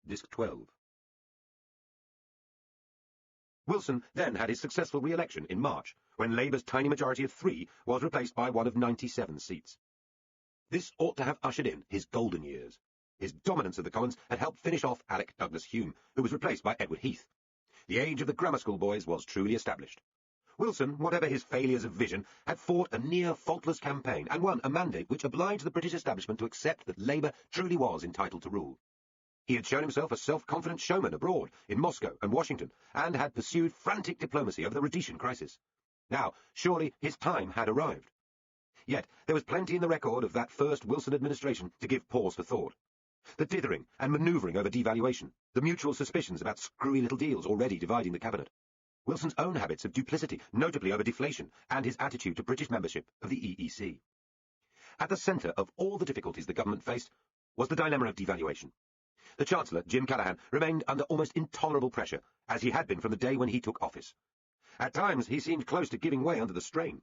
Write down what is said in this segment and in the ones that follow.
Disc 12. Wilson then had his successful re-election in March, when Labour's tiny majority of 3 was replaced by one of 97 seats. This ought to have ushered in his golden years. His dominance of the Commons had helped finish off Alec Douglas-Hume, who was replaced by Edward Heath. The age of the grammar school boys was truly established. Wilson, whatever his failures of vision, had fought a near-faultless campaign and won a mandate which obliged the British establishment to accept that Labour truly was entitled to rule. He had shown himself a self-confident showman abroad, in Moscow and Washington, and had pursued frantic diplomacy over the Rhodesian crisis. Now, surely his time had arrived. Yet there was plenty in the record of that first Wilson administration to give pause for thought. The dithering and manoeuvring over devaluation, the mutual suspicions about screwy little deals already dividing the cabinet, Wilson's own habits of duplicity, notably over deflation, and his attitude to British membership of the EEC. At the centre of all the difficulties the government faced was the dilemma of devaluation. The Chancellor, Jim Callaghan, remained under almost intolerable pressure, as he had been from the day when he took office. At times he seemed close to giving way under the strain.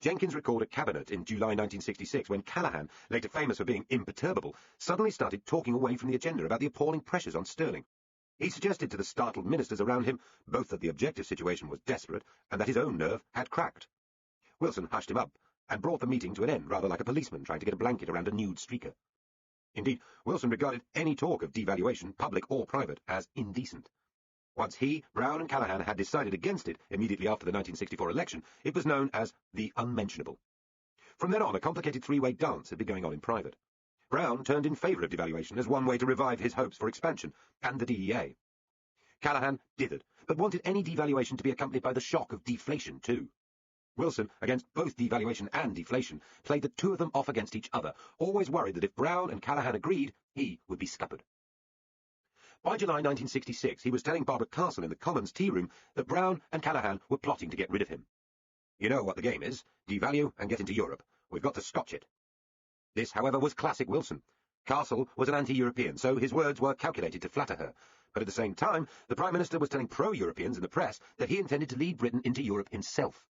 Jenkins recalled a cabinet in July 1966 when Callaghan, later famous for being imperturbable, suddenly started talking away from the agenda about the appalling pressures on sterling. He suggested to the startled ministers around him both that the objective situation was desperate and that his own nerve had cracked. Wilson hushed him up and brought the meeting to an end, rather like a policeman trying to get a blanket around a nude streaker. Indeed, Wilson regarded any talk of devaluation, public or private, as indecent. Once he, Brown and Callaghan had decided against it immediately after the 1964 election, it was known as the unmentionable. From then on, a complicated three-way dance had been going on in private. Brown turned in favour of devaluation as one way to revive his hopes for expansion, and the DEA. Callaghan dithered, but wanted any devaluation to be accompanied by the shock of deflation too. Wilson, against both devaluation and deflation, played the two of them off against each other, always worried that if Brown and Callaghan agreed, he would be scuppered. By July 1966, he was telling Barbara Castle in the Commons tea room that Brown and Callaghan were plotting to get rid of him. "You know what the game is. Devalue and get into Europe. We've got to scotch it." This, however, was classic Wilson. Castle was an anti-European, so his words were calculated to flatter her. But at the same time, the Prime Minister was telling pro-Europeans in the press that he intended to lead Britain into Europe himself.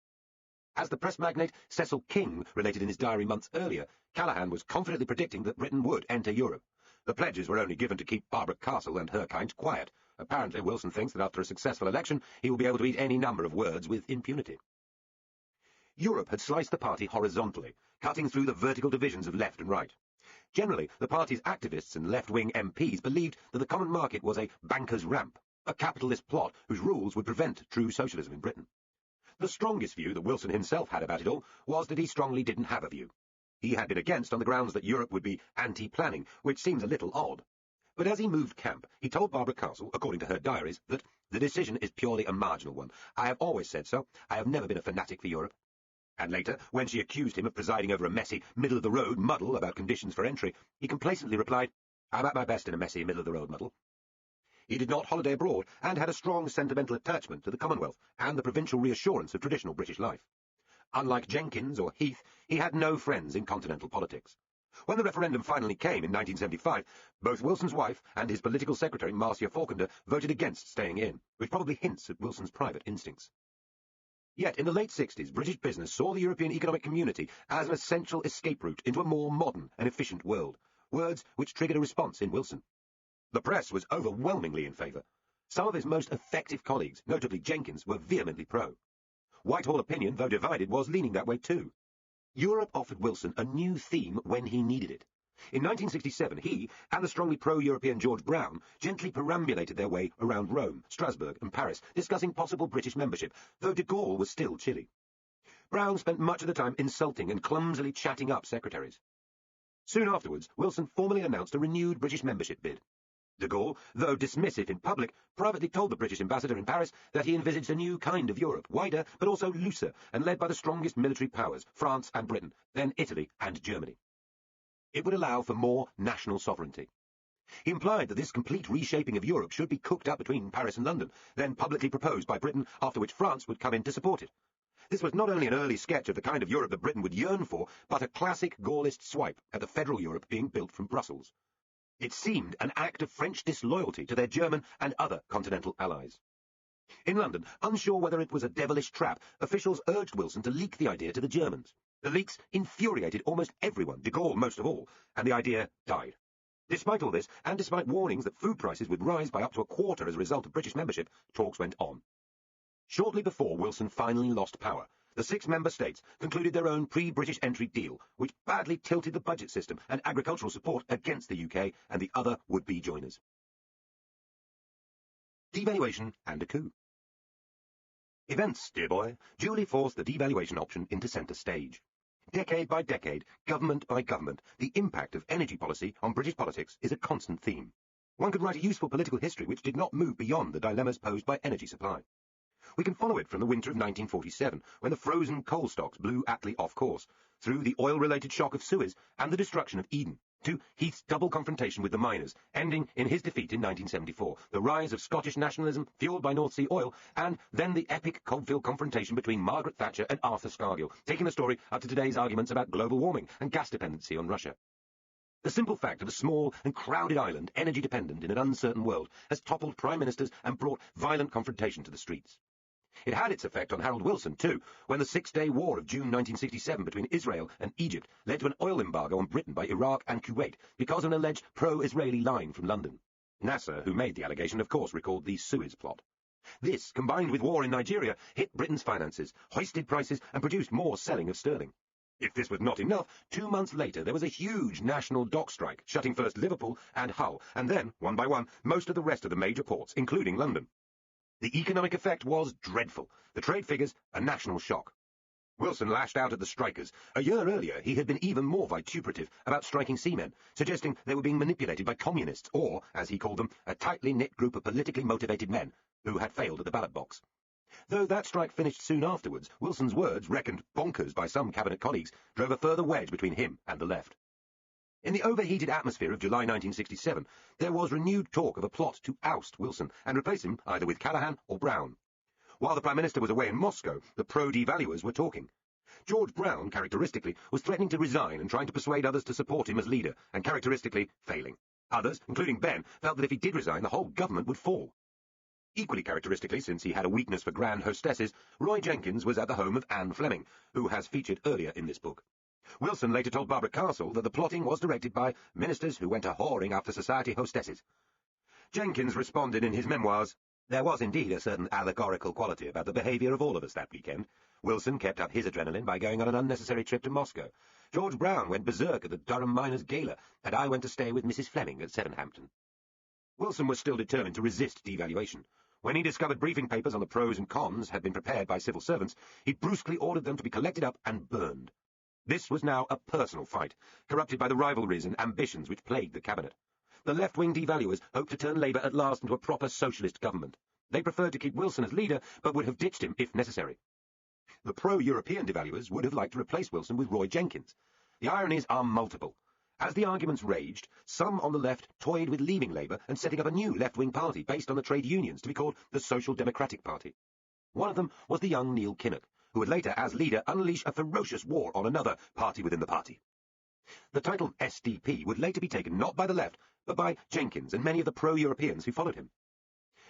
As the press magnate Cecil King related in his diary months earlier, Callaghan was confidently predicting that Britain would enter Europe. The pledges were only given to keep Barbara Castle and her kind quiet. Apparently, Wilson thinks that after a successful election, he will be able to eat any number of words with impunity. Europe had sliced the party horizontally, cutting through the vertical divisions of left and right. Generally, the party's activists and left-wing MPs believed that the common market was a banker's ramp, a capitalist plot whose rules would prevent true socialism in Britain. The strongest view that Wilson himself had about it all was that he strongly didn't have a view. He had been against on the grounds that Europe would be anti-planning, which seems a little odd. But as he moved camp, he told Barbara Castle, according to her diaries, that the decision is purely a marginal one. "I have always said so. I have never been a fanatic for Europe." And later, when she accused him of presiding over a messy, middle-of-the-road muddle about conditions for entry, he complacently replied, "I'm at my best in a messy, middle-of-the-road muddle." He did not holiday abroad, and had a strong sentimental attachment to the Commonwealth and the provincial reassurance of traditional British life. Unlike Jenkins or Heath, he had no friends in continental politics. When the referendum finally came in 1975, both Wilson's wife and his political secretary, Marcia Falkender, voted against staying in, which probably hints at Wilson's private instincts. Yet in the late 60s, British business saw the European Economic Community as an essential escape route into a more modern and efficient world, words which triggered a response in Wilson. The press was overwhelmingly in favour. Some of his most effective colleagues, notably Jenkins, were vehemently pro. Whitehall opinion, though divided, was leaning that way too. Europe offered Wilson a new theme when he needed it. In 1967, he and the strongly pro-European George Brown gently perambulated their way around Rome, Strasbourg and Paris, discussing possible British membership, though de Gaulle was still chilly. Brown spent much of the time insulting and clumsily chatting up secretaries. Soon afterwards, Wilson formally announced a renewed British membership bid. De Gaulle, though dismissive in public, privately told the British ambassador in Paris that he envisaged a new kind of Europe, wider but also looser, and led by the strongest military powers, France and Britain, then Italy and Germany. It would allow for more national sovereignty. He implied that this complete reshaping of Europe should be cooked up between Paris and London, then publicly proposed by Britain, after which France would come in to support it. This was not only an early sketch of the kind of Europe that Britain would yearn for, but a classic Gaullist swipe at the federal Europe being built from Brussels. It seemed an act of French disloyalty to their German and other continental allies. In London, unsure whether it was a devilish trap, officials urged Wilson to leak the idea to the Germans. The leaks infuriated almost everyone, de Gaulle most of all, and the idea died. Despite all this, and despite warnings that food prices would rise by up to a quarter as a result of British membership, talks went on. Shortly before Wilson finally lost power, the 6 member states concluded their own pre-British entry deal, which badly tilted the budget system and agricultural support against the UK and the other would-be joiners. Devaluation and a coup. Events, dear boy, duly forced the devaluation option into centre stage. Decade by decade, government by government, the impact of energy policy on British politics is a constant theme. One could write a useful political history which did not move beyond the dilemmas posed by energy supply. We can follow it from the winter of 1947, when the frozen coal stocks blew Attlee off course, through the oil-related shock of Suez and the destruction of Eden, to Heath's double confrontation with the miners, ending in his defeat in 1974, the rise of Scottish nationalism fuelled by North Sea oil, and then the epic Cogfield confrontation between Margaret Thatcher and Arthur Scargill, taking the story up to today's arguments about global warming and gas dependency on Russia. The simple fact of a small and crowded island, energy-dependent in an uncertain world, has toppled prime ministers and brought violent confrontation to the streets. It had its effect on Harold Wilson, too, when the Six-Day War of June 1967 between Israel and Egypt led to an oil embargo on Britain by Iraq and Kuwait because of an alleged pro-Israeli line from London. Nasser, who made the allegation, of course recalled the Suez Plot. This, combined with war in Nigeria, hit Britain's finances, hoisted prices and produced more selling of sterling. If this was not enough, 2 months later there was a huge national dock strike, shutting first Liverpool and Hull, and then, one by one, most of the rest of the major ports, including London. The economic effect was dreadful. The trade figures, a national shock. Wilson lashed out at the strikers. A year earlier, he had been even more vituperative about striking seamen, suggesting they were being manipulated by communists, or, as he called them, a tightly knit group of politically motivated men who had failed at the ballot box. Though that strike finished soon afterwards, Wilson's words, reckoned bonkers by some cabinet colleagues, drove a further wedge between him and the left. In the overheated atmosphere of July 1967, there was renewed talk of a plot to oust Wilson and replace him either with Callaghan or Brown. While the Prime Minister was away in Moscow, the pro-devaluers were talking. George Brown, characteristically, was threatening to resign and trying to persuade others to support him as leader, and characteristically failing. Others, including Ben, felt that if he did resign, the whole government would fall. Equally characteristically, since he had a weakness for grand hostesses, Roy Jenkins was at the home of Anne Fleming, who has featured earlier in this book. Wilson later told Barbara Castle that the plotting was directed by ministers who went a-whoring after society hostesses. Jenkins responded in his memoirs, "There was indeed a certain allegorical quality about the behaviour of all of us that weekend. Wilson kept up his adrenaline by going on an unnecessary trip to Moscow. George Brown went berserk at the Durham Miners' Gala, and I went to stay with Mrs. Fleming at Sevenhampton." Wilson was still determined to resist devaluation. When he discovered briefing papers on the pros and cons had been prepared by civil servants, he brusquely ordered them to be collected up and burned. This was now a personal fight, corrupted by the rivalries and ambitions which plagued the cabinet. The left-wing devaluers hoped to turn Labour at last into a proper socialist government. They preferred to keep Wilson as leader, but would have ditched him if necessary. The pro-European devaluers would have liked to replace Wilson with Roy Jenkins. The ironies are multiple. As the arguments raged, some on the left toyed with leaving Labour and setting up a new left-wing party based on the trade unions to be called the Social Democratic Party. One of them was the young Neil Kinnock, who would later, as leader, unleash a ferocious war on another party within the party. The title SDP would later be taken not by the left, but by Jenkins and many of the pro-Europeans who followed him.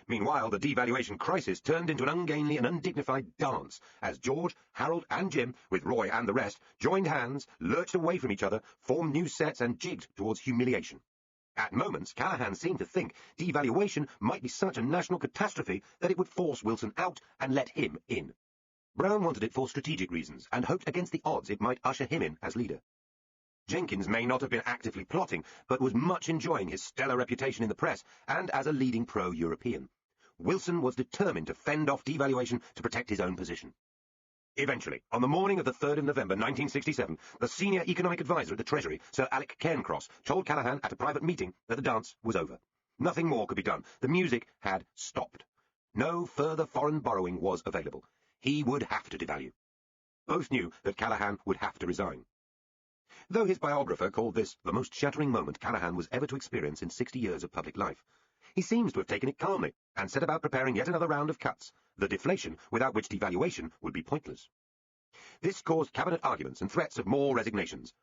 Meanwhile, the devaluation crisis turned into an ungainly and undignified dance, as George, Harold and Jim, with Roy and the rest, joined hands, lurched away from each other, formed new sets and jigged towards humiliation. At moments, Callaghan seemed to think devaluation might be such a national catastrophe that it would force Wilson out and let him in. Brown wanted it for strategic reasons, and hoped against the odds it might usher him in as leader. Jenkins may not have been actively plotting, but was much enjoying his stellar reputation in the press and as a leading pro-European. Wilson was determined to fend off devaluation to protect his own position. Eventually, on the morning of the 3rd of November 1967, the senior economic advisor at the Treasury, Sir Alec Cairncross, told Callaghan at a private meeting that the dance was over. Nothing more could be done. The music had stopped. No further foreign borrowing was available. He would have to devalue. Both knew that Callaghan would have to resign. Though his biographer called this the most shattering moment Callaghan was ever to experience in 60 years of public life, he seems to have taken it calmly and set about preparing yet another round of cuts, the deflation without which devaluation would be pointless. This caused cabinet arguments and threats of more resignations.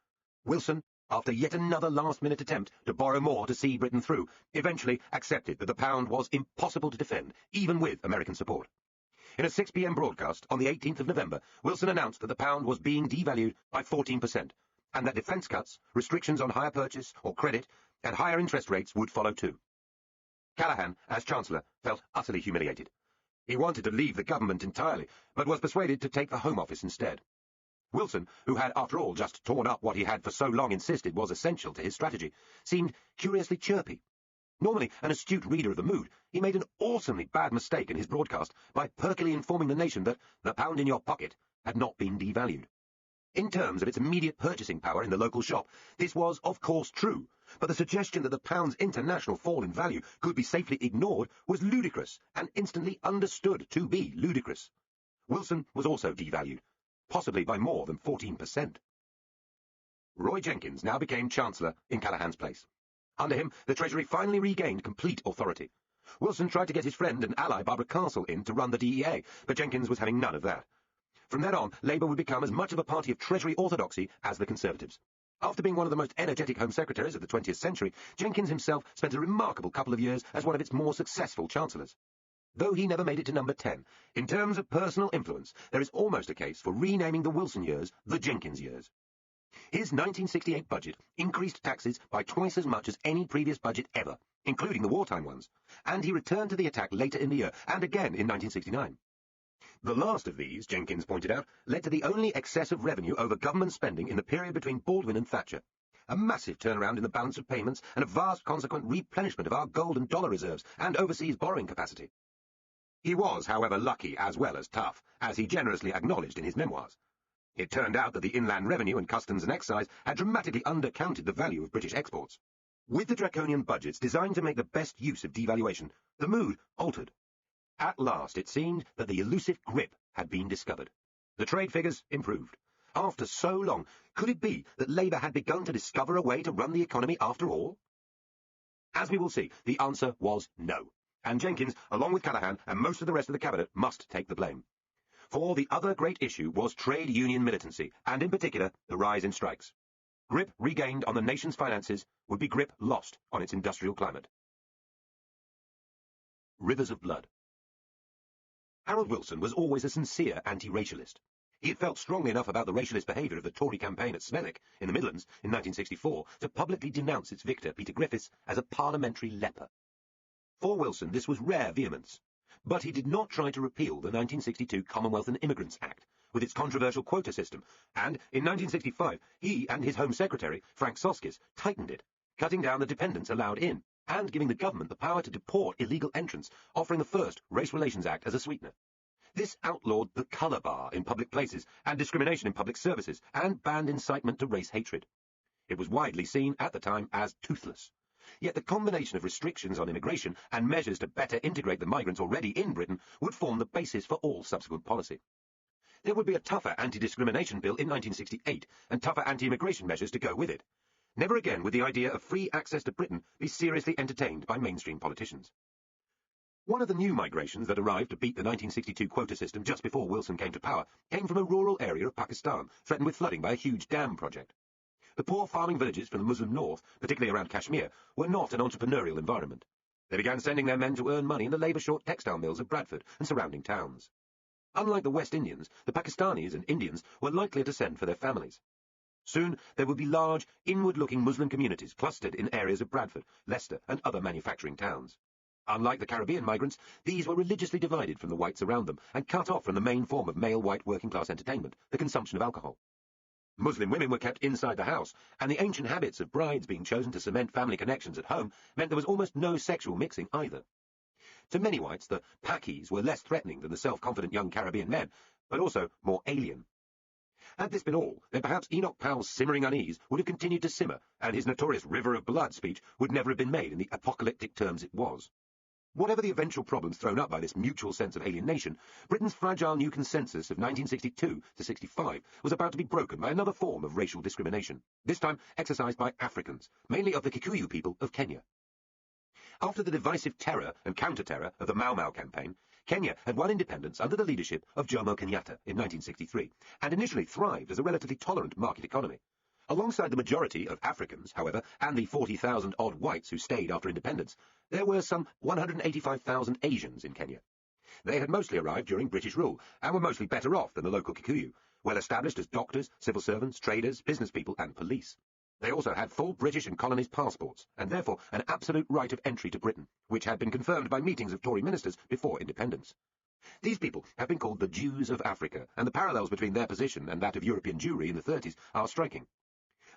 Wilson, after yet another last-minute attempt to borrow more to see Britain through, eventually accepted that the pound was impossible to defend, even with American support. In a 6 p.m. broadcast on the 18th of November, Wilson announced that the pound was being devalued by 14%, and that defence cuts, restrictions on hire purchase or credit, and higher interest rates would follow too. Callaghan, as Chancellor, felt utterly humiliated. He wanted to leave the government entirely, but was persuaded to take the Home Office instead. Wilson, who had after all just torn up what he had for so long insisted was essential to his strategy, seemed curiously chirpy. Normally an astute reader of the mood, he made an awesomely bad mistake in his broadcast by perkily informing the nation that the pound in your pocket had not been devalued. In terms of its immediate purchasing power in the local shop, this was of course true, but the suggestion that the pound's international fall in value could be safely ignored was ludicrous, and instantly understood to be ludicrous. Wilson was also devalued, possibly by more than 14%. Roy Jenkins now became Chancellor in Callaghan's place. Under him, the Treasury finally regained complete authority. Wilson tried to get his friend and ally Barbara Castle in to run the DEA, but Jenkins was having none of that. From then on, Labour would become as much of a party of Treasury orthodoxy as the Conservatives. After being one of the most energetic Home Secretaries of the 20th century, Jenkins himself spent a remarkable couple of years as one of its more successful Chancellors. Though he never made it to number 10, in terms of personal influence, there is almost a case for renaming the Wilson years the Jenkins years. His 1968 budget increased taxes by twice as much as any previous budget ever, including the wartime ones, and he returned to the attack later in the year, and again in 1969. The last of these, Jenkins pointed out, led to the only excess of revenue over government spending in the period between Baldwin and Thatcher, a massive turnaround in the balance of payments and a vast consequent replenishment of our gold and dollar reserves and overseas borrowing capacity. He was, however, lucky as well as tough, as he generously acknowledged in his memoirs. It turned out that the Inland Revenue and Customs and Excise had dramatically undercounted the value of British exports. With the draconian budgets designed to make the best use of devaluation, the mood altered. At last it seemed that the elusive grip had been discovered. The trade figures improved. After so long, could it be that Labour had begun to discover a way to run the economy after all? As we will see, the answer was no, and Jenkins, along with Callaghan and most of the rest of the cabinet, must take the blame. For the other great issue was trade union militancy, and in particular, the rise in strikes. Grip regained on the nation's finances would be grip lost on its industrial climate. Rivers of blood. Harold Wilson was always a sincere anti-racialist. He had felt strongly enough about the racialist behaviour of the Tory campaign at Smelwick, in the Midlands, in 1964, to publicly denounce its victor, Peter Griffiths, as a parliamentary leper. For Wilson, this was rare vehemence. But he did not try to repeal the 1962 Commonwealth and Immigrants Act, with its controversial quota system, and in 1965 he and his Home Secretary, Frank Soskis, tightened it, cutting down the dependents allowed in, and giving the government the power to deport illegal entrants, offering the first Race Relations Act as a sweetener. This outlawed the colour bar in public places and discrimination in public services, and banned incitement to race hatred. It was widely seen at the time as toothless. Yet the combination of restrictions on immigration and measures to better integrate the migrants already in Britain would form the basis for all subsequent policy. There would be a tougher anti-discrimination bill in 1968, and tougher anti-immigration measures to go with it. Never again would the idea of free access to Britain be seriously entertained by mainstream politicians. One of the new migrations that arrived to beat the 1962 quota system just before Wilson came to power came from a rural area of Pakistan, threatened with flooding by a huge dam project. The poor farming villages from the Muslim north, particularly around Kashmir, were not an entrepreneurial environment. They began sending their men to earn money in the labour-short textile mills of Bradford and surrounding towns. Unlike the West Indians, the Pakistanis and Indians were likelier to send for their families. Soon there would be large, inward-looking Muslim communities clustered in areas of Bradford, Leicester and other manufacturing towns. Unlike the Caribbean migrants, these were religiously divided from the whites around them and cut off from the main form of male white working-class entertainment, the consumption of alcohol. Muslim women were kept inside the house, and the ancient habits of brides being chosen to cement family connections at home meant there was almost no sexual mixing either. To many whites, the Pakis were less threatening than the self-confident young Caribbean men, but also more alien. Had this been all, then perhaps Enoch Powell's simmering unease would have continued to simmer, and his notorious river of blood speech would never have been made in the apocalyptic terms it was. Whatever the eventual problems thrown up by this mutual sense of alienation, Britain's fragile new consensus of 1962 to 65 was about to be broken by another form of racial discrimination, this time exercised by Africans, mainly of the Kikuyu people of Kenya. After the divisive terror and counter-terror of the Mau Mau campaign, Kenya had won independence under the leadership of Jomo Kenyatta in 1963, and initially thrived as a relatively tolerant market economy. Alongside the majority of Africans, however, and the 40,000-odd whites who stayed after independence, there were some 185,000 Asians in Kenya. They had mostly arrived during British rule, and were mostly better off than the local Kikuyu, well established as doctors, civil servants, traders, business people, and police. They also had full British and colonies passports, and therefore an absolute right of entry to Britain, which had been confirmed by meetings of Tory ministers before independence. These people have been called the Jews of Africa, and the parallels between their position and that of European Jewry in the 30s are striking.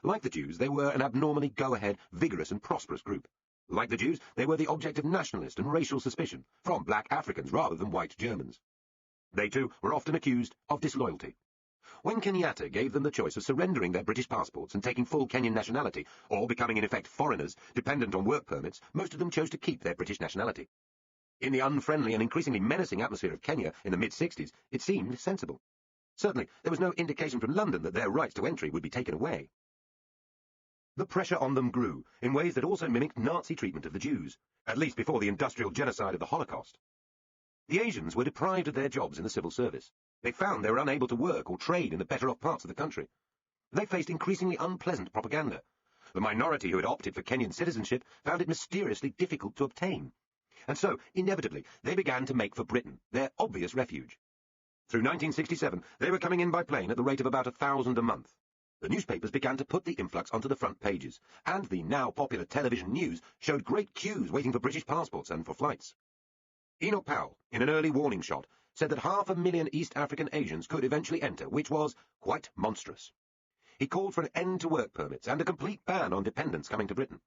Like the Jews, they were an abnormally go-ahead, vigorous and prosperous group. Like the Jews, they were the object of nationalist and racial suspicion, from black Africans rather than white Germans. They too were often accused of disloyalty. When Kenyatta gave them the choice of surrendering their British passports and taking full Kenyan nationality, or becoming in effect foreigners, dependent on work permits, most of them chose to keep their British nationality. In the unfriendly and increasingly menacing atmosphere of Kenya in the mid-60s, it seemed sensible. Certainly, there was no indication from London that their rights to entry would be taken away. The pressure on them grew, in ways that also mimicked Nazi treatment of the Jews, at least before the industrial genocide of the Holocaust. The Asians were deprived of their jobs in the civil service. They found they were unable to work or trade in the better-off parts of the country. They faced increasingly unpleasant propaganda. The minority who had opted for Kenyan citizenship found it mysteriously difficult to obtain. And so, inevitably, they began to make for Britain, their obvious refuge. Through 1967, they were coming in by plane at the rate of about 1,000 a month. The newspapers began to put the influx onto the front pages, and the now popular television news showed great queues waiting for British passports and for flights. Enoch Powell, in an early warning shot, said that 500,000 East African Asians could eventually enter, which was quite monstrous. He called for an end to work permits and a complete ban on dependents coming to Britain.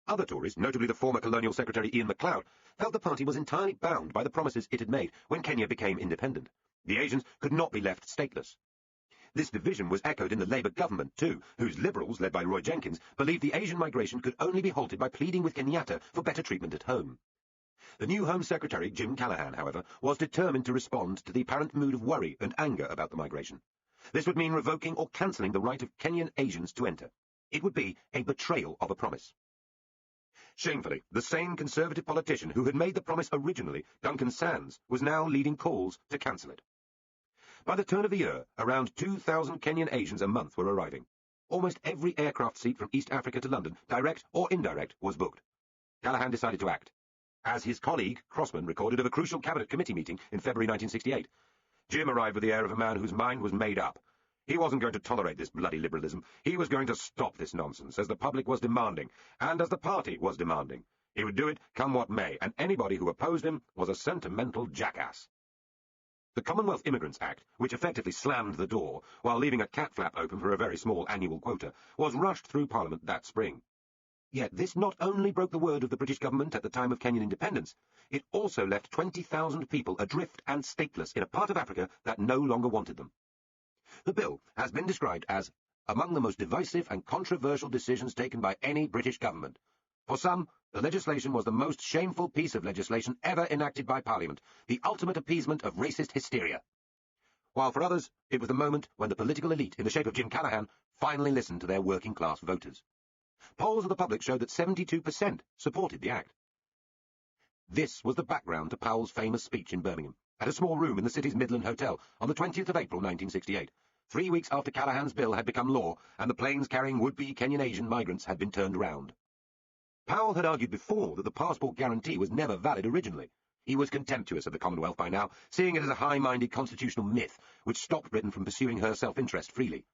Other Tories, notably the former Colonial Secretary Ian MacLeod, felt the party was entirely bound by the promises it had made when Kenya became independent. The Asians could not be left stateless. This division was echoed in the Labour government too, whose Liberals, led by Roy Jenkins, believed the Asian migration could only be halted by pleading with Kenyatta for better treatment at home. The new Home Secretary, Jim Callaghan, however, was determined to respond to the apparent mood of worry and anger about the migration. This would mean revoking or cancelling the right of Kenyan Asians to enter. It would be a betrayal of a promise. Shamefully, the same Conservative politician who had made the promise originally, Duncan Sands, was now leading calls to cancel it. By the turn of the year, around 2,000 Kenyan Asians a month were arriving. Almost every aircraft seat from East Africa to London, direct or indirect, was booked. Callaghan decided to act. As his colleague, Crossman, recorded of a crucial cabinet committee meeting in February 1968, Jim arrived with the air of a man whose mind was made up. He wasn't going to tolerate this bloody liberalism. He was going to stop this nonsense, as the public was demanding, and as the party was demanding. He would do it, come what may, and anybody who opposed him was a sentimental jackass. The Commonwealth Immigrants Act, which effectively slammed the door, while leaving a cat flap open for a very small annual quota, was rushed through Parliament that spring. Yet this not only broke the word of the British government at the time of Kenyan independence, it also left 20,000 people adrift and stateless in a part of Africa that no longer wanted them. The bill has been described as among the most divisive and controversial decisions taken by any British government. For some, the legislation was the most shameful piece of legislation ever enacted by Parliament, the ultimate appeasement of racist hysteria. While for others, it was the moment when the political elite, in the shape of Jim Callaghan, finally listened to their working-class voters. Polls of the public showed that 72% supported the Act. This was the background to Powell's famous speech in Birmingham, at a small room in the city's Midland Hotel, on the 20th of April 1968, 3 weeks after Callaghan's bill had become law and the planes carrying would-be Kenyan Asian migrants had been turned round. Powell had argued before that the passport guarantee was never valid originally. He was contemptuous of the Commonwealth by now, seeing it as a high-minded constitutional myth which stopped Britain from pursuing her self-interest freely.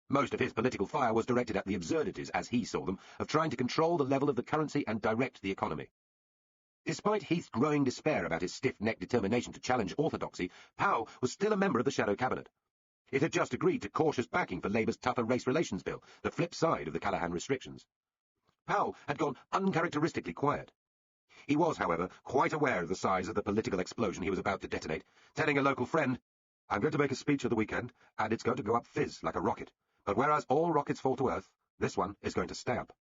Most of his political fire was directed at the absurdities, as he saw them, of trying to control the level of the currency and direct the economy. Despite Heath's growing despair about his stiff-necked determination to challenge orthodoxy, Powell was still a member of the Shadow Cabinet. It had just agreed to cautious backing for Labour's tougher race relations bill, the flip side of the Callaghan restrictions. Powell had gone uncharacteristically quiet. He was, however, quite aware of the size of the political explosion he was about to detonate, telling a local friend, "I'm going to make a speech at the weekend, and it's going to go up fizz like a rocket. But whereas all rockets fall to earth, this one is going to stay up."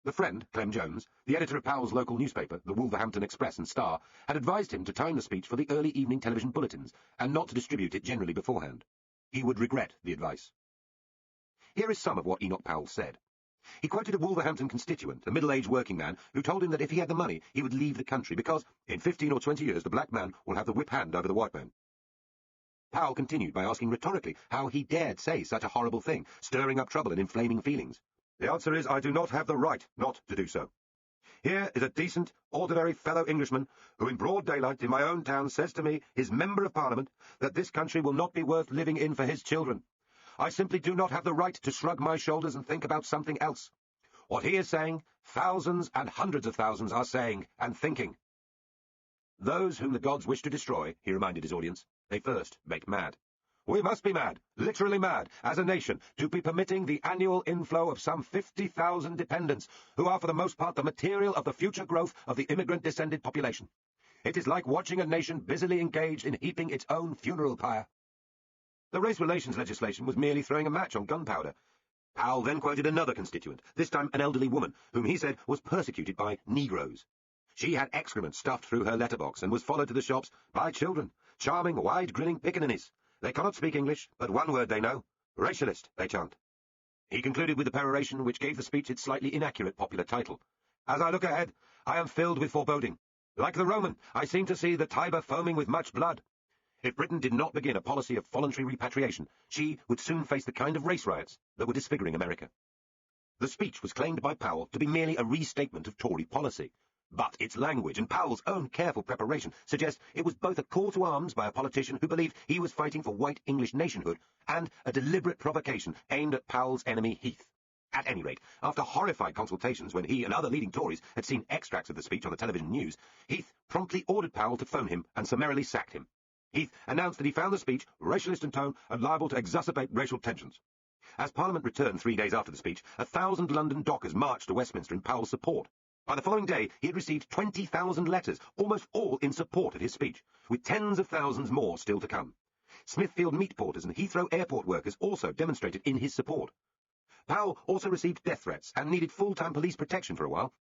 The friend, Clem Jones, the editor of Powell's local newspaper, the Wolverhampton Express and Star, had advised him to time the speech for the early evening television bulletins, and not to distribute it generally beforehand. He would regret the advice. Here is some of what Enoch Powell said. He quoted a Wolverhampton constituent, a middle-aged working man, who told him that if he had the money, he would leave the country, because in 15 or 20 years the black man will have the whip hand over the white man. Powell continued by asking rhetorically how he dared say such a horrible thing, stirring up trouble and inflaming feelings. "The answer is I do not have the right not to do so. Here is a decent, ordinary fellow Englishman who in broad daylight in my own town says to me, his Member of Parliament, that this country will not be worth living in for his children. I simply do not have the right to shrug my shoulders and think about something else. What he is saying, thousands and hundreds of thousands are saying and thinking. Those whom the gods wish to destroy, he reminded his audience, they first make mad. We must be mad, literally mad, as a nation, to be permitting the annual inflow of some 50,000 dependents, who are for the most part the material of the future growth of the immigrant-descended population. It is like watching a nation busily engaged in heaping its own funeral pyre. The race relations legislation was merely throwing a match on gunpowder. Powell then quoted another constituent, this time an elderly woman, whom he said was persecuted by Negroes. She had excrement stuffed through her letterbox and was followed to the shops by children, charming, wide-grinning pickaninnies. They cannot speak English, but one word they know, racialist, they chant. He concluded with a peroration which gave the speech its slightly inaccurate popular title. As I look ahead, I am filled with foreboding. Like the Roman, I seem to see the Tiber foaming with much blood. If Britain did not begin a policy of voluntary repatriation, she would soon face the kind of race riots that were disfiguring America. The speech was claimed by Powell to be merely a restatement of Tory policy. But its language and Powell's own careful preparation suggest it was both a call to arms by a politician who believed he was fighting for white English nationhood and a deliberate provocation aimed at Powell's enemy Heath. At any rate, after horrified consultations when he and other leading Tories had seen extracts of the speech on the television news, Heath promptly ordered Powell to phone him and summarily sacked him. Heath announced that he found the speech racialist in tone and liable to exacerbate racial tensions. As Parliament returned 3 days after the speech, 1,000 London dockers marched to Westminster in Powell's support. By the following day, he had received 20,000 letters, almost all in support of his speech, with tens of thousands more still to come. Smithfield meat porters and Heathrow airport workers also demonstrated in his support. Powell also received death threats and needed full-time police protection for a while.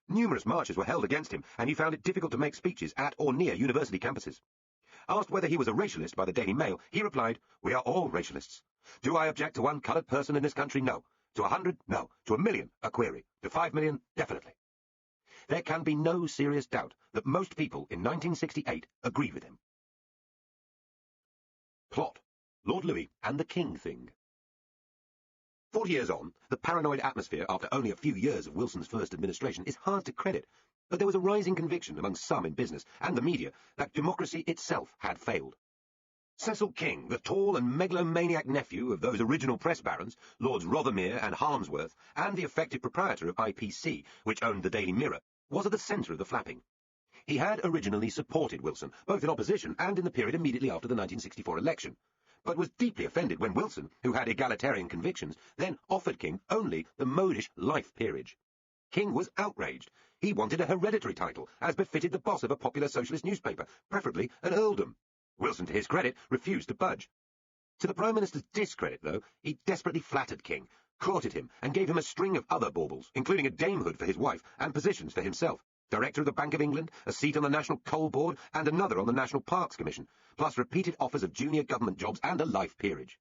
Numerous marches were held against him, and he found it difficult to make speeches at or near university campuses. Asked whether he was a racialist by the Daily Mail, he replied, "We are all racialists. Do I object to one coloured person in this country? No. To 100? No. To 1,000,000? A query. To 5,000,000? Definitely." There can be no serious doubt that most people in 1968 agreed with him. Plot: Lord Louis and the King thing. 40 years on, the paranoid atmosphere after only a few years of Wilson's first administration is hard to credit, but there was a rising conviction among some in business and the media that democracy itself had failed. Cecil King, the tall and megalomaniac nephew of those original press barons, Lords Rothermere and Harmsworth, and the effective proprietor of IPC, which owned the Daily Mirror, was at the centre of the flapping. He had originally supported Wilson, both in opposition and in the period immediately after the 1964 election, but was deeply offended when Wilson, who had egalitarian convictions, then offered King only the modish life peerage. King was outraged. He wanted a hereditary title, as befitted the boss of a popular socialist newspaper, preferably an earldom. Wilson, to his credit, refused to budge. To the Prime Minister's discredit, though, he desperately flattered King, courted him, and gave him a string of other baubles, including a damehood for his wife and positions for himself. Director of the Bank of England, a seat on the National Coal Board, and another on the National Parks Commission, plus repeated offers of junior government jobs and a life peerage.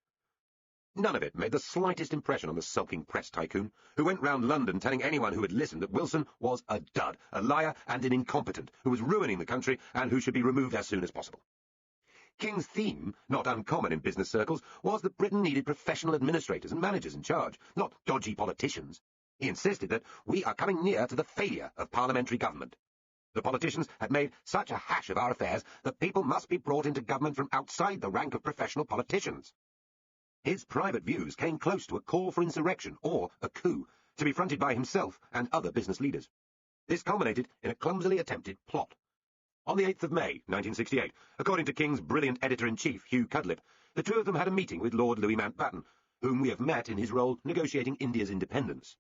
None of it made the slightest impression on the sulking press tycoon, who went round London telling anyone who had listened that Wilson was a dud, a liar and an incompetent, who was ruining the country and who should be removed as soon as possible. King's theme, not uncommon in business circles, was that Britain needed professional administrators and managers in charge, not dodgy politicians. He insisted that we are coming near to the failure of parliamentary government. The politicians had made such a hash of our affairs that people must be brought into government from outside the rank of professional politicians. His private views came close to a call for insurrection, or a coup, to be fronted by himself and other business leaders. This culminated in a clumsily attempted plot. On the 8th of May, 1968, according to King's brilliant editor-in-chief, Hugh Cudlip, the two of them had a meeting with Lord Louis Mountbatten, whom we have met in his role negotiating India's independence.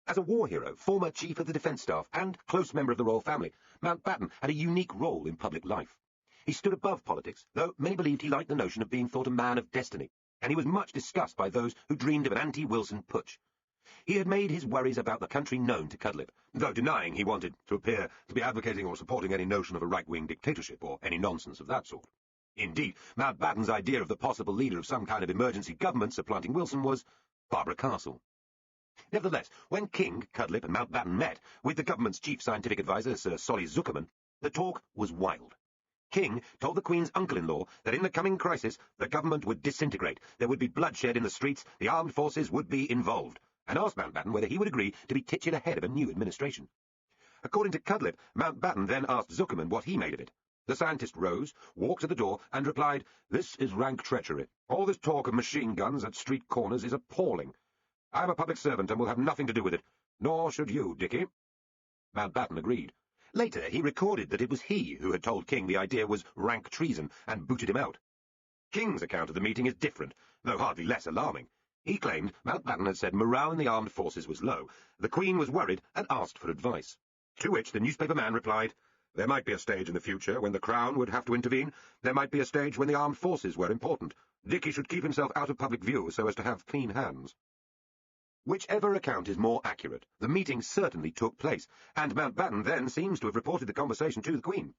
As a war hero, former Chief of the Defence Staff, and close member of the royal family, Mountbatten had a unique role in public life. He stood above politics, though many believed he liked the notion of being thought a man of destiny, and he was much discussed by those who dreamed of an anti-Wilson putsch. He had made his worries about the country known to Cudlip, though denying he wanted to appear to be advocating or supporting any notion of a right-wing dictatorship or any nonsense of that sort. Indeed, Mountbatten's idea of the possible leader of some kind of emergency government supplanting Wilson was Barbara Castle. Nevertheless, when King, Cudlip and Mountbatten met, with the government's chief scientific adviser, Sir Solly Zuckerman, the talk was wild. King told the Queen's uncle-in-law that in the coming crisis the government would disintegrate, there would be bloodshed in the streets, the armed forces would be involved, and asked Mountbatten whether he would agree to be titular head of a new administration. According to Cudlip, Mountbatten then asked Zuckerman what he made of it. The scientist rose, walked to the door, and replied, "This is rank treachery. All this talk of machine guns at street corners is appalling. I am a public servant and will have nothing to do with it. Nor should you, Dicky." Mountbatten agreed. Later, he recorded that it was he who had told King the idea was rank treason and booted him out. King's account of the meeting is different, though hardly less alarming. He claimed Mountbatten had said morale in the armed forces was low, the Queen was worried and asked for advice. To which the newspaper man replied, "There might be a stage in the future when the Crown would have to intervene. There might be a stage when the armed forces were important. Dicky should keep himself out of public view so as to have clean hands." Whichever account is more accurate, the meeting certainly took place, and Mountbatten then seems to have reported the conversation to the Queen.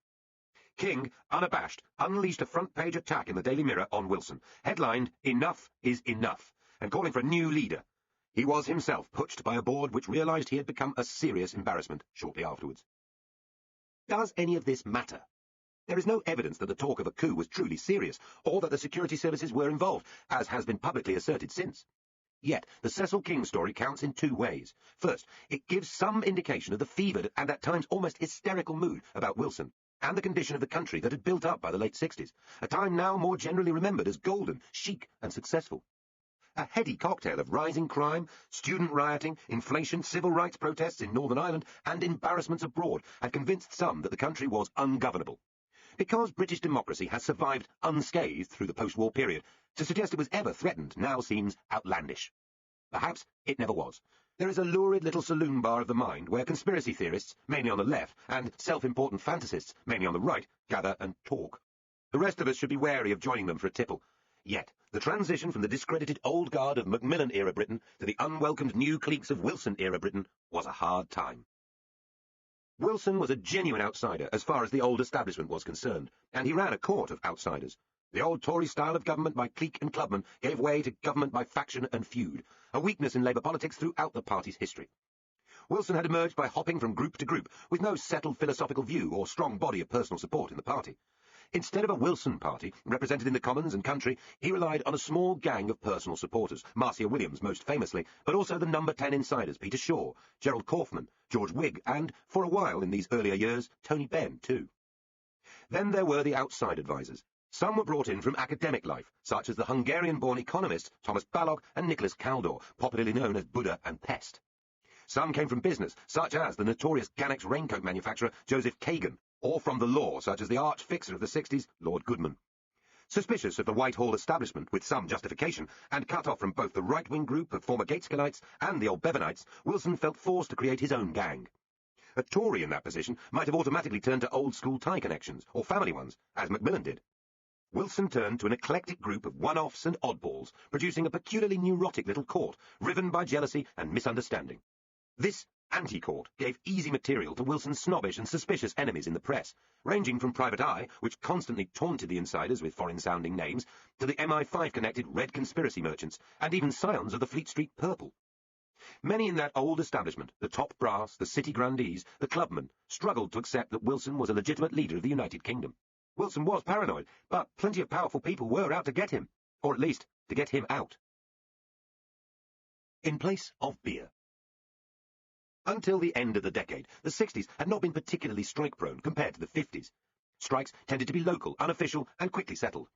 King, unabashed, unleashed a front-page attack in the Daily Mirror on Wilson, headlined, "Enough is enough," and calling for a new leader. He was himself putched by a board which realised he had become a serious embarrassment shortly afterwards. Does any of this matter? There is no evidence that the talk of a coup was truly serious, or that the security services were involved, as has been publicly asserted since. Yet, the Cecil King story counts in two ways. First, it gives some indication of the fevered and at times almost hysterical mood about Wilson, and the condition of the country that had built up by the late 60s, a time now more generally remembered as golden, chic, and successful. A heady cocktail of rising crime, student rioting, inflation, civil rights protests in Northern Ireland, and embarrassments abroad had convinced some that the country was ungovernable. Because British democracy has survived unscathed through the post-war period, to suggest it was ever threatened now seems outlandish. Perhaps it never was. There is a lurid little saloon bar of the mind where conspiracy theorists, mainly on the left, and self-important fantasists, mainly on the right, gather and talk. The rest of us should be wary of joining them for a tipple. Yet, the transition from the discredited old guard of Macmillan-era Britain to the unwelcomed new cliques of Wilson-era Britain was a hard time. Wilson was a genuine outsider as far as the old establishment was concerned, and he ran a court of outsiders. The old Tory style of government by clique and clubman gave way to government by faction and feud, a weakness in Labour politics throughout the party's history. Wilson had emerged by hopping from group to group, with no settled philosophical view or strong body of personal support in the party. Instead of a Wilson party, represented in the Commons and country, he relied on a small gang of personal supporters, Marcia Williams most famously, but also the Number 10 insiders Peter Shaw, Gerald Kaufman, George Wigg, and, for a while in these earlier years, Tony Benn too. Then there were the outside advisers. Some were brought in from academic life, such as the Hungarian-born economists Thomas Balogh and Nicholas Kaldor, popularly known as Buddha and Pest. Some came from business, such as the notorious Ganex raincoat manufacturer Joseph Kagan, or from the law, such as the arch-fixer of the 60s, Lord Goodman. Suspicious of the Whitehall establishment, with some justification, and cut off from both the right-wing group of former Gateskiellites and the old Bevanites, Wilson felt forced to create his own gang. A Tory in that position might have automatically turned to old-school tie connections, or family ones, as Macmillan did. Wilson turned to an eclectic group of one-offs and oddballs, producing a peculiarly neurotic little court, riven by jealousy and misunderstanding. This anti-court gave easy material to Wilson's snobbish and suspicious enemies in the press, ranging from Private Eye, which constantly taunted the insiders with foreign-sounding names, to the MI5-connected Red conspiracy merchants, and even scions of the Fleet Street Purple. Many in that old establishment, the top brass, the city grandees, the clubmen, struggled to accept that Wilson was a legitimate leader of the United Kingdom. Wilson was paranoid, but plenty of powerful people were out to get him, or at least to get him out. In place of beer. Until the end of the decade, the 60s had not been particularly strike-prone compared to the 50s. Strikes tended to be local, unofficial, and quickly settled.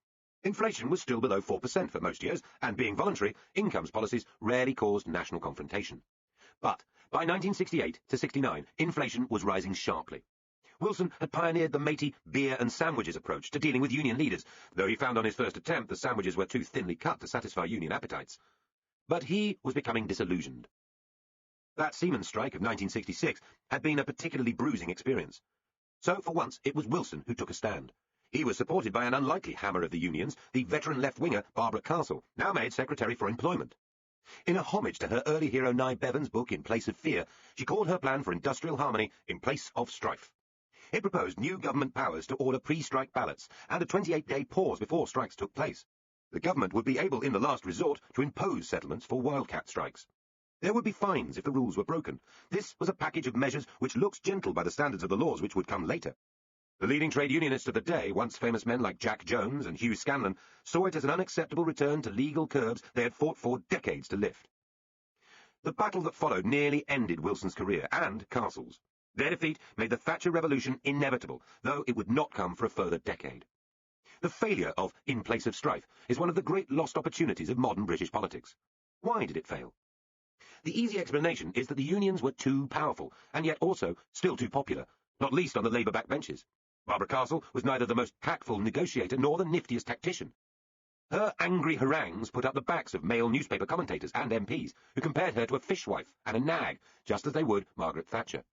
Inflation was still below 4% for most years, and being voluntary, incomes policies rarely caused national confrontation. But by 1968 to 69, inflation was rising sharply. Wilson had pioneered the matey beer and sandwiches approach to dealing with union leaders, though he found on his first attempt the sandwiches were too thinly cut to satisfy union appetites. But he was becoming disillusioned. That Siemens strike of 1966 had been a particularly bruising experience. So, for once, it was Wilson who took a stand. He was supported by an unlikely hammer of the unions, the veteran left-winger Barbara Castle, now made Secretary for Employment. In a homage to her early hero Nye Bevan's book In Place of Fear, she called her plan for industrial harmony In Place of Strife. It proposed new government powers to order pre-strike ballots and a 28-day pause before strikes took place. The government would be able, in the last resort, to impose settlements for wildcat strikes. There would be fines if the rules were broken. This was a package of measures which looks gentle by the standards of the laws which would come later. The leading trade unionists of the day, once famous men like Jack Jones and Hugh Scanlon, saw it as an unacceptable return to legal curbs they had fought for decades to lift. The battle that followed nearly ended Wilson's career and Castle's. Their defeat made the Thatcher Revolution inevitable, though it would not come for a further decade. The failure of In Place of Strife is one of the great lost opportunities of modern British politics. Why did it fail? The easy explanation is that the unions were too powerful, and yet also still too popular, not least on the Labour backbenches. Barbara Castle was neither the most tactful negotiator nor the niftiest tactician. Her angry harangues put up the backs of male newspaper commentators and MPs, who compared her to a fishwife and a nag, just as they would Margaret Thatcher.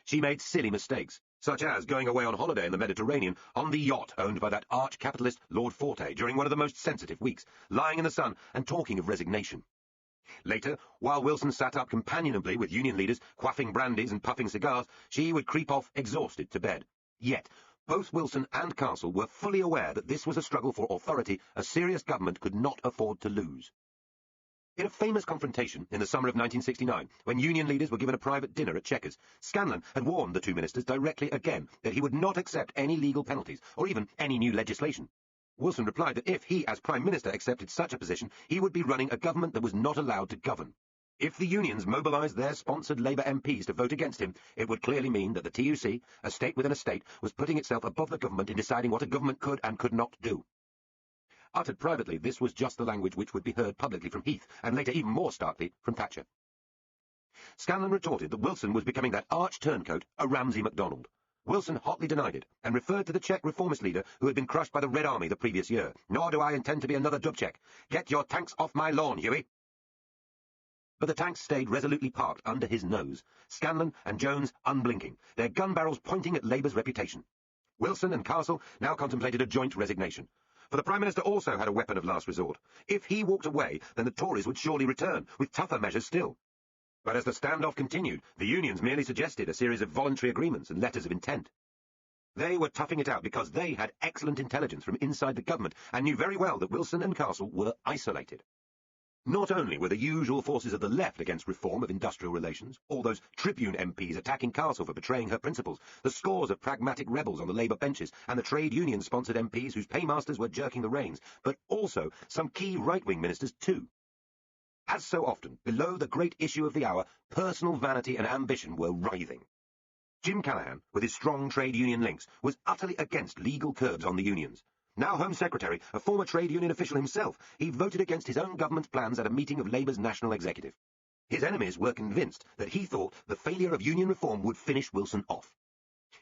She made silly mistakes, such as going away on holiday in the Mediterranean on the yacht owned by that arch-capitalist Lord Forte during one of the most sensitive weeks, lying in the sun and talking of resignation. Later, while Wilson sat up companionably with union leaders, quaffing brandies and puffing cigars, she would creep off exhausted to bed. Yet, both Wilson and Castle were fully aware that this was a struggle for authority a serious government could not afford to lose. In a famous confrontation in the summer of 1969, when union leaders were given a private dinner at Chequers, Scanlon had warned the two ministers directly again that he would not accept any legal penalties, or even any new legislation. Wilson replied that if he, as Prime Minister, accepted such a position, he would be running a government that was not allowed to govern. If the unions mobilised their sponsored Labour MPs to vote against him, it would clearly mean that the TUC, a state within a state, was putting itself above the government in deciding what a government could and could not do. Uttered privately, this was just the language which would be heard publicly from Heath, and later even more starkly from Thatcher. Scanlon retorted that Wilson was becoming that arch-turncoat, a Ramsay MacDonald. Wilson hotly denied it, and referred to the Czech reformist leader who had been crushed by the Red Army the previous year. "Nor do I intend to be another Dubček. Get your tanks off my lawn, Huey." But the tanks stayed resolutely parked under his nose, Scanlon and Jones unblinking, their gun barrels pointing at Labour's reputation. Wilson and Castle now contemplated a joint resignation. For the Prime Minister also had a weapon of last resort. If he walked away, then the Tories would surely return, with tougher measures still. But as the standoff continued, the unions merely suggested a series of voluntary agreements and letters of intent. They were toughing it out because they had excellent intelligence from inside the government and knew very well that Wilson and Castle were isolated. Not only were the usual forces of the left against reform of industrial relations, all those Tribune MPs attacking Castle for betraying her principles, the scores of pragmatic rebels on the Labour benches, and the trade union-sponsored MPs whose paymasters were jerking the reins, but also some key right-wing ministers too. As so often, below the great issue of the hour, personal vanity and ambition were writhing. Jim Callaghan, with his strong trade union links, was utterly against legal curbs on the unions. Now Home Secretary, a former trade union official himself, he voted against his own government's plans at a meeting of Labour's National Executive. His enemies were convinced that he thought the failure of union reform would finish Wilson off.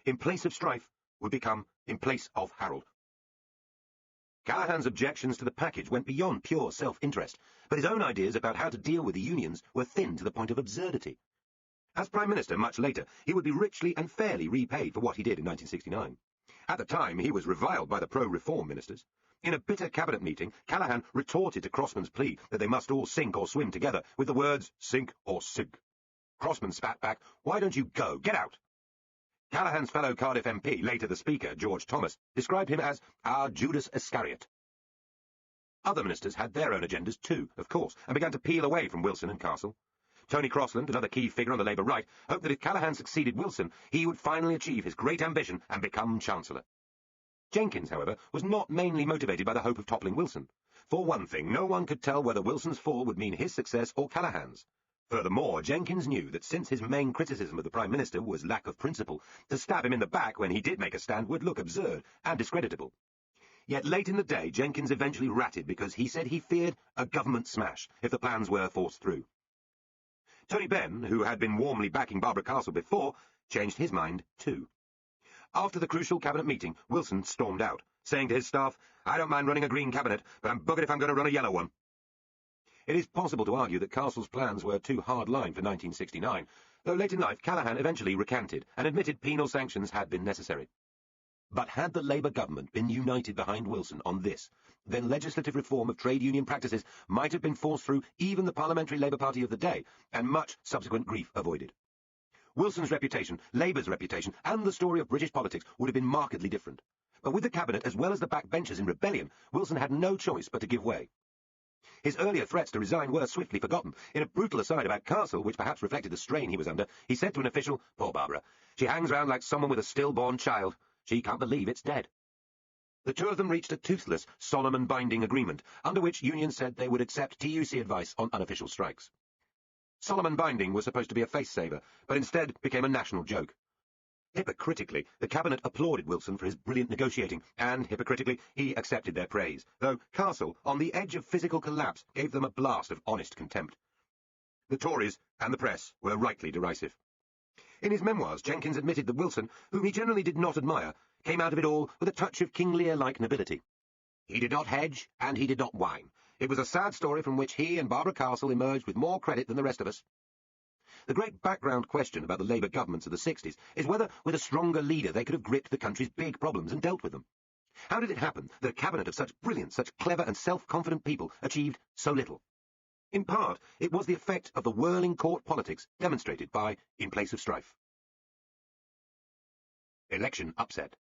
In Place of Strife would become In Place of Harold. Callaghan's objections to the package went beyond pure self-interest, but his own ideas about how to deal with the unions were thin to the point of absurdity. As Prime Minister much later, he would be richly and fairly repaid for what he did in 1969. At the time, he was reviled by the pro-reform ministers. In a bitter cabinet meeting, Callaghan retorted to Crossman's plea that they must all sink or swim together with the words, "sink or sink." Crossman spat back, "Why don't you go? Get out!" Callaghan's fellow Cardiff MP, later the Speaker, George Thomas, described him as our Judas Iscariot. Other ministers had their own agendas too, of course, and began to peel away from Wilson and Castle. Tony Crossland, another key figure on the Labour right, hoped that if Callaghan succeeded Wilson, he would finally achieve his great ambition and become Chancellor. Jenkins, however, was not mainly motivated by the hope of toppling Wilson. For one thing, no one could tell whether Wilson's fall would mean his success or Callaghan's. Furthermore, Jenkins knew that since his main criticism of the Prime Minister was lack of principle, to stab him in the back when he did make a stand would look absurd and discreditable. Yet late in the day, Jenkins eventually ratted because he said he feared a government smash if the plans were forced through. Tony Benn, who had been warmly backing Barbara Castle before, changed his mind too. After the crucial cabinet meeting, Wilson stormed out, saying to his staff, "I don't mind running a green cabinet, but I'm buggered if I'm going to run a yellow one." It is possible to argue that Castle's plans were too hard-line for 1969, though late in life Callaghan eventually recanted and admitted penal sanctions had been necessary. But had the Labour government been united behind Wilson on this, then legislative reform of trade union practices might have been forced through even the Parliamentary Labour Party of the day, and much subsequent grief avoided. Wilson's reputation, Labour's reputation, and the story of British politics would have been markedly different. But with the cabinet as well as the backbenchers in rebellion, Wilson had no choice but to give way. His earlier threats to resign were swiftly forgotten. In a brutal aside about Castle, which perhaps reflected the strain he was under, he said to an official, "Poor Barbara. She hangs round like someone with a stillborn child. She can't believe it's dead." The two of them reached a toothless, solemn and binding agreement, under which unions said they would accept TUC advice on unofficial strikes. Solemn and binding was supposed to be a face-saver, but instead became a national joke. Hypocritically, the Cabinet applauded Wilson for his brilliant negotiating, and hypocritically, he accepted their praise, though Castle, on the edge of physical collapse, gave them a blast of honest contempt. The Tories and the press were rightly derisive. In his memoirs, Jenkins admitted that Wilson, whom he generally did not admire, came out of it all with a touch of King Lear-like nobility. He did not hedge, and he did not whine. It was a sad story from which he and Barbara Castle emerged with more credit than the rest of us. The great background question about the Labour governments of the 60s is whether, with a stronger leader, they could have gripped the country's big problems and dealt with them. How did it happen that a cabinet of such brilliant, such clever and self-confident people achieved so little? In part, it was the effect of the whirling court politics demonstrated by In Place of Strife. Election upset.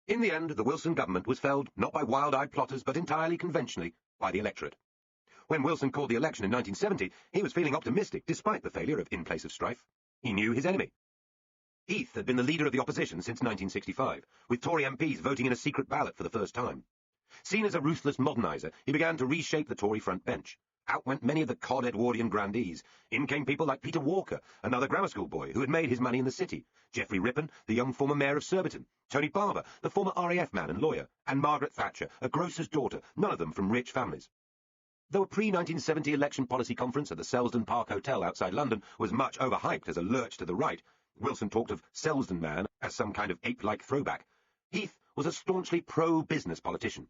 In the end, the Wilson government was felled not by wild-eyed plotters, but entirely conventionally by the electorate. When Wilson called the election in 1970, he was feeling optimistic despite the failure of In Place of Strife. He knew his enemy. Heath had been the leader of the opposition since 1965, with Tory MPs voting in a secret ballot for the first time. Seen as a ruthless moderniser, he began to reshape the Tory front bench. Out went many of the cod Edwardian grandees. In came people like Peter Walker, another grammar school boy who had made his money in the city, Geoffrey Rippon, the young former mayor of Surbiton, Tony Barber, the former RAF man and lawyer, and Margaret Thatcher, a grocer's daughter, none of them from rich families. Though a pre-1970 election policy conference at the Selsdon Park Hotel outside London was much overhyped as a lurch to the right, Wilson talked of Selsdon Man as some kind of ape-like throwback. Heath was a staunchly pro-business politician.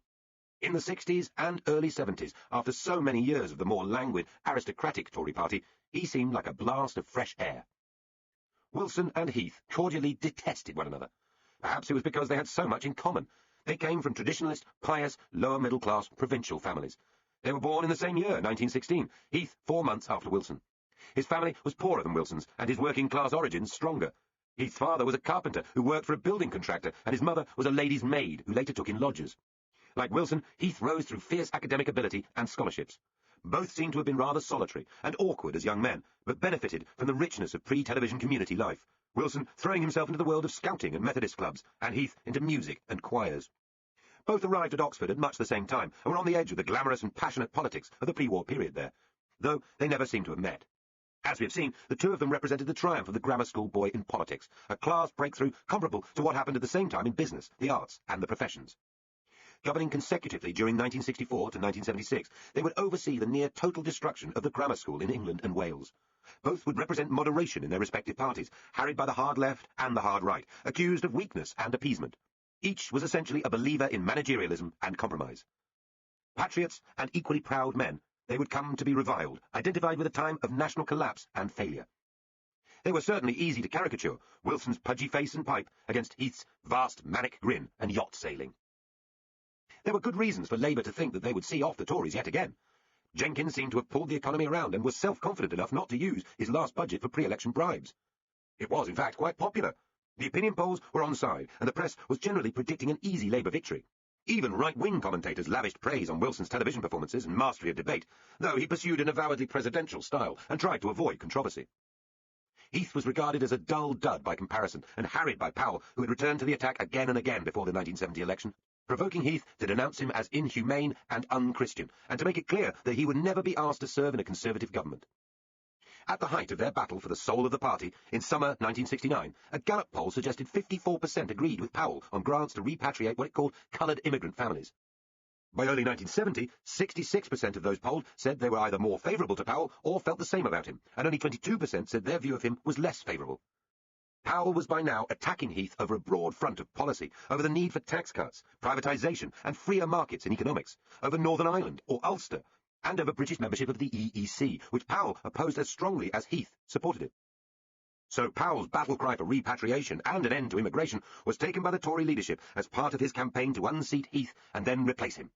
In the 60s and early 70s, after so many years of the more languid, aristocratic Tory party, he seemed like a blast of fresh air. Wilson and Heath cordially detested one another. Perhaps it was because they had so much in common. They came from traditionalist, pious, lower-middle-class provincial families. They were born in the same year, 1916, Heath 4 months after Wilson. His family was poorer than Wilson's, and his working-class origins stronger. Heath's father was a carpenter who worked for a building contractor, and his mother was a lady's maid who later took in lodgers. Like Wilson, Heath rose through fierce academic ability and scholarships. Both seem to have been rather solitary and awkward as young men, but benefited from the richness of pre-television community life, Wilson throwing himself into the world of scouting and Methodist clubs, and Heath into music and choirs. Both arrived at Oxford at much the same time, and were on the edge of the glamorous and passionate politics of the pre-war period there, though they never seem to have met. As we have seen, the two of them represented the triumph of the grammar school boy in politics, a class breakthrough comparable to what happened at the same time in business, the arts, and the professions. Governing consecutively during 1964 to 1976, they would oversee the near-total destruction of the grammar school in England and Wales. Both would represent moderation in their respective parties, harried by the hard left and the hard right, accused of weakness and appeasement. Each was essentially a believer in managerialism and compromise. Patriots and equally proud men, they would come to be reviled, identified with a time of national collapse and failure. They were certainly easy to caricature, Wilson's pudgy face and pipe against Heath's vast manic grin and yacht sailing. There were good reasons for Labour to think that they would see off the Tories yet again. Jenkins seemed to have pulled the economy around and was self-confident enough not to use his last budget for pre-election bribes. It was, in fact, quite popular. The opinion polls were on side, and the press was generally predicting an easy Labour victory. Even right-wing commentators lavished praise on Wilson's television performances and mastery of debate, though he pursued an avowedly presidential style and tried to avoid controversy. Heath was regarded as a dull dud by comparison, and harried by Powell, who had returned to the attack again and again before the 1970 election, provoking Heath to denounce him as inhumane and un-Christian, and to make it clear that he would never be asked to serve in a Conservative government. At the height of their battle for the soul of the party, in summer 1969, a Gallup poll suggested 54% agreed with Powell on grants to repatriate what it called coloured immigrant families. By early 1970, 66% of those polled said they were either more favourable to Powell or felt the same about him, and only 22% said their view of him was less favourable. Powell was by now attacking Heath over a broad front of policy, over the need for tax cuts, privatisation and freer markets in economics, over Northern Ireland or Ulster, and over British membership of the EEC, which Powell opposed as strongly as Heath supported it. So Powell's battle cry for repatriation and an end to immigration was taken by the Tory leadership as part of his campaign to unseat Heath and then replace him.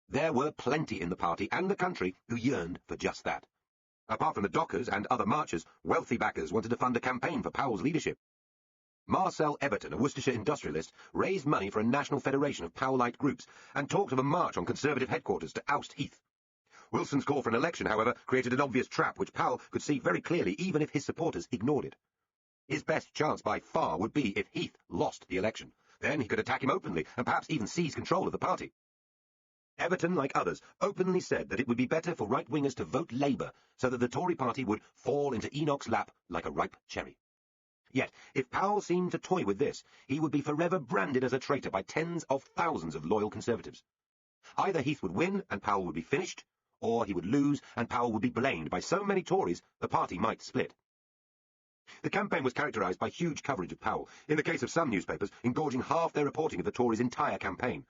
There were plenty in the party and the country who yearned for just that. Apart from the dockers and other marchers, wealthy backers wanted to fund a campaign for Powell's leadership. Marcel Everton, a Worcestershire industrialist, raised money for a national federation of Powellite groups and talked of a march on Conservative headquarters to oust Heath. Wilson's call for an election, however, created an obvious trap which Powell could see very clearly even if his supporters ignored it. His best chance by far would be if Heath lost the election. Then he could attack him openly and perhaps even seize control of the party. Everton, like others, openly said that it would be better for right-wingers to vote Labour so that the Tory party would fall into Enoch's lap like a ripe cherry. Yet, if Powell seemed to toy with this, he would be forever branded as a traitor by tens of thousands of loyal Conservatives. Either Heath would win and Powell would be finished, or he would lose and Powell would be blamed by so many Tories the party might split. The campaign was characterised by huge coverage of Powell, in the case of some newspapers engorging half their reporting of the Tories' entire campaign.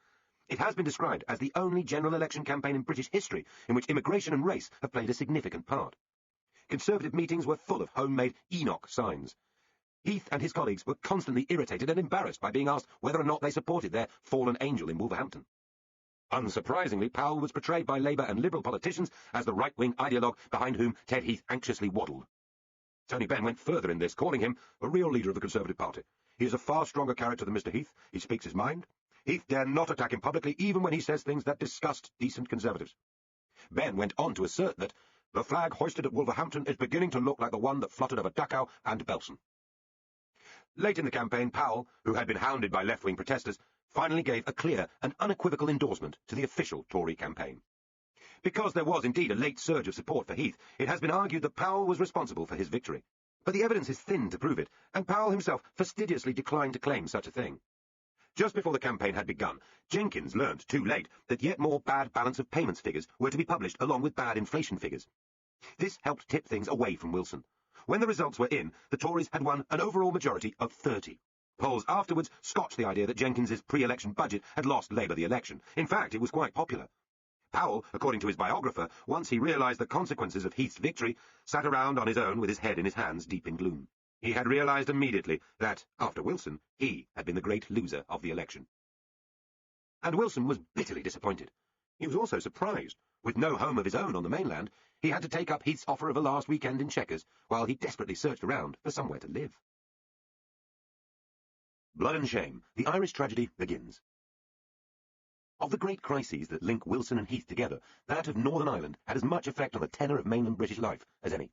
It has been described as the only general election campaign in British history in which immigration and race have played a significant part. Conservative meetings were full of homemade Enoch signs. Heath and his colleagues were constantly irritated and embarrassed by being asked whether or not they supported their fallen angel in Wolverhampton. Unsurprisingly, Powell was portrayed by Labour and Liberal politicians as the right-wing ideologue behind whom Ted Heath anxiously waddled. Tony Benn went further in this, calling him a real leader of the Conservative Party. He is a far stronger character than Mr. Heath. He speaks his mind. Heath dare not attack him publicly, even when he says things that disgust decent Conservatives. Benn went on to assert that the flag hoisted at Wolverhampton is beginning to look like the one that fluttered over Dachau and Belsen. Late in the campaign, Powell, who had been hounded by left-wing protesters, finally gave a clear and unequivocal endorsement to the official Tory campaign. Because there was indeed a late surge of support for Heath, it has been argued that Powell was responsible for his victory. But the evidence is thin to prove it, and Powell himself fastidiously declined to claim such a thing. Just before the campaign had begun, Jenkins learned, too late, that yet more bad balance of payments figures were to be published along with bad inflation figures. This helped tip things away from Wilson. When the results were in, the Tories had won an overall majority of 30. Polls afterwards scotched the idea that Jenkins's pre-election budget had lost Labour the election. In fact, it was quite popular. Powell, according to his biographer, once he realised the consequences of Heath's victory, sat around on his own with his head in his hands deep in gloom. He had realised immediately that, after Wilson, he had been the great loser of the election. And Wilson was bitterly disappointed. He was also surprised. With no home of his own on the mainland, he had to take up Heath's offer of a last weekend in Chequers, while he desperately searched around for somewhere to live. Blood and Shame, the Irish tragedy begins. Of the great crises that link Wilson and Heath together, that of Northern Ireland had as much effect on the tenor of mainland British life as any.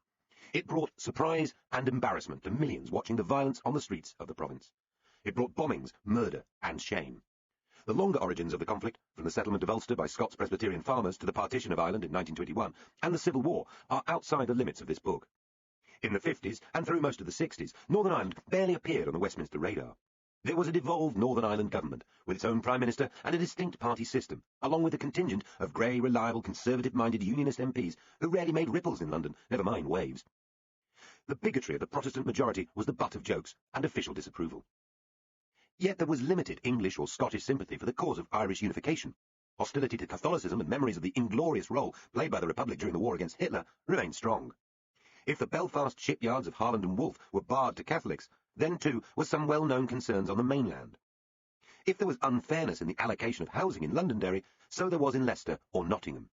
It brought surprise and embarrassment to millions watching the violence on the streets of the province. It brought bombings, murder, and shame. The longer origins of the conflict, from the settlement of Ulster by Scots Presbyterian farmers to the partition of Ireland in 1921, and the Civil War, are outside the limits of this book. In the 50s, and through most of the 60s, Northern Ireland barely appeared on the Westminster radar. There was a devolved Northern Ireland government, with its own Prime Minister and a distinct party system, along with a contingent of grey, reliable, conservative-minded Unionist MPs who rarely made ripples in London, never mind waves. The bigotry of the Protestant majority was the butt of jokes and official disapproval. Yet there was limited English or Scottish sympathy for the cause of Irish unification. Hostility to Catholicism and memories of the inglorious role played by the Republic during the war against Hitler remained strong. If the Belfast shipyards of Harland and Wolff were barred to Catholics, then too were some well-known concerns on the mainland. If there was unfairness in the allocation of housing in Londonderry, so there was in Leicester or Nottingham.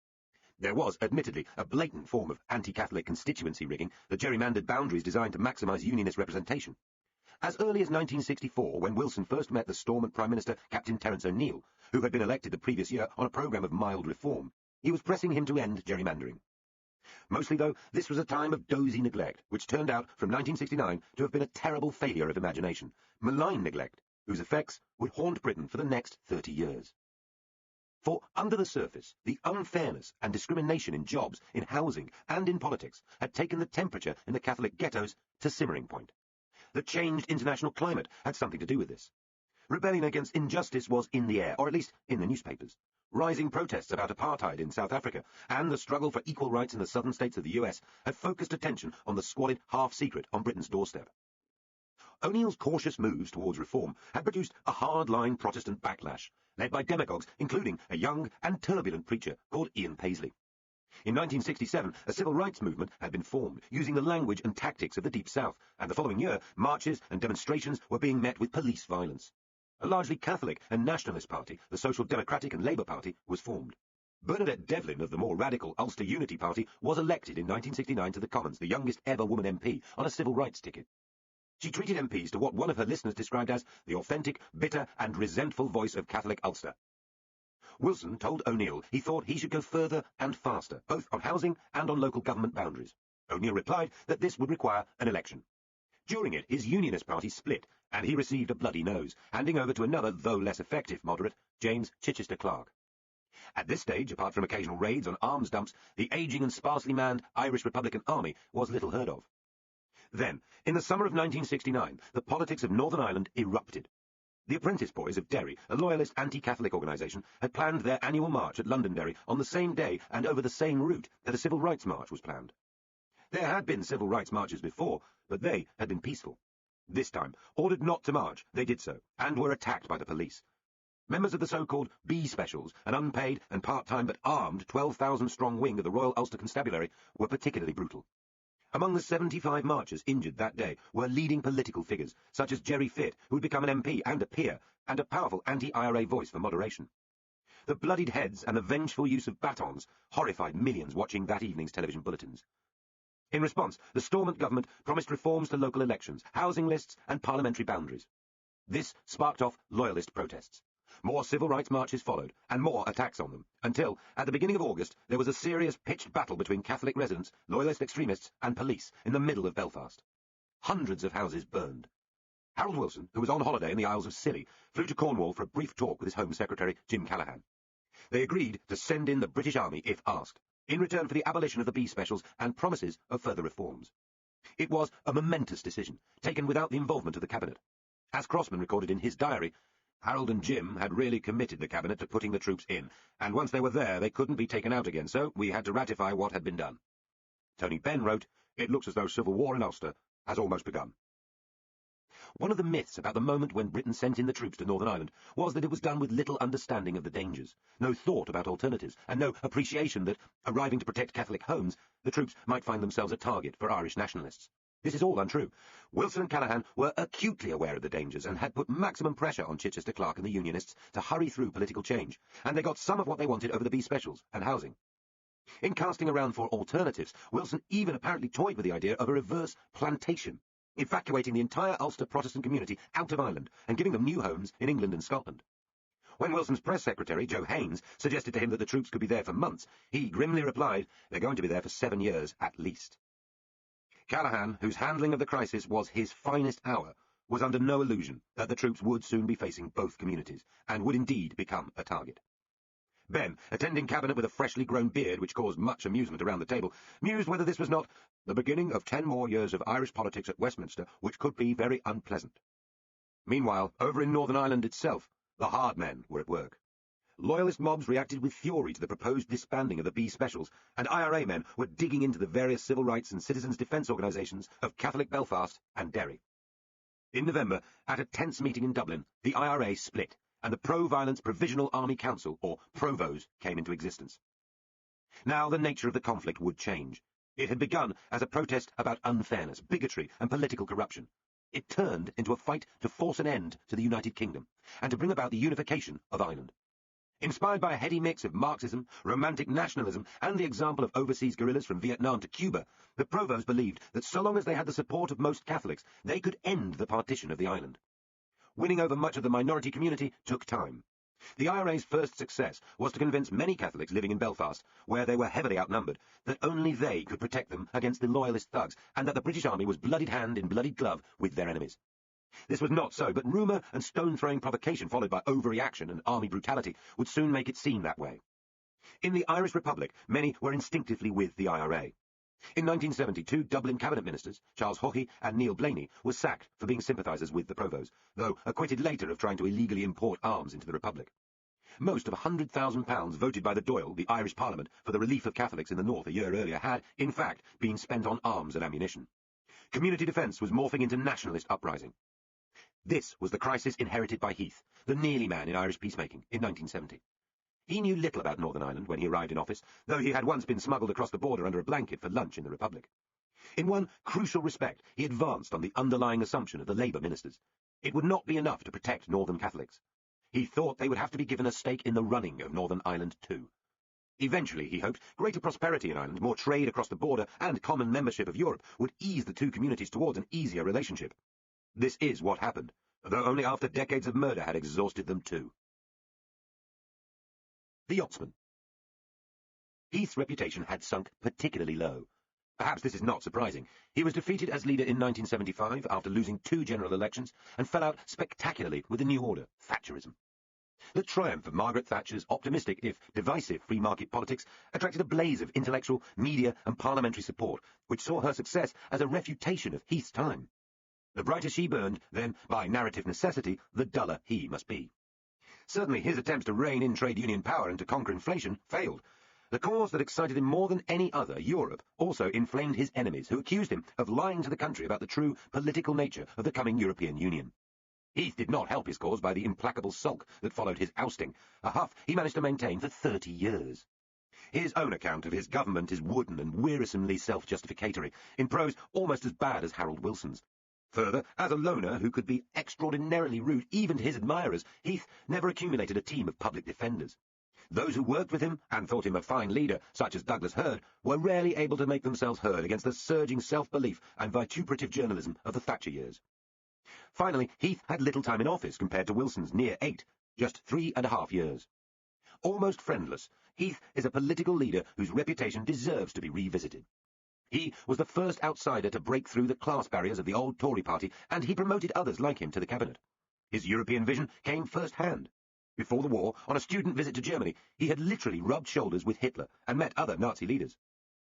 There was, admittedly, a blatant form of anti-Catholic constituency rigging, the gerrymandered boundaries designed to maximise Unionist representation. As early as 1964, when Wilson first met the Stormont Prime Minister, Captain Terence O'Neill, who had been elected the previous year on a programme of mild reform, he was pressing him to end gerrymandering. Mostly, though, this was a time of dozy neglect, which turned out, from 1969, to have been a terrible failure of imagination, malign neglect, whose effects would haunt Britain for the next 30 years. For, under the surface, the unfairness and discrimination in jobs, in housing, and in politics had taken the temperature in the Catholic ghettos to simmering point. The changed international climate had something to do with this. Rebellion against injustice was in the air, or at least in the newspapers. Rising protests about apartheid in South Africa and the struggle for equal rights in the southern states of the US had focused attention on the squalid half-secret on Britain's doorstep. O'Neill's cautious moves towards reform had produced a hard-line Protestant backlash, led by demagogues, including a young and turbulent preacher called Ian Paisley. In 1967, a civil rights movement had been formed, using the language and tactics of the Deep South, and the following year, marches and demonstrations were being met with police violence. A largely Catholic and nationalist party, the Social Democratic and Labour Party, was formed. Bernadette Devlin of the more radical Ulster Unity Party was elected in 1969 to the Commons, the youngest ever woman MP, on a civil rights ticket. She treated MPs to what one of her listeners described as the authentic, bitter and resentful voice of Catholic Ulster. Wilson told O'Neill he thought he should go further and faster, both on housing and on local government boundaries. O'Neill replied that this would require an election. During it, his Unionist party split, and he received a bloody nose, handing over to another, though less effective, moderate, James Chichester Clark. At this stage, apart from occasional raids on arms dumps, the ageing and sparsely manned Irish Republican Army was little heard of. Then, in the summer of 1969, the politics of Northern Ireland erupted. The Apprentice Boys of Derry, a loyalist anti-Catholic organisation, had planned their annual march at Londonderry on the same day and over the same route that a civil rights march was planned. There had been civil rights marches before, but they had been peaceful. This time, ordered not to march, they did so, and were attacked by the police. Members of the so-called B Specials, an unpaid and part-time but armed 12,000-strong wing of the Royal Ulster Constabulary, were particularly brutal. Among the 75 marchers injured that day were leading political figures, such as Gerry Fitt, who had become an MP and a peer, and a powerful anti-IRA voice for moderation. The bloodied heads and the vengeful use of batons horrified millions watching that evening's television bulletins. In response, the Stormont government promised reforms to local elections, housing lists, and parliamentary boundaries. This sparked off loyalist protests. More civil rights marches followed, and more attacks on them, until, at the beginning of August, there was a serious pitched battle between Catholic residents, loyalist extremists, and police in the middle of Belfast. Hundreds of houses burned. Harold Wilson, who was on holiday in the Isles of Scilly, flew to Cornwall for a brief talk with his Home Secretary, Jim Callaghan. They agreed to send in the British Army if asked, in return for the abolition of the B Specials and promises of further reforms. It was a momentous decision, taken without the involvement of the Cabinet. As Crossman recorded in his diary, Harold and Jim had really committed the Cabinet to putting the troops in, and once they were there, they couldn't be taken out again, so we had to ratify what had been done. Tony Benn wrote, "It looks as though civil war in Ulster has almost begun." One of the myths about the moment when Britain sent in the troops to Northern Ireland was that it was done with little understanding of the dangers, no thought about alternatives, and no appreciation that, arriving to protect Catholic homes, the troops might find themselves a target for Irish nationalists. This is all untrue. Wilson and Callaghan were acutely aware of the dangers and had put maximum pressure on Chichester Clark and the Unionists to hurry through political change, and they got some of what they wanted over the B Specials and housing. In casting around for alternatives, Wilson even apparently toyed with the idea of a reverse plantation, evacuating the entire Ulster Protestant community out of Ireland and giving them new homes in England and Scotland. When Wilson's press secretary, Joe Haynes, suggested to him that the troops could be there for months, he grimly replied, "They're going to be there for 7 years at least." Callaghan, whose handling of the crisis was his finest hour, was under no illusion that the troops would soon be facing both communities, and would indeed become a target. Ben, attending Cabinet with a freshly grown beard which caused much amusement around the table, mused whether this was not the beginning of 10 more years of Irish politics at Westminster, which could be very unpleasant. Meanwhile, over in Northern Ireland itself, the hard men were at work. Loyalist mobs reacted with fury to the proposed disbanding of the B Specials, and IRA men were digging into the various civil rights and citizens' defence organisations of Catholic Belfast and Derry. In November, at a tense meeting in Dublin, the IRA split, and the Pro-Violence Provisional Army Council, or PROVOs, came into existence. Now the nature of the conflict would change. It had begun as a protest about unfairness, bigotry, and political corruption. It turned into a fight to force an end to the United Kingdom, and to bring about the unification of Ireland. Inspired by a heady mix of Marxism, romantic nationalism, and the example of overseas guerrillas from Vietnam to Cuba, the Provos believed that so long as they had the support of most Catholics, they could end the partition of the island. Winning over much of the minority community took time. The IRA's first success was to convince many Catholics living in Belfast, where they were heavily outnumbered, that only they could protect them against the loyalist thugs, and that the British Army was bloodied hand in bloodied glove with their enemies. This was not so, but rumour and stone-throwing provocation followed by overreaction and army brutality would soon make it seem that way. In the Irish Republic, many were instinctively with the IRA. In 1972, Dublin cabinet ministers, Charles Haughey and Neil Blaney, were sacked for being sympathisers with the Provos, though acquitted later of trying to illegally import arms into the Republic. Most of £100,000 voted by the Dáil, the Irish Parliament, for the relief of Catholics in the north a year earlier had, in fact, been spent on arms and ammunition. Community defence was morphing into nationalist uprising. This was the crisis inherited by Heath, the Nearly man in Irish peacemaking, in 1970. He knew little about Northern Ireland when he arrived in office, though he had once been smuggled across the border under a blanket for lunch in the Republic. In one crucial respect, he advanced on the underlying assumption of the Labour ministers. It would not be enough to protect Northern Catholics. He thought they would have to be given a stake in the running of Northern Ireland too. Eventually, he hoped, greater prosperity in Ireland, more trade across the border, and common membership of Europe would ease the two communities towards an easier relationship. This is what happened, though only after decades of murder had exhausted them too. The Yachtsman. Heath's reputation had sunk particularly low. Perhaps this is not surprising. He was defeated as leader in 1975 after losing 2 general elections and fell out spectacularly with the New Order, Thatcherism. The triumph of Margaret Thatcher's optimistic, if divisive, free market politics attracted a blaze of intellectual, media and parliamentary support, which saw her success as a refutation of Heath's time. The brighter she burned, then, by narrative necessity, the duller he must be. Certainly his attempts to rein in trade union power and to conquer inflation failed. The cause that excited him more than any other, Europe, also inflamed his enemies, who accused him of lying to the country about the true political nature of the coming European Union. Heath did not help his cause by the implacable sulk that followed his ousting, a huff he managed to maintain for 30 years. His own account of his government is wooden and wearisomely self-justificatory, in prose almost as bad as Harold Wilson's. Further, as a loner who could be extraordinarily rude even to his admirers, Heath never accumulated a team of public defenders. Those who worked with him and thought him a fine leader, such as Douglas Hurd, were rarely able to make themselves heard against the surging self-belief and vituperative journalism of the Thatcher years. Finally, Heath had little time in office compared to Wilson's near 8, just 3.5 years. Almost friendless, Heath is a political leader whose reputation deserves to be revisited. He was the first outsider to break through the class barriers of the old Tory party, and he promoted others like him to the cabinet. His European vision came first-hand. Before the war, on a student visit to Germany, he had literally rubbed shoulders with Hitler and met other Nazi leaders.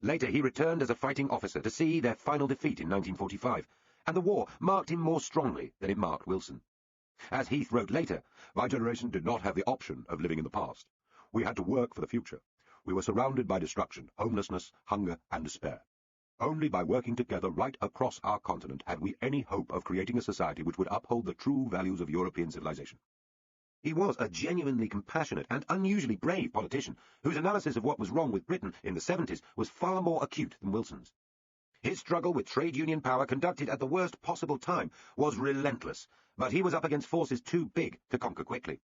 Later he returned as a fighting officer to see their final defeat in 1945, and the war marked him more strongly than it marked Wilson. As Heath wrote later, "My generation did not have the option of living in the past. We had to work for the future. We were surrounded by destruction, homelessness, hunger, and despair. Only by working together right across our continent had we any hope of creating a society which would uphold the true values of European civilization." He was a genuinely compassionate and unusually brave politician, whose analysis of what was wrong with Britain in the 70s was far more acute than Wilson's. His struggle with trade union power, conducted at the worst possible time, was relentless, but he was up against forces too big to conquer quickly.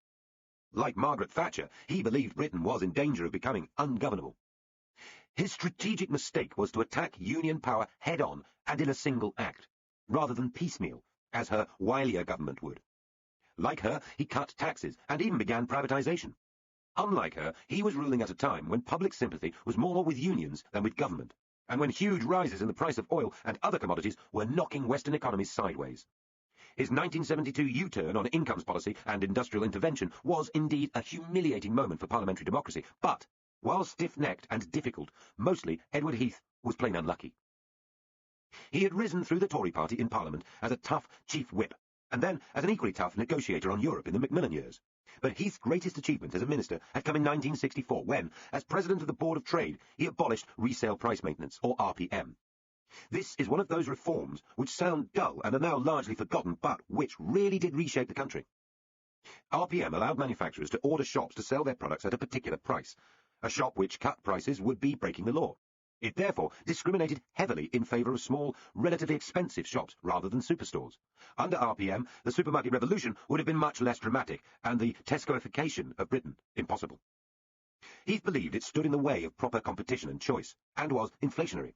Like Margaret Thatcher, he believed Britain was in danger of becoming ungovernable. His strategic mistake was to attack union power head-on and in a single act, rather than piecemeal, as her wilier government would. Like her, he cut taxes and even began privatization. Unlike her, he was ruling at a time when public sympathy was more with unions than with government, and when huge rises in the price of oil and other commodities were knocking Western economies sideways. His 1972 U-turn on incomes policy and industrial intervention was indeed a humiliating moment for parliamentary democracy, but, while stiff-necked and difficult, mostly Edward Heath was plain unlucky. He had risen through the Tory party in Parliament as a tough chief whip, and then as an equally tough negotiator on Europe in the Macmillan years. But Heath's greatest achievement as a minister had come in 1964 when, as President of the Board of Trade, he abolished resale price maintenance, or RPM. This is one of those reforms which sound dull and are now largely forgotten, but which really did reshape the country. RPM allowed manufacturers to order shops to sell their products at a particular price. A shop which cut prices would be breaking the law. It therefore discriminated heavily in favour of small, relatively expensive shops rather than superstores. Under RPM, the supermarket revolution would have been much less dramatic, and the Tescoification of Britain impossible. Heath believed it stood in the way of proper competition and choice, and was inflationary.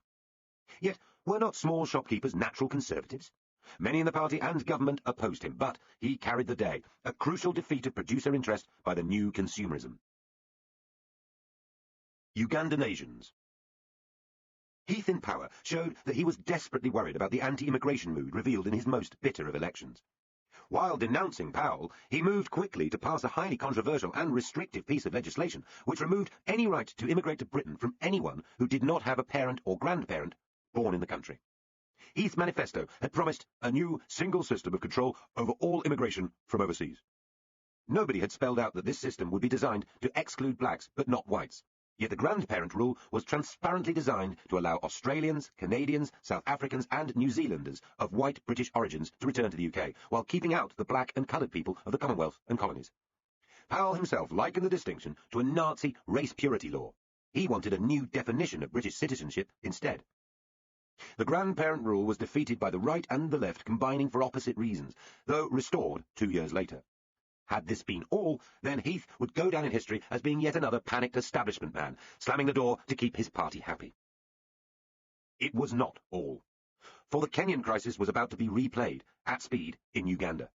Yet, were not small shopkeepers natural conservatives? Many in the party and government opposed him, but he carried the day, a crucial defeat of producer interest by the new consumerism. Ugandan Asians. Heath in power showed that he was desperately worried about the anti-immigration mood revealed in his most bitter of elections. While denouncing Powell, he moved quickly to pass a highly controversial and restrictive piece of legislation which removed any right to immigrate to Britain from anyone who did not have a parent or grandparent born in the country. Heath's manifesto had promised a new single system of control over all immigration from overseas. Nobody had spelled out that this system would be designed to exclude blacks but not whites. Yet the grandparent rule was transparently designed to allow Australians, Canadians, South Africans and New Zealanders of white British origins to return to the UK, while keeping out the black and coloured people of the Commonwealth and colonies. Powell himself likened the distinction to a Nazi race purity law. He wanted a new definition of British citizenship instead. The grandparent rule was defeated by the right and the left combining for opposite reasons, though restored 2 years later. Had this been all, then Heath would go down in history as being yet another panicked establishment man, slamming the door to keep his party happy. It was not all. For the Kenyan crisis was about to be replayed, at speed, in Uganda.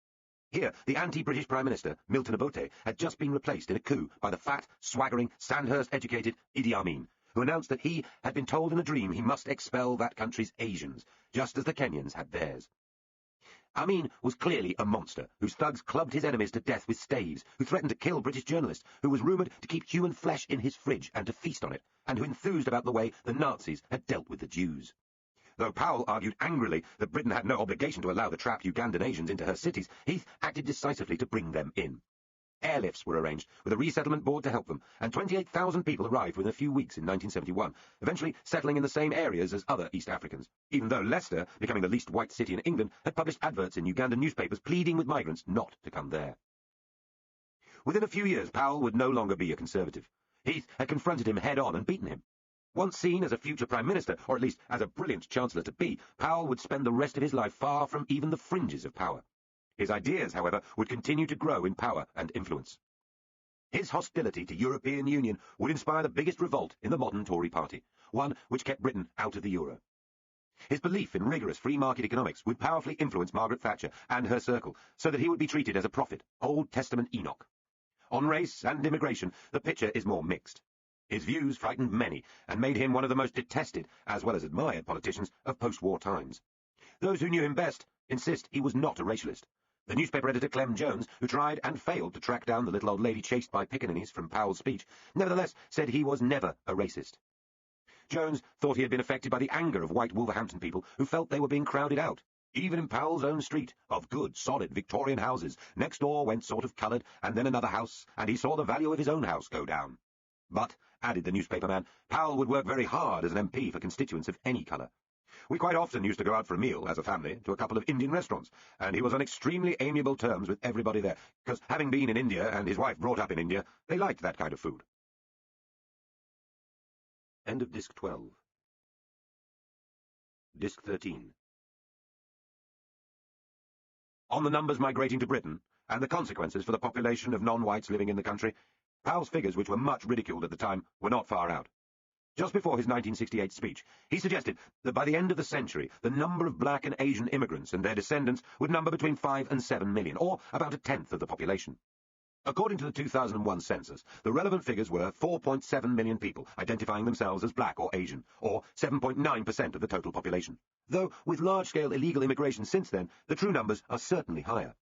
Here, the anti-British Prime Minister, Milton Obote, had just been replaced in a coup by the fat, swaggering, Sandhurst-educated Idi Amin, who announced that he had been told in a dream he must expel that country's Asians, just as the Kenyans had theirs. Amin was clearly a monster, whose thugs clubbed his enemies to death with staves, who threatened to kill British journalists, who was rumoured to keep human flesh in his fridge and to feast on it, and who enthused about the way the Nazis had dealt with the Jews. Though Powell argued angrily that Britain had no obligation to allow the trapped Ugandan Asians into her cities, Heath acted decisively to bring them in. Airlifts were arranged, with a resettlement board to help them, and 28,000 people arrived within a few weeks in 1971, eventually settling in the same areas as other East Africans, even though Leicester, becoming the least white city in England, had published adverts in Ugandan newspapers pleading with migrants not to come there. Within a few years, Powell would no longer be a Conservative. Heath had confronted him head-on and beaten him. Once seen as a future Prime Minister, or at least as a brilliant Chancellor-to-be, Powell would spend the rest of his life far from even the fringes of power. His ideas, however, would continue to grow in power and influence. His hostility to European Union would inspire the biggest revolt in the modern Tory party, one which kept Britain out of the euro. His belief in rigorous free market economics would powerfully influence Margaret Thatcher and her circle, so that he would be treated as a prophet, Old Testament Enoch. On race and immigration, the picture is more mixed. His views frightened many, and made him one of the most detested, as well as admired politicians of post-war times. Those who knew him best insist he was not a racialist. The newspaper editor Clem Jones, who tried and failed to track down the little old lady chased by pickaninnies from Powell's speech, nevertheless said he was never a racist. Jones thought he had been affected by the anger of white Wolverhampton people who felt they were being crowded out. Even in Powell's own street, of good, solid Victorian houses, next door went sort of coloured, and then another house, and he saw the value of his own house go down. But, added the newspaperman, Powell would work very hard as an MP for constituents of any colour. We quite often used to go out for a meal, as a family, to a couple of Indian restaurants, and he was on extremely amiable terms with everybody there, because having been in India and his wife brought up in India, they liked that kind of food. End of Disc 12. Disc 13. On the numbers migrating to Britain, and the consequences for the population of non-whites living in the country, Powell's figures, which were much ridiculed at the time, were not far out. Just before his 1968 speech, he suggested that by the end of the century, the number of black and Asian immigrants and their descendants would number between 5 and 7 million, or about a tenth of the population. According to the 2001 census, the relevant figures were 4.7 million people identifying themselves as black or Asian, or 7.9% of the total population. Though, with large-scale illegal immigration since then, the true numbers are certainly higher.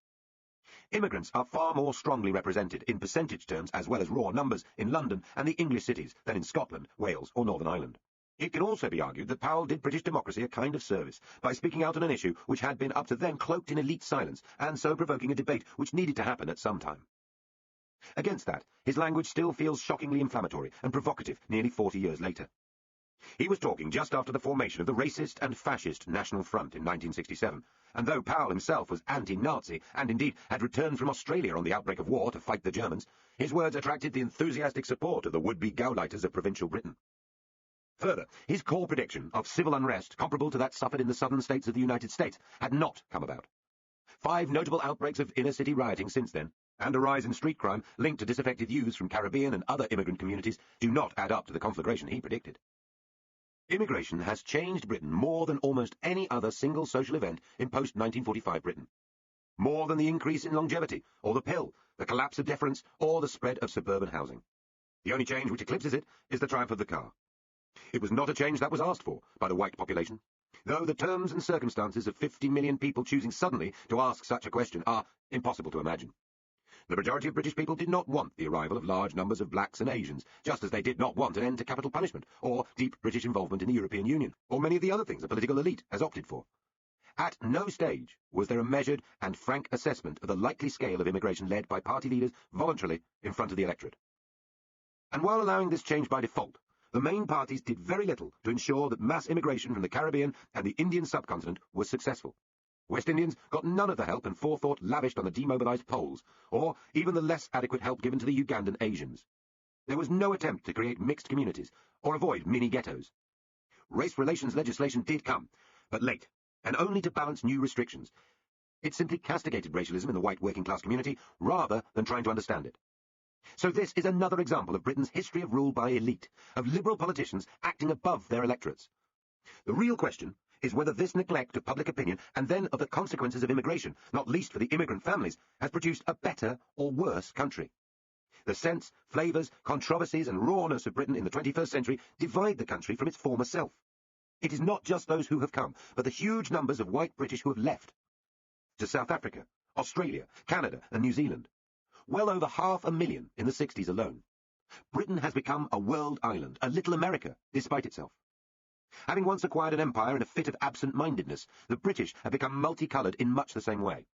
Immigrants are far more strongly represented in percentage terms as well as raw numbers in London and the English cities than in Scotland, Wales or Northern Ireland. It can also be argued that Powell did British democracy a kind of service by speaking out on an issue which had been up to then cloaked in elite silence, and so provoking a debate which needed to happen at some time. Against that, his language still feels shockingly inflammatory and provocative nearly 40 years later. He was talking just after the formation of the racist and fascist National Front in 1967, and though Powell himself was anti-Nazi and indeed had returned from Australia on the outbreak of war to fight the Germans, his words attracted the enthusiastic support of the would-be Gauleiters of provincial Britain. Further, his core prediction of civil unrest comparable to that suffered in the southern states of the United States had not come about. 5 notable outbreaks of inner-city rioting since then, and a rise in street crime linked to disaffected youths from Caribbean and other immigrant communities, do not add up to the conflagration he predicted. Immigration has changed Britain more than almost any other single social event in post-1945 Britain. More than the increase in longevity, or the pill, the collapse of deference, or the spread of suburban housing. The only change which eclipses it is the triumph of the car. It was not a change that was asked for by the white population, though the terms and circumstances of 50 million people choosing suddenly to ask such a question are impossible to imagine. The majority of British people did not want the arrival of large numbers of blacks and Asians, just as they did not want an end to capital punishment, or deep British involvement in the European Union, or many of the other things the political elite has opted for. At no stage was there a measured and frank assessment of the likely scale of immigration led by party leaders voluntarily in front of the electorate. And while allowing this change by default, the main parties did very little to ensure that mass immigration from the Caribbean and the Indian subcontinent was successful. West Indians got none of the help and forethought lavished on the demobilised Poles, or even the less adequate help given to the Ugandan Asians. There was no attempt to create mixed communities, or avoid mini-ghettos. Race relations legislation did come, but late, and only to balance new restrictions. It simply castigated racialism in the white working-class community, rather than trying to understand it. So this is another example of Britain's history of rule by elite, of liberal politicians acting above their electorates. The real question is whether this neglect of public opinion, and then of the consequences of immigration, not least for the immigrant families, has produced a better or worse country. The sense, flavours, controversies and rawness of Britain in the 21st century divide the country from its former self. It is not just those who have come, but the huge numbers of white British who have left. to South Africa, Australia, Canada, and New Zealand. Well over 500,000 in the 60s alone. Britain has become a world island, a little America, despite itself. Having once acquired an empire in a fit of absent-mindedness, the British have become multicoloured in much the same way.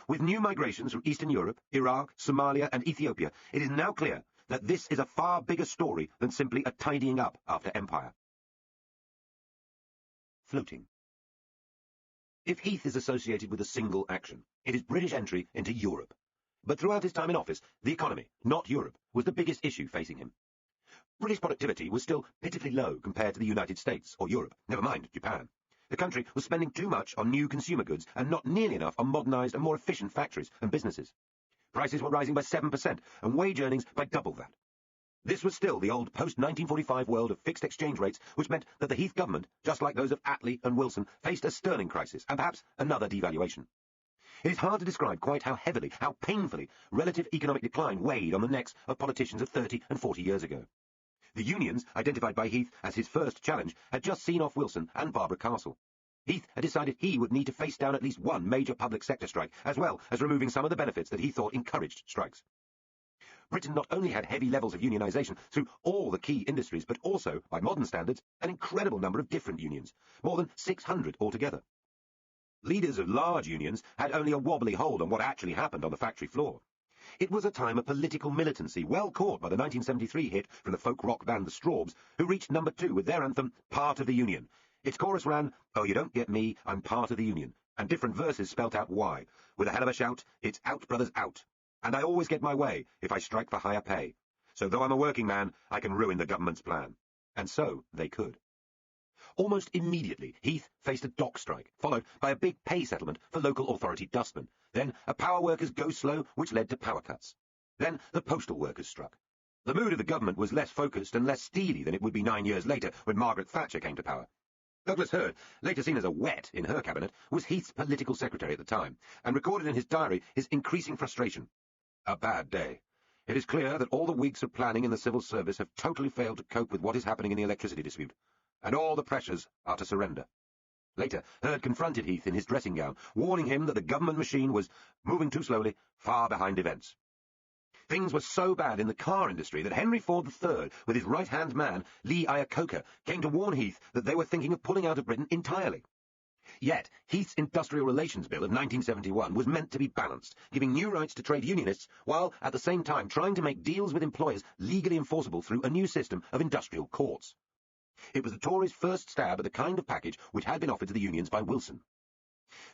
With new migrations from Eastern Europe, Iraq, Somalia, and Ethiopia, it is now clear that this is a far bigger story than simply a tidying up after empire. Floating. If Heath is associated with a single action, it is British entry into Europe. But throughout his time in office, the economy, not Europe, was the biggest issue facing him. British productivity was still pitifully low compared to the United States or Europe, never mind Japan. The country was spending too much on new consumer goods and not nearly enough on modernised and more efficient factories and businesses. Prices were rising by 7% and wage earnings by double that. This was still the old post-1945 world of fixed exchange rates, which meant that the Heath government, just like those of Attlee and Wilson, faced a sterling crisis and perhaps another devaluation. It is hard to describe quite how heavily, how painfully, relative economic decline weighed on the necks of politicians of 30 and 40 years ago. The unions, identified by Heath as his first challenge, had just seen off Wilson and Barbara Castle. Heath had decided he would need to face down at least one major public sector strike, as well as removing some of the benefits that he thought encouraged strikes. Britain not only had heavy levels of unionisation through all the key industries, but also, by modern standards, an incredible number of different unions, more than 600 altogether. Leaders of large unions had only a wobbly hold on what actually happened on the factory floor. It was a time of political militancy, well caught by the 1973 hit from the folk rock band The Strawbs, who reached number 2 with their anthem, Part of the Union. Its chorus ran, "Oh, you don't get me, I'm part of the union," and different verses spelt out why. With a hell of a shout, it's out, brothers, out. And I always get my way if I strike for higher pay. So though I'm a working man, I can ruin the government's plan. And so they could. Almost immediately, Heath faced a dock strike, followed by a big pay settlement for local authority dustmen, then a power workers go-slow, which led to power cuts. Then the postal workers struck. The mood of the government was less focused and less steely than it would be 9 years later when Margaret Thatcher came to power. Douglas Hurd, later seen as a wet in her cabinet, was Heath's political secretary at the time, and recorded in his diary his increasing frustration. A bad day. It is clear that all the weeks of planning in the civil service have totally failed to cope with what is happening in the electricity dispute, and all the pressures are to surrender. Later, Hurd confronted Heath in his dressing gown, warning him that the government machine was moving too slowly, far behind events. Things were so bad in the car industry that Henry Ford III, with his right-hand man, Lee Iacocca, came to warn Heath that they were thinking of pulling out of Britain entirely. Yet, Heath's Industrial Relations Bill of 1971 was meant to be balanced, giving new rights to trade unionists, while at the same time trying to make deals with employers legally enforceable through a new system of industrial courts. It was the Tories' first stab at the kind of package which had been offered to the unions by Wilson.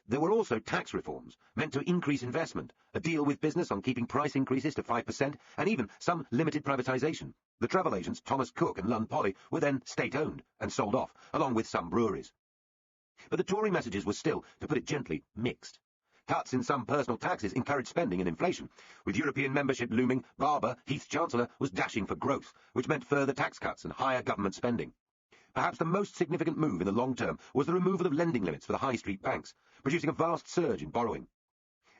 There were also tax reforms, meant to increase investment, a deal with business on keeping price increases to 5%, and even some limited privatisation. The travel agents Thomas Cook and Lund Poly were then state-owned and sold off, along with some breweries. But the Tory messages were still, to put it gently, mixed. Cuts in some personal taxes encouraged spending and inflation. With European membership looming, Barbour, Heath's Chancellor, was dashing for growth, which meant further tax cuts and higher government spending. Perhaps the most significant move in the long term was the removal of lending limits for the high street banks, producing a vast surge in borrowing.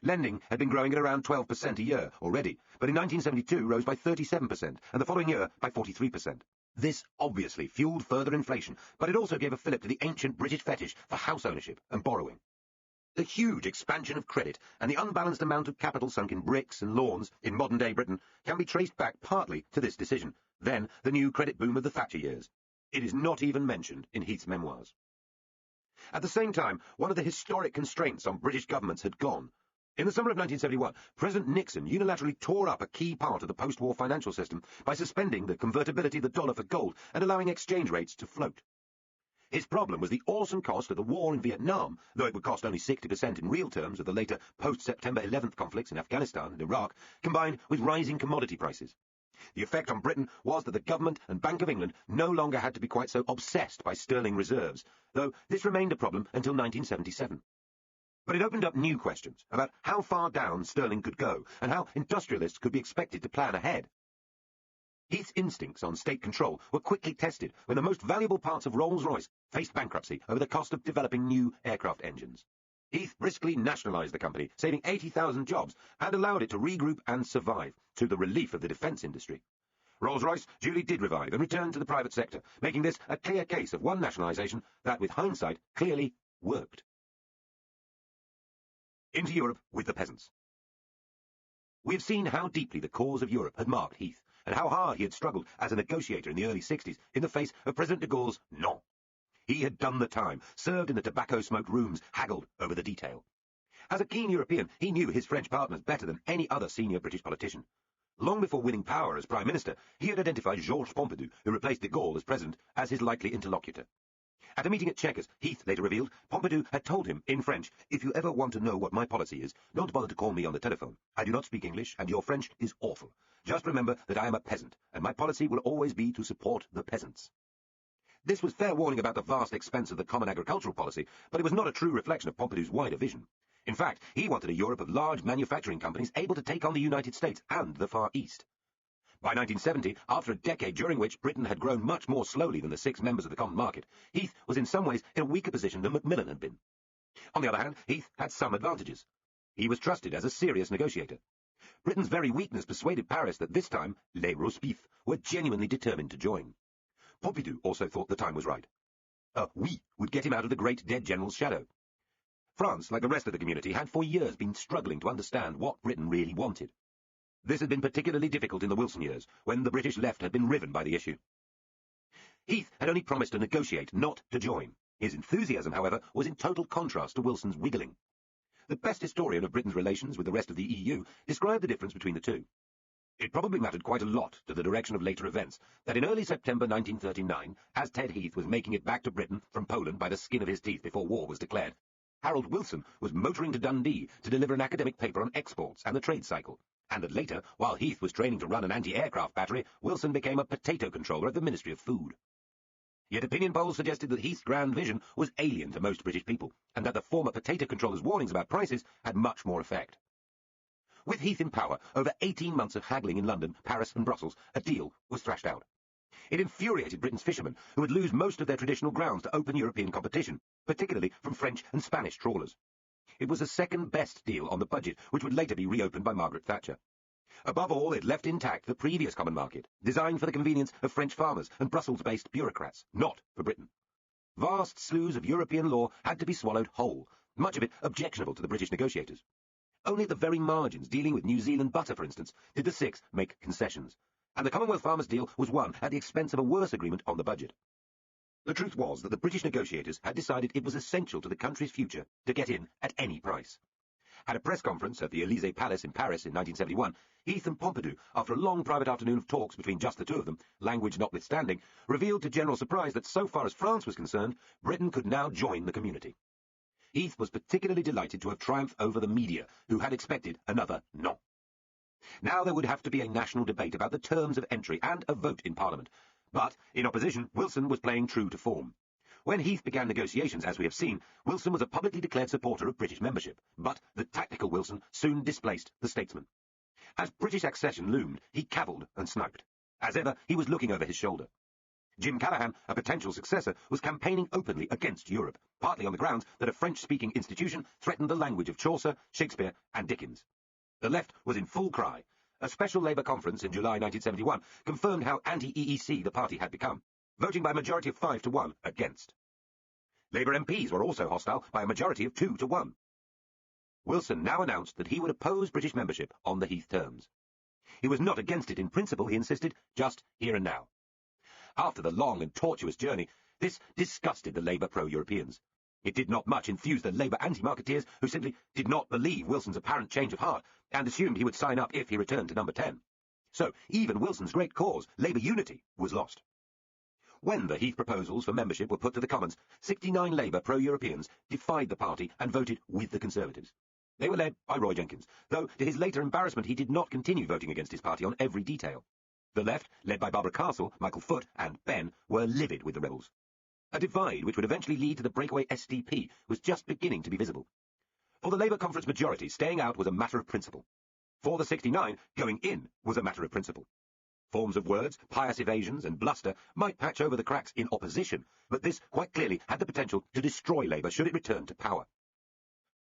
Lending had been growing at around 12% a year already, but in 1972 rose by 37%, and the following year by 43%. This obviously fueled further inflation, but it also gave a fillip to the ancient British fetish for house ownership and borrowing. The huge expansion of credit and the unbalanced amount of capital sunk in bricks and lawns in modern-day Britain can be traced back partly to this decision, then the new credit boom of the Thatcher years. It is not even mentioned in Heath's memoirs. At the same time, one of the historic constraints on British governments had gone. In the summer of 1971, President Nixon unilaterally tore up a key part of the post-war financial system by suspending the convertibility of the dollar for gold and allowing exchange rates to float. His problem was the awesome cost of the war in Vietnam, though it would cost only 60% in real terms of the later post-September 11th conflicts in Afghanistan and Iraq, combined with rising commodity prices. The effect on Britain was that the government and Bank of England no longer had to be quite so obsessed by sterling reserves, though this remained a problem until 1977. But it opened up new questions about how far down sterling could go and how industrialists could be expected to plan ahead. Heath's instincts on state control were quickly tested when the most valuable parts of Rolls-Royce faced bankruptcy over the cost of developing new aircraft engines. Heath briskly nationalised the company, saving 80,000 jobs, and allowed it to regroup and survive, to the relief of the defence industry. Rolls-Royce duly did revive and return to the private sector, making this a clear case of one nationalisation that, with hindsight, clearly worked. into Europe with the peasants. We have seen how deeply the cause of Europe had marked Heath, and how hard he had struggled as a negotiator in the early 60s in the face of President de Gaulle's non. He had done the time, served in the tobacco-smoked rooms, haggled over the detail. As a keen European, he knew his French partners better than any other senior British politician. Long before winning power as Prime Minister, he had identified Georges Pompidou, who replaced de Gaulle as President, as his likely interlocutor. At a meeting at Chequers, Heath later revealed, Pompidou had told him, in French, "If you ever want to know what my policy is, don't bother to call me on the telephone. I do not speak English, and your French is awful. Just remember that I am a peasant, and my policy will always be to support the peasants." This was fair warning about the vast expense of the common agricultural policy, but it was not a true reflection of Pompidou's wider vision. In fact, he wanted a Europe of large manufacturing companies able to take on the United States and the Far East. By 1970, after a decade during which Britain had grown much more slowly than the 6 members of the Common Market, Heath was in some ways in a weaker position than Macmillan had been. On the other hand, Heath had some advantages. He was trusted as a serious negotiator. Britain's very weakness persuaded Paris that this time, les Rospifs were genuinely determined to join. Pompidou also thought the time was right. A oui would get him out of the great dead general's shadow. France, like the rest of the community, had for years been struggling to understand what Britain really wanted. This had been particularly difficult in the Wilson years, when the British left had been riven by the issue. Heath had only promised to negotiate, not to join. His enthusiasm, however, was in total contrast to Wilson's wiggling. The best historian of Britain's relations with the rest of the EU described the difference between the two. It probably mattered quite a lot to the direction of later events that in early September 1939, as Ted Heath was making it back to Britain from Poland by the skin of his teeth before war was declared, Harold Wilson was motoring to Dundee to deliver an academic paper on exports and the trade cycle, and that later, while Heath was training to run an anti-aircraft battery, Wilson became a potato controller at the Ministry of Food. Yet opinion polls suggested that Heath's grand vision was alien to most British people, and that the former potato controller's warnings about prices had much more effect. With Heath in power, over 18 months of haggling in London, Paris and Brussels, a deal was thrashed out. It infuriated Britain's fishermen, who would lose most of their traditional grounds to open European competition, particularly from French and Spanish trawlers. It was the second-best deal on the budget, which would later be reopened by Margaret Thatcher. Above all, it left intact the previous common market, designed for the convenience of French farmers and Brussels-based bureaucrats, not for Britain. Vast sloughs of European law had to be swallowed whole, much of it objectionable to the British negotiators. Only at the very margins, dealing with New Zealand butter, for instance, did the Six make concessions, and the Commonwealth Farmers' deal was won at the expense of a worse agreement on the budget. The truth was that the British negotiators had decided it was essential to the country's future to get in at any price. At a press conference at the Élysée Palace in Paris in 1971, Heath and Pompidou, after a long private afternoon of talks between just the two of them, language notwithstanding, revealed to general surprise that so far as France was concerned, Britain could now join the community. Heath was particularly delighted to have triumphed over the media, who had expected another non. Now there would have to be a national debate about the terms of entry and a vote in Parliament, but, in opposition, Wilson was playing true to form. When Heath began negotiations, as we have seen, Wilson was a publicly declared supporter of British membership, but the tactical Wilson soon displaced the statesman. As British accession loomed, he cavilled and sniped. As ever, he was looking over his shoulder. Jim Callaghan, a potential successor, was campaigning openly against Europe, partly on the grounds that a French-speaking institution threatened the language of Chaucer, Shakespeare and Dickens. The left was in full cry. A special Labour conference in July 1971 confirmed how anti-EEC the party had become, voting by a majority of 5-1 against. Labour MPs were also hostile by a majority of 2-1. Wilson now announced that he would oppose British membership on the Heath terms. He was not against it in principle, he insisted, just here and now. After the long and tortuous journey, this disgusted the Labour pro-Europeans. It did not much enthuse the Labour anti-marketeers, who simply did not believe Wilson's apparent change of heart, and assumed he would sign up if he returned to number 10. So even Wilson's great cause, Labour unity, was lost. When the Heath proposals for membership were put to the Commons, 69 Labour pro-Europeans defied the party and voted with the Conservatives. They were led by Roy Jenkins, though to his later embarrassment he did not continue voting against his party on every detail. The left, led by Barbara Castle, Michael Foot and Ben, were livid with the rebels. A divide which would eventually lead to the breakaway SDP was just beginning to be visible. For the Labour conference majority, staying out was a matter of principle. For the 69, going in was a matter of principle. Forms of words, pious evasions and bluster might patch over the cracks in opposition, but this quite clearly had the potential to destroy Labour should it return to power.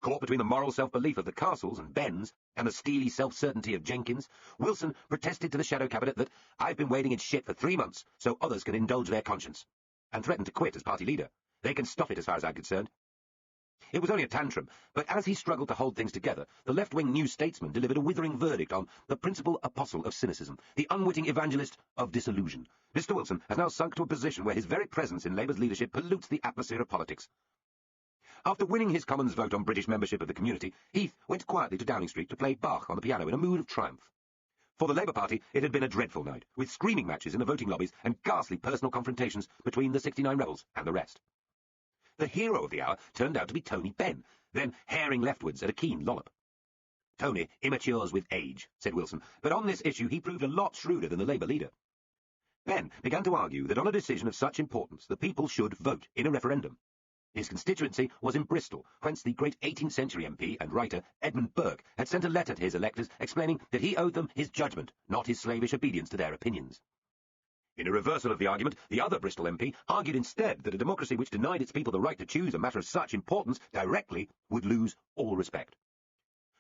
Caught between the moral self-belief of the Castles and Bens and the steely self-certainty of Jenkins, Wilson protested to the Shadow Cabinet that "I've been wading in shit for 3 months, so others can indulge their conscience," and threatened to quit as party leader. "They can stop it as far as I'm concerned." It was only a tantrum, but as he struggled to hold things together, the left-wing New Statesman delivered a withering verdict on the principal apostle of cynicism, the unwitting evangelist of disillusion. Mr. Wilson has now sunk to a position where his very presence in Labour's leadership pollutes the atmosphere of politics. After winning his Commons vote on British membership of the community, Heath went quietly to Downing Street to play Bach on the piano in a mood of triumph. For the Labour Party, it had been a dreadful night, with screaming matches in the voting lobbies and ghastly personal confrontations between the 69 rebels and the rest. The hero of the hour turned out to be Tony Benn, then haring leftwards at a keen lollop. "Tony immatures with age," said Wilson, but on this issue he proved a lot shrewder than the Labour leader. Benn began to argue that on a decision of such importance the people should vote in a referendum. His constituency was in Bristol, whence the great 18th century MP and writer Edmund Burke had sent a letter to his electors explaining that he owed them his judgment, not his slavish obedience to their opinions. In a reversal of the argument, the other Bristol MP argued instead that a democracy which denied its people the right to choose a matter of such importance directly would lose all respect.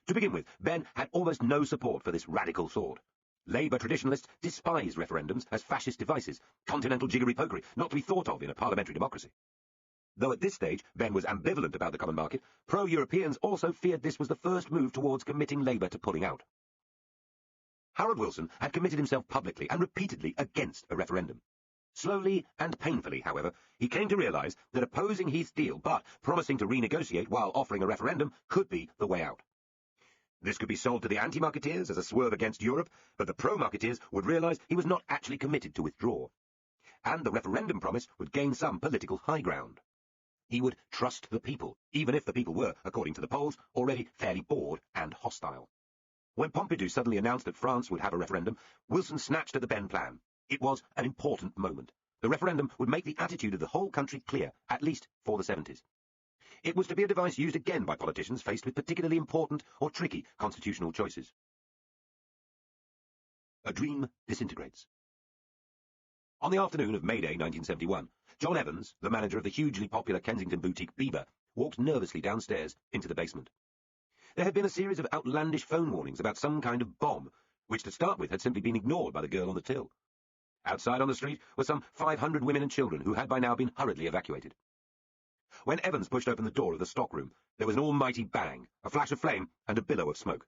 To begin with, Benn had almost no support for this radical thought. Labour traditionalists despise referendums as fascist devices, continental jiggery-pokery, not to be thought of in a parliamentary democracy. Though at this stage Benn was ambivalent about the common market, pro-Europeans also feared this was the first move towards committing Labour to pulling out. Harold Wilson had committed himself publicly and repeatedly against a referendum. Slowly and painfully, however, he came to realise that opposing Heath's deal but promising to renegotiate while offering a referendum could be the way out. This could be sold to the anti-marketeers as a swerve against Europe, but the pro-marketeers would realise he was not actually committed to withdraw. And the referendum promise would gain some political high ground. He would trust the people, even if the people were, according to the polls, already fairly bored and hostile. When Pompidou suddenly announced that France would have a referendum, Wilson snatched at the Benn plan. It was an important moment. The referendum would make the attitude of the whole country clear, at least for the 70s. It was to be a device used again by politicians faced with particularly important or tricky constitutional choices. A dream disintegrates. On the afternoon of May Day 1971, John Evans, the manager of the hugely popular Kensington boutique Biber, walked nervously downstairs into the basement. There had been a series of outlandish phone warnings about some kind of bomb, which to start with had simply been ignored by the girl on the till. Outside on the street were some 500 women and children who had by now been hurriedly evacuated. When Evans pushed open the door of the stockroom, there was an almighty bang, a flash of flame, and a billow of smoke.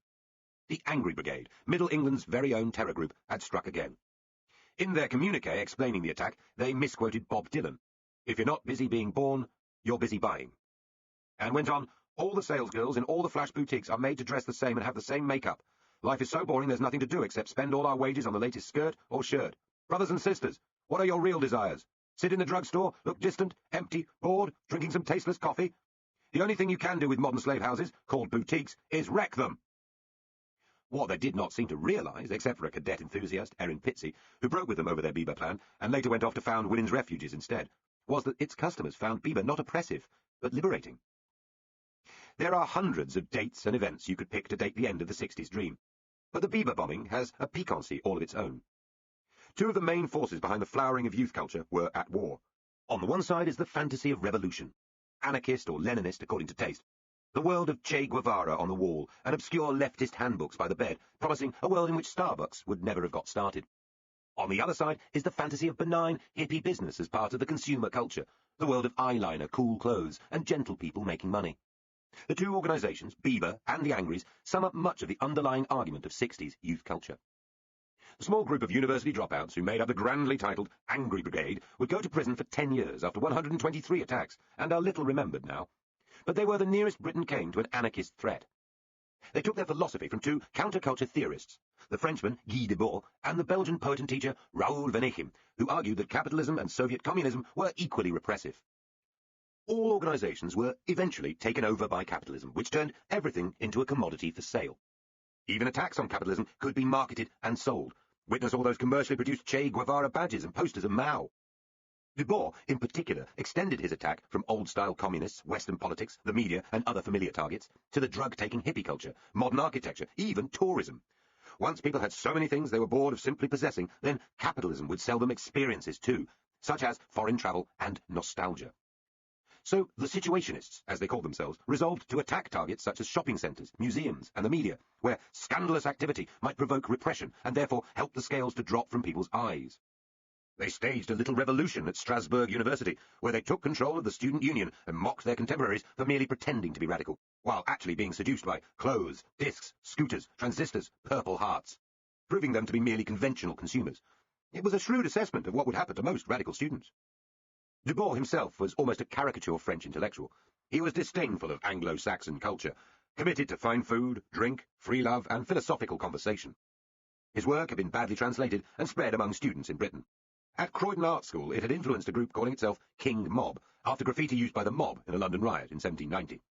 The Angry Brigade, Middle England's very own terror group, had struck again. In their communique explaining the attack, they misquoted Bob Dylan. "If you're not busy being born, you're busy buying." And went on, "All the salesgirls in all the flash boutiques are made to dress the same and have the same makeup. Life is so boring there's nothing to do except spend all our wages on the latest skirt or shirt. Brothers and sisters, what are your real desires? Sit in the drugstore, look distant, empty, bored, drinking some tasteless coffee? The only thing you can do with modern slave houses, called boutiques, is wreck them." What they did not seem to realise, except for a cadet enthusiast, Erin Pitsey, who broke with them over their Biber plan, and later went off to found women's refuges instead, was that its customers found Biber not oppressive, but liberating. There are hundreds of dates and events you could pick to date the end of the 60s dream, but the Biber bombing has a piquancy all of its own. Two of the main forces behind the flowering of youth culture were at war. On the one side is the fantasy of revolution, anarchist or Leninist according to taste, the world of Che Guevara on the wall, and obscure leftist handbooks by the bed, promising a world in which Starbucks would never have got started. On the other side is the fantasy of benign, hippie business as part of the consumer culture, the world of eyeliner, cool clothes, and gentle people making money. The two organisations, Biber and the Angries, sum up much of the underlying argument of 60s youth culture. A small group of university dropouts who made up the grandly titled Angry Brigade would go to prison for 10 years after 123 attacks, and are little remembered now. But they were the nearest Britain came to an anarchist threat. They took their philosophy from two counterculture theorists, the Frenchman Guy Debord and the Belgian poet and teacher Raoul Vaneigem, who argued that capitalism and Soviet communism were equally repressive. All organisations were eventually taken over by capitalism, which turned everything into a commodity for sale. Even attacks on capitalism could be marketed and sold. Witness all those commercially produced Che Guevara badges and posters of Mao. Debord, in particular, extended his attack from old-style communists, Western politics, the media, and other familiar targets, to the drug-taking hippie culture, modern architecture, even tourism. Once people had so many things they were bored of simply possessing, then capitalism would sell them experiences too, such as foreign travel and nostalgia. So the situationists, as they called themselves, resolved to attack targets such as shopping centres, museums, and the media, where scandalous activity might provoke repression and therefore help the scales to drop from people's eyes. They staged a little revolution at Strasbourg University, where they took control of the student union and mocked their contemporaries for merely pretending to be radical, while actually being seduced by clothes, discs, scooters, transistors, purple hearts, proving them to be merely conventional consumers. It was a shrewd assessment of what would happen to most radical students. Debord himself was almost a caricature French intellectual. He was disdainful of Anglo-Saxon culture, committed to fine food, drink, free love, and philosophical conversation. His work had been badly translated and spread among students in Britain. At Croydon Art School, it had influenced a group calling itself King Mob, after graffiti used by the mob in a London riot in 1790.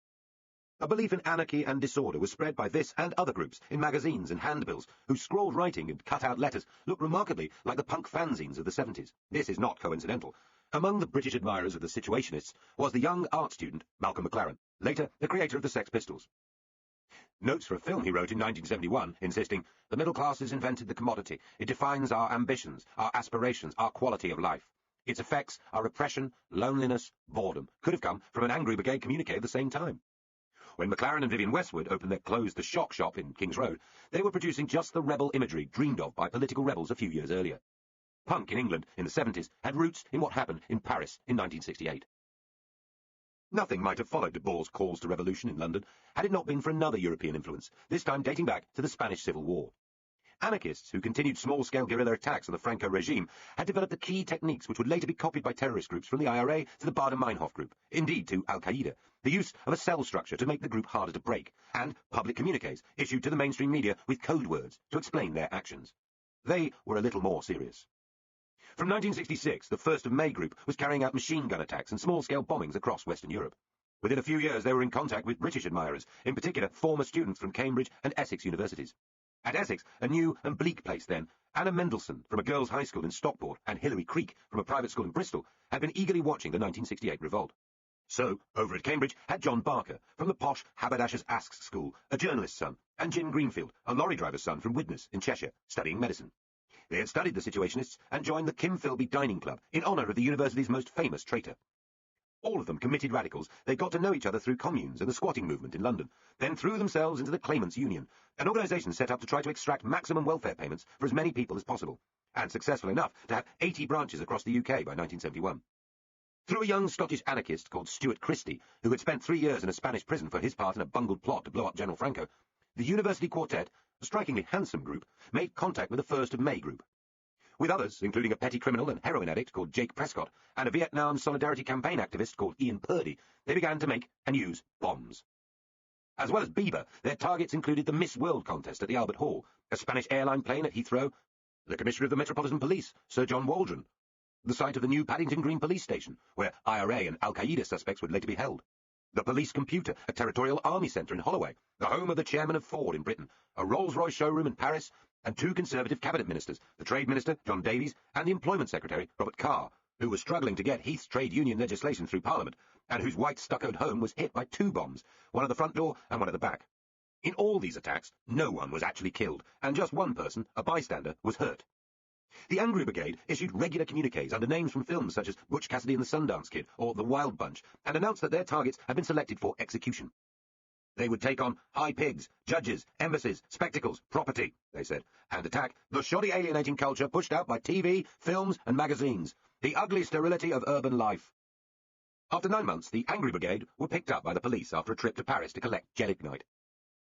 A belief in anarchy and disorder was spread by this and other groups in magazines and handbills, whose scrawled writing and cut-out letters looked remarkably like the punk fanzines of the 70s. This is not coincidental. Among the British admirers of the Situationists was the young art student Malcolm McLaren, later the creator of the Sex Pistols. Notes for a film he wrote in 1971, insisting, "The middle class has invented the commodity. It defines our ambitions, our aspirations, our quality of life. Its effects are repression, loneliness, boredom. Could have come from an Angry Brigade communique at the same time." When McLaren and Vivienne Westwood opened their Close the Shock shop in King's Road, they were producing just the rebel imagery dreamed of by political rebels a few years earlier. Punk in England in the 70s had roots in what happened in Paris in 1968. Nothing might have followed Debord's calls to revolution in London had it not been for another European influence, this time dating back to the Spanish Civil War. Anarchists who continued small-scale guerrilla attacks on the Franco regime had developed the key techniques which would later be copied by terrorist groups from the IRA to the Baader-Meinhof group, indeed to Al-Qaeda, the use of a cell structure to make the group harder to break, and public communiques issued to the mainstream media with code words to explain their actions. They were a little more serious. From 1966, the 1st of May group was carrying out machine gun attacks and small-scale bombings across Western Europe. Within a few years, they were in contact with British admirers, in particular former students from Cambridge and Essex universities. At Essex, a new and bleak place then, Anna Mendelssohn from a girls' high school in Stockport and Hilary Creek from a private school in Bristol had been eagerly watching the 1968 revolt. So, over at Cambridge, had John Barker from the posh Haberdashers' Aske's school, a journalist's son, and Jim Greenfield, a lorry driver's son from Widnes in Cheshire, studying medicine. They had studied the Situationists and joined the Kim Philby Dining Club in honour of the university's most famous traitor. All of them committed radicals, they got to know each other through communes and the squatting movement in London, then threw themselves into the Claimants' Union, an organisation set up to try to extract maximum welfare payments for as many people as possible, and successful enough to have 80 branches across the UK by 1971. Through a young Scottish anarchist called Stuart Christie, who had spent 3 years in a Spanish prison for his part in a bungled plot to blow up General Franco, the University Quartet, a strikingly handsome group, made contact with the 1st of May group. With others, including a petty criminal and heroin addict called Jake Prescott, and a Vietnam Solidarity Campaign activist called Ian Purdy, they began to make and use bombs. As well as Bieber, their targets included the Miss World contest at the Albert Hall, a Spanish airline plane at Heathrow, the Commissioner of the Metropolitan Police, Sir John Waldron, the site of the new Paddington Green Police Station, where IRA and Al-Qaeda suspects would later be held, the Police Computer, a Territorial Army Centre in Holloway, the home of the chairman of Ford in Britain, a Rolls-Royce showroom in Paris, and 2 Conservative cabinet ministers, the Trade Minister, John Davies, and the Employment Secretary, Robert Carr, who was struggling to get Heath's trade union legislation through Parliament, and whose white stuccoed home was hit by 2 bombs, one at the front door and one at the back. In all these attacks, no one was actually killed, and just one person, a bystander, was hurt. The Angry Brigade issued regular communiques under names from films such as Butch Cassidy and the Sundance Kid or The Wild Bunch, and announced that their targets had been selected for execution. They would take on high pigs, judges, embassies, spectacles, property, they said, and attack the shoddy alienating culture pushed out by TV, films, and magazines, the ugly sterility of urban life. After 9 months, the Angry Brigade were picked up by the police after a trip to Paris to collect gelignite.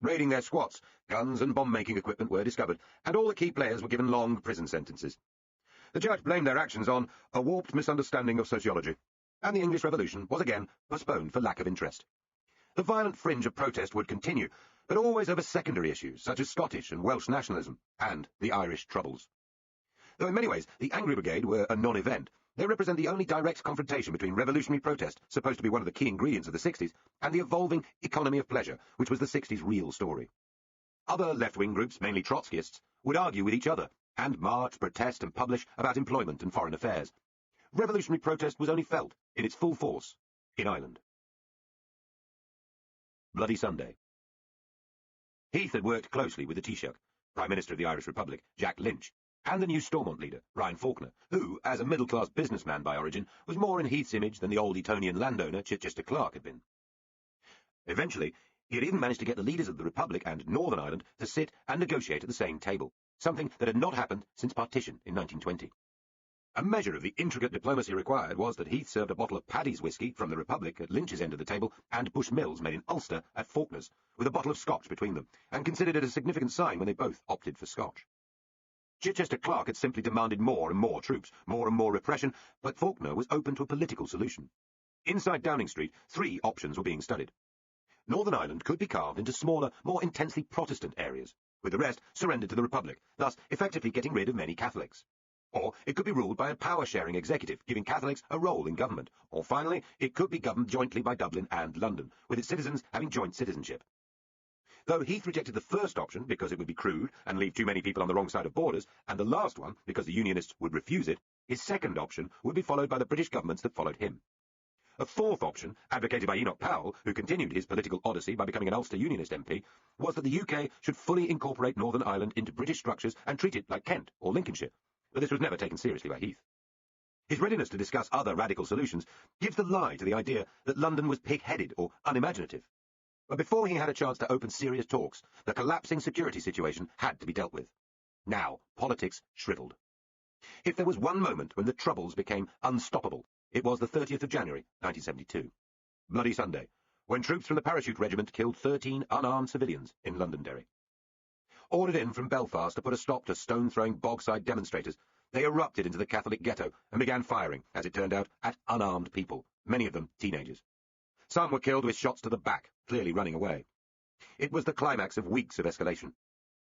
Raiding their squats, guns and bomb-making equipment were discovered, and all the key players were given long prison sentences. The judge blamed their actions on a warped misunderstanding of sociology, and the English Revolution was again postponed for lack of interest. The violent fringe of protest would continue, but always over secondary issues such as Scottish and Welsh nationalism and the Irish Troubles. Though in many ways the Angry Brigade were a non-event, they represent the only direct confrontation between revolutionary protest, supposed to be one of the key ingredients of the 60s, and the evolving economy of pleasure, which was the 60s' real story. Other left-wing groups, mainly Trotskyists, would argue with each other, and march, protest, and publish about employment and foreign affairs. Revolutionary protest was only felt, in its full force, in Ireland. Bloody Sunday. Heath had worked closely with the Taoiseach, Prime Minister of the Irish Republic, Jack Lynch, and the new Stormont leader, Ryan Faulkner, who, as a middle-class businessman by origin, was more in Heath's image than the old Etonian landowner Chichester Clark had been. Eventually, he had even managed to get the leaders of the Republic and Northern Ireland to sit and negotiate at the same table, something that had not happened since partition in 1920. A measure of the intricate diplomacy required was that Heath served a bottle of Paddy's whisky from the Republic at Lynch's end of the table and Bushmills made in Ulster at Faulkner's, with a bottle of Scotch between them, and considered it a significant sign when they both opted for Scotch. Chichester Clark had simply demanded more and more troops, more and more repression, but Faulkner was open to a political solution. Inside Downing Street, 3 options were being studied. Northern Ireland could be carved into smaller, more intensely Protestant areas, with the rest surrendered to the Republic, thus effectively getting rid of many Catholics. Or it could be ruled by a power-sharing executive, giving Catholics a role in government. Or finally, it could be governed jointly by Dublin and London, with its citizens having joint citizenship. Though Heath rejected the first option because it would be crude and leave too many people on the wrong side of borders, and the last one because the Unionists would refuse it, his second option would be followed by the British governments that followed him. A fourth option, advocated by Enoch Powell, who continued his political odyssey by becoming an Ulster Unionist MP, was that the UK should fully incorporate Northern Ireland into British structures and treat it like Kent or Lincolnshire, but this was never taken seriously by Heath. His readiness to discuss other radical solutions gives the lie to the idea that London was pig-headed or unimaginative. But before he had a chance to open serious talks, the collapsing security situation had to be dealt with. Now, politics shriveled. If there was one moment when the Troubles became unstoppable, it was the 30th of January, 1972. Bloody Sunday, when troops from the Parachute Regiment killed 13 unarmed civilians in Londonderry. Ordered in from Belfast to put a stop to stone-throwing Bogside demonstrators, they erupted into the Catholic ghetto and began firing, as it turned out, at unarmed people, many of them teenagers. Some were killed with shots to the back, clearly running away. It was the climax of weeks of escalation.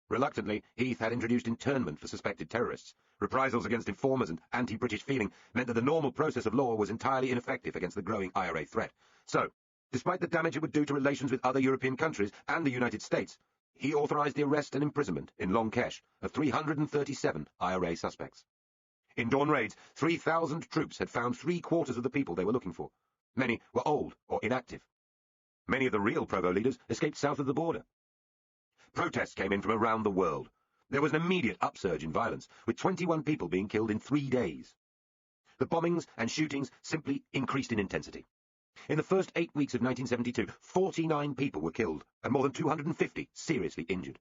Reluctantly, Heath had introduced internment for suspected terrorists. Reprisals against informers and anti-British feeling meant that the normal process of law was entirely ineffective against the growing IRA threat. So, despite the damage it would do to relations with other European countries and the United States, he authorized the arrest and imprisonment in Long Kesh of 337 IRA suspects. In dawn raids, 3,000 troops had found 3/4 of the people they were looking for. Many were old or inactive. Many of the real Provo leaders escaped south of the border. Protests came in from around the world. There was an immediate upsurge in violence, with 21 people being killed in 3 days. The bombings and shootings simply increased in intensity. In the first 8 weeks of 1972, 49 people were killed, and more than 250 seriously injured.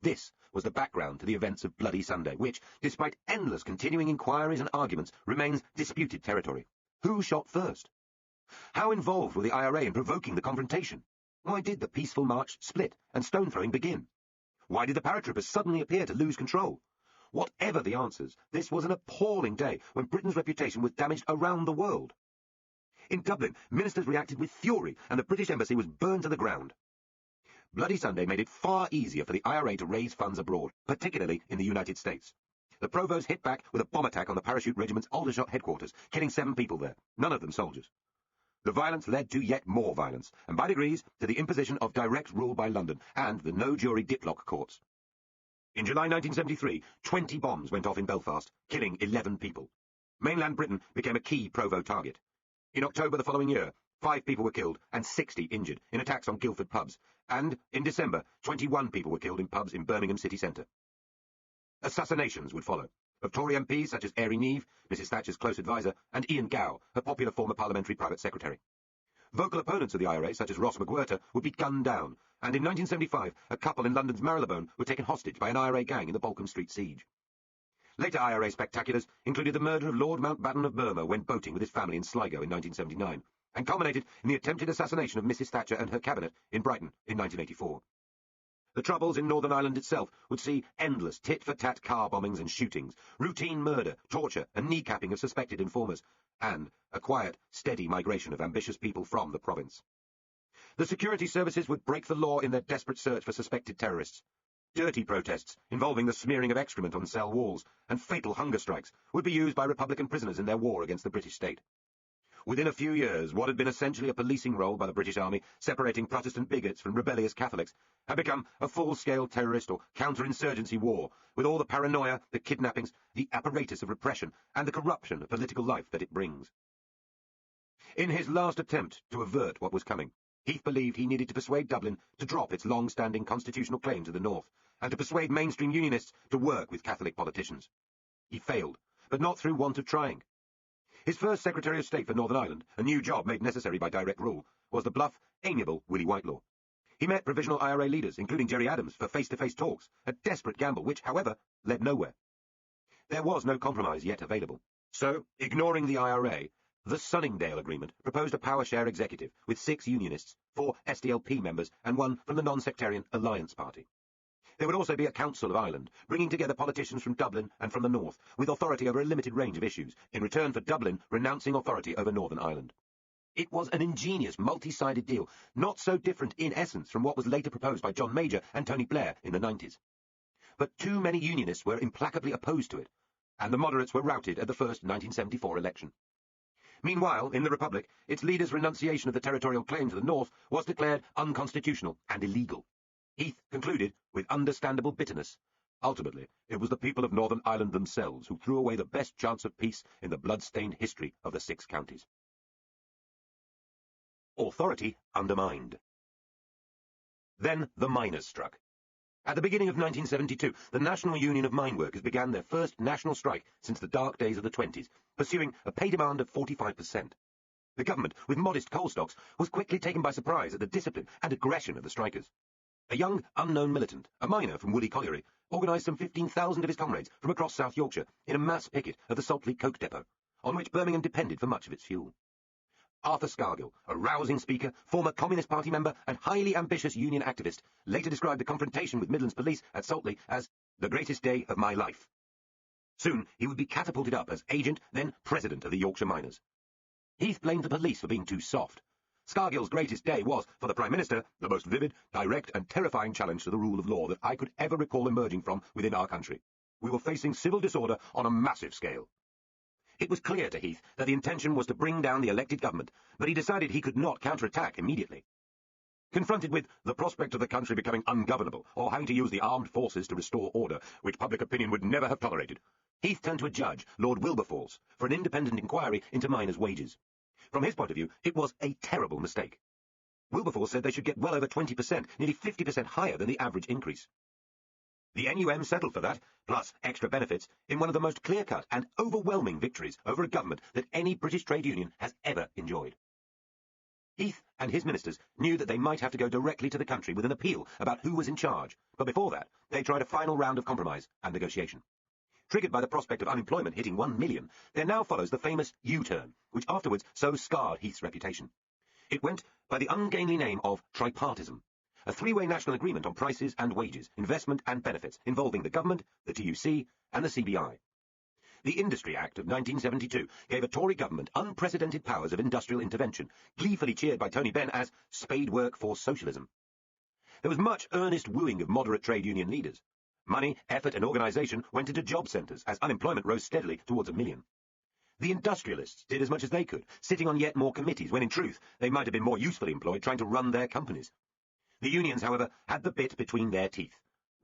This was the background to the events of Bloody Sunday, which, despite endless continuing inquiries and arguments, remains disputed territory. Who shot first? How involved were the IRA in provoking the confrontation? Why did the peaceful march split and stone-throwing begin? Why did the paratroopers suddenly appear to lose control? Whatever the answers, this was an appalling day when Britain's reputation was damaged around the world. In Dublin, ministers reacted with fury, and the British embassy was burned to the ground. Bloody Sunday made it far easier for the IRA to raise funds abroad, particularly in the United States. The Provos hit back with a bomb attack on the Parachute Regiment's Aldershot headquarters, killing 7 people there, none of them soldiers. The violence led to yet more violence, and by degrees to the imposition of direct rule by London and the no-jury Diplock courts. In July 1973, 20 bombs went off in Belfast, killing 11 people. Mainland Britain became a key Provo target. In October the following year, 5 people were killed and 60 injured in attacks on Guildford pubs, and in December, 21 people were killed in pubs in Birmingham city centre. Assassinations would follow, of Tory MPs such as Airey Neave, Mrs Thatcher's close adviser, and Ian Gow, a popular former parliamentary private secretary. Vocal opponents of the IRA, such as Ross McWhirter, would be gunned down, and in 1975, a couple in London's Marylebone were taken hostage by an IRA gang in the Balcombe Street siege. Later IRA spectaculars included the murder of Lord Mountbatten of Burma when boating with his family in Sligo in 1979, and culminated in the attempted assassination of Mrs Thatcher and her cabinet in Brighton in 1984. The Troubles in Northern Ireland itself would see endless tit-for-tat car bombings and shootings, routine murder, torture, and kneecapping of suspected informers, and a quiet, steady migration of ambitious people from the province. The security services would break the law in their desperate search for suspected terrorists. Dirty protests, involving the smearing of excrement on cell walls, and fatal hunger strikes, would be used by Republican prisoners in their war against the British state. Within a few years, what had been essentially a policing role by the British Army, separating Protestant bigots from rebellious Catholics, had become a full-scale terrorist or counter-insurgency war, with all the paranoia, the kidnappings, the apparatus of repression, and the corruption of political life that it brings. In his last attempt to avert what was coming, Heath believed he needed to persuade Dublin to drop its long-standing constitutional claim to the north, and to persuade mainstream Unionists to work with Catholic politicians. He failed, but not through want of trying. His first Secretary of State for Northern Ireland, a new job made necessary by direct rule, was the bluff, amiable Willie Whitelaw. He met provisional IRA leaders, including Gerry Adams, for face-to-face talks, a desperate gamble which, however, led nowhere. There was no compromise yet available, So, ignoring the IRA, the Sunningdale Agreement proposed a power-share executive with 6 unionists, 4 SDLP members, and 1 from the non-sectarian Alliance Party. There would also be a Council of Ireland, bringing together politicians from Dublin and from the north, with authority over a limited range of issues, in return for Dublin renouncing authority over Northern Ireland. It was an ingenious, multi-sided deal, not so different in essence from what was later proposed by John Major and Tony Blair in the 90s. But too many unionists were implacably opposed to it, and the moderates were routed at the first 1974 election. Meanwhile, in the Republic, its leader's renunciation of the territorial claim to the north was declared unconstitutional and illegal. Heath concluded with understandable bitterness. Ultimately, it was the people of Northern Ireland themselves who threw away the best chance of peace in the blood-stained history of the 6 counties. Authority undermined. Then the miners struck. At the beginning of 1972, the National Union of Mine Workers began their first national strike since the dark days of the 20s, pursuing a pay demand of 45%. The government, with modest coal stocks, was quickly taken by surprise at the discipline and aggression of the strikers. A young, unknown militant, a miner from Woolly Colliery, organised some 15,000 of his comrades from across South Yorkshire in a mass picket of the Saltley Coke Depot, on which Birmingham depended for much of its fuel. Arthur Scargill, a rousing speaker, former Communist Party member, and highly ambitious union activist, later described the confrontation with Midlands police at Saltley as the greatest day of my life. Soon he would be catapulted up as agent, then president of the Yorkshire Miners. Heath blamed the police for being too soft. Scargill's greatest day was, for the Prime Minister, the most vivid, direct and terrifying challenge to the rule of law that I could ever recall emerging from within our country. We were facing civil disorder on a massive scale. It was clear to Heath that the intention was to bring down the elected government, but he decided he could not counterattack immediately. Confronted with the prospect of the country becoming ungovernable, or having to use the armed forces to restore order, which public opinion would never have tolerated, Heath turned to a judge, Lord Wilberforce, for an independent inquiry into miners' wages. From his point of view, it was a terrible mistake. Wilberforce said they should get well over 20%, nearly 50% higher than the average increase. The NUM settled for that, plus extra benefits, in one of the most clear-cut and overwhelming victories over a government that any British trade union has ever enjoyed. Heath and his ministers knew that they might have to go directly to the country with an appeal about who was in charge, but before that, they tried a final round of compromise and negotiation. Triggered by the prospect of unemployment hitting 1 million, there now follows the famous U-turn, which afterwards so scarred Heath's reputation. It went by the ungainly name of tripartism, a 3-way national agreement on prices and wages, investment and benefits, involving the government, the TUC, and the CBI. The Industry Act of 1972 gave a Tory government unprecedented powers of industrial intervention, gleefully cheered by Tony Benn as spade work for socialism. There was much earnest wooing of moderate trade union leaders. Money, effort and organisation went into job centres as unemployment rose steadily towards 1 million. The industrialists did as much as they could, sitting on yet more committees when in truth they might have been more usefully employed trying to run their companies. The unions, however, had the bit between their teeth.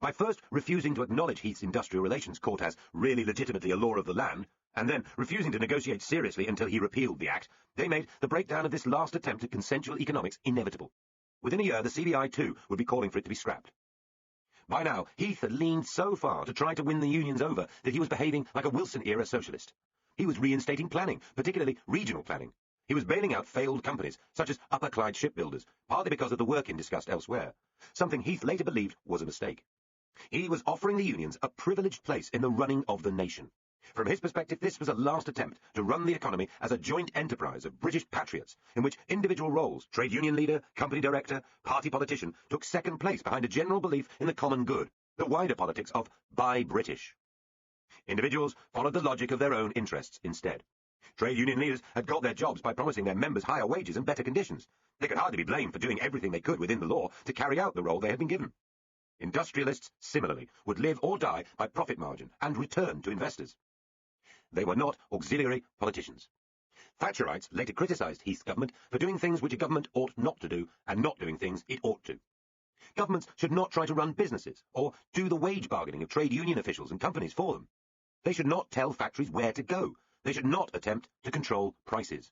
By first refusing to acknowledge Heath's Industrial Relations Court as really legitimately a law of the land, and then refusing to negotiate seriously until he repealed the Act, they made the breakdown of this last attempt at consensual economics inevitable. Within a year, the CBI too would be calling for it to be scrapped. By now, Heath had leaned so far to try to win the unions over that he was behaving like a Wilson-era socialist. He was reinstating planning, particularly regional planning. He was bailing out failed companies, such as Upper Clyde shipbuilders, partly because of the work-in discussed elsewhere, something Heath later believed was a mistake. He was offering the unions a privileged place in the running of the nation. From his perspective, this was a last attempt to run the economy as a joint enterprise of British patriots, in which individual roles, trade union leader, company director, party politician, took second place behind a general belief in the common good, the wider politics of Buy British. Individuals followed the logic of their own interests instead. Trade union leaders had got their jobs by promising their members higher wages and better conditions. They could hardly be blamed for doing everything they could within the law to carry out the role they had been given. Industrialists, similarly, would live or die by profit margin and return to investors. They were not auxiliary politicians. Thatcherites later criticised Heath's government for doing things which a government ought not to do and not doing things it ought to. Governments should not try to run businesses or do the wage bargaining of trade union officials and companies for them. They should not tell factories where to go. They should not attempt to control prices.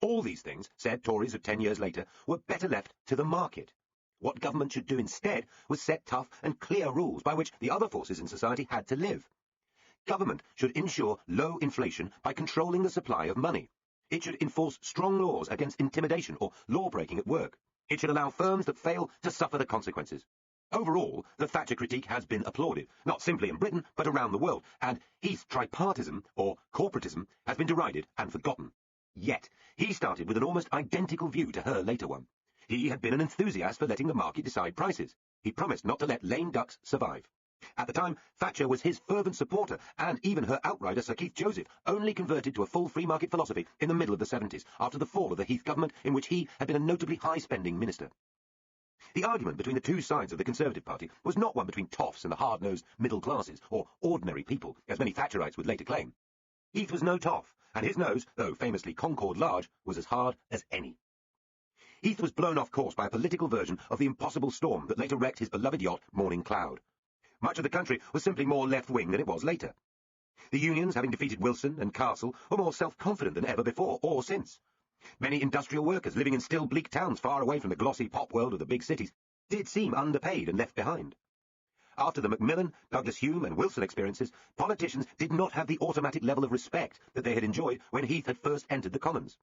All these things, said Tories of 10 years later, were better left to the market. What government should do instead was set tough and clear rules by which the other forces in society had to live. Government should ensure low inflation by controlling the supply of money. It should enforce strong laws against intimidation or law-breaking at work. It should allow firms that fail to suffer the consequences. Overall, the Thatcher critique has been applauded, not simply in Britain, but around the world, and Heath's tripartism, or corporatism, has been derided and forgotten. Yet, he started with an almost identical view to her later one. He had been an enthusiast for letting the market decide prices. He promised not to let lame ducks survive. At the time, Thatcher was his fervent supporter, and even her outrider, Sir Keith Joseph, only converted to a full free market philosophy in the middle of the 70s, after the fall of the Heath government, in which he had been a notably high-spending minister. The argument between the two sides of the Conservative Party was not one between toffs and the hard-nosed middle classes, or ordinary people, as many Thatcherites would later claim. Heath was no toff, and his nose, though famously Concord large, was as hard as any. Heath was blown off course by a political version of the impossible storm that later wrecked his beloved yacht, Morning Cloud. Much of the country was simply more left-wing than it was later. The unions, having defeated Wilson and Castle, were more self-confident than ever before or since. Many industrial workers living in still bleak towns far away from the glossy pop world of the big cities did seem underpaid and left behind. After the Macmillan, Douglas-Hume and Wilson experiences, politicians did not have the automatic level of respect that they had enjoyed when Heath had first entered the Commons.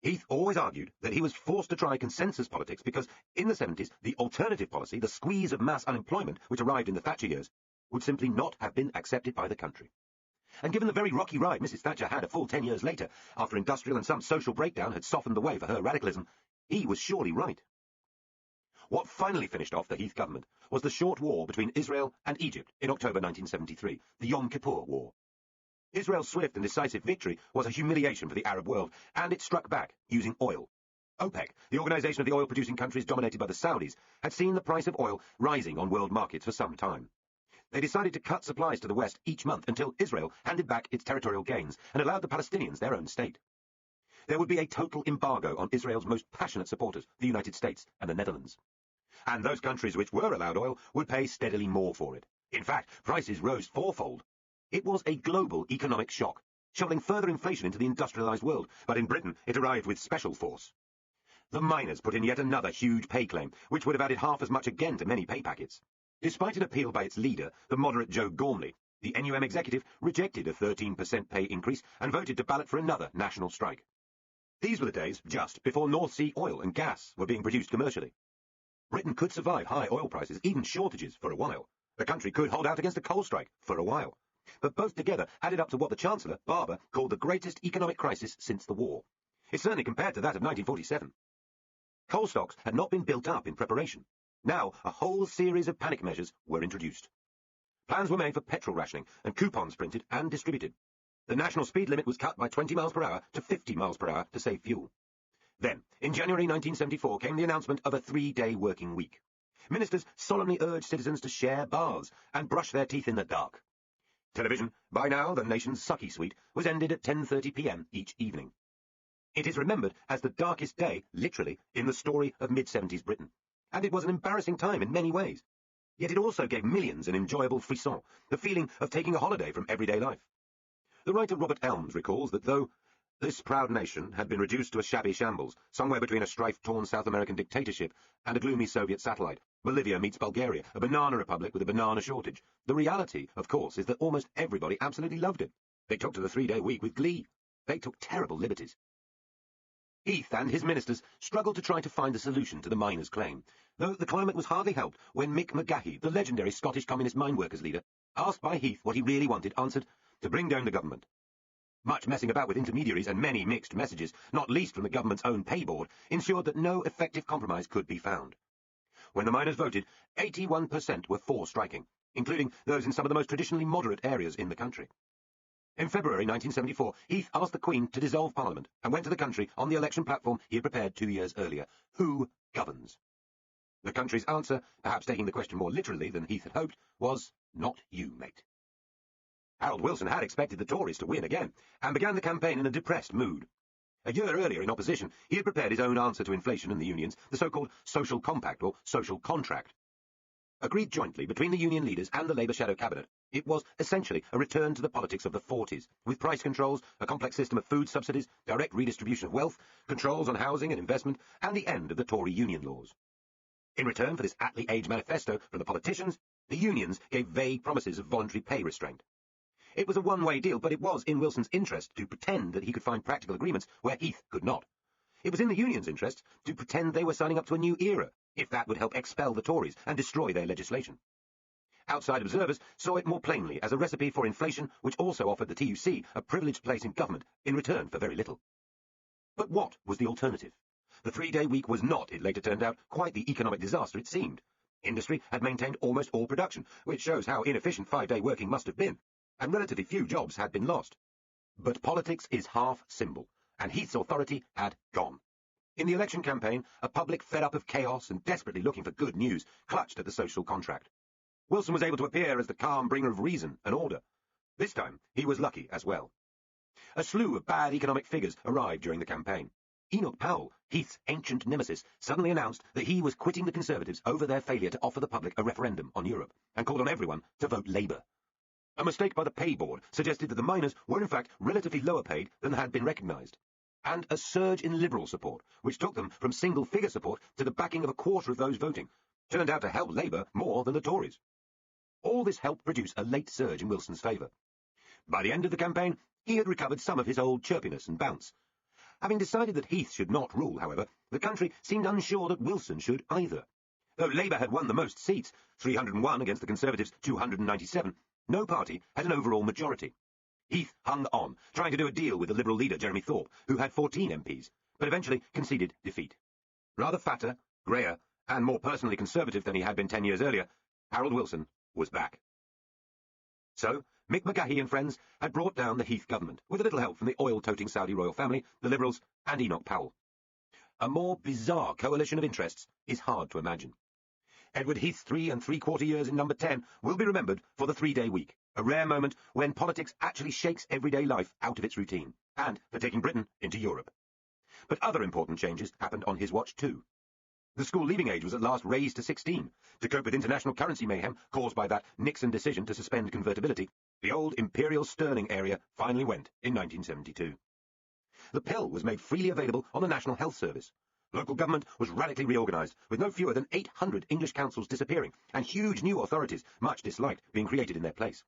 Heath always argued that he was forced to try consensus politics because, in the 70s, the alternative policy, the squeeze of mass unemployment, which arrived in the Thatcher years, would simply not have been accepted by the country. And given the very rocky ride Mrs. Thatcher had a full 10 years later, after industrial and some social breakdown had softened the way for her radicalism, he was surely right. What finally finished off the Heath government was the short war between Israel and Egypt in October 1973, the Yom Kippur War. Israel's swift and decisive victory was a humiliation for the Arab world, and it struck back, using oil. OPEC, the organization of the oil-producing countries dominated by the Saudis, had seen the price of oil rising on world markets for some time. They decided to cut supplies to the West each month until Israel handed back its territorial gains and allowed the Palestinians their own state. There would be a total embargo on Israel's most passionate supporters, the United States and the Netherlands. And those countries which were allowed oil would pay steadily more for it. In fact, prices rose fourfold. It was a global economic shock, shoveling further inflation into the industrialized world, but in Britain it arrived with special force. The miners put in yet another huge pay claim, which would have added half as much again to many pay packets. Despite an appeal by its leader, the moderate Joe Gormley, the NUM executive rejected a 13% pay increase and voted to ballot for another national strike. These were the days just before North Sea oil and gas were being produced commercially. Britain could survive high oil prices, even shortages, for a while. The country could hold out against a coal strike for a while. But both together added up to what the Chancellor, Barbour, called the greatest economic crisis since the war. It certainly compared to that of 1947. Coal stocks had not been built up in preparation. Now, a whole series of panic measures were introduced. Plans were made for petrol rationing and coupons printed and distributed. The national speed limit was cut by 20 miles per hour to 50 miles per hour to save fuel. Then, in January 1974, came the announcement of a 3-day working week. Ministers solemnly urged citizens to share baths and brush their teeth in the dark. Television, by now the nation's sucky suite, was ended at 10:30 p.m. each evening. It is remembered as the darkest day, literally, in the story of mid-70s Britain. And it was an embarrassing time in many ways. Yet it also gave millions an enjoyable frisson, the feeling of taking a holiday from everyday life. The writer Robert Elms recalls that though this proud nation had been reduced to a shabby shambles, somewhere between a strife-torn South American dictatorship and a gloomy Soviet satellite, Bolivia meets Bulgaria, a banana republic with a banana shortage, the reality, of course, is that almost everybody absolutely loved it. They took to the 3-day week with glee. They took terrible liberties. Heath and his ministers struggled to try to find a solution to the miners' claim, though the climate was hardly helped when Mick McGahey, the legendary Scottish Communist mine workers leader, asked by Heath what he really wanted, answered, to bring down the government. Much messing about with intermediaries and many mixed messages, not least from the government's own pay board, ensured that no effective compromise could be found. When the miners voted, 81% were for striking, including those in some of the most traditionally moderate areas in the country. In February 1974, Heath asked the Queen to dissolve Parliament and went to the country on the election platform he had prepared 2 years earlier. Who governs? The country's answer, perhaps taking the question more literally than Heath had hoped, was, not you, mate. Harold Wilson had expected the Tories to win again, and began the campaign in a depressed mood. A year earlier, in opposition, he had prepared his own answer to inflation and the unions, the so-called social compact or social contract. Agreed jointly between the union leaders and the Labour shadow cabinet, it was essentially a return to the politics of the 40s, with price controls, a complex system of food subsidies, direct redistribution of wealth, controls on housing and investment, and the end of the Tory union laws. In return for this Attlee Age manifesto from the politicians, the unions gave vague promises of voluntary pay restraint. It was a one-way deal, but it was in Wilson's interest to pretend that he could find practical agreements where Heath could not. It was in the union's interest to pretend they were signing up to a new era, if that would help expel the Tories and destroy their legislation. Outside observers saw it more plainly as a recipe for inflation, which also offered the TUC a privileged place in government in return for very little. But what was the alternative? The three-day week was not, it later turned out, quite the economic disaster it seemed. Industry had maintained almost all production, which shows how inefficient five-day working must have been, and relatively few jobs had been lost. But politics is half symbol, and Heath's authority had gone. In the election campaign, a public fed up of chaos and desperately looking for good news clutched at the social contract. Wilson was able to appear as the calm bringer of reason and order. This time, he was lucky as well. A slew of bad economic figures arrived during the campaign. Enoch Powell, Heath's ancient nemesis, suddenly announced that he was quitting the Conservatives over their failure to offer the public a referendum on Europe, and called on everyone to vote Labour. A mistake by the pay board suggested that the miners were in fact relatively lower paid than had been recognised, and a surge in Liberal support, which took them from single-figure support to the backing of a quarter of those voting, turned out to help Labour more than the Tories. All this helped produce a late surge in Wilson's favour. By the end of the campaign, he had recovered some of his old chirpiness and bounce. Having decided that Heath should not rule, however, the country seemed unsure that Wilson should either. Though Labour had won the most seats, 301 against the Conservatives' 297, no party had an overall majority. Heath hung on, trying to do a deal with the Liberal leader Jeremy Thorpe, who had 14 MPs, but eventually conceded defeat. Rather fatter, greyer, and more personally conservative than he had been 10 years earlier, Harold Wilson was back. So, Mick McGahey and friends had brought down the Heath government, with a little help from the oil-toting Saudi royal family, the Liberals, and Enoch Powell. A more bizarre coalition of interests is hard to imagine. Edward Heath's 3 3/4 years in number 10 will be remembered for the three-day week, a rare moment when politics actually shakes everyday life out of its routine, and for taking Britain into Europe. But other important changes happened on his watch too. The school leaving age was at last raised to 16. To cope with international currency mayhem caused by that Nixon decision to suspend convertibility, the old imperial sterling area finally went in 1972. The pill was made freely available on the National Health Service. Local government was radically reorganised, with no fewer than 800 English councils disappearing, and huge new authorities, much disliked, being created in their place.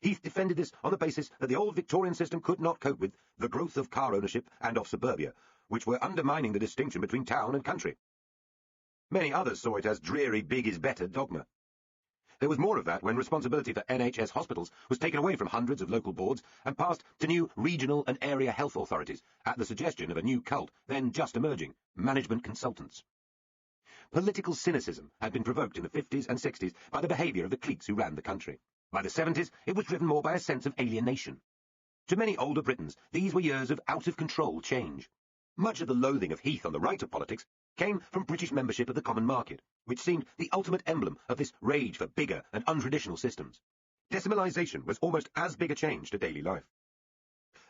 Heath defended this on the basis that the old Victorian system could not cope with the growth of car ownership and of suburbia, which were undermining the distinction between town and country. Many others saw it as dreary big is better dogma. There was more of that when responsibility for NHS hospitals was taken away from hundreds of local boards and passed to new regional and area health authorities at the suggestion of a new cult, then just emerging, management consultants. Political cynicism had been provoked in the 50s and 60s by the behaviour of the cliques who ran the country. By the 70s, it was driven more by a sense of alienation. To many older Britons, these were years of out-of-control change. Much of the loathing of Heath on the right of politics came from British membership of the common market, which seemed the ultimate emblem of this rage for bigger and untraditional systems. Decimalisation was almost as big a change to daily life.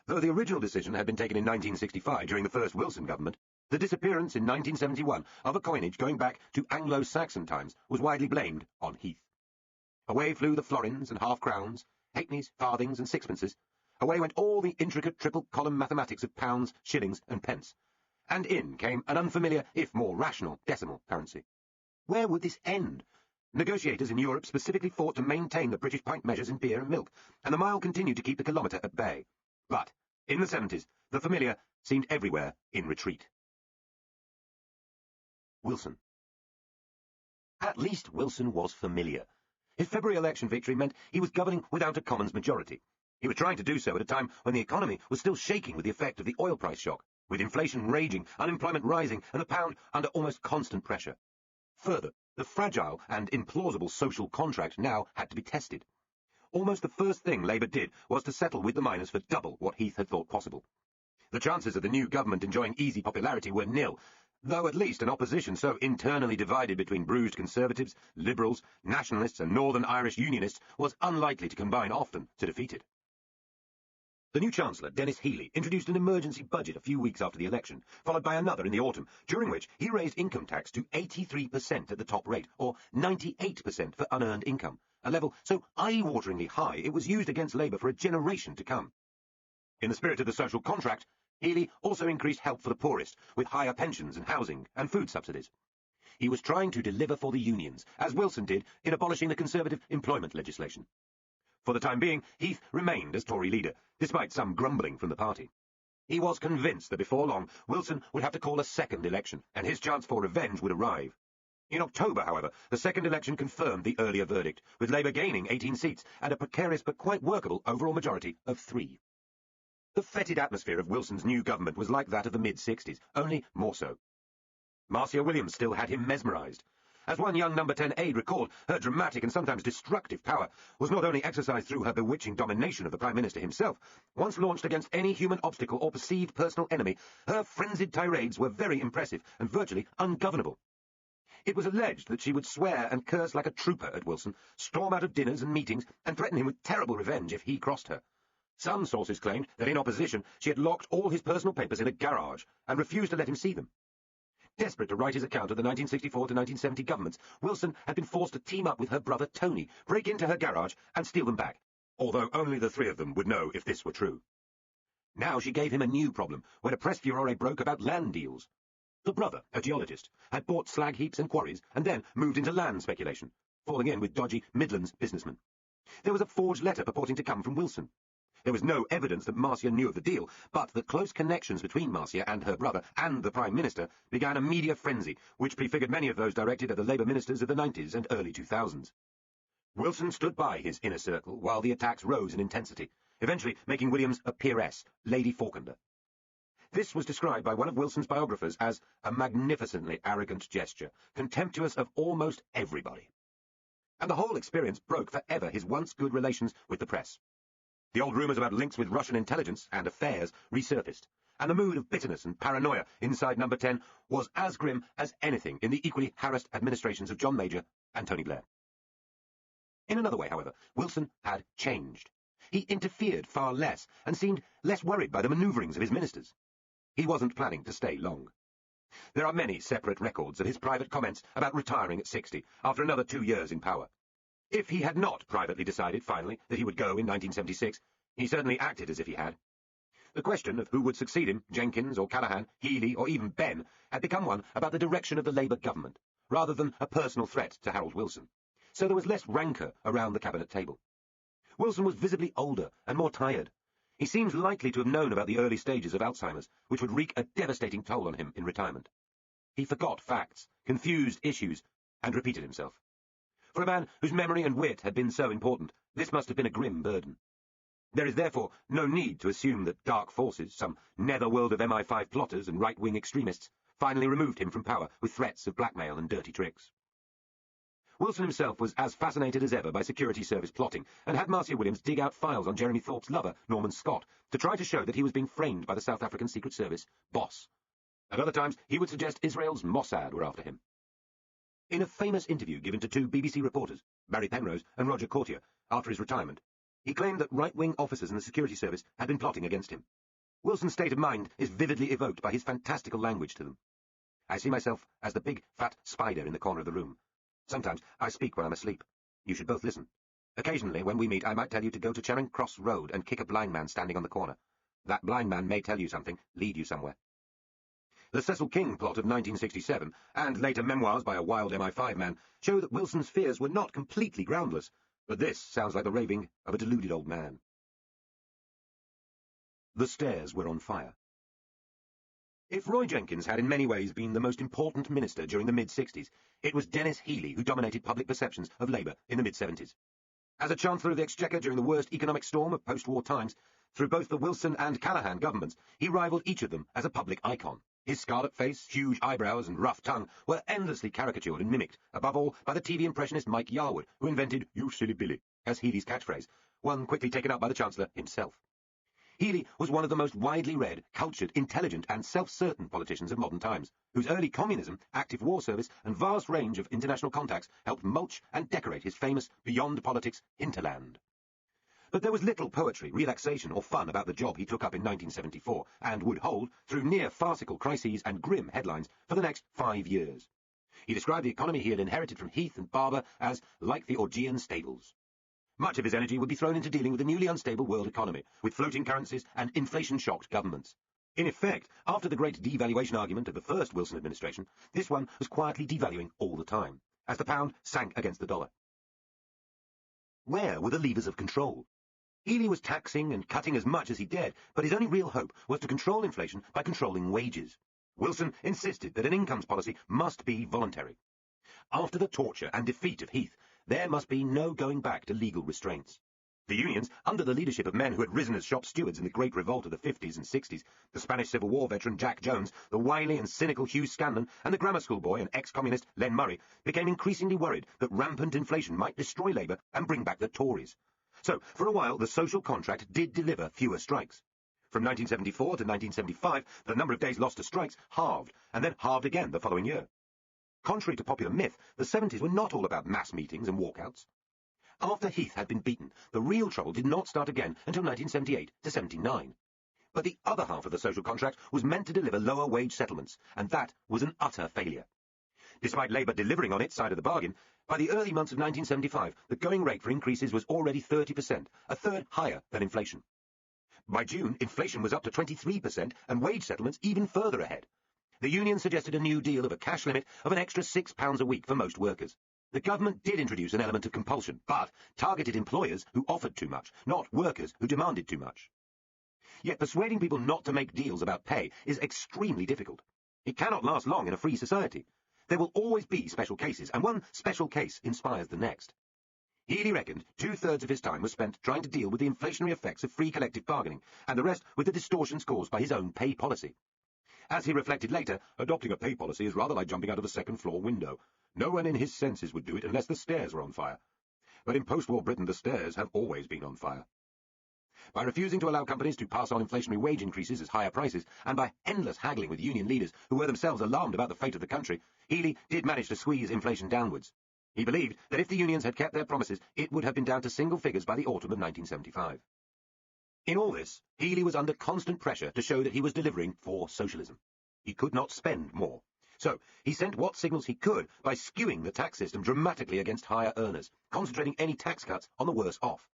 Though the original decision had been taken in 1965 during the first Wilson government, the disappearance in 1971 of a coinage going back to Anglo-Saxon times was widely blamed on Heath. Away flew the florins and half-crowns, halfpennies, farthings and sixpences. Away went all the intricate triple-column mathematics of pounds, shillings and pence. And in came an unfamiliar, if more rational, decimal currency. Where would this end? Negotiators in Europe specifically fought to maintain the British pint measures in beer and milk, and the mile continued to keep the kilometre at bay. But, in the 70s, the familiar seemed everywhere in retreat. Wilson. At least Wilson was familiar. His February election victory meant he was governing without a Commons majority. He was trying to do so at a time when the economy was still shaking with the effect of the oil price shock, with inflation raging, unemployment rising, and the pound under almost constant pressure. Further, the fragile and implausible social contract now had to be tested. Almost the first thing Labour did was to settle with the miners for double what Heath had thought possible. The chances of the new government enjoying easy popularity were nil, though at least an opposition so internally divided between bruised Conservatives, Liberals, Nationalists and Northern Irish Unionists was unlikely to combine often to defeat it. The new Chancellor, Denis Healey, introduced an emergency budget a few weeks after the election, followed by another in the autumn, during which he raised income tax to 83% at the top rate, or 98% for unearned income, a level so eye-wateringly high it was used against Labour for a generation to come. In the spirit of the social contract, Healey also increased help for the poorest, with higher pensions and housing and food subsidies. He was trying to deliver for the unions, as Wilson did in abolishing the Conservative employment legislation. For the time being, Heath remained as Tory leader, despite some grumbling from the party. He was convinced that before long, Wilson would have to call a second election, and his chance for revenge would arrive. In October, however, the second election confirmed the earlier verdict, with Labour gaining 18 seats and a precarious but quite workable overall majority of 3. The fetid atmosphere of Wilson's new government was like that of the mid-60s, only more so. Marcia Williams still had him mesmerised. As one young No. 10 aide recalled, her dramatic and sometimes destructive power was not only exercised through her bewitching domination of the Prime Minister himself. Once launched against any human obstacle or perceived personal enemy, her frenzied tirades were very impressive and virtually ungovernable. It was alleged that she would swear and curse like a trooper at Wilson, storm out of dinners and meetings, and threaten him with terrible revenge if he crossed her. Some sources claimed that in opposition she had locked all his personal papers in a garage and refused to let him see them. Desperate to write his account of the 1964 to 1970 governments, Wilson had been forced to team up with her brother Tony, break into her garage and steal them back, although only the 3 of them would know if this were true. Now she gave him a new problem when a press furore broke about land deals. The brother, a geologist, had bought slag heaps and quarries and then moved into land speculation, falling in with dodgy Midlands businessmen. There was a forged letter purporting to come from Wilson. There was no evidence that Marcia knew of the deal, but the close connections between Marcia and her brother and the Prime Minister began a media frenzy, which prefigured many of those directed at the Labour ministers of the 90s and early 2000s. Wilson stood by his inner circle while the attacks rose in intensity, eventually making Williams a peeress, Lady Falkender. This was described by one of Wilson's biographers as a magnificently arrogant gesture, contemptuous of almost everybody. And the whole experience broke forever his once good relations with the press. The old rumours about links with Russian intelligence and affairs resurfaced, and the mood of bitterness and paranoia inside No. 10 was as grim as anything in the equally harassed administrations of John Major and Tony Blair. In another way, however, Wilson had changed. He interfered far less and seemed less worried by the manoeuvrings of his ministers. He wasn't planning to stay long. There are many separate records of his private comments about retiring at 60, after another 2 years in power. If he had not privately decided, finally, that he would go in 1976, he certainly acted as if he had. The question of who would succeed him, Jenkins or Callaghan, Healey or even Benn, had become one about the direction of the Labour government, rather than a personal threat to Harold Wilson. So there was less rancour around the cabinet table. Wilson was visibly older and more tired. He seems likely to have known about the early stages of Alzheimer's, which would wreak a devastating toll on him in retirement. He forgot facts, confused issues, and repeated himself. For a man whose memory and wit had been so important, this must have been a grim burden. There is therefore no need to assume that dark forces, some netherworld of MI5 plotters and right-wing extremists, finally removed him from power with threats of blackmail and dirty tricks. Wilson himself was as fascinated as ever by security service plotting, and had Marcia Williams dig out files on Jeremy Thorpe's lover, Norman Scott, to try to show that he was being framed by the South African Secret Service boss. At other times, he would suggest Israel's Mossad were after him. In a famous interview given to 2 BBC reporters, Barry Penrose and Roger Courtier, after his retirement, he claimed that right-wing officers in the security service had been plotting against him. Wilson's state of mind is vividly evoked by his fantastical language to them. I see myself as the big, fat spider in the corner of the room. Sometimes I speak when I'm asleep. You should both listen. Occasionally, when we meet, I might tell you to go to Charing Cross Road and kick a blind man standing on the corner. That blind man may tell you something, lead you somewhere. The Cecil King plot of 1967, and later memoirs by a wild MI5 man, show that Wilson's fears were not completely groundless, but this sounds like the raving of a deluded old man. The stairs were on fire. If Roy Jenkins had in many ways been the most important minister during the mid-60s, it was Denis Healey who dominated public perceptions of Labour in the mid-70s. As a Chancellor of the Exchequer during the worst economic storm of post-war times, through both the Wilson and Callaghan governments, he rivalled each of them as a public icon. His scarlet face, huge eyebrows and rough tongue were endlessly caricatured and mimicked, above all by the TV impressionist Mike Yarwood, who invented "You silly Billy" as Healey's catchphrase, one quickly taken up by the Chancellor himself. Healey was one of the most widely read, cultured, intelligent and self-certain politicians of modern times, whose early communism, active war service and vast range of international contacts helped mulch and decorate his famous beyond politics hinterland. But there was little poetry, relaxation or fun about the job he took up in 1974 and would hold through near-farcical crises and grim headlines for the next 5 years. He described the economy he had inherited from Heath and Barber as like the Augean stables. Much of his energy would be thrown into dealing with the newly unstable world economy, with floating currencies and inflation-shocked governments. In effect, after the great devaluation argument of the first Wilson administration, this one was quietly devaluing all the time, as the pound sank against the dollar. Where were the levers of control? Healey was taxing and cutting as much as he dared, but his only real hope was to control inflation by controlling wages. Wilson insisted that an incomes policy must be voluntary. After the torture and defeat of Heath, there must be no going back to legal restraints. The unions, under the leadership of men who had risen as shop stewards in the Great Revolt of the 50s and 60s, the Spanish Civil War veteran Jack Jones, the wily and cynical Hugh Scanlon, and the grammar school boy and ex-communist Len Murray, became increasingly worried that rampant inflation might destroy labour and bring back the Tories. So, for a while, the social contract did deliver fewer strikes. From 1974 to 1975, the number of days lost to strikes halved, and then halved again the following year. Contrary to popular myth, the 70s were not all about mass meetings and walkouts. After Heath had been beaten, the real trouble did not start again until 1978 to 79. But the other half of the social contract was meant to deliver lower wage settlements, and that was an utter failure. Despite Labour delivering on its side of the bargain, by the early months of 1975, the going rate for increases was already 30%, a third higher than inflation. By June, inflation was up to 23% and wage settlements even further ahead. The union suggested a new deal of a cash limit of an extra £6 a week for most workers. The government did introduce an element of compulsion, but targeted employers who offered too much, not workers who demanded too much. Yet persuading people not to make deals about pay is extremely difficult. It cannot last long in a free society. There will always be special cases, and one special case inspires the next. Healey reckoned 2/3 of his time was spent trying to deal with the inflationary effects of free collective bargaining, and the rest with the distortions caused by his own pay policy. As he reflected later, adopting a pay policy is rather like jumping out of a second-floor window. No one in his senses would do it unless the stairs were on fire. But in post-war Britain, the stairs have always been on fire. By refusing to allow companies to pass on inflationary wage increases as higher prices, and by endless haggling with union leaders who were themselves alarmed about the fate of the country, Healey did manage to squeeze inflation downwards. He believed that if the unions had kept their promises, it would have been down to single figures by the autumn of 1975. In all this, Healey was under constant pressure to show that he was delivering for socialism. He could not spend more. So, he sent what signals he could by skewing the tax system dramatically against higher earners, concentrating any tax cuts on the worse off.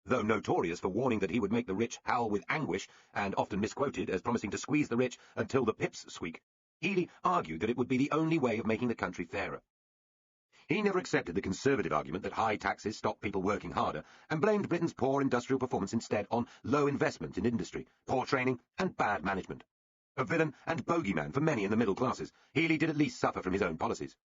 Though notorious for warning that he would make the rich howl with anguish, and often misquoted as promising to squeeze the rich until the pips squeak, Healey argued that it would be the only way of making the country fairer. He never accepted the conservative argument that high taxes stop people working harder, and blamed Britain's poor industrial performance instead on low investment in industry, poor training, and bad management. A villain and bogeyman for many in the middle classes, Healey did at least suffer from his own policies.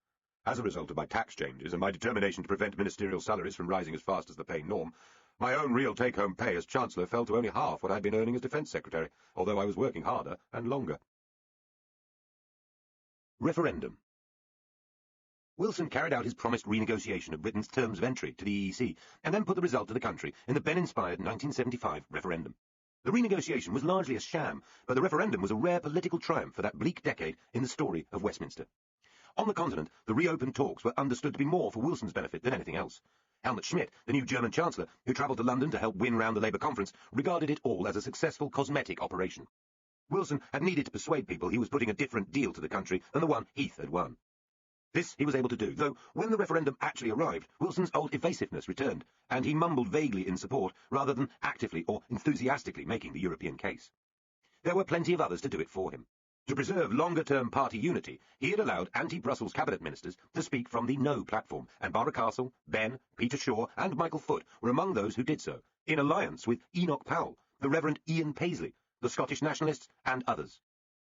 As a result of my tax changes and my determination to prevent ministerial salaries from rising as fast as the pay norm, my own real take-home pay as Chancellor fell to only half what I had been earning as Defence Secretary, although I was working harder and longer. Referendum. Wilson carried out his promised renegotiation of Britain's terms of entry to the EEC, and then put the result to the country in the Benn-inspired 1975 referendum. The renegotiation was largely a sham, but the referendum was a rare political triumph for that bleak decade in the story of Westminster. On the continent, the reopened talks were understood to be more for Wilson's benefit than anything else. Helmut Schmidt, the new German Chancellor, who travelled to London to help win round the Labour conference, regarded it all as a successful cosmetic operation. Wilson had needed to persuade people he was putting a different deal to the country than the one Heath had won. This he was able to do, though when the referendum actually arrived, Wilson's old evasiveness returned, and he mumbled vaguely in support rather than actively or enthusiastically making the European case. There were plenty of others to do it for him. To preserve longer-term party unity, he had allowed anti-Brussels cabinet ministers to speak from the No platform, and Barbara Castle, Benn, Peter Shaw, and Michael Foot were among those who did so, in alliance with Enoch Powell, the Reverend Ian Paisley, the Scottish nationalists, and others.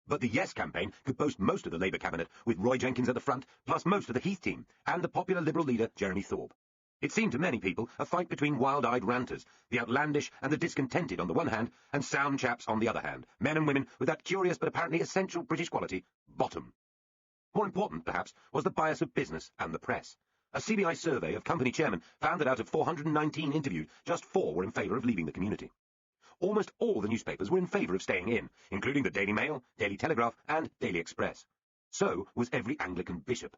But the Yes campaign could boast most of the Labour cabinet, with Roy Jenkins at the front, plus most of the Heath team, and the popular Liberal leader Jeremy Thorpe. It seemed to many people a fight between wild-eyed ranters, the outlandish and the discontented on the one hand, and sound chaps on the other hand, men and women with that curious but apparently essential British quality, bottom. More important, perhaps, was the bias of business and the press. A CBI survey of company chairmen found that out of 419 interviewed, just 4 were in favour of leaving the community. Almost all the newspapers were in favour of staying in, including the Daily Mail, Daily Telegraph, and Daily Express. So was every Anglican bishop.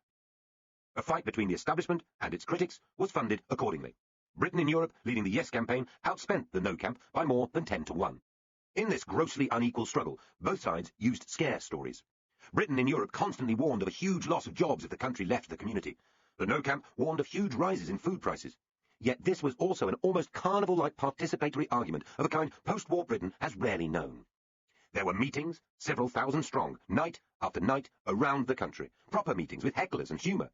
A fight between the establishment and its critics was funded accordingly. Britain in Europe, leading the Yes campaign, outspent the No camp by more than 10-1. In this grossly unequal struggle, both sides used scare stories. Britain in Europe constantly warned of a huge loss of jobs if the country left the community. The No camp warned of huge rises in food prices. Yet this was also an almost carnival-like participatory argument of a kind post-war Britain has rarely known. There were meetings, several thousand strong, night after night, around the country, proper meetings with hecklers and humour.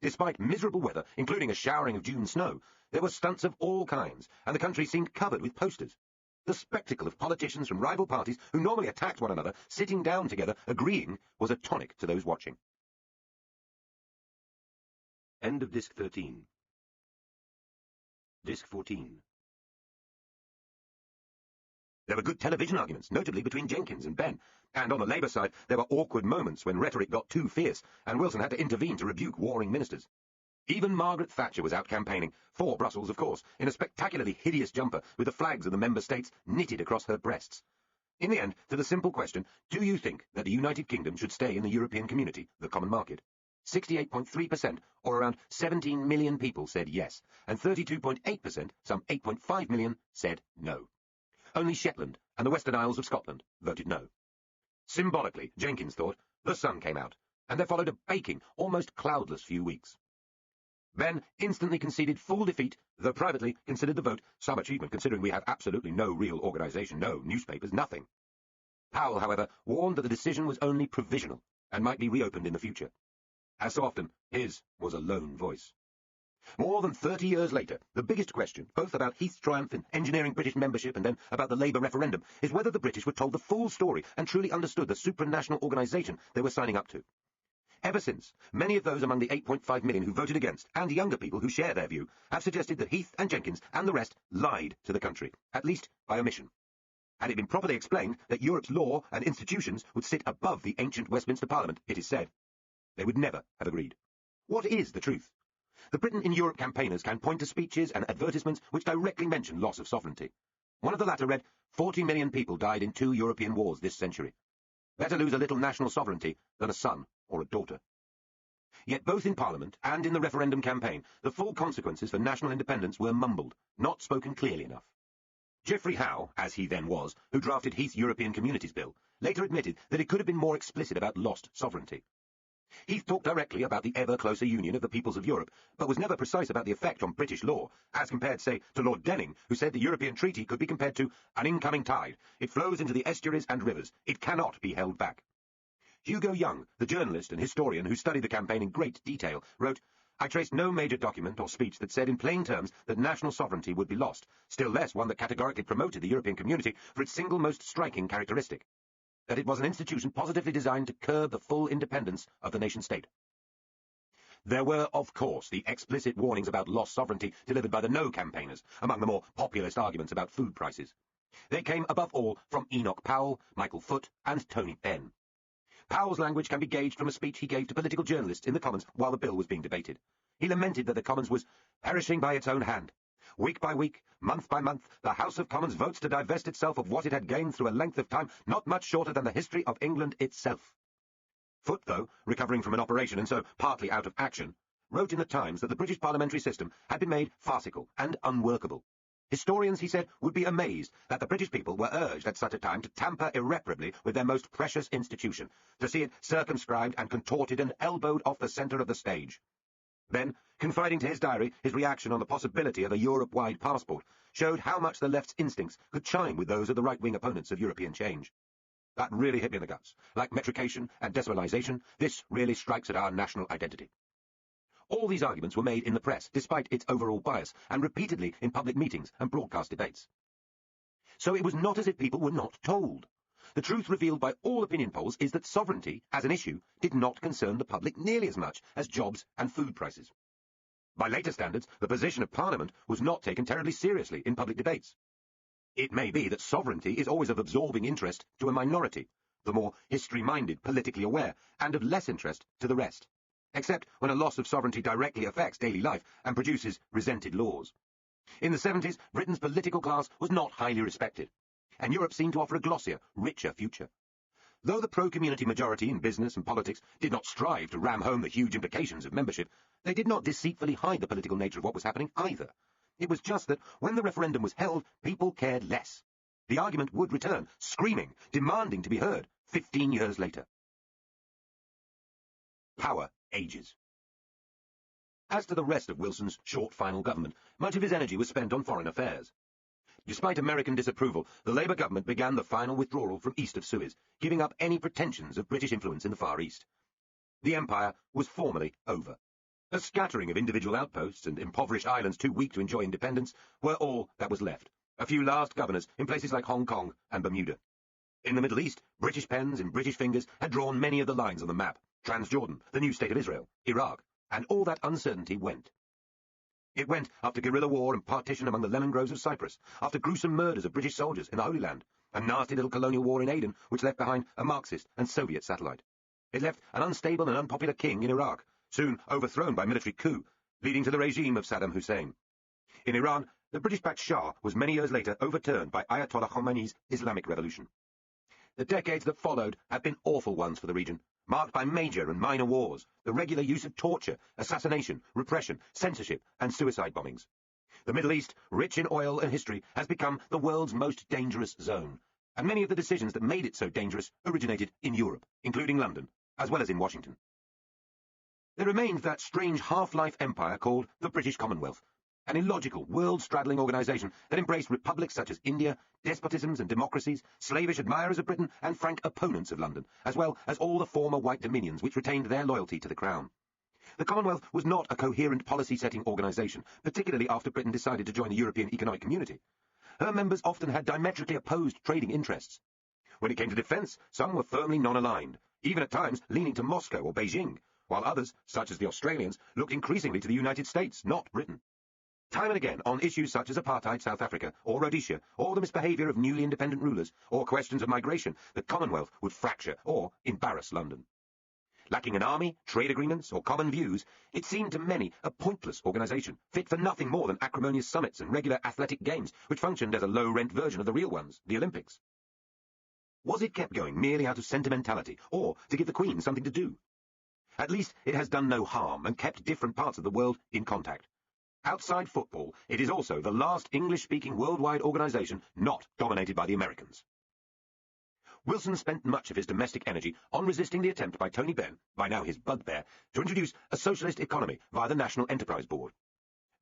Despite miserable weather, including a showering of June snow, there were stunts of all kinds, and the country seemed covered with posters. The spectacle of politicians from rival parties who normally attacked one another, sitting down together, agreeing, was a tonic to those watching. End of Disc 13. Disc 14. There were good television arguments, notably between Jenkins and Benn, and on the Labour side there were awkward moments when rhetoric got too fierce, and Wilson had to intervene to rebuke warring ministers. Even Margaret Thatcher was out campaigning, for Brussels, of course, in a spectacularly hideous jumper with the flags of the member states knitted across her breasts. In the end, to the simple question, do you think that the United Kingdom should stay in the European Community, the common market? 68.3%, or around 17 million people, said yes, and 32.8%, some 8.5 million, said no. Only Shetland and the Western Isles of Scotland voted no. Symbolically, Jenkins thought, the sun came out, and there followed a baking, almost cloudless few weeks. Benn instantly conceded full defeat, though privately considered the vote some achievement considering we have absolutely no real organisation, no newspapers, nothing. Powell, however, warned that the decision was only provisional and might be reopened in the future. As so often, his was a lone voice. More than 30 years later, the biggest question, both about Heath's triumph in engineering British membership and then about the Labour referendum, is whether the British were told the full story and truly understood the supranational organisation they were signing up to. Ever since, many of those among the 8.5 million who voted against, and younger people who share their view, have suggested that Heath and Jenkins and the rest lied to the country, at least by omission. Had it been properly explained that Europe's law and institutions would sit above the ancient Westminster Parliament, it is said, they would never have agreed. What is the truth? The Britain in Europe campaigners can point to speeches and advertisements which directly mention loss of sovereignty. One of the latter read, 40 million people died in 2 European wars this century. Better lose a little national sovereignty than a son or a daughter. Yet both in Parliament and in the referendum campaign, the full consequences for national independence were mumbled, not spoken clearly enough. Geoffrey Howe, as he then was, who drafted Heath's European Communities Bill, later admitted that it could have been more explicit about lost sovereignty. Heath talked directly about the ever-closer union of the peoples of Europe, but was never precise about the effect on British law, as compared, say, to Lord Denning, who said the European Treaty could be compared to an incoming tide. It flows into the estuaries and rivers. It cannot be held back. Hugo Young, the journalist and historian who studied the campaign in great detail, wrote, I traced no major document or speech that said in plain terms that national sovereignty would be lost, still less one that categorically promoted the European community for its single most striking characteristic, that it was an institution positively designed to curb the full independence of the nation-state. There were, of course, the explicit warnings about lost sovereignty delivered by the No campaigners, among the more populist arguments about food prices. They came, above all, from Enoch Powell, Michael Foot, and Tony Benn. Powell's language can be gauged from a speech he gave to political journalists in the Commons while the bill was being debated. He lamented that the Commons was perishing by its own hand. Week by week, month by month, the House of Commons votes to divest itself of what it had gained through a length of time not much shorter than the history of England itself. Foot, though, recovering from an operation and so partly out of action, wrote in the Times that the British parliamentary system had been made farcical and unworkable. Historians, he said, would be amazed that the British people were urged at such a time to tamper irreparably with their most precious institution, to see it circumscribed and contorted and elbowed off the centre of the stage. Then, confiding to his diary his reaction on the possibility of a Europe-wide passport, showed how much the left's instincts could chime with those of the right-wing opponents of European change. That really hit me in the guts. Like metrication and decimalisation, this really strikes at our national identity. All these arguments were made in the press, despite its overall bias, and repeatedly in public meetings and broadcast debates. So it was not as if people were not told. The truth revealed by all opinion polls is that sovereignty, as an issue, did not concern the public nearly as much as jobs and food prices. By later standards, the position of Parliament was not taken terribly seriously in public debates. It may be that sovereignty is always of absorbing interest to a minority, the more history-minded, politically aware, and of less interest to the rest, except when a loss of sovereignty directly affects daily life and produces resented laws. In the 70s, Britain's political class was not highly respected, and Europe seemed to offer a glossier, richer future. Though the pro-community majority in business and politics did not strive to ram home the huge implications of membership, they did not deceitfully hide the political nature of what was happening either. It was just that when the referendum was held, people cared less. The argument would return, screaming, demanding to be heard, 15 years later. Power ages. As to the rest of Wilson's short final government, much of his energy was spent on foreign affairs. Despite American disapproval, the Labour government began the final withdrawal from east of Suez, giving up any pretensions of British influence in the Far East. The empire was formally over. A scattering of individual outposts and impoverished islands too weak to enjoy independence were all that was left, a few last governors in places like Hong Kong and Bermuda. In the Middle East, British pens in British fingers had drawn many of the lines on the map: Transjordan, the new state of Israel, Iraq, and all that uncertainty went. It went after guerrilla war and partition among the lemon groves of Cyprus, after gruesome murders of British soldiers in the Holy Land, a nasty little colonial war in Aden which left behind a Marxist and Soviet satellite. It left an unstable and unpopular king in Iraq, soon overthrown by military coup, leading to the regime of Saddam Hussein. In Iran, the British-backed Shah was many years later overturned by Ayatollah Khomeini's Islamic Revolution. The decades that followed have been awful ones for the region, marked by major and minor wars, the regular use of torture, assassination, repression, censorship, and suicide bombings. The Middle East, rich in oil and history, has become the world's most dangerous zone, and many of the decisions that made it so dangerous originated in Europe, including London, as well as in Washington. There remained that strange half-life empire called the British Commonwealth, an illogical, world-straddling organisation that embraced republics such as India, despotisms and democracies, slavish admirers of Britain and frank opponents of London, as well as all the former white dominions which retained their loyalty to the Crown. The Commonwealth was not a coherent policy-setting organisation, particularly after Britain decided to join the European Economic Community. Her members often had diametrically opposed trading interests. When it came to defence, some were firmly non-aligned, even at times leaning to Moscow or Beijing, while others, such as the Australians, looked increasingly to the United States, not Britain. Time and again, on issues such as apartheid South Africa, or Rhodesia, or the misbehaviour of newly independent rulers, or questions of migration, the Commonwealth would fracture or embarrass London. Lacking an army, trade agreements, or common views, it seemed to many a pointless organisation, fit for nothing more than acrimonious summits and regular athletic games, which functioned as a low-rent version of the real ones, the Olympics. Was it kept going merely out of sentimentality, or to give the Queen something to do? At least it has done no harm and kept different parts of the world in contact. Outside football, it is also the last English-speaking worldwide organisation not dominated by the Americans. Wilson spent much of his domestic energy on resisting the attempt by Tony Benn, by now his bugbear, to introduce a socialist economy via the National Enterprise Board.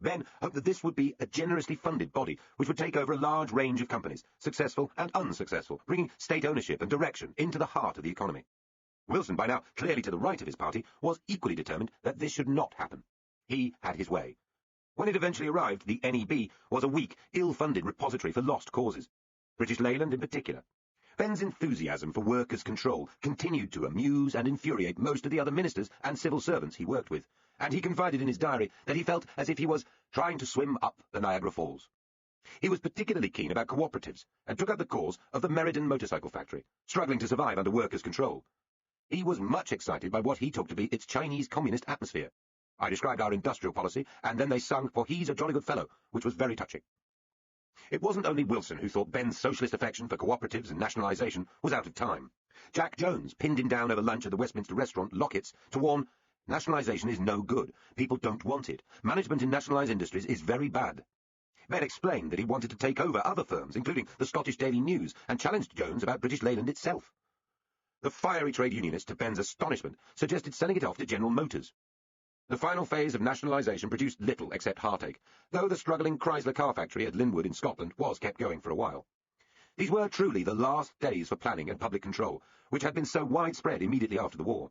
Benn hoped that this would be a generously funded body which would take over a large range of companies, successful and unsuccessful, bringing state ownership and direction into the heart of the economy. Wilson, by now clearly to the right of his party, was equally determined that this should not happen. He had his way. When it eventually arrived, the NEB was a weak, ill-funded repository for lost causes, British Leyland in particular. Benn's enthusiasm for workers' control continued to amuse and infuriate most of the other ministers and civil servants he worked with, and he confided in his diary that he felt as if he was trying to swim up the Niagara Falls. He was particularly keen about cooperatives, and took up the cause of the Meriden motorcycle factory, struggling to survive under workers' control. He was much excited by what he took to be its Chinese communist atmosphere. I described our industrial policy, and then they sung "For He's a Jolly Good Fellow," which was very touching. It wasn't only Wilson who thought Benn's socialist affection for cooperatives and nationalisation was out of time. Jack Jones pinned him down over lunch at the Westminster restaurant, Locket's, to warn, "Nationalisation is no good. People don't want it. Management in nationalised industries is very bad." Benn explained that he wanted to take over other firms, including the Scottish Daily News, and challenged Jones about British Leyland itself. The fiery trade unionist, to Benn's astonishment, suggested selling it off to General Motors. The final phase of nationalisation produced little except heartache, though the struggling Chrysler car factory at Linwood in Scotland was kept going for a while. These were truly the last days for planning and public control, which had been so widespread immediately after the war.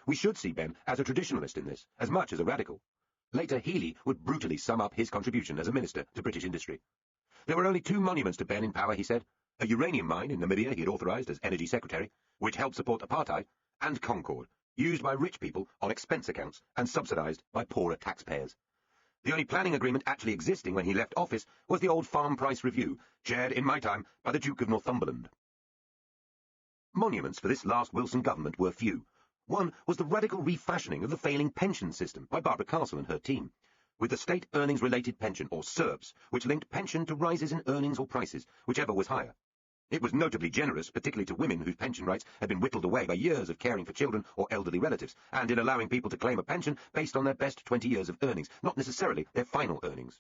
We should see Benn as a traditionalist in this, as much as a radical. Later, Healey would brutally sum up his contribution as a minister to British industry. There were only 2 monuments to Benn in power, he said: a uranium mine in Namibia he had authorised as Energy Secretary, which helped support apartheid, and Concord, used by rich people on expense accounts and subsidised by poorer taxpayers. The only planning agreement actually existing when he left office was the old Farm Price Review, chaired in my time by the Duke of Northumberland. Monuments for this last Wilson government were few. One was the radical refashioning of the failing pension system by Barbara Castle and her team, with the State Earnings-Related Pension, or SERPs, which linked pension to rises in earnings or prices, whichever was higher. It was notably generous, particularly to women whose pension rights had been whittled away by years of caring for children or elderly relatives, and in allowing people to claim a pension based on their best 20 years of earnings, not necessarily their final earnings.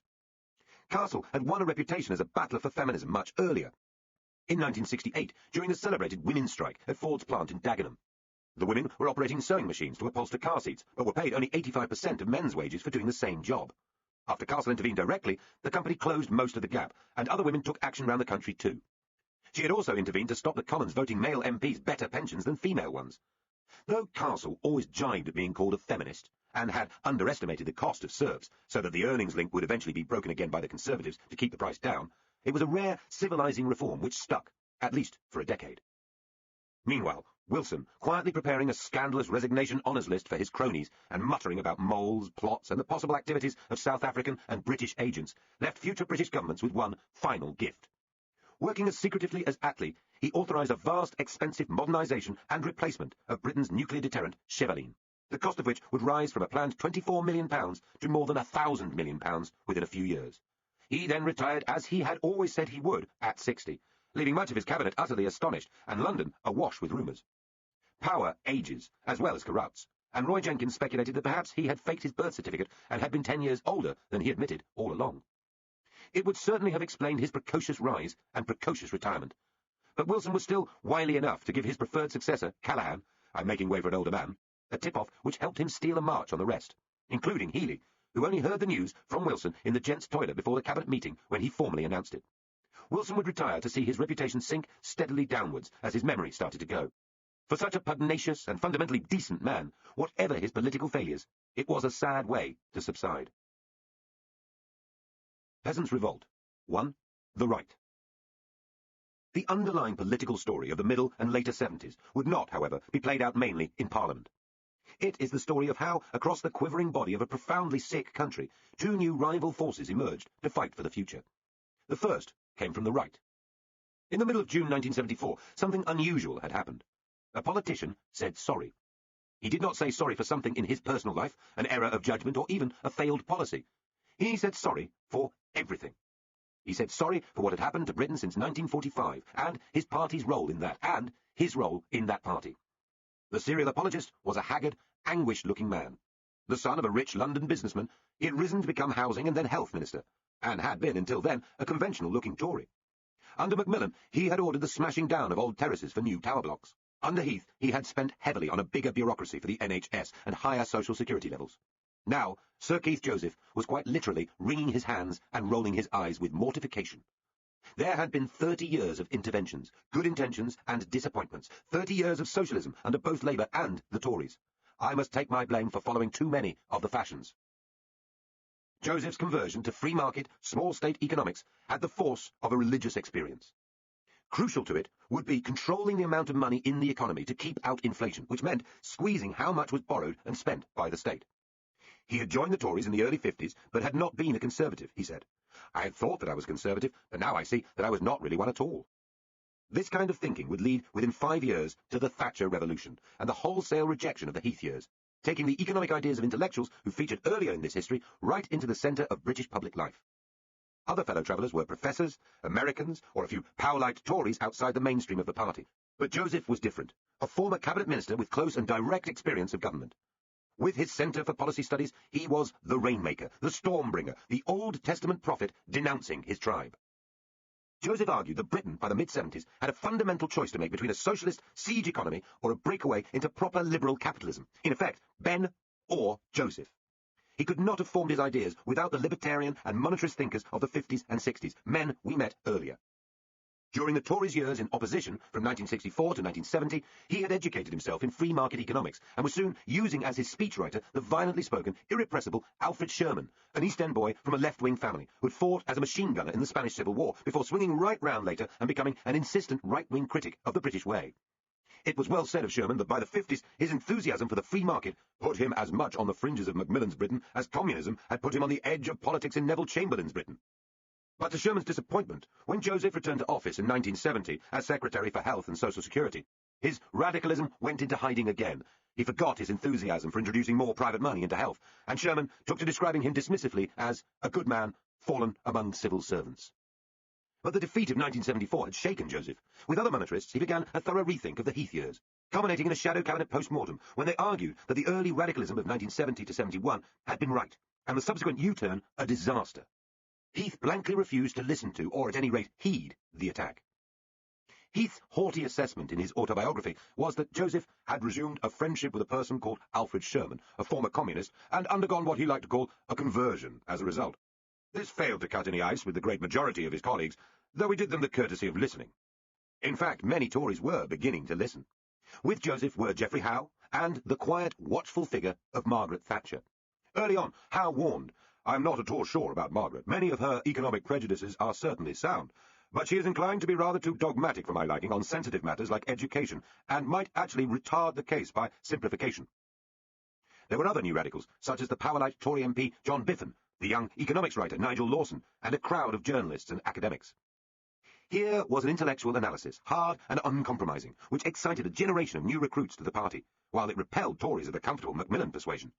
Castle had won a reputation as a battler for feminism much earlier. In 1968, during the celebrated women's strike at Ford's plant in Dagenham. The women were operating sewing machines to upholster car seats, but were paid only 85% of men's wages for doing the same job. After Castle intervened directly, the company closed most of the gap, and other women took action around the country too. She had also intervened to stop the Commons voting male MPs better pensions than female ones. Though Castle always jibed at being called a feminist, and had underestimated the cost of SERPs so that the earnings link would eventually be broken again by the Conservatives to keep the price down, it was a rare civilising reform which stuck, at least for a decade. Meanwhile, Wilson, quietly preparing a scandalous resignation honours list for his cronies and muttering about moles, plots, and the possible activities of South African and British agents, left future British governments with one final gift. Working as secretively as Attlee, he authorised a vast, expensive modernisation and replacement of Britain's nuclear deterrent, Chevaline, the cost of which would rise from a planned £24 million to more than £1,000 million within a few years. He then retired, as he had always said he would, at 60, leaving much of his cabinet utterly astonished, and London awash with rumours. Power ages, as well as corrupts, and Roy Jenkins speculated that perhaps he had faked his birth certificate and had been 10 years older than he admitted all along. It would certainly have explained his precocious rise and precocious retirement. But Wilson was still wily enough to give his preferred successor, Callaghan, I'm making way for an older man, a tip-off which helped him steal a march on the rest, including Healey, who only heard the news from Wilson in the gents' toilet before the cabinet meeting when he formally announced it. Wilson would retire to see his reputation sink steadily downwards as his memory started to go. For such a pugnacious and fundamentally decent man, whatever his political failures, it was a sad way to subside. Peasants' Revolt. 1. The Right. The underlying political story of the middle and later 70s would not, however, be played out mainly in Parliament. It is the story of how, across the quivering body of a profoundly sick country, two new rival forces emerged to fight for the future. The first came from the right. In the middle of June 1974, something unusual had happened. A politician said sorry. He did not say sorry for something in his personal life, an error of judgment, or even a failed policy. He said sorry for everything. He said sorry for what had happened to Britain since 1945, and his party's role in that, and his role in that party. The serial apologist was a haggard, anguished-looking man. The son of a rich London businessman, he had risen to become housing and then health minister, and had been, until then, a conventional-looking Tory. Under Macmillan, he had ordered the smashing down of old terraces for new tower blocks. Under Heath, he had spent heavily on a bigger bureaucracy for the NHS and higher social security levels. Now, Sir Keith Joseph was quite literally wringing his hands and rolling his eyes with mortification. There had been 30 years of interventions, good intentions and disappointments, 30 years of socialism under both Labour and the Tories. I must take my blame for following too many of the fashions. Joseph's conversion to free market, small state economics had the force of a religious experience. Crucial to it would be controlling the amount of money in the economy to keep out inflation, which meant squeezing how much was borrowed and spent by the state. He had joined the Tories in the early 50s, but had not been a Conservative, he said. I had thought that I was Conservative, but now I see that I was not really one at all. This kind of thinking would lead within 5 years to the Thatcher Revolution and the wholesale rejection of the Heath years, taking the economic ideas of intellectuals who featured earlier in this history right into the centre of British public life. Other fellow travellers were professors, Americans, or a few Powellite Tories outside the mainstream of the party. But Joseph was different, a former cabinet minister with close and direct experience of government. With his Centre for Policy Studies, he was the rainmaker, the stormbringer, the Old Testament prophet denouncing his tribe. Joseph argued that Britain, by the mid-70s, had a fundamental choice to make between a socialist siege economy or a breakaway into proper liberal capitalism. In effect, Ben or Joseph. He could not have formed his ideas without the libertarian and monetarist thinkers of the 50s and 60s, men we met earlier. During the Tories' years in opposition, from 1964 to 1970, he had educated himself in free market economics and was soon using as his speechwriter the violently spoken, irrepressible Alfred Sherman, an East End boy from a left-wing family who had fought as a machine gunner in the Spanish Civil War before swinging right round later and becoming an insistent right-wing critic of the British way. It was well said of Sherman that by the 50s his enthusiasm for the free market put him as much on the fringes of Macmillan's Britain as communism had put him on the edge of politics in Neville Chamberlain's Britain. But to Sherman's disappointment, when Joseph returned to office in 1970 as Secretary for Health and Social Security, his radicalism went into hiding again. He forgot his enthusiasm for introducing more private money into health, and Sherman took to describing him dismissively as a good man fallen among civil servants. But the defeat of 1974 had shaken Joseph. With other monetarists, he began a thorough rethink of the Heath years, culminating in a shadow cabinet post-mortem when they argued that the early radicalism of 1970 to 71 had been right, and the subsequent U-turn a disaster. Heath blankly refused to listen to, or at any rate heed, the attack. Heath's haughty assessment in his autobiography was that Joseph had resumed a friendship with a person called Alfred Sherman, a former communist, and undergone what he liked to call a conversion as a result. This failed to cut any ice with the great majority of his colleagues, though he did them the courtesy of listening. In fact, many Tories were beginning to listen. With Joseph were Geoffrey Howe and the quiet, watchful figure of Margaret Thatcher. Early on, Howe warned, "I am not at all sure about Margaret. Many of her economic prejudices are certainly sound, But she is inclined to be rather too dogmatic for my liking on sensitive matters like education, and might actually retard the case by simplification. There were other new radicals, such as the Powerlite Tory MP John Biffen, the young economics writer Nigel Lawson, and a crowd of journalists and academics. Here was an intellectual analysis, hard and uncompromising, which excited a generation of new recruits to the party, while it repelled Tories of the comfortable Macmillan persuasion.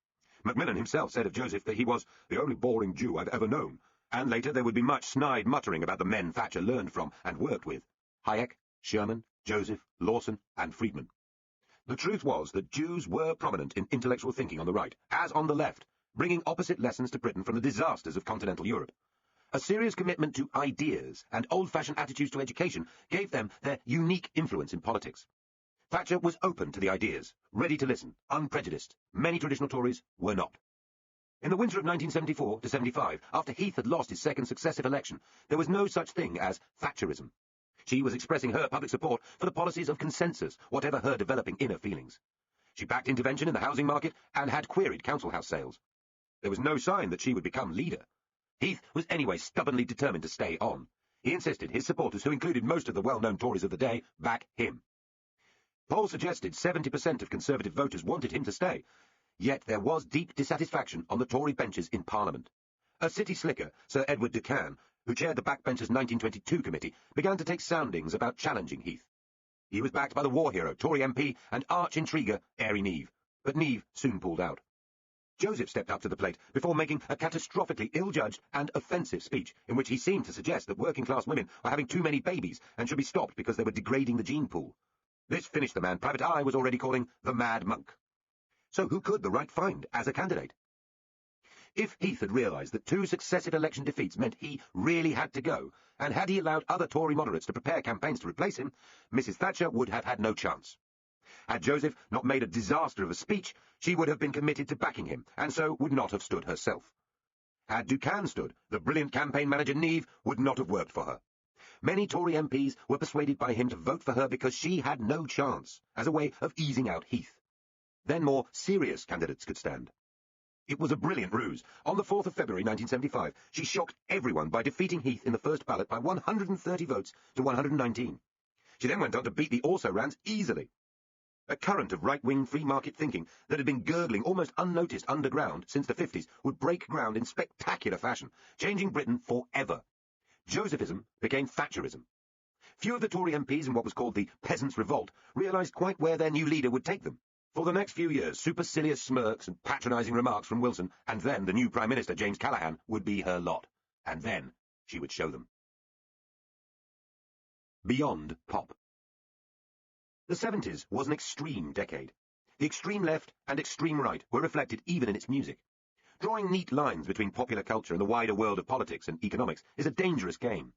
Macmillan himself said of Joseph that he was the only boring Jew I've ever known, and later there would be much snide muttering about the men Thatcher learned from and worked with: Hayek, Sherman, Joseph, Lawson, and Friedman. The truth was that Jews were prominent in intellectual thinking on the right, as on the left, bringing opposite lessons to Britain from the disasters of continental Europe. A serious commitment to ideas and old-fashioned attitudes to education gave them their unique influence in politics. Thatcher was open to the ideas, ready to listen, unprejudiced. Many traditional Tories were not. In the winter of 1974 to 75, after Heath had lost his second successive election, there was no such thing as Thatcherism. She was expressing her public support for the policies of consensus, whatever her developing inner feelings. She backed intervention in the housing market and had queried council house sales. There was no sign that she would become leader. Heath was anyway stubbornly determined to stay on. He insisted his supporters, who included most of the well-known Tories of the day, back him. Polls suggested 70% of Conservative voters wanted him to stay, yet there was deep dissatisfaction on the Tory benches in Parliament. A city slicker, Sir Edward Ducan, who chaired the Backbenchers' 1922 committee, began to take soundings about challenging Heath. He was backed by the war hero, Tory MP, and arch-intriguer Airy Neave, but Neave soon pulled out. Joseph stepped up to the plate before making a catastrophically ill-judged and offensive speech, in which he seemed to suggest that working-class women were having too many babies and should be stopped because they were degrading the gene pool. This finished the man Private Eye was already calling the Mad Monk. So who could the right find as a candidate? If Heath had realised that 2 successive election defeats meant he really had to go, and had he allowed other Tory moderates to prepare campaigns to replace him, Mrs. Thatcher would have had no chance. Had Joseph not made a disaster of a speech, she would have been committed to backing him, and so would not have stood herself. Had Ducan stood, the brilliant campaign manager Neave would not have worked for her. Many Tory MPs were persuaded by him to vote for her because she had no chance, as a way of easing out Heath. Then more serious candidates could stand. It was a brilliant ruse. On the 4th of February 1975, she shocked everyone by defeating Heath in the first ballot by 130 votes to 119. She then went on to beat the also-rans easily. A current of right-wing free-market thinking that had been gurgling almost unnoticed underground since the 50s would break ground in spectacular fashion, changing Britain forever. Josephism became Thatcherism. Few of the Tory MPs in what was called the Peasants' Revolt realised quite where their new leader would take them. For the next few years, supercilious smirks and patronising remarks from Wilson, and then the new Prime Minister, James Callaghan, would be her lot. And then she would show them. Beyond pop. The 70s was an extreme decade. The extreme left and extreme right were reflected even in its music. Drawing neat lines between popular culture and the wider world of politics and economics is a dangerous game.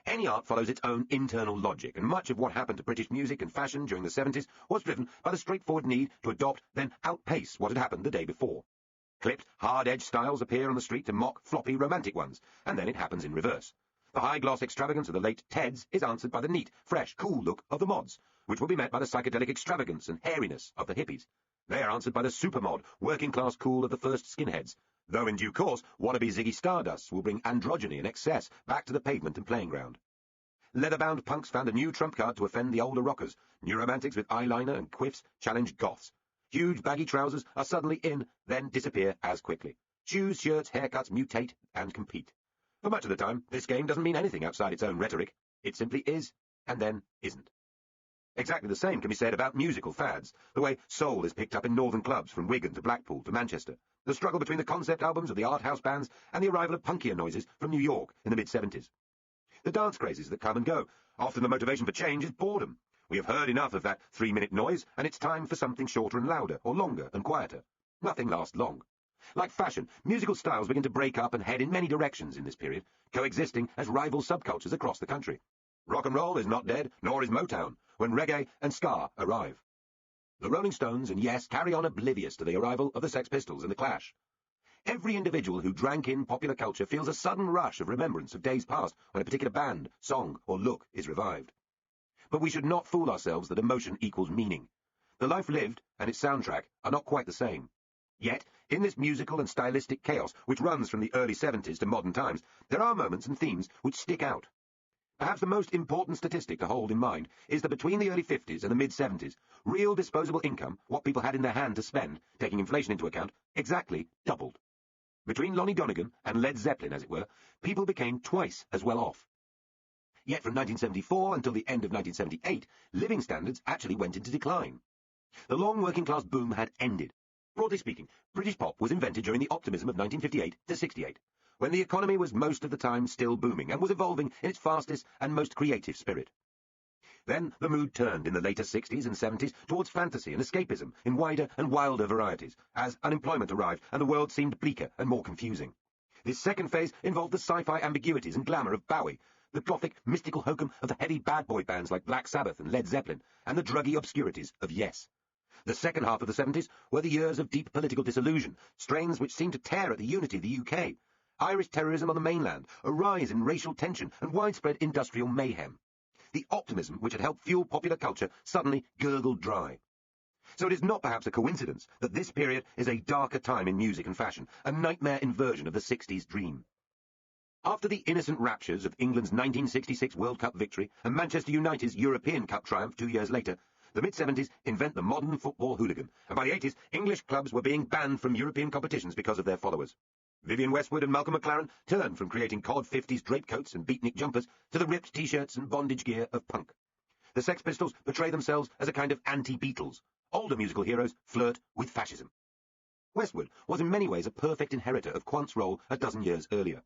Any art follows its own internal logic, and much of what happened to British music and fashion during the 70s was driven by the straightforward need to adopt, then outpace what had happened the day before. Clipped, hard-edged styles appear on the street to mock floppy, romantic ones, and then it happens in reverse. The high-gloss extravagance of the late Teds is answered by the neat, fresh, cool look of the mods, which will be met by the psychedelic extravagance and hairiness of the hippies. They are answered by the supermod, working-class cool of the first skinheads, though in due course, wannabe Ziggy Stardusts will bring androgyny and excess back to the pavement and playing ground. Leather-bound punks found a new trump card to offend the older rockers. New romantics with eyeliner and quiffs challenge goths. Huge baggy trousers are suddenly in, then disappear as quickly. Shoes, shirts, haircuts mutate and compete. For much of the time, this game doesn't mean anything outside its own rhetoric. It simply is, and then isn't. Exactly the same can be said about musical fads, the way soul is picked up in northern clubs from Wigan to Blackpool to Manchester, the struggle between the concept albums of the art house bands and the arrival of punkier noises from New York in the mid-70s. The dance crazes that come and go. Often the motivation for change is boredom. We have heard enough of that 3-minute noise, and it's time for something shorter and louder, or longer and quieter. Nothing lasts long. Like fashion, musical styles begin to break up and head in many directions in this period, coexisting as rival subcultures across the country. Rock and roll is not dead, nor is Motown, when reggae and ska arrive. The Rolling Stones and Yes carry on oblivious to the arrival of the Sex Pistols and the Clash. Every individual who drank in popular culture feels a sudden rush of remembrance of days past when a particular band, song, or look is revived. But we should not fool ourselves that emotion equals meaning. The life lived and its soundtrack are not quite the same. Yet, in this musical and stylistic chaos which runs from the early 70s to modern times, there are moments and themes which stick out. Perhaps the most important statistic to hold in mind is that between the early 50s and the mid-70s, real disposable income, what people had in their hand to spend, taking inflation into account, exactly doubled. Between Lonnie Donegan and Led Zeppelin, as it were, people became twice as well off. Yet from 1974 until the end of 1978, living standards actually went into decline. The long working-class boom had ended. Broadly speaking, British pop was invented during the optimism of 1958 to 68, when the economy was most of the time still booming and was evolving in its fastest and most creative spirit. Then the mood turned in the later 60s and 70s towards fantasy and escapism in wider and wilder varieties, as unemployment arrived and the world seemed bleaker and more confusing. This second phase involved the sci-fi ambiguities and glamour of Bowie, the gothic, mystical hokum of the heavy bad boy bands like Black Sabbath and Led Zeppelin, and the druggy obscurities of Yes. The second half of the 70s were the years of deep political disillusion, strains which seemed to tear at the unity of the UK, Irish terrorism on the mainland, a rise in racial tension, and widespread industrial mayhem. The optimism which had helped fuel popular culture suddenly gurgled dry. So it is not perhaps a coincidence that this period is a darker time in music and fashion, a nightmare inversion of the 60s dream. After the innocent raptures of England's 1966 World Cup victory and Manchester United's European Cup triumph 2 years later, the mid-70s invent the modern football hooligan, and by the 80s, English clubs were being banned from European competitions because of their followers. Vivienne Westwood and Malcolm McLaren turned from creating cod 50s drape coats and beatnik jumpers to the ripped T-shirts and bondage gear of punk. The Sex Pistols portray themselves as a kind of anti-Beatles. Older musical heroes flirt with fascism. Westwood was in many ways a perfect inheritor of Quant's role a dozen years earlier.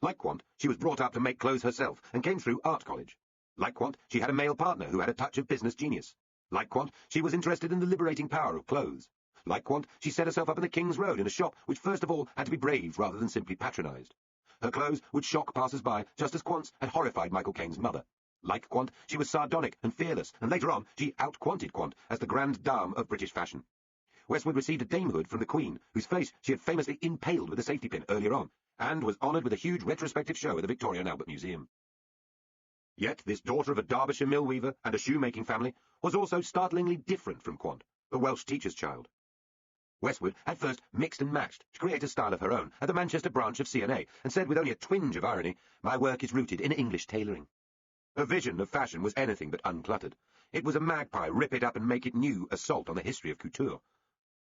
Like Quant, she was brought up to make clothes herself and came through art college. Like Quant, she had a male partner who had a touch of business genius. Like Quant, she was interested in the liberating power of clothes. Like Quant, she set herself up in the King's Road in a shop which first of all had to be braved rather than simply patronised. Her clothes would shock passers-by just as Quant's had horrified Michael Caine's mother. Like Quant, she was sardonic and fearless, and later on she out-Quanted Quant as the grande dame of British fashion. Westwood received a damehood from the Queen, whose face she had famously impaled with a safety pin earlier on, and was honoured with a huge retrospective show at the Victoria and Albert Museum. Yet this daughter of a Derbyshire mill weaver and a shoemaking family was also startlingly different from Quant, the Welsh teacher's child. Westwood had first mixed and matched to create a style of her own at the Manchester branch of C&A, and said with only a twinge of irony, "My work is rooted in English tailoring." Her vision of fashion was anything but uncluttered. It was a magpie rip-it-up-and-make-it-new assault on the history of couture.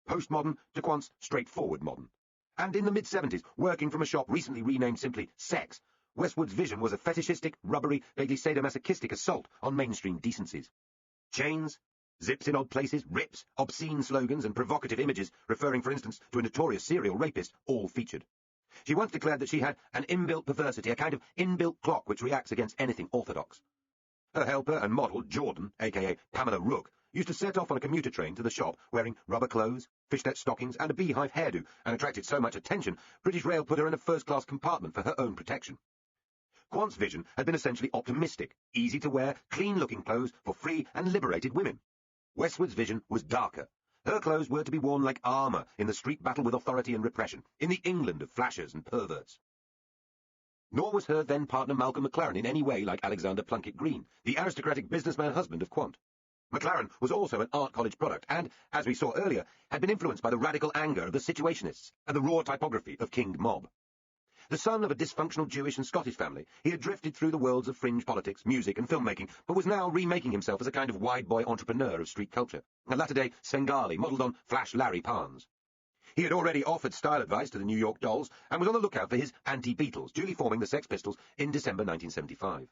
Postmodern to Quant's straightforward modern. And in the mid-70s, working from a shop recently renamed simply Sex, Westwood's vision was a fetishistic, rubbery, vaguely sadomasochistic assault on mainstream decencies. Chains, zips in odd places, rips, obscene slogans, and provocative images, referring, for instance, to a notorious serial rapist, all featured. She once declared that she had an inbuilt perversity, a kind of inbuilt clock which reacts against anything orthodox. Her helper and model, Jordan, a.k.a. Pamela Rook, used to set off on a commuter train to the shop wearing rubber clothes, fishnet stockings, and a beehive hairdo, and attracted so much attention, British Rail put her in a first-class compartment for her own protection. Quant's vision had been essentially optimistic, easy-to-wear, clean-looking clothes for free and liberated women. Westwood's vision was darker. Her clothes were to be worn like armour in the street battle with authority and repression, in the England of flashers and perverts. Nor was her then-partner Malcolm McLaren in any way like Alexander Plunkett Green, the aristocratic businessman husband of Quant. McLaren was also an art college product and, as we saw earlier, had been influenced by the radical anger of the Situationists and the raw typography of King Mob. The son of a dysfunctional Jewish and Scottish family, he had drifted through the worlds of fringe politics, music and filmmaking, but was now remaking himself as a kind of wide-boy entrepreneur of street culture, a latter-day Svengali modelled on Flash Larry Parnes. He had already offered style advice to the New York Dolls and was on the lookout for his anti-Beatles, duly forming the Sex Pistols in December 1975.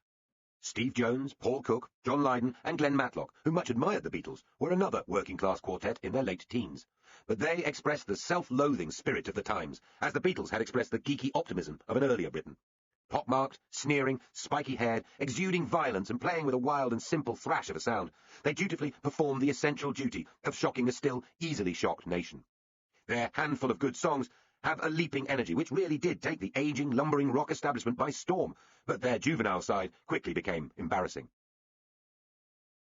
Steve Jones, Paul Cook, John Lydon and Glenn Matlock, who much admired the Beatles, were another working-class quartet in their late teens. But they expressed the self-loathing spirit of the times, as the Beatles had expressed the geeky optimism of an earlier Britain. Pock-marked, sneering, spiky-haired, exuding violence and playing with a wild and simple thrash of a sound, they dutifully performed the essential duty of shocking a still easily shocked nation. Their handful of good songs have a leaping energy which really did take the aging, lumbering rock establishment by storm, but their juvenile side quickly became embarrassing.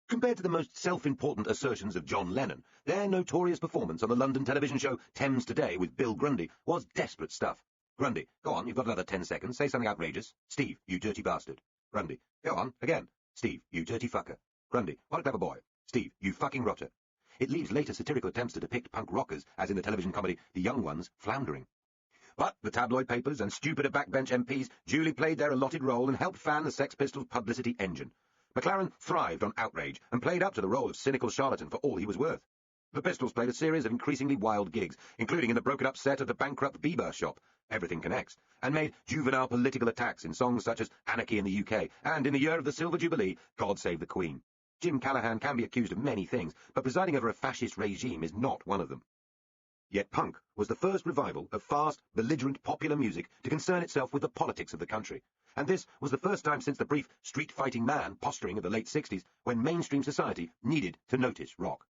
Compared to the most self-important assertions of John Lennon, their notorious performance on the London television show Thames Today with Bill Grundy was desperate stuff. Grundy, go on, you've got another 10 seconds, say something outrageous. Steve, you dirty bastard. Grundy, go on, again. Steve, you dirty fucker. Grundy, what a clever boy. Steve, you fucking rotter. It leaves later satirical attempts to depict punk rockers, as in the television comedy The Young Ones, floundering. But the tabloid papers and stupider backbench MPs duly played their allotted role and helped fan the Sex Pistols' publicity engine. McLaren thrived on outrage and played up to the role of cynical charlatan for all he was worth. The Pistols played a series of increasingly wild gigs, including in the broken-up set of the bankrupt Bieber shop, Everything Connects, and made juvenile political attacks in songs such as Anarchy in the UK and, in the year of the Silver Jubilee, God Save the Queen. Jim Callaghan can be accused of many things, but presiding over a fascist regime is not one of them. Yet punk was the first revival of fast, belligerent popular music to concern itself with the politics of the country, and this was the first time since the brief street-fighting man posturing of the late 60s when mainstream society needed to notice rock.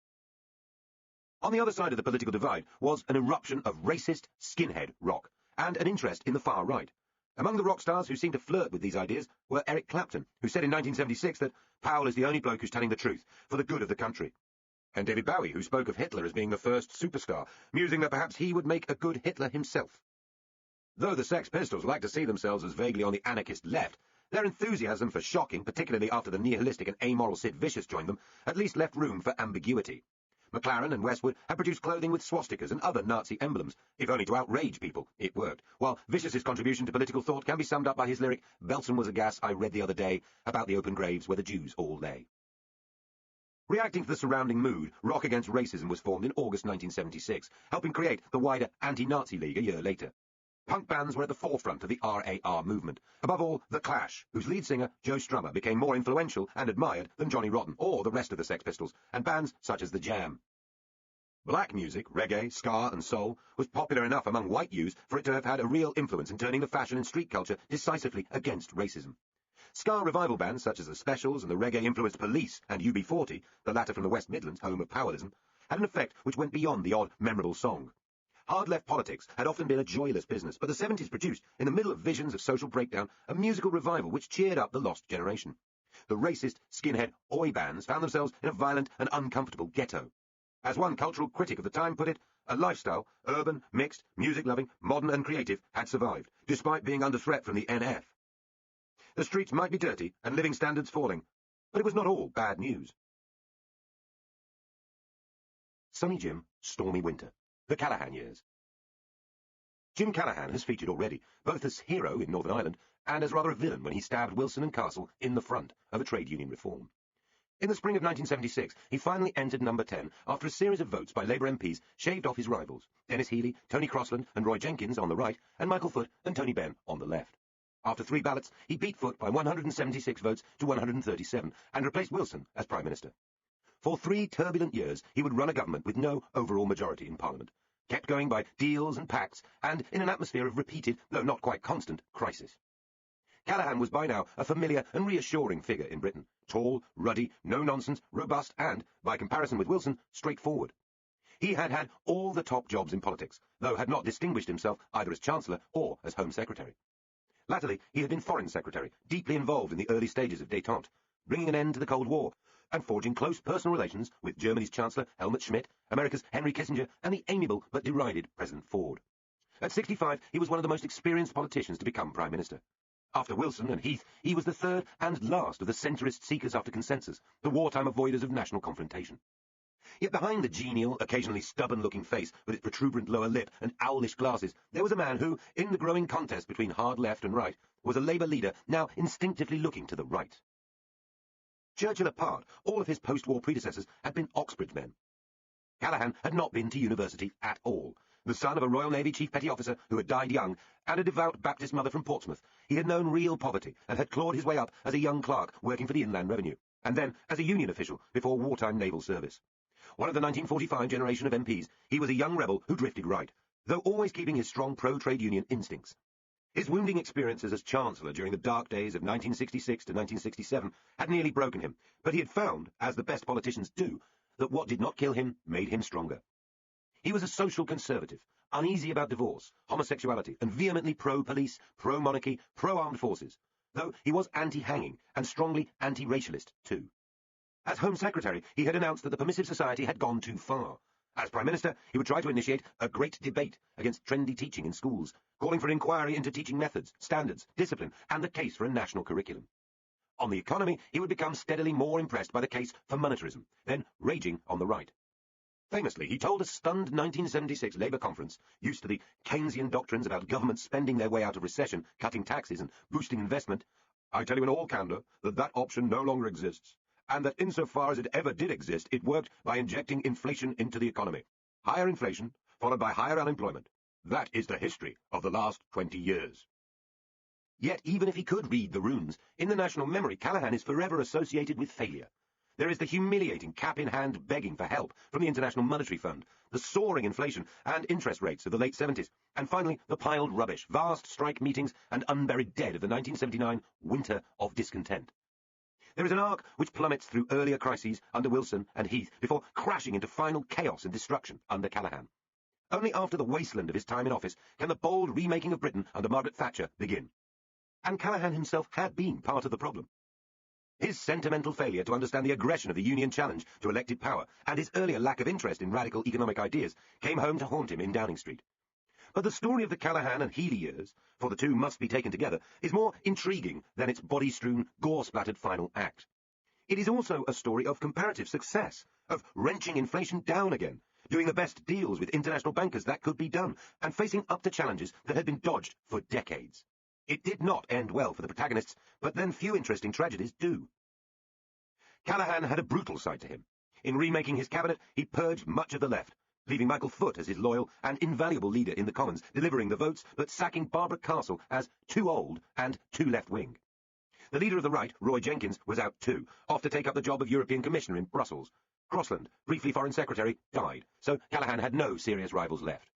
On the other side of the political divide was an eruption of racist, skinhead rock, and an interest in the far right. Among the rock stars who seemed to flirt with these ideas were Eric Clapton, who said in 1976 that Powell is the only bloke who's telling the truth, for the good of the country. And David Bowie, who spoke of Hitler as being the first superstar, musing that perhaps he would make a good Hitler himself. Though the Sex Pistols like to see themselves as vaguely on the anarchist left, their enthusiasm for shocking, particularly after the nihilistic and amoral Sid Vicious joined them, at least left room for ambiguity. McLaren and Westwood had produced clothing with swastikas and other Nazi emblems, if only to outrage people. It worked. While Vicious's contribution to political thought can be summed up by his lyric, "Belson was a gas I read the other day about the open graves where the Jews all lay." Reacting to the surrounding mood, Rock Against Racism was formed in August 1976, helping create the wider Anti-Nazi League a year later. Punk bands were at the forefront of the RAR movement. Above all, The Clash, whose lead singer, Joe Strummer, became more influential and admired than Johnny Rotten or the rest of the Sex Pistols, and bands such as The Jam. Black music, reggae, ska and soul, was popular enough among white youths for it to have had a real influence in turning the fashion and street culture decisively against racism. Ska revival bands such as the Specials and the reggae-influenced Police and UB40, the latter from the West Midlands, home of powerlism, had an effect which went beyond the odd, memorable song. Hard-left politics had often been a joyless business, but the 70s produced, in the middle of visions of social breakdown, a musical revival which cheered up the lost generation. The racist, skinhead, oi bands found themselves in a violent and uncomfortable ghetto. As one cultural critic of the time put it, a lifestyle, urban, mixed, music-loving, modern and creative, had survived, despite being under threat from the NF. The streets might be dirty and living standards falling, but it was not all bad news. Sunny Jim, Stormy Winter. The Callaghan Years. Jim Callaghan has featured already, both as hero in Northern Ireland and as rather a villain when he stabbed Wilson and Castle in the front of a trade union reform. In the spring of 1976, he finally entered number 10 after a series of votes by Labour MPs shaved off his rivals, Dennis Healey, Tony Crossland and Roy Jenkins on the right, and Michael Foot and Tony Benn on the left. After 3 ballots, he beat Foot by 176 votes to 137 and replaced Wilson as Prime Minister. For 3 turbulent years, he would run a government with no overall majority in Parliament, kept going by deals and pacts, and in an atmosphere of repeated, though not quite constant, crisis. Callaghan was by now a familiar and reassuring figure in Britain, tall, ruddy, no-nonsense, robust and, by comparison with Wilson, straightforward. He had had all the top jobs in politics, though had not distinguished himself either as Chancellor or as Home Secretary. Latterly, he had been Foreign Secretary, deeply involved in the early stages of détente, bringing an end to the Cold War, and forging close personal relations with Germany's Chancellor Helmut Schmidt, America's Henry Kissinger, and the amiable but derided President Ford. At 65, he was one of the most experienced politicians to become Prime Minister. After Wilson and Heath, he was the third and last of the centrist seekers after consensus, the wartime avoiders of national confrontation. Yet behind the genial, occasionally stubborn-looking face with its protuberant lower lip and owlish glasses, there was a man who, in the growing contest between hard left and right, was a Labour leader now instinctively looking to the right. Churchill apart, all of his post-war predecessors had been Oxbridge men. Callaghan had not been to university at all. The son of a Royal Navy Chief Petty Officer who had died young, and a devout Baptist mother from Portsmouth, he had known real poverty and had clawed his way up as a young clerk working for the Inland Revenue, and then as a union official before wartime naval service. One of the 1945 generation of MPs, he was a young rebel who drifted right, though always keeping his strong pro-trade union instincts. His wounding experiences as Chancellor during the dark days of 1966 to 1967 had nearly broken him, but he had found, as the best politicians do, that what did not kill him made him stronger. He was a social conservative, uneasy about divorce, homosexuality, and vehemently pro-police, pro-monarchy, pro-armed forces, though he was anti-hanging and strongly anti-racialist too. As Home Secretary, he had announced that the permissive society had gone too far. As Prime Minister, he would try to initiate a great debate against trendy teaching in schools, calling for an inquiry into teaching methods, standards, discipline, and the case for a national curriculum. On the economy, he would become steadily more impressed by the case for monetarism, then raging on the right. Famously, he told a stunned 1976 Labour conference, used to the Keynesian doctrines about governments spending their way out of recession, cutting taxes and boosting investment, "I tell you in all candour that that option no longer exists, and that insofar as it ever did exist, it worked by injecting inflation into the economy. Higher inflation, followed by higher unemployment. That is the history of the last 20 years. Yet, even if he could read the runes, in the national memory, Callaghan is forever associated with failure. There is the humiliating cap-in-hand begging for help from the International Monetary Fund, the soaring inflation and interest rates of the late 70s, and finally the piled rubbish, vast strike meetings and unburied dead of the 1979 winter of discontent. There is an arc which plummets through earlier crises under Wilson and Heath before crashing into final chaos and destruction under Callaghan. Only after the wasteland of his time in office can the bold remaking of Britain under Margaret Thatcher begin. And Callaghan himself had been part of the problem. His sentimental failure to understand the aggression of the Union challenge to elected power and his earlier lack of interest in radical economic ideas came home to haunt him in Downing Street. But the story of the Callaghan and Healey years, for the two must be taken together, is more intriguing than its body-strewn, gore-splattered final act. It is also a story of comparative success, of wrenching inflation down again, doing the best deals with international bankers that could be done, and facing up to challenges that had been dodged for decades. It did not end well for the protagonists, but then few interesting tragedies do. Callaghan had a brutal side to him. In remaking his cabinet, he purged much of the left, leaving Michael Foot as his loyal and invaluable leader in the Commons, delivering the votes, but sacking Barbara Castle as too old and too left-wing. The leader of the right, Roy Jenkins, was out too, off to take up the job of European Commissioner in Brussels. Crossland, briefly Foreign Secretary, died, so Callaghan had no serious rivals left.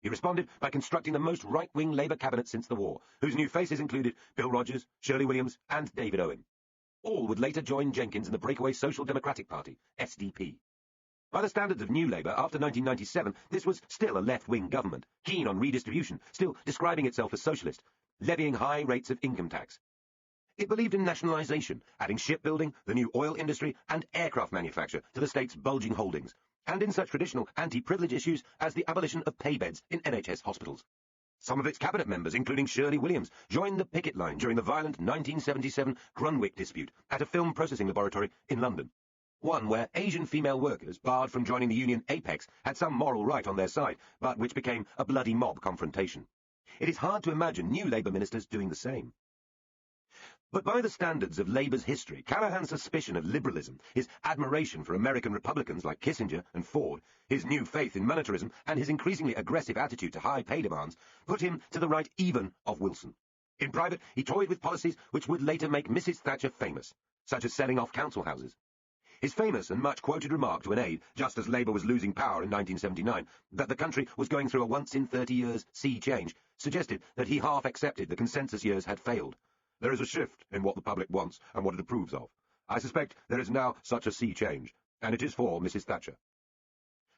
He responded by constructing the most right-wing Labour cabinet since the war, whose new faces included Bill Rogers, Shirley Williams and David Owen. All would later join Jenkins in the breakaway Social Democratic Party, SDP. By the standards of New Labour, after 1997, this was still a left-wing government, keen on redistribution, still describing itself as socialist, levying high rates of income tax. It believed in nationalisation, adding shipbuilding, the new oil industry and aircraft manufacture to the state's bulging holdings, and in such traditional anti-privilege issues as the abolition of pay beds in NHS hospitals. Some of its cabinet members, including Shirley Williams, joined the picket line during the violent 1977 Grunwick dispute at a film processing laboratory in London. One where Asian female workers, barred from joining the union Apex, had some moral right on their side, but which became a bloody mob confrontation. It is hard to imagine new Labour ministers doing the same. But by the standards of Labour's history, Callaghan's suspicion of liberalism, his admiration for American Republicans like Kissinger and Ford, his new faith in monetarism, and his increasingly aggressive attitude to high pay demands put him to the right even of Wilson. In private, he toyed with policies which would later make Mrs. Thatcher famous, such as selling off council houses. His famous and much-quoted remark to an aide, just as Labour was losing power in 1979, that the country was going through a once-in-30 years sea change, suggested that he half accepted the consensus years had failed. There is a shift in what the public wants and what it approves of. I suspect there is now such a sea change, and it is for Mrs. Thatcher.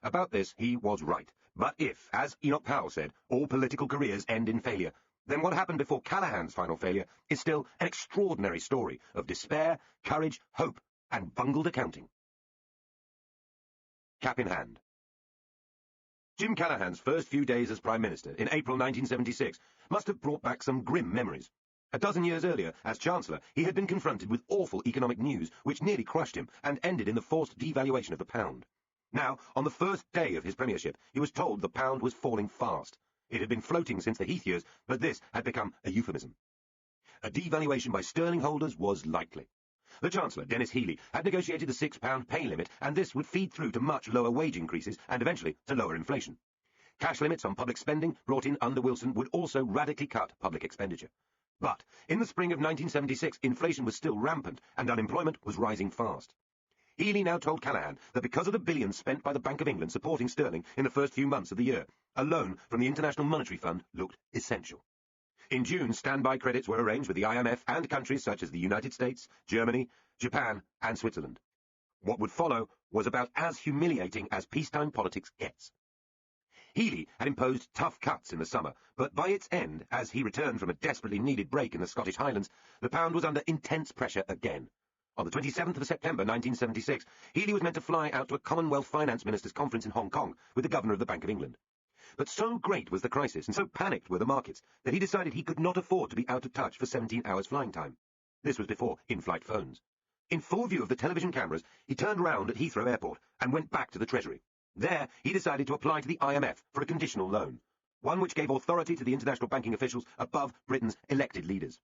About this he was right, but if, as Enoch Powell said, all political careers end in failure, then what happened before Callaghan's final failure is still an extraordinary story of despair, courage, hope, and bungled accounting. Cap in hand. Jim Callaghan's first few days as Prime Minister in April 1976 must have brought back some grim memories. A dozen years earlier, as Chancellor, he had been confronted with awful economic news which nearly crushed him and ended in the forced devaluation of the pound. Now, on the first day of his premiership, he was told the pound was falling fast. It had been floating since the Heath years, but this had become a euphemism. A devaluation by sterling holders was likely. The Chancellor, Denis Healey, had negotiated the £6 pay limit, and this would feed through to much lower wage increases and eventually to lower inflation. Cash limits on public spending brought in under Wilson would also radically cut public expenditure. But in the spring of 1976, inflation was still rampant and unemployment was rising fast. Healey now told Callaghan that because of the billions spent by the Bank of England supporting sterling in the first few months of the year, a loan from the International Monetary Fund looked essential. In June, standby credits were arranged with the IMF and countries such as the United States, Germany, Japan and Switzerland. What would follow was about as humiliating as peacetime politics gets. Healey had imposed tough cuts in the summer, but by its end, as he returned from a desperately needed break in the Scottish Highlands, the pound was under intense pressure again. On the 27th of September 1976, Healey was meant to fly out to a Commonwealth Finance Ministers' conference in Hong Kong with the Governor of the Bank of England. But so great was the crisis and so panicked were the markets that he decided he could not afford to be out of touch for 17 hours flying time. This was before in-flight phones. In full view of the television cameras, he turned round at Heathrow Airport and went back to the Treasury. There, he decided to apply to the IMF for a conditional loan, one which gave authority to the international banking officials above Britain's elected leaders.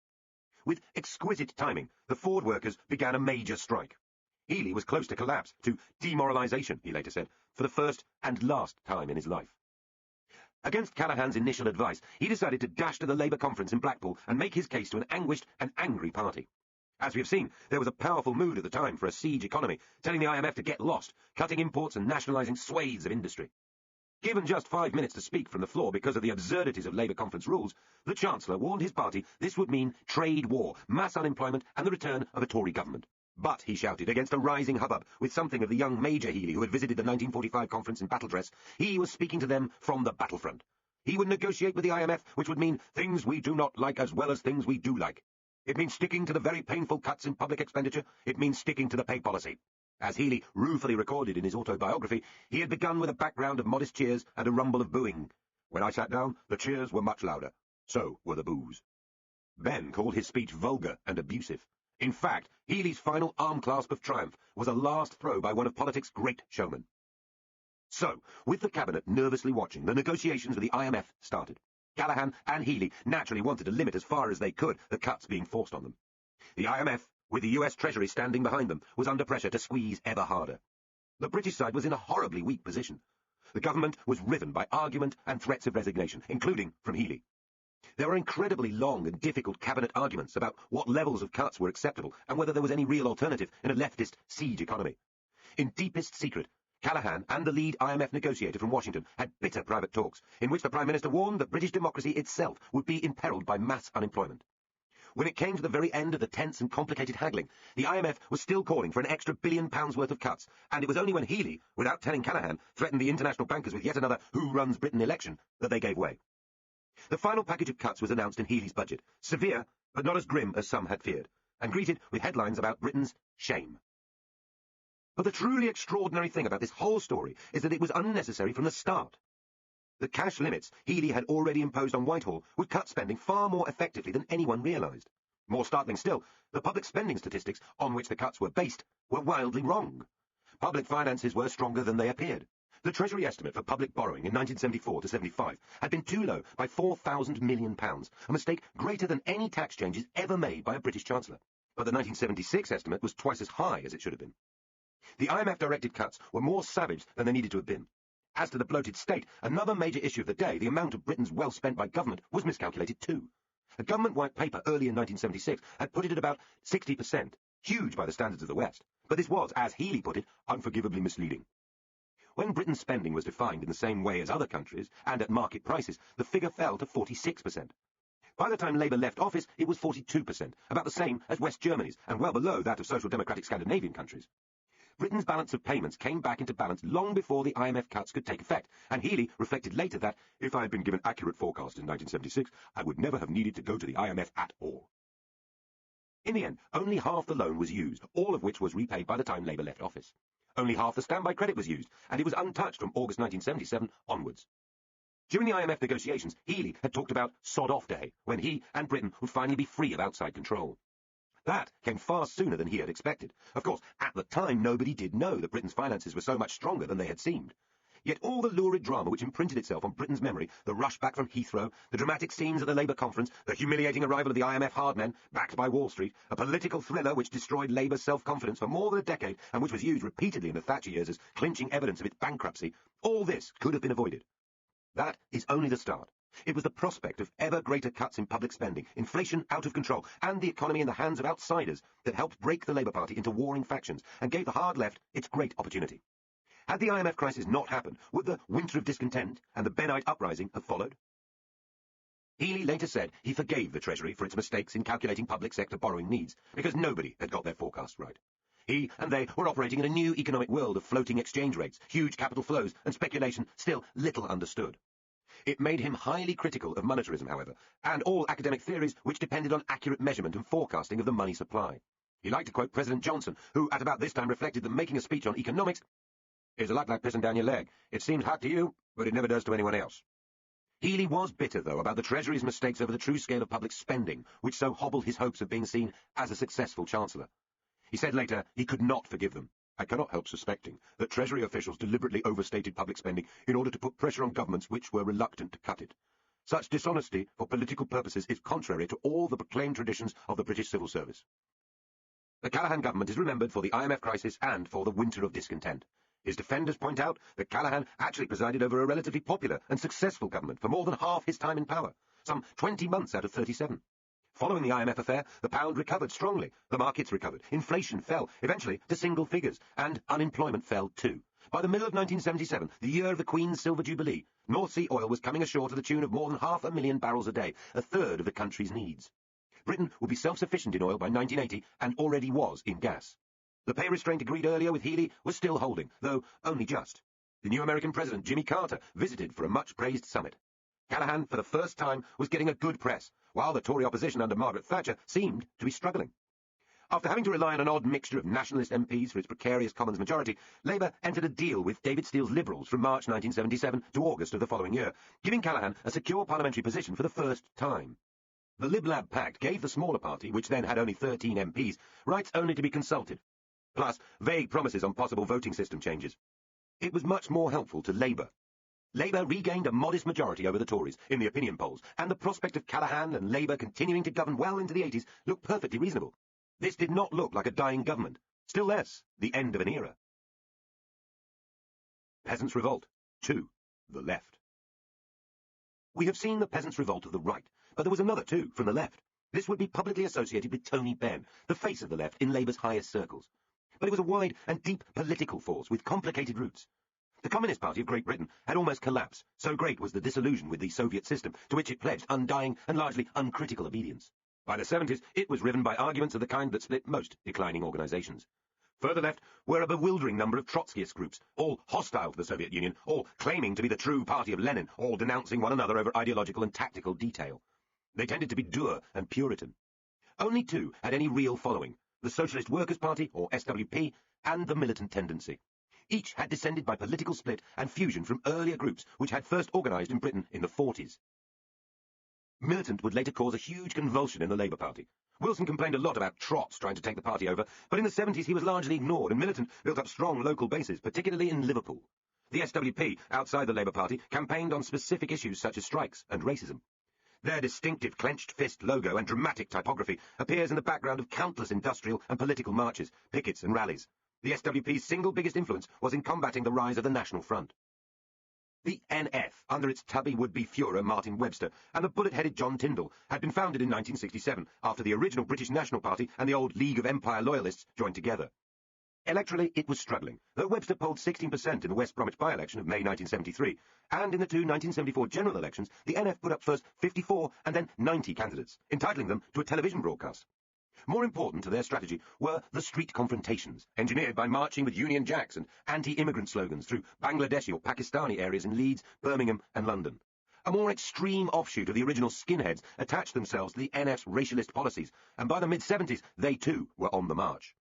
With exquisite timing, the Ford workers began a major strike. Healey was close to collapse, to demoralisation, he later said, for the first and last time in his life. Against Callaghan's initial advice, he decided to dash to the Labour conference in Blackpool and make his case to an anguished and angry party. As we have seen, there was a powerful mood at the time for a siege economy, telling the IMF to get lost, cutting imports and nationalising swathes of industry. Given just 5 minutes to speak from the floor because of the absurdities of Labour conference rules, the Chancellor warned his party this would mean trade war, mass unemployment and the return of a Tory government. But, he shouted, against a rising hubbub, with something of the young Major Healey who had visited the 1945 conference in battle dress, he was speaking to them from the battlefront. He would negotiate with the IMF, which would mean things we do not like as well as things we do like. It means sticking to the very painful cuts in public expenditure. It means sticking to the pay policy. As Healey ruefully recorded in his autobiography, he had begun with a background of modest cheers and a rumble of booing. When I sat down, the cheers were much louder. So were the boos. Ben called his speech vulgar and abusive. In fact, Healey's final arm-clasp of triumph was a last throw by one of politics' great showmen. So, with the Cabinet nervously watching, the negotiations with the IMF started. Callaghan and Healey naturally wanted to limit as far as they could the cuts being forced on them. The IMF, with the US Treasury standing behind them, was under pressure to squeeze ever harder. The British side was in a horribly weak position. The government was riven by argument and threats of resignation, including from Healey. There were incredibly long and difficult cabinet arguments about what levels of cuts were acceptable and whether there was any real alternative in a leftist siege economy. In deepest secret, Callaghan and the lead IMF negotiator from Washington had bitter private talks, in which the Prime Minister warned that British democracy itself would be imperilled by mass unemployment. When it came to the very end of the tense and complicated haggling, the IMF was still calling for an extra £1 billion worth of cuts, and it was only when Healey, without telling Callaghan, threatened the international bankers with yet another Who Runs Britain election that they gave way. The final package of cuts was announced in Healey's budget, severe, but not as grim as some had feared, and greeted with headlines about Britain's shame. But the truly extraordinary thing about this whole story is that it was unnecessary from the start. The cash limits Healey had already imposed on Whitehall would cut spending far more effectively than anyone realised. More startling still, the public spending statistics on which the cuts were based were wildly wrong. Public finances were stronger than they appeared. The Treasury estimate for public borrowing in 1974 to 75 had been too low by £4,000 million, a mistake greater than any tax changes ever made by a British Chancellor. But the 1976 estimate was twice as high as it should have been. The IMF-directed cuts were more savage than they needed to have been. As to the bloated state, another major issue of the day, the amount of Britain's wealth spent by government, was miscalculated too. A government white paper early in 1976 had put it at about 60%, huge by the standards of the West. But this was, as Healey put it, unforgivably misleading. When Britain's spending was defined in the same way as other countries, and at market prices, the figure fell to 46%. By the time Labour left office, it was 42%, about the same as West Germany's, and well below that of social democratic Scandinavian countries. Britain's balance of payments came back into balance long before the IMF cuts could take effect, and Healey reflected later that, if I had been given accurate forecasts in 1976, I would never have needed to go to the IMF at all. In the end, only half the loan was used, all of which was repaid by the time Labour left office. Only half the standby credit was used, and it was untouched from August 1977 onwards. During the IMF negotiations, Healey had talked about sod-off day, when he and Britain would finally be free of outside control. That came far sooner than he had expected. Of course, at the time, nobody did know that Britain's finances were so much stronger than they had seemed. Yet all the lurid drama which imprinted itself on Britain's memory, the rush back from Heathrow, the dramatic scenes at the Labour conference, the humiliating arrival of the IMF hardmen, backed by Wall Street, a political thriller which destroyed Labour's self-confidence for more than a decade and which was used repeatedly in the Thatcher years as clinching evidence of its bankruptcy, all this could have been avoided. That is only the start. It was the prospect of ever greater cuts in public spending, inflation out of control, and the economy in the hands of outsiders that helped break the Labour Party into warring factions and gave the hard left its great opportunity. Had the IMF crisis not happened, would the winter of discontent and the Benite uprising have followed? Healey later said he forgave the Treasury for its mistakes in calculating public sector borrowing needs, because nobody had got their forecasts right. He and they were operating in a new economic world of floating exchange rates, huge capital flows, and speculation still little understood. It made him highly critical of monetarism, however, and all academic theories which depended on accurate measurement and forecasting of the money supply. He liked to quote President Johnson, who at about this time reflected that making a speech on economics is a lot like pissing down your leg. It seems hard to you, but it never does to anyone else. Healey was bitter, though, about the Treasury's mistakes over the true scale of public spending, which so hobbled his hopes of being seen as a successful Chancellor. He said later he could not forgive them. I cannot help suspecting that Treasury officials deliberately overstated public spending in order to put pressure on governments which were reluctant to cut it. Such dishonesty for political purposes is contrary to all the proclaimed traditions of the British civil service. The Callaghan government is remembered for the IMF crisis and for the winter of discontent. His defenders point out that Callaghan actually presided over a relatively popular and successful government for more than half his time in power, some 20 months out of 37. Following the IMF affair, the pound recovered strongly, the markets recovered, inflation fell, eventually to single figures, and unemployment fell too. By the middle of 1977, the year of the Queen's Silver Jubilee, North Sea oil was coming ashore to the tune of more than 500,000 barrels a day, a third of the country's needs. Britain would be self-sufficient in oil by 1980 and already was in gas. The pay restraint agreed earlier with Healey was still holding, though only just. The new American president, Jimmy Carter, visited for a much-praised summit. Callaghan, for the first time, was getting a good press, while the Tory opposition under Margaret Thatcher seemed to be struggling. After having to rely on an odd mixture of nationalist MPs for its precarious Commons majority, Labour entered a deal with David Steele's Liberals from March 1977 to August of the following year, giving Callaghan a secure parliamentary position for the first time. The Lib-Lab Pact gave the smaller party, which then had only 13 MPs, rights only to be consulted, plus vague promises on possible voting system changes. It was much more helpful to Labour. Labour regained a modest majority over the Tories in the opinion polls, and the prospect of Callaghan and Labour continuing to govern well into the 80s looked perfectly reasonable. This did not look like a dying government, still less the end of an era. Peasants' Revolt. 2. The Left. We have seen the Peasants' Revolt of the right, but there was another too, from the left. This would be publicly associated with Tony Benn, the face of the left in Labour's highest circles. But it was a wide and deep political force with complicated roots. The Communist Party of Great Britain had almost collapsed, so great was the disillusion with the Soviet system, to which it pledged undying and largely uncritical obedience. By the 70s, it was riven by arguments of the kind that split most declining organisations. Further left were a bewildering number of Trotskyist groups, all hostile to the Soviet Union, all claiming to be the true party of Lenin, all denouncing one another over ideological and tactical detail. They tended to be dour and Puritan. Only two had any real following, the Socialist Workers' Party, or SWP, and the Militant Tendency. Each had descended by political split and fusion from earlier groups which had first organised in Britain in the 40s. Militant would later cause a huge convulsion in the Labour Party. Wilson complained a lot about Trots trying to take the party over, but in the 70s he was largely ignored, and Militant built up strong local bases, particularly in Liverpool. The SWP, outside the Labour Party, campaigned on specific issues such as strikes and racism. Their distinctive clenched fist logo and dramatic typography appears in the background of countless industrial and political marches, pickets and rallies. The SWP's single biggest influence was in combating the rise of the National Front. The NF, under its tubby would-be Führer Martin Webster, and the bullet-headed John Tyndall, had been founded in 1967, after the original British National Party and the old League of Empire Loyalists joined together. Electorally, it was struggling, though Webster polled 16% in the West Bromwich by-election of May 1973, and in the two 1974 general elections, the NF put up first 54 and then 90 candidates, entitling them to a television broadcast. More important to their strategy were the street confrontations, engineered by marching with Union Jacks and anti-immigrant slogans through Bangladeshi or Pakistani areas in Leeds, Birmingham and London. A more extreme offshoot of the original skinheads attached themselves to the NF's racialist policies, and by the mid-70s they too were on the march.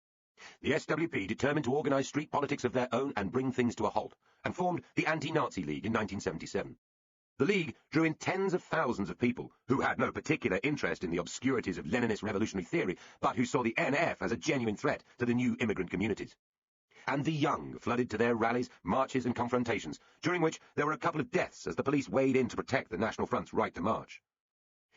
The SWP determined to organise street politics of their own and bring things to a halt, and formed the Anti-Nazi League in 1977. The League drew in tens of thousands of people who had no particular interest in the obscurities of Leninist revolutionary theory, but who saw the NF as a genuine threat to the new immigrant communities. And the young flooded to their rallies, marches and confrontations, during which there were a couple of deaths as the police weighed in to protect the National Front's right to march.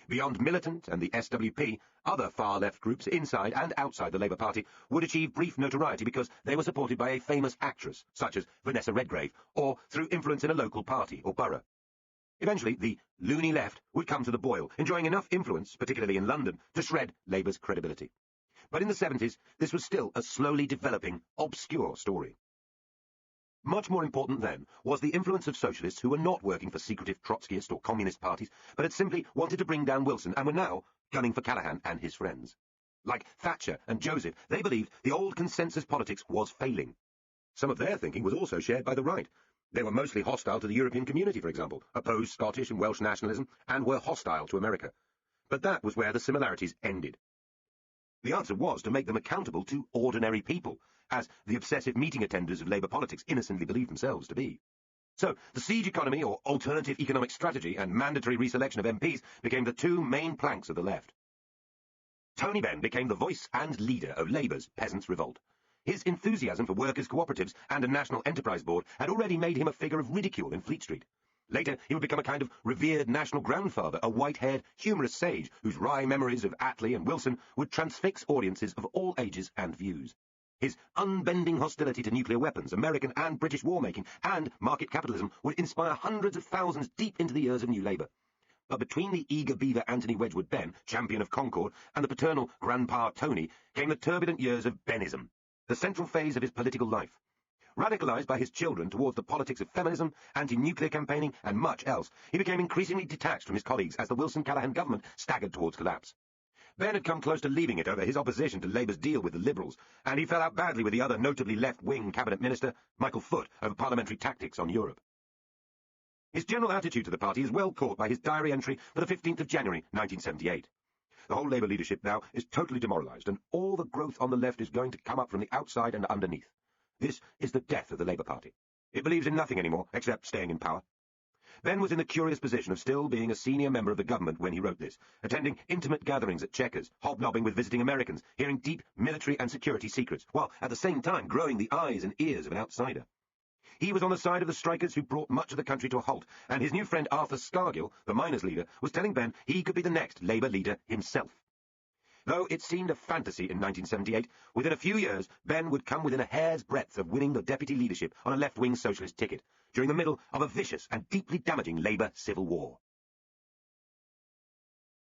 Beyond Militant and the SWP, other far-left groups inside and outside the Labour Party would achieve brief notoriety because they were supported by a famous actress, such as Vanessa Redgrave, or through influence in a local party or borough. Eventually, the loony left would come to the boil, enjoying enough influence, particularly in London, to shred Labour's credibility. But in the 70s, this was still a slowly developing, obscure story. Much more important then was the influence of socialists who were not working for secretive Trotskyist or communist parties, but had simply wanted to bring down Wilson and were now gunning for Callaghan and his friends. Like Thatcher and Joseph, they believed the old consensus politics was failing. Some of their thinking was also shared by the right. They were mostly hostile to the European community, for example, opposed Scottish and Welsh nationalism, and were hostile to America. But that was where the similarities ended. The answer was to make them accountable to ordinary people, as the obsessive meeting attenders of Labour politics innocently believed themselves to be. So, the siege economy, or alternative economic strategy, and mandatory reselection of MPs became the two main planks of the left. Tony Benn became the voice and leader of Labour's Peasants' Revolt. His enthusiasm for workers' cooperatives and a national enterprise board had already made him a figure of ridicule in Fleet Street. Later, he would become a kind of revered national grandfather, a white-haired, humorous sage whose wry memories of Attlee and Wilson would transfix audiences of all ages and views. His unbending hostility to nuclear weapons, American and British war-making, and market capitalism would inspire hundreds of thousands deep into the ears of New Labour. But between the eager beaver Anthony Wedgwood Benn, champion of Concord, and the paternal Grandpa Tony, came the turbulent years of Bennism, the central phase of his political life. Radicalised by his children towards the politics of feminism, anti-nuclear campaigning, and much else, he became increasingly detached from his colleagues as the Wilson-Callaghan government staggered towards collapse. Benn had come close to leaving it over his opposition to Labour's deal with the Liberals, and he fell out badly with the other notably left-wing cabinet minister, Michael Foot, over parliamentary tactics on Europe. His general attitude to the party is well caught by his diary entry for the 15th of January, 1978. The whole Labour leadership now is totally demoralised, and all the growth on the left is going to come up from the outside and underneath. This is the death of the Labour Party. It believes in nothing anymore, except staying in power. Benn was in the curious position of still being a senior member of the government when he wrote this, attending intimate gatherings at Chequers, hobnobbing with visiting Americans, hearing deep military and security secrets, while at the same time growing the eyes and ears of an outsider. He was on the side of the strikers who brought much of the country to a halt, and his new friend Arthur Scargill, the miners' leader, was telling Benn he could be the next Labour leader himself. Though it seemed a fantasy in 1978, within a few years, Benn would come within a hair's breadth of winning the deputy leadership on a left-wing socialist ticket, during the middle of a vicious and deeply damaging Labour civil war.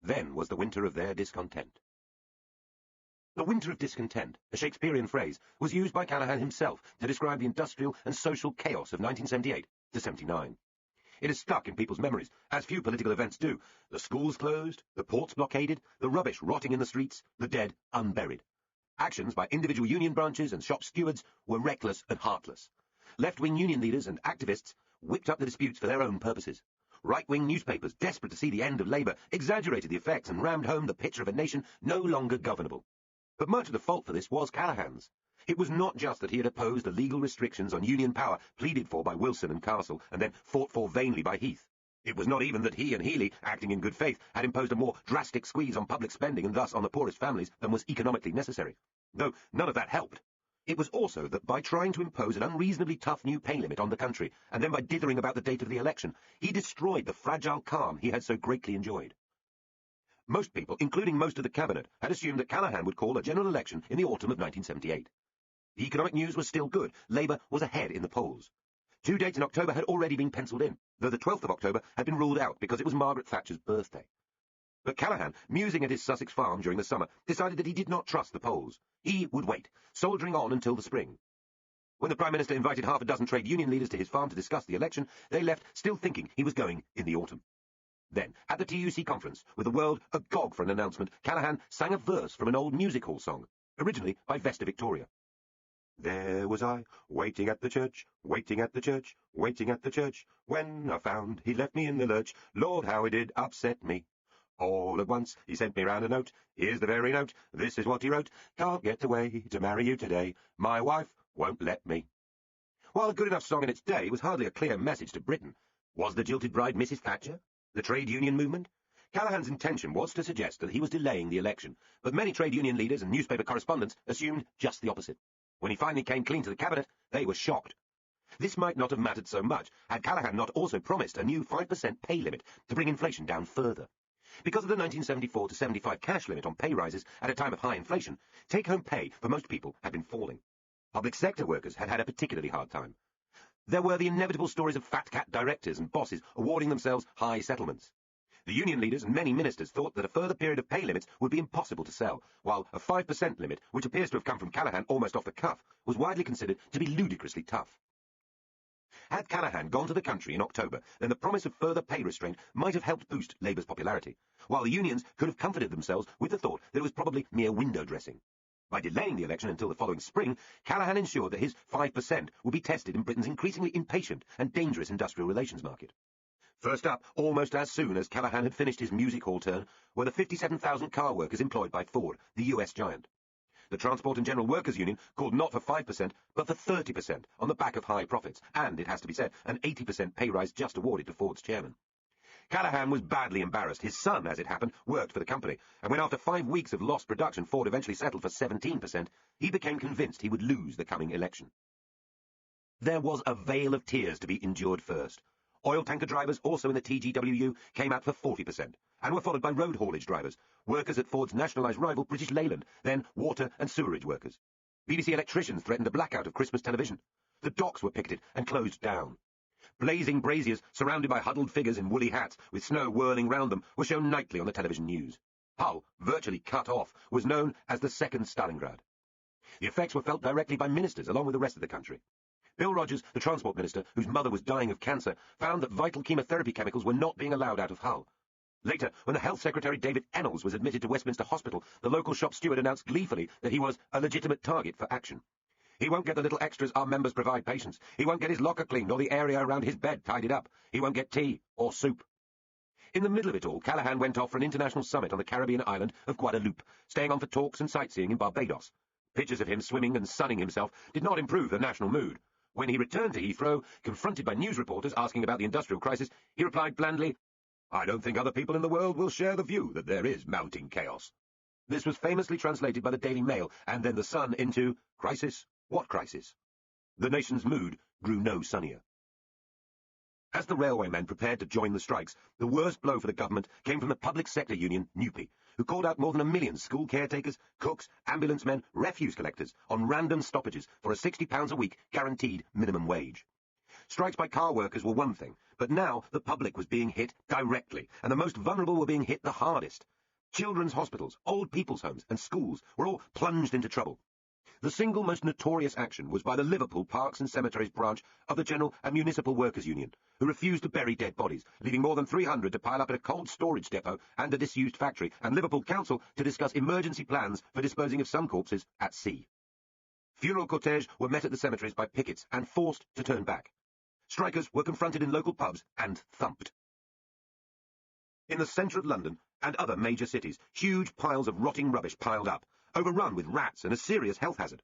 Then was the winter of their discontent. The winter of discontent, a Shakespearean phrase, was used by Callaghan himself to describe the industrial and social chaos of 1978 to 79. It is stuck in people's memories, as few political events do. The schools closed, the ports blockaded, the rubbish rotting in the streets, the dead unburied. Actions by individual union branches and shop stewards were reckless and heartless. Left-wing union leaders and activists whipped up the disputes for their own purposes. Right-wing newspapers, desperate to see the end of Labour, exaggerated the effects and rammed home the picture of a nation no longer governable. But much of the fault for this was Callaghan's. It was not just that he had opposed the legal restrictions on union power pleaded for by Wilson and Castle, and then fought for vainly by Heath. It was not even that he and Healey, acting in good faith, had imposed a more drastic squeeze on public spending and thus on the poorest families than was economically necessary. Though none of that helped. It was also that by trying to impose an unreasonably tough new pay limit on the country, and then by dithering about the date of the election, he destroyed the fragile calm he had so greatly enjoyed. Most people, including most of the cabinet, had assumed that Callaghan would call a general election in the autumn of 1978. The economic news was still good. Labour was ahead in the polls. 2 dates in October had already been pencilled in, though the 12th of October had been ruled out because it was Margaret Thatcher's birthday. But Callaghan, musing at his Sussex farm during the summer, decided that he did not trust the polls. He would wait, soldiering on until the spring. When the Prime Minister invited half a dozen trade union leaders to his farm to discuss the election, they left still thinking he was going in the autumn. Then, at the TUC conference, with the world agog for an announcement, Callaghan sang a verse from an old music hall song, originally by Vesta Victoria. There was I, waiting at the church, waiting at the church, waiting at the church, when I found he left me in the lurch. Lord, how it did upset me. All at once he sent me round a note. Here's the very note. This is what he wrote. Can't get away to marry you today. My wife won't let me. While a good enough song in its day, it was hardly a clear message to Britain. Was the jilted bride Mrs. Thatcher? The trade union movement? Callaghan's intention was to suggest that he was delaying the election, but many trade union leaders and newspaper correspondents assumed just the opposite. When he finally came clean to the cabinet, they were shocked. This might not have mattered so much had Callaghan not also promised a new 5% pay limit to bring inflation down further. Because of the 1974 to 75 cash limit on pay rises at a time of high inflation, take-home pay for most people had been falling. Public sector workers had had a particularly hard time. There were the inevitable stories of fat cat directors and bosses awarding themselves high settlements. The union leaders and many ministers thought that a further period of pay limits would be impossible to sell, while a 5% limit, which appears to have come from Callaghan almost off the cuff, was widely considered to be ludicrously tough. Had Callaghan gone to the country in October, then the promise of further pay restraint might have helped boost Labour's popularity, while the unions could have comforted themselves with the thought that it was probably mere window dressing. By delaying the election until the following spring, Callaghan ensured that his 5% would be tested in Britain's increasingly impatient and dangerous industrial relations market. First up, almost as soon as Callaghan had finished his music hall turn, were the 57,000 car workers employed by Ford, the US giant. The Transport and General Workers Union called not for 5%, but for 30% on the back of high profits, and, it has to be said, an 80% pay rise just awarded to Ford's chairman. Callaghan was badly embarrassed. His son, as it happened, worked for the company, and when after 5 weeks of lost production Ford eventually settled for 17%, he became convinced he would lose the coming election. There was a veil of tears to be endured first. Oil tanker drivers, also in the TGWU, came out for 40%, and were followed by road haulage drivers, workers at Ford's nationalised rival British Leyland, then water and sewerage workers. BBC electricians threatened a blackout of Christmas television. The docks were picketed and closed down. Blazing braziers, surrounded by huddled figures in woolly hats, with snow whirling round them, were shown nightly on the television news. Hull, virtually cut off, was known as the Second Stalingrad. The effects were felt directly by ministers, along with the rest of the country. Bill Rogers, the Transport Minister, whose mother was dying of cancer, found that vital chemotherapy chemicals were not being allowed out of Hull. Later, when the Health Secretary David Ennals was admitted to Westminster Hospital, the local shop steward announced gleefully that he was a legitimate target for action. He won't get the little extras our members provide patients. He won't get his locker cleaned or the area around his bed tidied up. He won't get tea or soup. In the middle of it all, Callaghan went off for an international summit on the Caribbean island of Guadeloupe, staying on for talks and sightseeing in Barbados. Pictures of him swimming and sunning himself did not improve the national mood. When he returned to Heathrow, confronted by news reporters asking about the industrial crisis, he replied blandly, "I don't think other people in the world will share the view that there is mounting chaos." This was famously translated by the Daily Mail and then the Sun into, "Crisis? What crisis?" The nation's mood grew no sunnier. As the railwaymen prepared to join the strikes, the worst blow for the government came from the public sector union, NUPE, who called out more than 1 million school caretakers, cooks, ambulance men, refuse collectors on random stoppages for a £60 a week guaranteed minimum wage. Strikes by car workers were one thing, but now the public was being hit directly, and the most vulnerable were being hit the hardest. Children's hospitals, old people's homes, and schools were all plunged into trouble. The single most notorious action was by the Liverpool Parks and Cemeteries branch of the General and Municipal Workers' Union, who refused to bury dead bodies, leaving more than 300 to pile up at a cold storage depot and a disused factory, and Liverpool Council to discuss emergency plans for disposing of some corpses at sea. Funeral cortèges were met at the cemeteries by pickets and forced to turn back. Strikers were confronted in local pubs and thumped. In the centre of London and other major cities, huge piles of rotting rubbish piled up, overrun with rats and a serious health hazard.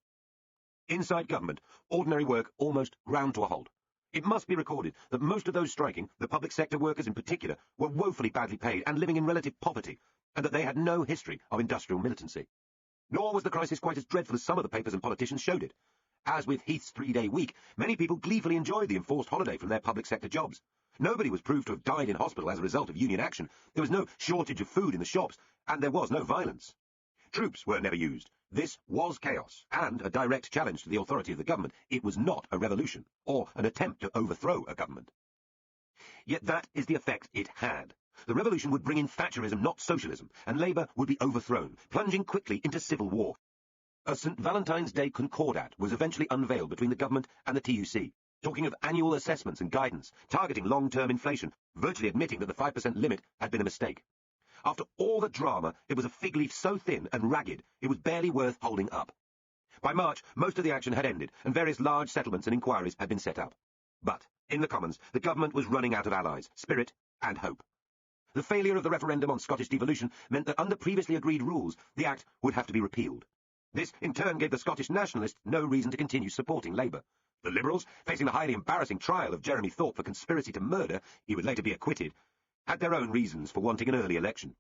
Inside government, ordinary work almost ground to a halt. It must be recorded that most of those striking, the public sector workers in particular, were woefully badly paid and living in relative poverty, and that they had no history of industrial militancy. Nor was the crisis quite as dreadful as some of the papers and politicians showed it. As with Heath's 3-day week, many people gleefully enjoyed the enforced holiday from their public sector jobs. Nobody was proved to have died in hospital as a result of union action. There was no shortage of food in the shops, and there was no violence. Troops were never used. This was chaos, and a direct challenge to the authority of the government. It was not a revolution, or an attempt to overthrow a government. Yet that is the effect it had. The revolution would bring in Thatcherism, not socialism, and Labour would be overthrown, plunging quickly into civil war. A St. Valentine's Day Concordat was eventually unveiled between the government and the TUC, talking of annual assessments and guidance, targeting long-term inflation, virtually admitting that the 5% limit had been a mistake. After all the drama, it was a fig leaf so thin and ragged it was barely worth holding up. By March, most of the action had ended, and various large settlements and inquiries had been set up. But, in the Commons, the government was running out of allies, spirit, and hope. The failure of the referendum on Scottish devolution meant that under previously agreed rules, the Act would have to be repealed. This, in turn, gave the Scottish nationalists no reason to continue supporting Labour. The Liberals, facing the highly embarrassing trial of Jeremy Thorpe for conspiracy to murder, he would later be acquitted, had their own reasons for wanting an early election.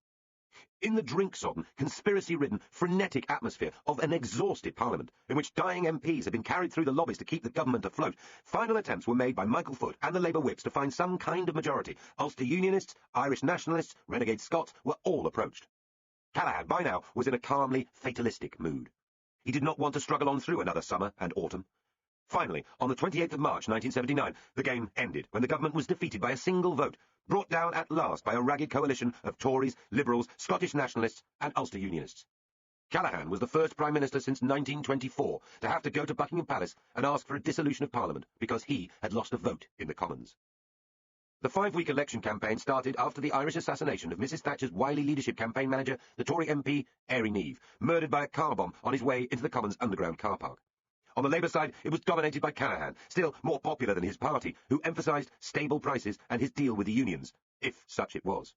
In the drink-sodden, conspiracy-ridden, frenetic atmosphere of an exhausted Parliament, in which dying MPs had been carried through the lobbies to keep the government afloat, final attempts were made by Michael Foot and the Labour whips to find some kind of majority. Ulster Unionists, Irish nationalists, renegade Scots were all approached. Callaghan, by now, was in a calmly fatalistic mood. He did not want to struggle on through another summer and autumn. Finally, on the 28th of March 1979, the game ended when the government was defeated by a single vote, brought down at last by a ragged coalition of Tories, Liberals, Scottish nationalists and Ulster Unionists. Callaghan was the first Prime Minister since 1924 to have to go to Buckingham Palace and ask for a dissolution of Parliament because he had lost a vote in the Commons. The 5-week election campaign started after the Irish assassination of Mrs. Thatcher's wily leadership campaign manager, the Tory MP, Airey Neave, murdered by a car bomb on his way into the Commons underground car park. On the Labour side, it was dominated by Callaghan, still more popular than his party, who emphasised stable prices and his deal with the unions, if such it was.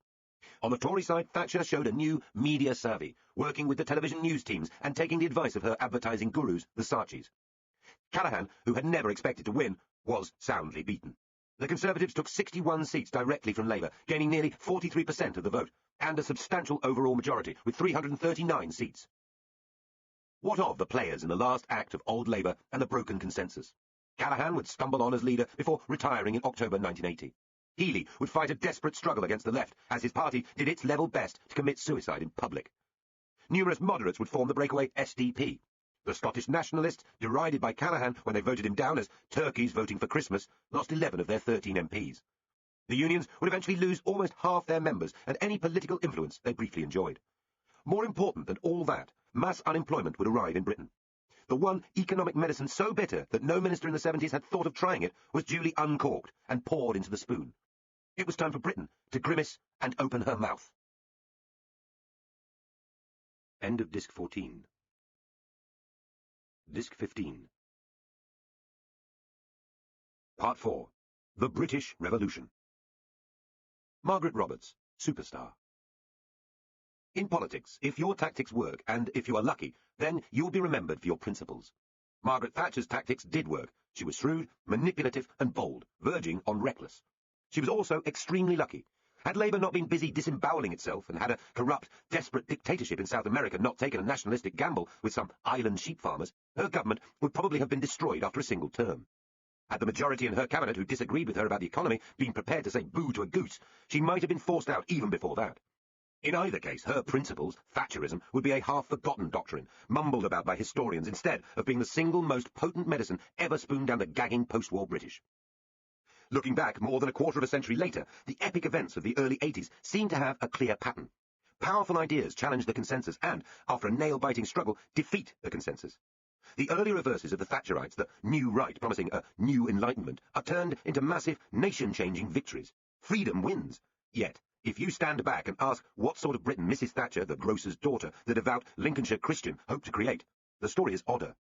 On the Tory side, Thatcher showed a new media savvy, working with the television news teams and taking the advice of her advertising gurus, the Saatchis. Callaghan, who had never expected to win, was soundly beaten. The Conservatives took 61 seats directly from Labour, gaining nearly 43% of the vote, and a substantial overall majority, with 339 seats. What of the players in the last act of old Labour and the broken consensus? Callaghan would stumble on as leader before retiring in October 1980. Healey would fight a desperate struggle against the left, as his party did its level best to commit suicide in public. Numerous moderates would form the breakaway SDP. The Scottish nationalists, derided by Callaghan when they voted him down as turkeys voting for Christmas, lost 11 of their 13 MPs. The unions would eventually lose almost half their members and any political influence they briefly enjoyed. More important than all that, mass unemployment would arrive in Britain. The one economic medicine so bitter that no minister in the 70s had thought of trying it was duly uncorked and poured into the spoon. It was time for Britain to grimace and open her mouth. End of Disc 14. Disc 15. Part 4. The British Revolution. Margaret Roberts, Superstar. In politics, if your tactics work, and if you are lucky, then you'll be remembered for your principles. Margaret Thatcher's tactics did work. She was shrewd, manipulative, and bold, verging on reckless. She was also extremely lucky. Had Labour not been busy disemboweling itself, and had a corrupt, desperate dictatorship in South America not taken a nationalistic gamble with some island sheep farmers, her government would probably have been destroyed after a single term. Had the majority in her cabinet who disagreed with her about the economy been prepared to say boo to a goose, she might have been forced out even before that. In either case, her principles, Thatcherism, would be a half-forgotten doctrine, mumbled about by historians instead of being the single most potent medicine ever spooned down the gagging post-war British. Looking back more than a quarter of a century later, the epic events of the early 80s seem to have a clear pattern. Powerful ideas challenge the consensus and, after a nail-biting struggle, defeat the consensus. The early reverses of the Thatcherites, the new right promising a new enlightenment, are turned into massive, nation-changing victories. Freedom wins. Yet, if you stand back and ask what sort of Britain Mrs. Thatcher, the grocer's daughter, the devout Lincolnshire Christian, hoped to create, the story is odder.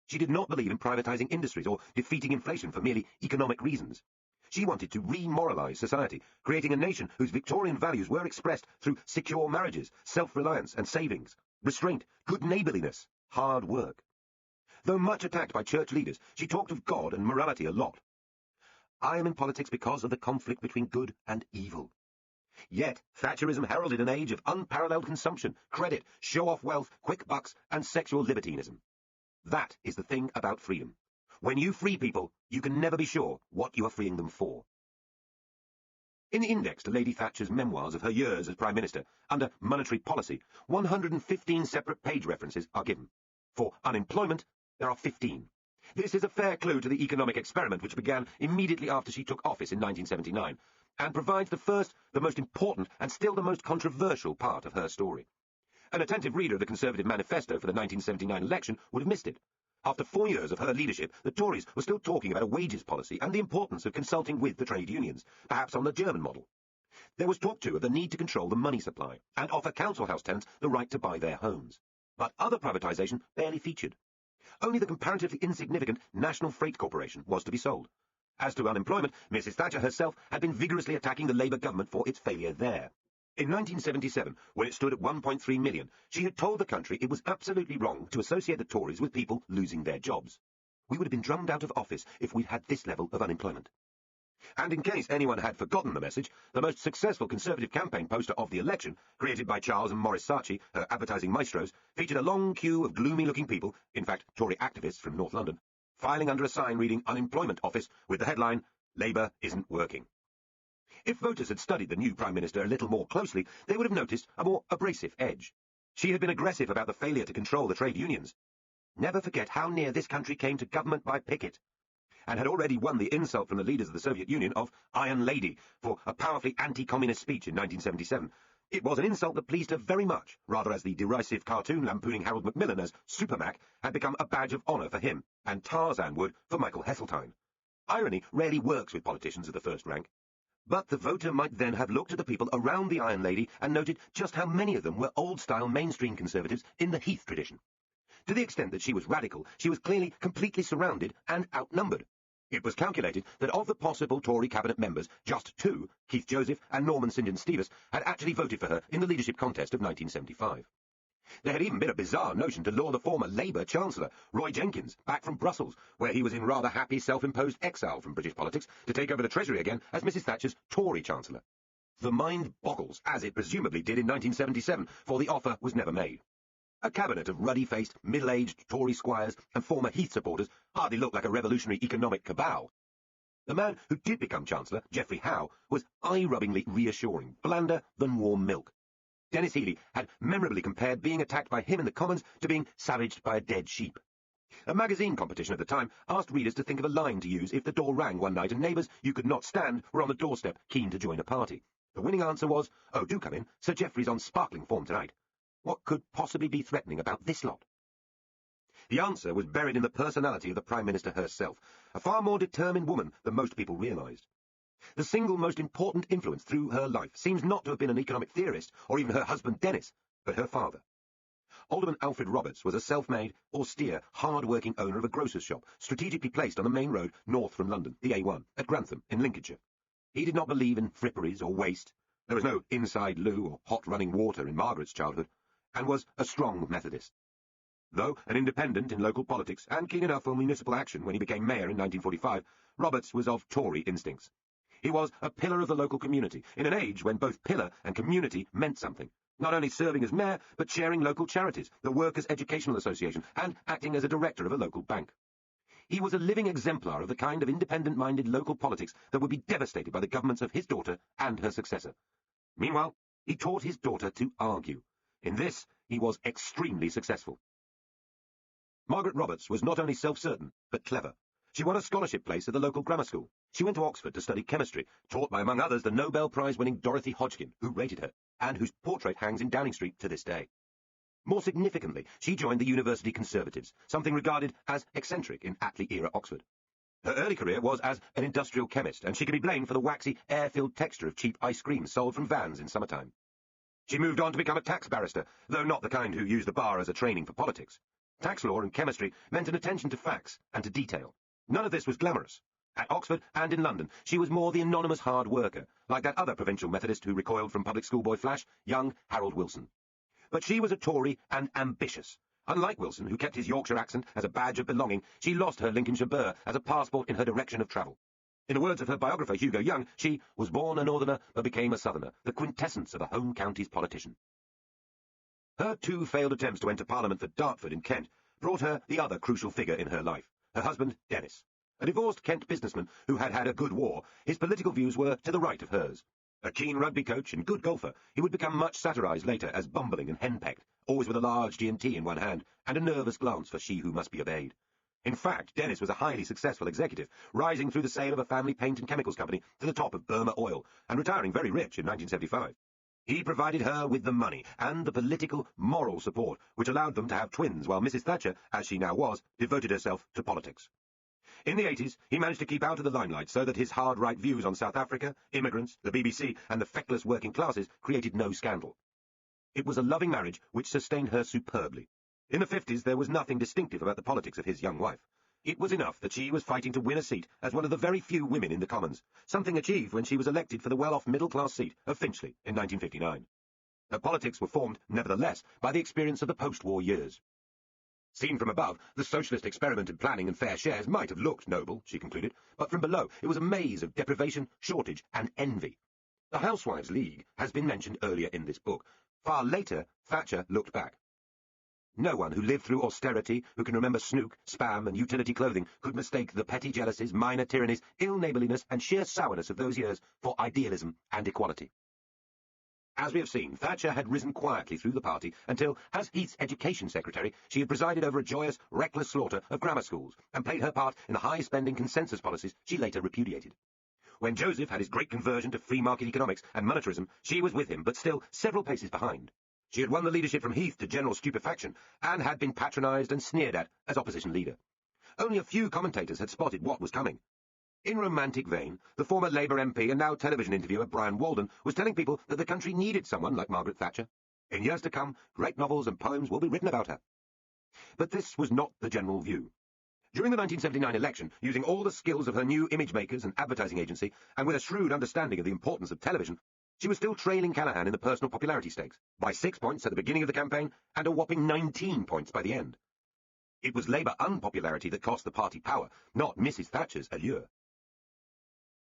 She did not believe in privatising industries or defeating inflation for merely economic reasons. She wanted to re-moralise society, creating a nation whose Victorian values were expressed through secure marriages, self-reliance and savings, restraint, good neighbourliness, hard work. Though much attacked by church leaders, she talked of God and morality a lot. I am in politics because of the conflict between good and evil. Yet, Thatcherism heralded an age of unparalleled consumption, credit, show-off wealth, quick bucks, and sexual libertinism. That is the thing about freedom. When you free people, you can never be sure what you are freeing them for. In the index to Lady Thatcher's memoirs of her years as Prime Minister, under monetary policy, 115 separate page references are given. For unemployment, there are 15. This is a fair clue to the economic experiment which began immediately after she took office in 1979, and provides the first, the most important, and still the most controversial part of her story. An attentive reader of the Conservative manifesto for the 1979 election would have missed it. After 4 years of her leadership, the Tories were still talking about a wages policy and the importance of consulting with the trade unions, perhaps on the German model. There was talk, too, of the need to control the money supply and offer council house tenants the right to buy their homes. But other privatisation barely featured. Only the comparatively insignificant National Freight Corporation was to be sold. As to unemployment, Mrs. Thatcher herself had been vigorously attacking the Labour government for its failure there. In 1977, when it stood at 1.3 million, she had told the country it was absolutely wrong to associate the Tories with people losing their jobs. We would have been drummed out of office if we'd had this level of unemployment. And in case anyone had forgotten the message, the most successful Conservative campaign poster of the election, created by Charles and Maurice Saatchi, her advertising maestros, featured a long queue of gloomy-looking people, in fact Tory activists from North London, filing under a sign reading Unemployment Office with the headline, Labour isn't working. If voters had studied the new Prime Minister a little more closely, they would have noticed a more abrasive edge. She had been aggressive about the failure to control the trade unions. Never forget how near this country came to government by picket, and had already won the insult from the leaders of the Soviet Union of Iron Lady for a powerfully anti-communist speech in 1977. It was an insult that pleased her very much, rather as the derisive cartoon lampooning Harold Macmillan as Super Mac had become a badge of honour for him, and Tarzan would for Michael Heseltine. Irony rarely works with politicians of the first rank. But the voter might then have looked at the people around the Iron Lady and noted just how many of them were old-style mainstream Conservatives in the Heath tradition. To the extent that she was radical, she was clearly completely surrounded and outnumbered. It was calculated that of the possible Tory cabinet members, just 2, Keith Joseph and Norman St John Stevens, had actually voted for her in the leadership contest of 1975. There had even been a bizarre notion to lure the former Labour Chancellor, Roy Jenkins, back from Brussels, where he was in rather happy self-imposed exile from British politics, to take over the Treasury again as Mrs. Thatcher's Tory Chancellor. The mind boggles, as it presumably did in 1977, for the offer was never made. A cabinet of ruddy-faced, middle-aged Tory squires and former Heath supporters hardly looked like a revolutionary economic cabal. The man who did become Chancellor, Geoffrey Howe, was eye-rubbingly reassuring, blander than warm milk. Denis Healey had memorably compared being attacked by him in the Commons to being savaged by a dead sheep. A magazine competition at the time asked readers to think of a line to use if the door rang one night and neighbours you could not stand were on the doorstep keen to join a party. The winning answer was, "Oh, do come in, Sir Geoffrey's on sparkling form tonight." What could possibly be threatening about this lot? The answer was buried in the personality of the Prime Minister herself, a far more determined woman than most people realised. The single most important influence through her life seems not to have been an economic theorist, or even her husband Denis, but her father. Alderman Alfred Roberts was a self-made, austere, hard-working owner of a grocer's shop, strategically placed on the main road north from London, the A1, at Grantham, in Lincolnshire. He did not believe in fripperies or waste. There was no inside loo or hot running water in Margaret's childhood, and was a strong Methodist. Though an independent in local politics and keen enough for municipal action when he became mayor in 1945, Roberts was of Tory instincts. He was a pillar of the local community, in an age when both pillar and community meant something, not only serving as mayor, but chairing local charities, the Workers' Educational Association, and acting as a director of a local bank. He was a living exemplar of the kind of independent-minded local politics that would be devastated by the governments of his daughter and her successor. Meanwhile, he taught his daughter to argue. In this, he was extremely successful. Margaret Roberts was not only self-certain, but clever. She won a scholarship place at the local grammar school. She went to Oxford to study chemistry, taught by, among others, the Nobel Prize-winning Dorothy Hodgkin, who rated her, and whose portrait hangs in Downing Street to this day. More significantly, she joined the University Conservatives, something regarded as eccentric in Attlee-era Oxford. Her early career was as an industrial chemist, and she could be blamed for the waxy, air-filled texture of cheap ice cream sold from vans in summertime. She moved on to become a tax barrister, though not the kind who used the bar as a training for politics. Tax law and chemistry meant an attention to facts and to detail. None of this was glamorous. At Oxford and in London, she was more the anonymous hard worker, like that other provincial Methodist who recoiled from public schoolboy flash, young Harold Wilson. But she was a Tory and ambitious. Unlike Wilson, who kept his Yorkshire accent as a badge of belonging, she lost her Lincolnshire burr as a passport in her direction of travel. In the words of her biographer Hugo Young, she was born a northerner but became a southerner, the quintessence of a home counties politician. Her two failed attempts to enter Parliament for Dartford in Kent brought her the other crucial figure in her life, her husband Denis. A divorced Kent businessman who had had a good war, his political views were to the right of hers. A keen rugby coach and good golfer, he would become much satirised later as bumbling and henpecked, always with a large G&T in one hand, and a nervous glance for she who must be obeyed. In fact, Denis was a highly successful executive, rising through the sale of a family paint and chemicals company to the top of Burma Oil, and retiring very rich in 1975. He provided her with the money and the political, moral support which allowed them to have twins, while Mrs. Thatcher, as she now was, devoted herself to politics. In the 80s, he managed to keep out of the limelight so that his hard-right views on South Africa, immigrants, the BBC, and the feckless working classes created no scandal. It was a loving marriage which sustained her superbly. In the 50s, there was nothing distinctive about the politics of his young wife. It was enough that she was fighting to win a seat as one of the very few women in the Commons, something achieved when she was elected for the well-off middle-class seat of Finchley in 1959. Her politics were formed, nevertheless, by the experience of the post-war years. Seen from above, the socialist experiment in planning and fair shares might have looked noble, she concluded, but from below it was a maze of deprivation, shortage, and envy. The Housewives' League has been mentioned earlier in this book. Far later, Thatcher looked back. No one who lived through austerity, who can remember snook, spam, and utility clothing, could mistake the petty jealousies, minor tyrannies, ill-neighbourliness, and sheer sourness of those years for idealism and equality. As we have seen, Thatcher had risen quietly through the party until, as Heath's education secretary, she had presided over a joyous, reckless slaughter of grammar schools and played her part in the high-spending consensus policies she later repudiated. When Joseph had his great conversion to free-market economics and monetarism, she was with him, but still several paces behind. She had won the leadership from Heath to general stupefaction, and had been patronised and sneered at as opposition leader. Only a few commentators had spotted what was coming. In romantic vein, the former Labour MP and now television interviewer Brian Walden was telling people that the country needed someone like Margaret Thatcher. In years to come, great novels and poems will be written about her. But this was not the general view. During the 1979 election, using all the skills of her new image makers and advertising agency, and with a shrewd understanding of the importance of television, She was still trailing Callaghan in the personal popularity stakes, by 6 points at the beginning of the campaign and a whopping 19 points by the end. It was Labour unpopularity that cost the party power, not Mrs. Thatcher's allure.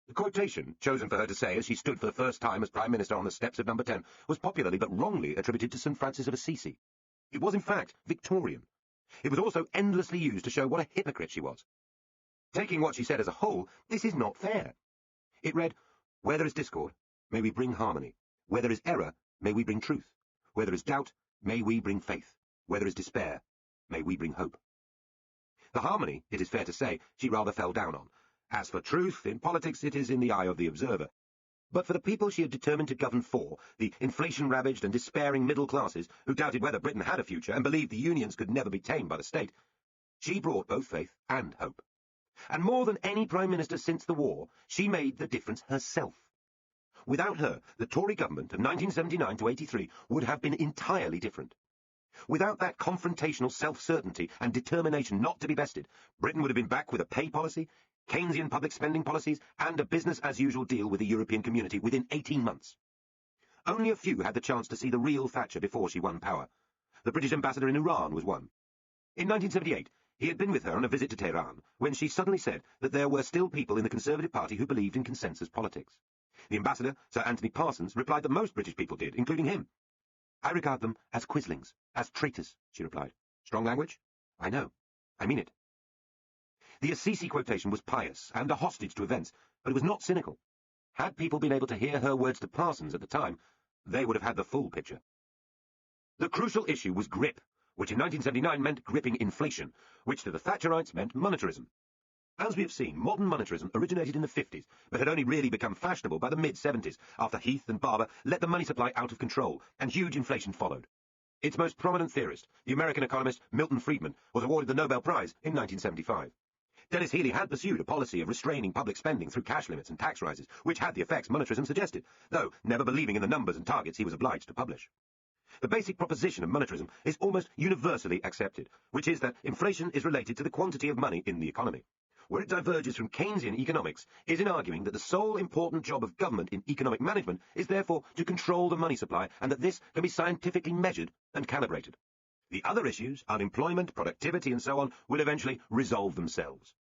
The quotation, chosen for her to say as she stood for the first time as Prime Minister on the steps of Number 10, was popularly but wrongly attributed to St. Francis of Assisi. It was in fact Victorian. It was also endlessly used to show what a hypocrite she was. Taking what she said as a whole, this is not fair. It read, "Where there is discord, may we bring harmony. Where there is error, may we bring truth. Where there is doubt, may we bring faith. Where there is despair, may we bring hope." The harmony, it is fair to say, she rather fell down on. As for truth, in politics it is in the eye of the observer. But for the people she had determined to govern for, the inflation-ravaged and despairing middle classes, who doubted whether Britain had a future and believed the unions could never be tamed by the state, she brought both faith and hope. And more than any Prime Minister since the war, she made the difference herself. Without her, the Tory government of 1979 to 83 would have been entirely different. Without that confrontational self-certainty and determination not to be bested, Britain would have been back with a pay policy, Keynesian public spending policies, and a business-as-usual deal with the European community within 18 months. Only a few had the chance to see the real Thatcher before she won power. The British ambassador in Iran was one. In 1978, he had been with her on a visit to Tehran, when she suddenly said that there were still people in the Conservative Party who believed in consensus politics. The ambassador, Sir Anthony Parsons, replied that most British people did, including him. "I regard them as quislings, as traitors," she replied. Strong language? I know. I mean it. The Assisi quotation was pious and a hostage to events, but it was not cynical. Had people been able to hear her words to Parsons at the time, they would have had the full picture. The crucial issue was grip, which in 1979 meant gripping inflation, which to the Thatcherites meant monetarism. As we have seen, modern monetarism originated in the 50s, but had only really become fashionable by the mid-70s, after Heath and Barber let the money supply out of control, and huge inflation followed. Its most prominent theorist, the American economist Milton Friedman, was awarded the Nobel Prize in 1975. Dennis Healey had pursued a policy of restraining public spending through cash limits and tax rises, which had the effects monetarism suggested, though never believing in the numbers and targets he was obliged to publish. The basic proposition of monetarism is almost universally accepted, which is that inflation is related to the quantity of money in the economy. Where it diverges from Keynesian economics is in arguing that the sole important job of government in economic management is therefore to control the money supply, and that this can be scientifically measured and calibrated. The other issues, unemployment, productivity, and so on, will eventually resolve themselves.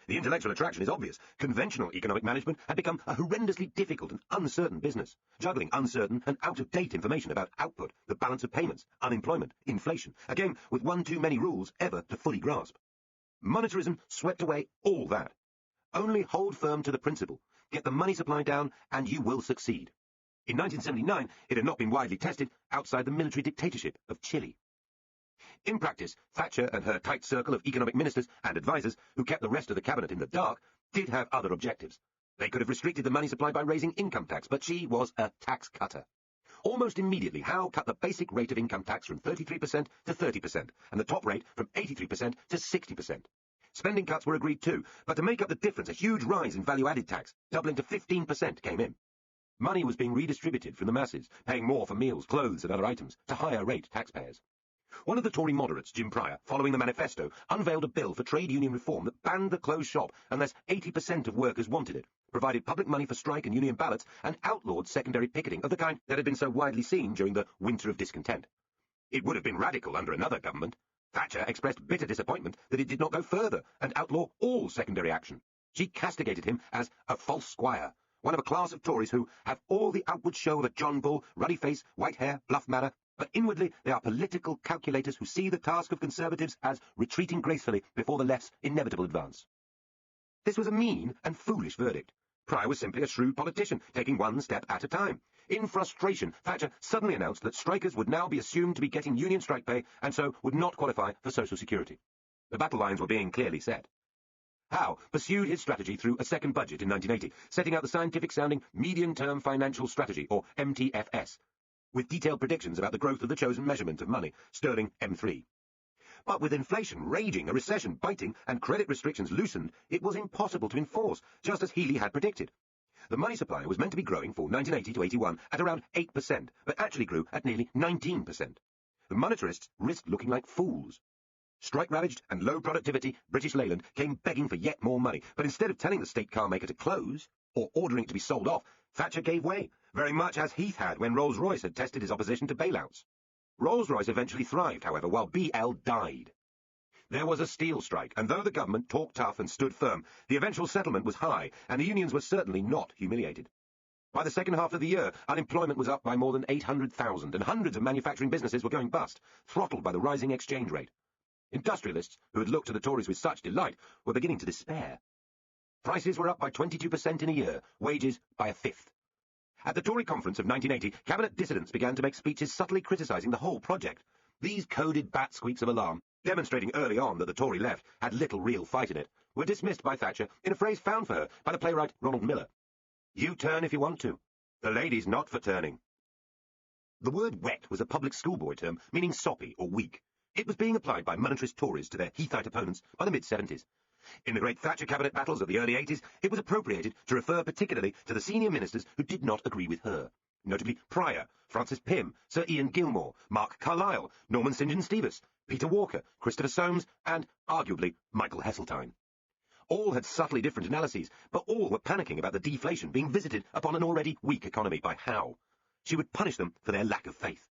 The intellectual attraction is obvious. Conventional economic management had become a horrendously difficult and uncertain business, juggling uncertain and out-of-date information about output, the balance of payments, unemployment, inflation, a game with one too many rules ever to fully grasp. Monetarism swept away all that. Only hold firm to the principle, get the money supply down, and you will succeed. In 1979, it had not been widely tested outside the military dictatorship of Chile. In practice, Thatcher and her tight circle of economic ministers and advisers, who kept the rest of the cabinet in the dark, did have other objectives. They could have restricted the money supply by raising income tax, but she was a tax cutter. Almost immediately, Howe cut the basic rate of income tax from 33% to 30%, and the top rate from 83% to 60%. Spending cuts were agreed too, but to make up the difference, a huge rise in value-added tax, doubling to 15%, came in. Money was being redistributed from the masses, paying more for meals, clothes, and other items, to higher-rate taxpayers. One of the Tory moderates, Jim Pryor, following the manifesto, unveiled a bill for trade union reform that banned the closed shop unless 80% of workers wanted it, provided public money for strike and union ballots, and outlawed secondary picketing of the kind that had been so widely seen during the winter of discontent. It would have been radical under another government. Thatcher expressed bitter disappointment that it did not go further and outlaw all secondary action. She castigated him as a false squire, one of a class of Tories who have all the outward show of a John Bull, ruddy face, white hair, bluff manner, but inwardly they are political calculators who see the task of Conservatives as retreating gracefully before the left's inevitable advance. This was a mean and foolish verdict. Pryor was simply a shrewd politician, taking one step at a time. In frustration, Thatcher suddenly announced that strikers would now be assumed to be getting union strike pay and so would not qualify for Social Security. The battle lines were being clearly set. Howe pursued his strategy through a second budget in 1980, setting out the scientific-sounding Medium-Term Financial Strategy, or MTFS, with detailed predictions about the growth of the chosen measurement of money, sterling M3. But with inflation raging, a recession biting, and credit restrictions loosened, it was impossible to enforce, just as Healey had predicted. The money supply was meant to be growing for 1980 to 81 at around 8%, but actually grew at nearly 19%. The monetarists risked looking like fools. Strike-ravaged and low productivity British Leyland came begging for yet more money, but instead of telling the state car maker to close, or ordering it to be sold off, Thatcher gave way, very much as Heath had when Rolls-Royce had tested his opposition to bailouts. Rolls-Royce eventually thrived, however, while BL died. There was a steel strike, and though the government talked tough and stood firm, the eventual settlement was high, and the unions were certainly not humiliated. By the second half of the year, unemployment was up by more than 800,000, and hundreds of manufacturing businesses were going bust, throttled by the rising exchange rate. Industrialists, who had looked to the Tories with such delight, were beginning to despair. Prices were up by 22% in a year, wages by a fifth. At the Tory conference of 1980, cabinet dissidents began to make speeches subtly criticising the whole project. These coded bat squeaks of alarm, demonstrating early on that the Tory left had little real fight in it, were dismissed by Thatcher in a phrase found for her by the playwright Ronald Miller. You turn if you want to. The lady's not for turning. The word wet was a public schoolboy term meaning soppy or weak. It was being applied by monetarist Tories to their Heathite opponents by the mid-70s. In the great Thatcher cabinet battles of the early 80s, it was appropriated to refer particularly to the senior ministers who did not agree with her, notably Pryor, Francis Pym, Sir Ian Gilmore, Mark Carlyle, Norman St. John Stevens, Peter Walker, Christopher Soames, and, arguably, Michael Heseltine. All had subtly different analyses, but all were panicking about the deflation being visited upon an already weak economy by Howe. She would punish them for their lack of faith.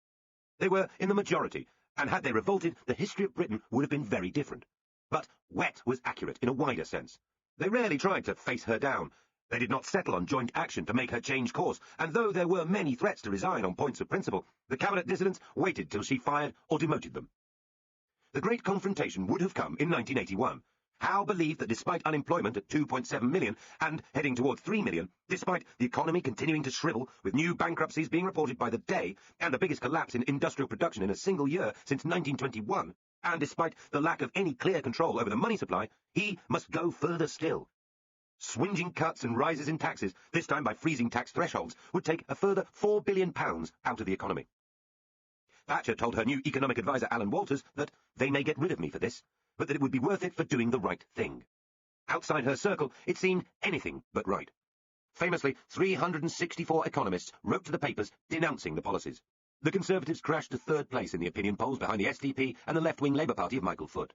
They were in the majority, and had they revolted, the history of Britain would have been very different. But wet was accurate in a wider sense. They rarely tried to face her down. They did not settle on joint action to make her change course, and though there were many threats to resign on points of principle, the cabinet dissidents waited till she fired or demoted them. The great confrontation would have come in 1981. Howe believed that despite unemployment at 2.7 million and heading toward 3 million, despite the economy continuing to shrivel, with new bankruptcies being reported by the day, and the biggest collapse in industrial production in a single year since 1921, and despite the lack of any clear control over the money supply, he must go further still. Swinging cuts and rises in taxes, this time by freezing tax thresholds, would take a further £4 billion out of the economy. Thatcher told her new economic adviser Alan Walters that they may get rid of me for this, but that it would be worth it for doing the right thing. Outside her circle, it seemed anything but right. Famously, 364 economists wrote to the papers denouncing the policies. The Conservatives crashed to third place in the opinion polls behind the SDP and the left-wing Labour Party of Michael Foot.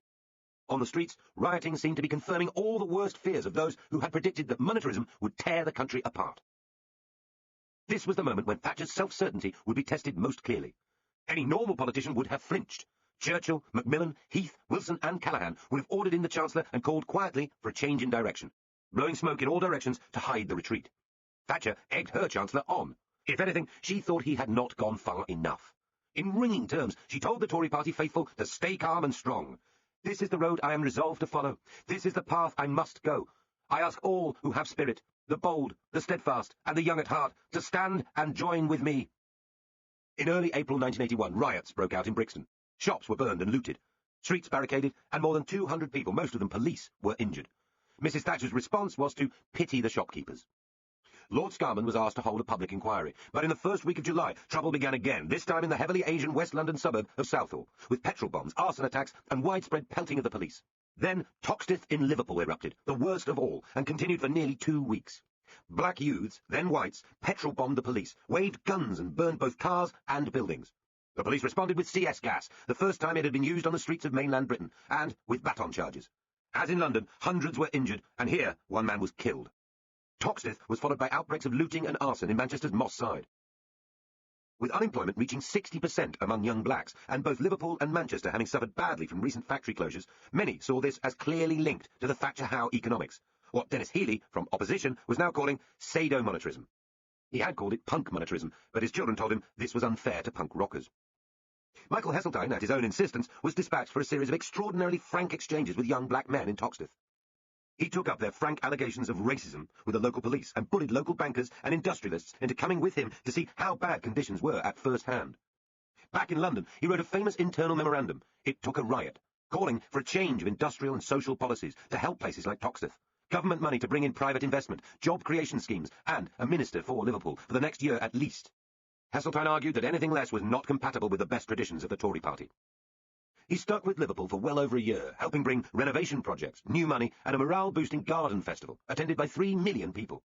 On the streets, rioting seemed to be confirming all the worst fears of those who had predicted that monetarism would tear the country apart. This was the moment when Thatcher's self-certainty would be tested most clearly. Any normal politician would have flinched. Churchill, Macmillan, Heath, Wilson and Callaghan would have ordered in the Chancellor and called quietly for a change in direction, blowing smoke in all directions to hide the retreat. Thatcher egged her Chancellor on. If anything, she thought he had not gone far enough. In ringing terms, she told the Tory party faithful to stay calm and strong. This is the road I am resolved to follow. This is the path I must go. I ask all who have spirit, the bold, the steadfast, and the young at heart, to stand and join with me. In early April 1981, riots broke out in Brixton. Shops were burned and looted, streets barricaded, and more than 200 people, most of them police, were injured. Mrs. Thatcher's response was to pity the shopkeepers. Lord Scarman was asked to hold a public inquiry, but in the first week of July, trouble began again, this time in the heavily Asian West London suburb of Southall, with petrol bombs, arson attacks, and widespread pelting of the police. Then Toxteth in Liverpool erupted, the worst of all, and continued for nearly 2 weeks. Black youths, then whites, petrol-bombed the police, waved guns and burned both cars and buildings. The police responded with CS gas, the first time it had been used on the streets of mainland Britain, and with baton charges. As in London, hundreds were injured, and here 1 man was killed. Toxteth was followed by outbreaks of looting and arson in Manchester's Moss Side. With unemployment reaching 60% among young blacks, and both Liverpool and Manchester having suffered badly from recent factory closures, many saw this as clearly linked to the Thatcher-Howe economics, what Dennis Healey, from opposition, was now calling sadomonetarism. He had called it punk monetarism, but his children told him this was unfair to punk rockers. Michael Heseltine, at his own insistence, was dispatched for a series of extraordinarily frank exchanges with young black men in Toxteth. He took up their frank allegations of racism with the local police and bullied local bankers and industrialists into coming with him to see how bad conditions were at first hand. Back in London, he wrote a famous internal memorandum. It took a riot, calling for a change of industrial and social policies to help places like Toxteth, government money to bring in private investment, job creation schemes, and a minister for Liverpool for the next year at least. Heseltine argued that anything less was not compatible with the best traditions of the Tory party. He stuck with Liverpool for well over a year, helping bring renovation projects, new money, and a morale-boosting garden festival, attended by 3 million people.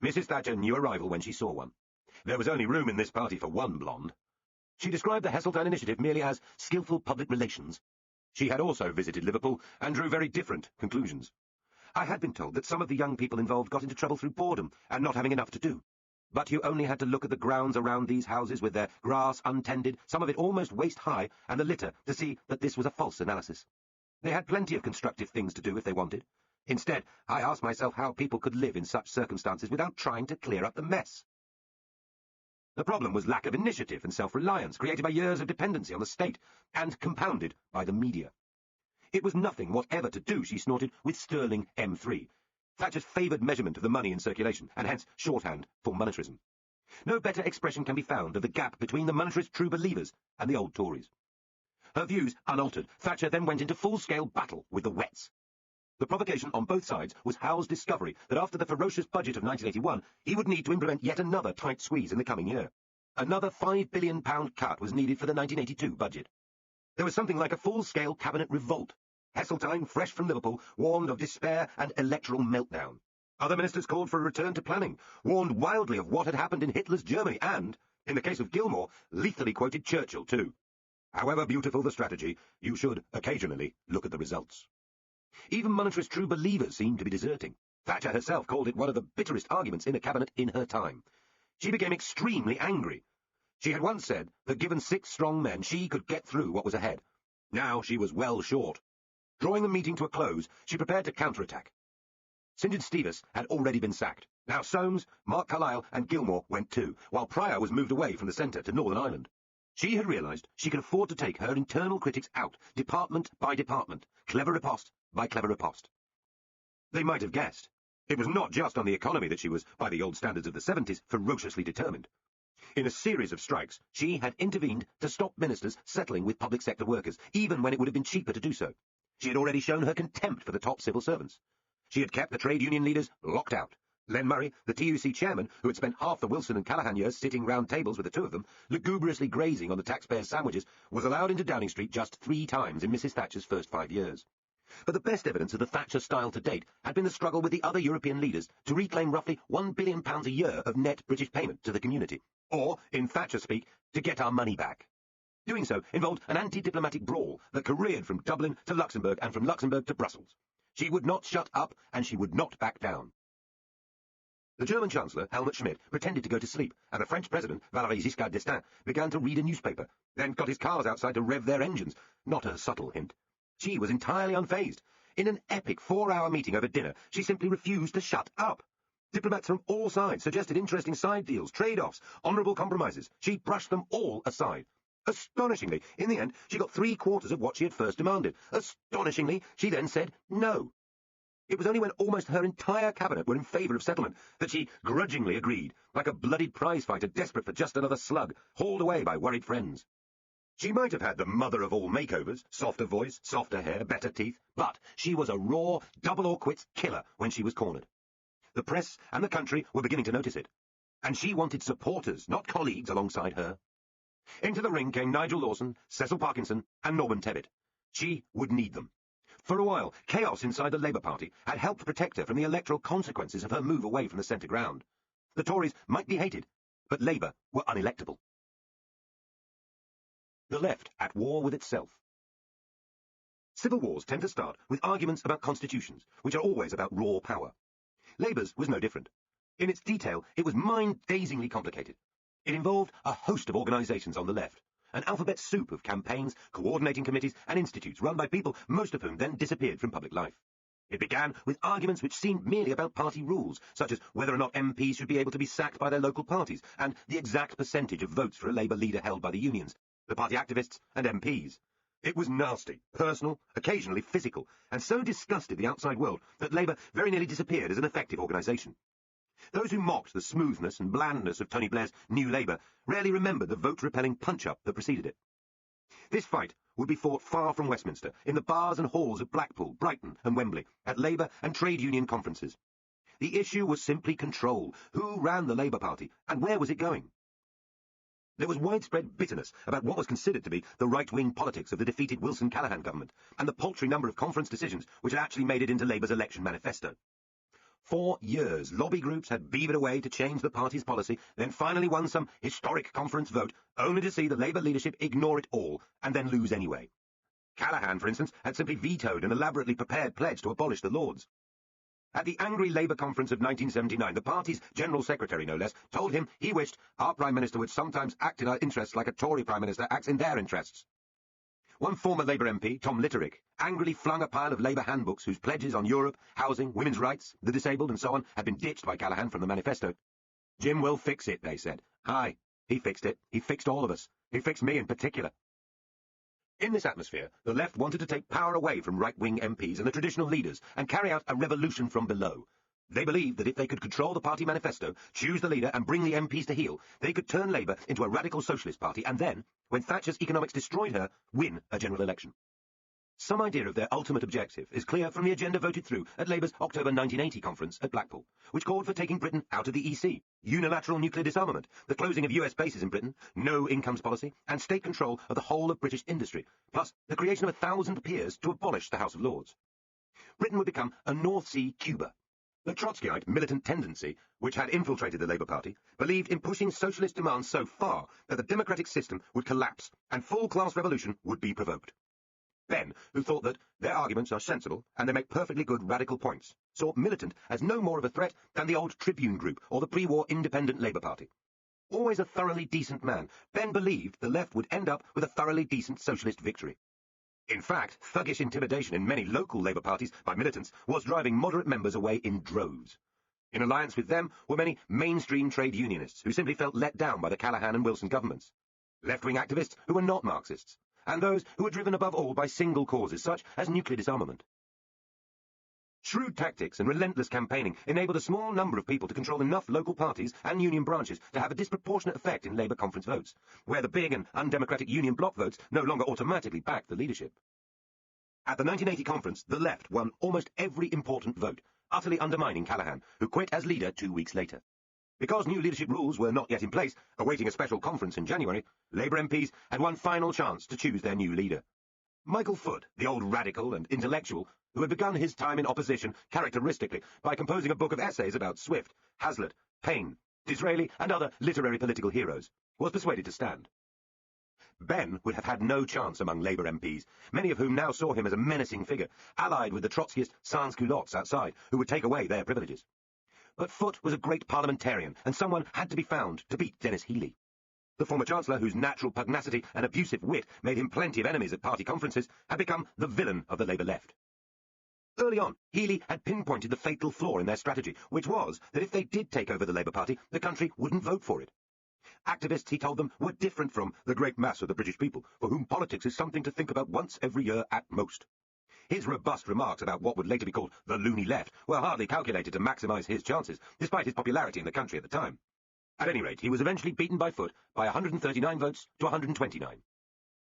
Mrs. Thatcher knew a rival when she saw one. There was only room in this party for one blonde. She described the Heseltine initiative merely as skillful public relations. She had also visited Liverpool and drew very different conclusions. I had been told that some of the young people involved got into trouble through boredom and not having enough to do. But you only had to look at the grounds around these houses with their grass untended, some of it almost waist-high, and the litter to see that this was a false analysis. They had plenty of constructive things to do if they wanted. Instead, I asked myself how people could live in such circumstances without trying to clear up the mess. The problem was lack of initiative and self-reliance, created by years of dependency on the state, and compounded by the media. It was nothing whatever to do, she snorted, with sterling M3, Thatcher's favoured measurement of the money in circulation, and hence shorthand for monetarism. No better expression can be found of the gap between the monetarist true believers and the old Tories. Her views unaltered, Thatcher then went into full-scale battle with the wets. The provocation on both sides was Howe's discovery that after the ferocious budget of 1981, he would need to implement yet another tight squeeze in the coming year. Another £5 billion cut was needed for the 1982 budget. There was something like a full-scale cabinet revolt. Heseltine, fresh from Liverpool, warned of despair and electoral meltdown. Other ministers called for a return to planning, warned wildly of what had happened in Hitler's Germany and, in the case of Gilmore, lethally quoted Churchill too. However beautiful the strategy, you should occasionally look at the results. Even monetarist true believers seemed to be deserting. Thatcher herself called it one of the bitterest arguments in a cabinet in her time. She became extremely angry. She had once said that given 6 strong men, she could get through what was ahead. Now she was well short. Drawing the meeting to a close, she prepared to counterattack. St John Stevens had already been sacked. Now Soames, Mark Carlyle and Gilmore went too, while Pryor was moved away from the centre to Northern Ireland. She had realised she could afford to take her internal critics out, department by department, clever riposte by clever riposte. They might have guessed. It was not just on the economy that she was, by the old standards of the 70s, ferociously determined. In a series of strikes, she had intervened to stop ministers settling with public sector workers, even when it would have been cheaper to do so. She had already shown her contempt for the top civil servants. She had kept the trade union leaders locked out. Len Murray, the TUC chairman, who had spent half the Wilson and Callaghan years sitting round tables with the two of them, lugubriously grazing on the taxpayers' sandwiches, was allowed into Downing Street just 3 times in Mrs. Thatcher's first 5 years. But the best evidence of the Thatcher style to date had been the struggle with the other European leaders to reclaim roughly £1 billion a year of net British payment to the community, or, in Thatcher speak, to get our money back. Doing so involved an anti-diplomatic brawl that careered from Dublin to Luxembourg and from Luxembourg to Brussels. She would not shut up, and she would not back down. The German Chancellor, Helmut Schmidt, pretended to go to sleep, and the French President, Valéry Giscard d'Estaing, began to read a newspaper, then got his cars outside to rev their engines. Not a subtle hint. She was entirely unfazed. In an epic 4-hour meeting over dinner, she simply refused to shut up. Diplomats from all sides suggested interesting side deals, trade-offs, honourable compromises. She brushed them all aside. Astonishingly, in the end, she got 3/4 of what she had first demanded. Astonishingly, she then said no. It was only when almost her entire cabinet were in favour of settlement that she grudgingly agreed, like a bloodied prizefighter desperate for just another slug, hauled away by worried friends. She might have had the mother of all makeovers, softer voice, softer hair, better teeth, but she was a raw, double-or-quits killer when she was cornered. The press and the country were beginning to notice it, and she wanted supporters, not colleagues, alongside her. Into the ring came Nigel Lawson, Cecil Parkinson, and Norman Tebbit. She would need them. For a while, chaos inside the Labour Party had helped protect her from the electoral consequences of her move away from the centre ground. The Tories might be hated, but Labour were unelectable. The left at war with itself. Civil wars tend to start with arguments about constitutions, which are always about raw power. Labour's was no different. In its detail, it was mind-dazingly complicated. It involved a host of organisations on the left, an alphabet soup of campaigns, coordinating committees and institutes run by people, most of whom then disappeared from public life. It began with arguments which seemed merely about party rules, such as whether or not MPs should be able to be sacked by their local parties, and the exact percentage of votes for a Labour leader held by the unions, the party activists and MPs. It was nasty, personal, occasionally physical, and so disgusted the outside world that Labour very nearly disappeared as an effective organisation. Those who mocked the smoothness and blandness of Tony Blair's New Labour rarely remembered the vote-repelling punch-up that preceded it. This fight would be fought far from Westminster, in the bars and halls of Blackpool, Brighton and Wembley, at Labour and trade union conferences. The issue was simply control. Who ran the Labour Party, and where was it going? There was widespread bitterness about what was considered to be the right-wing politics of the defeated Wilson-Callaghan government, and the paltry number of conference decisions which had actually made it into Labour's election manifesto. 4 years, lobby groups had beavered away to change the party's policy, then finally won some historic conference vote, only to see the Labour leadership ignore it all, and then lose anyway. Callaghan, for instance, had simply vetoed an elaborately prepared pledge to abolish the Lords. At the angry Labour conference of 1979, the party's General Secretary, no less, told him he wished our Prime Minister would sometimes act in our interests like a Tory Prime Minister acts in their interests. One former Labour MP, Tom Litterick, angrily flung a pile of Labour handbooks whose pledges on Europe, housing, women's rights, the disabled and so on had been ditched by Callaghan from the manifesto. Jim will fix it, they said. Aye, he fixed it. He fixed all of us. He fixed me in particular. In this atmosphere, the left wanted to take power away from right-wing MPs and the traditional leaders and carry out a revolution from below. They believed that if they could control the party manifesto, choose the leader and bring the MPs to heel, they could turn Labour into a radical socialist party and then, when Thatcher's economics destroyed her, win a general election. Some idea of their ultimate objective is clear from the agenda voted through at Labour's October 1980 conference at Blackpool, which called for taking Britain out of the EC, unilateral nuclear disarmament, the closing of US bases in Britain, no incomes policy, and state control of the whole of British industry, plus the creation of 1,000 peers to abolish the House of Lords. Britain would become a North Sea Cuba. The Trotskyite militant tendency, which had infiltrated the Labour Party, believed in pushing socialist demands so far that the democratic system would collapse and full-class revolution would be provoked. Ben, who thought that their arguments are sensible and they make perfectly good radical points, saw militant as no more of a threat than the old Tribune Group or the pre-war Independent Labour Party. Always a thoroughly decent man, Ben believed the left would end up with a thoroughly decent socialist victory. In fact, thuggish intimidation in many local Labour parties by militants was driving moderate members away in droves. In alliance with them were many mainstream trade unionists who simply felt let down by the Callaghan and Wilson governments, left-wing activists who were not Marxists, and those who were driven above all by single causes such as nuclear disarmament. Shrewd tactics and relentless campaigning enabled a small number of people to control enough local parties and union branches to have a disproportionate effect in Labour conference votes, where the big and undemocratic union bloc votes no longer automatically backed the leadership. At the 1980 conference, the left won almost every important vote, utterly undermining Callaghan, who quit as leader 2 weeks later. Because new leadership rules were not yet in place, awaiting a special conference in January, Labour MPs had one final chance to choose their new leader. Michael Foot, the old radical and intellectual, who had begun his time in opposition characteristically by composing a book of essays about Swift, Hazlitt, Paine, Disraeli, and other literary political heroes, was persuaded to stand. Ben would have had no chance among Labour MPs, many of whom now saw him as a menacing figure, allied with the Trotskyist sans-culottes outside, who would take away their privileges. But Foot was a great parliamentarian, and someone had to be found to beat Denis Healey. The former Chancellor, whose natural pugnacity and abusive wit made him plenty of enemies at party conferences, had become the villain of the Labour left. Early on, Healey had pinpointed the fatal flaw in their strategy, which was that if they did take over the Labour Party, the country wouldn't vote for it. Activists, he told them, were different from the great mass of the British people, for whom politics is something to think about once every year at most. His robust remarks about what would later be called the loony left were hardly calculated to maximise his chances, despite his popularity in the country at the time. At any rate, he was eventually beaten by Foot by 139 votes to 129.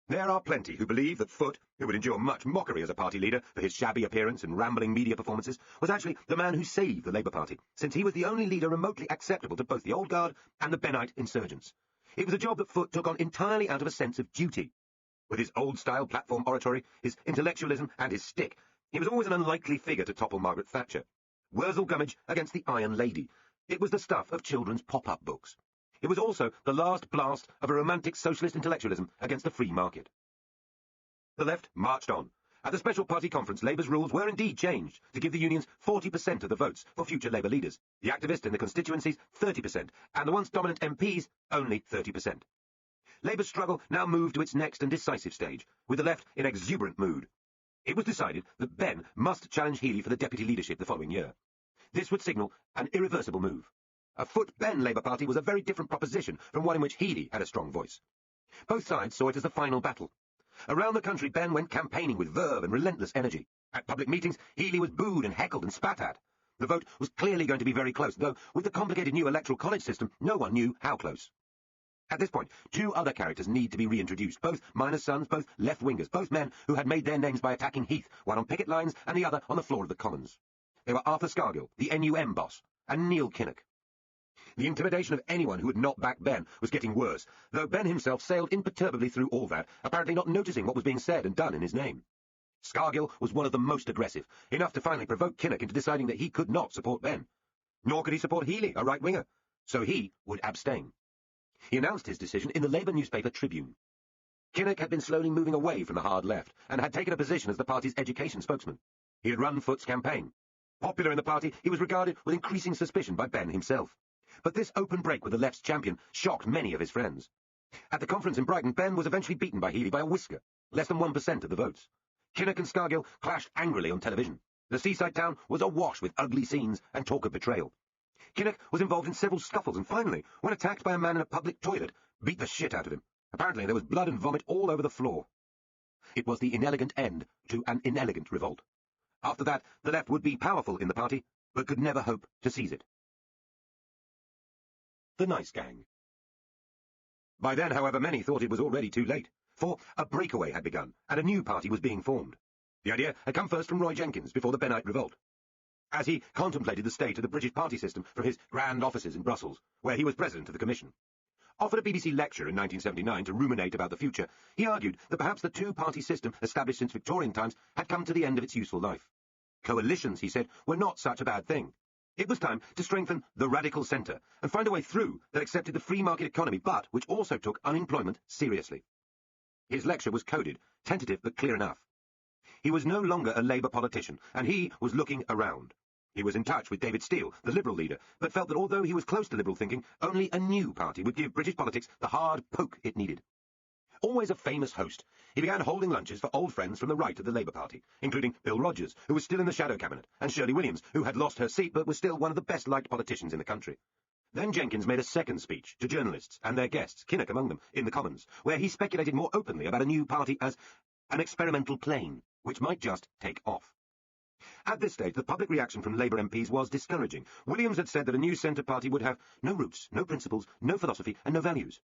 There are plenty who believe that Foot, who would endure much mockery as a party leader for his shabby appearance and rambling media performances, was actually the man who saved the Labour Party, since he was the only leader remotely acceptable to both the Old Guard and the Bennite insurgents. It was a job that Foot took on entirely out of a sense of duty. With his old-style platform oratory, his intellectualism, and his stick, he was always an unlikely figure to topple Margaret Thatcher. Wurzel Gummidge against the Iron Lady. It was the stuff of children's pop-up books. It was also the last blast of a romantic socialist intellectualism against the free market. The left marched on. At the special party conference, Labour's rules were indeed changed to give the unions 40% of the votes for future Labour leaders, the activists in the constituencies 30%, and the once dominant MPs only 30%. Labour's struggle now moved to its next and decisive stage, with the left in exuberant mood. It was decided that Ben must challenge Healey for the deputy leadership the following year. This would signal an irreversible move. A Foot-Ben Labour Party was a very different proposition from one in which Healey had a strong voice. Both sides saw it as the final battle. Around the country, Ben went campaigning with verve and relentless energy. At public meetings, Healey was booed and heckled and spat at. The vote was clearly going to be very close, though with the complicated new electoral college system, no one knew how close. At this point, two other characters need to be reintroduced, both miners' sons, both left-wingers, both men who had made their names by attacking Heath, one on picket lines and the other on the floor of the Commons. They were Arthur Scargill, the NUM boss, and Neil Kinnock. The intimidation of anyone who would not back Ben was getting worse, though Ben himself sailed imperturbably through all that, apparently not noticing what was being said and done in his name. Scargill was one of the most aggressive, enough to finally provoke Kinnock into deciding that he could not support Ben. Nor could he support Healey, a right-winger, so he would abstain. He announced his decision in the Labour newspaper Tribune. Kinnock had been slowly moving away from the hard left and had taken a position as the party's education spokesman. He had run Foot's campaign. Popular in the party, he was regarded with increasing suspicion by Benn himself. But this open break with the left's champion shocked many of his friends. At the conference in Brighton, Benn was eventually beaten by Healey by a whisker, less than 1% of the votes. Kinnock and Scargill clashed angrily on television. The seaside town was awash with ugly scenes and talk of betrayal. Kinnock was involved in several scuffles and finally, when attacked by a man in a public toilet, beat the shit out of him. Apparently there was blood and vomit all over the floor. It was the inelegant end to an inelegant revolt. After that, the left would be powerful in the party, but could never hope to seize it. The Nice Gang. By then, however, many thought it was already too late, for a breakaway had begun, and a new party was being formed. The idea had come first from Roy Jenkins before the Bennite revolt. As he contemplated the state of the British party system from his grand offices in Brussels, where he was president of the Commission. Offered a BBC lecture in 1979 to ruminate about the future, he argued that perhaps the two-party system established since Victorian times had come to the end of its useful life. Coalitions, he said, were not such a bad thing. It was time to strengthen the radical centre and find a way through that accepted the free market economy but which also took unemployment seriously. His lecture was coded, tentative but clear enough. He was no longer a Labour politician, and he was looking around. He was in touch with David Steel, the Liberal leader, but felt that although he was close to liberal thinking, only a new party would give British politics the hard poke it needed. Always a famous host, he began holding lunches for old friends from the right of the Labour Party, including Bill Rogers, who was still in the shadow cabinet, and Shirley Williams, who had lost her seat but was still one of the best-liked politicians in the country. Then Jenkins made a second speech to journalists and their guests, Kinnock among them, in the Commons, where he speculated more openly about a new party as an experimental plane, which might just take off. At this stage, the public reaction from Labour MPs was discouraging. Williams had said that a new centre party would have no roots, no principles, no philosophy, and no values.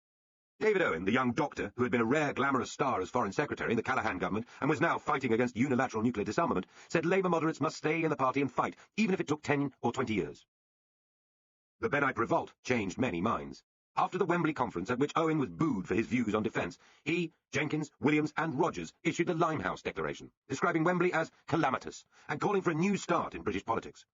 David Owen, the young doctor, who had been a rare glamorous star as Foreign Secretary in the Callaghan government and was now fighting against unilateral nuclear disarmament, said Labour moderates must stay in the party and fight, even if it took 10 or 20 years. The Bennite revolt changed many minds. After the Wembley conference, at which Owen was booed for his views on defence, he, Jenkins, Williams and Rogers issued the Limehouse Declaration, describing Wembley as calamitous and calling for a new start in British politics.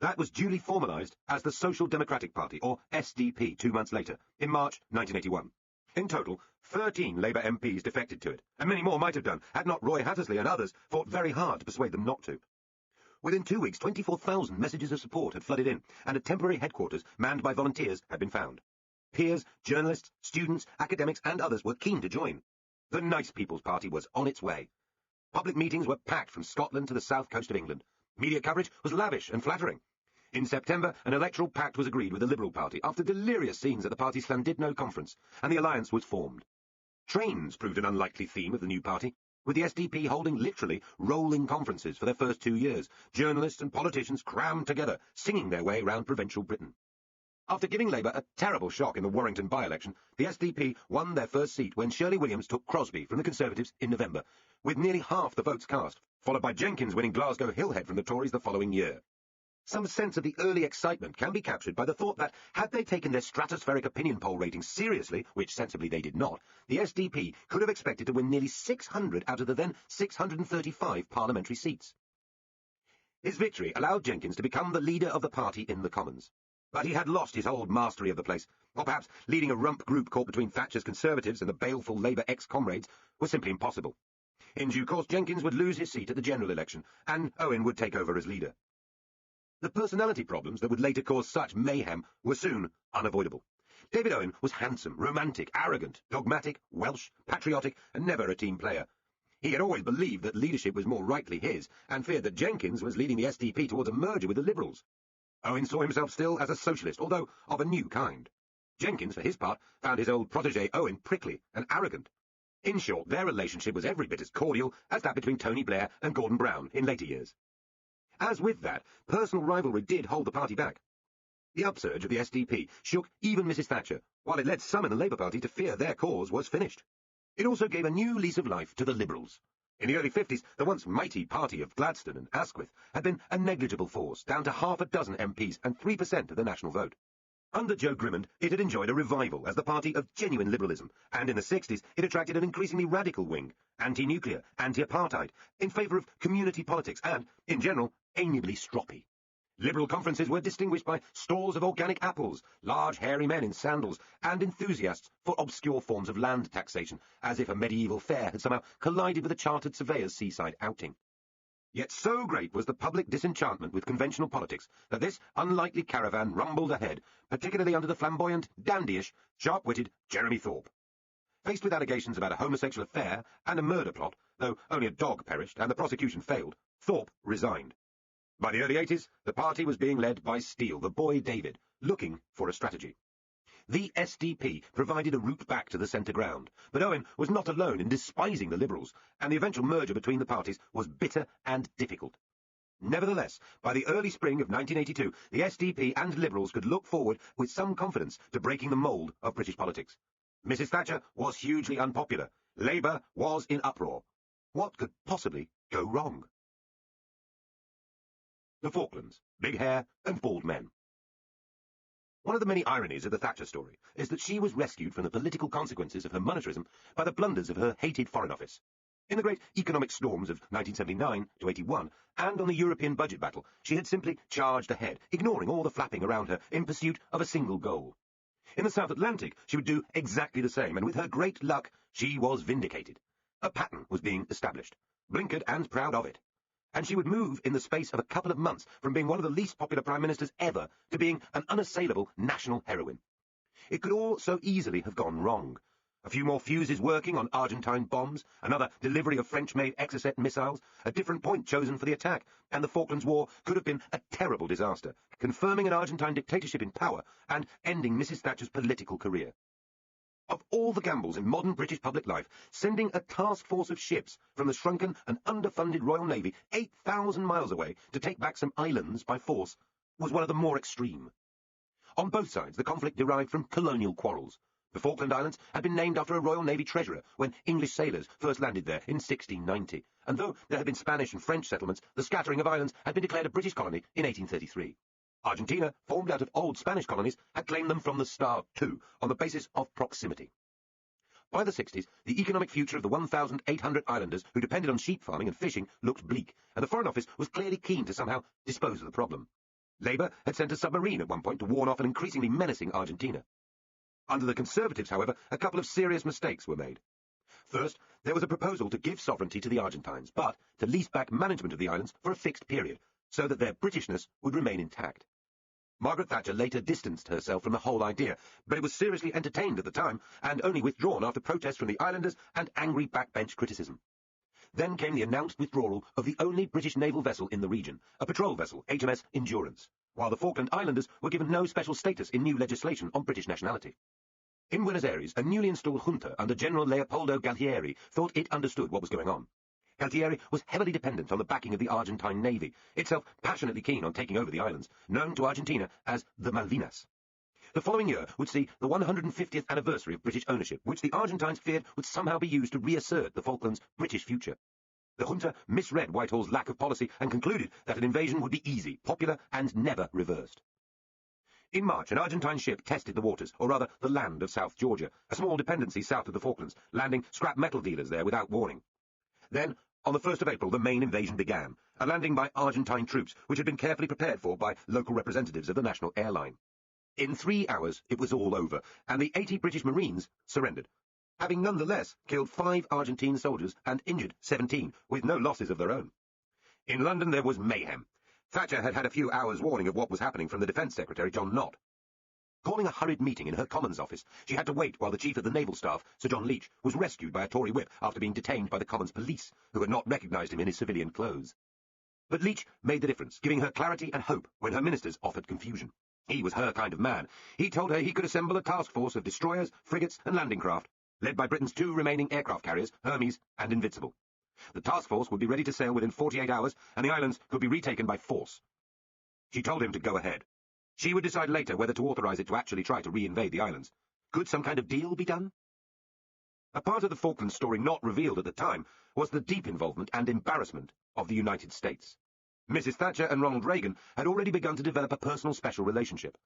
That was duly formalised as the Social Democratic Party, or SDP, 2 months later, in March 1981. In total, 13 Labour MPs defected to it, and many more might have done, had not Roy Hattersley and others fought very hard to persuade them not to. Within 2 weeks, 24,000 messages of support had flooded in, and a temporary headquarters manned by volunteers had been found. Peers, journalists, students, academics and others were keen to join. The Nice People's Party was on its way. Public meetings were packed from Scotland to the south coast of England. Media coverage was lavish and flattering. In September, an electoral pact was agreed with the Liberal Party after delirious scenes at the party's Llandudno conference, and the alliance was formed. Trains proved an unlikely theme of the new party, with the SDP holding literally rolling conferences for their first 2 years, journalists and politicians crammed together, singing their way round provincial Britain. After giving Labour a terrible shock in the Warrington by-election, the SDP won their first seat when Shirley Williams took Crosby from the Conservatives in November, with nearly half the votes cast, followed by Jenkins winning Glasgow Hillhead from the Tories the following year. Some sense of the early excitement can be captured by the thought that, had they taken their stratospheric opinion poll ratings seriously, which sensibly they did not, the SDP could have expected to win nearly 600 out of the then 635 parliamentary seats. His victory allowed Jenkins to become the leader of the party in the Commons. But he had lost his old mastery of the place, or perhaps leading a rump group caught between Thatcher's Conservatives and the baleful Labour ex-comrades was simply impossible. In due course, Jenkins would lose his seat at the general election, and Owen would take over as leader. The personality problems that would later cause such mayhem were soon unavoidable. David Owen was handsome, romantic, arrogant, dogmatic, Welsh, patriotic, and never a team player. He had always believed that leadership was more rightly his, and feared that Jenkins was leading the SDP towards a merger with the Liberals. Owen saw himself still as a socialist, although of a new kind. Jenkins, for his part, found his old protégé Owen prickly and arrogant. In short, their relationship was every bit as cordial as that between Tony Blair and Gordon Brown in later years. As with that, personal rivalry did hold the party back. The upsurge of the SDP shook even Mrs. Thatcher, while it led some in the Labour Party to fear their cause was finished. It also gave a new lease of life to the Liberals. In the early 50s, the once mighty party of Gladstone and Asquith had been a negligible force, down to half a dozen MPs and 3% of the national vote. Under Joe Grimmond, it had enjoyed a revival as the party of genuine liberalism, and in the 60s it attracted an increasingly radical wing, anti-nuclear, anti-apartheid, in favour of community politics and, in general, amiably stroppy. Liberal conferences were distinguished by stalls of organic apples, large hairy men in sandals, and enthusiasts for obscure forms of land taxation, as if a medieval fair had somehow collided with a chartered surveyor's seaside outing. Yet so great was the public disenchantment with conventional politics that this unlikely caravan rumbled ahead, particularly under the flamboyant, dandyish, sharp-witted Jeremy Thorpe. Faced with allegations about a homosexual affair and a murder plot, though only a dog perished and the prosecution failed, Thorpe resigned. By the early 80s, the party was being led by Steele, the boy David, looking for a strategy. The SDP provided a route back to the centre ground, but Owen was not alone in despising the Liberals, and the eventual merger between the parties was bitter and difficult. Nevertheless, by the early spring of 1982, the SDP and Liberals could look forward with some confidence to breaking the mould of British politics. Mrs. Thatcher was hugely unpopular. Labour was in uproar. What could possibly go wrong? The Falklands, big hair and bald men. One of the many ironies of the Thatcher story is that she was rescued from the political consequences of her monetarism by the blunders of her hated Foreign Office. In the great economic storms of 1979 to 81, and on the European budget battle, she had simply charged ahead, ignoring all the flapping around her in pursuit of a single goal. In the South Atlantic, she would do exactly the same, and with her great luck, she was vindicated. A pattern was being established, blinkered and proud of it. And she would move in the space of a couple of months from being one of the least popular prime ministers ever to being an unassailable national heroine. It could all so easily have gone wrong. A few more fuses working on Argentine bombs, another delivery of French-made Exocet missiles, a different point chosen for the attack, and the Falklands War could have been a terrible disaster, confirming an Argentine dictatorship in power and ending Mrs. Thatcher's political career. Of all the gambles in modern British public life, sending a task force of ships from the shrunken and underfunded Royal Navy 8,000 miles away to take back some islands by force was one of the more extreme. On both sides, the conflict derived from colonial quarrels. The Falkland Islands had been named after a Royal Navy treasurer when English sailors first landed there in 1690, and though there had been Spanish and French settlements, the scattering of islands had been declared a British colony in 1833. Argentina, formed out of old Spanish colonies, had claimed them from the start, too, on the basis of proximity. By the 60s, the economic future of the 1,800 islanders who depended on sheep farming and fishing looked bleak, and the Foreign Office was clearly keen to somehow dispose of the problem. Labour had sent a submarine at one point to warn off an increasingly menacing Argentina. Under the Conservatives, however, a couple of serious mistakes were made. First, there was a proposal to give sovereignty to the Argentines, but to lease back management of the islands for a fixed period, so that their Britishness would remain intact. Margaret Thatcher later distanced herself from the whole idea, but it was seriously entertained at the time, and only withdrawn after protests from the islanders and angry backbench criticism. Then came the announced withdrawal of the only British naval vessel in the region, a patrol vessel, HMS Endurance, while the Falkland Islanders were given no special status in new legislation on British nationality. In Buenos Aires, a newly installed junta under General Leopoldo Galtieri thought it understood what was going on. Galtieri was heavily dependent on the backing of the Argentine Navy, itself passionately keen on taking over the islands, known to Argentina as the Malvinas. The following year would see the 150th anniversary of British ownership, which the Argentines feared would somehow be used to reassert the Falklands' British future. The junta misread Whitehall's lack of policy and concluded that an invasion would be easy, popular, and never reversed. In March, an Argentine ship tested the waters, or rather the land of South Georgia, a small dependency south of the Falklands, landing scrap metal dealers there without warning. Then, on the 1st of April, the main invasion began, a landing by Argentine troops, which had been carefully prepared for by local representatives of the national airline. In 3 hours, it was all over, and the 80 British Marines surrendered, having nonetheless killed 5 Argentine soldiers and injured 17, with no losses of their own. In London, there was mayhem. Thatcher had had a few hours' warning of what was happening from the Defence Secretary, John Nott. Calling a hurried meeting in her Commons office, she had to wait while the Chief of the Naval Staff, Sir John Leach, was rescued by a Tory whip after being detained by the Commons police, who had not recognised him in his civilian clothes. But Leach made the difference, giving her clarity and hope when her ministers offered confusion. He was her kind of man. He told her he could assemble a task force of destroyers, frigates and landing craft, led by Britain's 2 remaining aircraft carriers, Hermes and Invincible. The task force would be ready to sail within 48 hours, and the islands could be retaken by force. She told him to go ahead. She would decide later whether to authorise it to actually try to re-invade the islands. Could some kind of deal be done? A part of the Falklands story not revealed at the time was the deep involvement and embarrassment of the United States. Mrs. Thatcher and Ronald Reagan had already begun to develop a personal special relationship.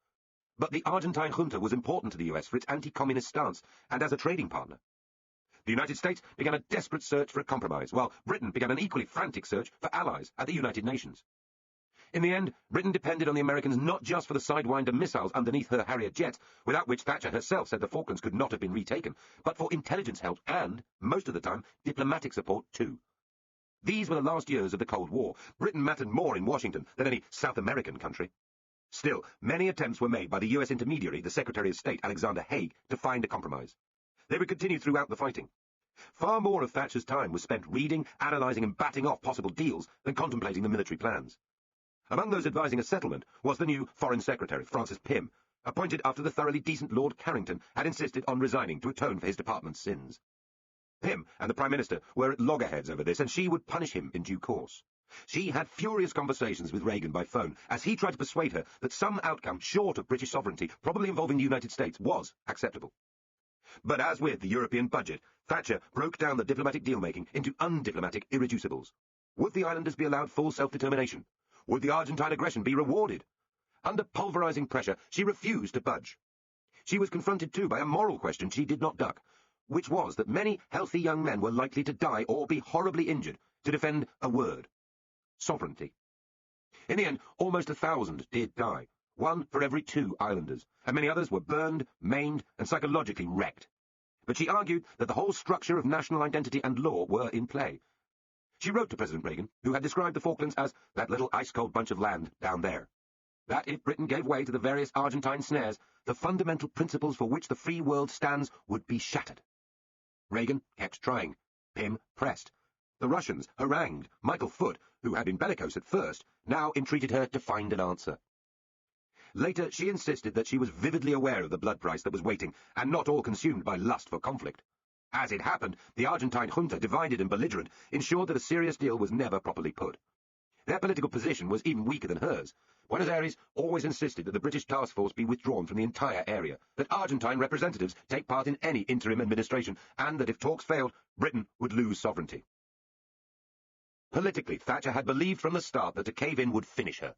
But the Argentine junta was important to the US for its anti-communist stance and as a trading partner. The United States began a desperate search for a compromise, while Britain began an equally frantic search for allies at the United Nations. In the end, Britain depended on the Americans not just for the Sidewinder missiles underneath her Harrier jets, without which Thatcher herself said the Falklands could not have been retaken, but for intelligence help and, most of the time, diplomatic support too. These were the last years of the Cold War. Britain mattered more in Washington than any South American country. Still, many attempts were made by the US intermediary, the Secretary of State, Alexander Haig, to find a compromise. They would continue throughout the fighting. Far more of Thatcher's time was spent reading, analysing and batting off possible deals than contemplating the military plans. Among those advising a settlement was the new Foreign Secretary, Francis Pym, appointed after the thoroughly decent Lord Carrington had insisted on resigning to atone for his department's sins. Pym and the Prime Minister were at loggerheads over this, and she would punish him in due course. She had furious conversations with Reagan by phone, as he tried to persuade her that some outcome short of British sovereignty, probably involving the United States, was acceptable. But as with the European budget, Thatcher broke down the diplomatic deal-making into undiplomatic irreducibles. Would the islanders be allowed full self-determination? Would the Argentine aggression be rewarded? Under pulverizing pressure, she refused to budge. She was confronted, too, by a moral question she did not duck, which was that many healthy young men were likely to die or be horribly injured to defend a word: sovereignty. In the end, almost 1,000 did die, 1 for every 2 islanders, and many others were burned, maimed, and psychologically wrecked. But she argued that the whole structure of national identity and law were in play. She wrote to President Reagan, who had described the Falklands as that little ice-cold bunch of land down there, that if Britain gave way to the various Argentine snares, the fundamental principles for which the free world stands would be shattered. Reagan kept trying. Pym pressed. The Russians harangued. Michael Foot, who had been bellicose at first, now entreated her to find an answer. Later, she insisted that she was vividly aware of the blood price that was waiting, and not all consumed by lust for conflict. As it happened, the Argentine junta, divided and belligerent, ensured that a serious deal was never properly put. Their political position was even weaker than hers. Buenos Aires always insisted that the British task force be withdrawn from the entire area, that Argentine representatives take part in any interim administration, and that if talks failed, Britain would lose sovereignty. Politically, Thatcher had believed from the start that to cave in would finish her.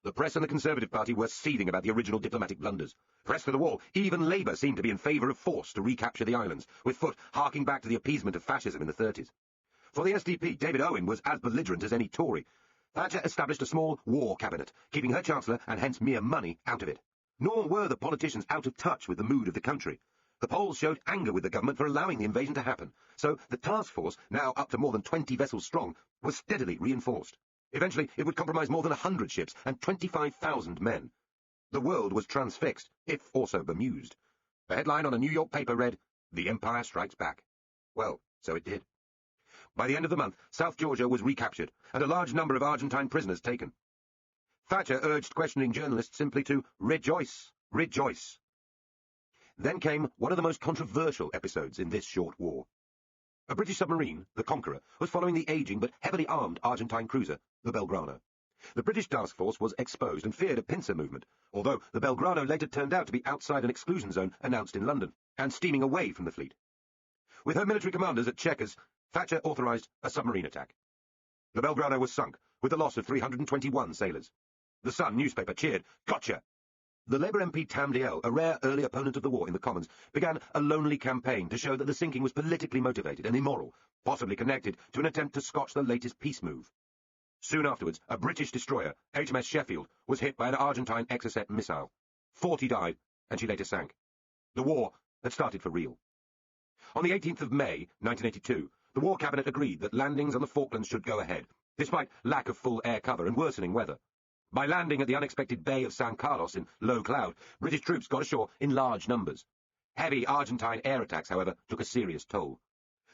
The press and the Conservative Party were seething about the original diplomatic blunders. Pressed to the wall, even Labour seemed to be in favour of force to recapture the islands, with Foot harking back to the appeasement of fascism in the 30s. For the SDP, David Owen was as belligerent as any Tory. Thatcher established a small war cabinet, keeping her Chancellor, and hence mere money, out of it. Nor were the politicians out of touch with the mood of the country. The polls showed anger with the government for allowing the invasion to happen, so the task force, now up to more than 20 vessels strong, was steadily reinforced. Eventually, it would comprise more than 100 ships and 25,000 men. The world was transfixed, if also bemused. The headline on a New York paper read, "The Empire Strikes Back." Well, so it did. By the end of the month, South Georgia was recaptured, and a large number of Argentine prisoners taken. Thatcher urged questioning journalists simply to rejoice, rejoice. Then came one of the most controversial episodes in this short war. A British submarine, the Conqueror, was following the aging but heavily armed Argentine cruiser, the Belgrano. The British task force was exposed and feared a pincer movement, although the Belgrano later turned out to be outside an exclusion zone announced in London, and steaming away from the fleet. With her military commanders at checkers, Thatcher authorised a submarine attack. The Belgrano was sunk, with the loss of 321 sailors. The Sun newspaper cheered, "Gotcha!" The Labour MP Tam Dalyell, a rare early opponent of the war in the Commons, began a lonely campaign to show that the sinking was politically motivated and immoral, possibly connected to an attempt to scotch the latest peace move. Soon afterwards, a British destroyer, HMS Sheffield, was hit by an Argentine Exocet missile. 40 died, and she later sank. The war had started for real. On the 18th of May, 1982, the War Cabinet agreed that landings on the Falklands should go ahead, despite lack of full air cover and worsening weather. By landing at the unexpected Bay of San Carlos in low cloud, British troops got ashore in large numbers. Heavy Argentine air attacks, however, took a serious toll.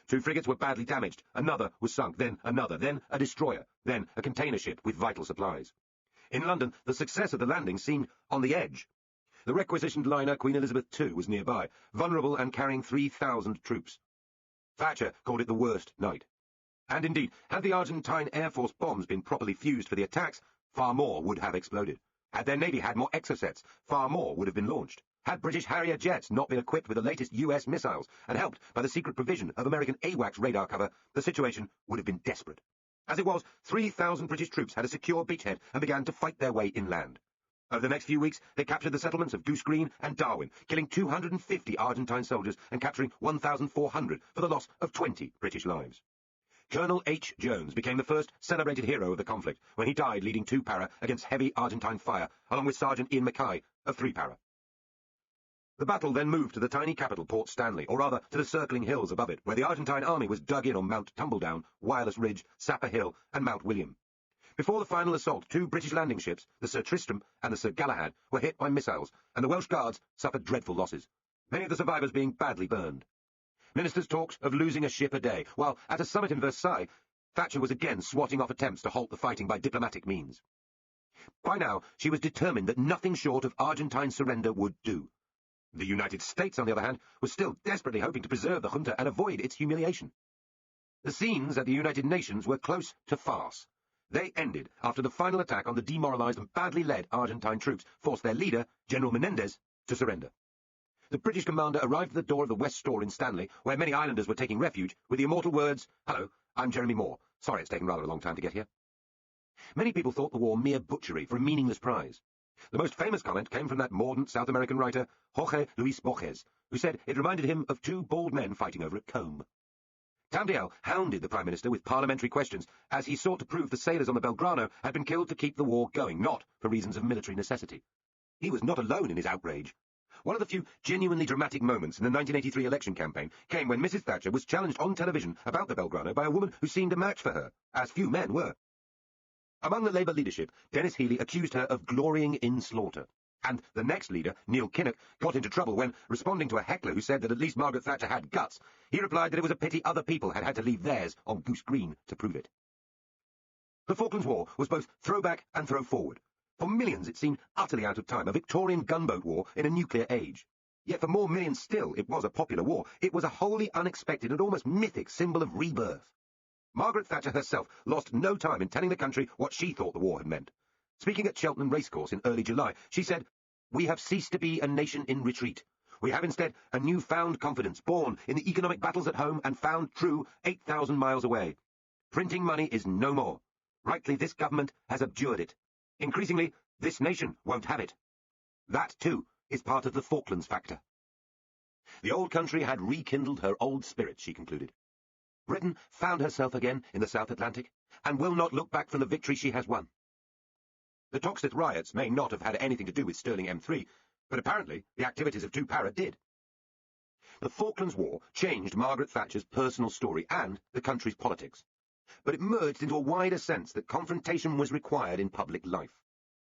2 frigates were badly damaged, another was sunk, then another, then a destroyer, then a container ship with vital supplies. In London, the success of the landing seemed on the edge. The requisitioned liner Queen Elizabeth II was nearby, vulnerable and carrying 3,000 troops. Thatcher called it the worst night. And indeed, had the Argentine Air Force bombs been properly fused for the attacks, far more would have exploded. Had their navy had more exocets, far more would have been launched. Had British Harrier jets not been equipped with the latest US missiles and helped by the secret provision of American AWACS radar cover, the situation would have been desperate. As it was, 3,000 British troops had a secure beachhead and began to fight their way inland. Over the next few weeks, they captured the settlements of Goose Green and Darwin, killing 250 Argentine soldiers and capturing 1,400 for the loss of 20 British lives. Colonel H. Jones became the first celebrated hero of the conflict when he died leading 2 para against heavy Argentine fire, along with Sergeant Ian Mackay of 3 para. The battle then moved to the tiny capital, Port Stanley, or rather to the circling hills above it, where the Argentine army was dug in on Mount Tumbledown, Wireless Ridge, Sapper Hill, and Mount William. Before the final assault, 2 British landing ships, the Sir Tristram and the Sir Galahad, were hit by missiles, and the Welsh Guards suffered dreadful losses, many of the survivors being badly burned. Ministers talked of losing a ship a day, while at a summit in Versailles, Thatcher was again swatting off attempts to halt the fighting by diplomatic means. By now, she was determined that nothing short of Argentine surrender would do. The United States, on the other hand, was still desperately hoping to preserve the junta and avoid its humiliation. The scenes at the United Nations were close to farce. They ended after the final attack on the demoralized and badly led Argentine troops forced their leader, General Menendez, to surrender. The British commander arrived at the door of the West Store in Stanley, where many islanders were taking refuge, with the immortal words, "Hello, I'm Jeremy Moore. Sorry it's taken rather a long time to get here." Many people thought the war mere butchery for a meaningless prize. The most famous comment came from that mordant South American writer, Jorge Luis Borges, who said it reminded him of 2 bald men fighting over a comb. Tamdiel hounded the Prime Minister with parliamentary questions as he sought to prove the sailors on the Belgrano had been killed to keep the war going, not for reasons of military necessity. He was not alone in his outrage. One of the few genuinely dramatic moments in the 1983 election campaign came when Mrs. Thatcher was challenged on television about the Belgrano by a woman who seemed a match for her, as few men were. Among the Labour leadership, Denis Healey accused her of glorying in slaughter. And the next leader, Neil Kinnock, got into trouble when, responding to a heckler who said that at least Margaret Thatcher had guts, he replied that it was a pity other people had had to leave theirs on Goose Green to prove it. The Falklands War was both throwback and throw forward. For millions it seemed utterly out of time, a Victorian gunboat war in a nuclear age. Yet for more millions still, it was a popular war. It was a wholly unexpected and almost mythic symbol of rebirth. Margaret Thatcher herself lost no time in telling the country what she thought the war had meant. Speaking at Cheltenham Racecourse in early July, she said, "We have ceased to be a nation in retreat. We have instead a newfound confidence, born in the economic battles at home and found true 8,000 miles away. Printing money is no more. Rightly, this government has abjured it. Increasingly, this nation won't have it. That, too, is part of the Falklands factor." The old country had rekindled her old spirit, she concluded. Britain found herself again in the South Atlantic, and will not look back from the victory she has won. The Toxteth riots may not have had anything to do with Stirling M3, but apparently the activities of 2 Para did. The Falklands War changed Margaret Thatcher's personal story and the country's politics, but it merged into a wider sense that confrontation was required in public life.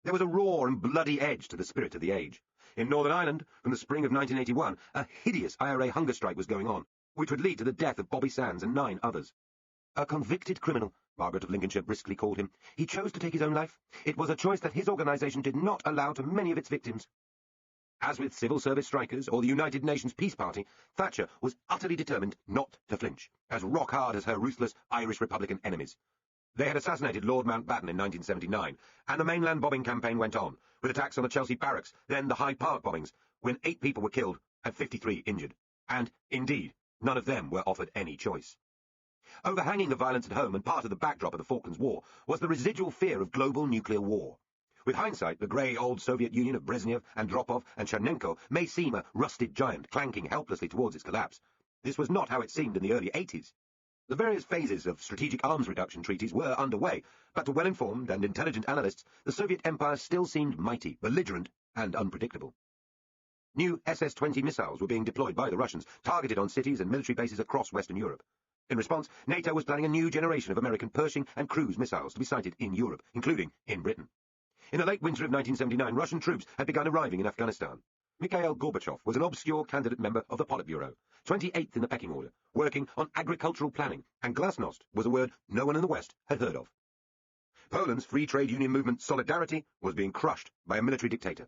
There was a raw and bloody edge to the spirit of the age. In Northern Ireland, from the spring of 1981, a hideous IRA hunger strike was going on, which would lead to the death of Bobby Sands and 9 others. A convicted criminal, Margaret of Lincolnshire briskly called him. He chose to take his own life. It was a choice that his organisation did not allow to many of its victims. As with civil service strikers or the United Nations Peace Party, Thatcher was utterly determined not to flinch, as rock-hard as her ruthless Irish Republican enemies. They had assassinated Lord Mountbatten in 1979, and the mainland bombing campaign went on, with attacks on the Chelsea barracks, then the Hyde Park bombings, when 8 people were killed and 53 injured. And, indeed, none of them were offered any choice. Overhanging the violence at home and part of the backdrop of the Falklands War was the residual fear of global nuclear war. With hindsight, the grey old Soviet Union of Brezhnev, Andropov and Chernenko may seem a rusted giant clanking helplessly towards its collapse. This was not how it seemed in the early 80s. The various phases of strategic arms reduction treaties were underway, but to well-informed and intelligent analysts, the Soviet Empire still seemed mighty, belligerent and unpredictable. New SS-20 missiles were being deployed by the Russians, targeted on cities and military bases across Western Europe. In response, NATO was planning a new generation of American Pershing and cruise missiles to be sighted in Europe, including in Britain. In the late winter of 1979, Russian troops had begun arriving in Afghanistan. Mikhail Gorbachev was an obscure candidate member of the Politburo, 28th in the pecking order, working on agricultural planning, and glasnost was a word no one in the West had heard of. Poland's free trade union movement Solidarity was being crushed by a military dictator.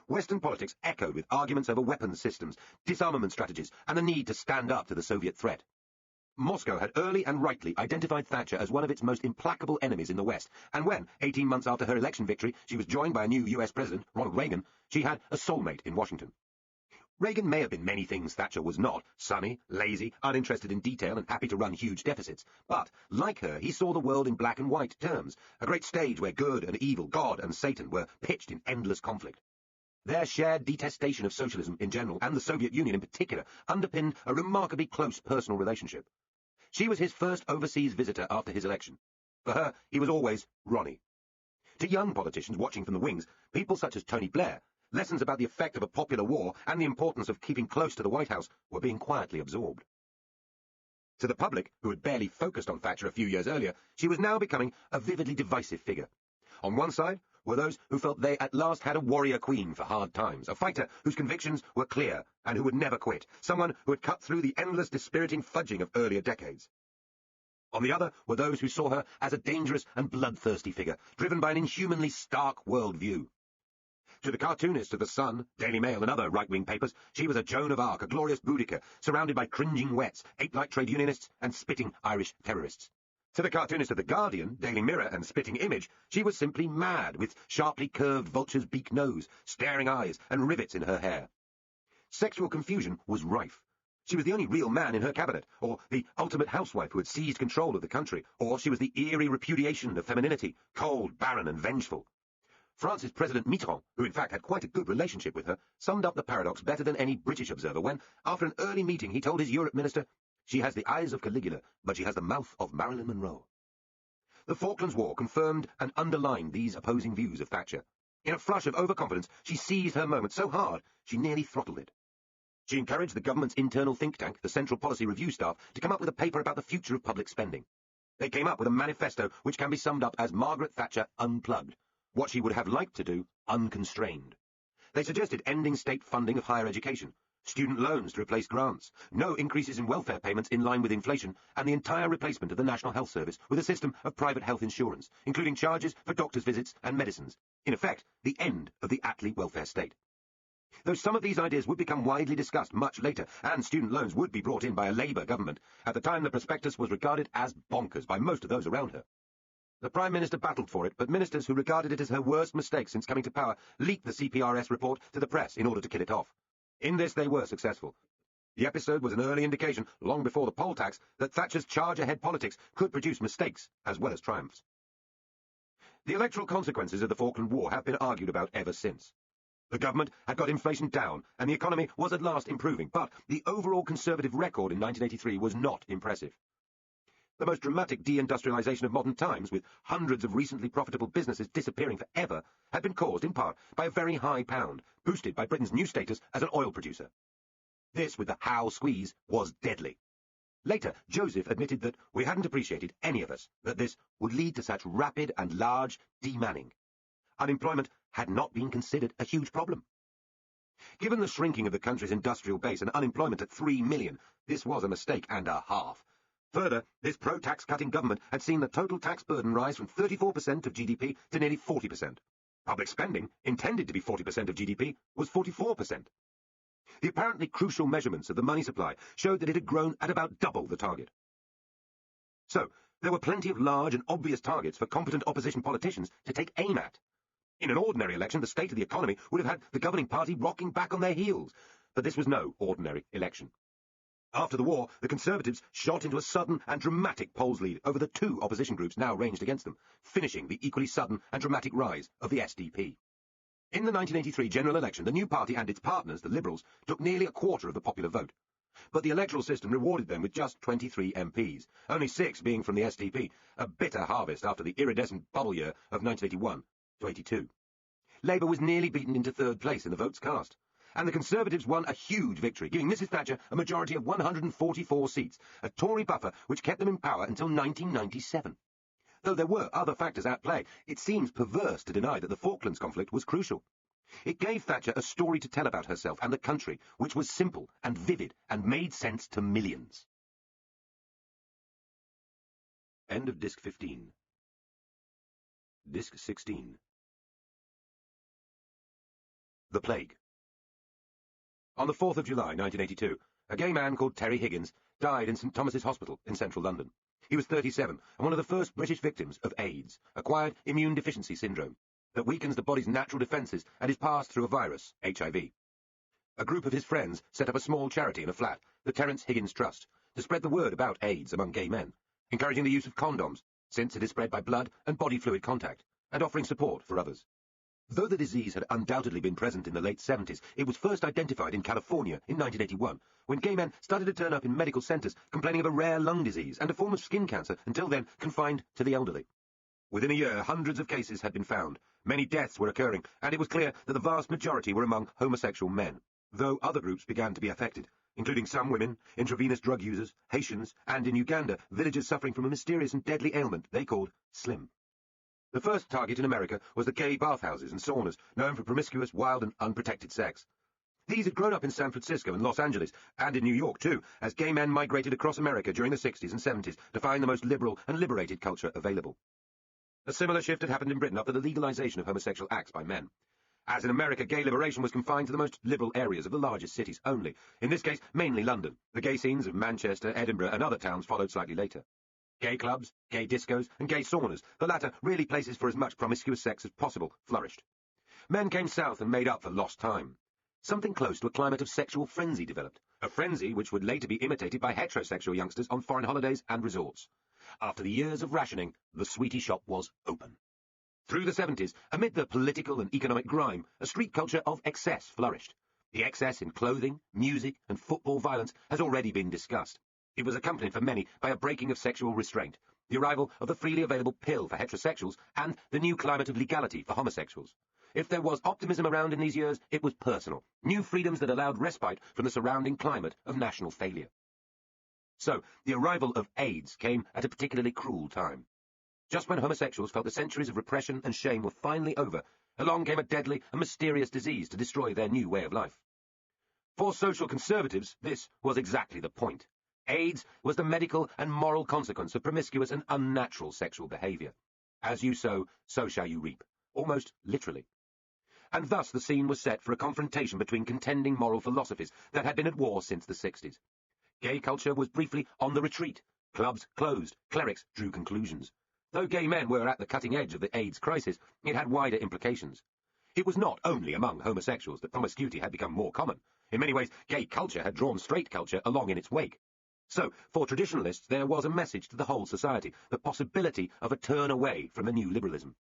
Western politics echoed with arguments over weapons systems, disarmament strategies, and the need to stand up to the Soviet threat. Moscow had early and rightly identified Thatcher as one of its most implacable enemies in the West, and when, 18 months after her election victory, she was joined by a new US president, Ronald Reagan, she had a soulmate in Washington. Reagan may have been many things Thatcher was not, sunny, lazy, uninterested in detail and happy to run huge deficits, but, like her, he saw the world in black and white terms, a great stage where good and evil, God and Satan, were pitched in endless conflict. Their shared detestation of socialism in general, and the Soviet Union in particular, underpinned a remarkably close personal relationship. She was his first overseas visitor after his election. For her, he was always Ronnie. To young politicians watching from the wings, people such as Tony Blair lessons about the effect of a popular war and the importance of keeping close to the White House were being quietly absorbed. To the public, who had barely focused on Thatcher a few years earlier, she was now becoming a vividly divisive figure. On one side were those who felt they at last had a warrior queen for hard times, a fighter whose convictions were clear and who would never quit, someone who had cut through the endless dispiriting fudging of earlier decades. On the other were those who saw her as a dangerous and bloodthirsty figure, driven by an inhumanly stark worldview. To the cartoonists of The Sun, Daily Mail and other right-wing papers, she was a Joan of Arc, a glorious Boudica, surrounded by cringing wets, ape-like trade unionists and spitting Irish terrorists. To the cartoonist of The Guardian, Daily Mirror and Spitting Image, she was simply mad, with sharply curved vulture's beak nose, staring eyes and rivets in her hair. Sexual confusion was rife. She was the only real man in her cabinet, or the ultimate housewife who had seized control of the country, or she was the eerie repudiation of femininity, cold, barren and vengeful. France's President Mitterrand, who in fact had quite a good relationship with her, summed up the paradox better than any British observer when, after an early meeting, he told his Europe minister, "She has the eyes of Caligula, but she has the mouth of Marilyn Monroe." The Falklands War confirmed and underlined these opposing views of Thatcher. In a flush of overconfidence, she seized her moment so hard she nearly throttled it. She encouraged the government's internal think tank, the Central Policy Review staff, to come up with a paper about the future of public spending. They came up with a manifesto which can be summed up as Margaret Thatcher unplugged, what she would have liked to do unconstrained. They suggested ending state funding of higher education, student loans to replace grants, no increases in welfare payments in line with inflation, and the entire replacement of the National Health Service with a system of private health insurance, including charges for doctors' visits and medicines. In effect, the end of the Attlee welfare state. Though some of these ideas would become widely discussed much later, and student loans would be brought in by a Labour government, at the time the prospectus was regarded as bonkers by most of those around her. The Prime Minister battled for it, but ministers who regarded it as her worst mistake since coming to power leaked the CPRS report to the press in order to kill it off. In this they were successful. The episode was an early indication, long before the poll tax, that Thatcher's charge-ahead politics could produce mistakes as well as triumphs. The electoral consequences of the Falkland War have been argued about ever since. The government had got inflation down, and the economy was at last improving, but the overall Conservative record in 1983 was not impressive. The most dramatic deindustrialisation of modern times, with hundreds of recently profitable businesses disappearing forever, had been caused in part by a very high pound, boosted by Britain's new status as an oil producer. This, with the Howe squeeze, was deadly. Later, Joseph admitted that we hadn't appreciated, any of us, that this would lead to such rapid and large demanning. Unemployment had not been considered a huge problem. Given the shrinking of the country's industrial base and unemployment at 3 million, this was a mistake and a half. Further, this pro-tax cutting government had seen the total tax burden rise from 34% of GDP to nearly 40%. Public spending, intended to be 40% of GDP, was 44%. The apparently crucial measurements of the money supply showed that it had grown at about double the target. So, there were plenty of large and obvious targets for competent opposition politicians to take aim at. In an ordinary election, the state of the economy would have had the governing party rocking back on their heels, but this was no ordinary election. After the war, the Conservatives shot into a sudden and dramatic polls lead over the two opposition groups now ranged against them, finishing the equally sudden and dramatic rise of the SDP. In the 1983 general election, the new party and its partners, the Liberals, took nearly a quarter of the popular vote. But the electoral system rewarded them with just 23 MPs, only 6 being from the SDP, a bitter harvest after the iridescent bubble year of 1981 to 82. Labour was nearly beaten into third place in the votes cast, and the Conservatives won a huge victory, giving Mrs Thatcher a majority of 144 seats, a Tory buffer which kept them in power until 1997. Though there were other factors at play, it seems perverse to deny that the Falklands conflict was crucial. It gave Thatcher a story to tell about herself and the country, which was simple and vivid and made sense to millions. End of Disc 15. Disc 16. The Plague. On the 4th of July, 1982, a gay man called Terry Higgins died in St Thomas's Hospital in central London. He was 37 and one of the first British victims of AIDS, acquired immune deficiency syndrome, that weakens the body's natural defences and is passed through a virus, HIV. A group of his friends set up a small charity in a flat, the Terence Higgins Trust, to spread the word about AIDS among gay men, encouraging the use of condoms, since it is spread by blood and body fluid contact, and offering support for others. Though the disease had undoubtedly been present in the late 70s, it was first identified in California in 1981, when gay men started to turn up in medical centres complaining of a rare lung disease and a form of skin cancer, until then confined to the elderly. Within a year, hundreds of cases had been found, many deaths were occurring, and it was clear that the vast majority were among homosexual men, though other groups began to be affected, including some women, intravenous drug users, Haitians, and in Uganda, villagers suffering from a mysterious and deadly ailment they called slim. The first target in America was the gay bathhouses and saunas, known for promiscuous, wild, and unprotected sex. These had grown up in San Francisco and Los Angeles, and in New York too, as gay men migrated across America during the 60s and 70s to find the most liberal and liberated culture available. A similar shift had happened in Britain after the legalization of homosexual acts by men. As in America, gay liberation was confined to the most liberal areas of the largest cities only, in this case mainly London. The gay scenes of Manchester, Edinburgh, and other towns followed slightly later. Gay clubs, gay discos, and gay saunas, the latter really places for as much promiscuous sex as possible, flourished. Men came south and made up for lost time. Something close to a climate of sexual frenzy developed, a frenzy which would later be imitated by heterosexual youngsters on foreign holidays and resorts. After the years of rationing, the sweetie shop was open. Through the 70s, amid the political and economic grime, a street culture of excess flourished. The excess in clothing, music, and football violence has already been discussed. It was accompanied for many by a breaking of sexual restraint, the arrival of the freely available pill for heterosexuals, and the new climate of legality for homosexuals. If there was optimism around in these years, it was personal, new freedoms that allowed respite from the surrounding climate of national failure. So, the arrival of AIDS came at a particularly cruel time. Just when homosexuals felt the centuries of repression and shame were finally over, along came a deadly and mysterious disease to destroy their new way of life. For social conservatives, this was exactly the point. AIDS was the medical and moral consequence of promiscuous and unnatural sexual behaviour. As you sow, so shall you reap, almost literally. And thus the scene was set for a confrontation between contending moral philosophies that had been at war since the 60s. Gay culture was briefly on the retreat. Clubs closed. Clerics drew conclusions. Though gay men were at the cutting edge of the AIDS crisis, it had wider implications. It was not only among homosexuals that promiscuity had become more common. In many ways, gay culture had drawn straight culture along in its wake. So, for traditionalists, there was a message to the whole society, the possibility of a turn away from the new liberalism.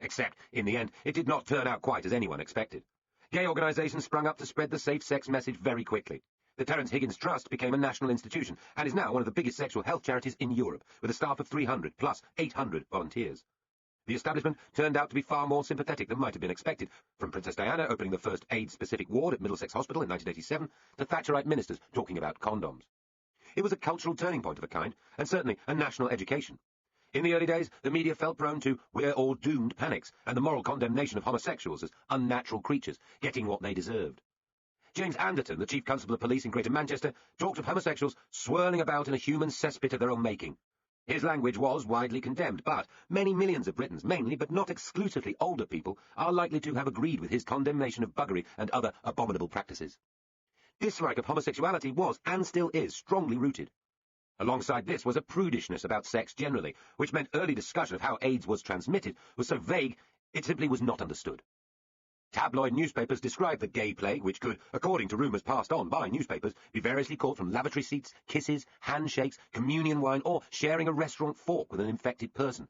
Except, in the end, it did not turn out quite as anyone expected. Gay organisations sprung up to spread the safe-sex message very quickly. The Terence Higgins Trust became a national institution and is now one of the biggest sexual health charities in Europe, with a staff of 300 plus 800 volunteers. The establishment turned out to be far more sympathetic than might have been expected, from Princess Diana opening the first AIDS-specific ward at Middlesex Hospital in 1987 to Thatcherite ministers talking about condoms. It was a cultural turning point of a kind, and certainly a national education. In the early days, the media felt prone to "we're all doomed" panics and the moral condemnation of homosexuals as unnatural creatures, getting what they deserved. James Anderton, the chief constable of police in Greater Manchester, talked of homosexuals swirling about in a human cesspit of their own making. His language was widely condemned, but many millions of Britons, mainly but not exclusively older people, are likely to have agreed with his condemnation of buggery and other abominable practices. Dislike of homosexuality was, and still is, strongly rooted. Alongside this was a prudishness about sex generally, which meant early discussion of how AIDS was transmitted was so vague it simply was not understood. Tabloid newspapers described the gay plague, which could, according to rumours passed on by newspapers, be variously caught from lavatory seats, kisses, handshakes, communion wine, or sharing a restaurant fork with an infected person.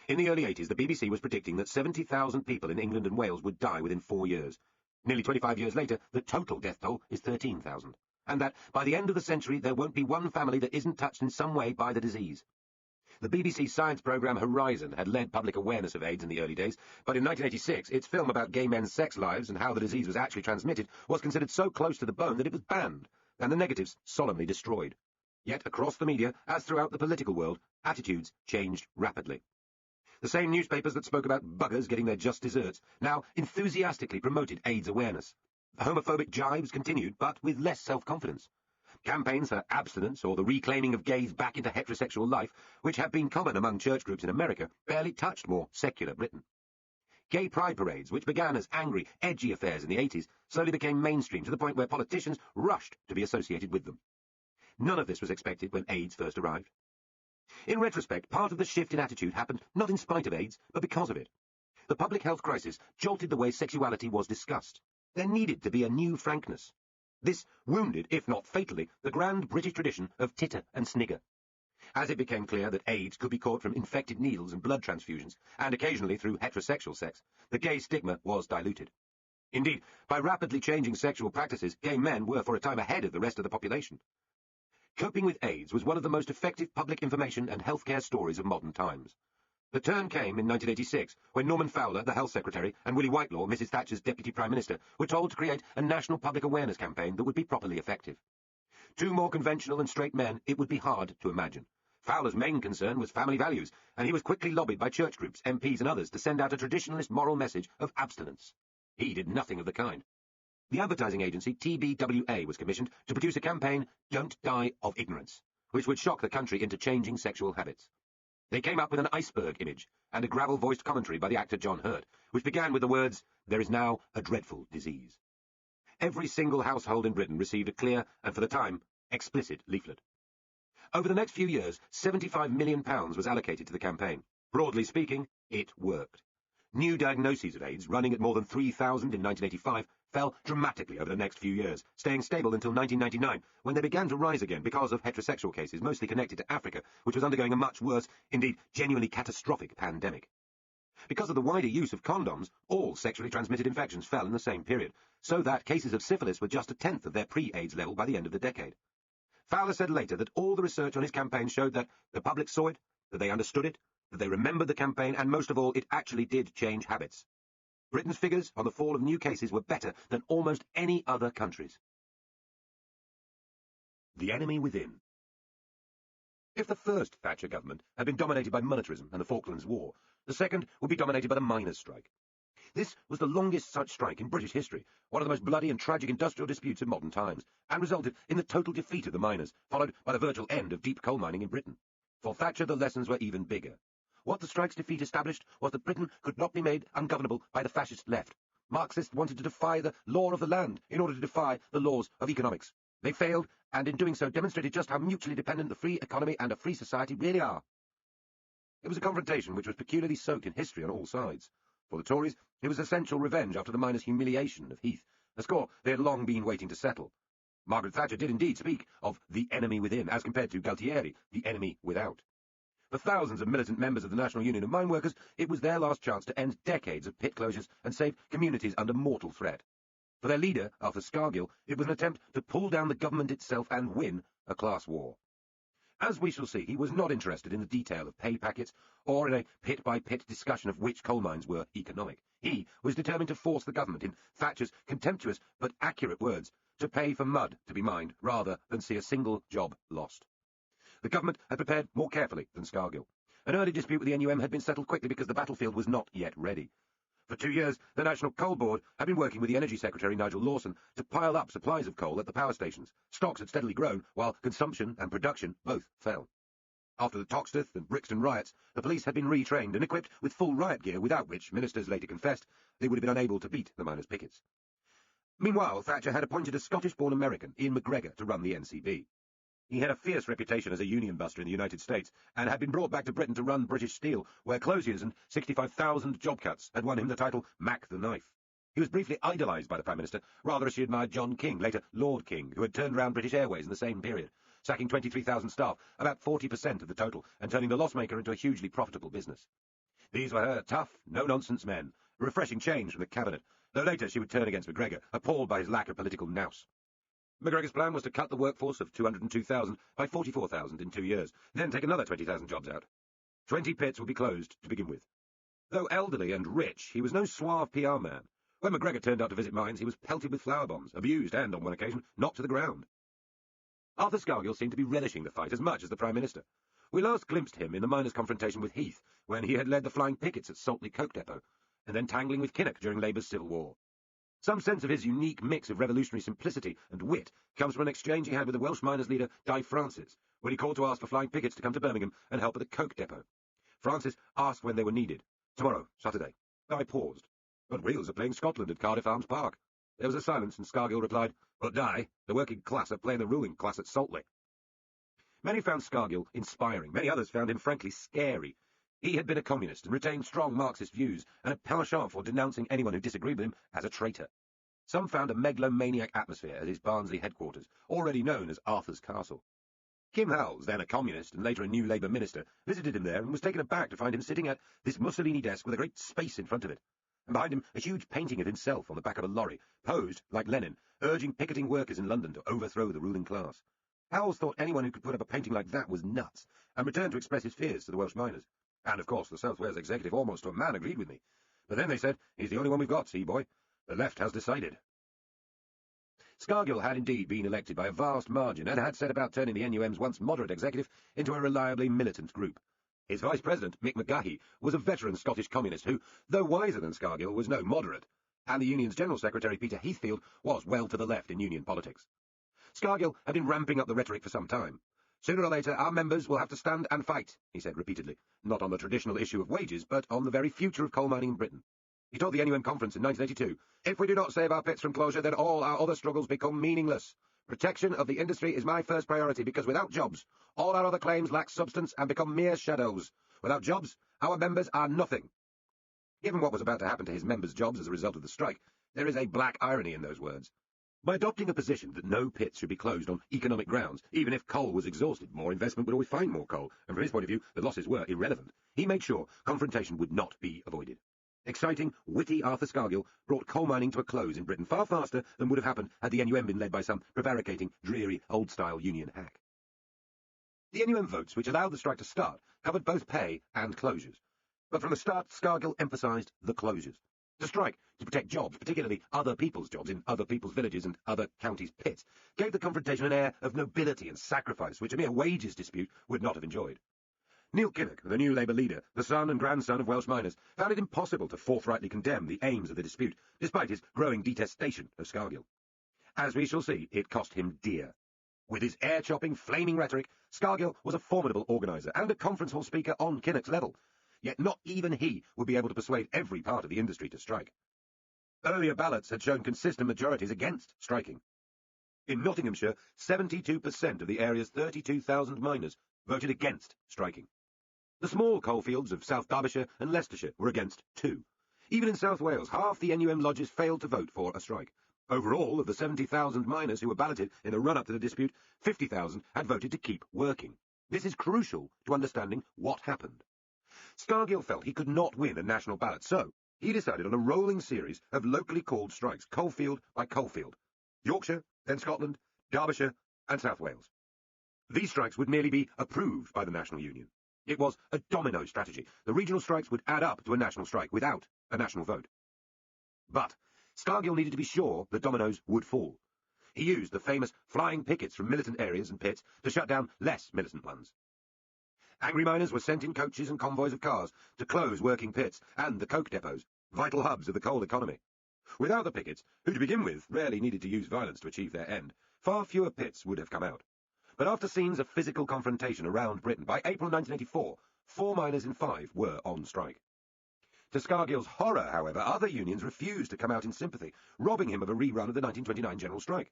In the early 80s, the BBC was predicting that 70,000 people in England and Wales would die within 4 years. Nearly 25 years later, the total death toll is 13,000. And that, by the end of the century, there won't be one family that isn't touched in some way by the disease. The BBC science programme Horizon had led public awareness of AIDS in the early days, but in 1986, its film about gay men's sex lives and how the disease was actually transmitted was considered so close to the bone that it was banned, and the negatives solemnly destroyed. Yet, across the media, as throughout the political world, attitudes changed rapidly. The same newspapers that spoke about buggers getting their just desserts now enthusiastically promoted AIDS awareness. The homophobic jibes continued, but with less self-confidence. Campaigns for abstinence or the reclaiming of gays back into heterosexual life, which have been common among church groups in America, barely touched more secular Britain. Gay pride parades, which began as angry, edgy affairs in the 80s, slowly became mainstream to the point where politicians rushed to be associated with them. None of this was expected when AIDS first arrived. In retrospect, part of the shift in attitude happened not in spite of AIDS, but because of it. The public health crisis jolted the way sexuality was discussed. There needed to be a new frankness. This wounded, if not fatally, the grand British tradition of titter and snigger. As it became clear that AIDS could be caught from infected needles and blood transfusions, and occasionally through heterosexual sex, the gay stigma was diluted. Indeed, by rapidly changing sexual practices, gay men were for a time ahead of the rest of the population. Coping with AIDS was one of the most effective public information and healthcare stories of modern times. The turn came in 1986, when Norman Fowler, the Health Secretary, and Willie Whitelaw, Mrs. Thatcher's Deputy Prime Minister, were told to create a national public awareness campaign that would be properly effective. Two more conventional and straight men, it would be hard to imagine. Fowler's main concern was family values, and he was quickly lobbied by church groups, MPs and others to send out a traditionalist moral message of abstinence. He did nothing of the kind. The advertising agency TBWA was commissioned to produce a campaign, Don't Die of Ignorance, which would shock the country into changing sexual habits. They came up with an iceberg image and a gravel-voiced commentary by the actor John Hurt, which began with the words, "There is now a dreadful disease." Every single household in Britain received a clear and, for the time, explicit leaflet. Over the next few years, £75 million was allocated to the campaign. Broadly speaking, it worked. New diagnoses of AIDS, running at more than 3,000 in 1985, fell dramatically over the next few years, staying stable until 1999, when they began to rise again because of heterosexual cases, mostly connected to Africa, which was undergoing a much worse, indeed genuinely catastrophic pandemic. Because of the wider use of condoms, all sexually transmitted infections fell in the same period, so that cases of syphilis were just a tenth of their pre-AIDS level by the end of the decade. Fowler said later that all the research on his campaign showed that the public saw it, that they understood it, that they remembered the campaign, and most of all, it actually did change habits. Britain's figures on the fall of new cases were better than almost any other country's. The enemy within. If the first Thatcher government had been dominated by monetarism and the Falklands War, the second would be dominated by the miners' strike. This was the longest such strike in British history, one of the most bloody and tragic industrial disputes of modern times, and resulted in the total defeat of the miners, followed by the virtual end of deep coal mining in Britain. For Thatcher, the lessons were even bigger. What the strike's defeat established was that Britain could not be made ungovernable by the fascist left. Marxists wanted to defy the law of the land in order to defy the laws of economics. They failed, and in doing so demonstrated just how mutually dependent the free economy and a free society really are. It was a confrontation which was peculiarly soaked in history on all sides. For the Tories, it was essential revenge after the miners' humiliation of Heath, a score they had long been waiting to settle. Margaret Thatcher did indeed speak of the enemy within, as compared to Galtieri, the enemy without. For thousands of militant members of the National Union of Mine Workers, it was their last chance to end decades of pit closures and save communities under mortal threat. For their leader, Arthur Scargill, it was an attempt to pull down the government itself and win a class war. As we shall see, he was not interested in the detail of pay packets or in a pit-by-pit discussion of which coal mines were economic. He was determined to force the government, in Thatcher's contemptuous but accurate words, to pay for mud to be mined rather than see a single job lost. The government had prepared more carefully than Scargill. An early dispute with the NUM had been settled quickly because the battlefield was not yet ready. For 2 years, the National Coal Board had been working with the Energy Secretary, Nigel Lawson, to pile up supplies of coal at the power stations. Stocks had steadily grown, while consumption and production both fell. After the Toxteth and Brixton riots, the police had been retrained and equipped with full riot gear, without which, ministers later confessed, they would have been unable to beat the miners' pickets. Meanwhile, Thatcher had appointed a Scottish-born American, Ian McGregor, to run the NCB. He had a fierce reputation as a union buster in the United States, and had been brought back to Britain to run British Steel, where closures and 65,000 job cuts had won him the title Mac the Knife. He was briefly idolised by the Prime Minister, rather as she admired John King, later Lord King, who had turned round British Airways in the same period, sacking 23,000 staff, about 40% of the total, and turning the loss-maker into a hugely profitable business. These were her tough, no-nonsense men, a refreshing change from the Cabinet, though later she would turn against McGregor, appalled by his lack of political nous. McGregor's plan was to cut the workforce of 202,000 by 44,000 in 2 years, then take another 20,000 jobs out. 20 pits would be closed to begin with. Though elderly and rich, he was no suave PR man. When McGregor turned up to visit mines, he was pelted with flour bombs, abused and, on one occasion, knocked to the ground. Arthur Scargill seemed to be relishing the fight as much as the Prime Minister. We last glimpsed him in the miners' confrontation with Heath, when he had led the flying pickets at Saltley Coke Depot, and then tangling with Kinnock during Labour's Civil War. Some sense of his unique mix of revolutionary simplicity and wit comes from an exchange he had with the Welsh miners' leader Guy Francis, when he called to ask for flying pickets to come to Birmingham and help at the Coke Depot. Francis asked when they were needed. Tomorrow, Saturday. Guy paused. But Wheels are playing Scotland at Cardiff Arms Park. There was a silence, and Scargill replied, "But Di, the working class are playing the ruling class at Saltley." Many found Scargill inspiring. Many others found him frankly scary. He had been a communist and retained strong Marxist views, and a penchant for denouncing anyone who disagreed with him as a traitor. Some found a megalomaniac atmosphere at his Barnsley headquarters, already known as Arthur's Castle. Kim Howells, then a communist and later a new Labour minister, visited him there and was taken aback to find him sitting at this Mussolini desk with a great space in front of it, and behind him a huge painting of himself on the back of a lorry, posed, like Lenin, urging picketing workers in London to overthrow the ruling class. Howells thought anyone who could put up a painting like that was nuts, and returned to express his fears to the Welsh miners. And, of course, the South Wales executive almost to a man agreed with me. But then they said, he's the only one we've got, see, boy. The left has decided. Scargill had indeed been elected by a vast margin and had set about turning the NUM's once moderate executive into a reliably militant group. His vice-president, Mick McGahey, was a veteran Scottish communist who, though wiser than Scargill, was no moderate, and the union's general secretary, Peter Heathfield, was well to the left in union politics. Scargill had been ramping up the rhetoric for some time. Sooner or later, our members will have to stand and fight, he said repeatedly, not on the traditional issue of wages, but on the very future of coal mining in Britain. He told the NUM conference in 1982, "If we do not save our pits from closure, then all our other struggles become meaningless. Protection of the industry is my first priority, because without jobs, all our other claims lack substance and become mere shadows. Without jobs, our members are nothing." Given what was about to happen to his members' jobs as a result of the strike, there is a black irony in those words. By adopting a position that no pits should be closed on economic grounds, even if coal was exhausted, more investment would always find more coal, and from his point of view, the losses were irrelevant. He made sure confrontation would not be avoided. Exciting, witty Arthur Scargill brought coal mining to a close in Britain far faster than would have happened had the NUM been led by some prevaricating, dreary, old-style union hack. The NUM votes which allowed the strike to start covered both pay and closures. But from the start, Scargill emphasised the closures. To strike, to protect jobs, particularly other people's jobs in other people's villages and other counties' pits, gave the confrontation an air of nobility and sacrifice which a mere wages dispute would not have enjoyed. Neil Kinnock, the new Labour leader, the son and grandson of Welsh miners, found it impossible to forthrightly condemn the aims of the dispute, despite his growing detestation of Scargill. As we shall see, it cost him dear. With his air-chopping, flaming rhetoric, Scargill was a formidable organiser and a conference hall speaker on Kinnock's level. Yet not even he would be able to persuade every part of the industry to strike. Earlier ballots had shown consistent majorities against striking. In Nottinghamshire, 72% of the area's 32,000 miners voted against striking. The small coalfields of South Derbyshire and Leicestershire were against too. Even in South Wales, half the NUM lodges failed to vote for a strike. Overall, of the 70,000 miners who were balloted in the run-up to the dispute, 50,000 had voted to keep working. This is crucial to understanding what happened. Scargill felt he could not win a national ballot, so he decided on a rolling series of locally called strikes, coalfield by coalfield. Yorkshire, then Scotland, Derbyshire, and South Wales. These strikes would merely be approved by the National Union. It was a domino strategy. The regional strikes would add up to a national strike without a national vote. But Scargill needed to be sure the dominoes would fall. He used the famous flying pickets from militant areas and pits to shut down less militant ones. Angry miners were sent in coaches and convoys of cars to close working pits and the coke depots, vital hubs of the coal economy. Without the pickets, who to begin with rarely needed to use violence to achieve their end, far fewer pits would have come out. But after scenes of physical confrontation around Britain, by April 1984, 4 miners in 5 were on strike. To Scargill's horror, however, other unions refused to come out in sympathy, robbing him of a rerun of the 1929 general strike.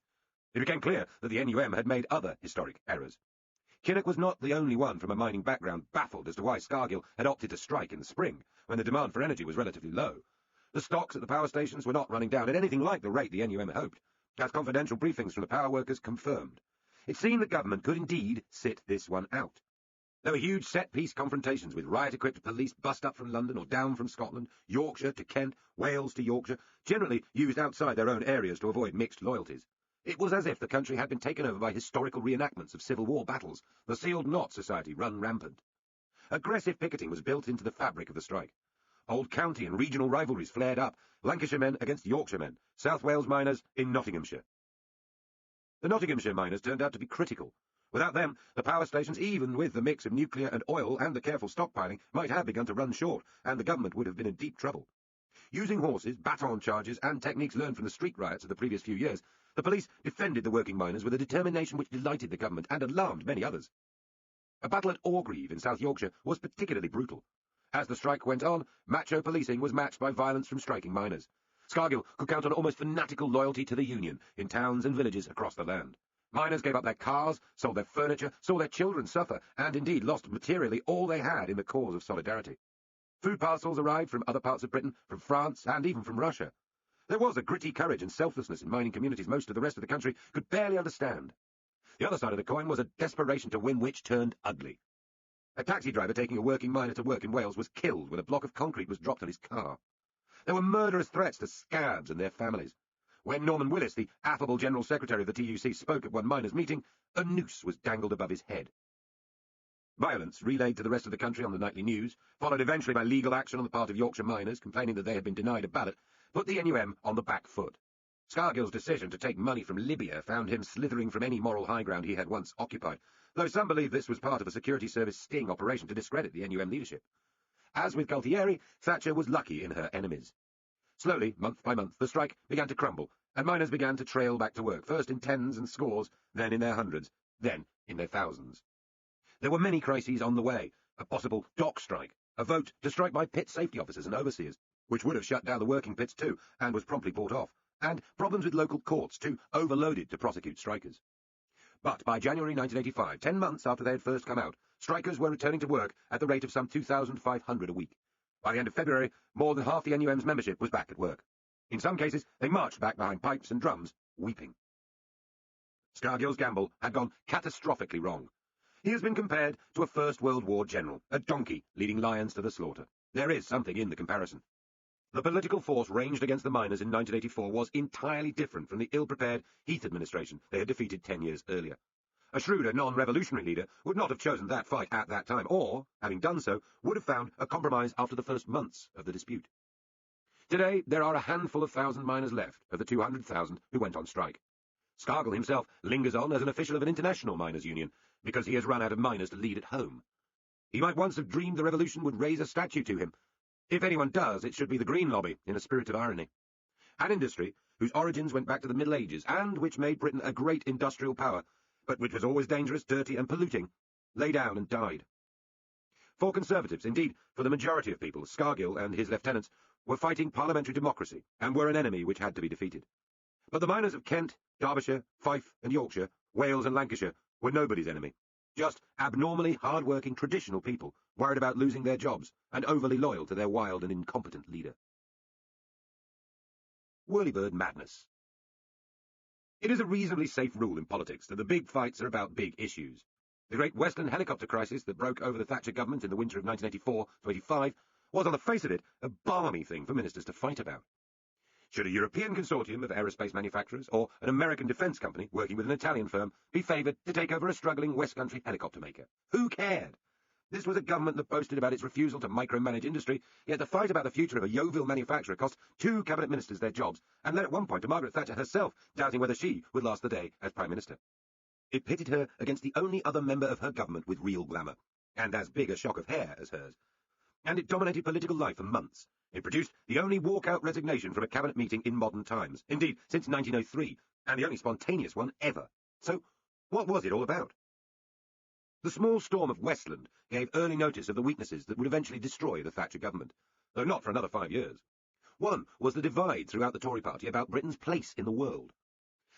It became clear that the NUM had made other historic errors. Kinnock was not the only one from a mining background baffled as to why Scargill had opted to strike in the spring, when the demand for energy was relatively low. The stocks at the power stations were not running down at anything like the rate the NUM had hoped, as confidential briefings from the power workers confirmed. It seemed the government could indeed sit this one out. There were huge set-piece confrontations with riot-equipped police bussed up from London or down from Scotland, Yorkshire to Kent, Wales to Yorkshire, generally used outside their own areas to avoid mixed loyalties. It was as if the country had been taken over by historical reenactments of Civil War battles, the sealed knot society run rampant. Aggressive picketing was built into the fabric of the strike. Old county and regional rivalries flared up, Lancashire men against Yorkshire men, South Wales miners in Nottinghamshire. The Nottinghamshire miners turned out to be critical. Without them, the power stations, even with the mix of nuclear and oil and the careful stockpiling, might have begun to run short, and the government would have been in deep trouble. Using horses, baton charges, and techniques learned from the street riots of the previous few years, the police defended the working miners with a determination which delighted the government and alarmed many others. A battle at Orgreave in South Yorkshire was particularly brutal. As the strike went on, macho policing was matched by violence from striking miners. Scargill could count on almost fanatical loyalty to the Union in towns and villages across the land. Miners gave up their cars, sold their furniture, saw their children suffer, and indeed lost materially all they had in the cause of solidarity. Food parcels arrived from other parts of Britain, from France, and even from Russia. There was a gritty courage and selflessness in mining communities most of the rest of the country could barely understand. The other side of the coin was a desperation to win which turned ugly. A taxi driver taking a working miner to work in Wales was killed when a block of concrete was dropped on his car. There were murderous threats to scabs and their families. When Norman Willis, the affable General Secretary of the TUC, spoke at one miners' meeting, a noose was dangled above his head. Violence, relayed to the rest of the country on the nightly news, followed eventually by legal action on the part of Yorkshire miners complaining that they had been denied a ballot, put the NUM on the back foot. Scargill's decision to take money from Libya found him slithering from any moral high ground he had once occupied, though some believe this was part of a security service sting operation to discredit the NUM leadership. As with Gualtieri, Thatcher was lucky in her enemies. Slowly, month by month, the strike began to crumble, and miners began to trail back to work, first in tens and scores, then in their hundreds, then in their thousands. There were many crises on the way: a possible dock strike, a vote to strike by pit safety officers and overseers, which would have shut down the working pits too, and was promptly bought off, and problems with local courts, too overloaded to prosecute strikers. But by January 1985, 10 months after they had first come out, strikers were returning to work at the rate of some 2,500 a week. By the end of February, more than half the NUM's membership was back at work. In some cases, they marched back behind pipes and drums, weeping. Scargill's gamble had gone catastrophically wrong. He has been compared to a First World War general, a donkey leading lions to the slaughter. There is something in the comparison. The political force ranged against the miners in 1984 was entirely different from the ill-prepared Heath administration they had defeated 10 years earlier. A shrewder, non-revolutionary leader would not have chosen that fight at that time, or, having done so, would have found a compromise after the first months of the dispute. Today, there are a handful of thousand miners left of the 200,000 who went on strike. Scargill himself lingers on as an official of an international miners' union, because he has run out of miners to lead at home. He might once have dreamed the revolution would raise a statue to him. If anyone does, it should be the Green Lobby, in a spirit of irony. An industry whose origins went back to the Middle Ages, and which made Britain a great industrial power, but which was always dangerous, dirty, and polluting, lay down and died. For Conservatives, indeed for the majority of people, Scargill and his lieutenants were fighting parliamentary democracy, and were an enemy which had to be defeated. But the miners of Kent, Derbyshire, Fife and Yorkshire, Wales and Lancashire were nobody's enemy. Just abnormally hard-working traditional people worried about losing their jobs and overly loyal to their wild and incompetent leader. Whirlybird madness. It is a reasonably safe rule in politics that the big fights are about big issues. The great Western helicopter crisis that broke over the Thatcher government in the winter of 1984-85 was, on the face of it, a balmy thing for ministers to fight about. Should a European consortium of aerospace manufacturers or an American defence company working with an Italian firm be favoured to take over a struggling West Country helicopter maker? Who cared? This was a government that boasted about its refusal to micromanage industry, yet the fight about the future of a Yeovil manufacturer cost 2 cabinet ministers their jobs, and led at one point to Margaret Thatcher herself doubting whether she would last the day as Prime Minister. It pitted her against the only other member of her government with real glamour, and as big a shock of hair as hers. And it dominated political life for months. It produced the only walk-out resignation from a cabinet meeting in modern times, indeed since 1903, and the only spontaneous one ever. So, what was it all about? The small storm of Westland gave early notice of the weaknesses that would eventually destroy the Thatcher government, though not for another 5 years. One was the divide throughout the Tory party about Britain's place in the world.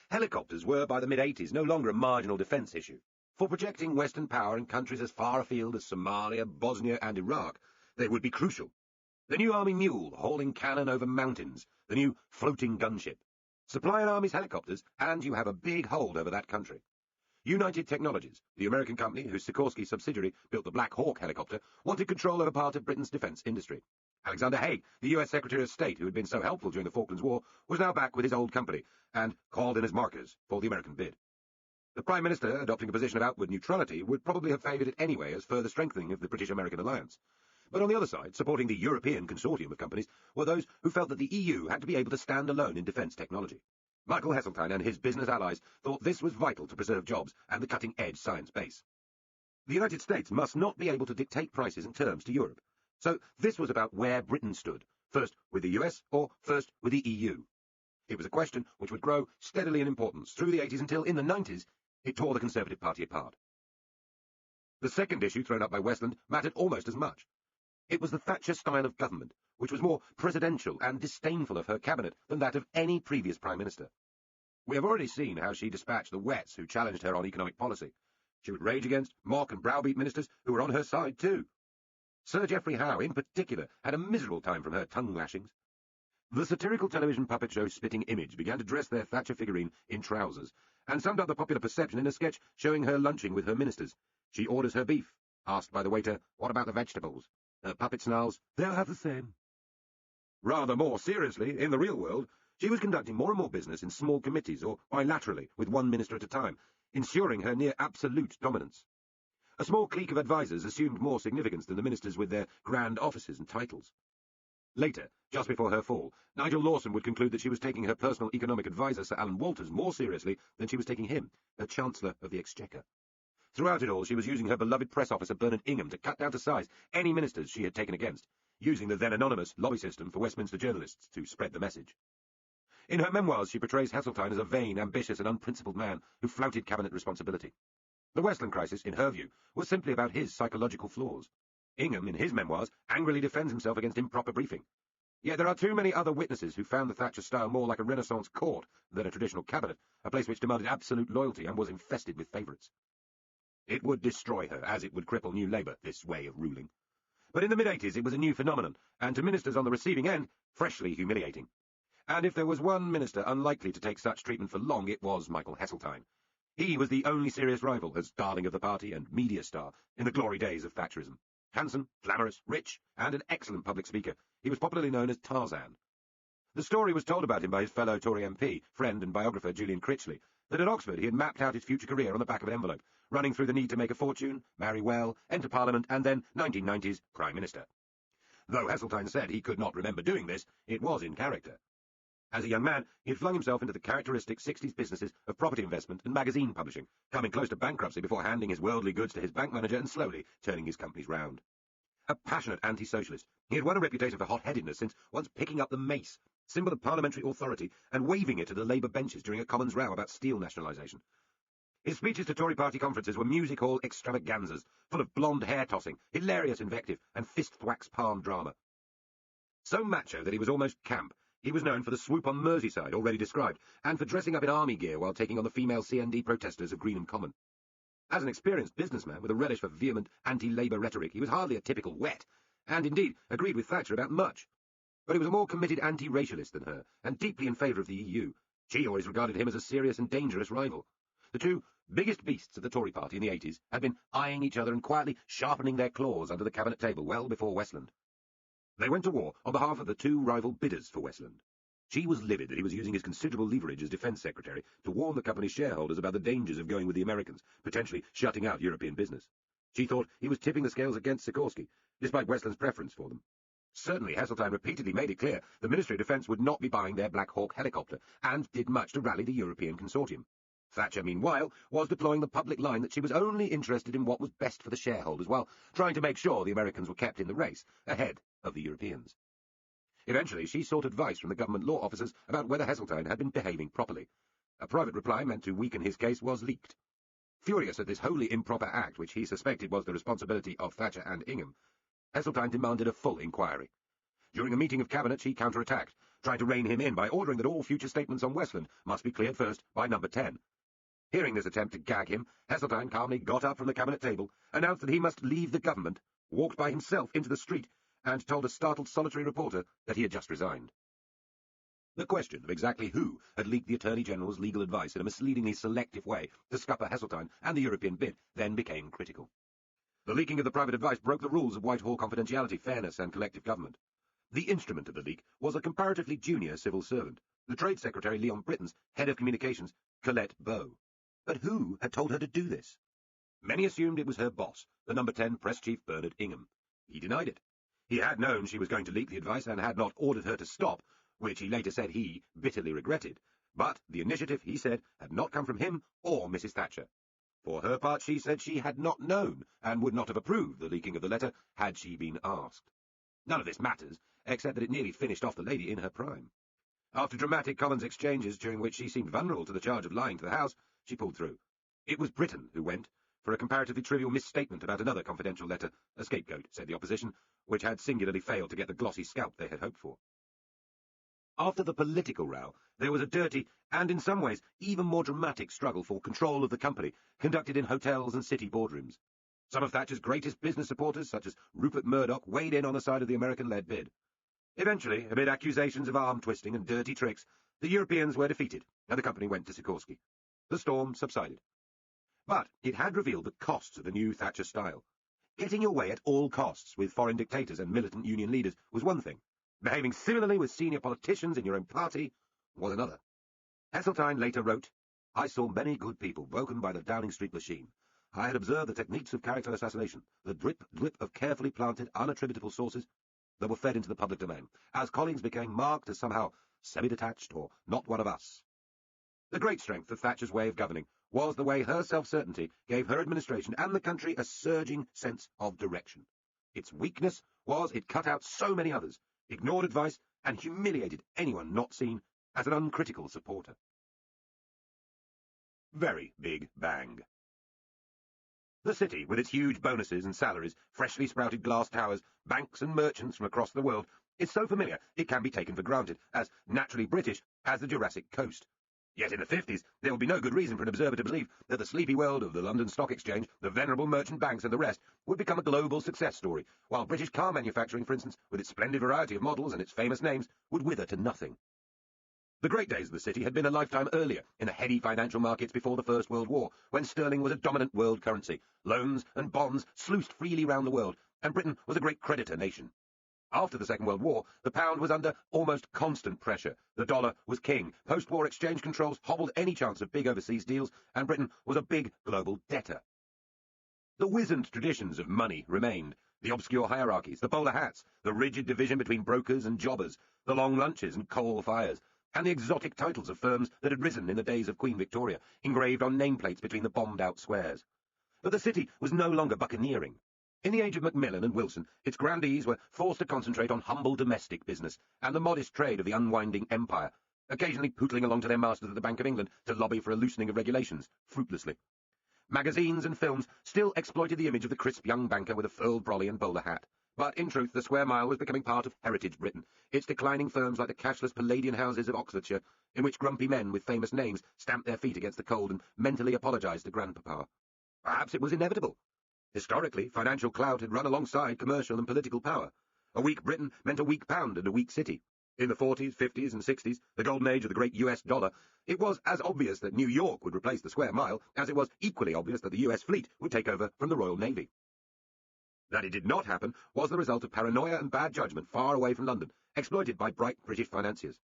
Helicopters were, by the mid-80s, no longer a marginal defence issue. For projecting Western power in countries as far afield as Somalia, Bosnia and Iraq, they would be crucial. The new Army Mule hauling cannon over mountains, the new floating gunship. Supply an army's helicopters, and you have a big hold over that country. United Technologies, the American company whose Sikorsky subsidiary built the Black Hawk helicopter, wanted control over part of Britain's defence industry. Alexander Haig, the US Secretary of State who had been so helpful during the Falklands War, was now back with his old company, and called in as markers for the American bid. The Prime Minister, adopting a position of outward neutrality, would probably have favoured it anyway as further strengthening of the British-American alliance. But on the other side, supporting the European consortium of companies, were those who felt that the EU had to be able to stand alone in defence technology. Michael Heseltine and his business allies thought this was vital to preserve jobs and the cutting-edge science base. The United States must not be able to dictate prices and terms to Europe. So this was about where Britain stood, first with the US or first with the EU. It was a question which would grow steadily in importance through the 80s until, in the 90s, it tore the Conservative Party apart. The second issue thrown up by Westland mattered almost as much. It was the Thatcher style of government, which was more presidential and disdainful of her cabinet than that of any previous Prime Minister. We have already seen how she dispatched the Wets who challenged her on economic policy. She would rage against, mock and browbeat ministers who were on her side too. Sir Geoffrey Howe, in particular, had a miserable time from her tongue-lashings. The satirical television puppet show Spitting Image began to dress their Thatcher figurine in trousers, and summed up the popular perception in a sketch showing her lunching with her ministers. She orders her beef. Asked by the waiter, "What about the vegetables?" Her puppet snarls, "They'll have the same." Rather more seriously, in the real world, she was conducting more and more business in small committees or bilaterally with one minister at a time, ensuring her near absolute dominance. A small clique of advisers assumed more significance than the ministers with their grand offices and titles. Later, just before her fall, Nigel Lawson would conclude that she was taking her personal economic adviser, Sir Alan Walters, more seriously than she was taking him, her Chancellor of the Exchequer. Throughout it all, she was using her beloved press officer Bernard Ingham to cut down to size any ministers she had taken against, using the then anonymous lobby system for Westminster journalists to spread the message. In her memoirs, she portrays Heseltine as a vain, ambitious and unprincipled man who flouted cabinet responsibility. The Westland crisis, in her view, was simply about his psychological flaws. Ingham, in his memoirs, angrily defends himself against improper briefing. Yet there are too many other witnesses who found the Thatcher style more like a Renaissance court than a traditional cabinet, a place which demanded absolute loyalty and was infested with favourites. It would destroy her, as it would cripple New Labour, this way of ruling. But in the mid-80s it was a new phenomenon, and to ministers on the receiving end, freshly humiliating. And if there was one minister unlikely to take such treatment for long, it was Michael Heseltine. He was the only serious rival as darling of the party and media star in the glory days of Thatcherism. Handsome, glamorous, rich, and an excellent public speaker, he was popularly known as Tarzan. The story was told about him by his fellow Tory MP, friend and biographer Julian Critchley, that at Oxford he had mapped out his future career on the back of an envelope, running through the need to make a fortune, marry well, enter Parliament, and then, 1990s, Prime Minister. Though Heseltine said he could not remember doing this, it was in character. As a young man, he had flung himself into the characteristic 60s businesses of property investment and magazine publishing, coming close to bankruptcy before handing his worldly goods to his bank manager and slowly turning his companies round. A passionate anti-socialist, he had won a reputation for hot-headedness since once picking up the mace, symbol of parliamentary authority, and waving it to the Labour benches during a Commons row about steel nationalisation. His speeches to Tory party conferences were music hall extravaganzas, full of blonde hair-tossing, hilarious invective, and fist-thwacks palm drama. So macho that he was almost camp, he was known for the swoop on Merseyside already described, and for dressing up in army gear while taking on the female CND protesters of Greenham Common. As an experienced businessman with a relish for vehement anti-Labour rhetoric, he was hardly a typical wet, and indeed agreed with Thatcher about much. But he was a more committed anti-racialist than her, and deeply in favour of the EU. She always regarded him as a serious and dangerous rival. The two biggest beasts of the Tory party in the 80s had been eyeing each other and quietly sharpening their claws under the cabinet table well before Westland. They went to war on behalf of the two rival bidders for Westland. She was livid that he was using his considerable leverage as Defence Secretary to warn the company's shareholders about the dangers of going with the Americans, potentially shutting out European business. She thought he was tipping the scales against Sikorsky, despite Westland's preference for them. Certainly, Heseltine repeatedly made it clear the Ministry of Defence would not be buying their Black Hawk helicopter, and did much to rally the European consortium. Thatcher, meanwhile, was deploying the public line that she was only interested in what was best for the shareholders, while trying to make sure the Americans were kept in the race, ahead of the Europeans. Eventually, she sought advice from the government law officers about whether Heseltine had been behaving properly. A private reply meant to weaken his case was leaked. Furious at this wholly improper act, which he suspected was the responsibility of Thatcher and Ingham, Heseltine demanded a full inquiry. During a meeting of Cabinet, she counter-attacked, trying to rein him in by ordering that all future statements on Westland must be cleared first by Number 10. Hearing this attempt to gag him, Heseltine calmly got up from the Cabinet table, announced that he must leave the government, walked by himself into the street, and told a startled solitary reporter that he had just resigned. The question of exactly who had leaked the Attorney General's legal advice in a misleadingly selective way to scupper Heseltine and the European bid then became critical. The leaking of the private advice broke the rules of Whitehall confidentiality, fairness, and collective government. The instrument of the leak was a comparatively junior civil servant, the Trade Secretary Leon Britton's head of communications, Colette Bow. But who had told her to do this? Many assumed it was her boss, the Number 10 Press Chief Bernard Ingham. He denied it. He had known she was going to leak the advice and had not ordered her to stop, which he later said he bitterly regretted. But the initiative, he said, had not come from him or Mrs. Thatcher. For her part, she said she had not known and would not have approved the leaking of the letter had she been asked. None of this matters, except that it nearly finished off the lady in her prime. After dramatic Commons exchanges during which she seemed vulnerable to the charge of lying to the House, she pulled through. It was Britton who went, for a comparatively trivial misstatement about another confidential letter, a scapegoat, said the opposition, which had singularly failed to get the glossy scalp they had hoped for. After the political row, there was a dirty, and in some ways even more dramatic struggle for control of the company, conducted in hotels and city boardrooms. Some of Thatcher's greatest business supporters, such as Rupert Murdoch, weighed in on the side of the American-led bid. Eventually, amid accusations of arm-twisting and dirty tricks, the Europeans were defeated, and the company went to Sikorsky. The storm subsided. But it had revealed the costs of the new Thatcher style. Getting your way at all costs with foreign dictators and militant union leaders was one thing. Behaving similarly with senior politicians in your own party was another. Heseltine later wrote, "I saw many good people broken by the Downing Street machine. I had observed the techniques of character assassination, the drip of carefully planted, unattributable sources that were fed into the public domain, as colleagues became marked as somehow semi-detached or not one of us. The great strength of Thatcher's way of governing was the way her self-certainty gave her administration and the country a surging sense of direction. Its weakness was it cut out so many others, ignored advice, and humiliated anyone not seen as an uncritical supporter. Very Big Bang. The city, with its huge bonuses and salaries, freshly sprouted glass towers, banks and merchants from across the world, is so familiar it can be taken for granted, as naturally British as the Jurassic Coast. Yet in the 50s, there would be no good reason for an observer to believe that the sleepy world of the London Stock Exchange, the venerable merchant banks and the rest would become a global success story, while British car manufacturing, for instance, with its splendid variety of models and its famous names, would wither to nothing. The great days of the city had been a lifetime earlier, in the heady financial markets before the First World War, when sterling was a dominant world currency, loans and bonds sluiced freely round the world, and Britain was a great creditor nation. After the Second World War, the pound was under almost constant pressure. The dollar was king. Post-war exchange controls hobbled any chance of big overseas deals, and Britain was a big global debtor. The wizened traditions of money remained. The obscure hierarchies, the bowler hats, the rigid division between brokers and jobbers, the long lunches and coal fires, and the exotic titles of firms that had risen in the days of Queen Victoria, engraved on nameplates between the bombed-out squares. But the city was no longer buccaneering. In the age of Macmillan and Wilson, its grandees were forced to concentrate on humble domestic business and the modest trade of the unwinding empire, occasionally pootling along to their masters at the Bank of England to lobby for a loosening of regulations, fruitlessly. Magazines and films still exploited the image of the crisp young banker with a furled brolly and bowler hat. But in truth, the Square Mile was becoming part of heritage Britain, its declining firms like the cashless Palladian houses of Oxfordshire, in which grumpy men with famous names stamped their feet against the cold and mentally apologised to grandpapa. Perhaps it was inevitable. Historically, financial clout had run alongside commercial and political power. A weak Britain meant a weak pound and a weak city. In the 40s, 50s and 60s, the golden age of the great US dollar, it was as obvious that New York would replace the Square Mile as it was equally obvious that the US fleet would take over from the Royal Navy. That it did not happen was the result of paranoia and bad judgment far away from London, exploited by bright British financiers.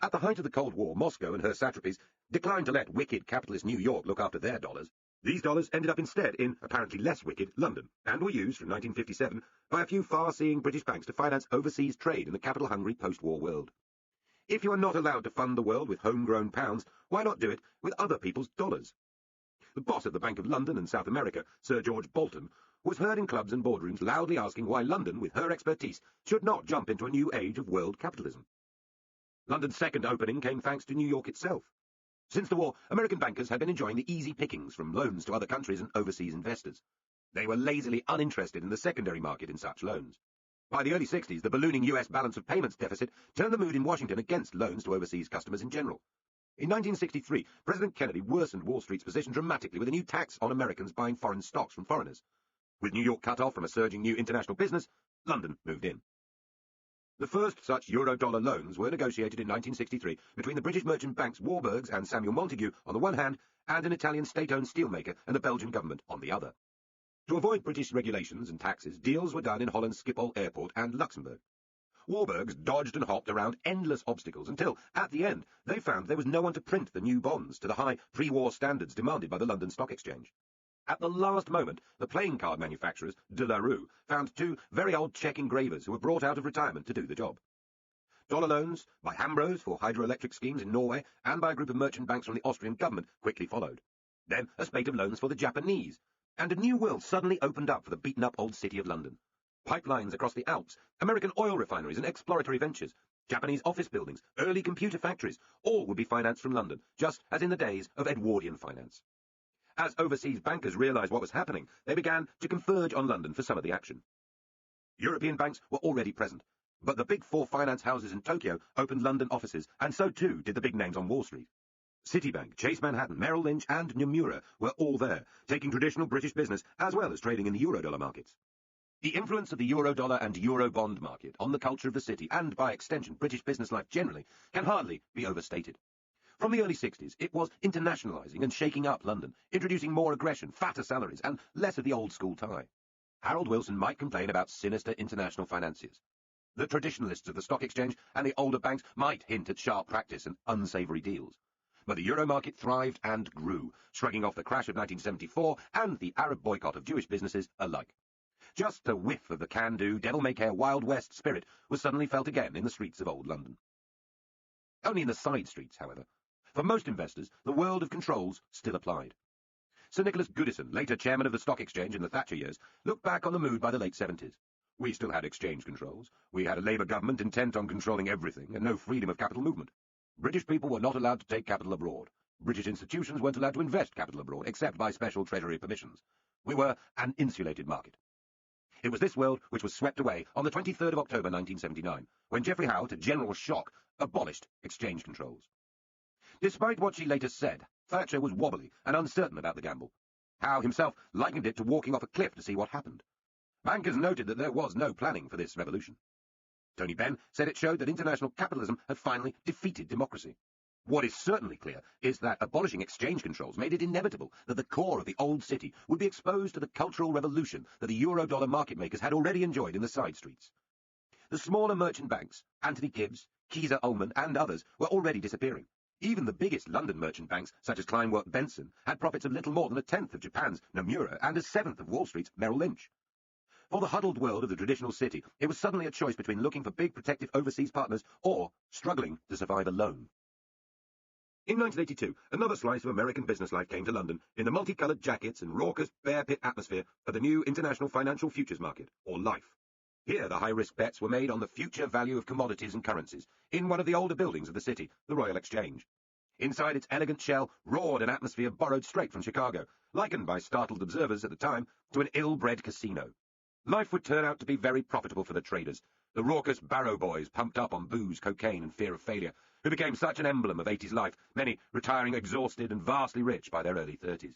At the height of the Cold War, Moscow and her satrapies declined to let wicked capitalist New York look after their dollars. These dollars ended up instead in, apparently less wicked, London, and were used from 1957 by a few far-seeing British banks to finance overseas trade in the capital-hungry post-war world. If you are not allowed to fund the world with homegrown pounds, why not do it with other people's dollars? The boss of the Bank of London and South America, Sir George Bolton, was heard in clubs and boardrooms loudly asking why London, with her expertise, should not jump into a new age of world capitalism. London's second opening came thanks to New York itself. Since the war, American bankers had been enjoying the easy pickings from loans to other countries and overseas investors. They were lazily uninterested in the secondary market in such loans. By the early 60s, the ballooning US balance of payments deficit turned the mood in Washington against loans to overseas customers in general. In 1963, President Kennedy worsened Wall Street's position dramatically with a new tax on Americans buying foreign stocks from foreigners. With New York cut off from a surging new international business, London moved in. The first such euro-dollar loans were negotiated in 1963 between the British merchant banks Warburg's and Samuel Montague on the one hand, and an Italian state-owned steelmaker and the Belgian government on the other. To avoid British regulations and taxes, deals were done in Holland's Schiphol Airport and Luxembourg. Warburg's dodged and hopped around endless obstacles until, at the end, they found there was no one to print the new bonds to the high pre-war standards demanded by the London Stock Exchange. At the last moment, the playing card manufacturers, De La Rue, found two very old cheque engravers who were brought out of retirement to do the job. Dollar loans by Hambros for hydroelectric schemes in Norway and by a group of merchant banks from the Austrian government quickly followed. Then a spate of loans for the Japanese, and a new world suddenly opened up for the beaten-up old city of London. Pipelines across the Alps, American oil refineries and exploratory ventures, Japanese office buildings, early computer factories, all would be financed from London, just as in the days of Edwardian finance. As overseas bankers realised what was happening, they began to converge on London for some of the action. European banks were already present, but the big four finance houses in Tokyo opened London offices, and so too did the big names on Wall Street. Citibank, Chase Manhattan, Merrill Lynch and Nomura were all there, taking traditional British business as well as trading in the Eurodollar markets. The influence of the Eurodollar and Eurobond market on the culture of the city, and by extension British business life generally, can hardly be overstated. From the early 60s, it was internationalising and shaking up London, introducing more aggression, fatter salaries, and less of the old-school tie. Harold Wilson might complain about sinister international financiers. The traditionalists of the stock exchange and the older banks might hint at sharp practice and unsavoury deals. But the euro market thrived and grew, shrugging off the crash of 1974 and the Arab boycott of Jewish businesses alike. Just a whiff of the can-do, devil-may-care Wild West spirit was suddenly felt again in the streets of old London. Only in the side streets, however. For most investors, the world of controls still applied. Sir Nicholas Goodison, later chairman of the Stock Exchange in the Thatcher years, looked back on the mood by the late 70s. We still had exchange controls. We had a Labour government intent on controlling everything, and no freedom of capital movement. British people were not allowed to take capital abroad. British institutions weren't allowed to invest capital abroad, except by special Treasury permissions. We were an insulated market. It was this world which was swept away on the 23rd of October 1979, when Geoffrey Howe, to general shock, abolished exchange controls. Despite what she later said, Thatcher was wobbly and uncertain about the gamble. Howe himself likened it to walking off a cliff to see what happened. Bankers noted that there was no planning for this revolution. Tony Benn said it showed that international capitalism had finally defeated democracy. What is certainly clear is that abolishing exchange controls made it inevitable that the core of the old city would be exposed to the cultural revolution that the euro-dollar market makers had already enjoyed in the side streets. The smaller merchant banks, Anthony Gibbs, Keyser Ullman, and others, were already disappearing. Even the biggest London merchant banks, such as Kleinworth Benson, had profits of little more than a tenth of Japan's Nomura and a seventh of Wall Street's Merrill Lynch. For the huddled world of the traditional city, it was suddenly a choice between looking for big protective overseas partners or struggling to survive alone. In 1982, another slice of American business life came to London in the multicoloured jackets and raucous bear pit atmosphere of the new International Financial Futures Market, or LIFE. Here the high-risk bets were made on the future value of commodities and currencies, in one of the older buildings of the city, the Royal Exchange. Inside its elegant shell roared an atmosphere borrowed straight from Chicago, likened by startled observers at the time to an ill-bred casino. Life would turn out to be very profitable for the traders, the raucous barrow boys pumped up on booze, cocaine, and fear of failure, who became such an emblem of 80s life, many retiring exhausted and vastly rich by their early 30s.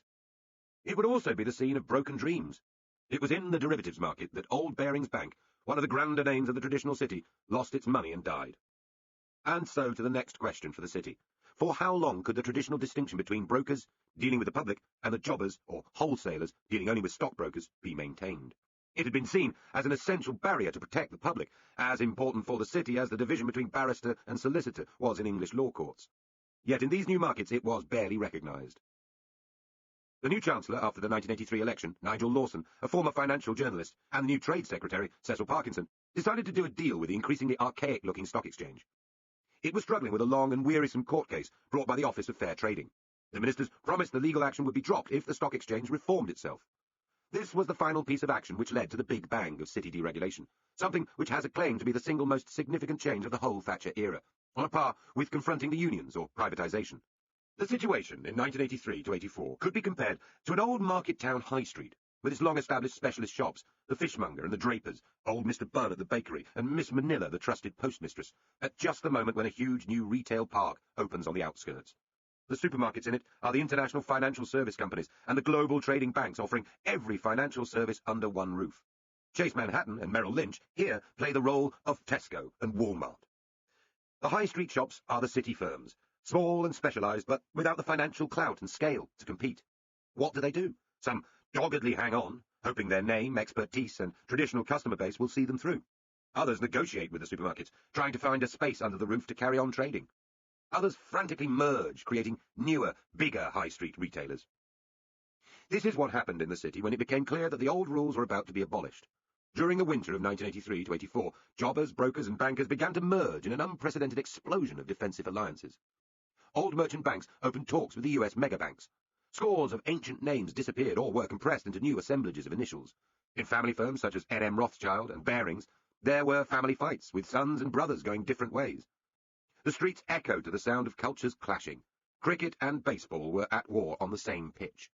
It would also be the scene of broken dreams. It was in the derivatives market that Old Barings Bank, one of the grander names of the traditional city, lost its money and died. And so to the next question for the city. For how long could the traditional distinction between brokers, dealing with the public, and the jobbers, or wholesalers, dealing only with stockbrokers, be maintained? It had been seen as an essential barrier to protect the public, as important for the city as the division between barrister and solicitor was in English law courts. Yet in these new markets it was barely recognised. The new Chancellor after the 1983 election, Nigel Lawson, a former financial journalist, and the new Trade Secretary, Cecil Parkinson, decided to do a deal with the increasingly archaic-looking stock exchange. It was struggling with a long and wearisome court case brought by the Office of Fair Trading. The ministers promised the legal action would be dropped if the stock exchange reformed itself. This was the final piece of action which led to the big bang of city deregulation, something which has a claim to be the single most significant change of the whole Thatcher era, on a par with confronting the unions or privatisation. The situation in 1983 to 84 could be compared to an old market town high street, with its long-established specialist shops, the fishmonger and the drapers, old Mr. Bunn at the bakery, and Miss Manila, the trusted postmistress, at just the moment when a huge new retail park opens on the outskirts. The supermarkets in it are the international financial service companies and the global trading banks offering every financial service under one roof. Chase Manhattan and Merrill Lynch here play the role of Tesco and Walmart. The high street shops are the city firms, small and specialised, but without the financial clout and scale to compete. What do? Some doggedly hang on, hoping their name, expertise, and traditional customer base will see them through. Others negotiate with the supermarkets, trying to find a space under the roof to carry on trading. Others frantically merge, creating newer, bigger high street retailers. This is what happened in the city when it became clear that the old rules were about to be abolished. During the winter of 1983 to 84, jobbers, brokers, and bankers began to merge in an unprecedented explosion of defensive alliances. Old merchant banks opened talks with the US megabanks. Scores of ancient names disappeared or were compressed into new assemblages of initials. In family firms such as N.M. Rothschild and Barings, there were family fights, with sons and brothers going different ways. The streets echoed to the sound of cultures clashing. Cricket and baseball were at war on the same pitch.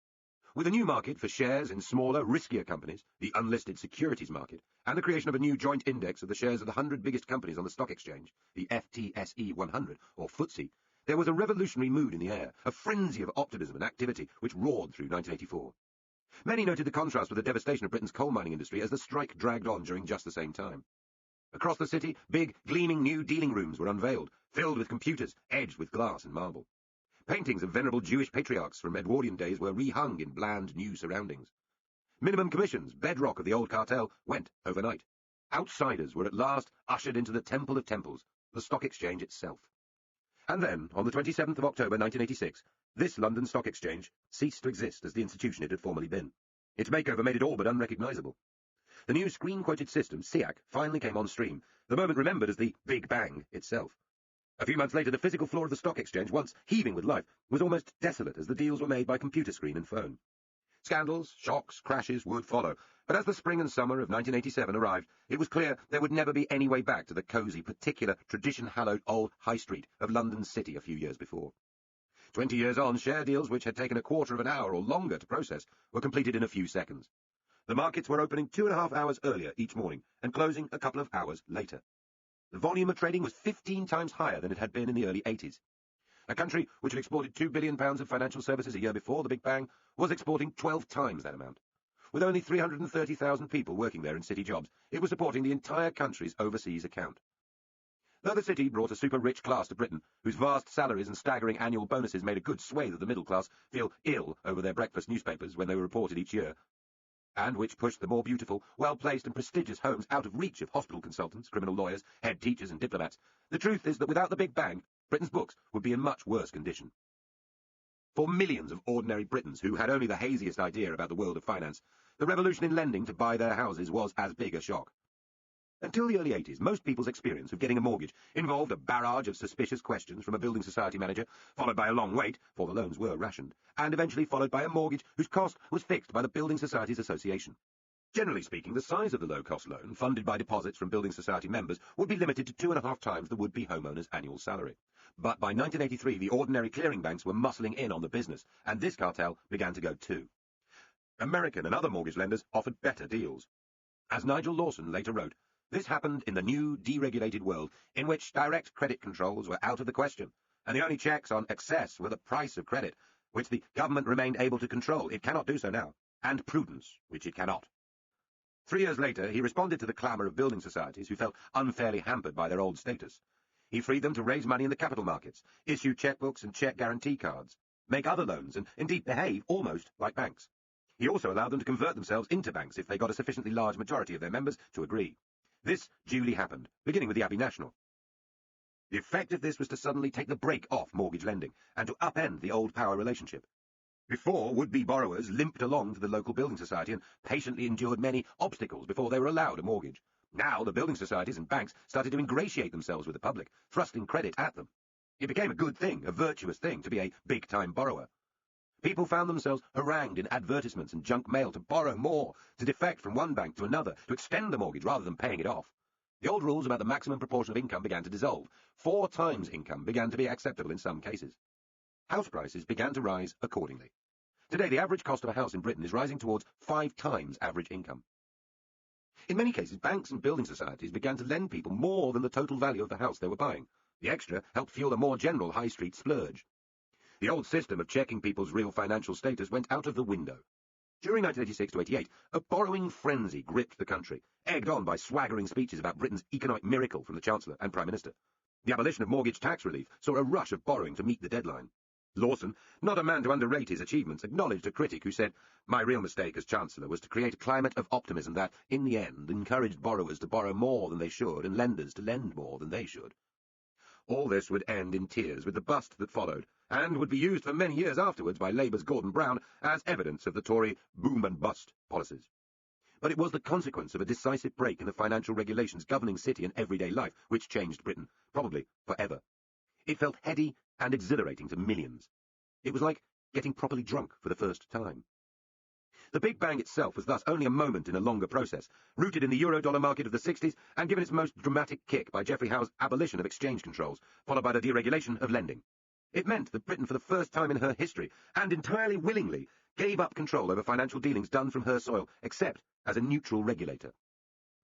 With a new market for shares in smaller, riskier companies, the unlisted securities market, and the creation of a new joint index of the shares of the 100 biggest companies on the stock exchange, the FTSE 100, or FTSE, there was a revolutionary mood in the air, a frenzy of optimism and activity which roared through 1984. Many noted the contrast with the devastation of Britain's coal mining industry as the strike dragged on during just the same time. Across the city, big, gleaming new dealing rooms were unveiled, filled with computers, edged with glass and marble. Paintings of venerable Jewish patriarchs from Edwardian days were rehung in bland, new surroundings. Minimum commissions, bedrock of the old cartel, went overnight. Outsiders were at last ushered into the temple of temples, the stock exchange itself. And then, on the 27th of October 1986, this London Stock Exchange ceased to exist as the institution it had formerly been. Its makeover made it all but unrecognisable. The new screen-quoted system, SEAC, finally came on stream, the moment remembered as the Big Bang itself. A few months later, the physical floor of the stock exchange, once heaving with life, was almost desolate as the deals were made by computer screen and phone. Scandals, shocks, crashes would follow, but as the spring and summer of 1987 arrived, it was clear there would never be any way back to the cosy, particular, tradition-hallowed old High Street of London City a few years before. 20 years on, share deals which had taken a quarter of an hour or longer to process were completed in a few seconds. The markets were opening 2.5 hours earlier each morning and closing a couple of hours later. The volume of trading was 15 times higher than it had been in the early 80s. A country which had exported £2 billion of financial services a year before the Big Bang was exporting 12 times that amount. With only 330,000 people working there in city jobs, it was supporting the entire country's overseas account. Though the city brought a super-rich class to Britain, whose vast salaries and staggering annual bonuses made a good swathe of the middle class feel ill over their breakfast newspapers when they were reported each year, and which pushed the more beautiful, well-placed and prestigious homes out of reach of hospital consultants, criminal lawyers, head teachers and diplomats, the truth is that without the Big Bang, Britain's books would be in much worse condition. For millions of ordinary Britons who had only the haziest idea about the world of finance, the revolution in lending to buy their houses was as big a shock. Until the early 80s, most people's experience of getting a mortgage involved a barrage of suspicious questions from a building society manager, followed by a long wait, for the loans were rationed, and eventually followed by a mortgage whose cost was fixed by the Building Societies Association. Generally speaking, the size of the low-cost loan, funded by deposits from building society members, would be limited to 2.5 times the would-be homeowner's annual salary. But by 1983, the ordinary clearing banks were muscling in on the business, and this cartel began to go too. American and other mortgage lenders offered better deals. As Nigel Lawson later wrote, this happened in the new, deregulated world, in which direct credit controls were out of the question, and the only checks on excess were the price of credit, which the government remained able to control. It cannot do so now, and prudence, which it cannot. 3 years later, he responded to the clamour of building societies who felt unfairly hampered by their old status. He freed them to raise money in the capital markets, issue checkbooks and check guarantee cards, make other loans, and indeed behave almost like banks. He also allowed them to convert themselves into banks if they got a sufficiently large majority of their members to agree. This duly happened, beginning with the Abbey National. The effect of this was to suddenly take the brake off mortgage lending, and to upend the old power relationship. Before, would-be borrowers limped along to the local building society and patiently endured many obstacles before they were allowed a mortgage. Now the building societies and banks started to ingratiate themselves with the public, thrusting credit at them. It became a good thing, a virtuous thing, to be a big-time borrower. People found themselves harangued in advertisements and junk mail to borrow more, to defect from one bank to another, to extend the mortgage rather than paying it off. The old rules about the maximum proportion of income began to dissolve. 4 times income began to be acceptable in some cases. House prices began to rise accordingly. Today, the average cost of a house in Britain is rising towards 5 times average income. In many cases, banks and building societies began to lend people more than the total value of the house they were buying. The extra helped fuel a more general high street splurge. The old system of checking people's real financial status went out of the window. During 1986 to 88, a borrowing frenzy gripped the country, egged on by swaggering speeches about Britain's economic miracle from the Chancellor and Prime Minister. The abolition of mortgage tax relief saw a rush of borrowing to meet the deadline. Lawson, not a man to underrate his achievements, acknowledged a critic who said, "My real mistake as Chancellor was to create a climate of optimism that, in the end, encouraged borrowers to borrow more than they should and lenders to lend more than they should." All this would end in tears with the bust that followed, and would be used for many years afterwards by Labour's Gordon Brown as evidence of the Tory boom-and-bust policies. But it was the consequence of a decisive break in the financial regulations governing city and everyday life which changed Britain, probably forever. It felt heady and exhilarating to millions. It was like getting properly drunk for the first time. The Big Bang itself was thus only a moment in a longer process, rooted in the euro-dollar market of the 60s and given its most dramatic kick by Geoffrey Howe's abolition of exchange controls, followed by the deregulation of lending. It meant that Britain, for the first time in her history, and entirely willingly, gave up control over financial dealings done from her soil, except as a neutral regulator.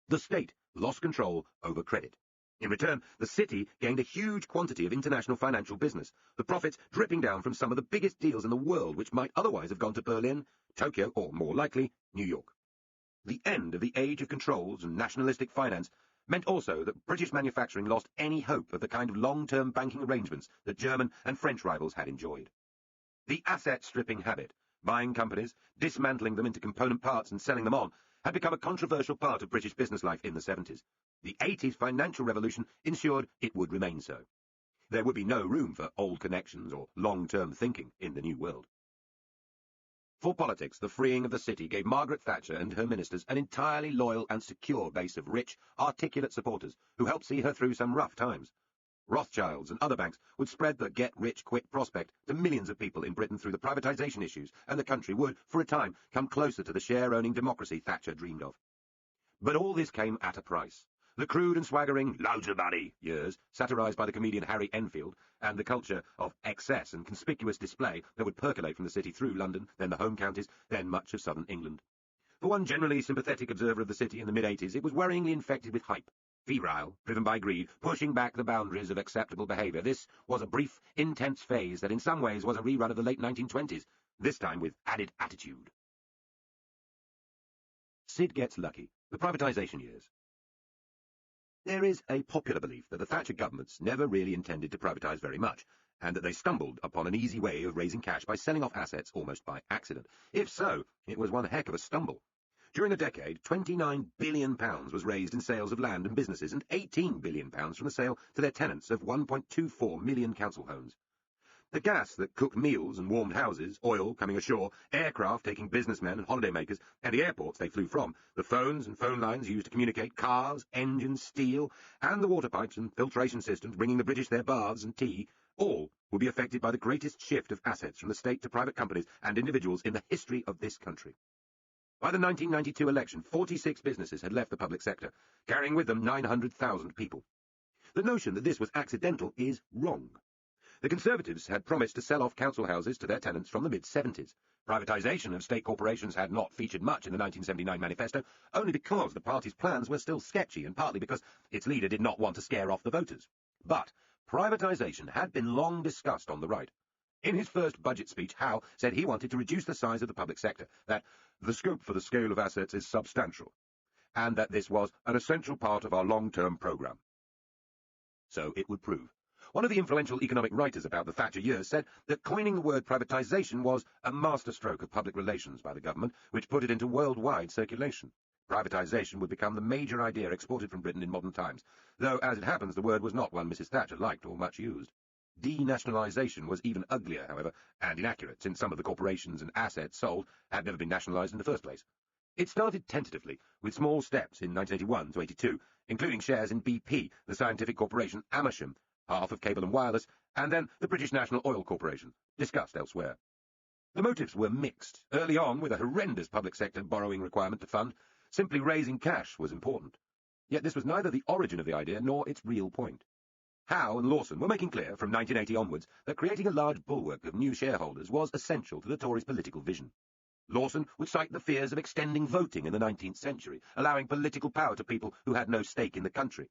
The state lost control over credit. In return, the city gained a huge quantity of international financial business, the profits dripping down from some of the biggest deals in the world which might otherwise have gone to Berlin, Tokyo, or, more likely, New York. The end of the age of controls and nationalistic finance meant also that British manufacturing lost any hope of the kind of long-term banking arrangements that German and French rivals had enjoyed. The asset-stripping habit, buying companies, dismantling them into component parts and selling them on, had become a controversial part of British business life in the 70s. The 80s financial revolution ensured it would remain so. There would be no room for old connections or long-term thinking in the new world. For politics, the freeing of the city gave Margaret Thatcher and her ministers an entirely loyal and secure base of rich, articulate supporters who helped see her through some rough times. Rothschilds and other banks would spread the get-rich-quick prospect to millions of people in Britain through the privatisation issues, and the country would, for a time, come closer to the share-owning democracy Thatcher dreamed of. But all this came at a price. The crude and swaggering loads of money years, satirised by the comedian Harry Enfield, and the culture of excess and conspicuous display that would percolate from the city through London, then the home counties, then much of southern England. For one generally sympathetic observer of the city in the mid-80s, it was worryingly infected with hype. Febrile, driven by greed, pushing back the boundaries of acceptable behaviour. This was a brief, intense phase that in some ways was a rerun of the late 1920s, this time with added attitude. Sid Gets Lucky, the privatisation years. There is a popular belief that the Thatcher governments never really intended to privatise very much, and that they stumbled upon an easy way of raising cash by selling off assets almost by accident. If so, it was one heck of a stumble. During the decade, £29 billion was raised in sales of land and businesses, and £18 billion from the sale to their tenants of 1.24 million council homes. The gas that cooked meals and warmed houses, oil coming ashore, aircraft taking businessmen and holidaymakers, and the airports they flew from, the phones and phone lines used to communicate, cars, engines, steel, and the water pipes and filtration systems bringing the British their baths and tea, all will be affected by the greatest shift of assets from the state to private companies and individuals in the history of this country. By the 1992 election, 46 businesses had left the public sector, carrying with them 900,000 people. The notion that this was accidental is wrong. The Conservatives had promised to sell off council houses to their tenants from the mid-70s. Privatisation of state corporations had not featured much in the 1979 manifesto, only because the party's plans were still sketchy and partly because its leader did not want to scare off the voters. But privatisation had been long discussed on the right. In his first budget speech, Howe said he wanted to reduce the size of the public sector, that the scope for the scale of assets is substantial, and that this was an essential part of our long-term programme. So it would prove. One of the influential economic writers about the Thatcher years said that coining the word privatisation was a masterstroke of public relations by the government, which put it into worldwide circulation. Privatisation would become the major idea exported from Britain in modern times, though, as it happens, the word was not one Mrs. Thatcher liked or much used. Denationalisation was even uglier, however, and inaccurate, since some of the corporations and assets sold had never been nationalised in the first place. It started tentatively, with small steps in 1981 to 82, including shares in BP, the scientific corporation Amersham, half of Cable and Wireless, and then the British National Oil Corporation, discussed elsewhere. The motives were mixed. Early on, with a horrendous public sector borrowing requirement to fund, simply raising cash was important. Yet this was neither the origin of the idea nor its real point. Howe and Lawson were making clear from 1980 onwards that creating a large bulwark of new shareholders was essential to the Tories' political vision. Lawson would cite the fears of extending voting in the 19th century, allowing political power to people who had no stake in the country.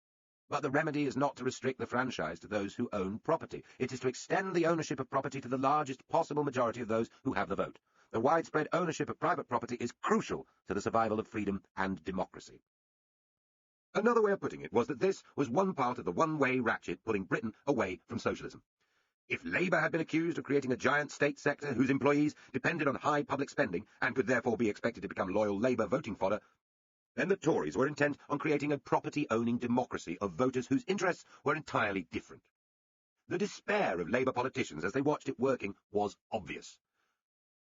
But the remedy is not to restrict the franchise to those who own property. It is to extend the ownership of property to the largest possible majority of those who have the vote. The widespread ownership of private property is crucial to the survival of freedom and democracy. Another way of putting it was that this was one part of the one-way ratchet pulling Britain away from socialism. If Labour had been accused of creating a giant state sector whose employees depended on high public spending and could therefore be expected to become loyal Labour voting fodder, then the Tories were intent on creating a property-owning democracy of voters whose interests were entirely different. The despair of Labour politicians as they watched it working was obvious.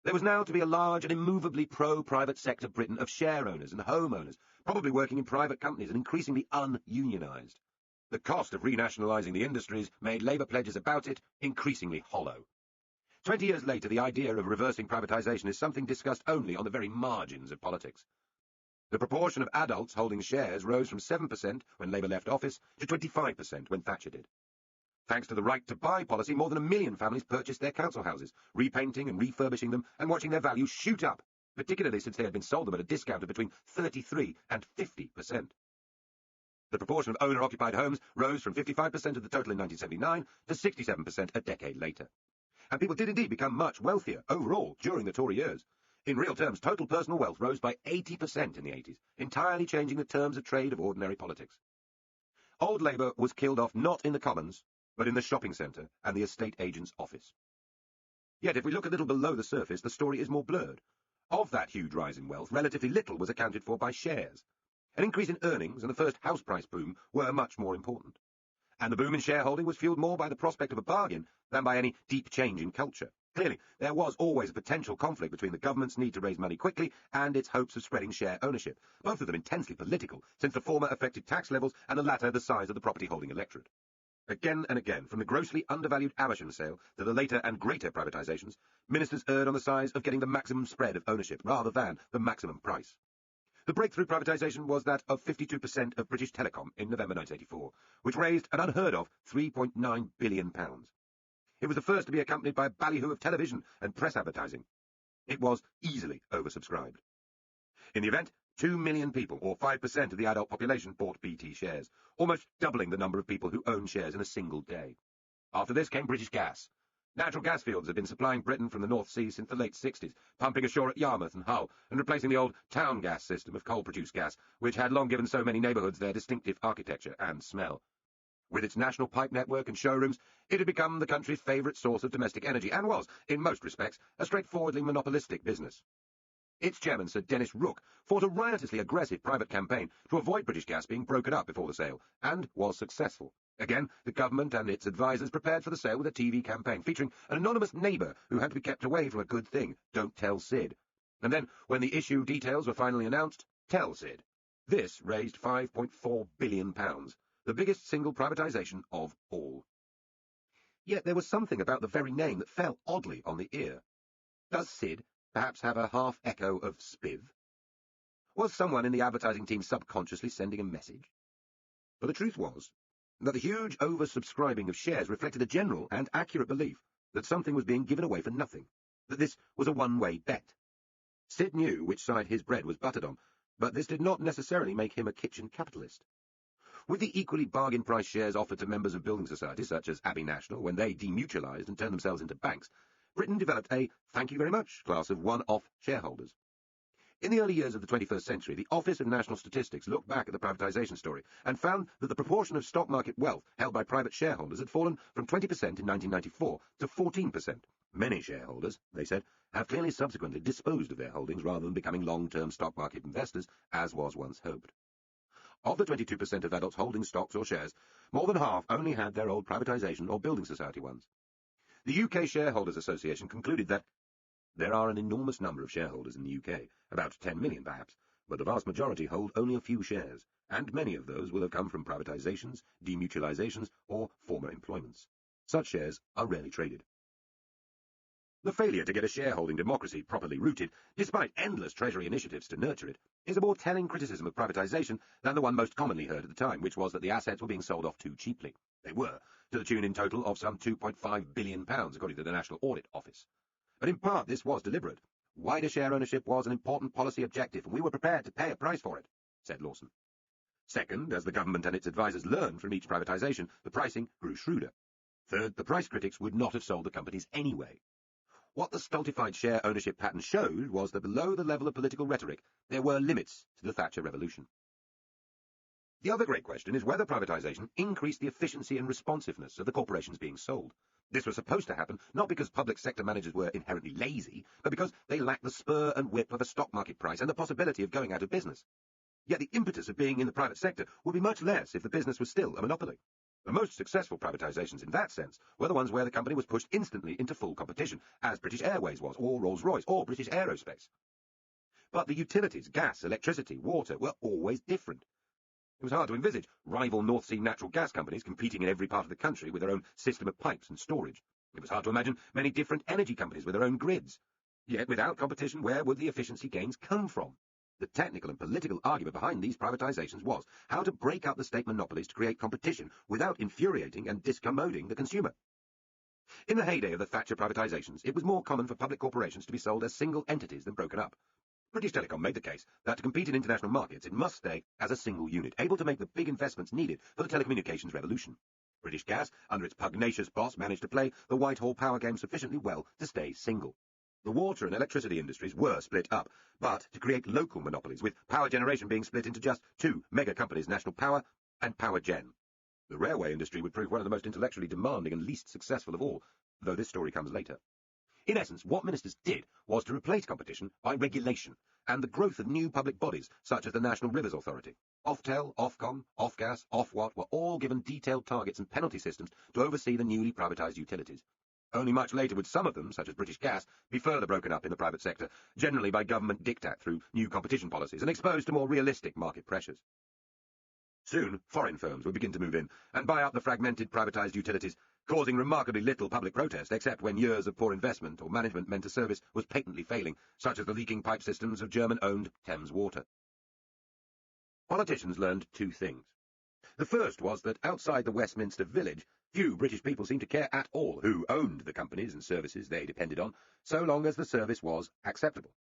There was now to be a large and immovably pro-private sector Britain of share owners and home owners, probably working in private companies and increasingly ununionised. The cost of renationalising the industries made Labour pledges about it increasingly hollow. 20 years later, the idea of reversing privatisation is something discussed only on the very margins of politics. The proportion of adults holding shares rose from 7% when Labour left office to 25% when Thatcher did. Thanks to the right-to-buy policy, more than 1 million families purchased their council houses, repainting and refurbishing them and watching their value shoot up, particularly since they had been sold them at a discount of between 33 and 50%. The proportion of owner-occupied homes rose from 55% of the total in 1979 to 67% a decade later. And people did indeed become much wealthier overall during the Tory years. In real terms, total personal wealth rose by 80% in the 80s, entirely changing the terms of trade of ordinary politics. Old Labour was killed off not in the Commons, but in the shopping centre and the estate agent's office. Yet if we look a little below the surface, the story is more blurred. Of that huge rise in wealth, relatively little was accounted for by shares. An increase in earnings and the first house price boom were much more important. and the boom in shareholding was fueled more by the prospect of a bargain than by any deep change in culture. Clearly, there was always a potential conflict between the government's need to raise money quickly and its hopes of spreading share ownership, both of them intensely political, since the former affected tax levels and the latter the size of the property-holding electorate. Again and again, from the grossly undervalued Amersham sale to the later and greater privatisations, ministers erred on the side of getting the maximum spread of ownership rather than the maximum price. The breakthrough privatisation was that of 52% of British Telecom in November 1984, which raised an unheard of £3.9 billion. It was the first to be accompanied by a ballyhoo of television and press advertising. It was easily oversubscribed. In the event, 2 million people, or 5% of the adult population, bought BT shares, almost doubling the number of people who owned shares in a single day. After this came British Gas. Natural gas fields had been supplying Britain from the North Sea since the late 60s, pumping ashore at Yarmouth and Hull, and replacing the old town gas system of coal-produced gas, which had long given so many neighbourhoods their distinctive architecture and smell. With its national pipe network and showrooms, it had become the country's favourite source of domestic energy, and was, in most respects, a straightforwardly monopolistic business. Its chairman, Sir Dennis Rook, fought a riotously aggressive private campaign to avoid British Gas being broken up before the sale, and was successful. Again, the government and its advisers prepared for the sale with a TV campaign featuring an anonymous neighbour who had to be kept away from a good thing, Don't Tell Sid. And then, when the issue details were finally announced, Tell Sid. This raised £5.4 billion, the biggest single privatisation of all. Yet there was something about the very name that fell oddly on the ear. Does Sid perhaps have a half-echo of Spiv? Was someone in the advertising team subconsciously sending a message? But the truth was that the huge oversubscribing of shares reflected a general and accurate belief that something was being given away for nothing, that this was a one-way bet. Sid knew which side his bread was buttered on, but this did not necessarily make him a kitchen capitalist. With the equally bargain-price shares offered to members of building societies such as Abbey National when they demutualised and turned themselves into banks, Britain developed a thank-you-very-much class of one-off shareholders. In the early years of the 21st century, the Office of National Statistics looked back at the privatisation story and found that the proportion of stock market wealth held by private shareholders had fallen from 20% in 1994 to 14%. Many shareholders, they said, have clearly subsequently disposed of their holdings rather than becoming long-term stock market investors, as was once hoped. Of the 22% of adults holding stocks or shares, more than half only had their old privatisation or building society ones. The UK Shareholders Association concluded that there are an enormous number of shareholders in the UK, about 10 million perhaps, but the vast majority hold only a few shares, and many of those will have come from privatisations, demutualisations, or former employments. Such shares are rarely traded. The failure to get a shareholding democracy properly rooted, despite endless Treasury initiatives to nurture it, is a more telling criticism of privatisation than the one most commonly heard at the time, which was that the assets were being sold off too cheaply. They were, to the tune in total of some £2.5 billion, according to the National Audit Office. But in part this was deliberate. Wider share ownership was an important policy objective, and we were prepared to pay a price for it, said Lawson. Second, as the government and its advisers learned from each privatisation, the pricing grew shrewder. Third, the price critics would not have sold the companies anyway. What the stultified share ownership pattern showed was that below the level of political rhetoric, there were limits to the Thatcher Revolution. The other great question is whether privatisation increased the efficiency and responsiveness of the corporations being sold. This was supposed to happen not because public sector managers were inherently lazy, but because they lacked the spur and whip of a stock market price and the possibility of going out of business. Yet the impetus of being in the private sector would be much less if the business was still a monopoly. The most successful privatisations in that sense were the ones where the company was pushed instantly into full competition, as British Airways was, or Rolls-Royce, or British Aerospace. But the utilities, gas, electricity, water, were always different. It was hard to envisage rival North Sea natural gas companies competing in every part of the country with their own system of pipes and storage. It was hard to imagine many different energy companies with their own grids. Yet without competition, where would the efficiency gains come from? The technical and political argument behind these privatisations was how to break up the state monopolies to create competition without infuriating and discommoding the consumer. In the heyday of the Thatcher privatisations, it was more common for public corporations to be sold as single entities than broken up. British Telecom made the case that to compete in international markets, it must stay as a single unit, able to make the big investments needed for the telecommunications revolution. British Gas, under its pugnacious boss, managed to play the Whitehall power game sufficiently well to stay single. The water and electricity industries were split up, but to create local monopolies, with power generation being split into just two mega companies, National Power and Power Gen. The railway industry would prove one of the most intellectually demanding and least successful of all, though this story comes later. In essence, what ministers did was to replace competition by regulation and the growth of new public bodies such as the National Rivers Authority. Oftel, Ofcom, Ofgas, Ofwat were all given detailed targets and penalty systems to oversee the newly privatised utilities. Only much later would some of them, such as British Gas, be further broken up in the private sector, generally by government diktat through new competition policies and exposed to more realistic market pressures. Soon, foreign firms would begin to move in and buy up the fragmented privatised utilities, causing remarkably little public protest except when years of poor investment or management meant a service was patently failing, such as the leaking pipe systems of German-owned Thames Water. Politicians learned two things. The first was that outside the Westminster Village, few British people seemed to care at all who owned the companies and services they depended on, so long as the service was acceptable.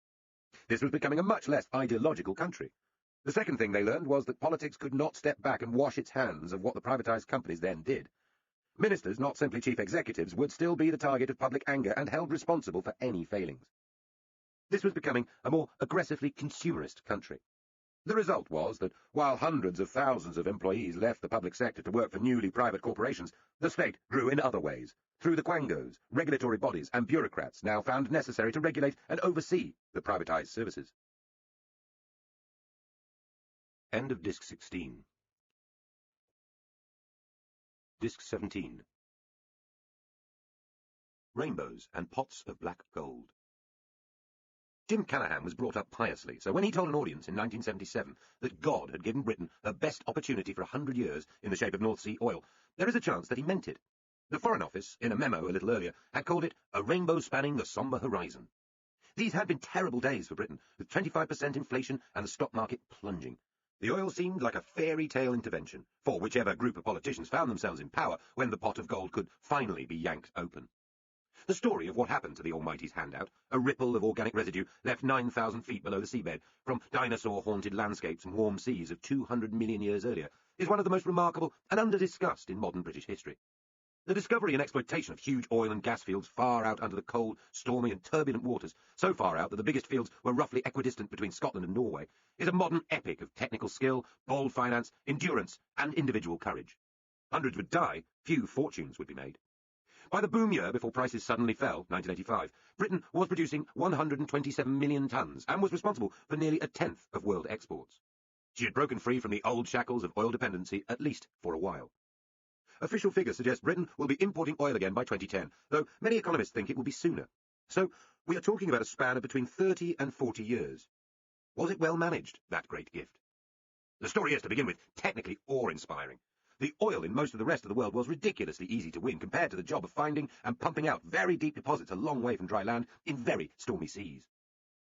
This was becoming a much less ideological country. The second thing they learned was that politics could not step back and wash its hands of what the privatised companies then did. Ministers, not simply chief executives, would still be the target of public anger and held responsible for any failings. This was becoming a more aggressively consumerist country. The result was that, while hundreds of thousands of employees left the public sector to work for newly private corporations, the state grew in other ways, through the quangos, regulatory bodies and bureaucrats now found necessary to regulate and oversee the privatised services. End of Disc 16. Disc 17. Rainbows and Pots of Black Gold. Jim Callaghan was brought up piously, so when he told an audience in 1977 that God had given Britain her best opportunity for 100 years in the shape of North Sea oil, there is a chance that he meant it. The Foreign Office, in a memo a little earlier, had called it a rainbow spanning the sombre horizon. These had been terrible days for Britain, with 25% inflation and the stock market plunging. The oil seemed like a fairy tale intervention for whichever group of politicians found themselves in power when the pot of gold could finally be yanked open. The story of what happened to the Almighty's handout, a ripple of organic residue left 9,000 feet below the seabed from dinosaur-haunted landscapes and warm seas of 200 million years earlier, is one of the most remarkable and under-discussed in modern British history. The discovery and exploitation of huge oil and gas fields far out under the cold, stormy and turbulent waters, so far out that the biggest fields were roughly equidistant between Scotland and Norway, is a modern epic of technical skill, bold finance, endurance and individual courage. Hundreds would die, few fortunes would be made. By the boom year before prices suddenly fell, 1985, Britain was producing 127 million tonnes and was responsible for nearly a tenth of world exports. She had broken free from the old shackles of oil dependency, at least for a while. Official figures suggest Britain will be importing oil again by 2010, though many economists think it will be sooner. So we are talking about a span of between 30 and 40 years. Was it well managed, that great gift? The story is, to begin with, technically awe-inspiring. The oil in most of the rest of the world was ridiculously easy to win compared to the job of finding and pumping out very deep deposits a long way from dry land in very stormy seas.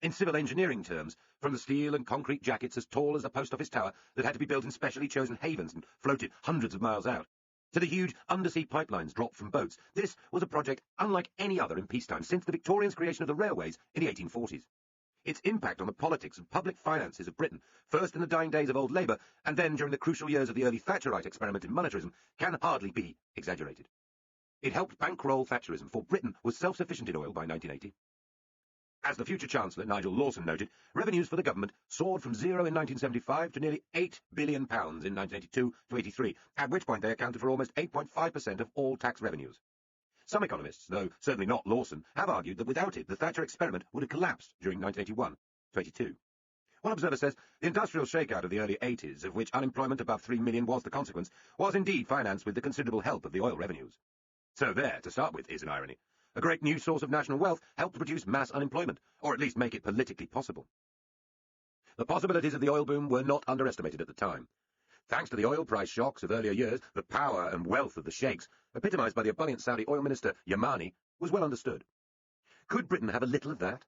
In civil engineering terms, from the steel and concrete jackets as tall as a post office tower that had to be built in specially chosen havens and floated hundreds of miles out, to the huge undersea pipelines dropped from boats, this was a project unlike any other in peacetime since the Victorians' creation of the railways in the 1840s. Its impact on the politics and public finances of Britain, first in the dying days of old Labour, and then during the crucial years of the early Thatcherite experiment in monetarism, can hardly be exaggerated. It helped bankroll Thatcherism, for Britain was self-sufficient in oil by 1980. As the future Chancellor, Nigel Lawson, noted, revenues for the government soared from zero in 1975 to nearly £8 billion in 1982 to 83, at which point they accounted for almost 8.5% of all tax revenues. Some economists, though certainly not Lawson, have argued that without it the Thatcher experiment would have collapsed during 1981-82. One observer says the industrial shakeout of the early 80s, of which unemployment above 3 million was the consequence, was indeed financed with the considerable help of the oil revenues. So there, to start with, is an irony. A great new source of national wealth helped to produce mass unemployment, or at least make it politically possible. The possibilities of the oil boom were not underestimated at the time. Thanks to the oil price shocks of earlier years, the power and wealth of the sheikhs, epitomised by the ebullient Saudi oil minister Yamani, was well understood. Could Britain have a little of that?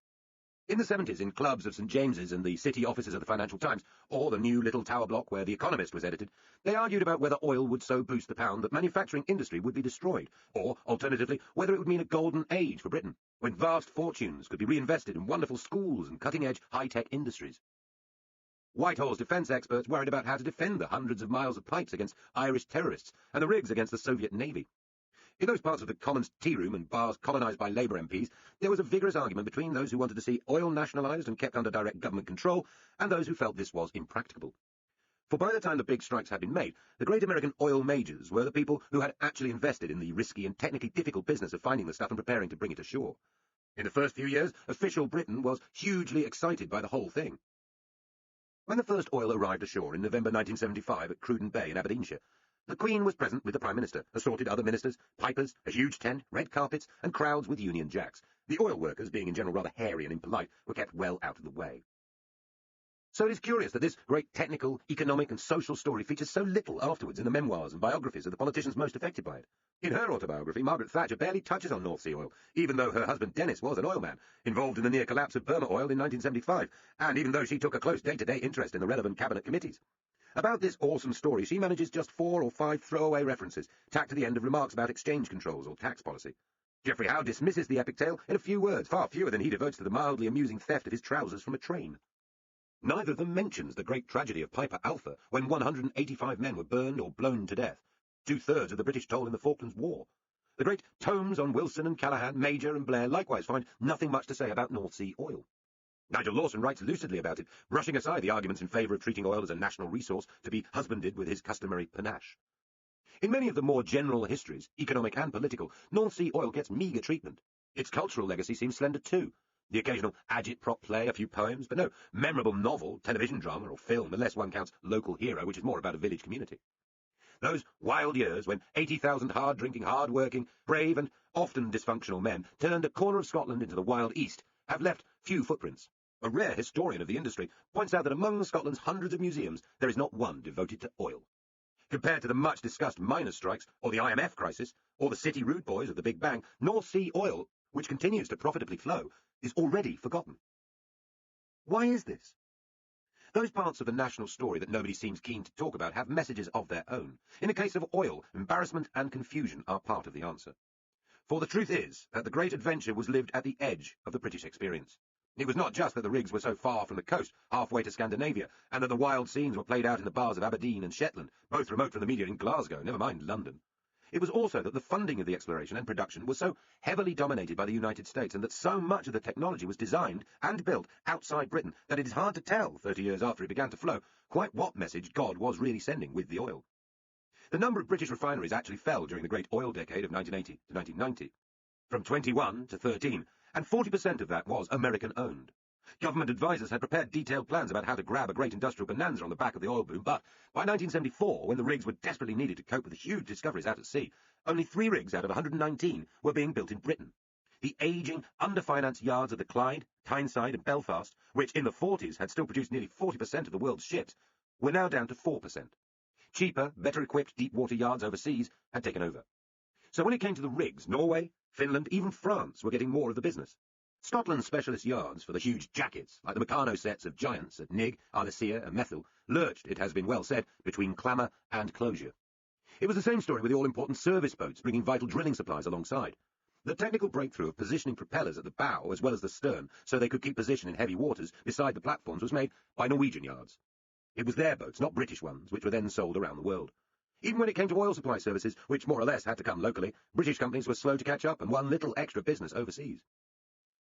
In the 70s, in clubs of St James's and the city offices of the Financial Times, or the new little tower block where The Economist was edited, they argued about whether oil would so boost the pound that manufacturing industry would be destroyed, or, alternatively, whether it would mean a golden age for Britain, when vast fortunes could be reinvested in wonderful schools and cutting-edge high-tech industries. Whitehall's defence experts worried about how to defend the hundreds of miles of pipes against Irish terrorists and the rigs against the Soviet Navy. In those parts of the Commons tea room and bars colonised by Labour MPs, there was a vigorous argument between those who wanted to see oil nationalised and kept under direct government control and those who felt this was impracticable. For by the time the big strikes had been made, the great American oil majors were the people who had actually invested in the risky and technically difficult business of finding the stuff and preparing to bring it ashore. In the first few years, official Britain was hugely excited by the whole thing. When the first oil arrived ashore in November 1975 at Cruden Bay in Aberdeenshire, the Queen was present with the Prime Minister, assorted other ministers, pipers, a huge tent, red carpets, and crowds with Union Jacks. The oil workers, being in general rather hairy and impolite, were kept well out of the way. So it is curious that this great technical, economic, and social story features so little afterwards in the memoirs and biographies of the politicians most affected by it. In her autobiography, Margaret Thatcher barely touches on North Sea oil, even though her husband Dennis was an oilman, involved in the near collapse of Burma Oil in 1975, and even though she took a close day-to-day interest in the relevant cabinet committees. About this awesome story, she manages just 4 or 5 throwaway references, tacked to the end of remarks about exchange controls or tax policy. Geoffrey Howe dismisses the epic tale in a few words, far fewer than he devotes to the mildly amusing theft of his trousers from a train. Neither of them mentions the great tragedy of Piper Alpha, when 185 men were burned or blown to death, 2/3 of the British toll in the Falklands War. The great tomes on Wilson and Callaghan, Major and Blair likewise find nothing much to say about North Sea oil. Nigel Lawson writes lucidly about it, brushing aside the arguments in favour of treating oil as a national resource to be husbanded with his customary panache. In many of the more general histories, economic and political, North Sea oil gets meagre treatment. Its cultural legacy seems slender too. The occasional agitprop play, a few poems, but no memorable novel, television drama, or film, unless one counts Local Hero, which is more about a village community. Those wild years when 80,000 hard-drinking, hard-working, brave and often dysfunctional men turned a corner of Scotland into the wild east have left few footprints. A rare historian of the industry points out that among Scotland's hundreds of museums, there is not one devoted to oil. Compared to the much-discussed miners' strikes, or the IMF crisis, or the city rude boys of the Big Bang, North Sea oil, which continues to profitably flow, is already forgotten. Why is this? Those parts of the national story that nobody seems keen to talk about have messages of their own. In the case of oil, embarrassment and confusion are part of the answer. For the truth is that the great adventure was lived at the edge of the British experience. It was not just that the rigs were so far from the coast, halfway to Scandinavia, and that the wild scenes were played out in the bars of Aberdeen and Shetland, both remote from the media in Glasgow, never mind London. It was also that the funding of the exploration and production was so heavily dominated by the United States, and that so much of the technology was designed and built outside Britain that it is hard to tell, 30 years after it began to flow, quite what message God was really sending with the oil. The number of British refineries actually fell during the great oil decade of 1980 to 1990, from 21 to 13, and 40% of that was American-owned. Government advisers had prepared detailed plans about how to grab a great industrial bonanza on the back of the oil boom, but by 1974, when the rigs were desperately needed to cope with the huge discoveries out at sea, only 3 rigs out of 119 were being built in Britain. The ageing, under-financed yards of the Clyde, Tyneside and Belfast, which in the 40s had still produced nearly 40% of the world's ships, were now down to 4%. Cheaper, better-equipped deep-water yards overseas had taken over. So when it came to the rigs, Norway, Finland, even France were getting more of the business. Scotland's specialist yards for the huge jackets, like the Meccano sets of giants at Nigg, Arlesia and Methil, lurched, it has been well said, between clamour and closure. It was the same story with the all-important service boats bringing vital drilling supplies alongside. The technical breakthrough of positioning propellers at the bow as well as the stern so they could keep position in heavy waters beside the platforms was made by Norwegian yards. It was their boats, not British ones, which were then sold around the world. Even when it came to oil supply services, which more or less had to come locally, British companies were slow to catch up and won little extra business overseas.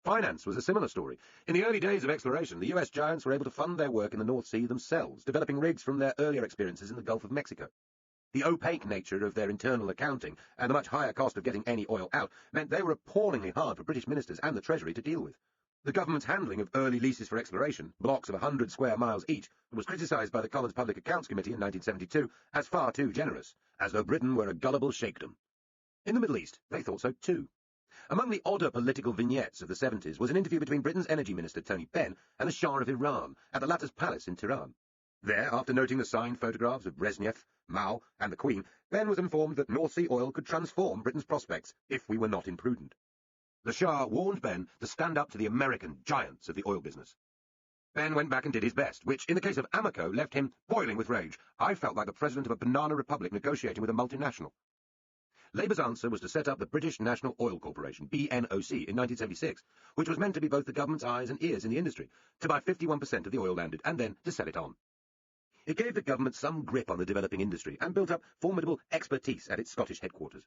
Finance was a similar story. In the early days of exploration, the US giants were able to fund their work in the North Sea themselves, developing rigs from their earlier experiences in the Gulf of Mexico. The opaque nature of their internal accounting and the much higher cost of getting any oil out meant they were appallingly hard for British ministers and the Treasury to deal with. The government's handling of early leases for exploration, blocks of 100 square miles each, was criticised by the Commons Public Accounts Committee in 1972 as far too generous, as though Britain were a gullible sheikdom. In the Middle East, they thought so too. Among the odder political vignettes of the 70s was an interview between Britain's Energy Minister Tony Benn and the Shah of Iran at the latter's palace in Tehran. There, after noting the signed photographs of Brezhnev, Mao and the Queen, Benn was informed that North Sea oil could transform Britain's prospects if we were not imprudent. The Shah warned Benn to stand up to the American giants of the oil business. Benn went back and did his best, which, in the case of Amoco, left him boiling with rage. I felt like the president of a banana republic negotiating with a multinational. Labour's answer was to set up the British National Oil Corporation, BNOC, in 1976, which was meant to be both the government's eyes and ears in the industry, to buy 51% of the oil landed and then to sell it on. It gave the government some grip on the developing industry and built up formidable expertise at its Scottish headquarters.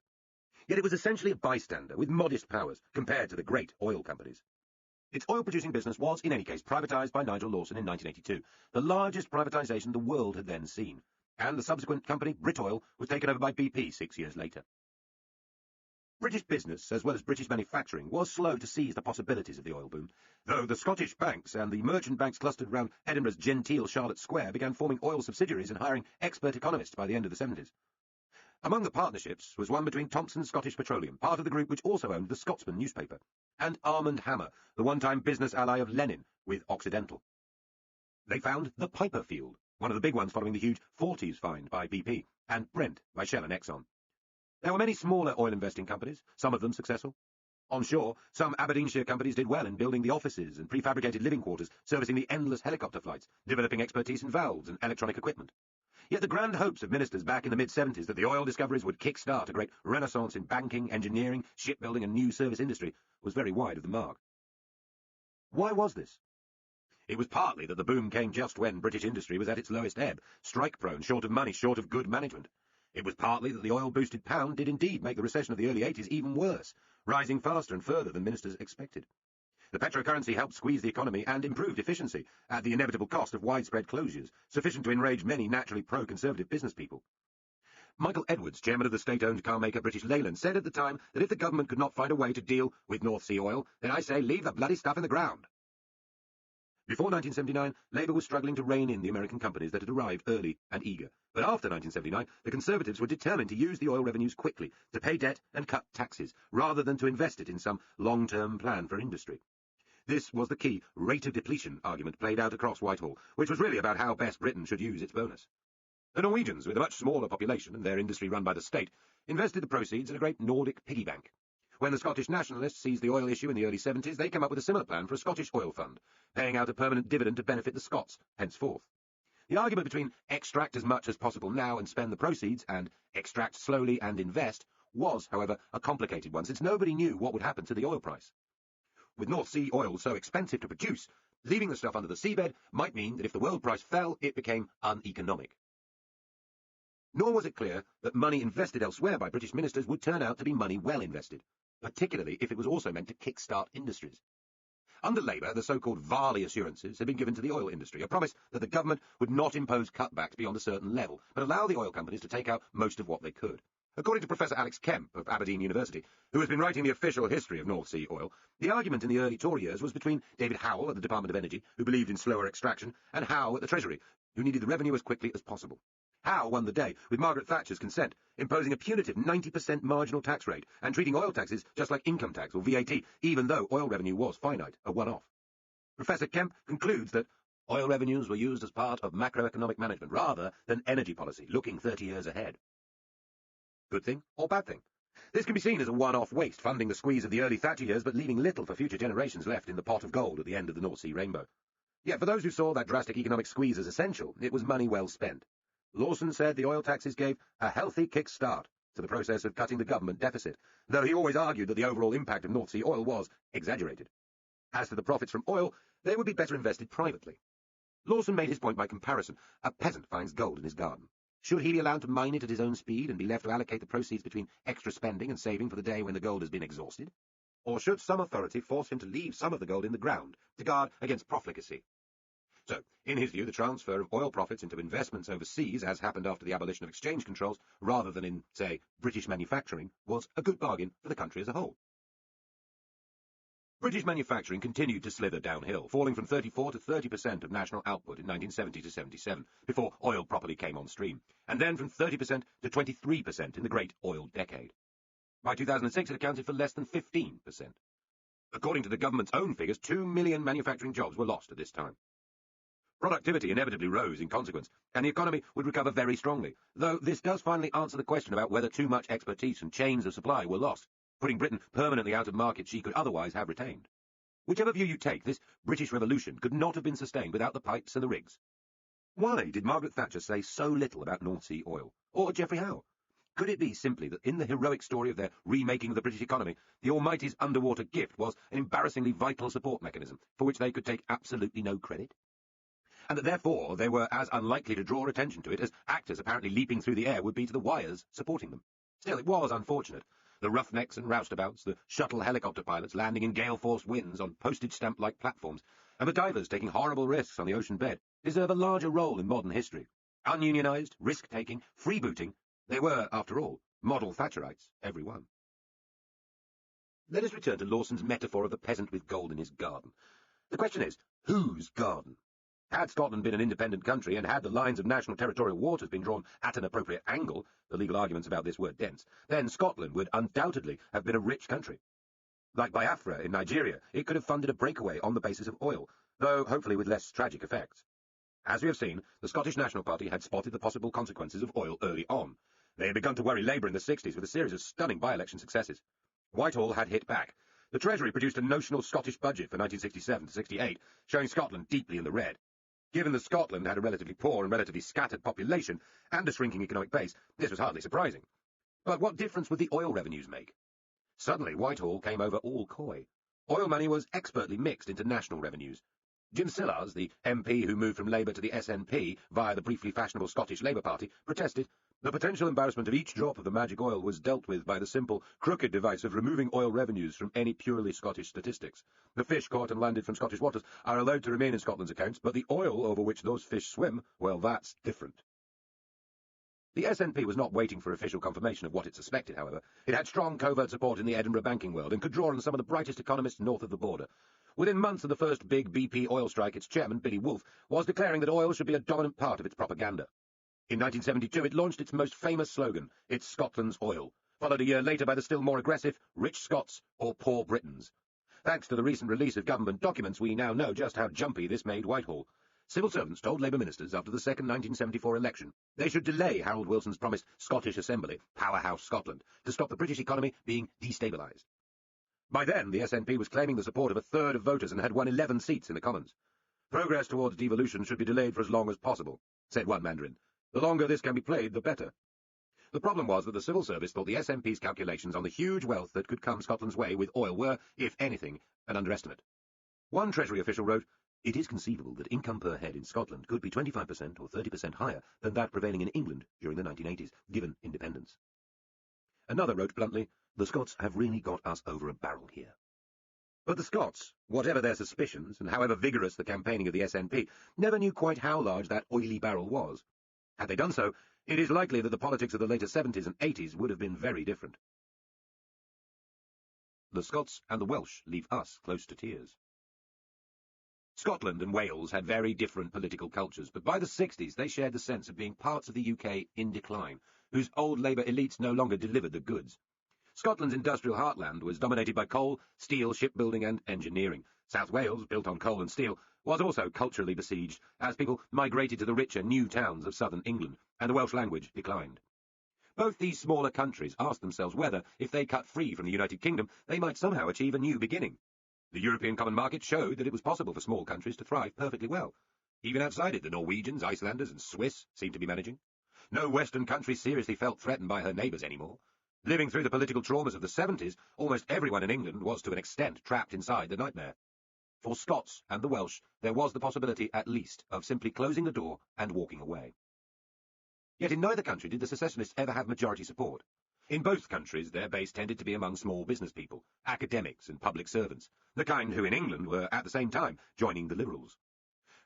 Yet it was essentially a bystander with modest powers compared to the great oil companies. Its oil-producing business was, in any case, privatised by Nigel Lawson in 1982, the largest privatisation the world had then seen, and the subsequent company, Britoil, was taken over by BP 6 years later. British business, as well as British manufacturing, was slow to seize the possibilities of the oil boom, though the Scottish banks and the merchant banks clustered around Edinburgh's genteel Charlotte Square began forming oil subsidiaries and hiring expert economists by the end of the 70s. Among the partnerships was one between Thomson Scottish Petroleum, part of the group which also owned the Scotsman newspaper, and Armand Hammer, the one-time business ally of Lenin, with Occidental. They found the Piper Field, one of the big ones following the huge Forties find by BP, and Brent by Shell and Exxon. There were many smaller oil investing companies, some of them successful. Onshore, some Aberdeenshire companies did well in building the offices and prefabricated living quarters, servicing the endless helicopter flights, developing expertise in valves and electronic equipment. Yet the grand hopes of ministers back in the mid-70s that the oil discoveries would kick-start a great renaissance in banking, engineering, shipbuilding and new service industry was very wide of the mark. Why was this? It was partly that the boom came just when British industry was at its lowest ebb, strike-prone, short of money, short of good management. It was partly that the oil-boosted pound did indeed make the recession of the early 80s even worse, rising faster and further than ministers expected. The petrocurrency helped squeeze the economy and improved efficiency, at the inevitable cost of widespread closures, sufficient to enrage many naturally pro-conservative business people. Michael Edwards, chairman of the state-owned carmaker British Leyland, said at the time that if the government could not find a way to deal with North Sea oil, then I say leave the bloody stuff in the ground. Before 1979, Labour was struggling to rein in the American companies that had arrived early and eager. But after 1979, the Conservatives were determined to use the oil revenues quickly, to pay debt and cut taxes, rather than to invest it in some long-term plan for industry. This was the key rate of depletion argument played out across Whitehall, which was really about how best Britain should use its bonus. The Norwegians, with a much smaller population and their industry run by the state, invested the proceeds in a great Nordic piggy bank. When the Scottish nationalists seized the oil issue in the early 70s, they came up with a similar plan for a Scottish oil fund, paying out a permanent dividend to benefit the Scots, henceforth. The argument between extract as much as possible now and spend the proceeds, and extract slowly and invest, was, however, a complicated one, since nobody knew what would happen to the oil price. With North Sea oil so expensive to produce, leaving the stuff under the seabed might mean that if the world price fell, it became uneconomic. Nor was it clear that money invested elsewhere by British ministers would turn out to be money well invested, particularly if it was also meant to kick-start industries. Under Labour, the so-called Varley assurances had been given to the oil industry, a promise that the government would not impose cutbacks beyond a certain level, but allow the oil companies to take out most of what they could. According to Professor Alex Kemp of Aberdeen University, who has been writing the official history of North Sea oil, the argument in the early Tory years was between David Howell at the Department of Energy, who believed in slower extraction, and Howe at the Treasury, who needed the revenue as quickly as possible. Howe won the day, with Margaret Thatcher's consent, imposing a punitive 90% marginal tax rate and treating oil taxes just like income tax or VAT, even though oil revenue was finite, a one-off. Professor Kemp concludes that oil revenues were used as part of macroeconomic management rather than energy policy, looking 30 years ahead. Good thing or bad thing? This can be seen as a one-off waste, funding the squeeze of the early Thatcher years but leaving little for future generations left in the pot of gold at the end of the North Sea rainbow. Yet for those who saw that drastic economic squeeze as essential, it was money well spent. Lawson said the oil taxes gave a healthy kick-start to the process of cutting the government deficit, though he always argued that the overall impact of North Sea oil was exaggerated. As to the profits from oil, they would be better invested privately. Lawson made his point by comparison. A peasant finds gold in his garden. Should he be allowed to mine it at his own speed and be left to allocate the proceeds between extra spending and saving for the day when the gold has been exhausted? Or should some authority force him to leave some of the gold in the ground to guard against profligacy? So, in his view, the transfer of oil profits into investments overseas, as happened after the abolition of exchange controls, rather than in, say, British manufacturing, was a good bargain for the country as a whole. British manufacturing continued to slither downhill, falling from 34 to 30% of national output in 1970 to 77, before oil properly came on stream, and then from 30% to 23% in the Great Oil Decade. By 2006, it accounted for less than 15%. According to the government's own figures, 2 million manufacturing jobs were lost at this time. Productivity inevitably rose in consequence, and the economy would recover very strongly, though this does finally answer the question about whether too much expertise and chains of supply were lost, putting Britain permanently out of markets she could otherwise have retained. Whichever view you take, this British Revolution could not have been sustained without the pipes and the rigs. Why did Margaret Thatcher say so little about North Sea oil, or Geoffrey Howe? Could it be simply that in the heroic story of their remaking of the British economy, the Almighty's underwater gift was an embarrassingly vital support mechanism for which they could take absolutely no credit? And that therefore they were as unlikely to draw attention to it as actors apparently leaping through the air would be to the wires supporting them. Still, it was unfortunate. The roughnecks and roustabouts, the shuttle helicopter pilots landing in gale-force winds on postage-stamp-like platforms, and the divers taking horrible risks on the ocean bed, deserve a larger role in modern history. Ununionised, risk-taking, freebooting, they were, after all, model Thatcherites, every one. Let us return to Lawson's metaphor of the peasant with gold in his garden. The question is, whose garden? Had Scotland been an independent country, and had the lines of national territorial waters been drawn at an appropriate angle, the legal arguments about this were dense, then Scotland would undoubtedly have been a rich country. Like Biafra in Nigeria, it could have funded a breakaway on the basis of oil, though hopefully with less tragic effects. As we have seen, the Scottish National Party had spotted the possible consequences of oil early on. They had begun to worry Labour in the 60s with a series of stunning by-election successes. Whitehall had hit back. The Treasury produced a notional Scottish budget for 1967 to 68, showing Scotland deeply in the red. Given that Scotland had a relatively poor and relatively scattered population and a shrinking economic base, this was hardly surprising. But what difference would the oil revenues make? Suddenly, Whitehall came over all coy. Oil money was expertly mixed into national revenues. Jim Sillars, the MP who moved from Labour to the SNP via the briefly fashionable Scottish Labour Party, protested. The potential embarrassment of each drop of the magic oil was dealt with by the simple, crooked device of removing oil revenues from any purely Scottish statistics. The fish caught and landed from Scottish waters are allowed to remain in Scotland's accounts, but the oil over which those fish swim, well, that's different. The SNP was not waiting for official confirmation of what it suspected, however. It had strong covert support in the Edinburgh banking world and could draw on some of the brightest economists north of the border. Within months of the first big BP oil strike, its chairman, Billy Wolfe, was declaring that oil should be a dominant part of its propaganda. In 1972, it launched its most famous slogan, "It's Scotland's oil," followed a year later by the still more aggressive, "Rich Scots or Poor Britons." Thanks to the recent release of government documents, we now know just how jumpy this made Whitehall. Civil servants told Labour ministers after the second 1974 election they should delay Harold Wilson's promised Scottish Assembly, Powerhouse Scotland, to stop the British economy being destabilised. By then, the SNP was claiming the support of a third of voters and had won 11 seats in the Commons. "Progress towards devolution should be delayed for as long as possible," said one Mandarin. "The longer this can be played, the better." The problem was that the civil service thought the SNP's calculations on the huge wealth that could come Scotland's way with oil were, if anything, an underestimate. One Treasury official wrote, "It is conceivable that income per head in Scotland could be 25% or 30% higher than that prevailing in England during the 1980s, given independence." Another wrote bluntly, "The Scots have really got us over a barrel here." But the Scots, whatever their suspicions, and however vigorous the campaigning of the SNP, never knew quite how large that oily barrel was. Had they done so, it is likely that the politics of the later 70s and 80s would have been very different. The Scots and the Welsh leave us close to tears. Scotland and Wales had very different political cultures, but by the 60s they shared the sense of being parts of the UK in decline, whose old Labour elites no longer delivered the goods. Scotland's industrial heartland was dominated by coal, steel, shipbuilding and engineering. South Wales, built on coal and steel, was also culturally besieged, as people migrated to the richer new towns of southern England, and the Welsh language declined. Both these smaller countries asked themselves whether, if they cut free from the United Kingdom, they might somehow achieve a new beginning. The European common market showed that it was possible for small countries to thrive perfectly well. Even outside it, the Norwegians, Icelanders and Swiss seemed to be managing. No Western country seriously felt threatened by her neighbours anymore. Living through the political traumas of the 70s, almost everyone in England was to an extent trapped inside the nightmare. For Scots and the Welsh, there was the possibility, at least, of simply closing the door and walking away. Yet in neither country did the secessionists ever have majority support. In both countries, their base tended to be among small business people, academics and public servants, the kind who in England were at the same time joining the Liberals.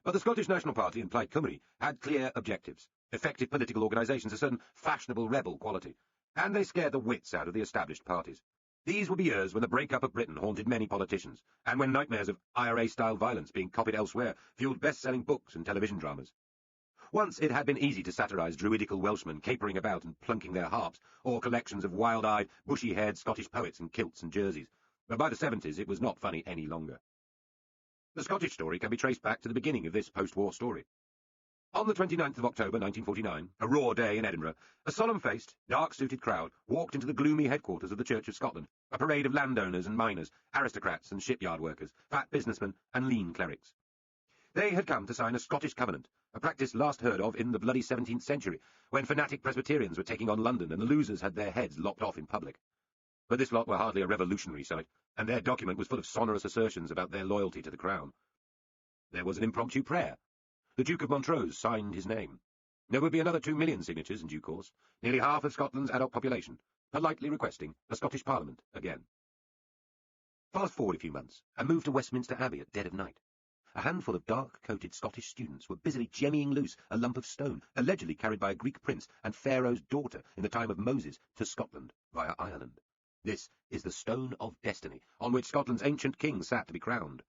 But the Scottish National Party and Plaid Cymru had clear objectives, effective political organisations, a certain fashionable rebel quality, and they scared the wits out of the established parties. These would be years when the break-up of Britain haunted many politicians, and when nightmares of IRA-style violence being copied elsewhere fueled best-selling books and television dramas. Once it had been easy to satirise druidical Welshmen capering about and plunking their harps, or collections of wild-eyed, bushy-haired Scottish poets in kilts and jerseys, but by the 70s it was not funny any longer. The Scottish story can be traced back to the beginning of this post-war story. On the 29th of October 1949, a raw day in Edinburgh, a solemn-faced, dark-suited crowd walked into the gloomy headquarters of the Church of Scotland, a parade of landowners and miners, aristocrats and shipyard workers, fat businessmen and lean clerics. They had come to sign a Scottish covenant, a practice last heard of in the bloody 17th century, when fanatic Presbyterians were taking on London and the losers had their heads lopped off in public. But this lot were hardly a revolutionary sight, and their document was full of sonorous assertions about their loyalty to the Crown. There was an impromptu prayer. The Duke of Montrose signed his name. There would be another 2 million signatures in due course, nearly half of Scotland's adult population, politely requesting a Scottish Parliament again. Fast forward a few months, and move to Westminster Abbey at dead of night. A handful of dark-coated Scottish students were busily jemmying loose a lump of stone, allegedly carried by a Greek prince and Pharaoh's daughter in the time of Moses, to Scotland via Ireland. This is the Stone of Destiny, on which Scotland's ancient king sat to be crowned.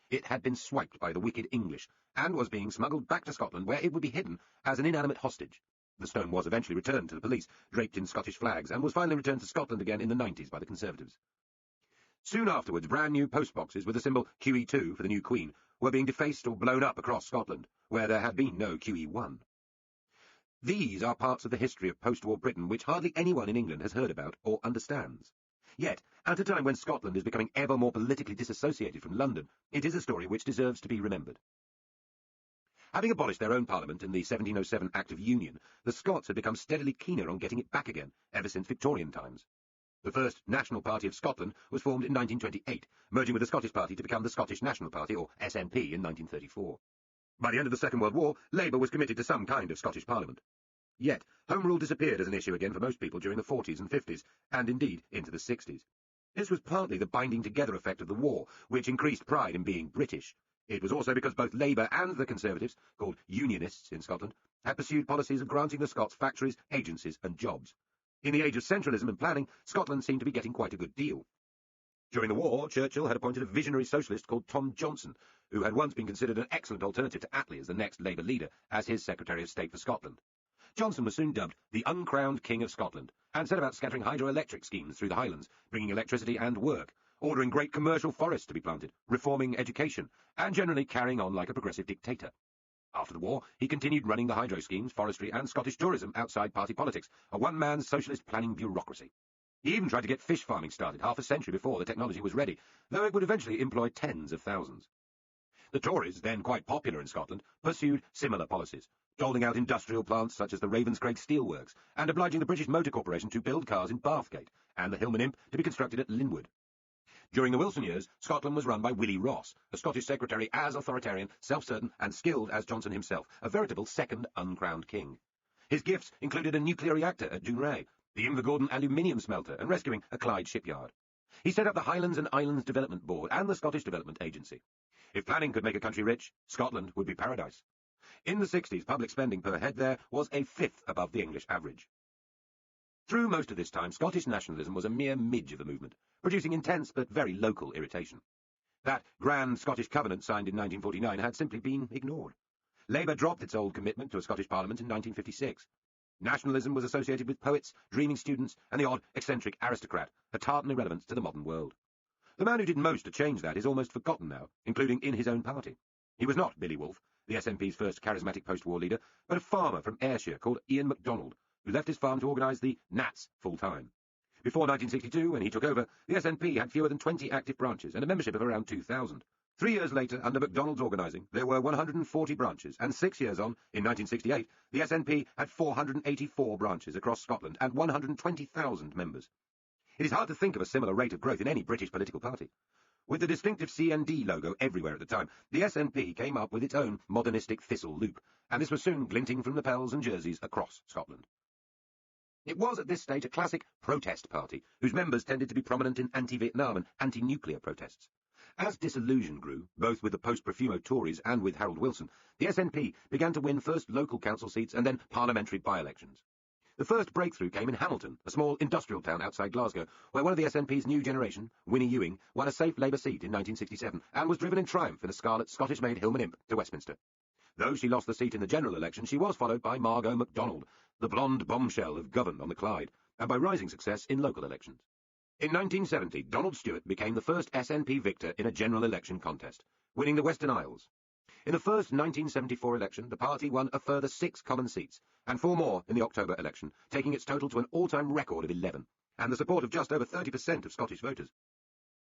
It had been swiped by the wicked English, and was being smuggled back to Scotland, where it would be hidden as an inanimate hostage. The stone was eventually returned to the police, draped in Scottish flags, and was finally returned to Scotland again in the 90s by the Conservatives. Soon afterwards, brand new postboxes with the symbol QE2 for the new Queen were being defaced or blown up across Scotland, where there had been no QE1. These are parts of the history of post-war Britain which hardly anyone in England has heard about or understands. Yet, at a time when Scotland is becoming ever more politically disassociated from London, it is a story which deserves to be remembered. Having abolished their own parliament in the 1707 Act of Union, the Scots had become steadily keener on getting it back again, ever since Victorian times. The first National Party of Scotland was formed in 1928, merging with the Scottish Party to become the Scottish National Party, or SNP, in 1934. By the end of the Second World War, Labour was committed to some kind of Scottish Parliament. Yet, Home Rule disappeared as an issue again for most people during the 40s and 50s, and indeed into the 60s. This was partly the binding together effect of the war, which increased pride in being British. It was also because both Labour and the Conservatives, called Unionists in Scotland, had pursued policies of granting the Scots factories, agencies and jobs. In the age of centralism and planning, Scotland seemed to be getting quite a good deal. During the war, Churchill had appointed a visionary socialist called Tom Johnson, who had once been considered an excellent alternative to Attlee as the next Labour leader, as his Secretary of State for Scotland. Johnson was soon dubbed the uncrowned King of Scotland, and set about scattering hydroelectric schemes through the Highlands, bringing electricity and work, ordering great commercial forests to be planted, reforming education, and generally carrying on like a progressive dictator. After the war, he continued running the hydro schemes, forestry, and Scottish tourism outside party politics, a one-man socialist planning bureaucracy. He even tried to get fish farming started half a century before the technology was ready, though it would eventually employ tens of thousands. The Tories, then quite popular in Scotland, pursued similar policies, doling out industrial plants such as the Ravenscraig Steelworks, and obliging the British Motor Corporation to build cars in Bathgate, and the Hillman Imp to be constructed at Linwood. During the Wilson years, Scotland was run by Willie Ross, a Scottish secretary as authoritarian, self-certain, and skilled as Johnson himself, a veritable second uncrowned king. His gifts included a nuclear reactor at Dounreay, the Invergordon aluminium smelter, and rescuing a Clyde shipyard. He set up the Highlands and Islands Development Board and the Scottish Development Agency. If planning could make a country rich, Scotland would be paradise. In the 60s, public spending per head there was a fifth above the English average. Through most of this time, Scottish nationalism was a mere midge of the movement, producing intense but very local irritation. That grand Scottish Covenant signed in 1949 had simply been ignored. Labour dropped its old commitment to a Scottish Parliament in 1956. Nationalism was associated with poets, dreaming students, and the odd eccentric aristocrat, a tartan irrelevance to the modern world. The man who did most to change that is almost forgotten now, including in his own party. He was not Billy Wolfe, the SNP's first charismatic post-war leader, but a farmer from Ayrshire called Ian MacDonald, who left his farm to organise the Nats full-time. Before 1962, when he took over, the SNP had fewer than 20 active branches and a membership of around 2,000. 3 years later, under MacDonald's organising, there were 140 branches, and 6 years on, in 1968, the SNP had 484 branches across Scotland and 120,000 members. It is hard to think of a similar rate of growth in any British political party. With the distinctive CND logo everywhere at the time, the SNP came up with its own modernistic thistle loop, and this was soon glinting from lapels and jerseys across Scotland. It was at this stage a classic protest party, whose members tended to be prominent in anti-Vietnam and anti-nuclear protests. As disillusion grew, both with the post-Profumo Tories and with Harold Wilson, the SNP began to win first local council seats and then parliamentary by-elections. The first breakthrough came in Hamilton, a small industrial town outside Glasgow, where one of the SNP's new generation, Winnie Ewing, won a safe Labour seat in 1967 and was driven in triumph in a scarlet Scottish-made Hillman Imp to Westminster. Though she lost the seat in the general election, she was followed by Margot MacDonald, the blonde bombshell of Govan on the Clyde, and by rising success in local elections. In 1970, Donald Stewart became the first SNP victor in a general election contest, winning the Western Isles. In the first 1974 election, the party won a further 6 common seats, and 4 more in the October election, taking its total to an all-time record of 11, and the support of just over 30% of Scottish voters.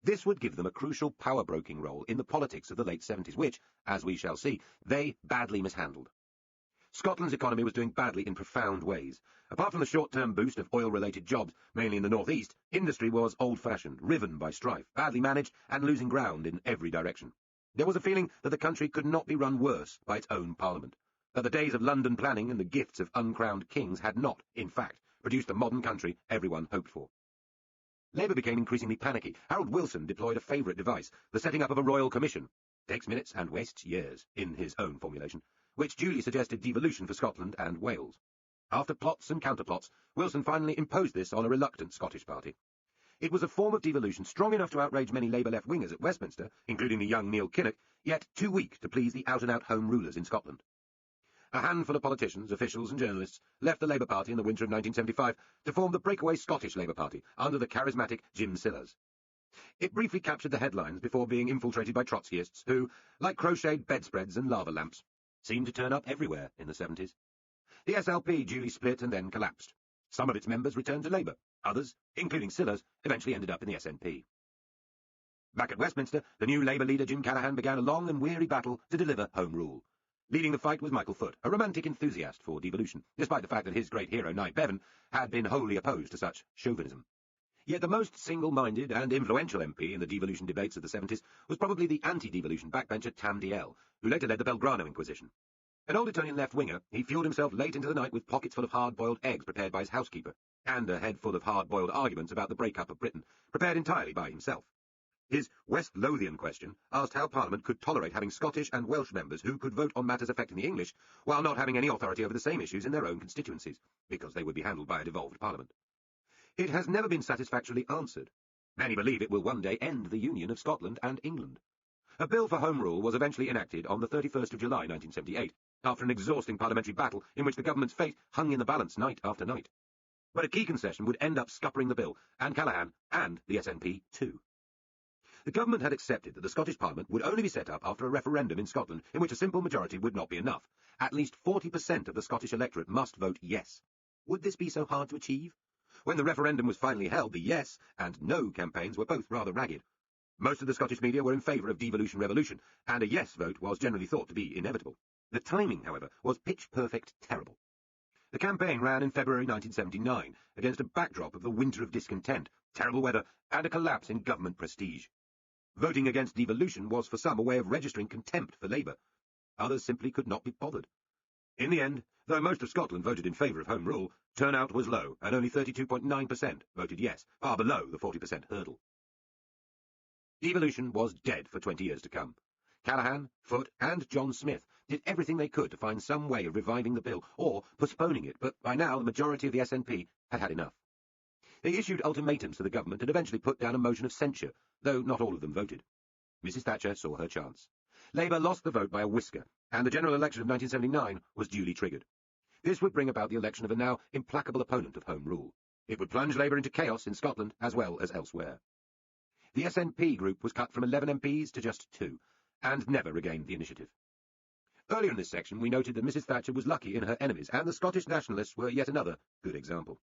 This would give them a crucial power-broking role in the politics of the late 70s, which, as we shall see, they badly mishandled. Scotland's economy was doing badly in profound ways. Apart from the short-term boost of oil-related jobs, mainly in the northeast, industry was old-fashioned, riven by strife, badly managed, and losing ground in every direction. There was a feeling that the country could not be run worse by its own parliament, that the days of London planning and the gifts of uncrowned kings had not, in fact, produced the modern country everyone hoped for. Labour became increasingly panicky. Harold Wilson deployed a favourite device, the setting up of a royal commission. Takes minutes and wastes years, in his own formulation, which duly suggested devolution for Scotland and Wales. After plots and counterplots, Wilson finally imposed this on a reluctant Scottish party. It was a form of devolution strong enough to outrage many Labour left-wingers at Westminster, including the young Neil Kinnock, yet too weak to please the out-and-out Home Rulers in Scotland. A handful of politicians, officials and journalists left the Labour Party in the winter of 1975 to form the breakaway Scottish Labour Party under the charismatic Jim Sillars. It briefly captured the headlines before being infiltrated by Trotskyists who, like crocheted bedspreads and lava lamps, seemed to turn up everywhere in the 70s. The SLP duly split and then collapsed. Some of its members returned to Labour. Others, including Sillars, eventually ended up in the SNP. Back at Westminster, the new Labour leader Jim Callaghan began a long and weary battle to deliver Home Rule. Leading the fight was Michael Foot, a romantic enthusiast for devolution, despite the fact that his great hero, Nye Bevan, had been wholly opposed to such chauvinism. Yet the most single-minded and influential MP in the devolution debates of the 70s was probably the anti-devolution backbencher Tam Dalyell, who later led the Belgrano Inquisition. An old Etonian left-winger, he fueled himself late into the night with pockets full of hard-boiled eggs prepared by his housekeeper, and a head full of hard-boiled arguments about the break-up of Britain, prepared entirely by himself. His West Lothian question asked how Parliament could tolerate having Scottish and Welsh members who could vote on matters affecting the English, while not having any authority over the same issues in their own constituencies, because they would be handled by a devolved Parliament. It has never been satisfactorily answered. Many believe it will one day end the union of Scotland and England. A bill for Home Rule was eventually enacted on the 31st of July 1978, after an exhausting parliamentary battle in which the government's fate hung in the balance night after night. But a key concession would end up scuppering the bill, and Callaghan, and the SNP too. The government had accepted that the Scottish Parliament would only be set up after a referendum in Scotland, in which a simple majority would not be enough. At least 40% of the Scottish electorate must vote yes. Would this be so hard to achieve? When the referendum was finally held, the yes and no campaigns were both rather ragged. Most of the Scottish media were in favour of devolution revolution, and a yes vote was generally thought to be inevitable. The timing, however, was pitch-perfect terrible. The campaign ran in February 1979, against a backdrop of the winter of discontent, terrible weather, and a collapse in government prestige. Voting against devolution was for some a way of registering contempt for Labour. Others simply could not be bothered. In the end, though most of Scotland voted in favour of Home Rule, turnout was low, and only 32.9% voted yes, far below the 40% hurdle. Devolution was dead for 20 years to come. Callaghan, Foot, and John Smith did everything they could to find some way of reviving the bill, or postponing it, but by now the majority of the SNP had had enough. They issued ultimatums to the government and eventually put down a motion of censure, though not all of them voted. Mrs. Thatcher saw her chance. Labour lost the vote by a whisker, and the general election of 1979 was duly triggered. This would bring about the election of a now implacable opponent of Home Rule. It would plunge Labour into chaos in Scotland as well as elsewhere. The SNP group was cut from 11 MPs to just 2, and never regained the initiative. Earlier in this section, we noted that Mrs. Thatcher was lucky in her enemies, and the Scottish nationalists were yet another good example.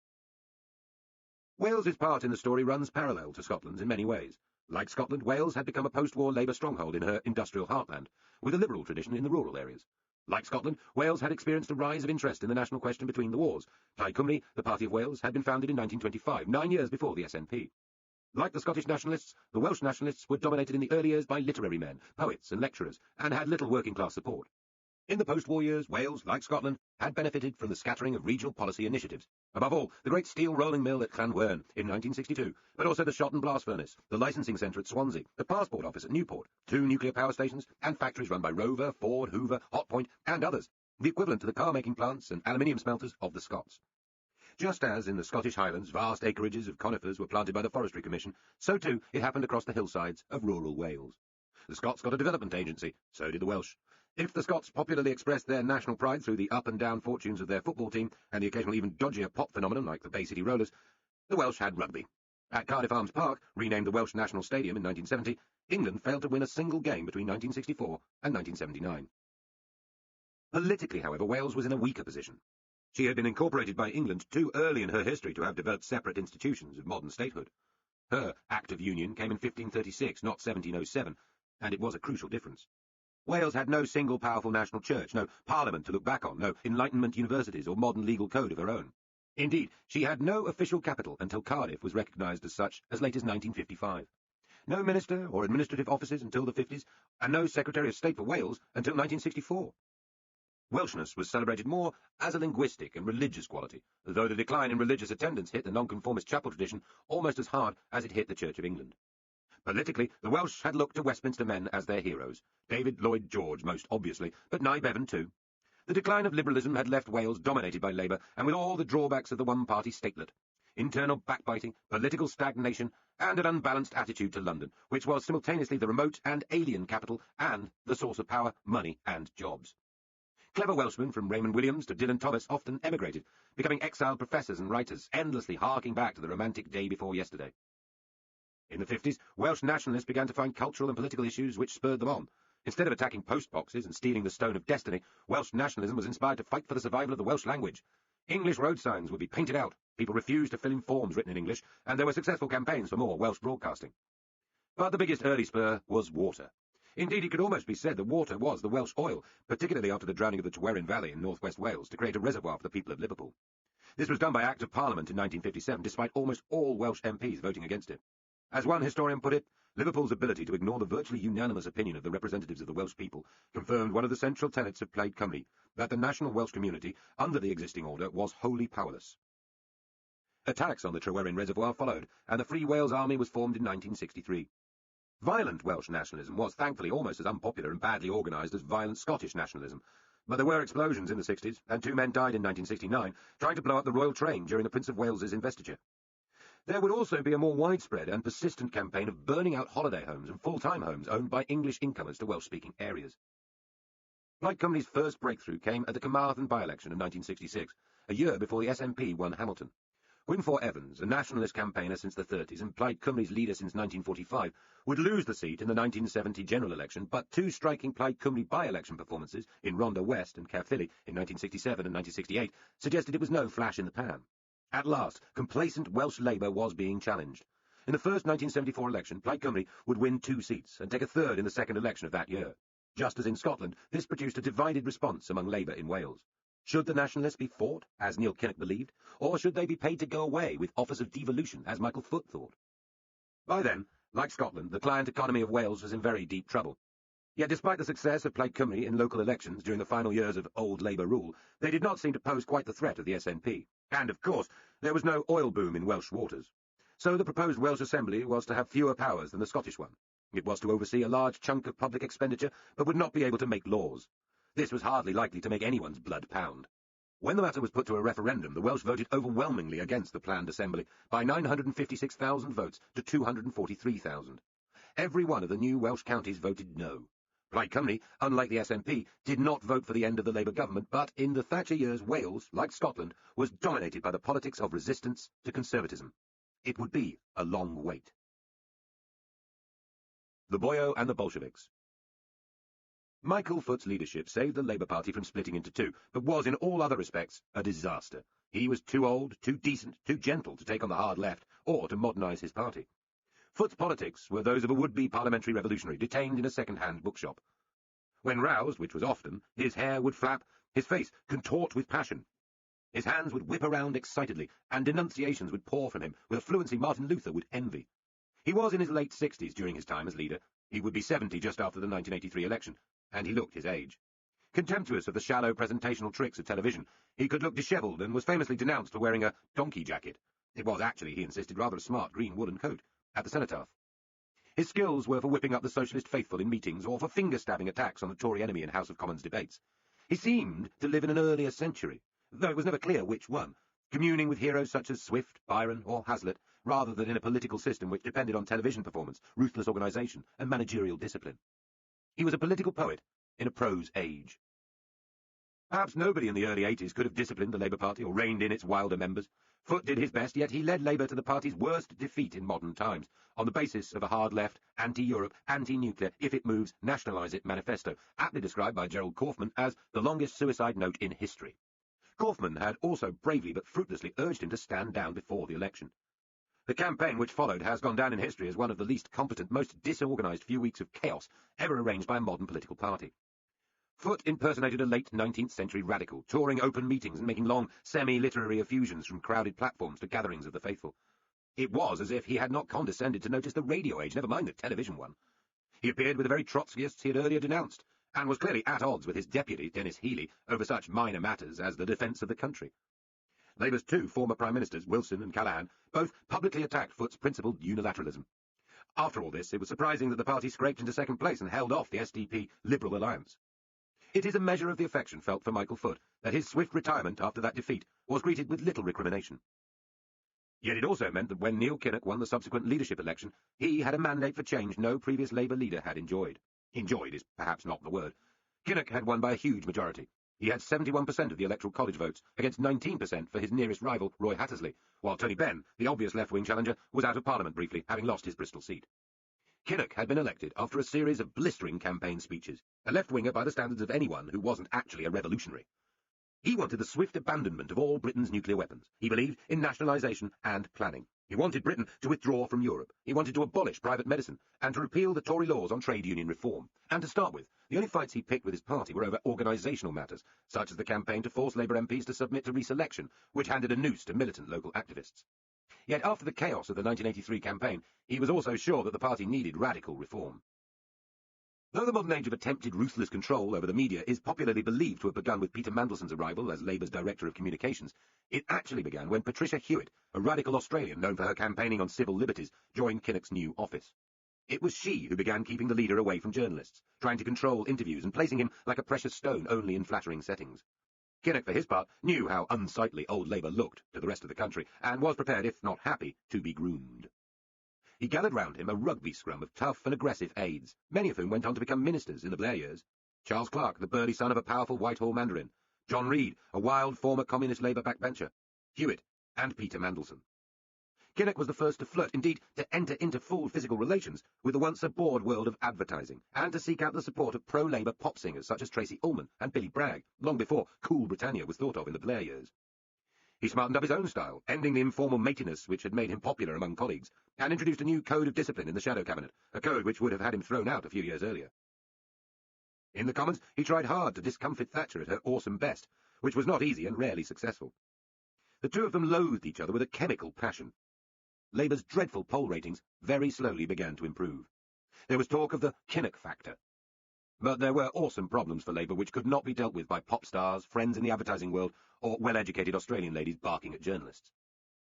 Wales's part in the story runs parallel to Scotland's in many ways. Like Scotland, Wales had become a post-war Labour stronghold in her industrial heartland, with a liberal tradition in the rural areas. Like Scotland, Wales had experienced a rise of interest in the national question between the wars. Plaid Cymru, the Party of Wales, had been founded in 1925, 9 years before the SNP. Like the Scottish nationalists, the Welsh nationalists were dominated in the early years by literary men, poets and lecturers, and had little working-class support. In the post-war years, Wales, like Scotland, had benefited from the scattering of regional policy initiatives. Above all, the great steel rolling mill at Llanwern in 1962, but also the shot and blast furnace, the licensing centre at Swansea, the passport office at Newport, 2 nuclear power stations, and factories run by Rover, Ford, Hoover, Hotpoint, and others, the equivalent to the car-making plants and aluminium smelters of the Scots. Just as in the Scottish Highlands vast acreages of conifers were planted by the Forestry Commission, so too it happened across the hillsides of rural Wales. The Scots got a development agency, so did the Welsh. If the Scots popularly expressed their national pride through the up and down fortunes of their football team and the occasional even dodgier pop phenomenon like the Bay City Rollers, the Welsh had rugby. At Cardiff Arms Park, renamed the Welsh National Stadium in 1970, England failed to win a single game between 1964 and 1979. Politically, however, Wales was in a weaker position. She had been incorporated by England too early in her history to have developed separate institutions of modern statehood. Her Act of Union came in 1536, not 1707, and it was a crucial difference. Wales had no single powerful national church, no parliament to look back on, no Enlightenment universities or modern legal code of her own. Indeed, she had no official capital until Cardiff was recognised as such as late as 1955. No minister or administrative offices until the 50s, and no Secretary of State for Wales until 1964. Welshness was celebrated more as a linguistic and religious quality, though the decline in religious attendance hit the nonconformist chapel tradition almost as hard as it hit the Church of England. Politically, the Welsh had looked to Westminster men as their heroes, David Lloyd George most obviously, but Nye Bevan too. The decline of liberalism had left Wales dominated by Labour, and with all the drawbacks of the one-party statelet. internal backbiting, political stagnation, and an unbalanced attitude to London, which was simultaneously the remote and alien capital and the source of power, money, and jobs. Clever Welshmen from Raymond Williams to Dylan Thomas often emigrated, becoming exiled professors and writers, endlessly harking back to the romantic day before yesterday. In the 50s, Welsh nationalists began to find cultural and political issues which spurred them on. Instead of attacking postboxes and stealing the Stone of Destiny, Welsh nationalism was inspired to fight for the survival of the Welsh language. English road signs would be painted out, people refused to fill in forms written in English, and there were successful campaigns for more Welsh broadcasting. But the biggest early spur was water. Indeed, it could almost be said that water was the Welsh oil, particularly after the drowning of the Tryweryn Valley in northwest Wales to create a reservoir for the people of Liverpool. This was done by Act of Parliament in 1957, despite almost all Welsh MPs voting against it. As one historian put it, Liverpool's ability to ignore the virtually unanimous opinion of the representatives of the Welsh people confirmed one of the central tenets of Plaid Cymru, that the national Welsh community, under the existing order, was wholly powerless. Attacks on the Tryweryn Reservoir followed, and the Free Wales Army was formed in 1963. Violent Welsh nationalism was, thankfully, almost as unpopular and badly organised as violent Scottish nationalism, but there were explosions in the 60s, and 2 men died in 1969 trying to blow up the Royal Train during the Prince of Wales's investiture. There would also be a more widespread and persistent campaign of burning out holiday homes and full-time homes owned by English incomers to Welsh-speaking areas. Plaid Cymru's first breakthrough came at the Carmarthen by-election of 1966, a year before the SNP won Hamilton. Gwynfor Evans, a nationalist campaigner since the 30s and Plaid Cymru's leader since 1945, would lose the seat in the 1970 general election, but 2 striking Plaid Cymru by-election performances in Rhondda West and Caerphilly in 1967 and 1968 suggested it was no flash in the pan. At last, complacent Welsh Labour was being challenged. In the first 1974 election, Plaid Cymru would win 2 seats and take a third in the second election of that year. Just as in Scotland, this produced a divided response among Labour in Wales. Should the nationalists be fought, as Neil Kinnock believed, or should they be paid to go away with offers of devolution, as Michael Foot thought? By then, like Scotland, the client economy of Wales was in very deep trouble. Yet despite the success of Plaid Cymru in local elections during the final years of old Labour rule, they did not seem to pose quite the threat of the SNP. And, of course, there was no oil boom in Welsh waters. So the proposed Welsh Assembly was to have fewer powers than the Scottish one. It was to oversee a large chunk of public expenditure, but would not be able to make laws. This was hardly likely to make anyone's blood pound. When the matter was put to a referendum, the Welsh voted overwhelmingly against the planned assembly, by 956,000 votes to 243,000. Every one of the new Welsh counties voted no. Plaid Cymru, unlike the SNP, did not vote for the end of the Labour government, but in the Thatcher years, Wales, like Scotland, was dominated by the politics of resistance to conservatism. It would be a long wait. The Boyo and the Bolsheviks. Michael Foot's leadership saved the Labour Party from splitting into 2, but was, in all other respects, a disaster. He was too old, too decent, too gentle to take on the hard left, or to modernise his party. Foot's politics were those of a would-be parliamentary revolutionary detained in a second-hand bookshop. When roused, which was often, his hair would flap, his face contort with passion. His hands would whip around excitedly, and denunciations would pour from him with a fluency Martin Luther would envy. He was in his late 60s during his time as leader. He would be 70 just after the 1983 election, and he looked his age. Contemptuous of the shallow presentational tricks of television, he could look dishevelled and was famously denounced for wearing a donkey jacket. It was actually, he insisted, rather a smart green woolen coat. At the cenotaph. His skills were for whipping up the socialist faithful in meetings or for finger-stabbing attacks on the Tory enemy in House of Commons debates. He seemed to live in an earlier century, though it was never clear which one, communing with heroes such as Swift, Byron, or Hazlitt, rather than in a political system which depended on television performance, ruthless organisation, and managerial discipline. He was a political poet in a prose age. Perhaps nobody in the early 80s could have disciplined the Labour Party or reined in its wilder members. Foot did his best, yet he led Labour to the party's worst defeat in modern times, on the basis of a hard-left, anti-Europe, anti-nuclear, if-it-moves, nationalise-it manifesto, aptly described by Gerald Kaufman as the longest suicide note in history. Kaufman had also bravely but fruitlessly urged him to stand down before the election. The campaign which followed has gone down in history as one of the least competent, most disorganised few weeks of chaos ever arranged by a modern political party. Foot impersonated a late 19th century radical, touring open meetings and making long, semi-literary effusions from crowded platforms to gatherings of the faithful. It was as if he had not condescended to notice the radio age, never mind the television one. He appeared with the very Trotskyists he had earlier denounced, and was clearly at odds with his deputy, Dennis Healey, over such minor matters as the defence of the country. Labour's 2 former Prime Ministers, Wilson and Callaghan, both publicly attacked Foot's principled unilateralism. After all this, it was surprising that the party scraped into second place and held off the SDP Liberal alliance. It is a measure of the affection felt for Michael Foot that his swift retirement after that defeat was greeted with little recrimination. Yet it also meant that when Neil Kinnock won the subsequent leadership election, he had a mandate for change no previous Labour leader had enjoyed. Enjoyed is perhaps not the word. Kinnock had won by a huge majority. He had 71% of the Electoral College votes, against 19% for his nearest rival, Roy Hattersley, while Tony Benn, the obvious left-wing challenger, was out of Parliament briefly, having lost his Bristol seat. Kinnock had been elected after a series of blistering campaign speeches, a left-winger by the standards of anyone who wasn't actually a revolutionary. He wanted the swift abandonment of all Britain's nuclear weapons. He believed in nationalisation and planning. He wanted Britain to withdraw from Europe. He wanted to abolish private medicine and to repeal the Tory laws on trade union reform. And to start with, the only fights he picked with his party were over organisational matters, such as the campaign to force Labour MPs to submit to reselection, which handed a noose to militant local activists. Yet after the chaos of the 1983 campaign, he was also sure that the party needed radical reform. Though the modern age of attempted ruthless control over the media is popularly believed to have begun with Peter Mandelson's arrival as Labour's Director of Communications, it actually began when Patricia Hewitt, a radical Australian known for her campaigning on civil liberties, joined Kinnock's new office. It was she who began keeping the leader away from journalists, trying to control interviews and placing him like a precious stone only in flattering settings. Kinnock, for his part, knew how unsightly old Labour looked to the rest of the country, and was prepared, if not happy, to be groomed. He gathered round him a rugby scrum of tough and aggressive aides, many of whom went on to become ministers in the Blair years. Charles Clarke, the burly son of a powerful Whitehall mandarin. John Reid, a wild former communist Labour backbencher. Hewitt, and Peter Mandelson. Kinnock was the first to flirt, indeed to enter into full physical relations, with the once abhorred world of advertising, and to seek out the support of pro-Labour pop singers such as Tracy Ullman and Billy Bragg, long before Cool Britannia was thought of in the Blair years. He smartened up his own style, ending the informal matiness which had made him popular among colleagues, and introduced a new code of discipline in the Shadow Cabinet, a code which would have had him thrown out a few years earlier. In the Commons, he tried hard to discomfit Thatcher at her awesome best, which was not easy and rarely successful. The two of them loathed each other with a chemical passion. Labour's dreadful poll ratings very slowly began to improve. There was talk of the Kinnock factor. But there were awesome problems for Labour which could not be dealt with by pop stars, friends in the advertising world, or well-educated Australian ladies barking at journalists.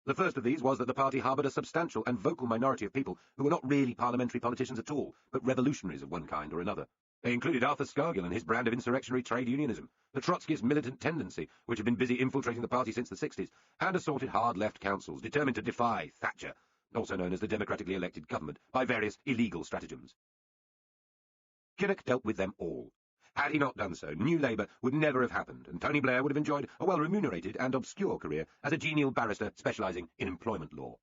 The first of these was that the party harboured a substantial and vocal minority of people who were not really parliamentary politicians at all, but revolutionaries of one kind or another. They included Arthur Scargill and his brand of insurrectionary trade unionism, the Trotskyist militant tendency, which had been busy infiltrating the party since the 60s, and assorted hard-left councils determined to defy Thatcher, also known as the democratically elected government, by various illegal stratagems. Kinnock dealt with them all. Had he not done so, New Labour would never have happened, and Tony Blair would have enjoyed a well-remunerated and obscure career as a genial barrister specialising in employment law.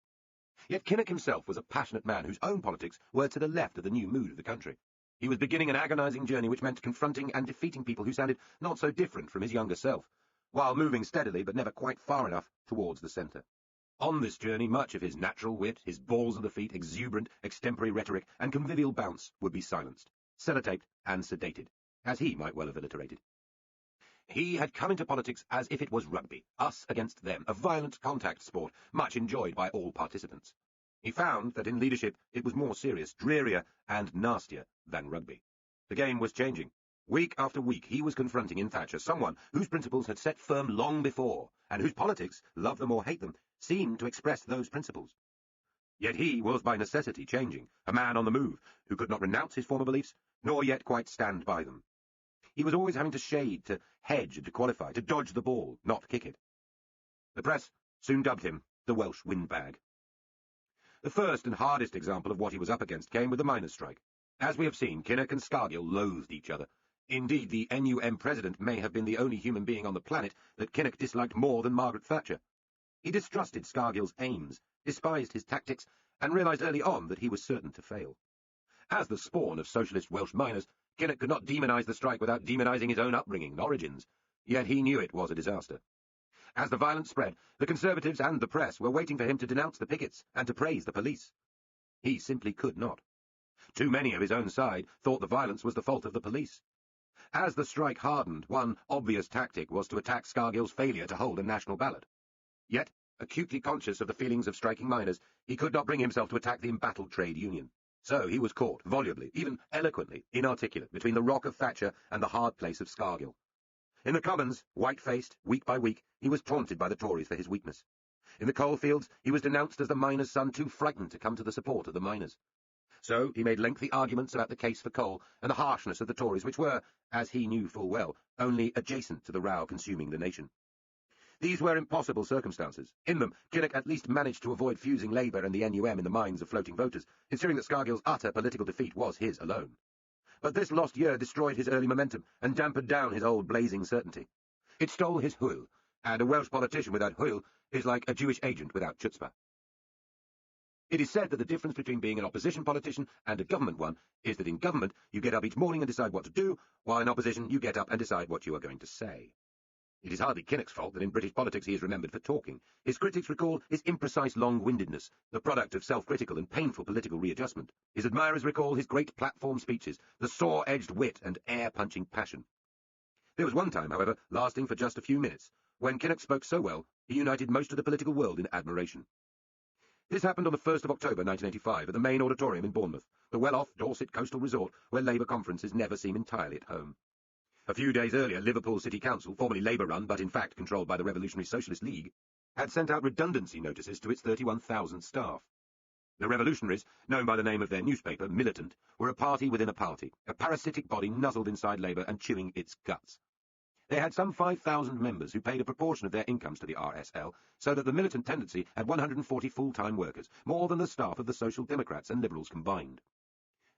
Yet Kinnock himself was a passionate man whose own politics were to the left of the new mood of the country. He was beginning an agonising journey which meant confronting and defeating people who sounded not so different from his younger self, while moving steadily but never quite far enough towards the centre. On this journey, much of his natural wit, his balls of the feet, exuberant, extempore rhetoric, and convivial bounce would be silenced, sellotaped and sedated, as he might well have alliterated. He had come into politics as if it was rugby, us against them, a violent contact sport, much enjoyed by all participants. He found that in leadership it was more serious, drearier, and nastier than rugby. The game was changing. Week after week he was confronting in Thatcher someone whose principles had set firm long before, and whose politics, love them or hate them, seemed to express those principles. Yet he was by necessity changing, a man on the move, who could not renounce his former beliefs, nor yet quite stand by them. He was always having to shade, to hedge, and to qualify, to dodge the ball, not kick it. The press soon dubbed him the Welsh windbag. The first and hardest example of what he was up against came with the miners' strike. As we have seen, Kinnock and Scargill loathed each other. Indeed, the NUM president may have been the only human being on the planet that Kinnock disliked more than Margaret Thatcher. He distrusted Scargill's aims, despised his tactics, and realised early on that he was certain to fail. As the spawn of socialist Welsh miners, Kinnock could not demonise the strike without demonising his own upbringing and origins, yet he knew it was a disaster. As the violence spread, the Conservatives and the press were waiting for him to denounce the pickets and to praise the police. He simply could not. Too many of his own side thought the violence was the fault of the police. As the strike hardened, one obvious tactic was to attack Scargill's failure to hold a national ballot. Yet, acutely conscious of the feelings of striking miners, he could not bring himself to attack the embattled trade union. So he was caught, volubly, even eloquently, inarticulate, between the rock of Thatcher and the hard place of Scargill. In the Commons, white-faced, week by week, he was taunted by the Tories for his weakness. In the coalfields, he was denounced as the miner's son too frightened to come to the support of the miners. So he made lengthy arguments about the case for coal and the harshness of the Tories, which were, as he knew full well, only adjacent to the row consuming the nation. These were impossible circumstances. In them, Kinnock at least managed to avoid fusing Labour and the NUM in the minds of floating voters, ensuring that Scargill's utter political defeat was his alone. But this lost year destroyed his early momentum and dampened down his old blazing certainty. It stole his hwyl, and a Welsh politician without hwyl is like a Jewish agent without chutzpah. It is said that the difference between being an opposition politician and a government one is that in government you get up each morning and decide what to do, while in opposition you get up and decide what you are going to say. It is hardly Kinnock's fault that in British politics he is remembered for talking. His critics recall his imprecise long-windedness, the product of self-critical and painful political readjustment. His admirers recall his great platform speeches, the saw-edged wit and air-punching passion. There was one time, however, lasting for just a few minutes, when Kinnock spoke so well he united most of the political world in admiration. This happened on the 1st of October 1985 at the main auditorium in Bournemouth, the well-off Dorset coastal resort where Labour conferences never seem entirely at home. A few days earlier, Liverpool City Council, formerly Labour-run but in fact controlled by the Revolutionary Socialist League, had sent out redundancy notices to its 31,000 staff. The revolutionaries, known by the name of their newspaper, Militant, were a party within a party, a parasitic body nuzzled inside Labour and chewing its guts. They had some 5,000 members who paid a proportion of their incomes to the RSL, so that the militant tendency had 140 full-time workers, more than the staff of the Social Democrats and Liberals combined.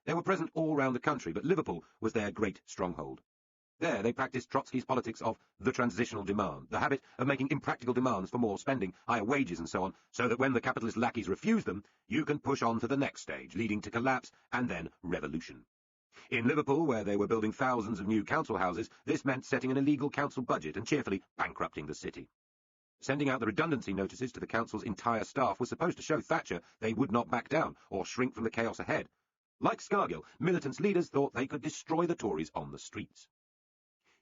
They were present all round the country, but Liverpool was their great stronghold. There they practised Trotsky's politics of the transitional demand, the habit of making impractical demands for more spending, higher wages and so on, so that when the capitalist lackeys refuse them, you can push on to the next stage, leading to collapse and then revolution. In Liverpool, where they were building thousands of new council houses, this meant setting an illegal council budget and cheerfully bankrupting the city. Sending out the redundancy notices to the council's entire staff was supposed to show Thatcher they would not back down or shrink from the chaos ahead. Like Scargill, Militant's leaders thought they could destroy the Tories on the streets.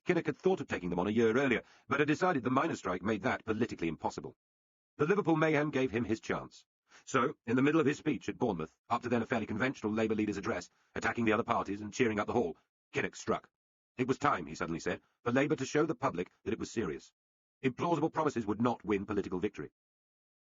Kinnock had thought of taking them on a year earlier, but had decided the miners' strike made that politically impossible. The Liverpool mayhem gave him his chance. So, in the middle of his speech at Bournemouth, up to then a fairly conventional Labour leader's address, attacking the other parties and cheering up the hall, Kinnock struck. It was time, he suddenly said, for Labour to show the public that it was serious. Implausible promises would not win political victory.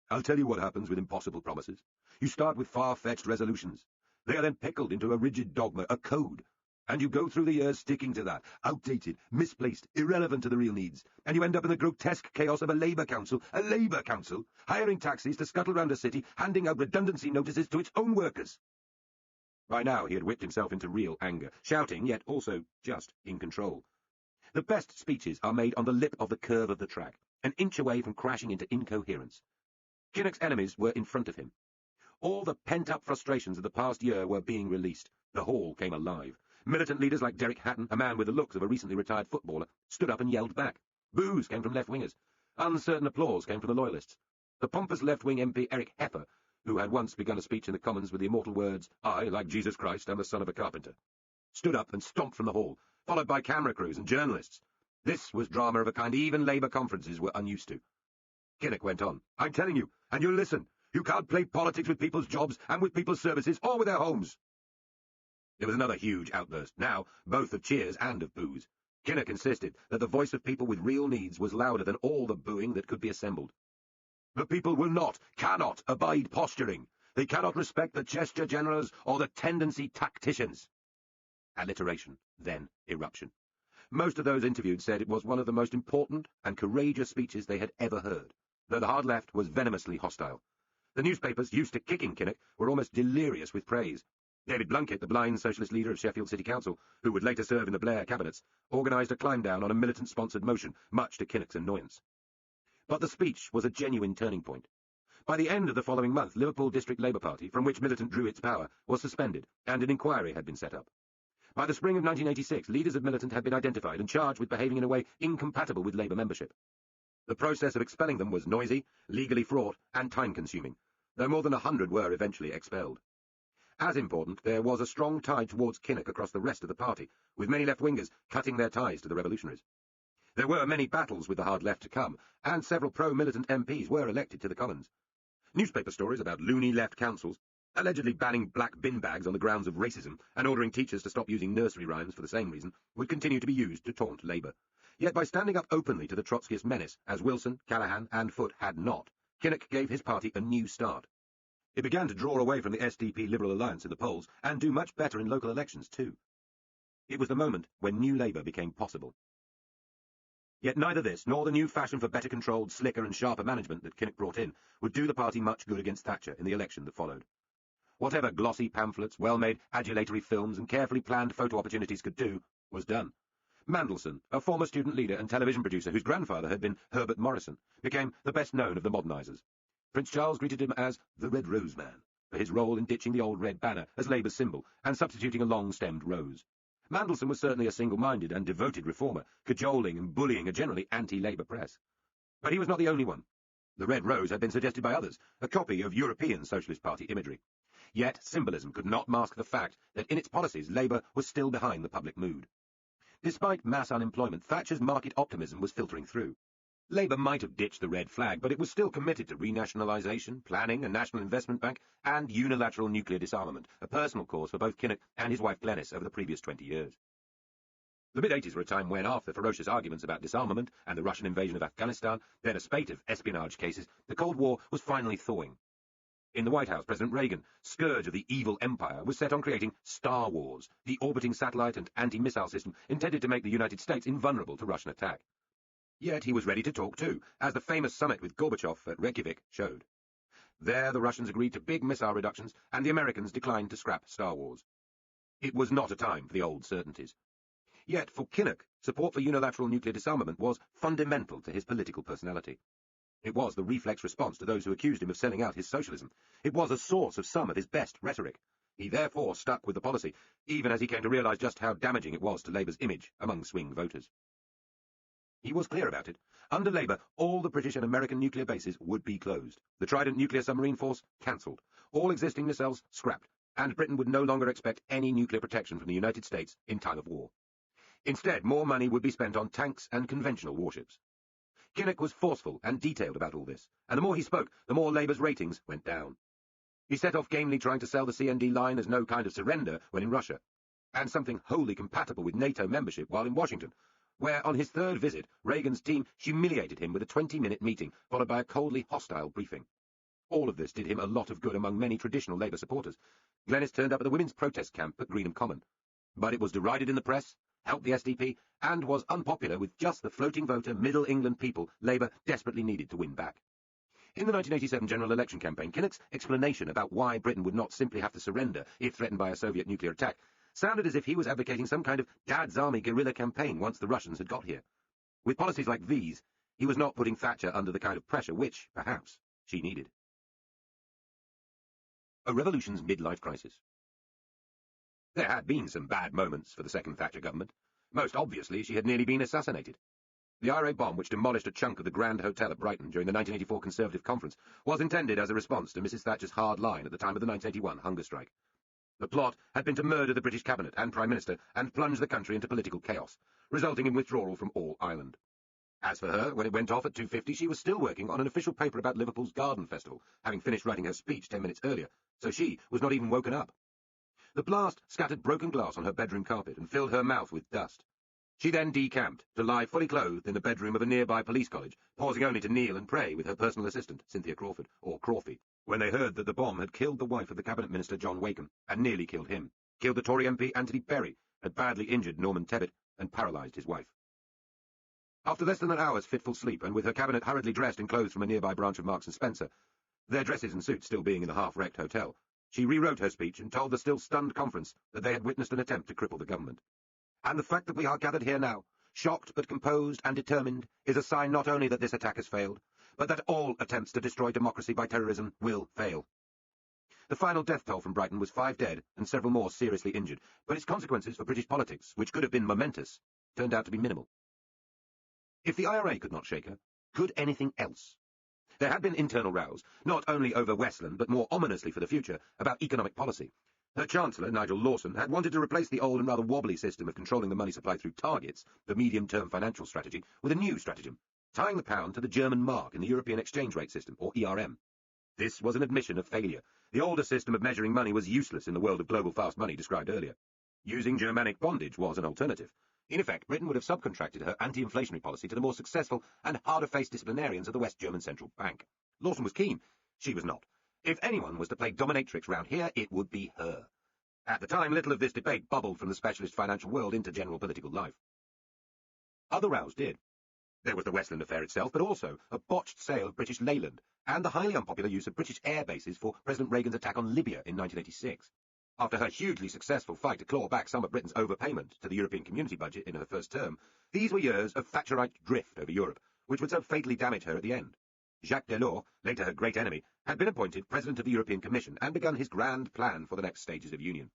I'll tell you what happens with impossible promises. You start with far-fetched resolutions. They are then pickled into a rigid dogma, a code. And you go through the years sticking to that, outdated, misplaced, irrelevant to the real needs, and you end up in the grotesque chaos of a Labour council, hiring taxis to scuttle round a city, handing out redundancy notices to its own workers. By now he had whipped himself into real anger, shouting, yet also just in control. The best speeches are made on the lip of the curve of the track, an inch away from crashing into incoherence. Kinnock's enemies were in front of him. All the pent-up frustrations of the past year were being released. The hall came alive. Militant leaders like Derek Hatton, a man with the looks of a recently retired footballer, stood up and yelled back. Boos came from left-wingers. Uncertain applause came from the Loyalists. The pompous left-wing MP Eric Heffer, who had once begun a speech in the Commons with the immortal words, "I, like Jesus Christ, am the son of a carpenter," stood up and stomped from the hall, followed by camera crews and journalists. This was drama of a kind even Labour conferences were unused to. Kinnock went on. "I'm telling you, and you'll listen. You can't play politics with people's jobs and with people's services or with their homes." There was another huge outburst, now both of cheers and of boos. Kinnock insisted that the voice of people with real needs was louder than all the booing that could be assembled. "The people will not, cannot abide posturing. They cannot respect the gesture generals or the tendency tacticians." Alliteration, then eruption. Most of those interviewed said it was one of the most important and courageous speeches they had ever heard, though the hard left was venomously hostile. The newspapers, used to kicking Kinnock, were almost delirious with praise. David Blunkett, the blind socialist leader of Sheffield City Council, who would later serve in the Blair cabinets, organised a climb-down on a militant-sponsored motion, much to Kinnock's annoyance. But the speech was a genuine turning point. By the end of the following month, Liverpool District Labour Party, from which Militant drew its power, was suspended, and an inquiry had been set up. By the spring of 1986, leaders of Militant had been identified and charged with behaving in a way incompatible with Labour membership. The process of expelling them was noisy, legally fraught, and time-consuming, though more than 100 were eventually expelled. As important, there was a strong tide towards Kinnock across the rest of the party, with many left-wingers cutting their ties to the revolutionaries. There were many battles with the hard left to come, and several pro-militant MPs were elected to the Commons. Newspaper stories about loony left councils, allegedly banning black bin bags on the grounds of racism and ordering teachers to stop using nursery rhymes for the same reason, would continue to be used to taunt Labour. Yet by standing up openly to the Trotskyist menace, as Wilson, Callaghan and Foote had not, Kinnock gave his party a new start. It began to draw away from the SDP Liberal alliance in the polls, and do much better in local elections too. It was the moment when New Labour became possible. Yet neither this, nor the new fashion for better controlled, slicker and sharper management that Kinnock brought in, would do the party much good against Thatcher in the election that followed. Whatever glossy pamphlets, well-made adulatory films and carefully planned photo opportunities could do, was done. Mandelson, a former student leader and television producer whose grandfather had been Herbert Morrison, became the best known of the modernisers. Prince Charles greeted him as the Red Rose Man, for his role in ditching the old red banner as Labour's symbol and substituting a long-stemmed rose. Mandelson was certainly a single-minded and devoted reformer, cajoling and bullying a generally anti-Labour press. But he was not the only one. The Red Rose had been suggested by others, a copy of European Socialist Party imagery. Yet symbolism could not mask the fact that in its policies Labour was still behind the public mood. Despite mass unemployment, Thatcher's market optimism was filtering through. Labour might have ditched the red flag, but it was still committed to renationalisation, planning, a national investment bank, and unilateral nuclear disarmament, a personal cause for both Kinnock and his wife Glenys over the previous 20 years. The mid-80s were a time when, after ferocious arguments about disarmament and the Russian invasion of Afghanistan, then a spate of espionage cases, the Cold War was finally thawing. In the White House, President Reagan, scourge of the evil empire, was set on creating Star Wars, the orbiting satellite and anti-missile system intended to make the United States invulnerable to Russian attack. Yet he was ready to talk too, as the famous summit with Gorbachev at Reykjavik showed. There the Russians agreed to big missile reductions, and the Americans declined to scrap Star Wars. It was not a time for the old certainties. Yet for Kinnock, support for unilateral nuclear disarmament was fundamental to his political personality. It was the reflex response to those who accused him of selling out his socialism. It was a source of some of his best rhetoric. He therefore stuck with the policy, even as he came to realise just how damaging it was to Labour's image among swing voters. He was clear about it. Under Labour, all the British and American nuclear bases would be closed, the Trident nuclear submarine force cancelled, all existing missiles scrapped, and Britain would no longer expect any nuclear protection from the United States in time of war. Instead, more money would be spent on tanks and conventional warships. Kinnock was forceful and detailed about all this, and the more he spoke, the more Labour's ratings went down. He set off gamely trying to sell the CND line as no kind of surrender when in Russia, and something wholly compatible with NATO membership while in Washington, where on his third visit, Reagan's team humiliated him with a 20-minute meeting, followed by a coldly hostile briefing. All of this did him a lot of good among many traditional Labour supporters. Glenys turned up at the women's protest camp at Greenham Common, but it was derided in the press, helped the SDP, and was unpopular with just the floating voter Middle England people Labour desperately needed to win back. In the 1987 general election campaign, Kinnock's explanation about why Britain would not simply have to surrender if threatened by a Soviet nuclear attack sounded as if he was advocating some kind of Dad's Army guerrilla campaign once the Russians had got here. With policies like these, he was not putting Thatcher under the kind of pressure which, perhaps, she needed. A revolution's midlife crisis. There had been some bad moments for the second Thatcher government. Most obviously, she had nearly been assassinated. The IRA bomb, which demolished a chunk of the Grand Hotel at Brighton during the 1984 Conservative Conference, was intended as a response to Mrs. Thatcher's hard line at the time of the 1981 hunger strike. The plot had been to murder the British cabinet and Prime Minister and plunge the country into political chaos, resulting in withdrawal from all Ireland. As for her, when it went off at 2:50, she was still working on an official paper about Liverpool's Garden Festival, having finished writing her speech 10 minutes earlier, so she was not even woken up. The blast scattered broken glass on her bedroom carpet and filled her mouth with dust. She then decamped to lie fully clothed in the bedroom of a nearby police college, pausing only to kneel and pray with her personal assistant, Cynthia Crawford, or Crawfy, when they heard that the bomb had killed the wife of the Cabinet Minister John Wakeham, and nearly killed him, killed the Tory MP Anthony Berry, had badly injured Norman Tebbit, and paralysed his wife. After less than an hour's fitful sleep, and with her cabinet hurriedly dressed in clothes from a nearby branch of Marks and Spencer, their dresses and suits still being in the half-wrecked hotel, she rewrote her speech and told the still stunned conference that they had witnessed an attempt to cripple the government. And the fact that we are gathered here now, shocked but composed and determined, is a sign not only that this attack has failed, but that all attempts to destroy democracy by terrorism will fail. The final death toll from Brighton was 5 dead and several more seriously injured, but its consequences for British politics, which could have been momentous, turned out to be minimal. If the IRA could not shake her, could anything else? There had been internal rows, not only over Westland, but more ominously for the future, about economic policy. Her Chancellor, Nigel Lawson, had wanted to replace the old and rather wobbly system of controlling the money supply through targets, the medium-term financial strategy, with a new stratagem, tying the pound to the German mark in the European exchange rate system, or ERM. This was an admission of failure. The older system of measuring money was useless in the world of global fast money described earlier. Using Germanic bondage was an alternative. In effect, Britain would have subcontracted her anti-inflationary policy to the more successful and harder-faced disciplinarians of the West German Central Bank. Lawson was keen. She was not. If anyone was to play dominatrix round here, it would be her. At the time, little of this debate bubbled from the specialist financial world into general political life. Other rows did. There was the Westland affair itself, but also a botched sale of British Leyland, and the highly unpopular use of British air bases for President Reagan's attack on Libya in 1986. After her hugely successful fight to claw back some of Britain's overpayment to the European Community budget in her first term, these were years of Thatcherite drift over Europe, which would so fatally damage her at the end. Jacques Delors, later her great enemy, had been appointed President of the European Commission and begun his grand plan for the next stages of union.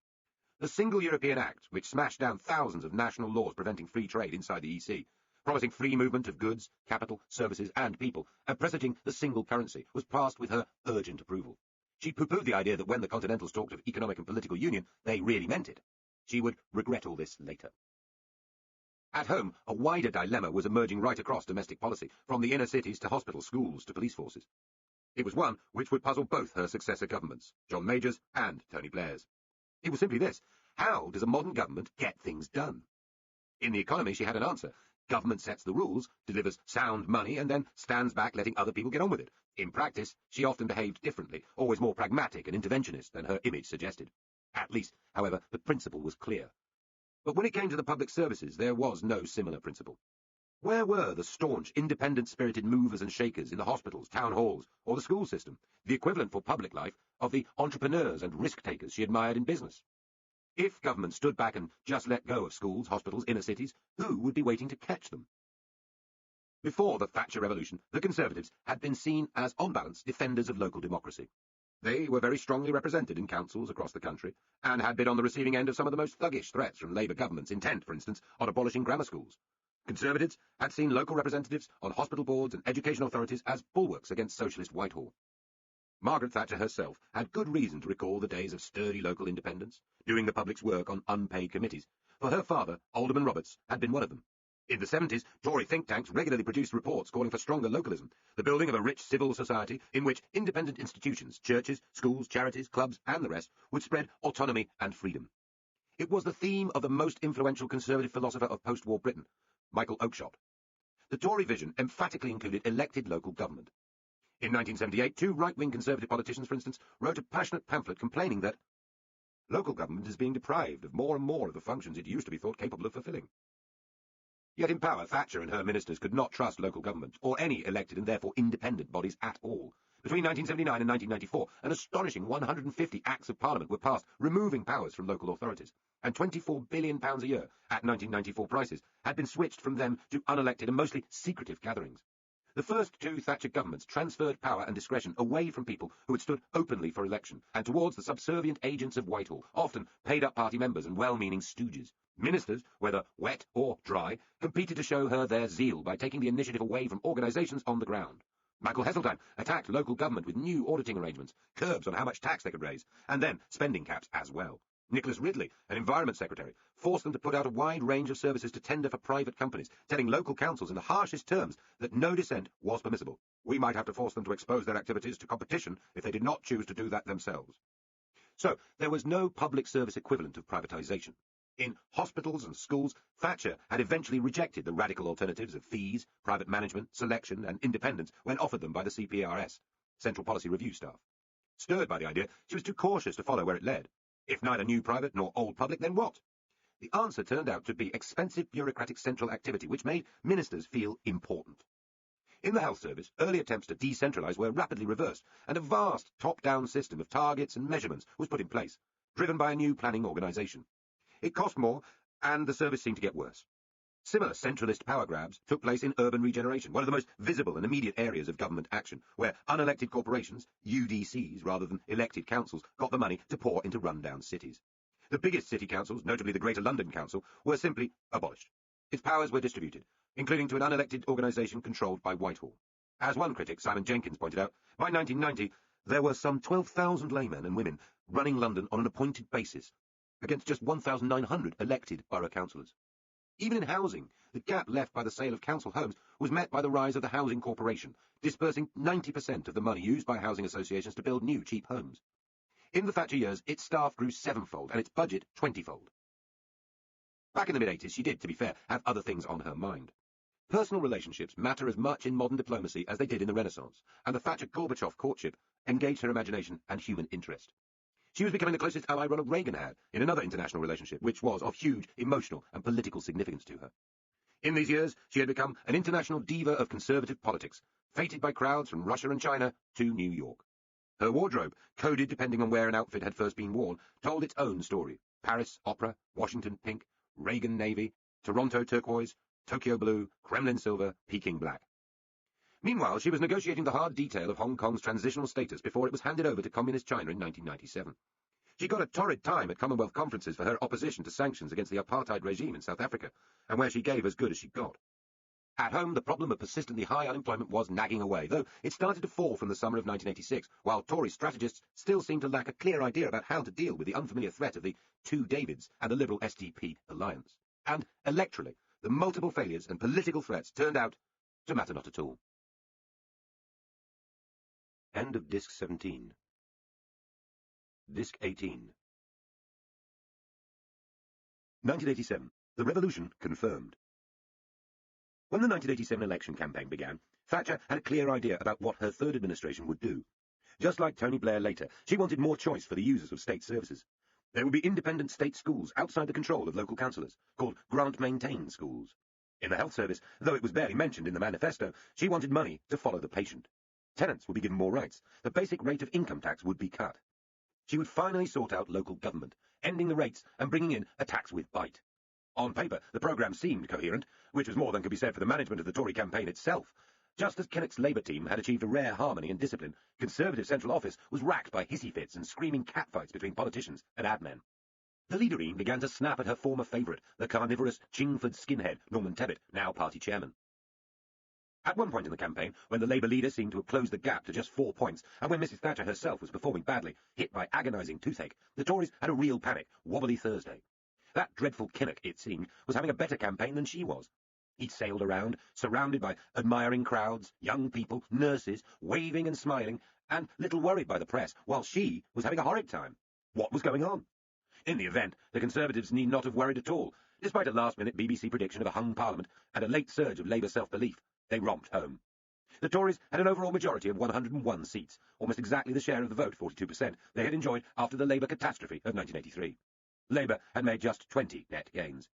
The Single European Act, which smashed down thousands of national laws preventing free trade inside the EC, promising free movement of goods, capital, services and people, and presenting the single currency, was passed with her urgent approval. She pooh-poohed the idea that when the Continentals talked of economic and political union, they really meant it. She would regret all this later. At home, a wider dilemma was emerging right across domestic policy, from the inner cities to hospitals, schools to police forces. It was one which would puzzle both her successor governments, John Major's and Tony Blair's. It was simply this: how does a modern government get things done? In the economy, she had an answer. Government sets the rules, delivers sound money, and then stands back letting other people get on with it. In practice, she often behaved differently, always more pragmatic and interventionist than her image suggested. At least, however, the principle was clear. But when it came to the public services, there was no similar principle. Where were the staunch, independent-spirited movers and shakers in the hospitals, town halls, or the school system, the equivalent for public life of the entrepreneurs and risk-takers she admired in business? If government stood back and just let go of schools, hospitals, inner cities, who would be waiting to catch them? Before the Thatcher Revolution, the Conservatives had been seen as, on balance, defenders of local democracy. They were very strongly represented in councils across the country, and had been on the receiving end of some of the most thuggish threats from Labour governments intent, for instance, on abolishing grammar schools. Conservatives had seen local representatives on hospital boards and education authorities as bulwarks against socialist Whitehall. Margaret Thatcher herself had good reason to recall the days of sturdy local independence, doing the public's work on unpaid committees, for her father, Alderman Roberts, had been one of them. In the 70s, Tory think tanks regularly produced reports calling for stronger localism, the building of a rich civil society in which independent institutions, churches, schools, charities, clubs, and the rest would spread autonomy and freedom. It was the theme of the most influential conservative philosopher of post-war Britain, Michael Oakeshott. The Tory vision emphatically included elected local government. In 1978, two right-wing conservative politicians, for instance, wrote a passionate pamphlet complaining that local government is being deprived of more and more of the functions it used to be thought capable of fulfilling. Yet in power, Thatcher and her ministers could not trust local government, or any elected and therefore independent bodies at all. Between 1979 and 1994, an astonishing 150 Acts of Parliament were passed, removing powers from local authorities, and £24 billion a year, at 1994 prices, had been switched from them to unelected and mostly secretive gatherings. The first two Thatcher governments transferred power and discretion away from people who had stood openly for election, and towards the subservient agents of Whitehall, often paid-up party members and well-meaning stooges. Ministers, whether wet or dry, competed to show her their zeal by taking the initiative away from organisations on the ground. Michael Heseltine attacked local government with new auditing arrangements, curbs on how much tax they could raise, and then spending caps as well. Nicholas Ridley, an Environment Secretary, forced them to put out a wide range of services to tender for private companies, telling local councils in the harshest terms that no dissent was permissible. We might have to force them to expose their activities to competition if they did not choose to do that themselves. So, there was no public service equivalent of privatisation. In hospitals and schools, Thatcher had eventually rejected the radical alternatives of fees, private management, selection and independence when offered them by the CPRS, Central Policy Review staff. Stirred by the idea, she was too cautious to follow where it led. If neither new private nor old public, then what? The answer turned out to be expensive bureaucratic central activity, which made ministers feel important. In the health service, early attempts to decentralise were rapidly reversed, and a vast top-down system of targets and measurements was put in place, driven by a new planning organisation. It cost more, and the service seemed to get worse. Similar centralist power grabs took place in urban regeneration, one of the most visible and immediate areas of government action, where unelected corporations, UDCs rather than elected councils, got the money to pour into run-down cities. The biggest city councils, notably the Greater London Council, were simply abolished. Its powers were distributed, including to an unelected organisation controlled by Whitehall. As one critic, Simon Jenkins, pointed out, by 1990 there were some 12,000 laymen and women running London on an appointed basis, against just 1,900 elected borough councillors. Even in housing, the gap left by the sale of council homes was met by the rise of the Housing Corporation, dispersing 90% of the money used by housing associations to build new cheap homes. In the Thatcher years, its staff grew 7-fold and its budget 20-fold. Back in the mid-80s, she did, to be fair, have other things on her mind. Personal relationships matter as much in modern diplomacy as they did in the Renaissance, and the Thatcher-Gorbachev courtship engaged her imagination and human interest. She was becoming the closest ally Ronald Reagan had in another international relationship, which was of huge emotional and political significance to her. In these years, she had become an international diva of conservative politics, feted by crowds from Russia and China to New York. Her wardrobe, coded depending on where an outfit had first been worn, told its own story. Paris opera, Washington pink, Reagan navy, Toronto turquoise, Tokyo blue, Kremlin silver, Peking black. Meanwhile, she was negotiating the hard detail of Hong Kong's transitional status before it was handed over to Communist China in 1997. She got a torrid time at Commonwealth conferences for her opposition to sanctions against the apartheid regime in South Africa, and where she gave as good as she got. At home, the problem of persistently high unemployment was nagging away, though it started to fall from the summer of 1986, while Tory strategists still seemed to lack a clear idea about how to deal with the unfamiliar threat of the two Davids and the Liberal SDP alliance. And, electorally, the multiple failures and political threats turned out to matter not at all. End of Disc 17. Disc 18. 1987. The Revolution confirmed. When the 1987 election campaign began, Thatcher had a clear idea about what her third administration would do. Just like Tony Blair later, she wanted more choice for the users of state services. There would be independent state schools outside the control of local councillors, called grant-maintained schools. In the health service, though it was barely mentioned in the manifesto, she wanted money to follow the patient. Tenants would be given more rights. The basic rate of income tax would be cut. She would finally sort out local government, ending the rates and bringing in a tax with bite. On paper, the programme seemed coherent, which was more than could be said for the management of the Tory campaign itself. Just as Kinnock's Labour team had achieved a rare harmony and discipline, Conservative Central Office was racked by hissy fits and screaming catfights between politicians and ad men. The leaderine began to snap at her former favourite, the carnivorous Chingford skinhead Norman Tebbit, now party chairman. At one point in the campaign, when the Labour leader seemed to have closed the gap to just 4 points, and when Mrs Thatcher herself was performing badly, hit by agonising toothache, the Tories had a real panic, wobbly Thursday. That dreadful Kinnock, it seemed, was having a better campaign than she was. He sailed around, surrounded by admiring crowds, young people, nurses, waving and smiling, and little worried by the press, while she was having a horrid time. What was going on? In the event, the Conservatives need not have worried at all. Despite a last-minute BBC prediction of a hung Parliament and a late surge of Labour self-belief, they romped home. The Tories had an overall majority of 101 seats, almost exactly the share of the vote, 42%, they had enjoyed after the Labour catastrophe of 1983. Labour had made just 20 net gains.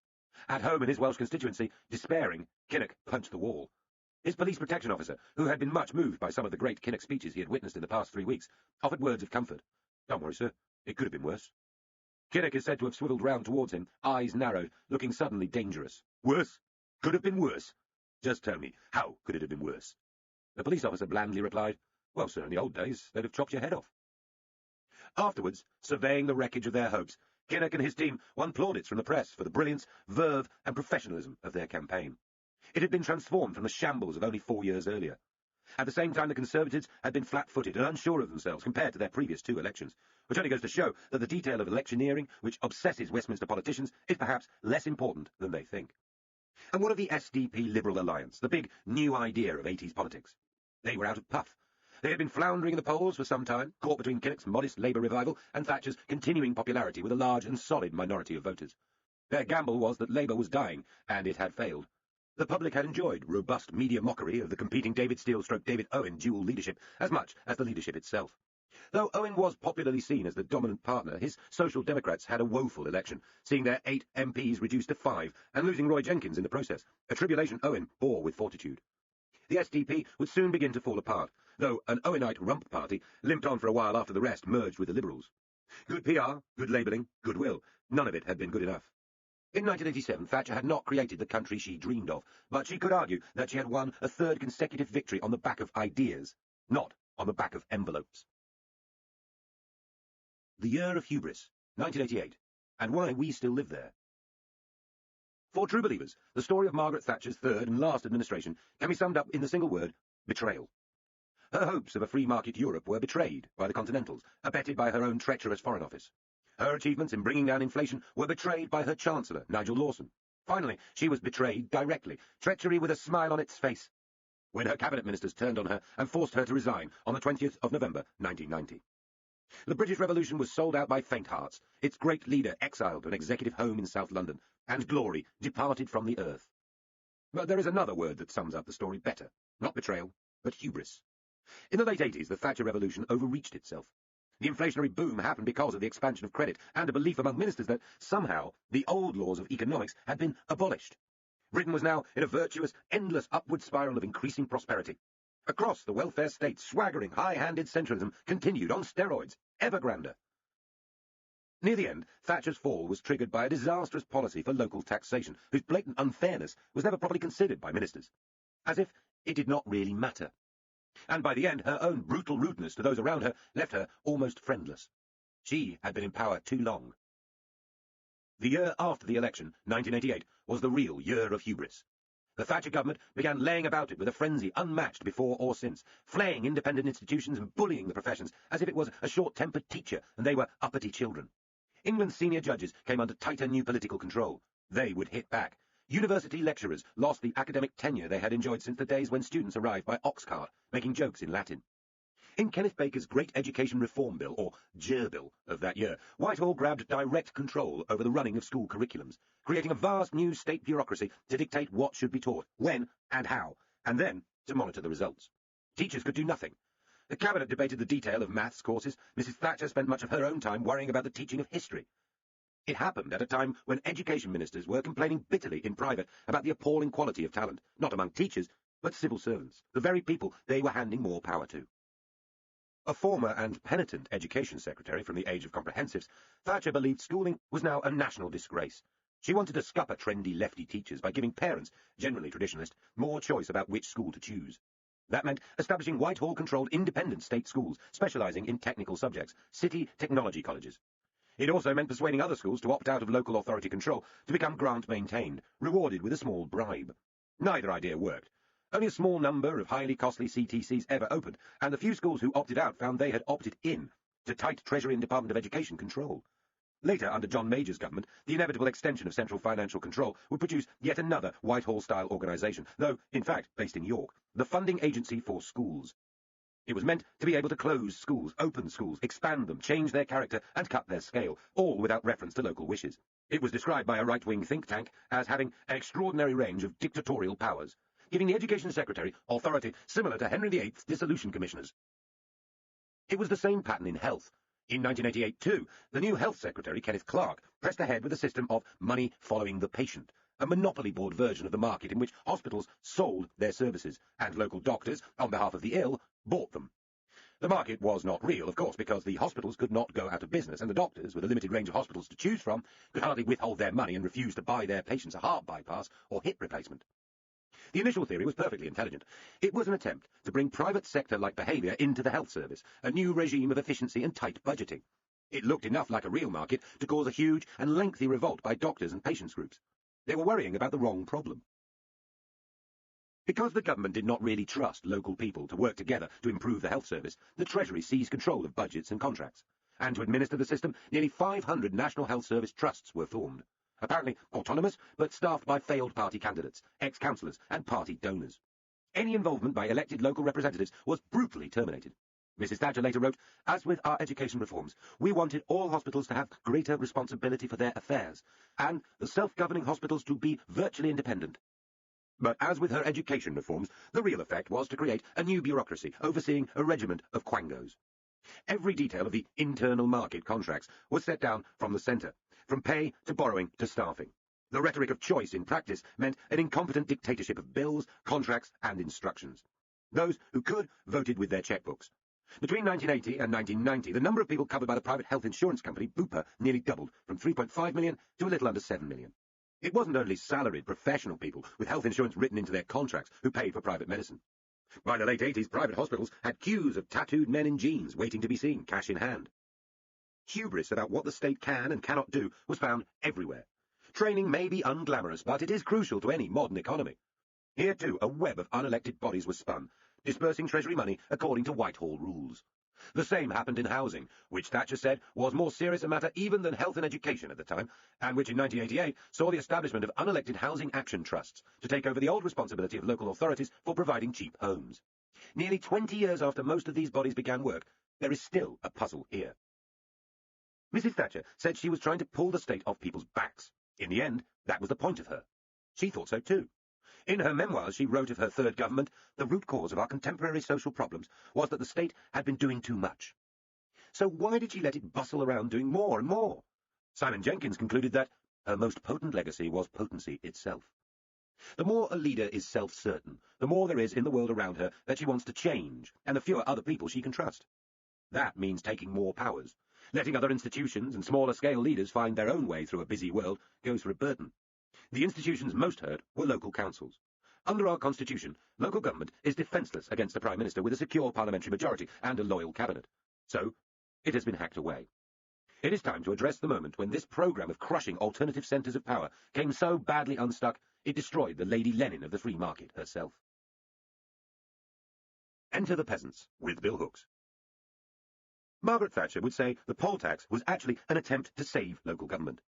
At home in his Welsh constituency, despairing, Kinnock punched the wall. His police protection officer, who had been much moved by some of the great Kinnock speeches he had witnessed in the past 3 weeks, offered words of comfort. "Don't worry, sir. It could have been worse." Kinnock is said to have swivelled round towards him, eyes narrowed, looking suddenly dangerous. "Worse? Could have been worse? Just tell me, how could it have been worse?" The police officer blandly replied, "Well, sir, in the old days, they'd have chopped your head off." Afterwards, surveying the wreckage of their hopes, Kinnock and his team won plaudits from the press for the brilliance, verve, and professionalism of their campaign. It had been transformed from the shambles of only 4 years earlier. At the same time, the Conservatives had been flat-footed and unsure of themselves compared to their previous 2 elections, which only goes to show that the detail of electioneering, which obsesses Westminster politicians, is perhaps less important than they think. And what of the SDP Liberal Alliance, the big new idea of 80s politics? They were out of puff. They had been floundering in the polls for some time, caught between Kinnock's modest Labour revival and Thatcher's continuing popularity with a large and solid minority of voters. Their gamble was that Labour was dying, and it had failed. The public had enjoyed robust media mockery of the competing David Steele-David Owen dual leadership as much as the leadership itself. Though Owen was popularly seen as the dominant partner, his Social Democrats had a woeful election, seeing their 8 MPs reduced to 5 and losing Roy Jenkins in the process, a tribulation Owen bore with fortitude. The SDP would soon begin to fall apart, though an Owenite rump party limped on for a while after the rest merged with the Liberals. Good PR, good labelling, goodwill, none of it had been good enough. In 1987, Thatcher had not created the country she dreamed of, but she could argue that she had won a 3rd consecutive victory on the back of ideas, not on the back of envelopes. The Year of Hubris, 1988, and why we still live there. For true believers, the story of Margaret Thatcher's 3rd and last administration can be summed up in the single word, betrayal. Her hopes of a free-market Europe were betrayed by the Continentals, abetted by her own treacherous Foreign Office. Her achievements in bringing down inflation were betrayed by her Chancellor, Nigel Lawson. Finally, she was betrayed directly, treachery with a smile on its face, when her cabinet ministers turned on her and forced her to resign on the 20th of November, 1990. The British Revolution was sold out by faint hearts, its great leader exiled to an executive home in South London, and glory departed from the earth. But there is another word that sums up the story better, not betrayal, but hubris. In the late 80s, the Thatcher Revolution overreached itself. The inflationary boom happened because of the expansion of credit and a belief among ministers that, somehow, the old laws of economics had been abolished. Britain was now in a virtuous, endless upward spiral of increasing prosperity. Across the welfare state, swaggering, high-handed centralism continued on steroids, ever grander. Near the end, Thatcher's fall was triggered by a disastrous policy for local taxation, whose blatant unfairness was never properly considered by ministers, as if it did not really matter. And by the end, her own brutal rudeness to those around her left her almost friendless. She had been in power too long. The year after the election, 1988, was the real year of hubris. The Thatcher government began laying about it with a frenzy unmatched before or since, flaying independent institutions and bullying the professions as if it was a short-tempered teacher and they were uppity children. England's senior judges came under tighter new political control. They would hit back. University lecturers lost the academic tenure they had enjoyed since the days when students arrived by ox cart, making jokes in Latin. In Kenneth Baker's Great Education Reform Bill, or GER Bill, of that year, Whitehall grabbed direct control over the running of school curriculums, creating a vast new state bureaucracy to dictate what should be taught, when and how, and then to monitor the results. Teachers could do nothing. The Cabinet debated the detail of maths courses. Mrs. Thatcher spent much of her own time worrying about the teaching of history. It happened at a time when education ministers were complaining bitterly in private about the appalling quality of talent, not among teachers, but civil servants, the very people they were handing more power to. A former and penitent education secretary from the age of comprehensives, Thatcher believed schooling was now a national disgrace. She wanted to scupper trendy lefty teachers by giving parents, generally traditionalist, more choice about which school to choose. That meant establishing Whitehall-controlled independent state schools specialising in technical subjects, city technology colleges. It also meant persuading other schools to opt out of local authority control to become grant-maintained, rewarded with a small bribe. Neither idea worked. Only a small number of highly costly CTCs ever opened, and the few schools who opted out found they had opted in to tight Treasury and Department of Education control. Later, under John Major's government, the inevitable extension of central financial control would produce yet another Whitehall-style organisation, though, in fact, based in York, the Funding Agency for Schools. It was meant to be able to close schools, open schools, expand them, change their character, and cut their scale, all without reference to local wishes. It was described by a right-wing think tank as having an extraordinary range of dictatorial powers, giving the Education Secretary authority similar to Henry VIII's dissolution commissioners. It was the same pattern in health. In 1988, too, the new Health Secretary, Kenneth Clarke, pressed ahead with a system of money following the patient, a monopoly board version of the market in which hospitals sold their services, and local doctors, on behalf of the ill, bought them. The market was not real, of course, because the hospitals could not go out of business, and the doctors, with a limited range of hospitals to choose from, could hardly withhold their money and refuse to buy their patients a heart bypass or hip replacement. The initial theory was perfectly intelligent. It was an attempt to bring private sector-like behaviour into the health service, a new regime of efficiency and tight budgeting. It looked enough like a real market to cause a huge and lengthy revolt by doctors and patients' groups. They were worrying about the wrong problem. Because the government did not really trust local people to work together to improve the health service, the Treasury seized control of budgets and contracts. And to administer the system, nearly 500 National Health Service trusts were formed. Apparently autonomous, but staffed by failed party candidates, ex-councillors, and party donors. Any involvement by elected local representatives was brutally terminated. Mrs. Thatcher later wrote, "As with our education reforms, we wanted all hospitals to have greater responsibility for their affairs, and the self-governing hospitals to be virtually independent." But as with her education reforms, the real effect was to create a new bureaucracy overseeing a regiment of quangos. Every detail of the internal market contracts was set down from the centre, from pay to borrowing to staffing. The rhetoric of choice in practice meant an incompetent dictatorship of bills, contracts, and instructions. Those who could voted with their checkbooks. Between 1980 and 1990, the number of people covered by the private health insurance company, Bupa, nearly doubled, from 3.5 million to a little under 7 million. It wasn't only salaried professional people with health insurance written into their contracts who paid for private medicine. By the late 80s, private hospitals had queues of tattooed men in jeans waiting to be seen, cash in hand. Hubris about what the state can and cannot do was found everywhere. Training may be unglamorous, but it is crucial to any modern economy. Here, too, a web of unelected bodies was spun, dispersing Treasury money according to Whitehall rules. The same happened in housing, which Thatcher said was more serious a matter even than health and education at the time, and which in 1988 saw the establishment of unelected housing action trusts to take over the old responsibility of local authorities for providing cheap homes. Nearly 20 years after most of these bodies began work, there is still a puzzle here. Mrs. Thatcher said she was trying to pull the state off people's backs. In the end, that was the point of her. She thought so too. In her memoirs, she wrote of her third government, "The root cause of our contemporary social problems was that the state had been doing too much." So why did she let it bustle around doing more and more? Simon Jenkins concluded that her most potent legacy was potency itself. The more a leader is self-certain, the more there is in the world around her that she wants to change, and the fewer other people she can trust. That means taking more powers. Letting other institutions and smaller-scale leaders find their own way through a busy world goes for a burden. The institutions most hurt were local councils. Under our constitution, local government is defenceless against the Prime Minister with a secure parliamentary majority and a loyal cabinet. So, it has been hacked away. It is time to address the moment when this programme of crushing alternative centres of power came so badly unstuck it destroyed the Lady Lenin of the free market herself. Enter the Peasants, with Bill Hooks. Margaret Thatcher would say the poll tax was actually an attempt to save local government.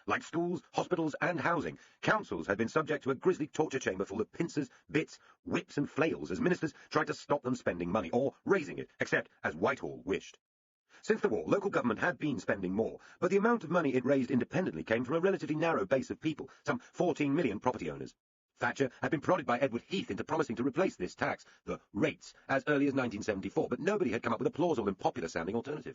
Like schools, hospitals and housing, councils had been subject to a grisly torture chamber full of pincers, bits, whips and flails as ministers tried to stop them spending money, or raising it, except as Whitehall wished. Since the war, local government had been spending more, but the amount of money it raised independently came from a relatively narrow base of people, some 14 million property owners. Thatcher had been prodded by Edward Heath into promising to replace this tax, the rates, as early as 1974, but nobody had come up with a plausible and popular-sounding alternative.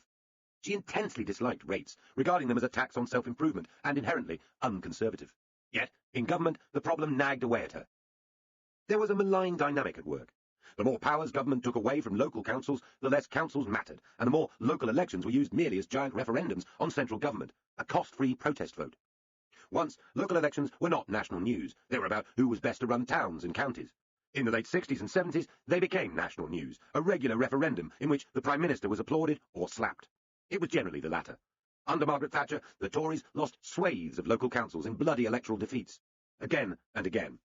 She intensely disliked rates, regarding them as a tax on self-improvement and inherently unconservative. Yet, in government, the problem nagged away at her. There was a malign dynamic at work. The more powers government took away from local councils, the less councils mattered, and the more local elections were used merely as giant referendums on central government, a cost-free protest vote. Once, local elections were not national news. They were about who was best to run towns and counties. In the late 60s and 70s, they became national news, a regular referendum in which the Prime Minister was applauded or slapped. It was generally the latter. Under Margaret Thatcher, the Tories lost swathes of local councils in bloody electoral defeats, again and again.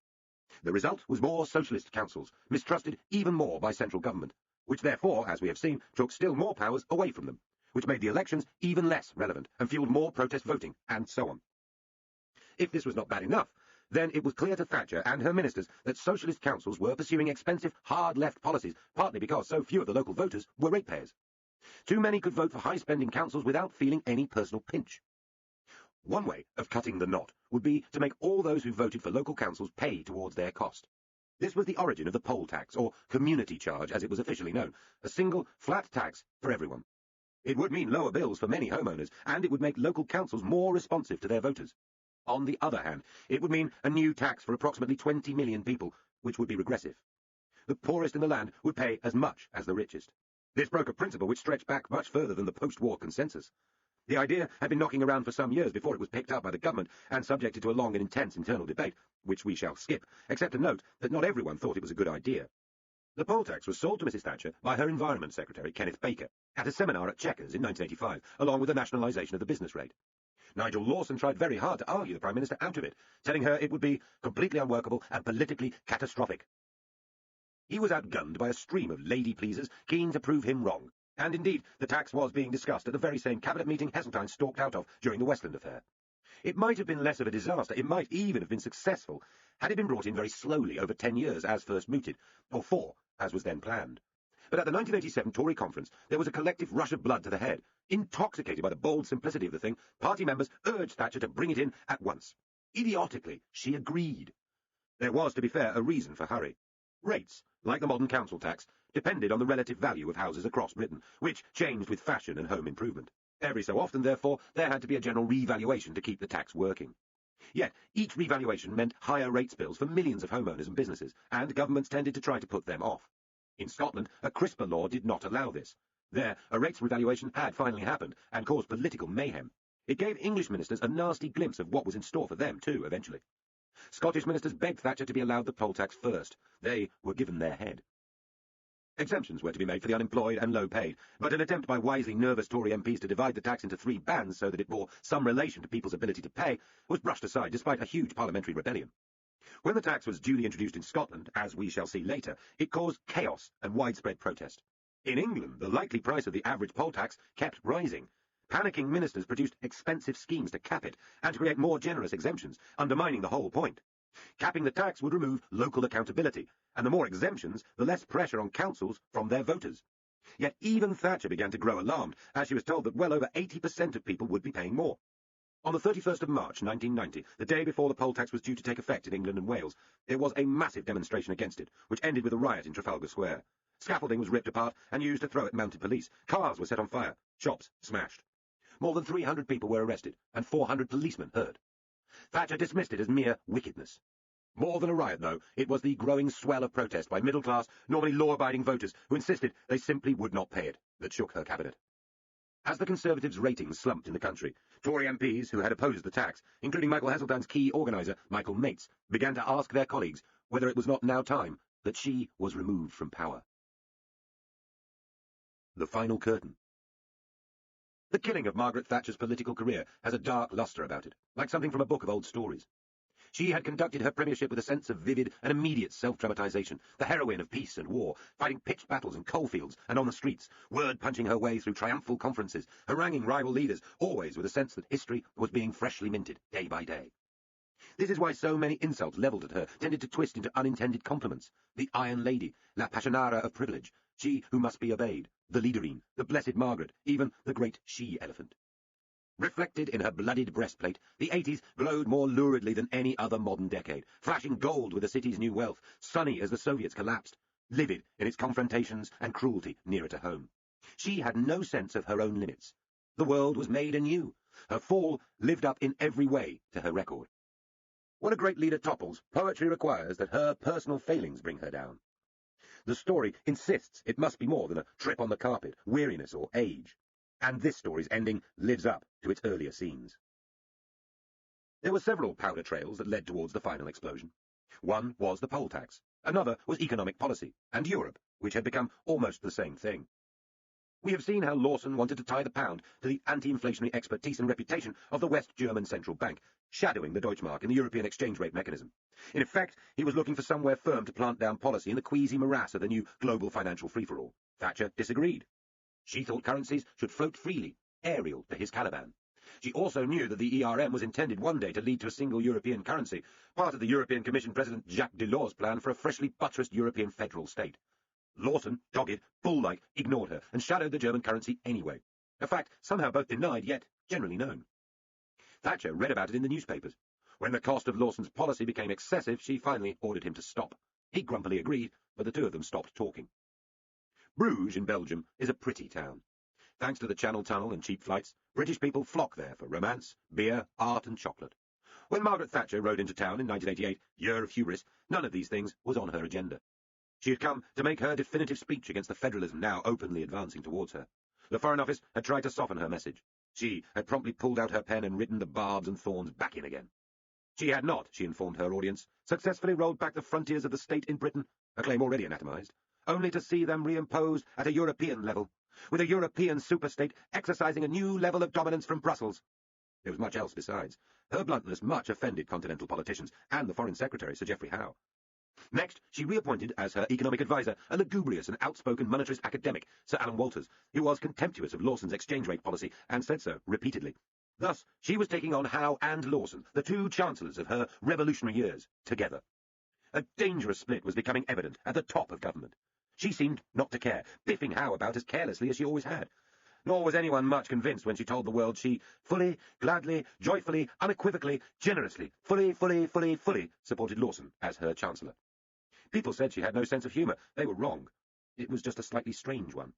The result was more socialist councils, mistrusted even more by central government, which therefore, as we have seen, took still more powers away from them, which made the elections even less relevant and fueled more protest voting, and so on. If this was not bad enough, then it was clear to Thatcher and her ministers that socialist councils were pursuing expensive, hard-left policies, partly because so few of the local voters were ratepayers. Too many could vote for high-spending councils without feeling any personal pinch. One way of cutting the knot would be to make all those who voted for local councils pay towards their cost. This was the origin of the poll tax, or community charge as it was officially known, a single, flat tax for everyone. It would mean lower bills for many homeowners, and it would make local councils more responsive to their voters. On the other hand, it would mean a new tax for approximately 20 million people, which would be regressive. The poorest in the land would pay as much as the richest. This broke a principle which stretched back much further than the post-war consensus. The idea had been knocking around for some years before it was picked up by the government and subjected to a long and intense internal debate, which we shall skip, except to note that not everyone thought it was a good idea. The poll tax was sold to Mrs. Thatcher by her Environment Secretary, Kenneth Baker, at a seminar at Chequers in 1985, along with the nationalisation of the business rate. Nigel Lawson tried very hard to argue the Prime Minister out of it, telling her it would be completely unworkable and politically catastrophic. He was outgunned by a stream of lady-pleasers keen to prove him wrong, and indeed the tax was being discussed at the very same cabinet meeting Heseltine stalked out of during the Westland affair. It might have been less of a disaster, it might even have been successful, had it been brought in very slowly over 10 years as first mooted, or 4, as was then planned. But at the 1987 Tory conference, there was a collective rush of blood to the head. Intoxicated by the bold simplicity of the thing, party members urged Thatcher to bring it in at once. Idiotically, she agreed. There was, to be fair, a reason for hurry. Rates, like the modern council tax, depended on the relative value of houses across Britain, which changed with fashion and home improvement. Every so often, therefore, there had to be a general revaluation to keep the tax working. Yet, each revaluation meant higher rates bills for millions of homeowners and businesses, and governments tended to try to put them off. In Scotland, a crisper law did not allow this. There, a rates revaluation had finally happened, and caused political mayhem. It gave English ministers a nasty glimpse of what was in store for them, too, eventually. Scottish ministers begged Thatcher to be allowed the poll tax first. They were given their head. Exemptions were to be made for the unemployed and low-paid, but an attempt by wisely nervous Tory MPs to divide the tax into 3 bands so that it bore some relation to people's ability to pay was brushed aside despite a huge parliamentary rebellion. When the tax was duly introduced in Scotland, as we shall see later, it caused chaos and widespread protest. In England, the likely price of the average poll tax kept rising. Panicking ministers produced expensive schemes to cap it and to create more generous exemptions, undermining the whole point. Capping the tax would remove local accountability, and the more exemptions, the less pressure on councils from their voters. Yet even Thatcher began to grow alarmed, as she was told that well over 80% of people would be paying more. On the 31st of March 1990, the day before the poll tax was due to take effect in England and Wales, there was a massive demonstration against it, which ended with a riot in Trafalgar Square. Scaffolding was ripped apart and used to throw at mounted police. Cars were set on fire. Shops smashed. More than 300 people were arrested, and 400 policemen hurt. Thatcher dismissed it as mere wickedness. More than a riot, though, it was the growing swell of protest by middle-class, normally law-abiding voters who insisted they simply would not pay it that shook her cabinet. As the Conservatives' ratings slumped in the country, Tory MPs who had opposed the tax, including Michael Heseltine's key organiser, Michael Mates, began to ask their colleagues whether it was not now time that she was removed from power. The final curtain. The killing of Margaret Thatcher's political career has a dark lustre about it, like something from a book of old stories. She had conducted her premiership with a sense of vivid and immediate self-dramatization, the heroine of peace and war, fighting pitched battles in coalfields and on the streets, word-punching her way through triumphal conferences, haranguing rival leaders, always with a sense that history was being freshly minted, day by day. This is why so many insults levelled at her tended to twist into unintended compliments. The Iron Lady, La Passionara of Privilege, she who must be obeyed, the Leaderine, the Blessed Margaret, even the Great She-Elephant. Reflected in her bloodied breastplate, the 80s glowed more luridly than any other modern decade, flashing gold with the city's new wealth, sunny as the Soviets collapsed, livid in its confrontations and cruelty nearer to home. She had no sense of her own limits. The world was made anew. Her fall lived up in every way to her record. When a great leader topples, poetry requires that her personal failings bring her down. The story insists it must be more than a trip on the carpet, weariness, or age. And this story's ending lives up to its earlier scenes. There were several powder trails that led towards the final explosion. One was the poll tax, another was economic policy, and Europe, which had become almost the same thing. We have seen how Lawson wanted to tie the pound to the anti-inflationary expertise and reputation of the West German Central Bank, shadowing the Deutschmark in the European exchange rate mechanism. In effect, he was looking for somewhere firm to plant down policy in the queasy morass of the new global financial free-for-all. Thatcher disagreed. She thought currencies should float freely, aerial to his Caliban. She also knew that the ERM was intended one day to lead to a single European currency, part of the European Commission President Jacques Delors' plan for a freshly buttressed European federal state. Lawson, dogged, bull-like, ignored her and shadowed the German currency anyway, a fact somehow both denied yet generally known. Thatcher read about it in the newspapers. When the cost of Lawson's policy became excessive, she finally ordered him to stop. He grumpily agreed, but the two of them stopped talking. Bruges in Belgium is a pretty town. Thanks to the Channel Tunnel and cheap flights, British people flock there for romance, beer, art and chocolate. When Margaret Thatcher rode into town in 1988, year of hubris, none of these things was on her agenda. She had come to make her definitive speech against the federalism now openly advancing towards her. The Foreign Office had tried to soften her message. She had promptly pulled out her pen and written the barbs and thorns back in again. She had not, she informed her audience, successfully rolled back the frontiers of the state in Britain, a claim already anatomized, only to see them reimposed at a European level, with a European superstate exercising a new level of dominance from Brussels. There was much else besides. Her bluntness much offended continental politicians and the Foreign Secretary, Sir Geoffrey Howe. Next, she reappointed as her economic adviser a lugubrious and outspoken monetarist academic, Sir Alan Walters, who was contemptuous of Lawson's exchange rate policy and said so repeatedly. Thus, she was taking on Howe and Lawson, the two chancellors of her revolutionary years, together. A dangerous split was becoming evident at the top of government. She seemed not to care, biffing Howe about as carelessly as she always had. Nor was anyone much convinced when she told the world she fully, gladly, joyfully, unequivocally, generously, fully supported Lawson as her chancellor. People said she had no sense of humour. They were wrong. It was just a slightly strange one.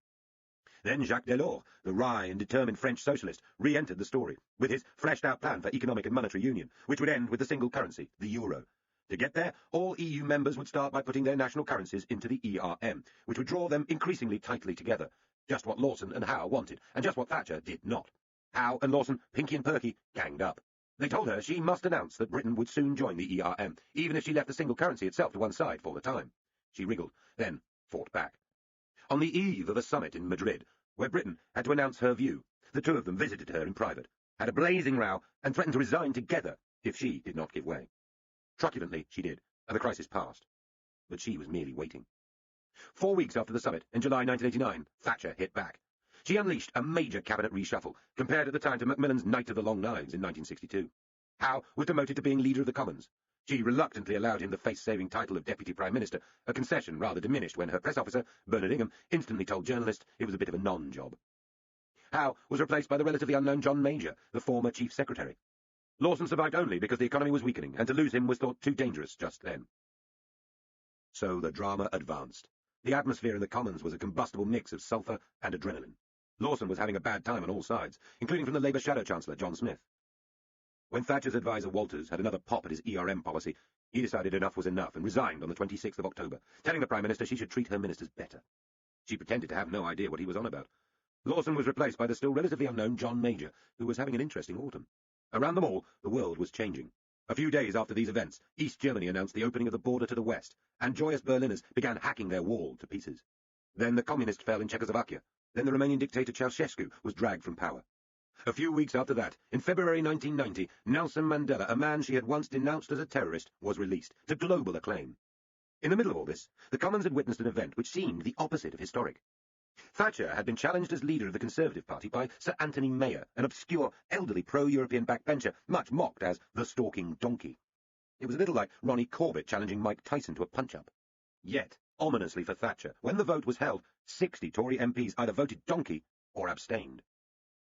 Then Jacques Delors, the wry and determined French socialist, re-entered the story, with his fleshed-out plan for economic and monetary union, which would end with the single currency, the euro. To get there, all EU members would start by putting their national currencies into the ERM, which would draw them increasingly tightly together, just what Lawson and Howe wanted, and just what Thatcher did not. Howe and Lawson, Pinky and Perky, ganged up. They told her she must announce that Britain would soon join the ERM, even if she left the single currency itself to one side for the time. She wriggled, then fought back. On the eve of a summit in Madrid, where Britain had to announce her view, the two of them visited her in private, had a blazing row, and threatened to resign together if she did not give way. Truculently, she did, and the crisis passed. But she was merely waiting. 4 weeks after the summit, in July 1989, Thatcher hit back. She unleashed a major cabinet reshuffle, compared at the time to Macmillan's Night of the Long Knives in 1962. Howe was demoted to being Leader of the Commons. She reluctantly allowed him the face-saving title of Deputy Prime Minister, a concession rather diminished when her press officer, Bernard Ingham, instantly told journalists it was a bit of a non-job. Howe was replaced by the relatively unknown John Major, the former Chief Secretary. Lawson survived only because the economy was weakening, and to lose him was thought too dangerous just then. So the drama advanced. The atmosphere in the Commons was a combustible mix of sulphur and adrenaline. Lawson was having a bad time on all sides, including from the Labour Shadow Chancellor, John Smith. When Thatcher's adviser Walters had another pop at his ERM policy, He decided enough was enough and resigned on the 26th of October, telling the Prime Minister she should treat her ministers better. She pretended to have no idea what he was on about. Lawson was replaced by the still relatively unknown John Major, who was having an interesting autumn. Around them all, the world was changing. A few days after these events, East Germany announced the opening of the border to the west, and joyous Berliners began hacking their wall to pieces. Then the communists fell in Czechoslovakia. Then the Romanian dictator Ceausescu was dragged from power. A few weeks after that, in February 1990, Nelson Mandela, a man she had once denounced as a terrorist, was released, to global acclaim. In the middle of all this, the Commons had witnessed an event which seemed the opposite of historic. Thatcher had been challenged as leader of the Conservative Party by Sir Anthony Mayer, an obscure, elderly pro-European backbencher, much mocked as the stalking donkey. It was a little like Ronnie Corbett challenging Mike Tyson to a punch-up. Yet, ominously for Thatcher, when the vote was held, 60 Tory MPs either voted donkey or abstained.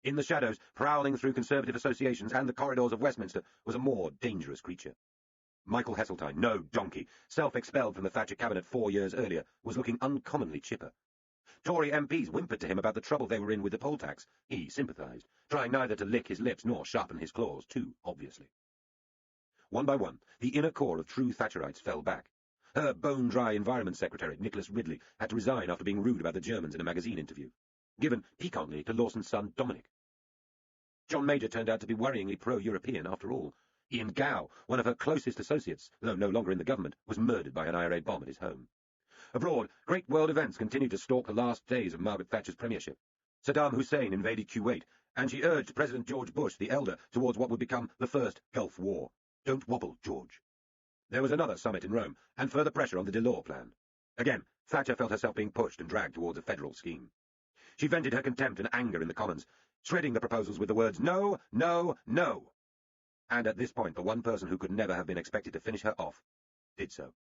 In the shadows, prowling through Conservative associations and the corridors of Westminster, was a more dangerous creature. Michael Heseltine, no donkey, self-expelled from the Thatcher cabinet 4 years earlier, was looking uncommonly chipper. Tory MPs whimpered to him about the trouble they were in with the poll tax. He sympathised, trying neither to lick his lips nor sharpen his claws too obviously. One by one, the inner core of true Thatcherites fell back. Her bone-dry Environment Secretary, Nicholas Ridley, had to resign after being rude about the Germans in a magazine interview, given piquantly to Lawson's son Dominic. John Major turned out to be worryingly pro-European after all. Ian Gow, one of her closest associates, though no longer in the government, was murdered by an IRA bomb at his home. Abroad, great world events continued to stalk the last days of Margaret Thatcher's premiership. Saddam Hussein invaded Kuwait, and she urged President George Bush the elder towards what would become the first Gulf War. Don't wobble, George. There was another summit in Rome, and further pressure on the Delors plan. Again, Thatcher felt herself being pushed and dragged towards a federal scheme. She vented her contempt and anger in the Commons, shredding the proposals with the words, "No, no, no." And at this point, the one person who could never have been expected to finish her off did so.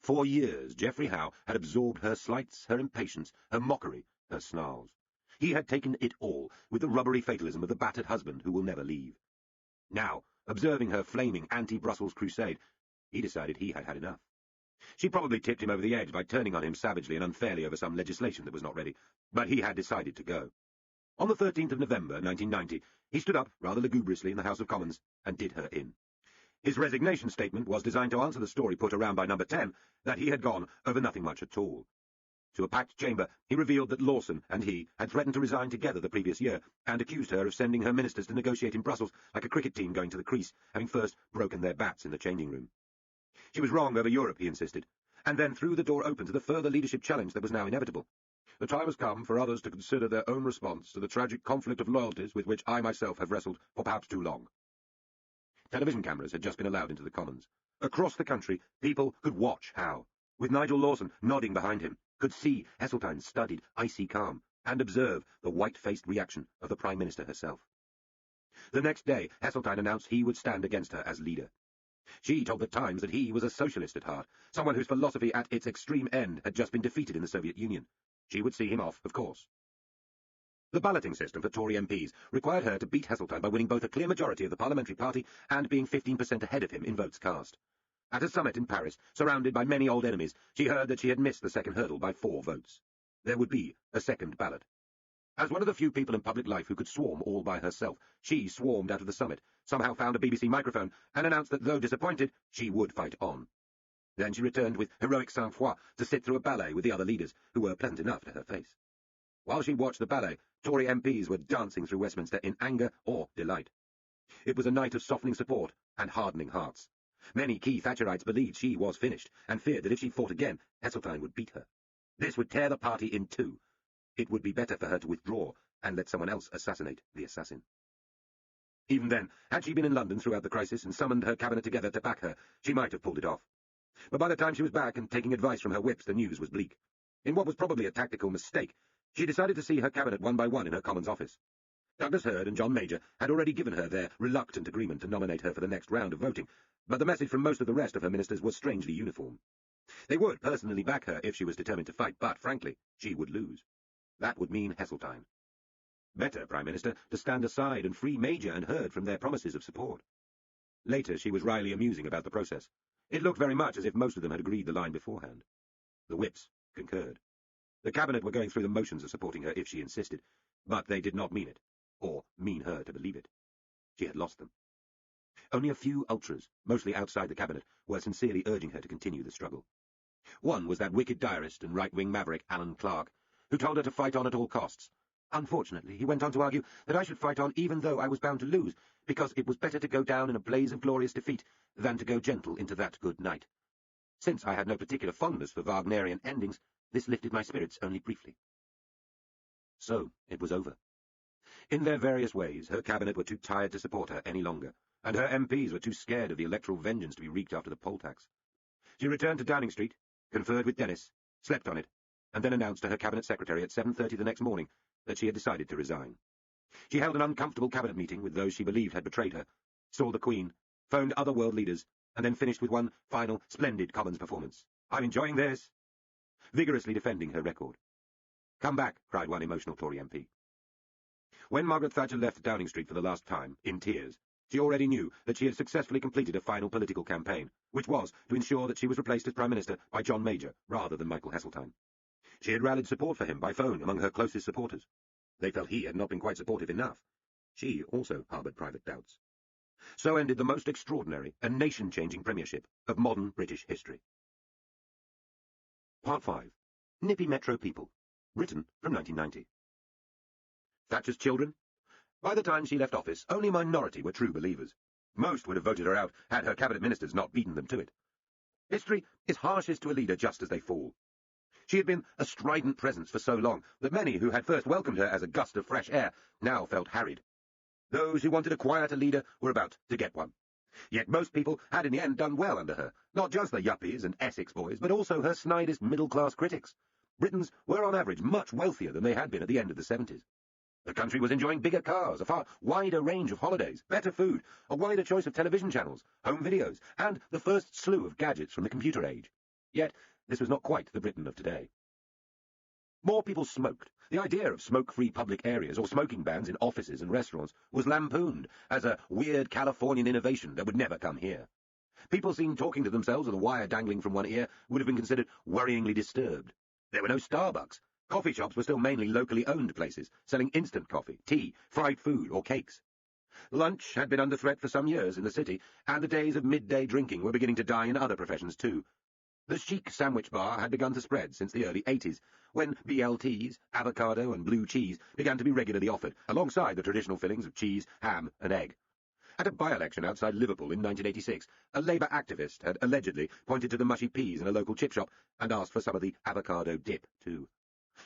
For years, Geoffrey Howe had absorbed her slights, her impatience, her mockery, her snarls. He had taken it all, with the rubbery fatalism of the battered husband who will never leave. Now, observing her flaming anti-Brussels crusade, he decided he had had enough. She probably tipped him over the edge by turning on him savagely and unfairly over some legislation that was not ready, but he had decided to go. On the 13th of November, 1990, he stood up, rather lugubriously, in the House of Commons, and did her in. His resignation statement was designed to answer the story put around by Number 10, that he had gone over nothing much at all. To a packed chamber, he revealed that Lawson and he had threatened to resign together the previous year, and accused her of sending her ministers to negotiate in Brussels like a cricket team going to the crease, having first broken their bats in the changing room. She was wrong over Europe, he insisted, and then threw the door open to the further leadership challenge that was now inevitable. The time has come for others to consider their own response to the tragic conflict of loyalties with which I myself have wrestled for perhaps too long. Television cameras had just been allowed into the Commons. Across the country, people could watch Howe, with Nigel Lawson nodding behind him, could see Heseltine's studied, icy calm, and observe the white-faced reaction of the Prime Minister herself. The next day, Heseltine announced he would stand against her as leader. She told the Times that he was a socialist at heart, someone whose philosophy at its extreme end had just been defeated in the Soviet Union. She would see him off, of course. The balloting system for Tory MPs required her to beat Heseltine by winning both a clear majority of the parliamentary party and being 15% ahead of him in votes cast. At a summit in Paris, surrounded by many old enemies, she heard that she had missed the second hurdle by 4 votes. There would be a second ballot. As one of the few people in public life who could swarm all by herself, she swarmed out of the summit, somehow found a BBC microphone, and announced that, though disappointed, she would fight on. Then she returned with heroic sang-froid to sit through a ballet with the other leaders, who were pleasant enough to her face. While she watched the ballet, Tory MPs were dancing through Westminster in anger or delight. It was a night of softening support and hardening hearts. Many key Thatcherites believed she was finished, and feared that if she fought again, Heseltine would beat her. This would tear the party in two. It would be better for her to withdraw and let someone else assassinate the assassin. Even then, had she been in London throughout the crisis and summoned her cabinet together to back her, she might have pulled it off. But by the time she was back and taking advice from her whips, the news was bleak. In what was probably a tactical mistake, she decided to see her cabinet one by one in her Commons office. Douglas Hurd and John Major had already given her their reluctant agreement to nominate her for the next round of voting, but the message from most of the rest of her ministers was strangely uniform. They would personally back her if she was determined to fight, but, frankly, she would lose. That would mean Heseltine. Better, Prime Minister, to stand aside and free Major and Hurd from their promises of support. Later she was wryly amusing about the process. It looked very much as if most of them had agreed the line beforehand. The whips concurred. The cabinet were going through the motions of supporting her if she insisted, but they did not mean it, or mean her to believe it. She had lost them. Only a few ultras, mostly outside the cabinet, were sincerely urging her to continue the struggle. One was that wicked diarist and right-wing maverick Alan Clark, who told her to fight on at all costs. Unfortunately, he went on to argue that I should fight on even though I was bound to lose, because it was better to go down in a blaze of glorious defeat than to go gentle into that good night. Since I had no particular fondness for Wagnerian endings, this lifted my spirits only briefly. So it was over. In their various ways, her cabinet were too tired to support her any longer, and her MPs were too scared of the electoral vengeance to be wreaked after the poll tax. She returned to Downing Street, conferred with Dennis, slept on it, and then announced to her cabinet secretary at 7:30 the next morning that she had decided to resign. She held an uncomfortable cabinet meeting with those she believed had betrayed her, saw the Queen, phoned other world leaders, and then finished with one final, splendid Commons performance. "I'm enjoying this," vigorously defending her record. "Come back," cried one emotional Tory MP. When Margaret Thatcher left Downing Street for the last time, in tears, she already knew that she had successfully completed a final political campaign, which was to ensure that she was replaced as Prime Minister by John Major rather than Michael Heseltine. She had rallied support for him by phone among her closest supporters. They felt he had not been quite supportive enough. She also harboured private doubts. So ended the most extraordinary and nation-changing premiership of modern British history. Part 5. Nippy Metro People. Written from 1990. Thatcher's children? By the time she left office, only a minority were true believers. Most would have voted her out had her cabinet ministers not beaten them to it. History is harshest to a leader just as they fall. She had been a strident presence for so long that many who had first welcomed her as a gust of fresh air now felt harried. Those who wanted a quieter leader were about to get one. Yet most people had in the end done well under her, not just the yuppies and Essex boys, but also her snidest middle-class critics. Britons were on average much wealthier than they had been at the end of the 70s. The country was enjoying bigger cars, a far wider range of holidays, better food, a wider choice of television channels, home videos, and the first slew of gadgets from the computer age. Yet this was not quite the Britain of today. More people smoked. The idea of smoke-free public areas or smoking bans in offices and restaurants was lampooned as a weird Californian innovation that would never come here. People seen talking to themselves with a wire dangling from one ear would have been considered worryingly disturbed. There were no Starbucks. Coffee shops were still mainly locally owned places, selling instant coffee, tea, fried food, or cakes. Lunch had been under threat for some years in the city, and the days of midday drinking were beginning to die in other professions too. The chic sandwich bar had begun to spread since the early 80s, when BLTs, avocado, and blue cheese began to be regularly offered, alongside the traditional fillings of cheese, ham, and egg. At a by-election outside Liverpool in 1986, a Labour activist had allegedly pointed to the mushy peas in a local chip shop and asked for some of the avocado dip too.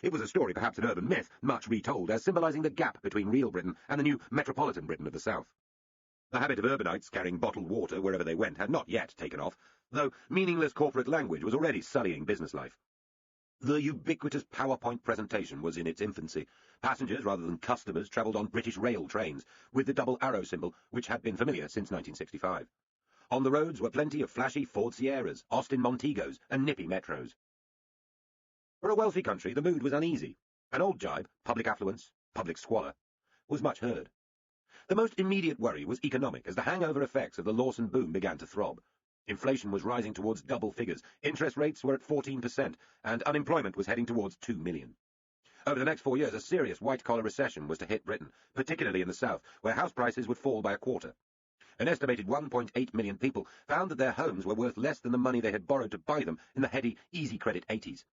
It was a story, perhaps an urban myth, much retold as symbolising the gap between real Britain and the new metropolitan Britain of the South. The habit of urbanites carrying bottled water wherever they went had not yet taken off, though meaningless corporate language was already sullying business life. The ubiquitous PowerPoint presentation was in its infancy. Passengers, rather than customers, travelled on British rail trains, with the double arrow symbol, which had been familiar since 1965. On the roads were plenty of flashy Ford Sierras, Austin Montegos, and nippy Metros. For a wealthy country, the mood was uneasy. An old jibe, public affluence, public squalor, was much heard. The most immediate worry was economic, as the hangover effects of the Lawson boom began to throb. Inflation was rising towards double figures, interest rates were at 14%, and unemployment was heading towards 2 million. Over the next 4 years, a serious white-collar recession was to hit Britain, particularly in the south, where house prices would fall by a quarter. An estimated 1.8 million people found that their homes were worth less than the money they had borrowed to buy them in the heady, easy credit 80s.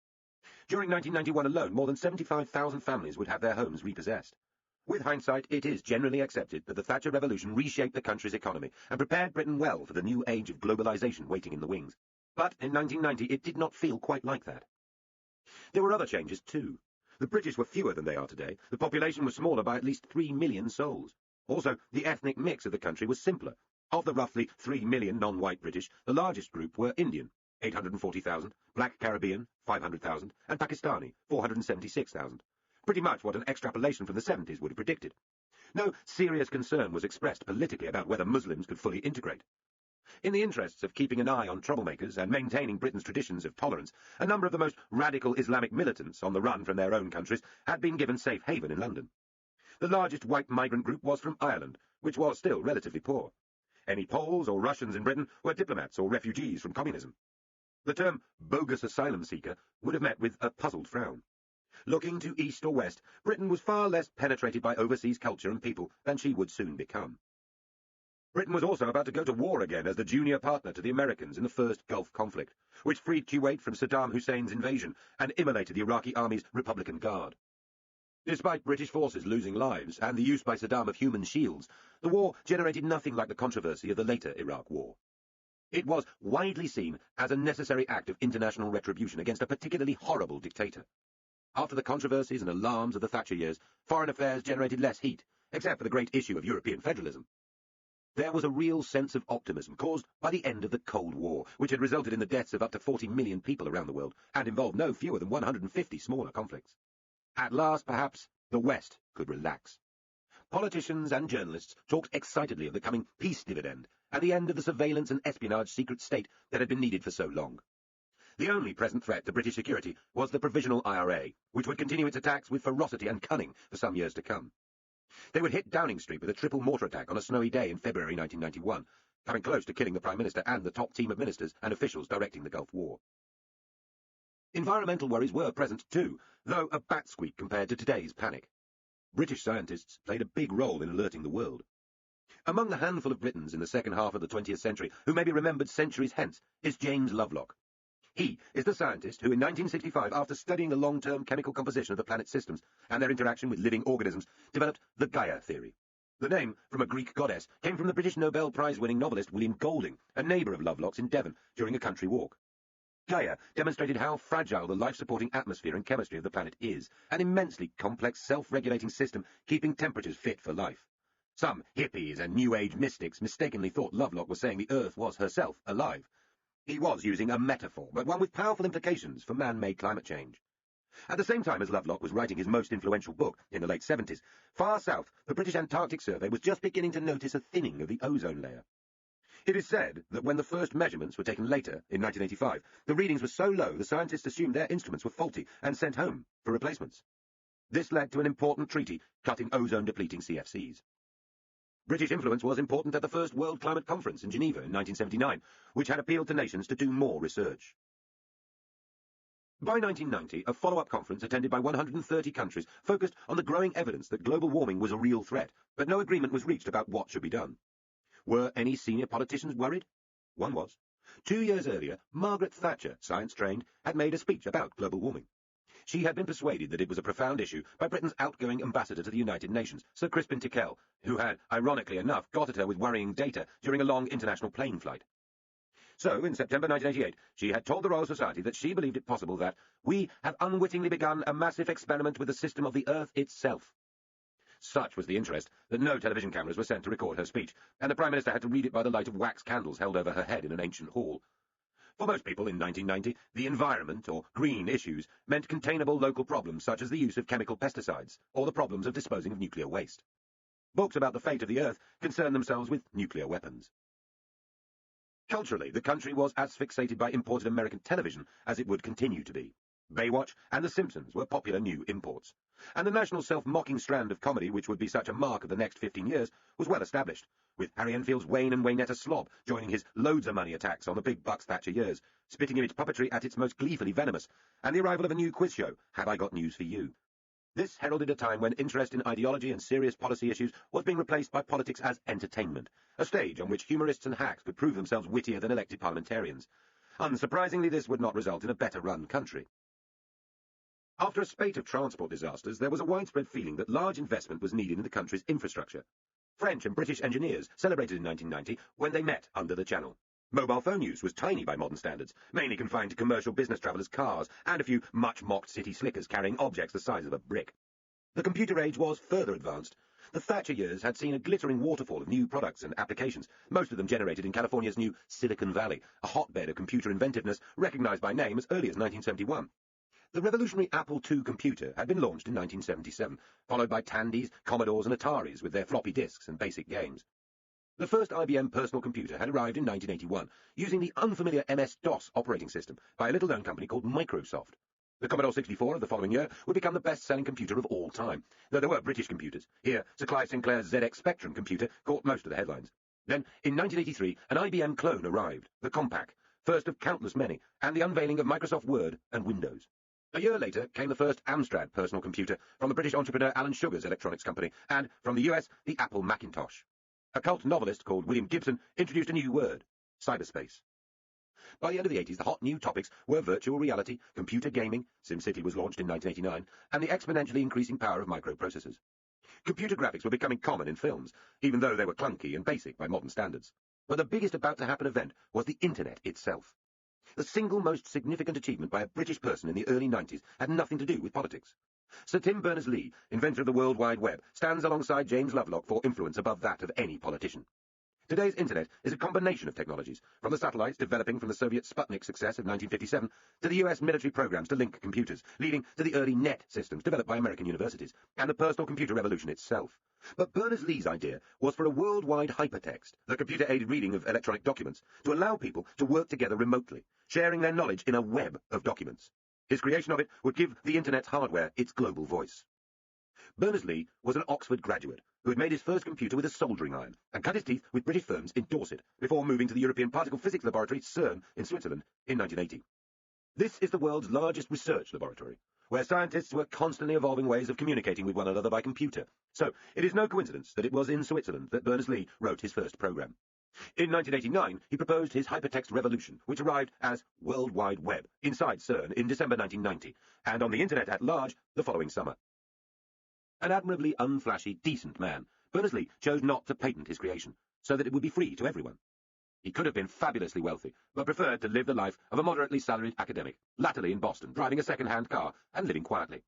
During 1991 alone, more than 75,000 families would have their homes repossessed. With hindsight, it is generally accepted that the Thatcher Revolution reshaped the country's economy and prepared Britain well for the new age of globalisation waiting in the wings. But in 1990, it did not feel quite like that. There were other changes, too. The British were fewer than they are today. The population was smaller by at least 3 million souls. Also, the ethnic mix of the country was simpler. Of the roughly 3 million non-white British, the largest group were Indian, 840,000, Black Caribbean, 500,000, and Pakistani, 476,000. Pretty much what an extrapolation from the 70s would have predicted. No serious concern was expressed politically about whether Muslims could fully integrate. In the interests of keeping an eye on troublemakers and maintaining Britain's traditions of tolerance, a number of the most radical Islamic militants on the run from their own countries had been given safe haven in London. The largest white migrant group was from Ireland, which was still relatively poor. Any Poles or Russians in Britain were diplomats or refugees from communism. The term bogus asylum seeker would have met with a puzzled frown. Looking to east or west, Britain was far less penetrated by overseas culture and people than she would soon become. Britain was also about to go to war again as the junior partner to the Americans in the first Gulf conflict, which freed Kuwait from Saddam Hussein's invasion and immolated the Iraqi army's Republican Guard. Despite British forces losing lives and the use by Saddam of human shields, the war generated nothing like the controversy of the later Iraq War. It was widely seen as a necessary act of international retribution against a particularly horrible dictator. After the controversies and alarms of the Thatcher years, foreign affairs generated less heat, except for the great issue of European federalism. There was a real sense of optimism caused by the end of the Cold War, which had resulted in the deaths of up to 40 million people around the world, and involved no fewer than 150 smaller conflicts. At last, perhaps, the West could relax. Politicians and journalists talked excitedly of the coming peace dividend and the end of the surveillance and espionage secret state that had been needed for so long. The only present threat to British security was the Provisional IRA, which would continue its attacks with ferocity and cunning for some years to come. They would hit Downing Street with a triple mortar attack on a snowy day in February 1991, coming close to killing the Prime Minister and the top team of ministers and officials directing the Gulf War. Environmental worries were present too, though a bat squeak compared to today's panic. British scientists played a big role in alerting the world. Among the handful of Britons in the second half of the 20th century who may be remembered centuries hence is James Lovelock. He is the scientist who in 1965, after studying the long-term chemical composition of the planet's systems and their interaction with living organisms, developed the Gaia theory. The name, from a Greek goddess, came from the British Nobel Prize-winning novelist William Golding, a neighbour of Lovelock's in Devon, during a country walk. Gaia demonstrated how fragile the life-supporting atmosphere and chemistry of the planet is, an immensely complex self-regulating system keeping temperatures fit for life. Some hippies and New Age mystics mistakenly thought Lovelock was saying the Earth was herself alive. He was using a metaphor, but one with powerful implications for man-made climate change. At the same time as Lovelock was writing his most influential book, in the late 70s, far south, the British Antarctic Survey was just beginning to notice a thinning of the ozone layer. It is said that when the first measurements were taken later, in 1985, the readings were so low the scientists assumed their instruments were faulty and sent home for replacements. This led to an important treaty cutting ozone-depleting CFCs. British influence was important at the first World Climate Conference in Geneva in 1979, which had appealed to nations to do more research. By 1990, a follow-up conference attended by 130 countries focused on the growing evidence that global warming was a real threat, but no agreement was reached about what should be done. Were any senior politicians worried? One was. 2 years earlier, Margaret Thatcher, science-trained, had made a speech about global warming. She had been persuaded that it was a profound issue by Britain's outgoing ambassador to the United Nations, Sir Crispin Tickell, who had, ironically enough, got at her with worrying data during a long international plane flight. So, in September 1988, she had told the Royal Society that she believed it possible that we have unwittingly begun a massive experiment with the system of the Earth itself. Such was the interest that no television cameras were sent to record her speech, and the Prime Minister had to read it by the light of wax candles held over her head in an ancient hall. For most people in 1990, the environment, or green issues, meant containable local problems such as the use of chemical pesticides, or the problems of disposing of nuclear waste. Books about the fate of the Earth concerned themselves with nuclear weapons. Culturally, the country was as fixated by imported American television as it would continue to be. Baywatch and The Simpsons were popular new imports, and the national self-mocking strand of comedy which would be such a mark of the next 15 years was well established, with Harry Enfield's Wayne and Waynetta Slob joining his loads-of-money attacks on the big bucks Thatcher years, spitting image puppetry at its most gleefully venomous, and the arrival of a new quiz show, Have I Got News for You? This heralded a time when interest in ideology and serious policy issues was being replaced by politics as entertainment, a stage on which humorists and hacks could prove themselves wittier than elected parliamentarians. Unsurprisingly, this would not result in a better-run country. After a spate of transport disasters, there was a widespread feeling that large investment was needed in the country's infrastructure. French and British engineers celebrated in 1990 when they met under the Channel. Mobile phone use was tiny by modern standards, mainly confined to commercial business travellers' cars and a few much-mocked city slickers carrying objects the size of a brick. The computer age was further advanced. The Thatcher years had seen a glittering waterfall of new products and applications, most of them generated in California's new Silicon Valley, a hotbed of computer inventiveness recognised by name as early as 1971. The revolutionary Apple II computer had been launched in 1977, followed by Tandys, Commodores and Ataris with their floppy disks and basic games. The first IBM personal computer had arrived in 1981, using the unfamiliar MS-DOS operating system by a little-known company called Microsoft. The Commodore 64 of the following year would become the best-selling computer of all time, though there were British computers. Here, Sir Clive Sinclair's ZX Spectrum computer caught most of the headlines. Then, in 1983, an IBM clone arrived, the Compaq, first of countless many, and the unveiling of Microsoft Word and Windows. A year later came the first Amstrad personal computer from the British entrepreneur Alan Sugar's electronics company, and, from the US, the Apple Macintosh. A cult novelist called William Gibson introduced a new word: cyberspace. By the end of the 80s, the hot new topics were virtual reality, computer gaming, SimCity was launched in 1989, and the exponentially increasing power of microprocessors. Computer graphics were becoming common in films, even though they were clunky and basic by modern standards. But the biggest about-to-happen event was the Internet itself. The single most significant achievement by a British person in the early 90s had nothing to do with politics. Sir Tim Berners-Lee, inventor of the World Wide Web, stands alongside James Lovelock for influence above that of any politician. Today's Internet is a combination of technologies, from the satellites developing from the Soviet Sputnik success of 1957 to the US military programs to link computers, leading to the early net systems developed by American universities, and the personal computer revolution itself. But Berners-Lee's idea was for a worldwide hypertext, the computer-aided reading of electronic documents, to allow people to work together remotely, sharing their knowledge in a web of documents. His creation of it would give the Internet's hardware its global voice. Berners-Lee was an Oxford graduate who had made his first computer with a soldering iron and cut his teeth with British firms in Dorset before moving to the European Particle Physics Laboratory, CERN, in Switzerland in 1980. This is the world's largest research laboratory, where scientists were constantly evolving ways of communicating with one another by computer. So it is no coincidence that it was in Switzerland that Berners-Lee wrote his first program. In 1989, he proposed his hypertext revolution, which arrived as World Wide Web inside CERN in December 1990, and on the Internet at large the following summer. An admirably unflashy, decent man, Berners-Lee chose not to patent his creation, so that it would be free to everyone. He could have been fabulously wealthy, but preferred to live the life of a moderately salaried academic, latterly in Boston, driving a second-hand car and living quietly.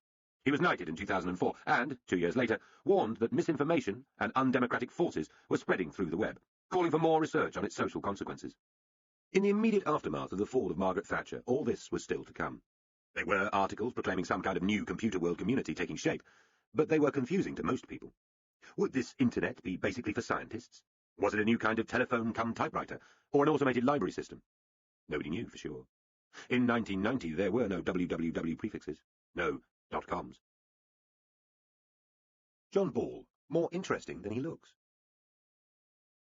He was knighted in 2004 and, 2 years later, warned that misinformation and undemocratic forces were spreading through the web, calling for more research on its social consequences. In the immediate aftermath of the fall of Margaret Thatcher, all this was still to come. There were articles proclaiming some kind of new computer world community taking shape, but they were confusing to most people. Would this Internet be basically for scientists? Was it a new kind of telephone-cum-typewriter, or an automated library system? Nobody knew for sure. In 1990, there were no www prefixes, no .coms. John Ball, more interesting than he looks.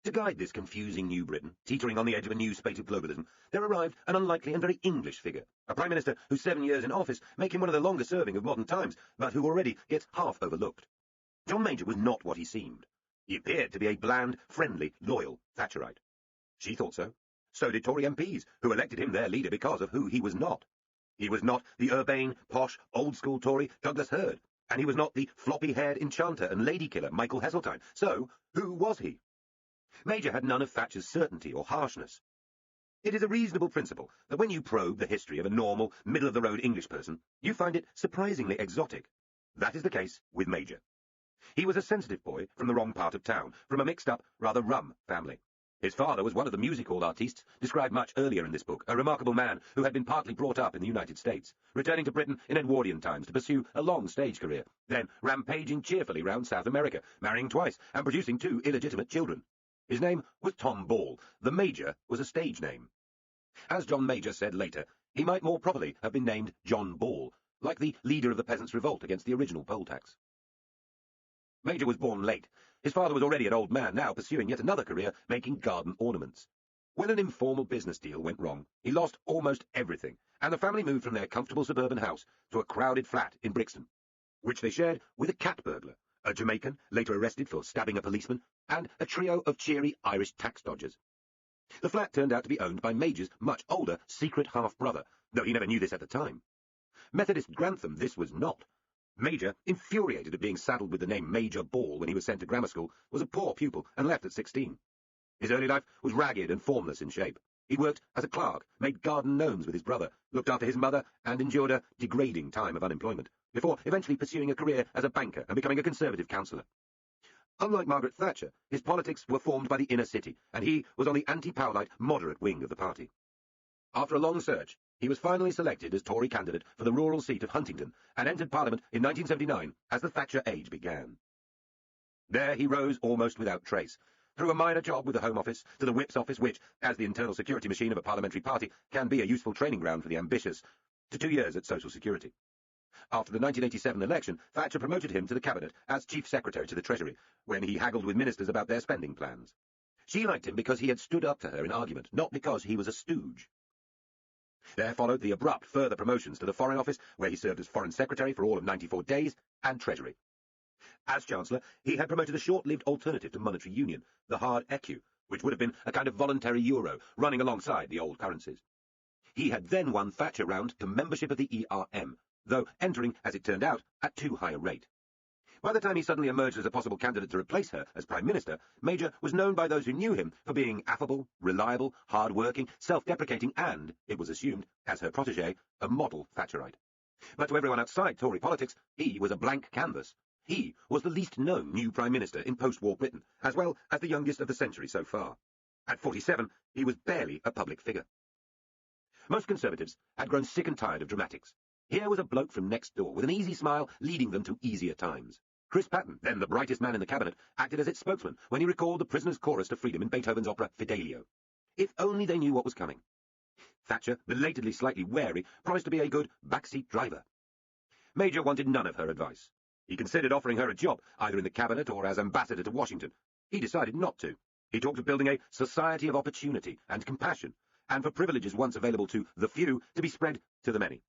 To guide this confusing new Britain, teetering on the edge of a new spate of globalism, there arrived an unlikely and very English figure, a Prime Minister whose 7 years in office make him one of the longest-serving of modern times, but who already gets half overlooked. John Major was not what he seemed. He appeared to be a bland, friendly, loyal Thatcherite. She thought so. So did Tory MPs, who elected him their leader because of who he was not. He was not the urbane, posh, old-school Tory Douglas Hurd, and he was not the floppy-haired enchanter and lady-killer Michael Heseltine. So, who was he? Major had none of Thatcher's certainty or harshness. It is a reasonable principle that when you probe the history of a normal, middle-of-the-road English person, you find it surprisingly exotic. That is the case with Major. He was a sensitive boy from the wrong part of town, from a mixed-up, rather rum family. His father was one of the music hall artistes described much earlier in this book, a remarkable man who had been partly brought up in the United States, returning to Britain in Edwardian times to pursue a long stage career, then rampaging cheerfully round South America, marrying twice, and producing 2 illegitimate children. His name was Tom Ball. The Major was a stage name. As John Major said later, he might more properly have been named John Ball, like the leader of the peasants' revolt against the original poll tax. Major was born late. His father was already an old man, now pursuing yet another career, making garden ornaments. When an informal business deal went wrong, he lost almost everything, and the family moved from their comfortable suburban house to a crowded flat in Brixton, which they shared with a cat burglar, a Jamaican, later arrested for stabbing a policeman, and a trio of cheery Irish tax dodgers. The flat turned out to be owned by Major's much older secret half-brother, though he never knew this at the time. Methodist Grantham this was not. Major, infuriated at being saddled with the name Major Ball when he was sent to grammar school, was a poor pupil and left at 16. His early life was ragged and formless in shape. He worked as a clerk, made garden gnomes with his brother, looked after his mother, and endured a degrading time of unemployment, before eventually pursuing a career as a banker and becoming a Conservative councillor. Unlike Margaret Thatcher, his politics were formed by the inner city, and he was on the anti-Powellite moderate wing of the party. After a long search, he was finally selected as Tory candidate for the rural seat of Huntingdon and entered Parliament in 1979 as the Thatcher age began. There he rose almost without trace, through a minor job with the Home Office to the Whip's office, which, as the internal security machine of a parliamentary party, can be a useful training ground for the ambitious, to 2 years at Social Security. After the 1987 election, Thatcher promoted him to the Cabinet as Chief Secretary to the Treasury, when he haggled with ministers about their spending plans. She liked him because he had stood up to her in argument, not because he was a stooge. There followed the abrupt further promotions to the Foreign Office, where he served as Foreign Secretary for all of 94 days, and Treasury. As Chancellor, he had promoted a short-lived alternative to monetary union, the hard ecu, which would have been a kind of voluntary euro, running alongside the old currencies. He had then won Thatcher round to membership of the ERM, though entering, as it turned out, at too high a rate. By the time he suddenly emerged as a possible candidate to replace her as Prime Minister, Major was known by those who knew him for being affable, reliable, hard-working, self-deprecating and, it was assumed, as her protégé, a model Thatcherite. But to everyone outside Tory politics, he was a blank canvas. He was the least known new Prime Minister in post-war Britain, as well as the youngest of the century so far. At 47, he was barely a public figure. Most Conservatives had grown sick and tired of dramatics. Here was a bloke from next door, with an easy smile leading them to easier times. Chris Patten, then the brightest man in the cabinet, acted as its spokesman when he recalled the prisoner's chorus to freedom in Beethoven's opera Fidelio. If only they knew what was coming. Thatcher, belatedly slightly wary, promised to be a good backseat driver. Major wanted none of her advice. He considered offering her a job, either in the cabinet or as ambassador to Washington. He decided not to. He talked of building a society of opportunity and compassion, and for privileges once available to the few to be spread to the many.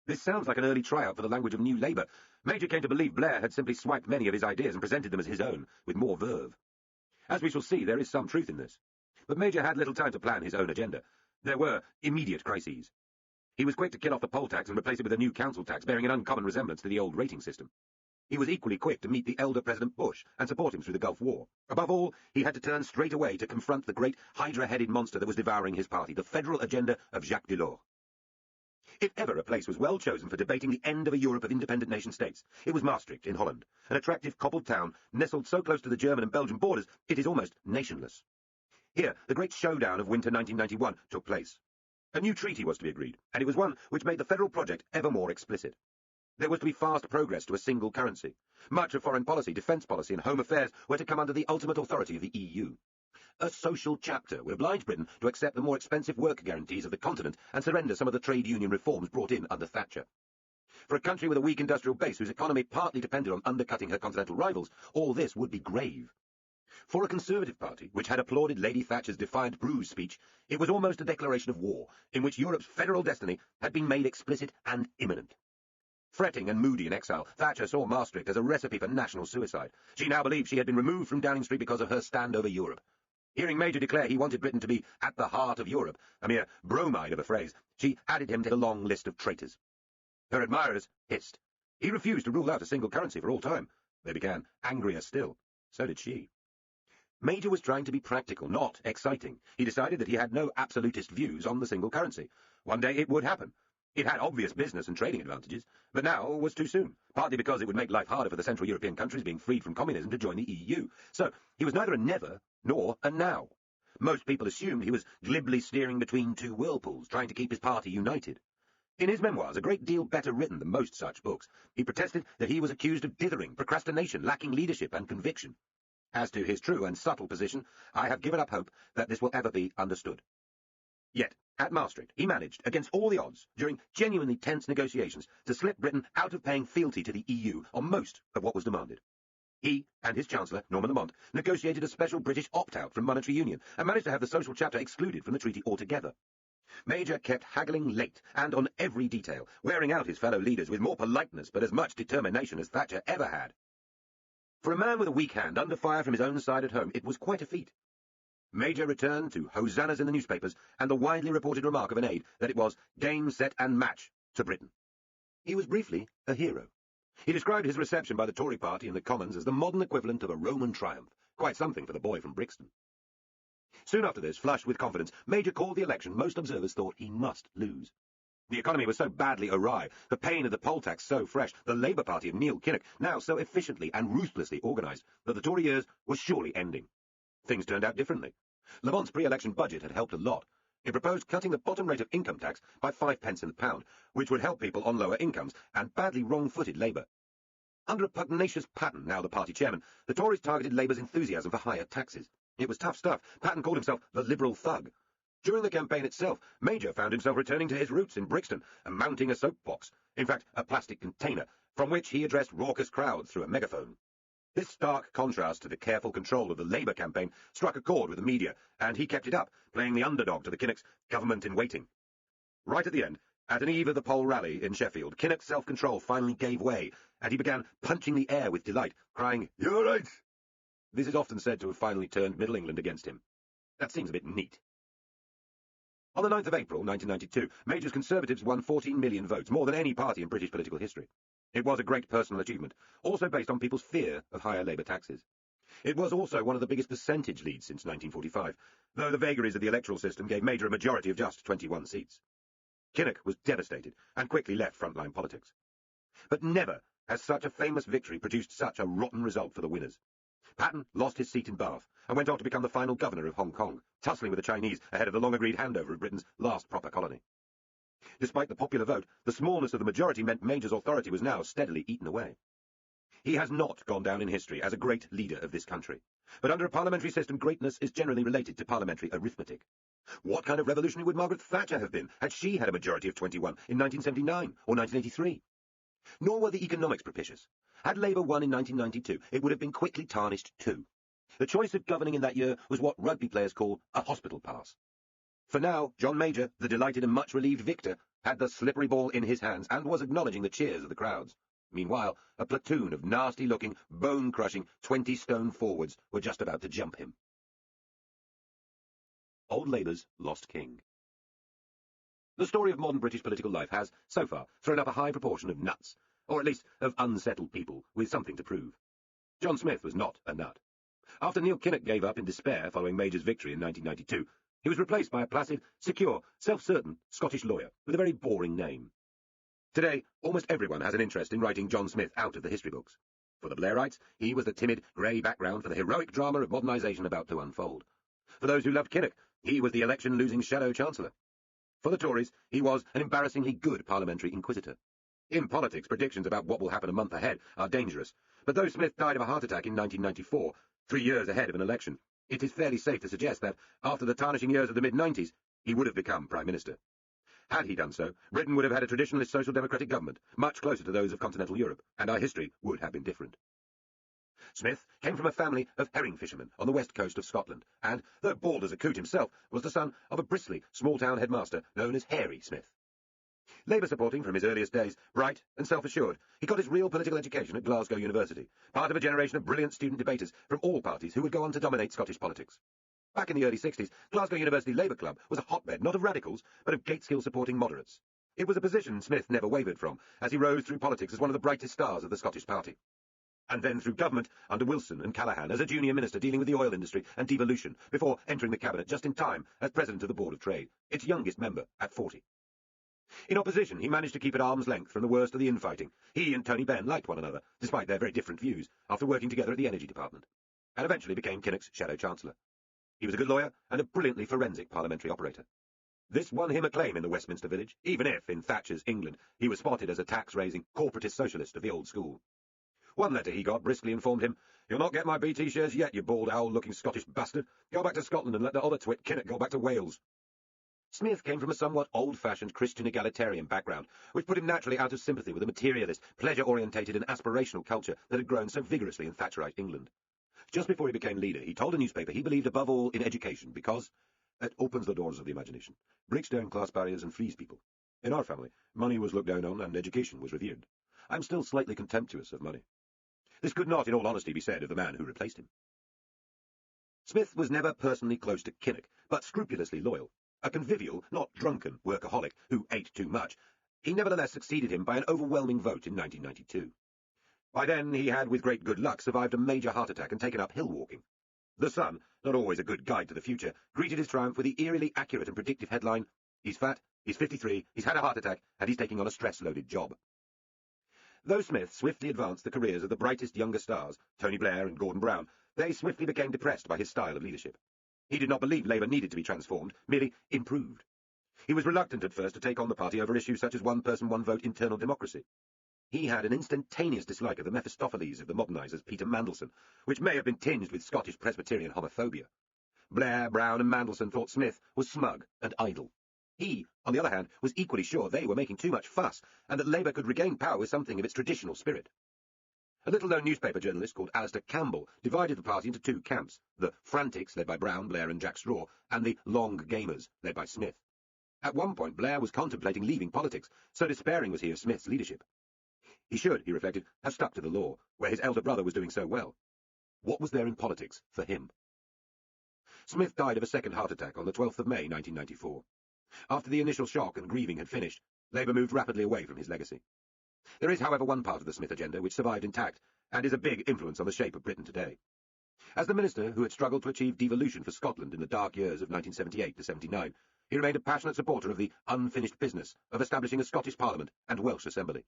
This sounds like an early tryout for the language of New Labour. Major came to believe Blair had simply swiped many of his ideas and presented them as his own, with more verve. As we shall see, there is some truth in this. But Major had little time to plan his own agenda. There were immediate crises. He was quick to kill off the poll tax and replace it with a new council tax bearing an uncommon resemblance to the old rating system. He was equally quick to meet the elder President Bush and support him through the Gulf War. Above all, he had to turn straight away to confront the great hydra-headed monster that was devouring his party, the federal agenda of Jacques Delors. If ever a place was well chosen for debating the end of a Europe of independent nation-states, it was Maastricht in Holland, an attractive cobbled town nestled so close to the German and Belgian borders it is almost nationless. Here, the great showdown of winter 1991 took place. A new treaty was to be agreed, and it was one which made the federal project ever more explicit. There was to be fast progress to a single currency. Much of foreign policy, defence policy and home affairs were to come under the ultimate authority of the EU. A social chapter would oblige Britain to accept the more expensive work guarantees of the continent and surrender some of the trade union reforms brought in under Thatcher. For a country with a weak industrial base whose economy partly depended on undercutting her continental rivals, all this would be grave. For a Conservative party, which had applauded Lady Thatcher's defiant Bruges speech, it was almost a declaration of war, in which Europe's federal destiny had been made explicit and imminent. Fretting and moody in exile, Thatcher saw Maastricht as a recipe for national suicide. She now believed she had been removed from Downing Street because of her stand over Europe. Hearing Major declare he wanted Britain to be at the heart of Europe, a mere bromide of a phrase, she added him to the long list of traitors. Her admirers hissed. He refused to rule out a single currency for all time. They began angrier still. So did she. Major was trying to be practical, not exciting. He decided that he had no absolutist views on the single currency. One day it would happen. It had obvious business and trading advantages, but now was too soon, partly because it would make life harder for the Central European countries being freed from communism to join the EU. So he was neither a never nor a now. Most people assumed he was glibly steering between two whirlpools, trying to keep his party united. In his memoirs, a great deal better written than most such books, he protested that he was accused of dithering, procrastination, lacking leadership and conviction. As to his true and subtle position, I have given up hope that this will ever be understood. Yet, at Maastricht, he managed, against all the odds, during genuinely tense negotiations, to slip Britain out of paying fealty to the EU on most of what was demanded. He and his Chancellor, Norman Lamont, negotiated a special British opt-out from monetary union and managed to have the social chapter excluded from the treaty altogether. Major kept haggling late and on every detail, wearing out his fellow leaders with more politeness but as much determination as Thatcher ever had. For a man with a weak hand under fire from his own side at home, it was quite a feat. Major returned to hosannas in the newspapers and the widely reported remark of an aide that it was game, set and match to Britain. He was briefly a hero. He described his reception by the Tory party in the Commons as the modern equivalent of a Roman triumph, quite something for the boy from Brixton. Soon after this, flushed with confidence, Major called the election most observers thought he must lose. The economy was so badly awry, the pain of the poll tax so fresh, the Labour Party of Neil Kinnock now so efficiently and ruthlessly organised, that the Tory years were surely ending. Things turned out differently. Lamont's pre-election budget had helped a lot. It proposed cutting the bottom rate of income tax by 5 pence in the pound, which would help people on lower incomes and badly wrong-footed Labour. Under a pugnacious Patten, now the party chairman, the Tories targeted Labour's enthusiasm for higher taxes. It was tough stuff. Patten called himself the Liberal Thug. During the campaign itself, Major found himself returning to his roots in Brixton and mounting a soapbox, in fact a plastic container, from which he addressed raucous crowds through a megaphone. This stark contrast to the careful control of the Labour campaign struck a chord with the media, and he kept it up, playing the underdog to the Kinnocks' government in waiting. Right at the end, At an eve of the poll rally in Sheffield, Kinnock's self-control finally gave way, and he began punching the air with delight, crying, "You're right!" This is often said to have finally turned Middle England against him. That seems a bit neat. On the 9th of April, 1992, Major's Conservatives won 14 million votes, more than any party in British political history. It was a great personal achievement, also based on people's fear of higher Labour taxes. It was also one of the biggest percentage leads since 1945, though the vagaries of the electoral system gave Major a majority of just 21 seats. Kinnock was devastated and quickly left frontline politics. But never has such a famous victory produced such a rotten result for the winners. Patton lost his seat in Bath and went on to become the final governor of Hong Kong, tussling with the Chinese ahead of the long-agreed handover of Britain's last proper colony. Despite the popular vote, the smallness of the majority meant Major's authority was now steadily eaten away. He has not gone down in history as a great leader of this country, but under a parliamentary system, greatness is generally related to parliamentary arithmetic. What kind of revolutionary would Margaret Thatcher have been had she had a majority of 21 in 1979 or 1983? Nor were the economics propitious. Had Labour won in 1992, it would have been quickly tarnished too. The choice of governing in that year was what rugby players call a hospital pass. For now, John Major, the delighted and much relieved victor, had the slippery ball in his hands and was acknowledging the cheers of the crowds. Meanwhile, a platoon of nasty-looking, bone-crushing 20-stone forwards were just about to jump him. Old Labour's Lost King. The story of modern British political life has, so far, thrown up a high proportion of nuts, or at least of unsettled people with something to prove. John Smith was not a nut. After Neil Kinnock gave up in despair following Major's victory in 1992, he was replaced by a placid, secure, self-certain Scottish lawyer with a very boring name. Today, almost everyone has an interest in writing John Smith out of the history books. For the Blairites, he was the timid, grey background for the heroic drama of modernisation about to unfold. For those who loved Kinnock, he was the election-losing shadow chancellor. For the Tories, he was an embarrassingly good parliamentary inquisitor. In politics, predictions about what will happen a month ahead are dangerous, but though Smith died of a heart attack in 1994, 3 years ahead of an election, it is fairly safe to suggest that, after the tarnishing years of the mid-90s, he would have become Prime Minister. Had he done so, Britain would have had a traditionalist social democratic government, much closer to those of continental Europe, and our history would have been different. Smith came from a family of herring fishermen on the west coast of Scotland, and, though bald as a coot himself, was the son of a bristly, small-town headmaster known as Hairy Smith. Labour-supporting from his earliest days, bright and self-assured, he got his real political education at Glasgow University, part of a generation of brilliant student debaters from all parties who would go on to dominate Scottish politics. Back in the early 60s, Glasgow University Labour Club was a hotbed not of radicals, but of Gateskill-supporting moderates. It was a position Smith never wavered from, as he rose through politics as one of the brightest stars of the Scottish Party. And then through government under Wilson and Callaghan as a junior minister dealing with the oil industry and devolution, before entering the cabinet just in time as president of the Board of Trade, its youngest member at 40. In opposition, he managed to keep at arm's length from the worst of the infighting. He and Tony Benn liked one another, despite their very different views, after working together at the Energy Department, and eventually became Kinnock's shadow chancellor. He was a good lawyer and a brilliantly forensic parliamentary operator. This won him acclaim in the Westminster Village, even if, in Thatcher's England, he was spotted as a tax-raising, corporatist socialist of the old school. One letter he got briskly informed him, "You'll not get my BT shares yet, you bald owl-looking Scottish bastard. Go back to Scotland and let the other twit Kinnock go back to Wales." Smith came from a somewhat old-fashioned Christian egalitarian background, which put him naturally out of sympathy with the materialist, pleasure-orientated and aspirational culture that had grown so vigorously in Thatcherite England. Just before he became leader, he told a newspaper he believed above all in education because it opens the doors of the imagination, breaks down class barriers and frees people. In our family, money was looked down on and education was revered. I'm still slightly contemptuous of money. This could not, in all honesty, be said of the man who replaced him. Smith was never personally close to Kinnock, but scrupulously loyal. A convivial, not drunken, workaholic who ate too much, he nevertheless succeeded him by an overwhelming vote in 1992. By then he had, with great good luck, survived a major heart attack and taken up hill walking. The Sun, not always a good guide to the future, greeted his triumph with the eerily accurate and predictive headline, "He's fat, he's 53, he's had a heart attack, and he's taking on a stress-loaded job." Though Smith swiftly advanced the careers of the brightest younger stars, Tony Blair and Gordon Brown, they swiftly became depressed by his style of leadership. He did not believe Labour needed to be transformed, merely improved. He was reluctant at first to take on the party over issues such as one-person, one-vote internal democracy. He had an instantaneous dislike of the Mephistopheles of the modernisers, Peter Mandelson, which may have been tinged with Scottish Presbyterian homophobia. Blair, Brown and Mandelson thought Smith was smug and idle. He, on the other hand, was equally sure they were making too much fuss, and that Labour could regain power with something of its traditional spirit. A little-known newspaper journalist called Alistair Campbell divided the party into two camps, the Frantics, led by Brown, Blair and Jack Straw, and the Long Gamers, led by Smith. At one point, Blair was contemplating leaving politics, so despairing was he of Smith's leadership. He should, he reflected, have stuck to the law, where his elder brother was doing so well. What was there in politics for him? Smith died of a second heart attack on the 12th of May, 1994. After the initial shock and grieving had finished, Labour moved rapidly away from his legacy. There is, however, one part of the Smith agenda which survived intact, and is a big influence on the shape of Britain today. As the minister who had struggled to achieve devolution for Scotland in the dark years of 1978 to 79, he remained a passionate supporter of the unfinished business of establishing a Scottish Parliament and Welsh Assembly.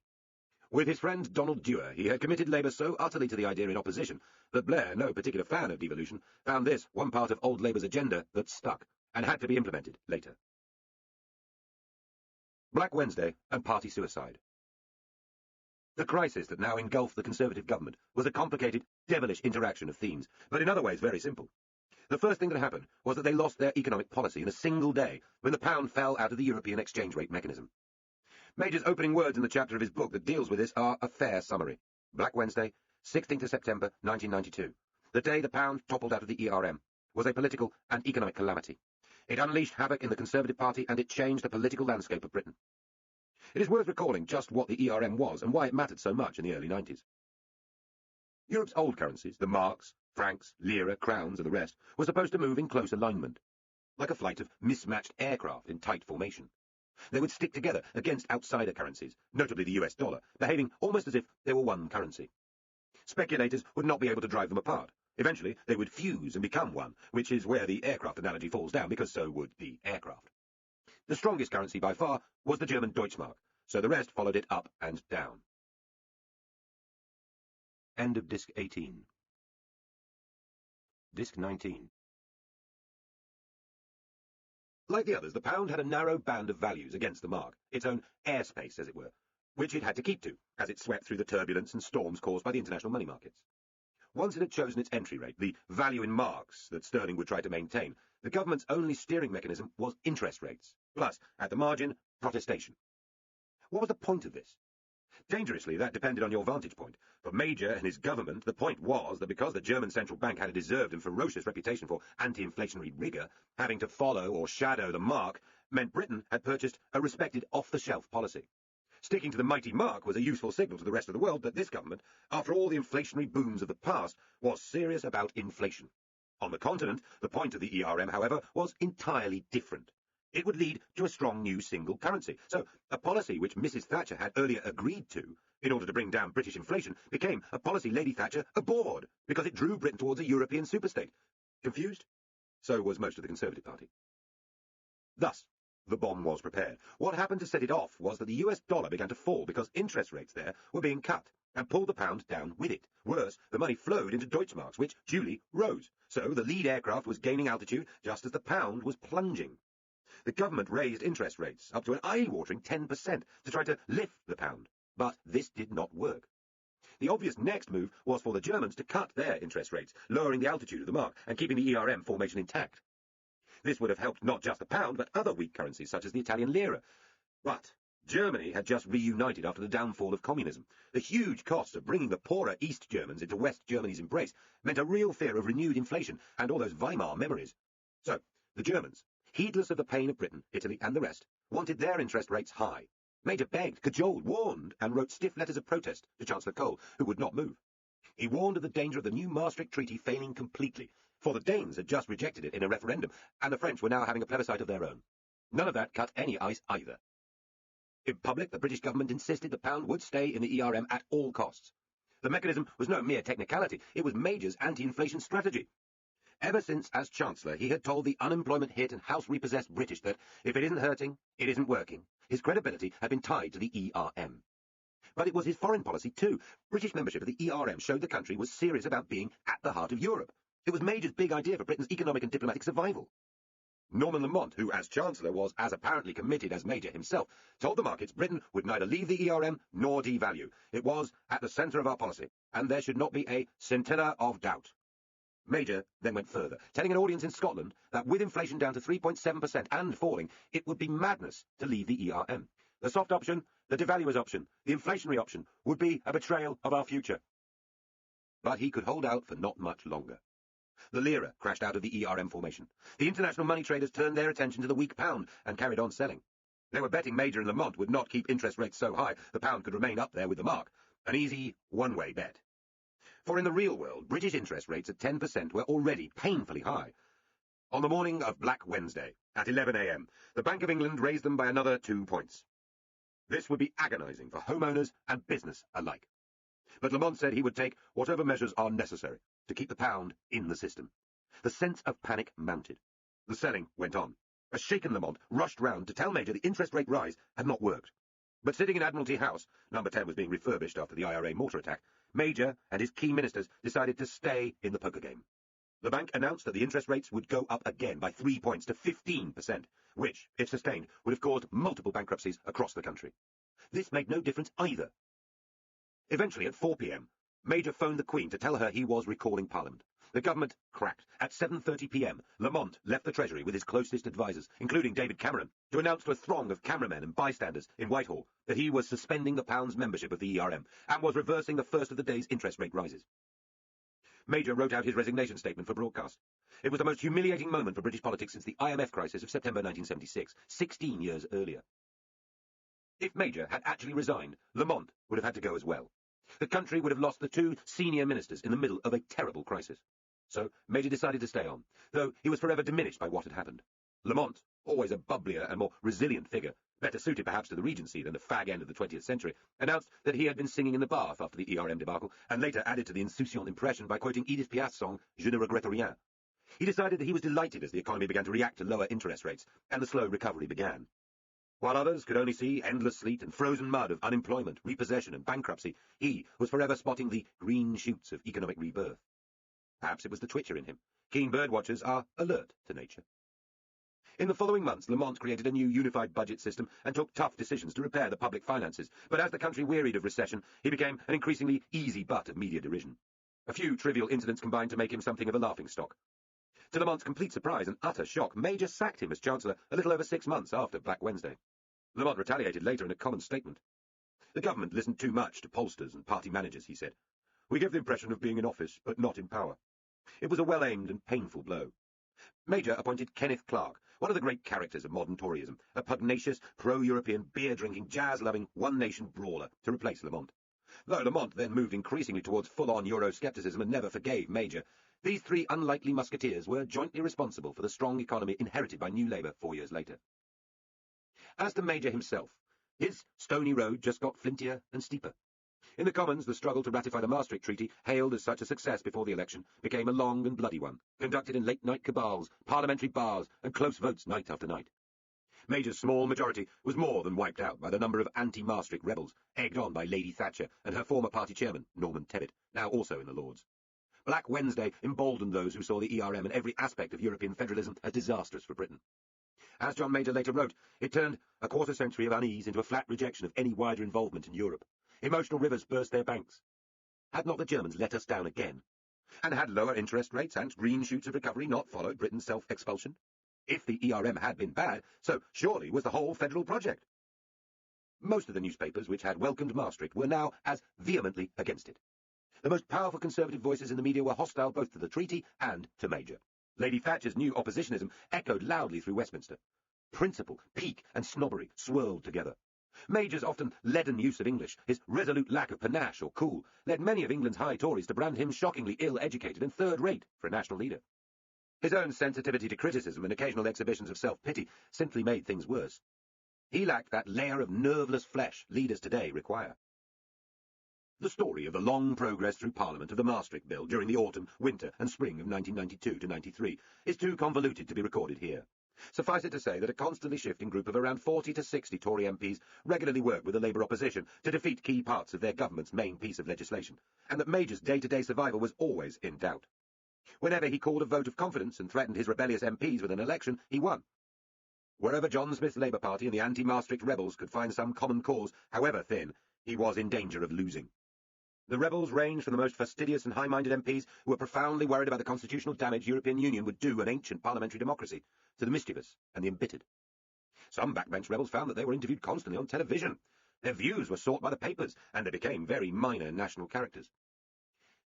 With his friend Donald Dewar, he had committed Labour so utterly to the idea in opposition that Blair, no particular fan of devolution, found this one part of old Labour's agenda that stuck, and had to be implemented later. Black Wednesday and party suicide. The crisis that now engulfed the Conservative government was a complicated, devilish interaction of themes, but in other ways very simple. The first thing that happened was that they lost their economic policy in a single day when the pound fell out of the European exchange rate mechanism. Major's opening words in the chapter of his book that deals with this are a fair summary. Black Wednesday, 16th of September 1992. The day the pound toppled out of the ERM was a political and economic calamity. It unleashed havoc in the Conservative Party and it changed the political landscape of Britain. It is worth recalling just what the ERM was and why it mattered so much in the early 90s. Europe's old currencies, the marks, francs, lira, crowns and the rest, were supposed to move in close alignment, like a flight of mismatched aircraft in tight formation. They would stick together against outsider currencies, notably the US dollar, behaving almost as if they were one currency. Speculators would not be able to drive them apart. Eventually, they would fuse and become one, which is where the aircraft analogy falls down, because so would the aircraft. The strongest currency by far was the German Deutschmark, so the rest followed it up and down. End of Disc 18. Disc 19. Like the others, the pound had a narrow band of values against the mark, its own airspace, as it were, which it had to keep to, as it swept through the turbulence and storms caused by the international money markets. Once it had chosen its entry rate, the value in marks that sterling would try to maintain, the government's only steering mechanism was interest rates, plus, at the margin, protestation. What was the point of this? Dangerously, that depended on your vantage point. For Major and his government, the point was that because the German central bank had a deserved and ferocious reputation for anti-inflationary rigour, having to follow or shadow the mark meant Britain had purchased a respected off-the-shelf policy. Sticking to the mighty mark was a useful signal to the rest of the world that this government, after all the inflationary booms of the past, was serious about inflation. On the continent, the point of the ERM, however, was entirely different. It would lead to a strong new single currency. So, a policy which Mrs. Thatcher had earlier agreed to, in order to bring down British inflation, became a policy Lady Thatcher abhorred, because it drew Britain towards a European superstate. Confused? So was most of the Conservative Party. Thus, the bomb was prepared. What happened to set it off was that the US dollar began to fall because interest rates there were being cut, and pulled the pound down with it. Worse, the money flowed into Deutschmarks, which duly rose. So the lead aircraft was gaining altitude just as the pound was plunging. The government raised interest rates up to an eye-watering 10% to try to lift the pound, but this did not work. The obvious next move was for the Germans to cut their interest rates, lowering the altitude of the mark and keeping the ERM formation intact. This would have helped not just the pound, but other weak currencies such as the Italian lira. But Germany had just reunited after the downfall of communism. The huge costs of bringing the poorer East Germans into West Germany's embrace meant a real fear of renewed inflation and all those Weimar memories. So, the Germans, heedless of the pain of Britain, Italy and the rest, wanted their interest rates high. Major begged, cajoled, warned, and wrote stiff letters of protest to Chancellor Kohl, who would not move. He warned of the danger of the new Maastricht Treaty failing completely, for the Danes had just rejected it in a referendum, and the French were now having a plebiscite of their own. None of that cut any ice either. In public, the British government insisted the pound would stay in the ERM at all costs. The mechanism was no mere technicality, it was Major's anti-inflation strategy. Ever since, as Chancellor, he had told the unemployment-hit and house-repossessed British that, if it isn't hurting, it isn't working. His credibility had been tied to the ERM. But it was his foreign policy, too. British membership of the ERM showed the country was serious about being at the heart of Europe. It was Major's big idea for Britain's economic and diplomatic survival. Norman Lamont, who as Chancellor was as apparently committed as Major himself, told the markets Britain would neither leave the ERM nor devalue. It was at the centre of our policy, and there should not be a scintilla of doubt. Major then went further, telling an audience in Scotland that with inflation down to 3.7% and falling, it would be madness to leave the ERM. The soft option, the devaluer's option, the inflationary option, would be a betrayal of our future. But he could hold out for not much longer. The lira crashed out of the ERM formation. The international money traders turned their attention to the weak pound and carried on selling. They were betting Major and Lamont would not keep interest rates so high the pound could remain up there with the mark. An easy, one-way bet. For in the real world, British interest rates at 10% were already painfully high. On the morning of Black Wednesday, at 11 a.m., the Bank of England raised them by another 2 points. This would be agonising for homeowners and business alike. But Lamont said he would take whatever measures are necessary to keep the pound in the system. The sense of panic mounted. The selling went on. A shaken Lamont rushed round to tell Major the interest rate rise had not worked. But sitting in Admiralty House, number 10 was being refurbished after the IRA mortar attack, Major and his key ministers decided to stay in the poker game. The bank announced that the interest rates would go up again by 3 points to 15%, which, if sustained, would have caused multiple bankruptcies across the country. This made no difference either. Eventually, at 4 p.m., Major phoned the Queen to tell her he was recalling Parliament. The government cracked. At 7:30 p.m, Lamont left the Treasury with his closest advisers, including David Cameron, to announce to a throng of cameramen and bystanders in Whitehall that he was suspending the pound's membership of the ERM and was reversing the first of the day's interest rate rises. Major wrote out his resignation statement for broadcast. It was the most humiliating moment for British politics since the IMF crisis of September 1976, 16 years earlier. If Major had actually resigned, Lamont would have had to go as well. The country would have lost the 2 senior ministers in the middle of a terrible crisis. So Major decided to stay on, though he was forever diminished by what had happened. Lamont, always a bubblier and more resilient figure, better suited perhaps to the Regency than the fag end of the 20th century, announced that he had been singing in the bath after the ERM debacle, and later added to the insouciant impression by quoting Edith Piaf's song Je ne regrette rien. He decided that he was delighted as the economy began to react to lower interest rates, and the slow recovery began. While others could only see endless sleet and frozen mud of unemployment, repossession and bankruptcy, he was forever spotting the green shoots of economic rebirth. Perhaps it was the twitcher in him. Keen bird-watchers are alert to nature. In the following months, Lamont created a new unified budget system and took tough decisions to repair the public finances, but as the country wearied of recession, he became an increasingly easy butt of media derision. A few trivial incidents combined to make him something of a laughingstock. To Lamont's complete surprise and utter shock, Major sacked him as Chancellor a little over 6 months after Black Wednesday. Lamont retaliated later in a common statement. The government listened too much to pollsters and party managers, he said. We give the impression of being in office, but not in power. It was a well-aimed and painful blow. Major appointed Kenneth Clarke, one of the great characters of modern Toryism, a pugnacious, pro-European, beer-drinking, jazz-loving, one-nation brawler, to replace Lamont. Though Lamont then moved increasingly towards full-on Euroscepticism and never forgave Major, these 3 unlikely musketeers were jointly responsible for the strong economy inherited by New Labour 4 years later. As to Major himself, his stony road just got flintier and steeper. In the Commons, the struggle to ratify the Maastricht Treaty, hailed as such a success before the election, became a long and bloody one, conducted in late-night cabals, parliamentary bars, and close votes night after night. Major's small majority was more than wiped out by the number of anti-Maastricht rebels, egged on by Lady Thatcher and her former party chairman, Norman Tebbit, now also in the Lords. Black Wednesday emboldened those who saw the ERM and every aspect of European federalism as disastrous for Britain. As John Major later wrote, it turned a quarter-century of unease into a flat rejection of any wider involvement in Europe. Emotional rivers burst their banks. Had not the Germans let us down again? And had lower interest rates and green shoots of recovery not followed Britain's self-expulsion? If the ERM had been bad, so surely was the whole federal project. Most of the newspapers which had welcomed Maastricht were now as vehemently against it. The most powerful Conservative voices in the media were hostile both to the treaty and to Major. Lady Thatcher's new oppositionism echoed loudly through Westminster. Principle, pique, and snobbery swirled together. Major's often leaden use of English, his resolute lack of panache or cool, led many of England's high Tories to brand him shockingly ill-educated and third-rate for a national leader. His own sensitivity to criticism and occasional exhibitions of self-pity simply made things worse. He lacked that layer of nerveless flesh leaders today require. The story of the long progress through Parliament of the Maastricht Bill during the autumn, winter and spring of 1992 to 93 is too convoluted to be recorded here. Suffice it to say that a constantly shifting group of around 40 to 60 Tory MPs regularly worked with the Labour opposition to defeat key parts of their government's main piece of legislation, and that Major's day-to-day survival was always in doubt. Whenever he called a vote of confidence and threatened his rebellious MPs with an election, he won. Wherever John Smith's Labour Party and the anti-Maastricht rebels could find some common cause, however thin, he was in danger of losing. The rebels ranged from the most fastidious and high-minded MPs who were profoundly worried about the constitutional damage European Union would do an ancient parliamentary democracy, to the mischievous and the embittered. Some backbench rebels found that they were interviewed constantly on television. Their views were sought by the papers, and they became very minor national characters.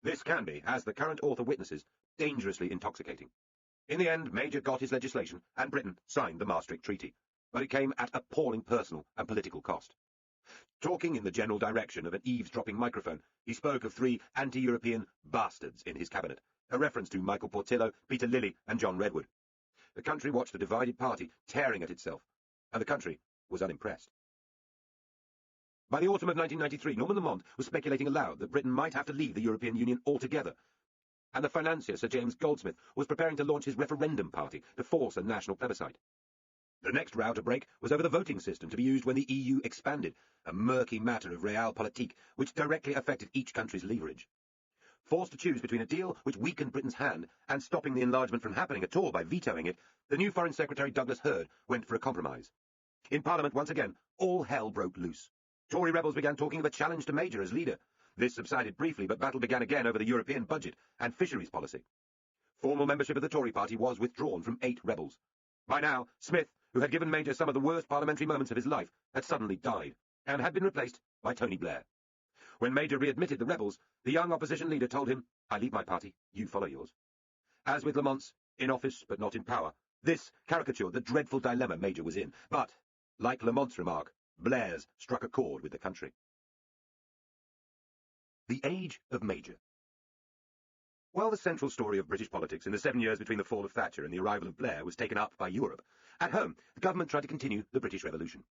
This can be, as the current author witnesses, dangerously intoxicating. In the end, Major got his legislation, and Britain signed the Maastricht Treaty, but it came at appalling personal and political cost. Talking in the general direction of an eavesdropping microphone, he spoke of 3 anti-European bastards in his cabinet, a reference to Michael Portillo, Peter Lilly, and John Redwood. The country watched a divided party tearing at itself, and the country was unimpressed. By the autumn of 1993, Norman Lamont was speculating aloud that Britain might have to leave the European Union altogether, and the financier Sir James Goldsmith was preparing to launch his referendum party to force a national plebiscite. The next row to break was over the voting system to be used when the EU expanded, a murky matter of realpolitik which directly affected each country's leverage. Forced to choose between a deal which weakened Britain's hand and stopping the enlargement from happening at all by vetoing it, the new Foreign Secretary Douglas Hurd went for a compromise. In Parliament, once again, all hell broke loose. Tory rebels began talking of a challenge to Major as leader. This subsided briefly, but battle began again over the European budget and fisheries policy. Formal membership of the Tory party was withdrawn from 8 rebels. By now, Smith, who had given Major some of the worst parliamentary moments of his life, had suddenly died, and had been replaced by Tony Blair. When Major readmitted the rebels, the young opposition leader told him, "I leave my party, you follow yours." As with Lamont's, in office but not in power, this caricatured the dreadful dilemma Major was in, but, like Lamont's remark, Blair's struck a chord with the country. The Age of Major. While the central story of British politics in the 7 years between the fall of Thatcher and the arrival of Blair was taken up by Europe, at home the government tried to continue the British Revolution.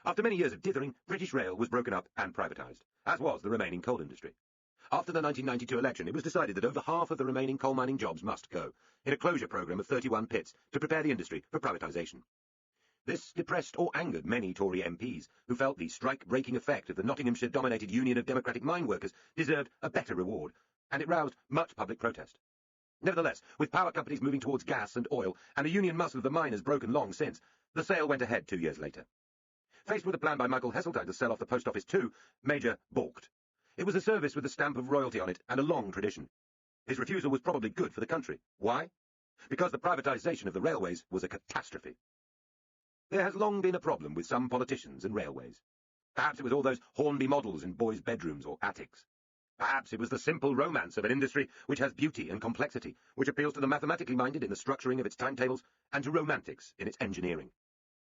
After many years of dithering, British Rail was broken up and privatised, as was the remaining coal industry. After the 1992 election, it was decided that over half of the remaining coal mining jobs must go, in a closure programme of 31 pits to prepare the industry for privatisation. This depressed or angered many Tory MPs, who felt the strike-breaking effect of the Nottinghamshire-dominated Union of Democratic Mine Workers deserved a better reward, and it roused much public protest. Nevertheless, with power companies moving towards gas and oil, and the union muscle of the miners broken long since, the sale went ahead 2 years later. Faced with a plan by Michael Heseltine to sell off the Post Office too, Major balked. It was a service with a stamp of royalty on it and a long tradition. His refusal was probably good for the country. Why? Because the privatisation of the railways was a catastrophe. There has long been a problem with some politicians and railways. Perhaps it was all those Hornby models in boys' bedrooms or attics. Perhaps it was the simple romance of an industry which has beauty and complexity, which appeals to the mathematically minded in the structuring of its timetables, and to romantics in its engineering.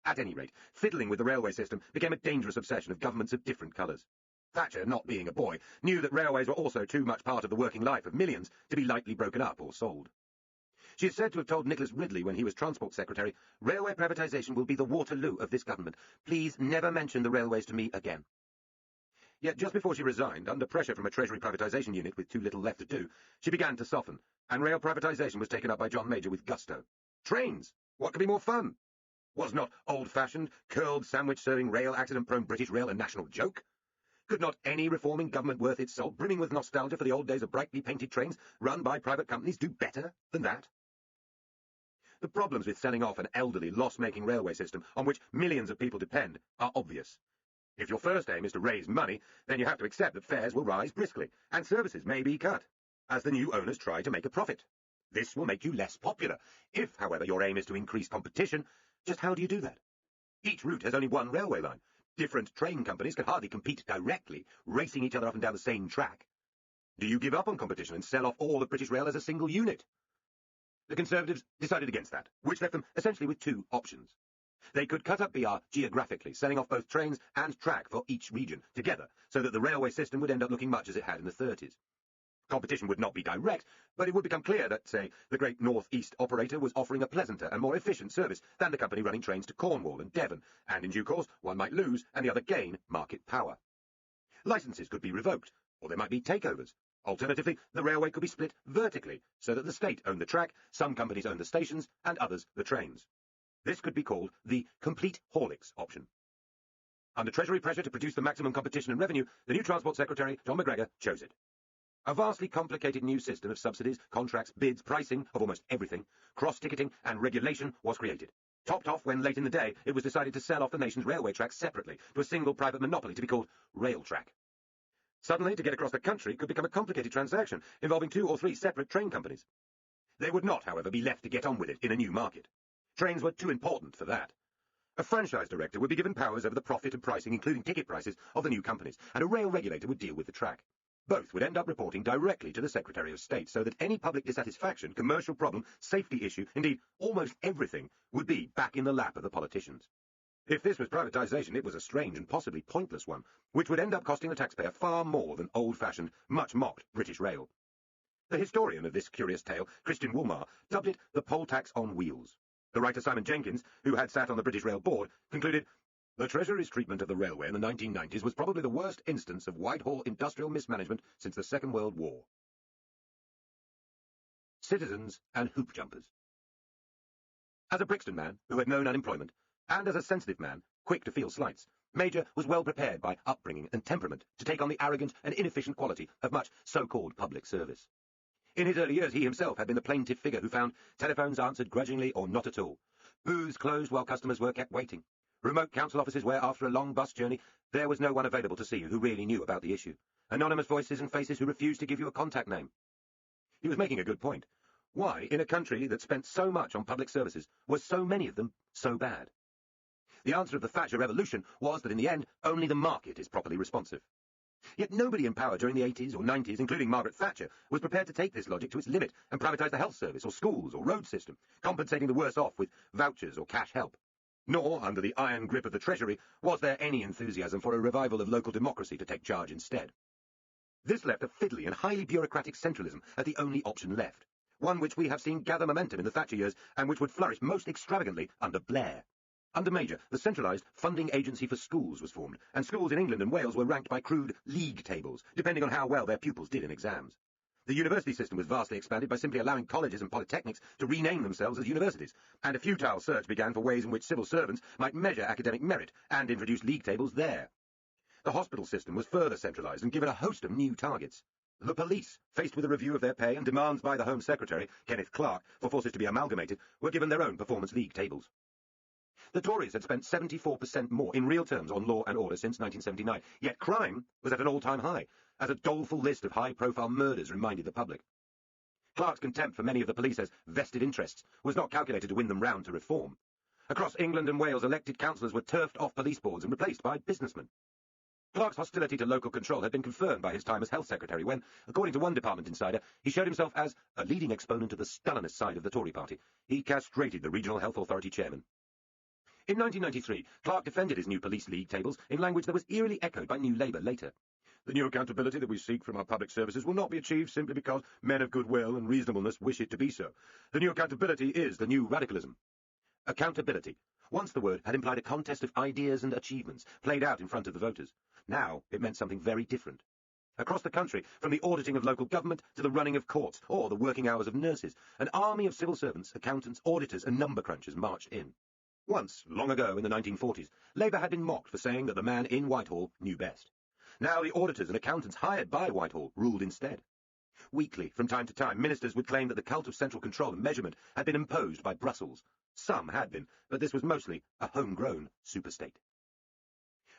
At any rate, fiddling with the railway system became a dangerous obsession of governments of different colours. Thatcher, not being a boy, knew that railways were also too much part of the working life of millions to be lightly broken up or sold. She is said to have told Nicholas Ridley when he was Transport Secretary, "Railway privatisation will be the Waterloo of this government. Please never mention the railways to me again." Yet just before she resigned, under pressure from a Treasury privatisation unit with too little left to do, she began to soften, and rail privatisation was taken up by John Major with gusto. Trains! What could be more fun? Was not old-fashioned, curled sandwich-serving rail accident-prone British rail a national joke? Could not any reforming government worth its salt, brimming with nostalgia for the old days of brightly painted trains run by private companies, do better than that? The problems with selling off an elderly, loss-making railway system on which millions of people depend are obvious. If your first aim is to raise money, then you have to accept that fares will rise briskly, and services may be cut, as the new owners try to make a profit. This will make you less popular. If, however, your aim is to increase competition, just how do you do that? Each route has only one railway line. Different train companies can hardly compete directly, racing each other up and down the same track. Do you give up on competition and sell off all of British Rail as a single unit? The Conservatives decided against that, which left them essentially with 2 options. They could cut up BR geographically, selling off both trains and track for each region together, so that the railway system would end up looking much as it had in the 30s. Competition would not be direct, but it would become clear that, say, the great North East operator was offering a pleasanter and more efficient service than the company running trains to Cornwall and Devon, and in due course one might lose and the other gain market power. Licences could be revoked, or there might be takeovers. Alternatively, the railway could be split vertically, so that the state owned the track, some companies owned the stations, and others the trains. This could be called the complete haulix option. Under Treasury pressure to produce the maximum competition and revenue, the new Transport Secretary, John McGregor, chose it. A vastly complicated new system of subsidies, contracts, bids, pricing of almost everything, cross-ticketing and regulation was created. Topped off when, late in the day, it was decided to sell off the nation's railway tracks separately to a single private monopoly to be called Railtrack. Suddenly, to get across the country could become a complicated transaction involving 2 or 3 separate train companies. They would not, however, be left to get on with it in a new market. Trains were too important for that. A franchise director would be given powers over the profit and pricing, including ticket prices, of the new companies, and a rail regulator would deal with the track. Both would end up reporting directly to the Secretary of State, so that any public dissatisfaction, commercial problem, safety issue, indeed almost everything, would be back in the lap of the politicians. If this was privatisation, it was a strange and possibly pointless one, which would end up costing the taxpayer far more than old-fashioned, much-mocked British Rail. The historian of this curious tale, Christian Woolmar, dubbed it the poll tax on wheels. The writer Simon Jenkins, who had sat on the British Rail Board, concluded, "The Treasury's treatment of the railway in the 1990s was probably the worst instance of Whitehall industrial mismanagement since the Second World War." Citizens and hoop jumpers. As a Brixton man who had known unemployment, and as a sensitive man, quick to feel slights, Major was well prepared by upbringing and temperament to take on the arrogant and inefficient quality of much so-called public service. In his early years, he himself had been the plaintive figure who found telephones answered grudgingly or not at all, booths closed while customers were kept waiting, remote council offices where, after a long bus journey, there was no one available to see you who really knew about the issue, anonymous voices and faces who refused to give you a contact name. He was making a good point. Why, in a country that spent so much on public services, were so many of them so bad? The answer of the Thatcher Revolution was that in the end, only the market is properly responsive. Yet nobody in power during the 80s or 90s, including Margaret Thatcher, was prepared to take this logic to its limit and privatise the health service or schools or road system, compensating the worse off with vouchers or cash help. Nor, under the iron grip of the Treasury, was there any enthusiasm for a revival of local democracy to take charge instead. This left a fiddly and highly bureaucratic centralism as the only option left, one which we have seen gather momentum in the Thatcher years and which would flourish most extravagantly under Blair. Under Major, the centralised funding agency for schools was formed, and schools in England and Wales were ranked by crude league tables, depending on how well their pupils did in exams. The university system was vastly expanded by simply allowing colleges and polytechnics to rename themselves as universities, and a futile search began for ways in which civil servants might measure academic merit and introduce league tables there. The hospital system was further centralised and given a host of new targets. The police, faced with a review of their pay and demands by the Home Secretary, Kenneth Clarke, for forces to be amalgamated, were given their own performance league tables. The Tories had spent 74% more in real terms on law and order since 1979, yet crime was at an all-time high, as a doleful list of high-profile murders reminded the public. Clarke's contempt for many of the police as vested interests was not calculated to win them round to reform. Across England and Wales, elected councillors were turfed off police boards and replaced by businessmen. Clarke's hostility to local control had been confirmed by his time as Health Secretary when, according to one Department insider, he showed himself as a leading exponent of the Stalinist side of the Tory party. He castrated the Regional Health Authority chairman. In 1993, Clarke defended his new police league tables in language that was eerily echoed by New Labour later. "The new accountability that we seek from our public services will not be achieved simply because men of goodwill and reasonableness wish it to be so. The new accountability is the new radicalism." Accountability. Once the word had implied a contest of ideas and achievements, played out in front of the voters. Now it meant something very different. Across the country, from the auditing of local government to the running of courts, or the working hours of nurses, an army of civil servants, accountants, auditors and number crunchers marched in. Once, long ago in the 1940s, Labour had been mocked for saying that the man in Whitehall knew best. Now the auditors and accountants hired by Whitehall ruled instead. Weekly, from time to time, ministers would claim that the cult of central control and measurement had been imposed by Brussels. Some had been, but this was mostly a homegrown superstate.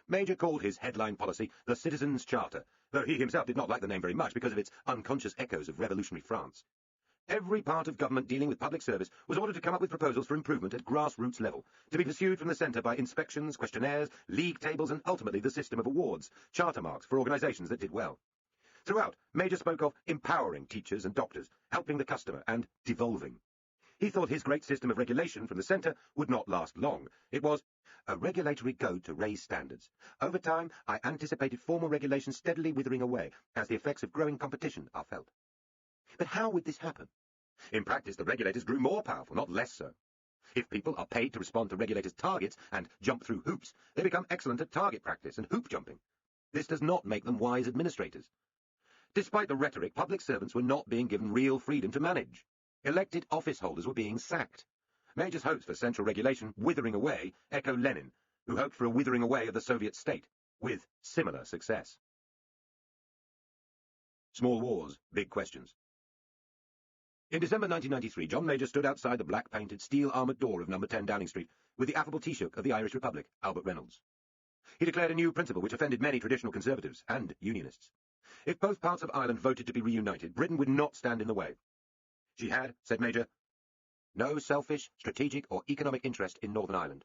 Major called his headline policy the Citizens' Charter, though he himself did not like the name very much because of its unconscious echoes of revolutionary France. Every part of government dealing with public service was ordered to come up with proposals for improvement at grassroots level, to be pursued from the centre by inspections, questionnaires, league tables and ultimately the system of awards, charter marks for organisations that did well. Throughout, Major spoke of empowering teachers and doctors, helping the customer and devolving. He thought his great system of regulation from the centre would not last long. It was a regulatory goad to raise standards. Over time, I anticipated formal regulation steadily withering away as the effects of growing competition are felt. But how would this happen? In practice, the regulators grew more powerful, not less so. If people are paid to respond to regulators' targets and jump through hoops, they become excellent at target practice and hoop jumping. This does not make them wise administrators. Despite the rhetoric, public servants were not being given real freedom to manage. Elected office holders were being sacked. Major's hopes for central regulation withering away echo Lenin, who hoped for a withering away of the Soviet state, with similar success. Small wars, big questions. In December 1993, John Major stood outside the black-painted, steel-armoured door of No. 10 Downing Street with the affable Taoiseach of the Irish Republic, Albert Reynolds. He declared a new principle which offended many traditional Conservatives and Unionists. If both parts of Ireland voted to be reunited, Britain would not stand in the way. She had, said Major, no selfish, strategic or economic interest in Northern Ireland.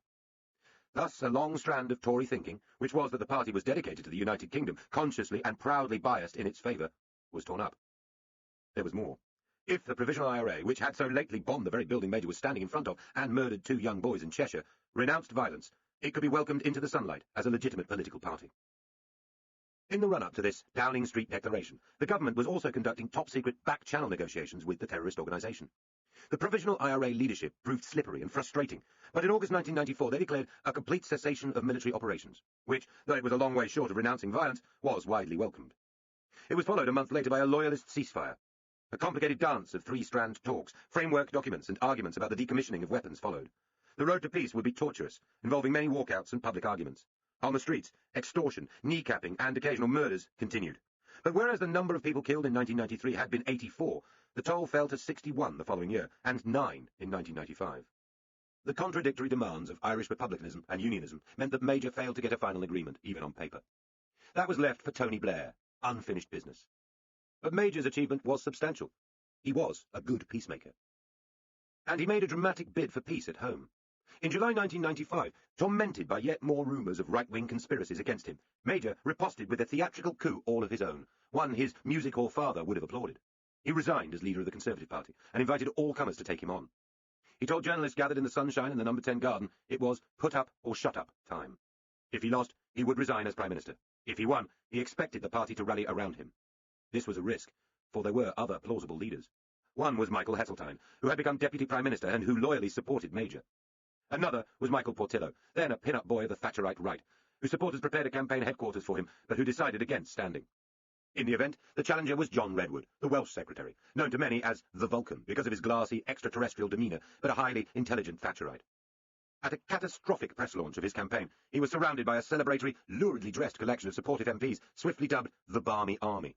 Thus, a long strand of Tory thinking, which was that the party was dedicated to the United Kingdom, consciously and proudly biased in its favour, was torn up. There was more. If the Provisional IRA, which had so lately bombed the very building Major was standing in front of and murdered 2 young boys in Cheshire, renounced violence, it could be welcomed into the sunlight as a legitimate political party. In the run-up to this Downing Street declaration, the government was also conducting top-secret back-channel negotiations with the terrorist organisation. The Provisional IRA leadership proved slippery and frustrating, but in August 1994 they declared a complete cessation of military operations, which, though it was a long way short of renouncing violence, was widely welcomed. It was followed a month later by a loyalist ceasefire. A complicated dance of 3-strand talks, framework documents and arguments about the decommissioning of weapons followed. The road to peace would be tortuous, involving many walkouts and public arguments. On the streets, extortion, kneecapping and occasional murders continued. But whereas the number of people killed in 1993 had been 84, the toll fell to 61 the following year, and 9 in 1995. The contradictory demands of Irish republicanism and unionism meant that Major failed to get a final agreement, even on paper. That was left for Tony Blair, unfinished business. But Major's achievement was substantial. He was a good peacemaker. And he made a dramatic bid for peace at home. In July 1995, tormented by yet more rumours of right-wing conspiracies against him, Major riposted with a theatrical coup all of his own, one his music-hall father would have applauded. He resigned as leader of the Conservative Party and invited all comers to take him on. He told journalists gathered in the sunshine in the No. 10 garden it was put up or shut up time. If he lost, he would resign as Prime Minister. If he won, he expected the party to rally around him. This was a risk, for there were other plausible leaders. One was Michael Heseltine, who had become Deputy Prime Minister and who loyally supported Major. Another was Michael Portillo, then a pin-up boy of the Thatcherite right, whose supporters prepared a campaign headquarters for him, but who decided against standing. In the event, the challenger was John Redwood, the Welsh Secretary, known to many as the Vulcan because of his glassy, extraterrestrial demeanour, but a highly intelligent Thatcherite. At a catastrophic press launch of his campaign, he was surrounded by a celebratory, luridly dressed collection of supportive MPs, swiftly dubbed the Barmy Army.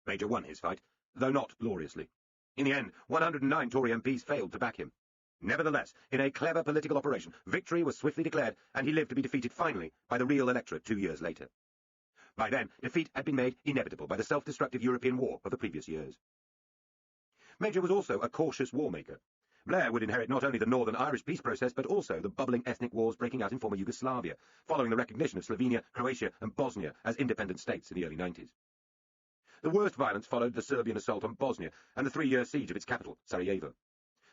Major won his fight, though not gloriously. In the end, 109 Tory MPs failed to back him. Nevertheless, in a clever political operation, victory was swiftly declared, and he lived to be defeated finally by the real electorate 2 years later. By then, defeat had been made inevitable by the self-destructive European war of the previous years. Major was also a cautious war-maker. Blair would inherit not only the Northern Irish peace process, but also the bubbling ethnic wars breaking out in former Yugoslavia, following the recognition of Slovenia, Croatia and Bosnia as independent states in the early 90s. The worst violence followed the Serbian assault on Bosnia and the 3-year siege of its capital, Sarajevo.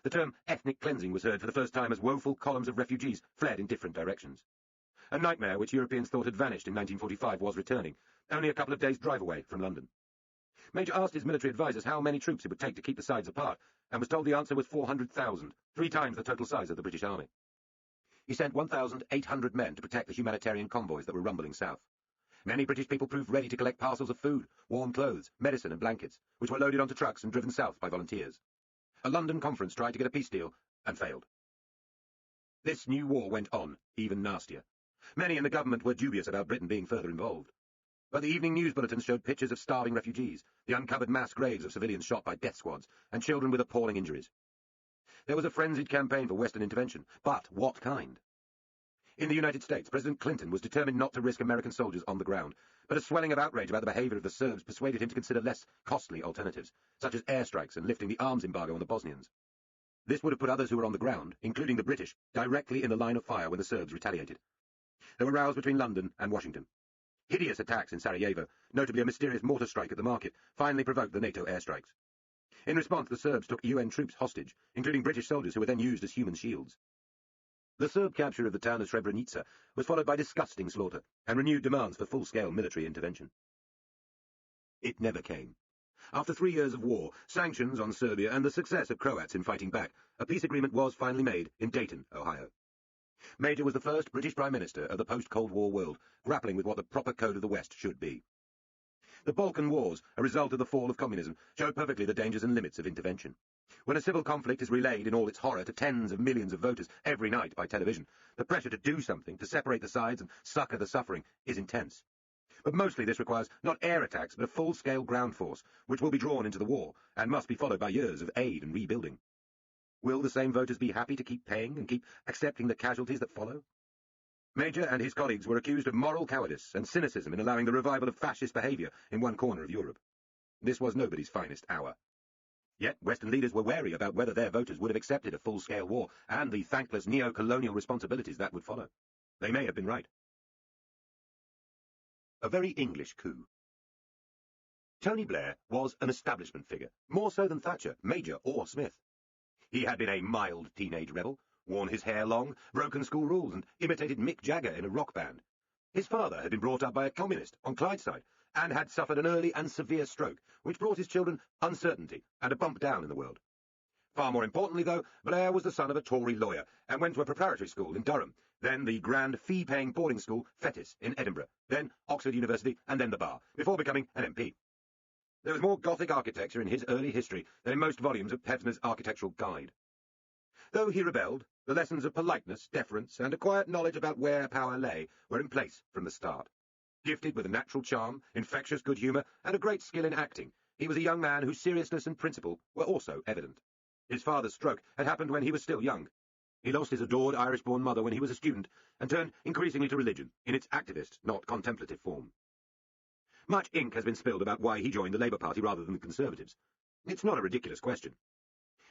The term ethnic cleansing was heard for the first time as woeful columns of refugees fled in different directions. A nightmare which Europeans thought had vanished in 1945 was returning, only a couple of days' drive away from London. Major asked his military advisers how many troops it would take to keep the sides apart, and was told the answer was 400,000, 3 times the total size of the British Army. He sent 1,800 men to protect the humanitarian convoys that were rumbling south. Many British people proved ready to collect parcels of food, warm clothes, medicine and blankets, which were loaded onto trucks and driven south by volunteers. A London conference tried to get a peace deal, and failed. This new war went on, even nastier. Many in the government were dubious about Britain being further involved. But the evening news bulletins showed pictures of starving refugees, the uncovered mass graves of civilians shot by death squads, and children with appalling injuries. There was a frenzied campaign for Western intervention, but what kind? In the United States, President Clinton was determined not to risk American soldiers on the ground, but a swelling of outrage about the behaviour of the Serbs persuaded him to consider less costly alternatives, such as airstrikes and lifting the arms embargo on the Bosnians. This would have put others who were on the ground, including the British, directly in the line of fire when the Serbs retaliated. There were rows between London and Washington. Hideous attacks in Sarajevo, notably a mysterious mortar strike at the market, finally provoked the NATO airstrikes. In response, the Serbs took UN troops hostage, including British soldiers who were then used as human shields. The Serb capture of the town of Srebrenica was followed by disgusting slaughter and renewed demands for full-scale military intervention. It never came. After 3 years of war, sanctions on Serbia and the success of Croats in fighting back, a peace agreement was finally made in Dayton, Ohio. Major was the first British Prime Minister of the post-Cold War world, grappling with what the proper code of the West should be. The Balkan Wars, a result of the fall of communism, showed perfectly the dangers and limits of intervention. When a civil conflict is relayed in all its horror to tens of millions of voters every night by television, the pressure to do something, to separate the sides and succour the suffering, is intense. But mostly this requires not air attacks, but a full-scale ground force, which will be drawn into the war, and must be followed by years of aid and rebuilding. Will the same voters be happy to keep paying and keep accepting the casualties that follow? Major and his colleagues were accused of moral cowardice and cynicism in allowing the revival of fascist behaviour in one corner of Europe. This was nobody's finest hour. Yet Western leaders were wary about whether their voters would have accepted a full-scale war and the thankless neo-colonial responsibilities that would follow. They may have been right. A very English coup. Tony Blair was an establishment figure, more so than Thatcher, Major, or Smith. He had been a mild teenage rebel, worn his hair long, broken school rules, and imitated Mick Jagger in a rock band. His father had been brought up by a communist on Clydeside, and had suffered an early and severe stroke, which brought his children uncertainty and a bump down in the world. Far more importantly, though, Blair was the son of a Tory lawyer, and went to a preparatory school in Durham, then the grand fee-paying boarding school Fettes in Edinburgh, then Oxford University, and then the Bar, before becoming an MP. There was more Gothic architecture in his early history than in most volumes of Pevsner's Architectural Guide. Though he rebelled, the lessons of politeness, deference, and a quiet knowledge about where power lay were in place from the start. Gifted with a natural charm, infectious good humour, and a great skill in acting, he was a young man whose seriousness and principle were also evident. His father's stroke had happened when he was still young. He lost his adored Irish-born mother when he was a student, and turned increasingly to religion, in its activist, not contemplative form. Much ink has been spilled about why he joined the Labour Party rather than the Conservatives. It's not a ridiculous question.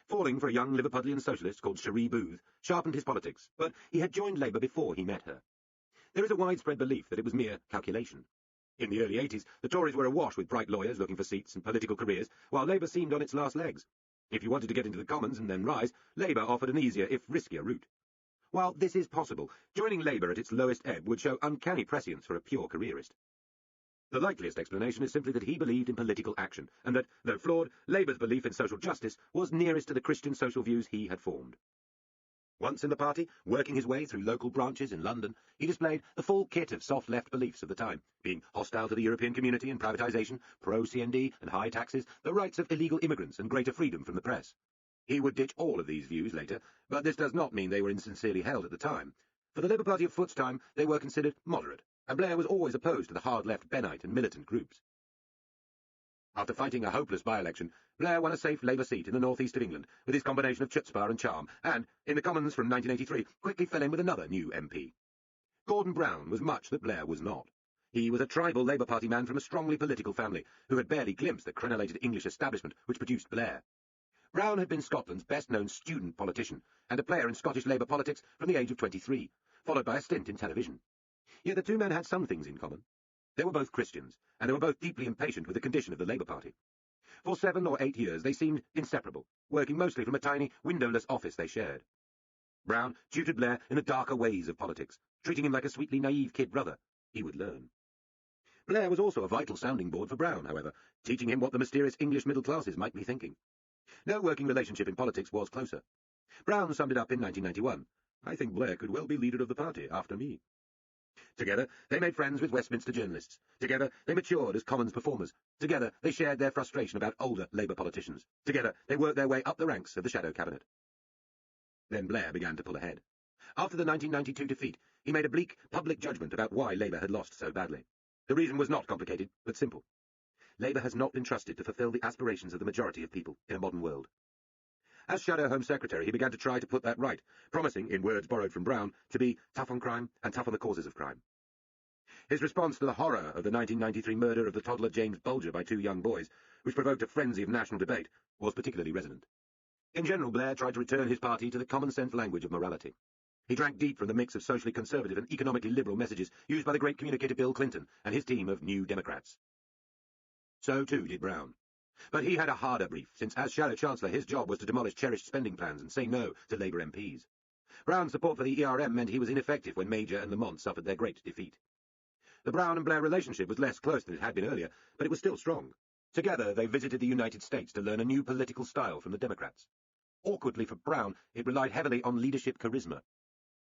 Falling for a young Liverpudlian socialist called Cherie Booth sharpened his politics, but he had joined Labour before he met her. There is a widespread belief that it was mere calculation. In the early 80s, the Tories were awash with bright lawyers looking for seats and political careers, while Labour seemed on its last legs. If you wanted to get into the Commons and then rise, Labour offered an easier, if riskier, route. While this is possible, joining Labour at its lowest ebb would show uncanny prescience for a pure careerist. The likeliest explanation is simply that he believed in political action, and that, though flawed, Labour's belief in social justice was nearest to the Christian social views he had formed. Once in the party, working his way through local branches in London, he displayed the full kit of soft-left beliefs of the time, being hostile to the European community and privatisation, pro-CND and high taxes, the rights of illegal immigrants and greater freedom from the press. He would ditch all of these views later, but this does not mean they were insincerely held at the time. For the Labour Party of Foot's time, they were considered moderate, and Blair was always opposed to the hard-left Bennite and militant groups. After fighting a hopeless by-election, Blair won a safe Labour seat in the north-east of England with his combination of chutzpah and charm, and, in the Commons from 1983, quickly fell in with another new MP. Gordon Brown was much that Blair was not. He was a tribal Labour Party man from a strongly political family, who had barely glimpsed the crenellated English establishment which produced Blair. Brown had been Scotland's best-known student politician, and a player in Scottish Labour politics from the age of 23, followed by a stint in television. Yet the two men had some things in common. They were both Christians, and they were both deeply impatient with the condition of the Labour Party. For 7 or 8 years they seemed inseparable, working mostly from a tiny, windowless office they shared. Brown tutored Blair in the darker ways of politics, treating him like a sweetly naive kid brother. He would learn. Blair was also a vital sounding board for Brown, however, teaching him what the mysterious English middle classes might be thinking. No working relationship in politics was closer. Brown summed it up in 1991. "I think Blair could well be leader of the party after me." Together, they made friends with Westminster journalists. Together, they matured as Commons performers. Together, they shared their frustration about older Labour politicians. Together, they worked their way up the ranks of the shadow cabinet. Then Blair began to pull ahead. After the 1992 defeat, he made a bleak public judgment about why Labour had lost so badly. The reason was not complicated, but simple. Labour has not been trusted to fulfil the aspirations of the majority of people in a modern world. As Shadow Home Secretary, he began to try to put that right, promising, in words borrowed from Brown, to be tough on crime and tough on the causes of crime. His response to the horror of the 1993 murder of the toddler James Bulger by 2 young boys, which provoked a frenzy of national debate, was particularly resonant. In general, Blair tried to return his party to the common-sense language of morality. He drank deep from the mix of socially conservative and economically liberal messages used by the great communicator Bill Clinton and his team of New Democrats. So too did Brown. But he had a harder brief, since as Shadow Chancellor his job was to demolish cherished spending plans and say no to Labour MPs. Brown's support for the ERM meant he was ineffective when Major and Lamont suffered their great defeat. The Brown and Blair relationship was less close than it had been earlier, but it was still strong. Together they visited the United States to learn a new political style from the Democrats. Awkwardly for Brown, it relied heavily on leadership charisma.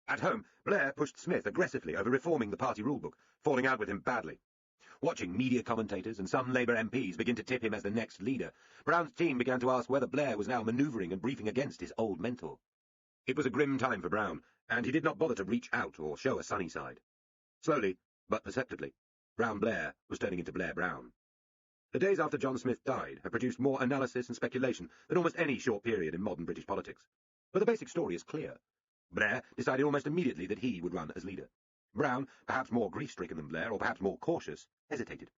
At home, Blair pushed Smith aggressively over reforming the party rulebook, falling out with him badly. Watching media commentators and some Labour MPs begin to tip him as the next leader, Brown's team began to ask whether Blair was now manoeuvring and briefing against his old mentor. It was a grim time for Brown, and he did not bother to reach out or show a sunny side. Slowly, but perceptibly, Brown-Blair was turning into Blair-Brown. The days after John Smith died have produced more analysis and speculation than almost any short period in modern British politics. But the basic story is clear. Blair decided almost immediately that he would run as leader. Brown, perhaps more grief-stricken than Blair, or perhaps more cautious, hesitated.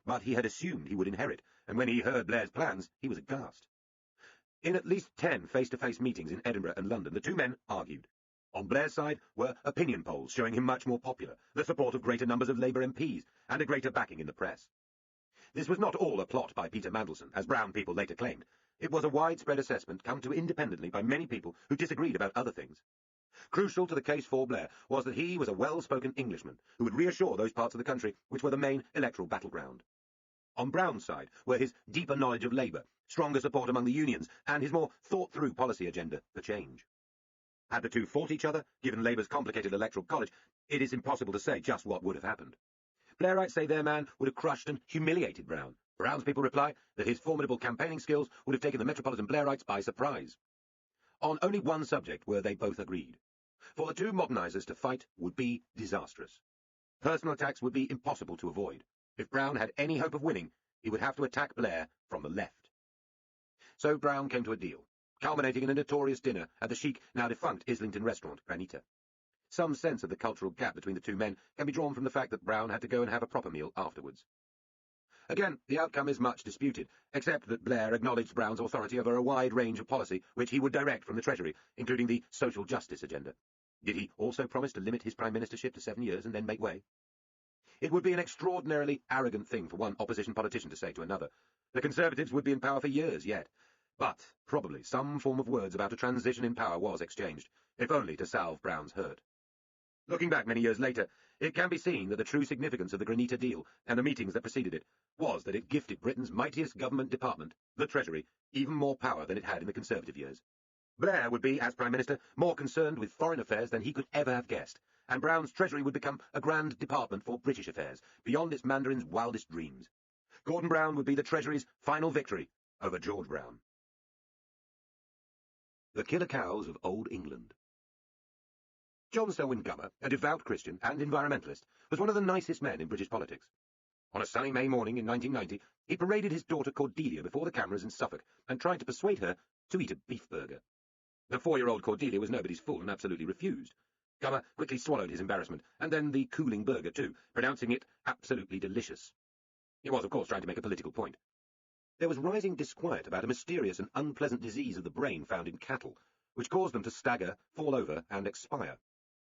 But he had assumed he would inherit, and when he heard Blair's plans, he was aghast. In at least 10 face-to-face meetings in Edinburgh and London, the two men argued. On Blair's side were opinion polls showing him much more popular, the support of greater numbers of Labour MPs, and a greater backing in the press. This was not all a plot by Peter Mandelson, as Brown people later claimed. It was a widespread assessment come to independently by many people who disagreed about other things. Crucial to the case for Blair was that he was a well-spoken Englishman who would reassure those parts of the country which were the main electoral battleground. On Brown's side were his deeper knowledge of Labour, stronger support among the unions, and his more thought-through policy agenda for change. Had the two fought each other, given Labour's complicated electoral college, it is impossible to say just what would have happened. Blairites say their man would have crushed and humiliated Brown. Brown's people reply that his formidable campaigning skills would have taken the metropolitan Blairites by surprise. On only one subject were they both agreed. For the two modernisers to fight would be disastrous. Personal attacks would be impossible to avoid. If Brown had any hope of winning, he would have to attack Blair from the left. So Brown came to a deal, culminating in a notorious dinner at the chic, now defunct Islington restaurant, Granita. Some sense of the cultural gap between the two men can be drawn from the fact that Brown had to go and have a proper meal afterwards. Again, the outcome is much disputed, except that Blair acknowledged Brown's authority over a wide range of policy which he would direct from the Treasury, including the social justice agenda. Did he also promise to limit his prime ministership to 7 years and then make way? It would be an extraordinarily arrogant thing for one opposition politician to say to another. The Conservatives would be in power for years yet, but probably some form of words about a transition in power was exchanged, if only to salve Brown's hurt. Looking back many years later, it can be seen that the true significance of the Granita deal and the meetings that preceded it was that it gifted Britain's mightiest government department, the Treasury, even more power than it had in the Conservative years. Blair would be, as Prime Minister, more concerned with foreign affairs than he could ever have guessed, and Brown's Treasury would become a grand department for British affairs, beyond its Mandarin's wildest dreams. Gordon Brown would be the Treasury's final victory over George Brown. The Killer Cows of Old England. John Selwyn Gummer, a devout Christian and environmentalist, was one of the nicest men in British politics. On a sunny May morning in 1990, he paraded his daughter Cordelia before the cameras in Suffolk and tried to persuade her to eat a beef burger. The 4-year-old Cordelia was nobody's fool and absolutely refused. Gummer quickly swallowed his embarrassment, and then the cooling burger too, pronouncing it absolutely delicious. He was, of course, trying to make a political point. There was rising disquiet about a mysterious and unpleasant disease of the brain found in cattle, which caused them to stagger, fall over, and expire.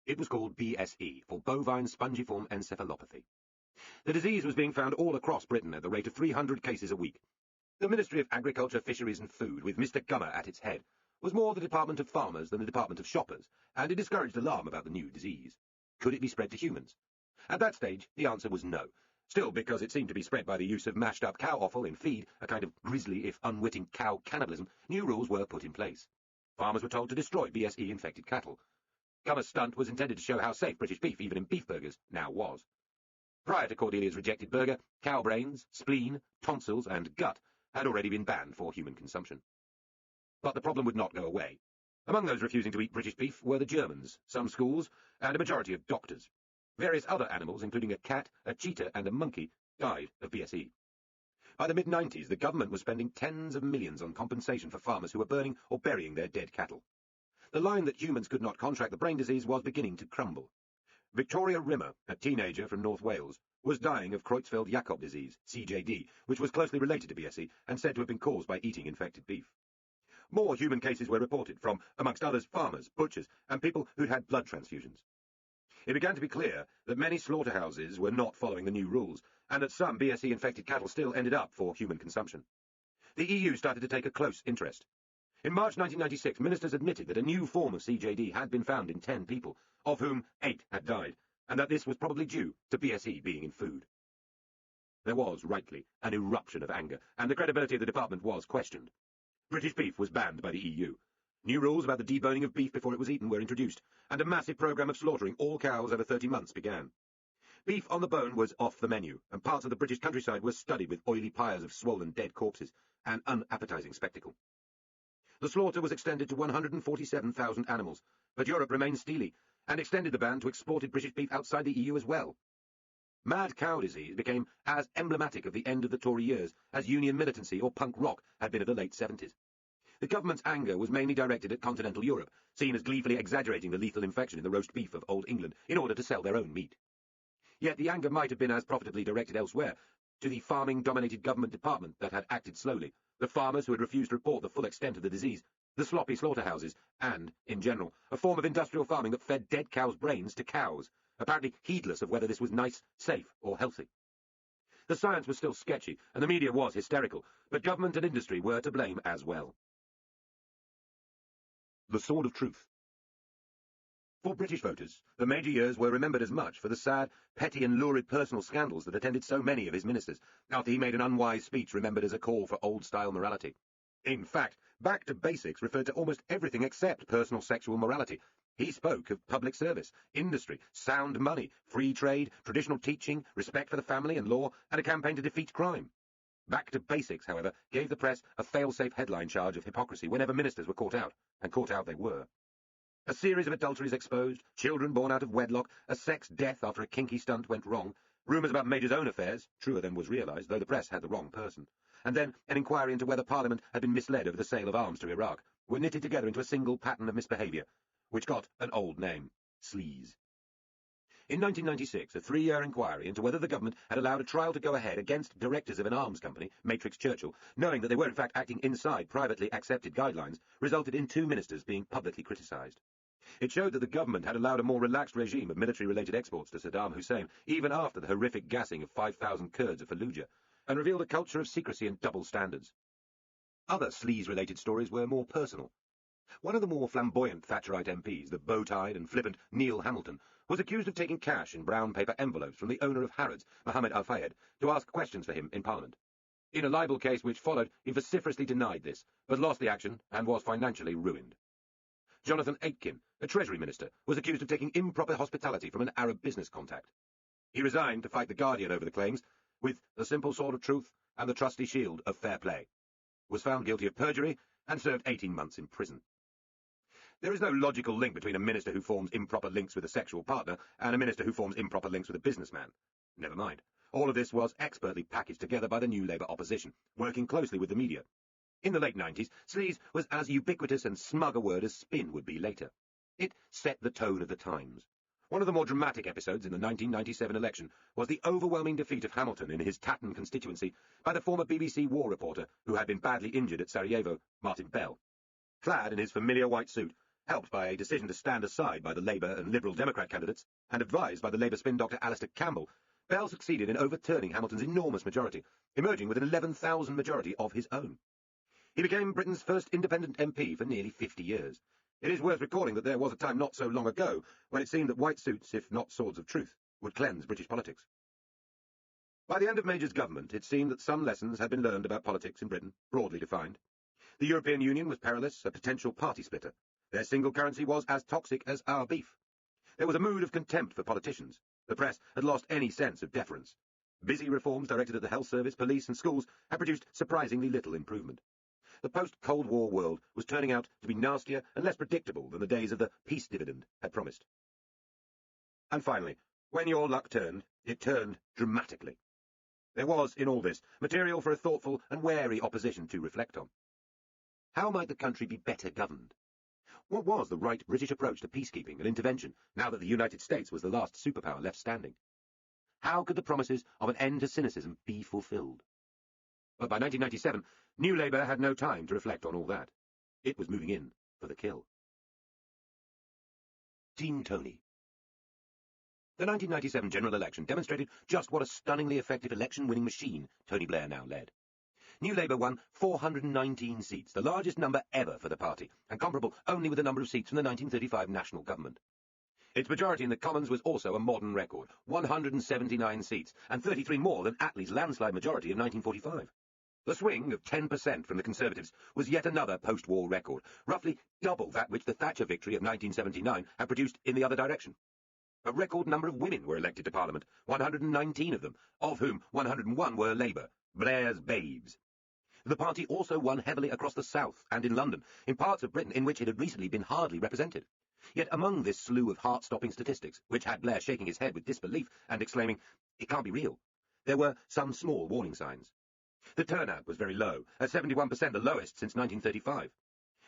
It was called BSE, for bovine spongiform encephalopathy. The disease was being found all across Britain at the rate of 300 cases a week. The Ministry of Agriculture, Fisheries and Food, with Mr. Gummer at its head, was more the Department of Farmers than the Department of Shoppers, and it discouraged alarm about the new disease. Could it be spread to humans? At that stage, the answer was no. Still, because it seemed to be spread by the use of mashed-up cow offal in feed, a kind of grisly, if unwitting, cow cannibalism, new rules were put in place. Farmers were told to destroy BSE-infected cattle. Gummer's stunt was intended to show how safe British beef, even in beef burgers, now was. Prior to Cordelia's rejected burger, cow brains, spleen, tonsils, and gut had already been banned for human consumption. But the problem would not go away. Among those refusing to eat British beef were the Germans, some schools, and a majority of doctors. Various other animals, including a cat, a cheetah, and a monkey, died of BSE. By the mid-90s, the government was spending tens of millions on compensation for farmers who were burning or burying their dead cattle. The line that humans could not contract the brain disease was beginning to crumble. Victoria Rimmer, a teenager from North Wales, was dying of Creutzfeldt-Jakob disease, CJD, which was closely related to BSE and said to have been caused by eating infected beef. More human cases were reported from, amongst others, farmers, butchers, and people who'd had blood transfusions. It began to be clear that many slaughterhouses were not following the new rules, and that some BSE-infected cattle still ended up for human consumption. The EU started to take a close interest. In March 1996, ministers admitted that a new form of CJD had been found in 10 people, of whom 8 had died, and that this was probably due to BSE being in food. There was, rightly, an eruption of anger, and the credibility of the department was questioned. British beef was banned by the EU. New rules about the deboning of beef before it was eaten were introduced, and a massive programme of slaughtering all cows over 30 months began. Beef on the bone was off the menu, and parts of the British countryside were studded with oily pyres of swollen dead corpses, an unappetising spectacle. The slaughter was extended to 147,000 animals, but Europe remained steely, and extended the ban to exported British beef outside the EU as well. Mad cow disease became as emblematic of the end of the Tory years as union militancy or punk rock had been of the late 70s. The government's anger was mainly directed at continental Europe, seen as gleefully exaggerating the lethal infection in the roast beef of Old England in order to sell their own meat. Yet the anger might have been as profitably directed elsewhere, to the farming-dominated government department that had acted slowly, the farmers who had refused to report the full extent of the disease, the sloppy slaughterhouses, and, in general, a form of industrial farming that fed dead cows' brains to cows, apparently heedless of whether this was nice, safe, or healthy. The science was still sketchy, and the media was hysterical, but government and industry were to blame as well. The Sword of Truth. For British voters, the major years were remembered as much for the sad, petty and lurid personal scandals that attended so many of his ministers, after he made an unwise speech remembered as a call for old-style morality. In fact, Back to Basics referred to almost everything except personal sexual morality. He spoke of public service, industry, sound money, free trade, traditional teaching, respect for the family and law, and a campaign to defeat crime. Back to Basics, however, gave the press a fail-safe headline charge of hypocrisy whenever ministers were caught out, and caught out they were. A series of adulteries exposed, children born out of wedlock, a sex death after a kinky stunt went wrong, rumours about Major's own affairs, truer than was realised, though the press had the wrong person, and then an inquiry into whether Parliament had been misled over the sale of arms to Iraq, were knitted together into a single pattern of misbehaviour, which got an old name, sleaze. In 1996, a 3-year inquiry into whether the government had allowed a trial to go ahead against directors of an arms company, Matrix Churchill, knowing that they were in fact acting inside privately accepted guidelines, resulted in 2 ministers being publicly criticised. It showed that the government had allowed a more relaxed regime of military-related exports to Saddam Hussein, even after the horrific gassing of 5,000 Kurds at Fallujah, and revealed a culture of secrecy and double standards. Other sleaze-related stories were more personal. One of the more flamboyant Thatcherite MPs, the bow-tied and flippant Neil Hamilton, was accused of taking cash in brown paper envelopes from the owner of Harrods, Mohammed Al-Fayed, to ask questions for him in Parliament. In a libel case which followed, he vociferously denied this, but lost the action and was financially ruined. Jonathan Aitken, a Treasury Minister, was accused of taking improper hospitality from an Arab business contact. He resigned to fight the Guardian over the claims, with the simple sword of truth and the trusty shield of fair play, was found guilty of perjury, and served 18 months in prison. There is no logical link between a minister who forms improper links with a sexual partner and a minister who forms improper links with a businessman. Never mind. All of this was expertly packaged together by the New Labour opposition, working closely with the media. In the late 90s, sleaze was as ubiquitous and smug a word as spin would be later. It set the tone of the times. One of the more dramatic episodes in the 1997 election was the overwhelming defeat of Hamilton in his Tatton constituency by the former BBC war reporter who had been badly injured at Sarajevo, Martin Bell. Clad in his familiar white suit, helped by a decision to stand aside by the Labour and Liberal Democrat candidates, and advised by the Labour spin doctor Alistair Campbell, Bell succeeded in overturning Hamilton's enormous majority, emerging with an 11,000 majority of his own. He became Britain's first independent MP for nearly 50 years. It is worth recalling that there was a time not so long ago when it seemed that white suits, if not swords of truth, would cleanse British politics. By the end of Major's government, it seemed that some lessons had been learned about politics in Britain, broadly defined. The European Union was perilous, a potential party splitter. Their single currency was as toxic as our beef. There was a mood of contempt for politicians. The press had lost any sense of deference. Busy reforms directed at the health service, police and schools had produced surprisingly little improvement. The post-Cold War world was turning out to be nastier and less predictable than the days of the peace dividend had promised. And finally, when your luck turned, it turned dramatically. There was, in all this, material for a thoughtful and wary opposition to reflect on. How might the country be better governed? What was the right British approach to peacekeeping and intervention, now that the United States was the last superpower left standing? How could the promises of an end to cynicism be fulfilled? But by 1997, New Labour had no time to reflect on all that. It was moving in for the kill. Team Tony. The 1997 general election demonstrated just what a stunningly effective election-winning machine Tony Blair now led. New Labour won 419 seats, the largest number ever for the party, and comparable only with the number of seats from the 1935 national government. Its majority in the Commons was also a modern record, 179 seats, and 33 more than Attlee's landslide majority in 1945. The swing of 10% from the Conservatives was yet another post-war record, roughly double that which the Thatcher victory of 1979 had produced in the other direction. A record number of women were elected to Parliament, 119 of them, of whom 101 were Labour, Blair's babes. The party also won heavily across the south and in London, in parts of Britain in which it had recently been hardly represented. Yet among this slew of heart-stopping statistics, which had Blair shaking his head with disbelief and exclaiming, "It can't be real," there were some small warning signs. The turnout was very low, at 71%, the lowest since 1935.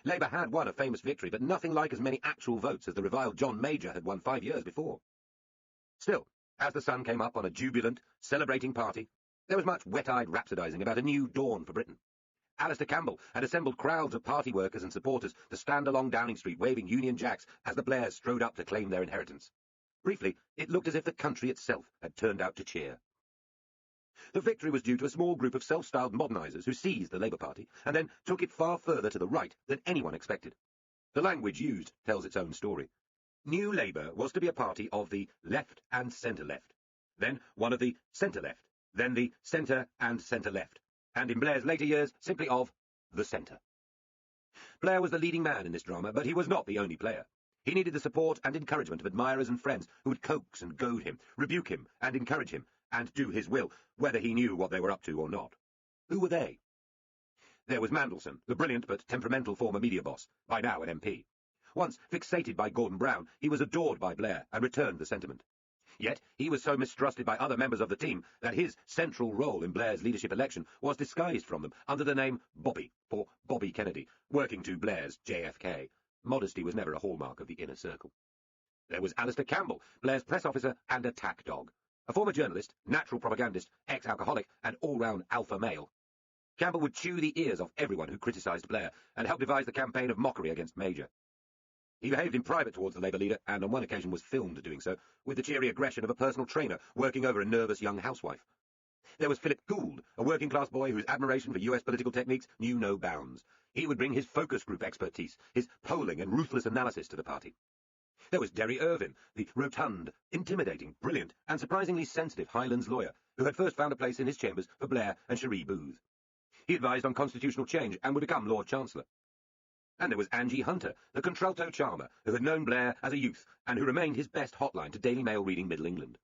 Labour had won a famous victory, but nothing like as many actual votes as the reviled John Major had won 5 years before. Still, as the sun came up on a jubilant, celebrating party, there was much wet-eyed rhapsodising about a new dawn for Britain. Alistair Campbell had assembled crowds of party workers and supporters to stand along Downing Street waving Union Jacks as the Blairs strode up to claim their inheritance. Briefly, it looked as if the country itself had turned out to cheer. The victory was due to a small group of self-styled modernisers who seized the Labour Party and then took it far further to the right than anyone expected. The language used tells its own story. New Labour was to be a party of the left and centre-left, then one of the centre-left, then the centre and centre-left, and in Blair's later years, simply of the centre. Blair was the leading man in this drama, but he was not the only player. He needed the support and encouragement of admirers and friends who would coax and goad him, rebuke him and encourage him, and do his will, whether he knew what they were up to or not. Who were they? There was Mandelson, the brilliant but temperamental former media boss, by now an MP. Once fixated by Gordon Brown, he was adored by Blair and returned the sentiment. Yet he was so mistrusted by other members of the team that his central role in Blair's leadership election was disguised from them under the name Bobby, for Bobby Kennedy, working to Blair's JFK. Modesty was never a hallmark of the inner circle. There was Alistair Campbell, Blair's press officer and attack dog. A former journalist, natural propagandist, ex-alcoholic, and all-round alpha male. Campbell would chew the ears of everyone who criticised Blair and help devise the campaign of mockery against Major. He behaved in private towards the Labour leader, and on one occasion was filmed doing so, with the cheery aggression of a personal trainer working over a nervous young housewife. There was Philip Gould, a working-class boy whose admiration for US political techniques knew no bounds. He would bring his focus group expertise, his polling and ruthless analysis to the party. There was Derry Irvine, the rotund, intimidating, brilliant, and surprisingly sensitive Highlands lawyer, who had first found a place in his chambers for Blair and Cherie Booth. He advised on constitutional change and would become Lord Chancellor. And there was Angie Hunter, the contralto charmer, who had known Blair as a youth and who remained his best hotline to Daily Mail reading Middle England.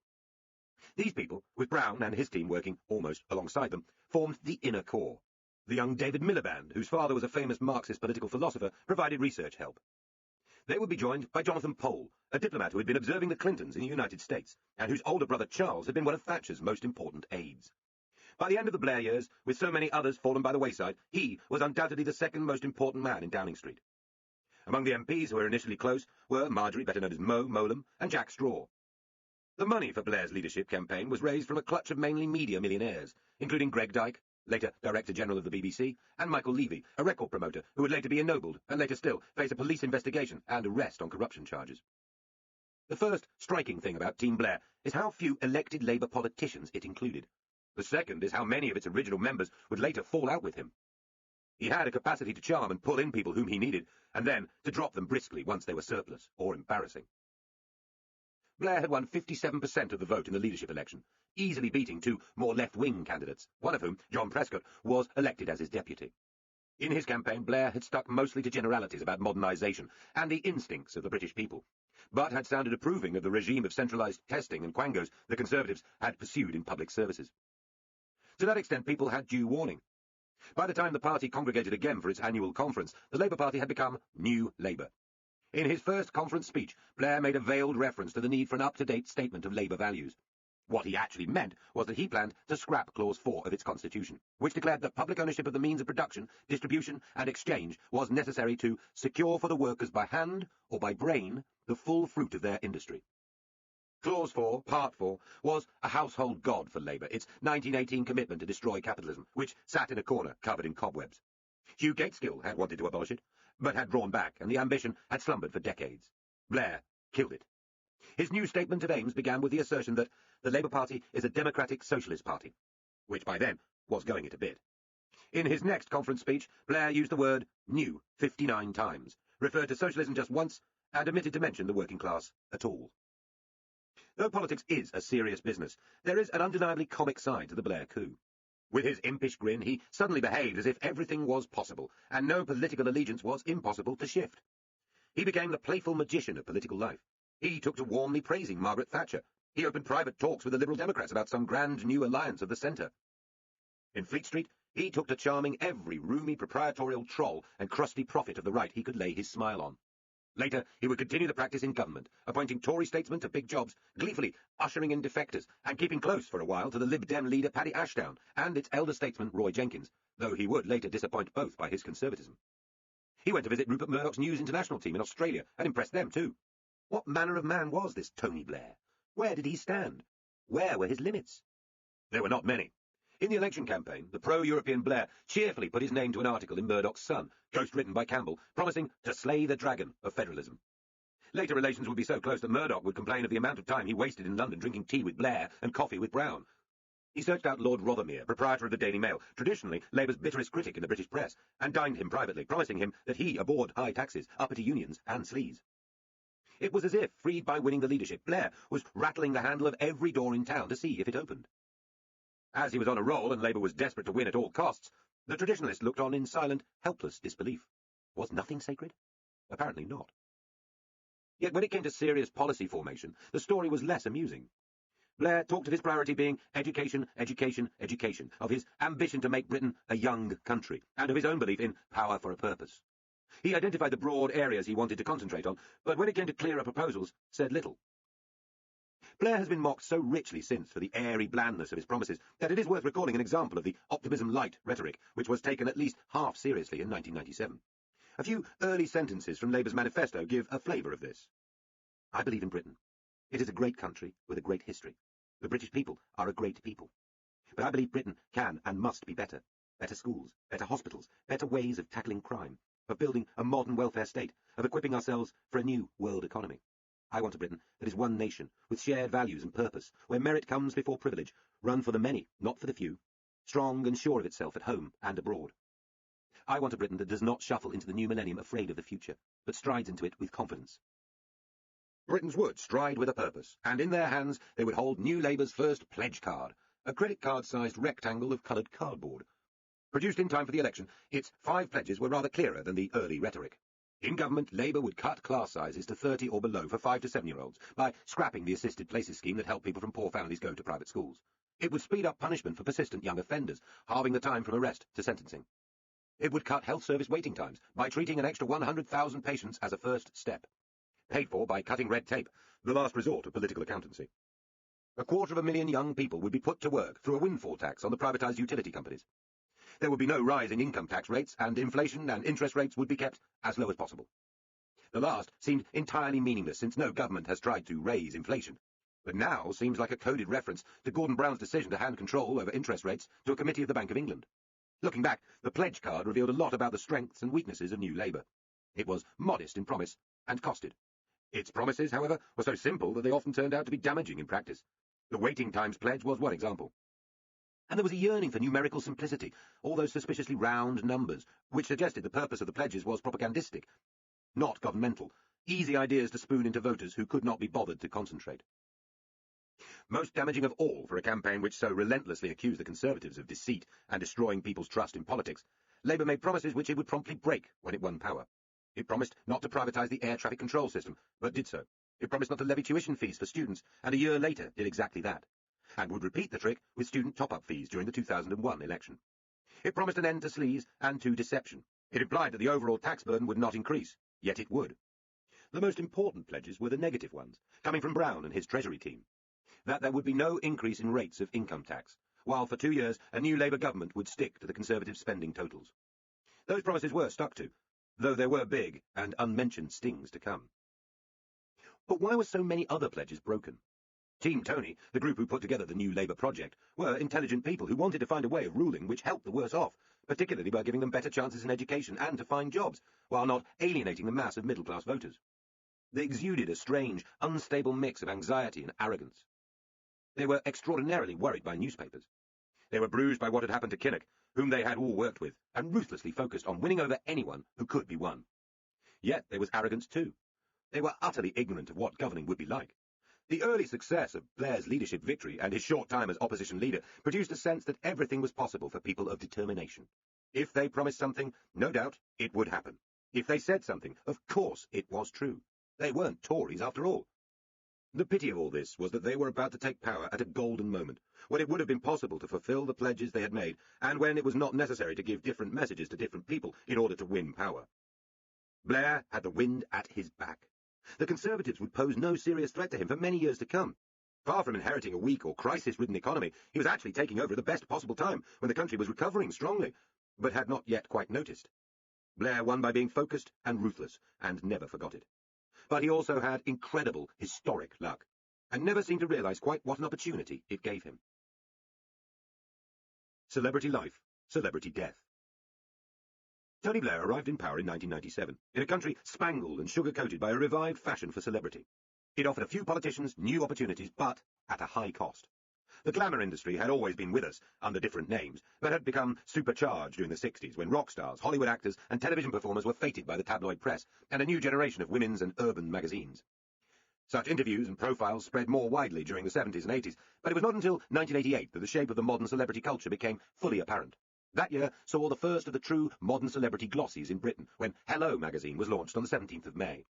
These people, with Brown and his team working almost alongside them, formed the inner core. The young David Miliband, whose father was a famous Marxist political philosopher, provided research help. They would be joined by Jonathan Pole, a diplomat who had been observing the Clintons in the United States, and whose older brother Charles had been one of Thatcher's most important aides. By the end of the Blair years, with so many others fallen by the wayside, he was undoubtedly the second most important man in Downing Street. Among the MPs who were initially close were Marjorie, better known as Mo Mowlam, and Jack Straw. The money for Blair's leadership campaign was raised from a clutch of mainly media millionaires, including Greg Dyke, later Director-General of the BBC, and Michael Levy, a record promoter who would later be ennobled and later still face a police investigation and arrest on corruption charges. The first striking thing about Team Blair is how few elected Labour politicians it included. The second is how many of its original members would later fall out with him. He had a capacity to charm and pull in people whom he needed, and then to drop them briskly once they were surplus or embarrassing. Blair had won 57% of the vote in the leadership election, easily beating two more left-wing candidates, one of whom, John Prescott, was elected as his deputy. In his campaign, Blair had stuck mostly to generalities about modernisation and the instincts of the British people, but had sounded approving of the regime of centralised testing and quangos the Conservatives had pursued in public services. To that extent, people had due warning. By the time the party congregated again for its annual conference, the Labour Party had become New Labour. In his first conference speech, Blair made a veiled reference to the need for an up-to-date statement of Labour values. What he actually meant was that he planned to scrap Clause 4 of its constitution, which declared that public ownership of the means of production, distribution and exchange was necessary to secure for the workers by hand or by brain the full fruit of their industry. Clause 4, Part 4, was a household god for Labour, its 1918 commitment to destroy capitalism, which sat in a corner covered in cobwebs. Hugh Gaitskell had wanted to abolish it, but had drawn back, and the ambition had slumbered for decades. Blair killed it. His new statement of aims began with the assertion that the Labour Party is a democratic socialist party, which by then was going it a bit. In his next conference speech, Blair used the word new 59 times, referred to socialism just once, and omitted to mention the working class at all. Though politics is a serious business, there is an undeniably comic side to the Blair coup. With his impish grin, he suddenly behaved as if everything was possible, and no political allegiance was impossible to shift. He became the playful magician of political life. He took to warmly praising Margaret Thatcher. He opened private talks with the Liberal Democrats about some grand new alliance of the centre. In Fleet Street, he took to charming every roomy proprietorial troll and crusty prophet of the right he could lay his smile on. Later, he would continue the practice in government, appointing Tory statesmen to big jobs, gleefully ushering in defectors, and keeping close for a while to the Lib Dem leader Paddy Ashdown and its elder statesman Roy Jenkins, though he would later disappoint both by his conservatism. He went to visit Rupert Murdoch's News International team in Australia and impressed them too. What manner of man was this Tony Blair? Where did he stand? Where were his limits? There were not many. In the election campaign, the pro-European Blair cheerfully put his name to an article in Murdoch's Sun, ghost-written by Campbell, promising to slay the dragon of federalism. Later relations would be so close that Murdoch would complain of the amount of time he wasted in London drinking tea with Blair and coffee with Brown. He searched out Lord Rothermere, proprietor of the Daily Mail, traditionally Labour's bitterest critic in the British press, and dined him privately, promising him that he abhorred high taxes, uppity unions, and sleaze. It was as if, freed by winning the leadership, Blair was rattling the handle of every door in town to see if it opened. As he was on a roll and Labour was desperate to win at all costs, the traditionalist looked on in silent, helpless disbelief. Was nothing sacred? Apparently not. Yet when it came to serious policy formation, the story was less amusing. Blair talked of his priority being education, education, education, of his ambition to make Britain a young country, and of his own belief in power for a purpose. He identified the broad areas he wanted to concentrate on, but when it came to clearer proposals, said little. Blair has been mocked so richly since for the airy blandness of his promises that it is worth recalling an example of the optimism-light rhetoric, which was taken at least half seriously in 1997. A few early sentences from Labour's manifesto give a flavour of this. I believe in Britain. It is a great country with a great history. The British people are a great people. But I believe Britain can and must be better. Better schools, better hospitals, better ways of tackling crime, of building a modern welfare state, of equipping ourselves for a new world economy. I want a Britain that is one nation, with shared values and purpose, where merit comes before privilege, run for the many, not for the few, strong and sure of itself at home and abroad. I want a Britain that does not shuffle into the new millennium afraid of the future, but strides into it with confidence. Britons would stride with a purpose, and in their hands they would hold New Labour's first pledge card, a credit card-sized rectangle of coloured cardboard. Produced in time for the election, its 5 pledges were rather clearer than the early rhetoric. In government, Labour would cut class sizes to 30 or below for 5 to 7-year-olds by scrapping the assisted places scheme that helped people from poor families go to private schools. It would speed up punishment for persistent young offenders, halving the time from arrest to sentencing. It would cut health service waiting times by treating an extra 100,000 patients as a first step. Paid for by cutting red tape, the last resort of political accountancy. 250,000 young people would be put to work through a windfall tax on the privatised utility companies. There would be no rise in income tax rates, and inflation and interest rates would be kept as low as possible. The last seemed entirely meaningless, since no government has tried to raise inflation, but now seems like a coded reference to Gordon Brown's decision to hand control over interest rates to a committee of the Bank of England. Looking back, the pledge card revealed a lot about the strengths and weaknesses of New Labour. It was modest in promise and costed. Its promises, however, were so simple that they often turned out to be damaging in practice. The waiting times pledge was one example. And there was a yearning for numerical simplicity, all those suspiciously round numbers, which suggested the purpose of the pledges was propagandistic, not governmental, easy ideas to spoon into voters who could not be bothered to concentrate. Most damaging of all for a campaign which so relentlessly accused the Conservatives of deceit and destroying people's trust in politics, Labour made promises which it would promptly break when it won power. It promised not to privatise the air traffic control system, but did so. It promised not to levy tuition fees for students, and a year later did exactly that, and would repeat the trick with student top-up fees during the 2001 election. It promised an end to sleaze and to deception. It implied that the overall tax burden would not increase, yet it would. The most important pledges were the negative ones, coming from Brown and his Treasury team. That there would be no increase in rates of income tax, while for 2 years a new Labour government would stick to the Conservative spending totals. Those promises were stuck to, though there were big and unmentioned stings to come. But why were so many other pledges broken? Team Tony, the group who put together the New Labour project, were intelligent people who wanted to find a way of ruling which helped the worse off, particularly by giving them better chances in education and to find jobs, while not alienating the mass of middle-class voters. They exuded a strange, unstable mix of anxiety and arrogance. They were extraordinarily worried by newspapers. They were bruised by what had happened to Kinnock, whom they had all worked with, and ruthlessly focused on winning over anyone who could be won. Yet there was arrogance too. They were utterly ignorant of what governing would be like. The early success of Blair's leadership victory and his short time as opposition leader produced a sense that everything was possible for people of determination. If they promised something, no doubt it would happen. If they said something, of course it was true. They weren't Tories after all. The pity of all this was that they were about to take power at a golden moment, when it would have been possible to fulfil the pledges they had made, and when it was not necessary to give different messages to different people in order to win power. Blair had the wind at his back. The Conservatives would pose no serious threat to him for many years to come. Far from inheriting a weak or crisis-ridden economy, he was actually taking over at the best possible time, when the country was recovering strongly, but had not yet quite noticed. Blair won by being focused and ruthless, and never forgot it. But he also had incredible, historic luck, and never seemed to realise quite what an opportunity it gave him. Celebrity life, celebrity death. Tony Blair arrived in power in 1997, in a country spangled and sugar-coated by a revived fashion for celebrity. It offered a few politicians new opportunities, but at a high cost. The glamour industry had always been with us, under different names, but had become supercharged during the 60s, when rock stars, Hollywood actors, and television performers were feted by the tabloid press, and a new generation of women's and urban magazines. Such interviews and profiles spread more widely during the 70s and 80s, but it was not until 1988 that the shape of the modern celebrity culture became fully apparent. That year saw the first of the true modern celebrity glossies in Britain, when Hello magazine was launched on the 17th of May.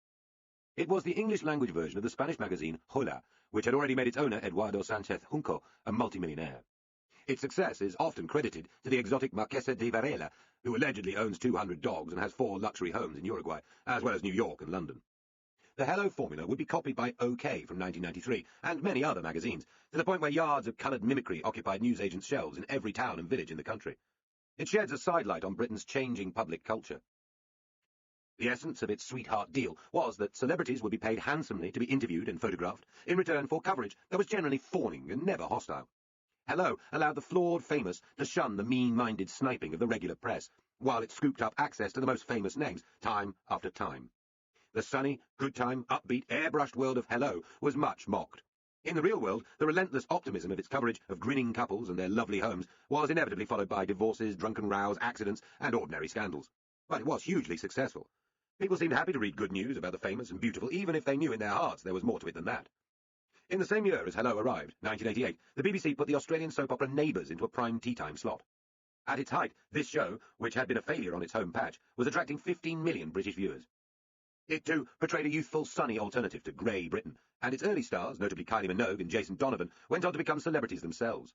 It was the English-language version of the Spanish magazine Hola, which had already made its owner, Eduardo Sánchez Junco, a multimillionaire. Its success is often credited to the exotic Marquesa de Varela, who allegedly owns 200 dogs and has 4 luxury homes in Uruguay, as well as New York and London. The Hello formula would be copied by OK from 1993, and many other magazines, to the point where yards of coloured mimicry occupied newsagents' shelves in every town and village in the country. It sheds a sidelight on Britain's changing public culture. The essence of its sweetheart deal was that celebrities would be paid handsomely to be interviewed and photographed, in return for coverage that was generally fawning and never hostile. Hello allowed the flawed famous to shun the mean-minded sniping of the regular press, while it scooped up access to the most famous names, time after time. The sunny, good-time, upbeat, airbrushed world of Hello was much mocked. In the real world, the relentless optimism of its coverage of grinning couples and their lovely homes was inevitably followed by divorces, drunken rows, accidents, and ordinary scandals. But it was hugely successful. People seemed happy to read good news about the famous and beautiful, even if they knew in their hearts there was more to it than that. In the same year as Hello arrived, 1988, the BBC put the Australian soap opera Neighbours into a prime tea-time slot. At its height, this show, which had been a failure on its home patch, was attracting 15 million British viewers. It, too, portrayed a youthful, sunny alternative to grey Britain, and its early stars, notably Kylie Minogue and Jason Donovan, went on to become celebrities themselves.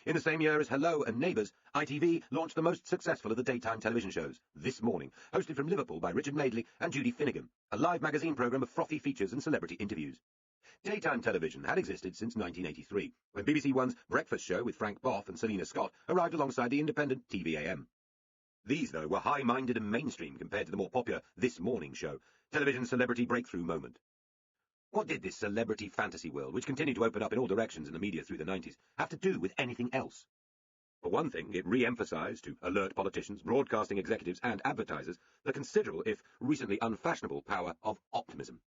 In the same year as Hello and Neighbours, ITV launched the most successful of the daytime television shows, This Morning, hosted from Liverpool by Richard Madeley and Judy Finnegan, a live magazine programme of frothy features and celebrity interviews. Daytime television had existed since 1983, when BBC One's Breakfast Show with Frank Boff and Selina Scott arrived alongside the independent TVAM. These, though, were high-minded and mainstream compared to the more popular This Morning show, television's celebrity breakthrough moment. What did this celebrity fantasy world, which continued to open up in all directions in the media through the 90s, have to do with anything else? For one thing, it re-emphasised to alert politicians, broadcasting executives and advertisers the considerable, if recently unfashionable, power of optimism.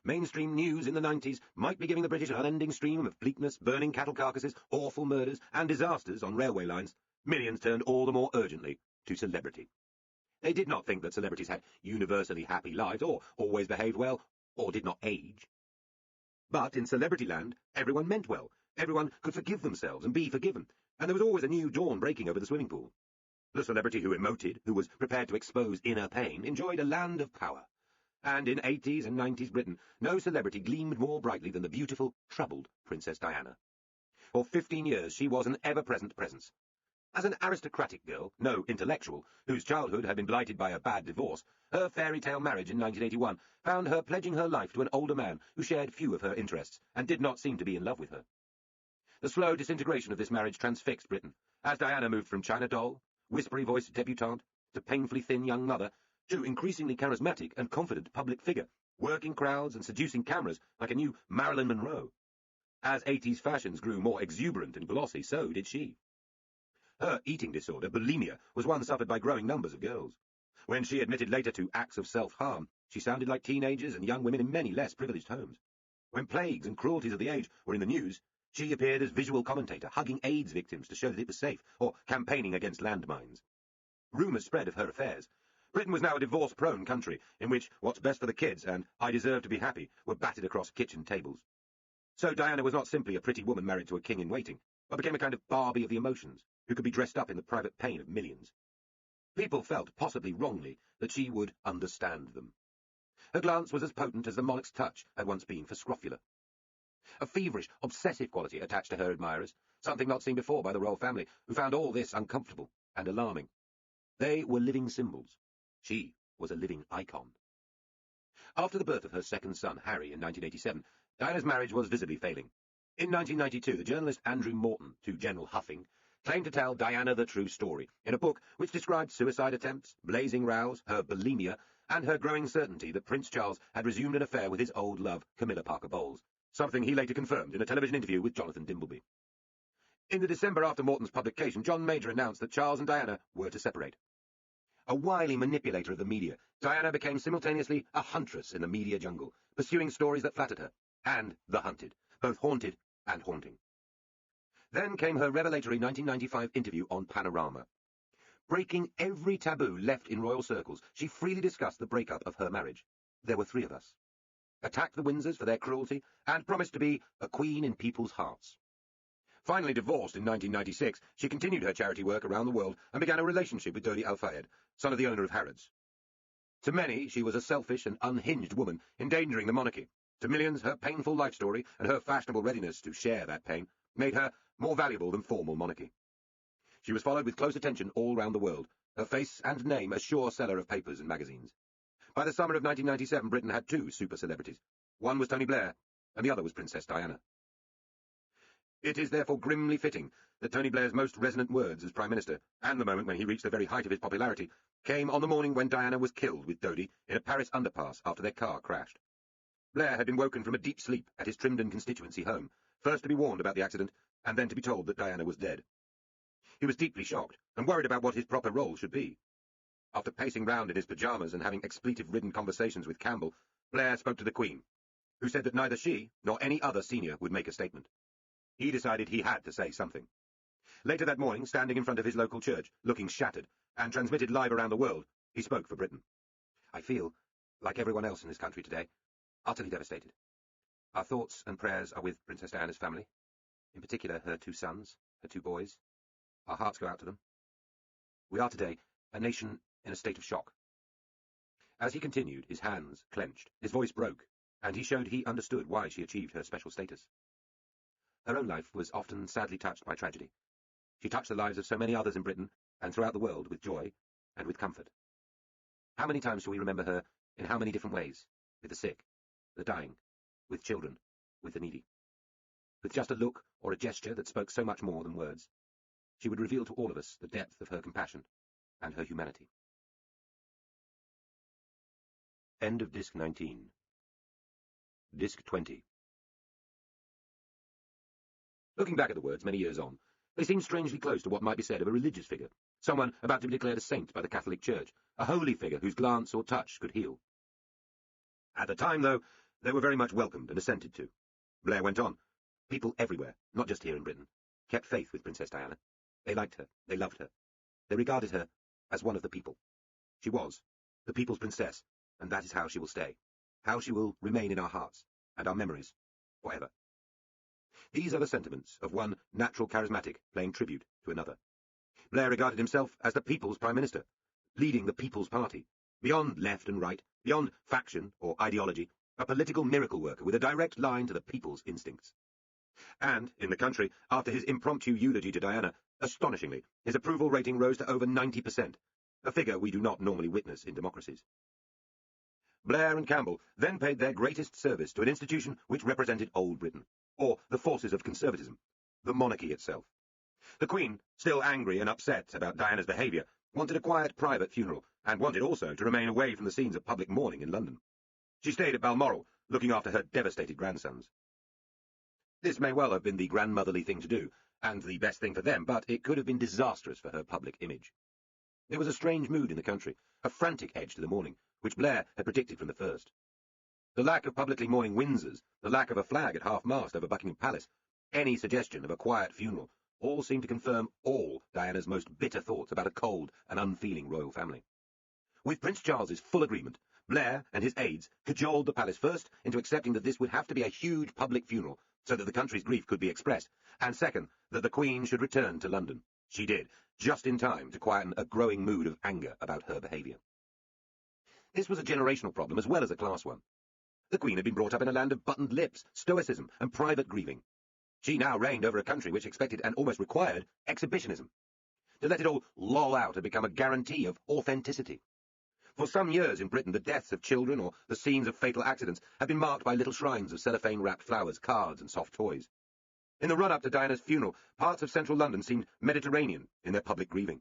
Mainstream news in the 90s might be giving the British an unending stream of bleakness, burning cattle carcasses, awful murders, and disasters on railway lines. Millions turned all the more urgently to celebrity. They did not think that celebrities had universally happy lives, or always behaved well, or did not age. But in celebrity land, everyone meant well. Everyone could forgive themselves and be forgiven, and there was always a new dawn breaking over the swimming pool. The celebrity who emoted, who was prepared to expose inner pain, enjoyed a land of power. And in 80s and 90s Britain, no celebrity gleamed more brightly than the beautiful, troubled Princess Diana. For 15 years she was an ever-present presence. As an aristocratic girl, no intellectual, whose childhood had been blighted by a bad divorce, her fairy-tale marriage in 1981 found her pledging her life to an older man who shared few of her interests and did not seem to be in love with her. The slow disintegration of this marriage transfixed Britain, as Diana moved from China doll, whispery-voiced debutante, to painfully thin young mother, to increasingly charismatic and confident public figure, working crowds and seducing cameras like a new Marilyn Monroe. As 80s fashions grew more exuberant and glossy, so did she. Her eating disorder, bulimia, was one suffered by growing numbers of girls. When she admitted later to acts of self-harm, she sounded like teenagers and young women in many less privileged homes. When plagues and cruelties of the age were in the news, she appeared as visual commentator, hugging AIDS victims to show that it was safe, or campaigning against landmines. Rumours spread of her affairs. Britain was now a divorce-prone country, in which what's best for the kids and I deserve to be happy were batted across kitchen tables. So Diana was not simply a pretty woman married to a king-in-waiting, but became a kind of Barbie of the emotions, who could be dressed up in the private pain of millions. People felt, possibly wrongly, that she would understand them. Her glance was as potent as the monarch's touch had once been for scrofula. A feverish, obsessive quality attached to her admirers, something not seen before by the royal family, who found all this uncomfortable and alarming. They were living symbols. She was a living icon. After the birth of her second son, Harry, in 1987, Diana's marriage was visibly failing. In 1992, the journalist Andrew Morton, to General Huffing, claimed to tell Diana the true story, in a book which described suicide attempts, blazing rows, her bulimia, and her growing certainty that Prince Charles had resumed an affair with his old love, Camilla Parker Bowles, something he later confirmed in a television interview with Jonathan Dimbleby. In the December after Morton's publication, John Major announced that Charles and Diana were to separate. A wily manipulator of the media, Diana became simultaneously a huntress in the media jungle, pursuing stories that flattered her, and the hunted, both haunted and haunting. Then came her revelatory 1995 interview on Panorama. Breaking every taboo left in royal circles, she freely discussed the breakup of her marriage. There were 3 of us. Attacked the Windsors for their cruelty, and promised to be a queen in people's hearts. Finally divorced in 1996, she continued her charity work around the world and began a relationship with Dodi Al-Fayed, son of the owner of Harrods. To many, she was a selfish and unhinged woman, endangering the monarchy. To millions, her painful life story and her fashionable readiness to share that pain made her more valuable than formal monarchy. She was followed with close attention all round the world, her face and name a sure seller of papers and magazines. By the summer of 1997, Britain had 2 super-celebrities. One was Tony Blair, and the other was Princess Diana. It is therefore grimly fitting that Tony Blair's most resonant words as Prime Minister, and the moment when he reached the very height of his popularity, came on the morning when Diana was killed with Dodi in a Paris underpass after their car crashed. Blair had been woken from a deep sleep at his Trimdon constituency home, first to be warned about the accident, and then to be told that Diana was dead. He was deeply shocked, and worried about what his proper role should be. After pacing round in his pyjamas and having expletive-ridden conversations with Campbell, Blair spoke to the Queen, who said that neither she nor any other senior would make a statement. He decided he had to say something. Later that morning, standing in front of his local church, looking shattered, and transmitted live around the world, he spoke for Britain. I feel, like everyone else in this country today, utterly devastated. Our thoughts and prayers are with Princess Diana's family, in particular her 2 sons, her 2 boys. Our hearts go out to them. We are today a nation in a state of shock. As he continued, his hands clenched, his voice broke, and he showed he understood why she achieved her special status. Her own life was often sadly touched by tragedy. She touched the lives of so many others in Britain and throughout the world with joy and with comfort. How many times shall we remember her, in how many different ways, with the sick, the dying, with children, with the needy? With just a look or a gesture that spoke so much more than words, she would reveal to all of us the depth of her compassion and her humanity. End of Disc 19. Disc 20. Looking back at the words many years on, they seem strangely close to what might be said of a religious figure, someone about to be declared a saint by the Catholic Church, a holy figure whose glance or touch could heal. At the time, though, they were very much welcomed and assented to. Blair went on. People everywhere, not just here in Britain, kept faith with Princess Diana. They liked her, they loved her. They regarded her as one of the people. She was the people's princess, and that is how she will stay, how she will remain in our hearts and our memories forever. These are the sentiments of one natural charismatic paying tribute to another. Blair regarded himself as the people's Prime Minister, leading the People's Party, beyond left and right, beyond faction or ideology, a political miracle worker with a direct line to the people's instincts. And, in the country, after his impromptu eulogy to Diana, astonishingly, his approval rating rose to over 90%, a figure we do not normally witness in democracies. Blair and Campbell then paid their greatest service to an institution which represented old Britain, or the forces of conservatism, the monarchy itself. The Queen, still angry and upset about Diana's behaviour, wanted a quiet private funeral, and wanted also to remain away from the scenes of public mourning in London. She stayed at Balmoral, looking after her devastated grandsons. This may well have been the grandmotherly thing to do, and the best thing for them, but it could have been disastrous for her public image. There was a strange mood in the country, a frantic edge to the mourning, which Blair had predicted from the first. The lack of publicly mourning Windsors, the lack of a flag at half-mast over Buckingham Palace, any suggestion of a quiet funeral, all seemed to confirm all Diana's most bitter thoughts about a cold and unfeeling royal family. With Prince Charles's full agreement, Blair and his aides cajoled the palace first into accepting that this would have to be a huge public funeral so that the country's grief could be expressed, and second, that the Queen should return to London. She did, just in time to quieten a growing mood of anger about her behaviour. This was a generational problem as well as a class one. The Queen had been brought up in a land of buttoned lips, stoicism, and private grieving. She now reigned over a country which expected and almost required exhibitionism. To let it all loll out had become a guarantee of authenticity. For some years in Britain, the deaths of children or the scenes of fatal accidents had been marked by little shrines of cellophane-wrapped flowers, cards, and soft toys. In the run-up to Diana's funeral, parts of central London seemed Mediterranean in their public grieving.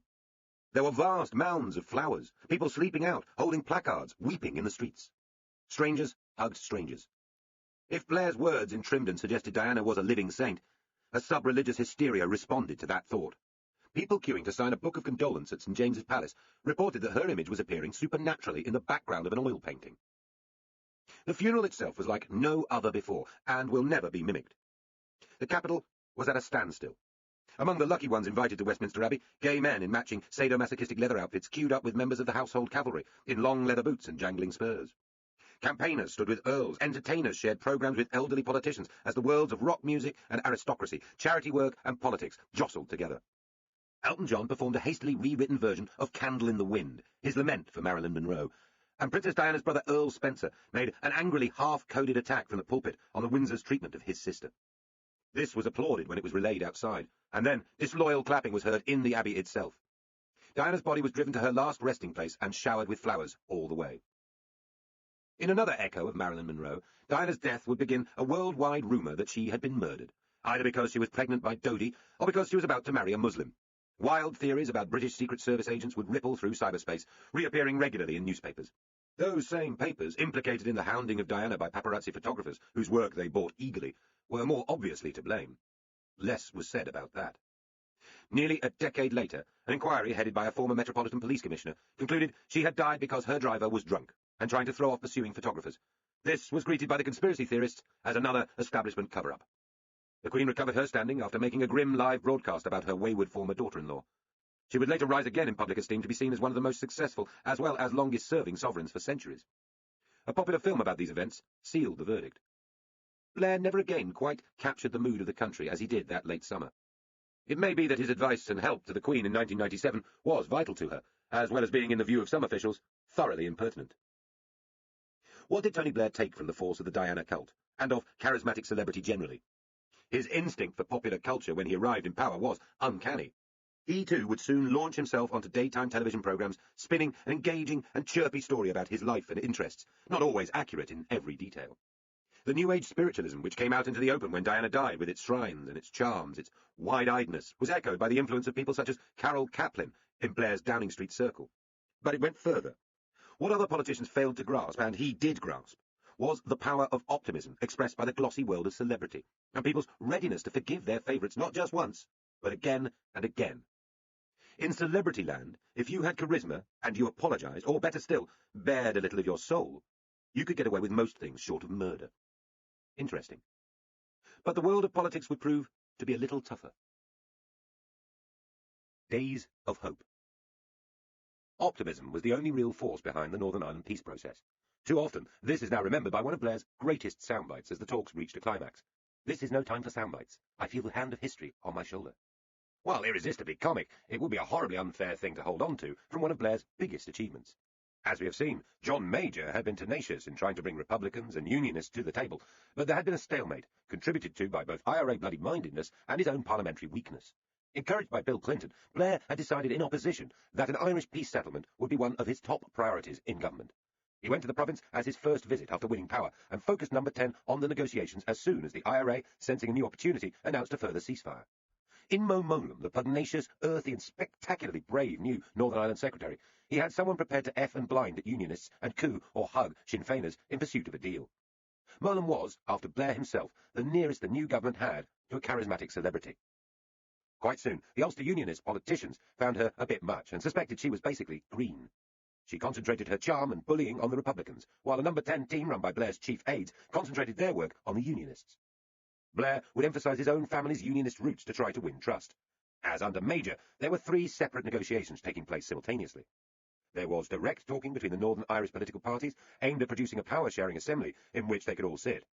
There were vast mounds of flowers, people sleeping out, holding placards, weeping in the streets. Strangers hugged strangers. If Blair's words in Trimdon suggested Diana was a living saint, a sub-religious hysteria responded to that thought. People queuing to sign a book of condolence at St. James's Palace reported that her image was appearing supernaturally in the background of an oil painting. The funeral itself was like no other before, and will never be mimicked. The capital was at a standstill. Among the lucky ones invited to Westminster Abbey, gay men in matching sadomasochistic leather outfits queued up with members of the household cavalry in long leather boots and jangling spurs. Campaigners stood with earls, entertainers shared programmes with elderly politicians as the worlds of rock music and aristocracy, charity work and politics jostled together. Elton John performed a hastily rewritten version of Candle in the Wind, his lament for Marilyn Monroe, and Princess Diana's brother Earl Spencer made an angrily half-coded attack from the pulpit on the Windsor's treatment of his sister. This was applauded when it was relayed outside, and then disloyal clapping was heard in the Abbey itself. Diana's body was driven to her last resting place and showered with flowers all the way. In another echo of Marilyn Monroe, Diana's death would begin a worldwide rumour that she had been murdered, either because she was pregnant by Dodi or because she was about to marry a Muslim. Wild theories about British Secret Service agents would ripple through cyberspace, reappearing regularly in newspapers. Those same papers, implicated in the hounding of Diana by paparazzi photographers, whose work they bought eagerly, were more obviously to blame. Less was said about that. Nearly a decade later, an inquiry headed by a former Metropolitan Police Commissioner concluded she had died because her driver was drunk and trying to throw off pursuing photographers. This was greeted by the conspiracy theorists as another establishment cover-up. The Queen recovered her standing after making a grim live broadcast about her wayward former daughter-in-law. She would later rise again in public esteem to be seen as one of the most successful as well as longest-serving sovereigns for centuries. A popular film about these events sealed the verdict. Blair never again quite captured the mood of the country as he did that late summer. It may be that his advice and help to the Queen in 1997 was vital to her, as well as being, in the view of some officials, thoroughly impertinent. What did Tony Blair take from the force of the Diana cult, and of charismatic celebrity generally? His instinct for popular culture when he arrived in power was uncanny. He, too, would soon launch himself onto daytime television programmes, spinning an engaging and chirpy story about his life and interests, not always accurate in every detail. The New Age spiritualism which came out into the open when Diana died, with its shrines and its charms, its wide-eyedness, was echoed by the influence of people such as Carol Kaplan in Blair's Downing Street circle. But it went further. What other politicians failed to grasp, and he did grasp, was the power of optimism expressed by the glossy world of celebrity, and people's readiness to forgive their favourites not just once, but again and again. In celebrity land, if you had charisma, and you apologised, or better still, bared a little of your soul, you could get away with most things short of murder. Interesting. But the world of politics would prove to be a little tougher. Days of hope. Optimism was the only real force behind the Northern Ireland peace process. Too often, this is now remembered by one of Blair's greatest soundbites as the talks reached a climax. This is no time for soundbites. I feel the hand of history on my shoulder. While irresistibly comic, it would be a horribly unfair thing to hold on to from one of Blair's biggest achievements. As we have seen, John Major had been tenacious in trying to bring Republicans and Unionists to the table, but there had been a stalemate, contributed to by both IRA bloody-mindedness and his own parliamentary weakness. Encouraged by Bill Clinton, Blair had decided in opposition that an Irish peace settlement would be one of his top priorities in government. He went to the province as his first visit after winning power and focused Number 10 on the negotiations as soon as the IRA, sensing a new opportunity, announced a further ceasefire. In Mo Mowlam, the pugnacious, earthy and spectacularly brave new Northern Ireland Secretary, he had someone prepared to F and blind at Unionists and coup or hug Sinn Féiners in pursuit of a deal. Mowlam was, after Blair himself, the nearest the new government had to a charismatic celebrity. Quite soon, the Ulster Unionist politicians found her a bit much and suspected she was basically green. She concentrated her charm and bullying on the Republicans, while the Number 10 team run by Blair's chief aides concentrated their work on the Unionists. Blair would emphasise his own family's Unionist roots to try to win trust. As under Major, there were 3 separate negotiations taking place simultaneously. There was direct talking between the Northern Irish political parties, aimed at producing a power-sharing assembly in which they could all sit.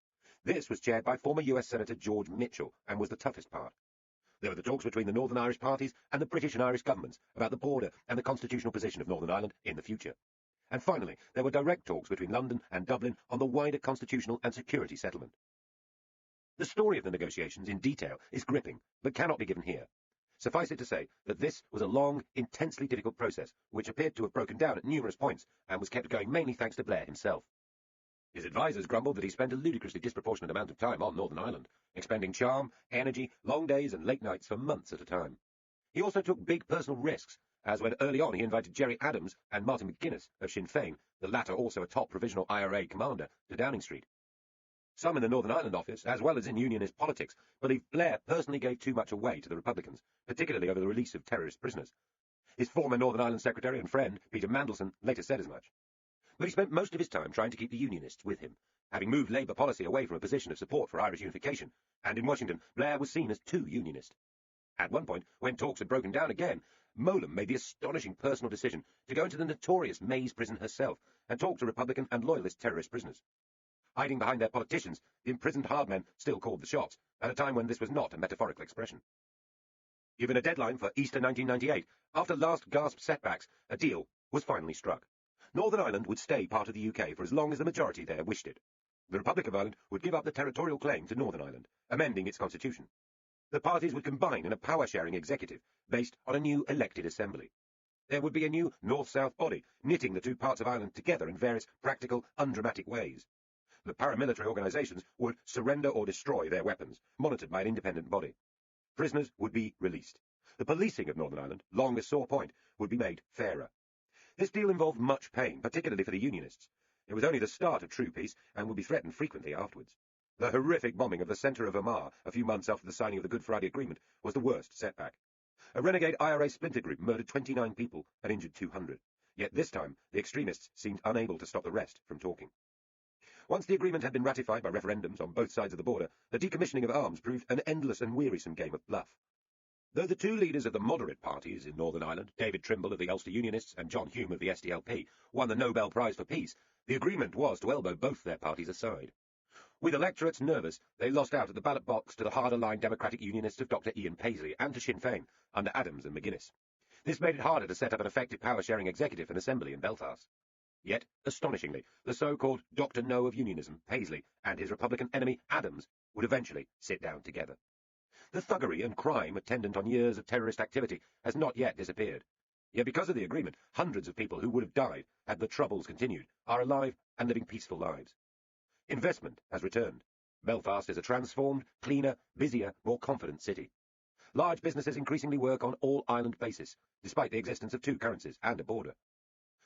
This was chaired by former US Senator George Mitchell, and was the toughest part. There were the talks between the Northern Irish parties and the British and Irish governments about the border and the constitutional position of Northern Ireland in the future. And finally, there were direct talks between London and Dublin on the wider constitutional and security settlement. The story of the negotiations in detail is gripping, but cannot be given here. Suffice it to say that this was a long, intensely difficult process, which appeared to have broken down at numerous points, and was kept going mainly thanks to Blair himself. His advisers grumbled that he spent a ludicrously disproportionate amount of time on Northern Ireland, expending charm, energy, long days and late nights for months at a time. He also took big personal risks, as when early on he invited Gerry Adams and Martin McGuinness of Sinn Féin, the latter also a top provisional IRA commander, to Downing Street. Some in the Northern Ireland office, as well as in Unionist politics, believe Blair personally gave too much away to the Republicans, particularly over the release of terrorist prisoners. His former Northern Ireland secretary and friend, Peter Mandelson, later said as much. But he spent most of his time trying to keep the Unionists with him, having moved Labour policy away from a position of support for Irish unification, and in Washington, Blair was seen as too Unionist. At one point, when talks had broken down again, Mowlam made the astonishing personal decision to go into the notorious Maze prison herself and talk to Republican and Loyalist terrorist prisoners. Hiding behind their politicians, the imprisoned hardmen still called the shots, at a time when this was not a metaphorical expression. Given a deadline for Easter 1998, after last-gasp setbacks, a deal was finally struck. Northern Ireland would stay part of the UK for as long as the majority there wished it. The Republic of Ireland would give up the territorial claim to Northern Ireland, amending its constitution. The parties would combine in a power-sharing executive based on a new elected assembly. There would be a new north-south body, knitting the two parts of Ireland together in various practical, undramatic ways. The paramilitary organisations would surrender or destroy their weapons, monitored by an independent body. Prisoners would be released. The policing of Northern Ireland, long a sore point, would be made fairer. This deal involved much pain, particularly for the Unionists. It was only the start of true peace, and would be threatened frequently afterwards. The horrific bombing of the centre of Armagh a few months after the signing of the Good Friday Agreement was the worst setback. A renegade IRA splinter group murdered 29 people and injured 200. Yet this time, the extremists seemed unable to stop the rest from talking. Once the agreement had been ratified by referendums on both sides of the border, the decommissioning of arms proved an endless and wearisome game of bluff. Though the two leaders of the moderate parties in Northern Ireland, David Trimble of the Ulster Unionists and John Hume of the SDLP, won the Nobel Prize for Peace, the agreement was to elbow both their parties aside. With electorates nervous, they lost out at the ballot box to the harder-line Democratic Unionists of Dr. Ian Paisley and to Sinn Féin, under Adams and McGuinness. This made it harder to set up an effective power-sharing executive and assembly in Belfast. Yet, astonishingly, the so-called Dr. No of Unionism, Paisley, and his Republican enemy, Adams, would eventually sit down together. The thuggery and crime attendant on years of terrorist activity has not yet disappeared. Yet because of the agreement, hundreds of people who would have died had the troubles continued are alive and living peaceful lives. Investment has returned. Belfast is a transformed, cleaner, busier, more confident city. Large businesses increasingly work on all-island basis, despite the existence of two currencies and a border.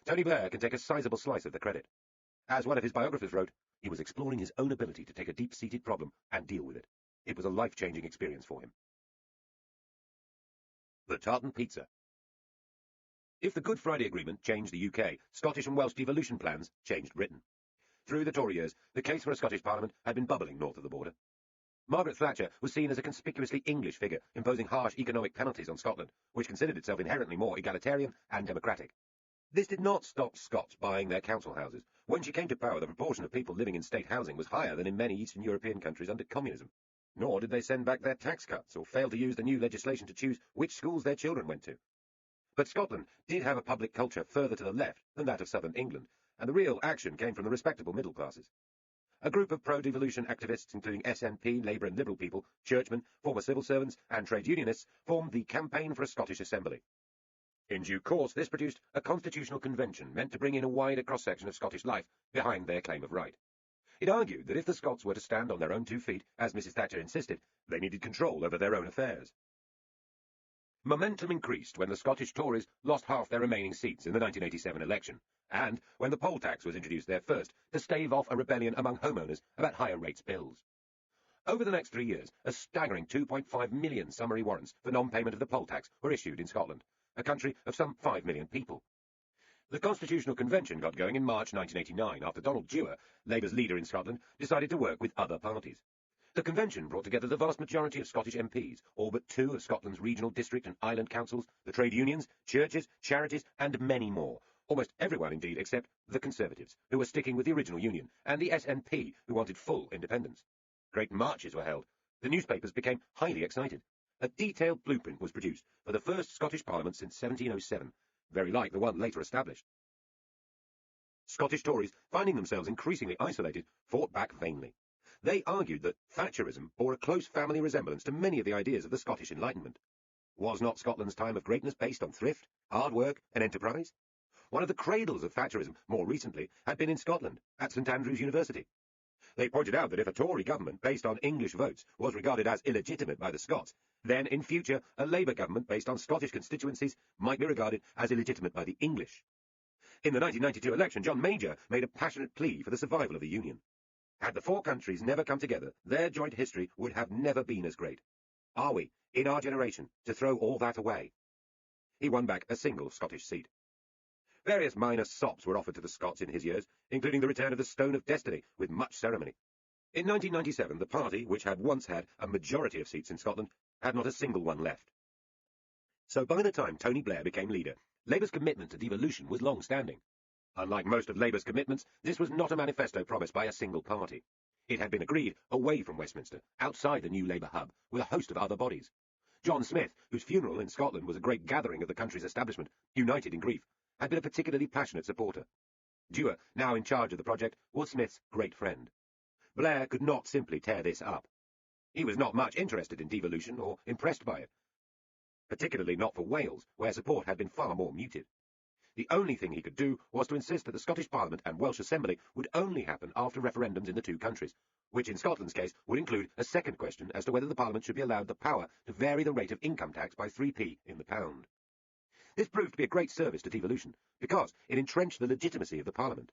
Tony Blair can take a sizable slice of the credit. As one of his biographers wrote, he was exploring his own ability to take a deep-seated problem and deal with it. It was a life-changing experience for him. The Tartan Pizza. If the Good Friday Agreement changed the UK, Scottish and Welsh devolution plans changed Britain. Through the Tory years, the case for a Scottish Parliament had been bubbling north of the border. Margaret Thatcher was seen as a conspicuously English figure, imposing harsh economic penalties on Scotland, which considered itself inherently more egalitarian and democratic. This did not stop Scots buying their council houses. When she came to power, the proportion of people living in state housing was higher than in many Eastern European countries under communism. Nor did they send back their tax cuts or fail to use the new legislation to choose which schools their children went to. But Scotland did have a public culture further to the left than that of southern England, and the real action came from the respectable middle classes. A group of pro-devolution activists, including SNP, Labour and Liberal people, churchmen, former civil servants and trade unionists, formed the Campaign for a Scottish Assembly. In due course, this produced a constitutional convention meant to bring in a wider cross-section of Scottish life behind their claim of right. It argued that if the Scots were to stand on their own 2 feet, as Mrs. Thatcher insisted, they needed control over their own affairs. Momentum increased when the Scottish Tories lost half their remaining seats in the 1987 election, and when the poll tax was introduced there first to stave off a rebellion among homeowners about higher rates bills. Over the next 3 years, a staggering 2.5 million summary warrants for non-payment of the poll tax were issued in Scotland, a country of some 5 million people. The Constitutional Convention got going in March 1989 after Donald Dewar, Labour's leader in Scotland, decided to work with other parties. The convention brought together the vast majority of Scottish MPs, all but 2 of Scotland's regional district and island councils, the trade unions, churches, charities, and many more. Almost everyone, indeed, except the Conservatives, who were sticking with the original union, and the SNP, who wanted full independence. Great marches were held. The newspapers became highly excited. A detailed blueprint was produced for the first Scottish Parliament since 1707, very like the one later established. Scottish Tories, finding themselves increasingly isolated, fought back vainly. They argued that Thatcherism bore a close family resemblance to many of the ideas of the Scottish Enlightenment. Was not Scotland's time of greatness based on thrift, hard work, and enterprise? One of the cradles of Thatcherism, more recently, had been in Scotland, at St Andrews University. They pointed out that if a Tory government based on English votes was regarded as illegitimate by the Scots, then in future a Labour government based on Scottish constituencies might be regarded as illegitimate by the English. In the 1992 election, John Major made a passionate plea for the survival of the Union. Had the four countries never come together, their joint history would have never been as great. Are we, in our generation, to throw all that away? He won back a single Scottish seat. Various minor sops were offered to the Scots in his years, including the return of the Stone of Destiny, with much ceremony. In 1997, the party, which had once had a majority of seats in Scotland, had not a single one left. So by the time Tony Blair became leader, Labour's commitment to devolution was long-standing. Unlike most of Labour's commitments, this was not a manifesto promised by a single party. It had been agreed away from Westminster, outside the new Labour hub, with a host of other bodies. John Smith, whose funeral in Scotland was a great gathering of the country's establishment, united in grief, had been a particularly passionate supporter. Dewar, now in charge of the project, was Smith's great friend. Blair could not simply tear this up. He was not much interested in devolution or impressed by it, particularly not for Wales, where support had been far more muted. The only thing he could do was to insist that the Scottish Parliament and Welsh Assembly would only happen after referendums in the two countries, which in Scotland's case would include a second question as to whether the Parliament should be allowed the power to vary the rate of income tax by 3p in the pound. This proved to be a great service to devolution, because it entrenched the legitimacy of the Parliament.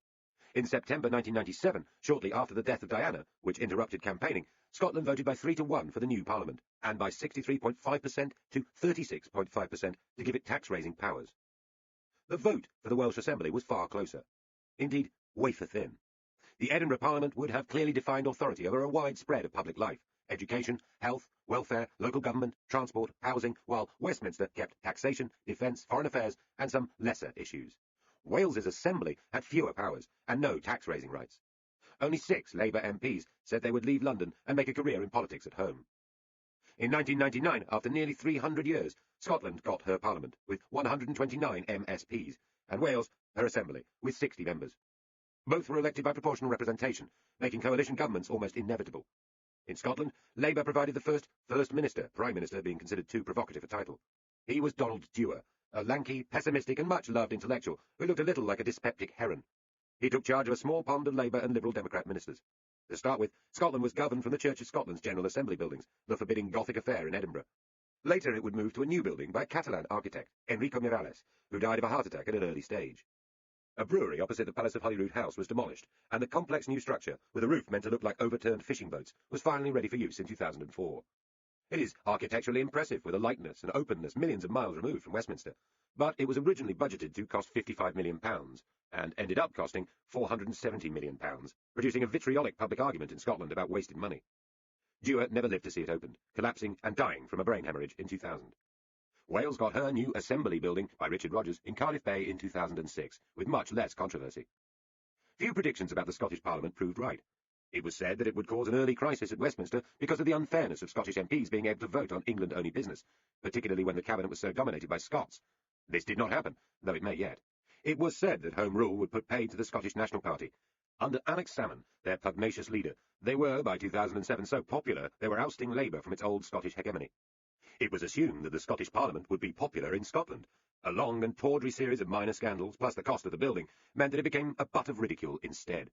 In September 1997, shortly after the death of Diana, which interrupted campaigning, Scotland voted by 3-1 for the new Parliament, and by 63.5% to 36.5% to give it tax-raising powers. The vote for the Welsh Assembly was far closer. Indeed, wafer thin. The Edinburgh Parliament would have clearly defined authority over a wide spread of public life, education, health, welfare, local government, transport, housing, while Westminster kept taxation, defence, foreign affairs, and some lesser issues. Wales's Assembly had fewer powers and no tax-raising rights. Only 6 Labour MPs said they would leave London and make a career in politics at home. In 1999, after nearly 300 years, Scotland got her Parliament, with 129 MSPs, and Wales her Assembly, with 60 members. Both were elected by proportional representation, making coalition governments almost inevitable. In Scotland, Labour provided the First Minister, Prime Minister being considered too provocative a title. He was Donald Dewar, a lanky, pessimistic and much-loved intellectual who looked a little like a dyspeptic heron. He took charge of a small pond of Labour and Liberal Democrat ministers. To start with, Scotland was governed from the Church of Scotland's General Assembly buildings, the forbidding Gothic affair in Edinburgh. Later it would move to a new building by a Catalan architect, Enrico Miralles, who died of a heart attack at an early stage. A brewery opposite the Palace of Holyrood House was demolished, and the complex new structure, with a roof meant to look like overturned fishing boats, was finally ready for use in 2004. It is architecturally impressive, with a lightness and openness millions of miles removed from Westminster, but it was originally budgeted to cost £55 million, and ended up costing £470 million, producing a vitriolic public argument in Scotland about wasted money. Dewar never lived to see it opened, collapsing and dying from a brain hemorrhage in 2000. Wales got her new Assembly building by Richard Rogers in Cardiff Bay in 2006, with much less controversy. Few predictions about the Scottish Parliament proved right. It was said that it would cause an early crisis at Westminster because of the unfairness of Scottish MPs being able to vote on England-only business, particularly when the cabinet was so dominated by Scots. This did not happen, though it may yet. It was said that Home Rule would put paid to the Scottish National Party. Under Alex Salmond, their pugnacious leader, they were, by 2007, so popular they were ousting Labour from its old Scottish hegemony. It was assumed that the Scottish Parliament would be popular in Scotland. A long and tawdry series of minor scandals, plus the cost of the building, meant that it became a butt of ridicule instead.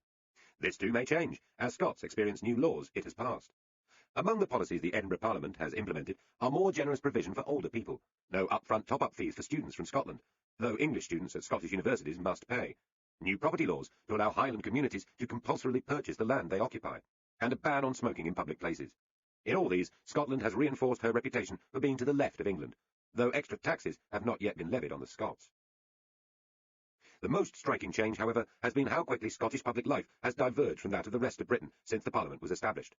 This too may change, as Scots experience new laws it has passed. Among the policies the Edinburgh Parliament has implemented are more generous provision for older people, no upfront top-up fees for students from Scotland, though English students at Scottish universities must pay, new property laws to allow Highland communities to compulsorily purchase the land they occupy, and a ban on smoking in public places. In all these, Scotland has reinforced her reputation for being to the left of England, though extra taxes have not yet been levied on the Scots. The most striking change, however, has been how quickly Scottish public life has diverged from that of the rest of Britain since the Parliament was established.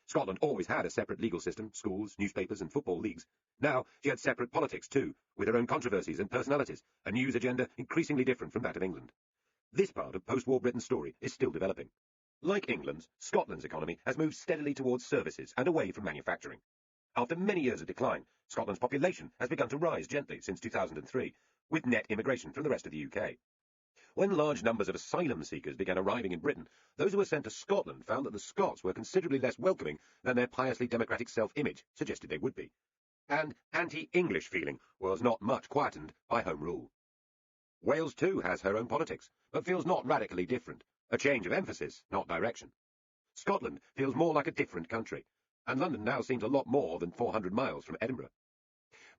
Scotland always had a separate legal system, schools, newspapers and football leagues. Now she had separate politics too, with her own controversies and personalities, a news agenda increasingly different from that of England. This part of post-war Britain's story is still developing. Like England's, Scotland's economy has moved steadily towards services and away from manufacturing. After many years of decline, Scotland's population has begun to rise gently since 2003, with net immigration from the rest of the UK. When large numbers of asylum seekers began arriving in Britain, those who were sent to Scotland found that the Scots were considerably less welcoming than their piously democratic self-image suggested they would be. And anti-English feeling was not much quietened by Home Rule. Wales too has her own politics, but feels not radically different, a change of emphasis, not direction. Scotland feels more like a different country, and London now seems a lot more than 400 miles from Edinburgh.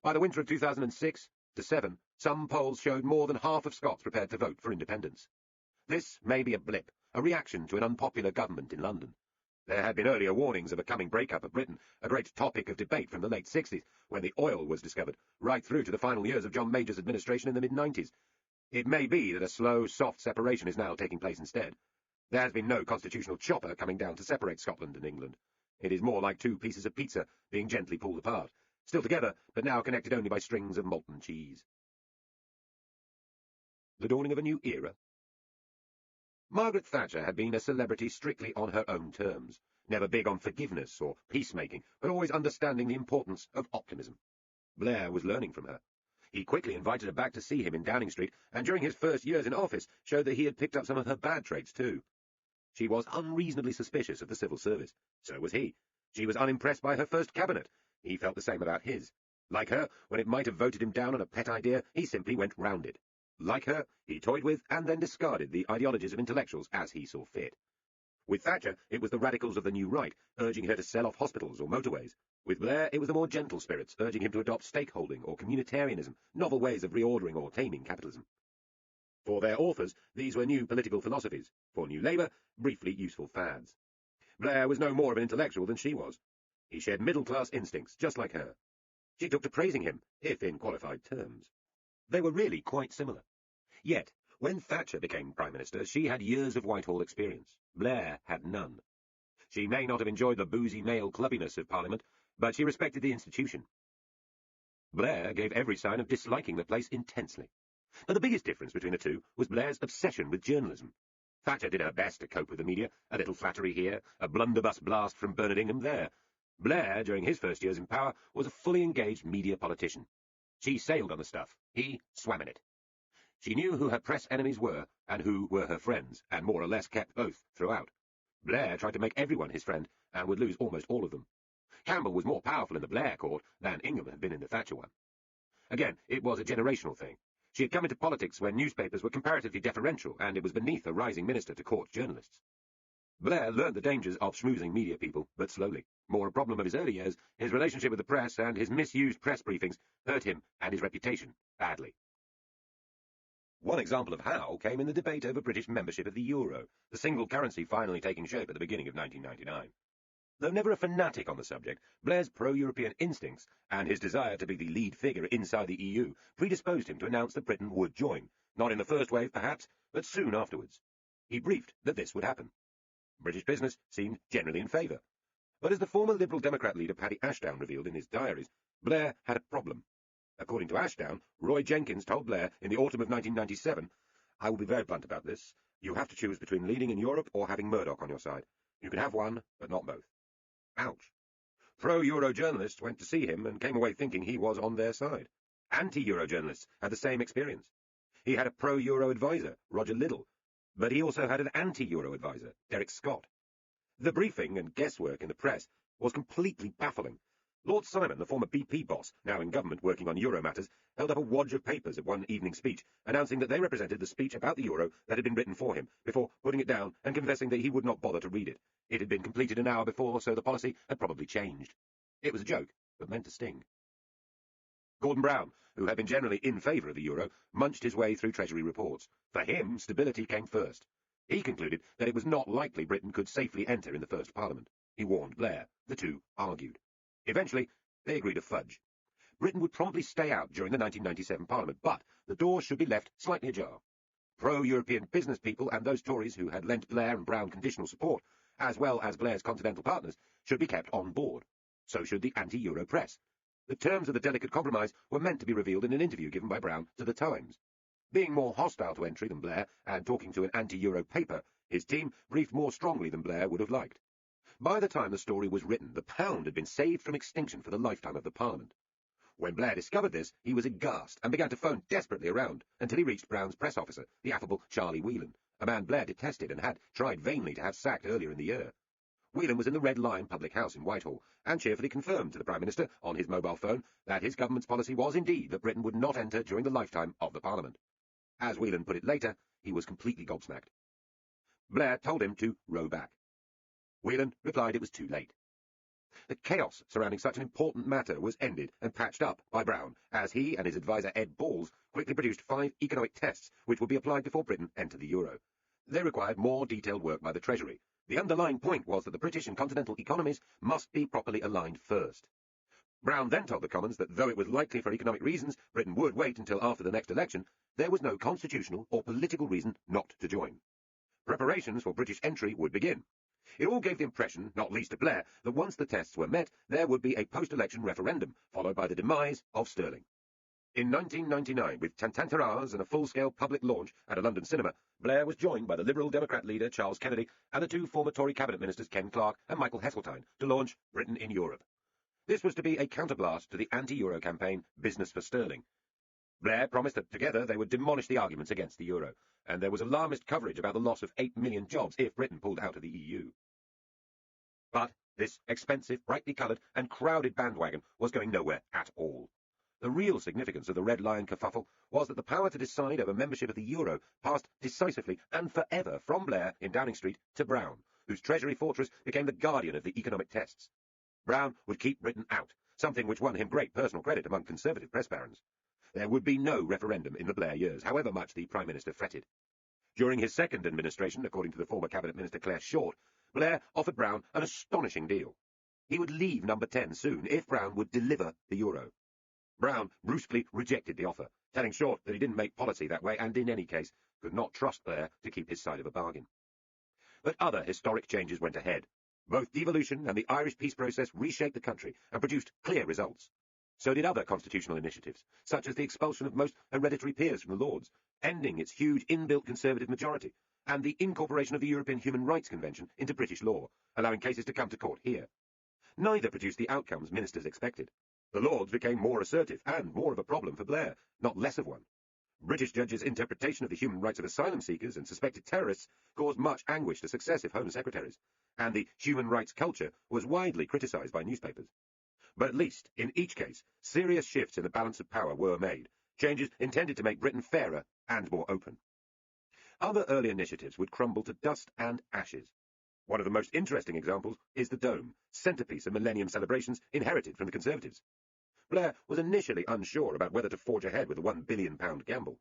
By the winter of 2006 to 7, some polls showed more than half of Scots prepared to vote for independence. This may be a blip, a reaction to an unpopular government in London. There had been earlier warnings of a coming breakup of Britain, a great topic of debate from the late 60s, when the oil was discovered, right through to the final years of John Major's administration in the mid-90s. It may be that a slow, soft separation is now taking place instead. There has been no constitutional chopper coming down to separate Scotland and England. It is more like two pieces of pizza being gently pulled apart, still together, but now connected only by strings of molten cheese. The dawning of a new era. Margaret Thatcher had been a celebrity strictly on her own terms, never big on forgiveness or peacemaking, but always understanding the importance of optimism. Blair was learning from her. He quickly invited her back to see him in Downing Street, and during his first years in office showed that he had picked up some of her bad traits too. She was unreasonably suspicious of the civil service. So was he. She was unimpressed by her first cabinet. He felt the same about his. Like her, when it might have voted him down on a pet idea, he simply went round it. Like her, he toyed with and then discarded the ideologies of intellectuals as he saw fit. With Thatcher, it was the radicals of the New Right, urging her to sell off hospitals or motorways. With Blair, it was the more gentle spirits, urging him to adopt stakeholding or communitarianism, novel ways of reordering or taming capitalism. For their authors, these were new political philosophies. For New Labour, briefly useful fads. Blair was no more of an intellectual than she was. He shared middle-class instincts, just like her. She took to praising him, if in qualified terms. They were really quite similar. Yet, when Thatcher became Prime Minister, she had years of Whitehall experience. Blair had none. She may not have enjoyed the boozy male clubbiness of Parliament, but she respected the institution. Blair gave every sign of disliking the place intensely. But the biggest difference between the two was Blair's obsession with journalism. Thatcher did her best to cope with the media, a little flattery here, a blunderbuss blast from Bernard Ingham there. Blair, during his first years in power, was a fully engaged media politician. She sailed on the stuff. He swam in it. She knew who her press enemies were, and who were her friends, and more or less kept both throughout. Blair tried to make everyone his friend, and would lose almost all of them. Campbell was more powerful in the Blair court than Ingham had been in the Thatcher one. Again, it was a generational thing. She had come into politics when newspapers were comparatively deferential, and it was beneath a rising minister to court journalists. Blair learned the dangers of schmoozing media people, but slowly. More a problem of his early years, his relationship with the press and his misused press briefings hurt him and his reputation badly. One example of how came in the debate over British membership of the euro, the single currency finally taking shape at the beginning of 1999. Though never a fanatic on the subject, Blair's pro-European instincts and his desire to be the lead figure inside the EU predisposed him to announce that Britain would join, not in the first wave perhaps, but soon afterwards. He briefed that this would happen. British business seemed generally in favour. But as the former Liberal Democrat leader Paddy Ashdown revealed in his diaries, Blair had a problem. According to Ashdown, Roy Jenkins told Blair in the autumn of 1997, "I will be very blunt about this. You have to choose between leading in Europe or having Murdoch on your side. You can have one, but not both." Ouch. Pro-Euro journalists went to see him and came away thinking he was on their side. Anti-Euro journalists had the same experience. He had a pro-Euro advisor, Roger Liddell, but he also had an anti-Euro advisor, Derek Scott. The briefing and guesswork in the press was completely baffling. Lord Simon, the former BP boss, now in government working on Euro matters, held up a wodge of papers at one evening speech, announcing that they represented the speech about the Euro that had been written for him, before putting it down and confessing that he would not bother to read it. It had been completed an hour before, so the policy had probably changed. It was a joke, but meant to sting. Gordon Brown, who had been generally in favour of the Euro, munched his way through Treasury reports. For him, stability came first. He concluded that it was not likely Britain could safely enter in the first Parliament. He warned Blair. The two argued. Eventually, they agreed to fudge. Britain would promptly stay out during the 1997 Parliament, but the door should be left slightly ajar. Pro-European business people and those Tories who had lent Blair and Brown conditional support, as well as Blair's continental partners, should be kept on board. So should the anti-Euro press. The terms of the delicate compromise were meant to be revealed in an interview given by Brown to The Times. Being more hostile to entry than Blair, and talking to an anti-Euro paper, his team briefed more strongly than Blair would have liked. By the time the story was written, the pound had been saved from extinction for the lifetime of the Parliament. When Blair discovered this, he was aghast and began to phone desperately around until he reached Brown's press officer, the affable Charlie Whelan, a man Blair detested and had tried vainly to have sacked earlier in the year. Whelan was in the Red Lion public house in Whitehall and cheerfully confirmed to the Prime Minister on his mobile phone that his government's policy was indeed that Britain would not enter during the lifetime of the Parliament. As Whelan put it later, he was completely gobsmacked. Blair told him to row back. Whelan replied it was too late. The chaos surrounding such an important matter was ended and patched up by Brown, as he and his adviser Ed Balls quickly produced 5 economic tests which would be applied before Britain entered the euro. They required more detailed work by the Treasury. The underlying point was that the British and continental economies must be properly aligned first. Brown then told the Commons that though it was likely for economic reasons Britain would wait until after the next election, there was no constitutional or political reason not to join. Preparations for British entry would begin. It all gave the impression, not least to Blair, that once the tests were met, there would be a post-election referendum, followed by the demise of Sterling. In 1999, with tantantarars and a full-scale public launch at a London cinema, Blair was joined by the Liberal Democrat leader Charles Kennedy and the two former Tory cabinet ministers Ken Clarke and Michael Heseltine to launch Britain in Europe. This was to be a counterblast to the anti-Euro campaign Business for Sterling. Blair promised that together they would demolish the arguments against the Euro, and there was alarmist coverage about the loss of 8 million jobs if Britain pulled out of the EU. But this expensive, brightly coloured and crowded bandwagon was going nowhere at all. The real significance of the Red Lion kerfuffle was that the power to decide over membership of the Euro passed decisively and forever from Blair in Downing Street to Brown, whose Treasury fortress became the guardian of the economic tests. Brown would keep Britain out, something which won him great personal credit among Conservative press barons. There would be no referendum in the Blair years, however much the Prime Minister fretted. During his second administration, according to the former Cabinet Minister Clare Short, Blair offered Brown an astonishing deal. He would leave Number 10 soon if Brown would deliver the Euro. Brown brusquely rejected the offer, telling Short that he didn't make policy that way and, in any case, could not trust Blair to keep his side of a bargain. But other historic changes went ahead. Both devolution and the Irish peace process reshaped the country and produced clear results. So did other constitutional initiatives, such as the expulsion of most hereditary peers from the Lords, ending its huge inbuilt Conservative majority, and the incorporation of the European Human Rights Convention into British law, allowing cases to come to court here. Neither produced the outcomes ministers expected. The Lords became more assertive and more of a problem for Blair, not less of one. British judges' interpretation of the human rights of asylum seekers and suspected terrorists caused much anguish to successive Home Secretaries, and the human rights culture was widely criticised by newspapers. But at least, in each case, serious shifts in the balance of power were made, changes intended to make Britain fairer and more open. Other early initiatives would crumble to dust and ashes. One of the most interesting examples is the Dome, centrepiece of Millennium celebrations inherited from the Conservatives. Blair was initially unsure about whether to forge ahead with the £1 billion gamble.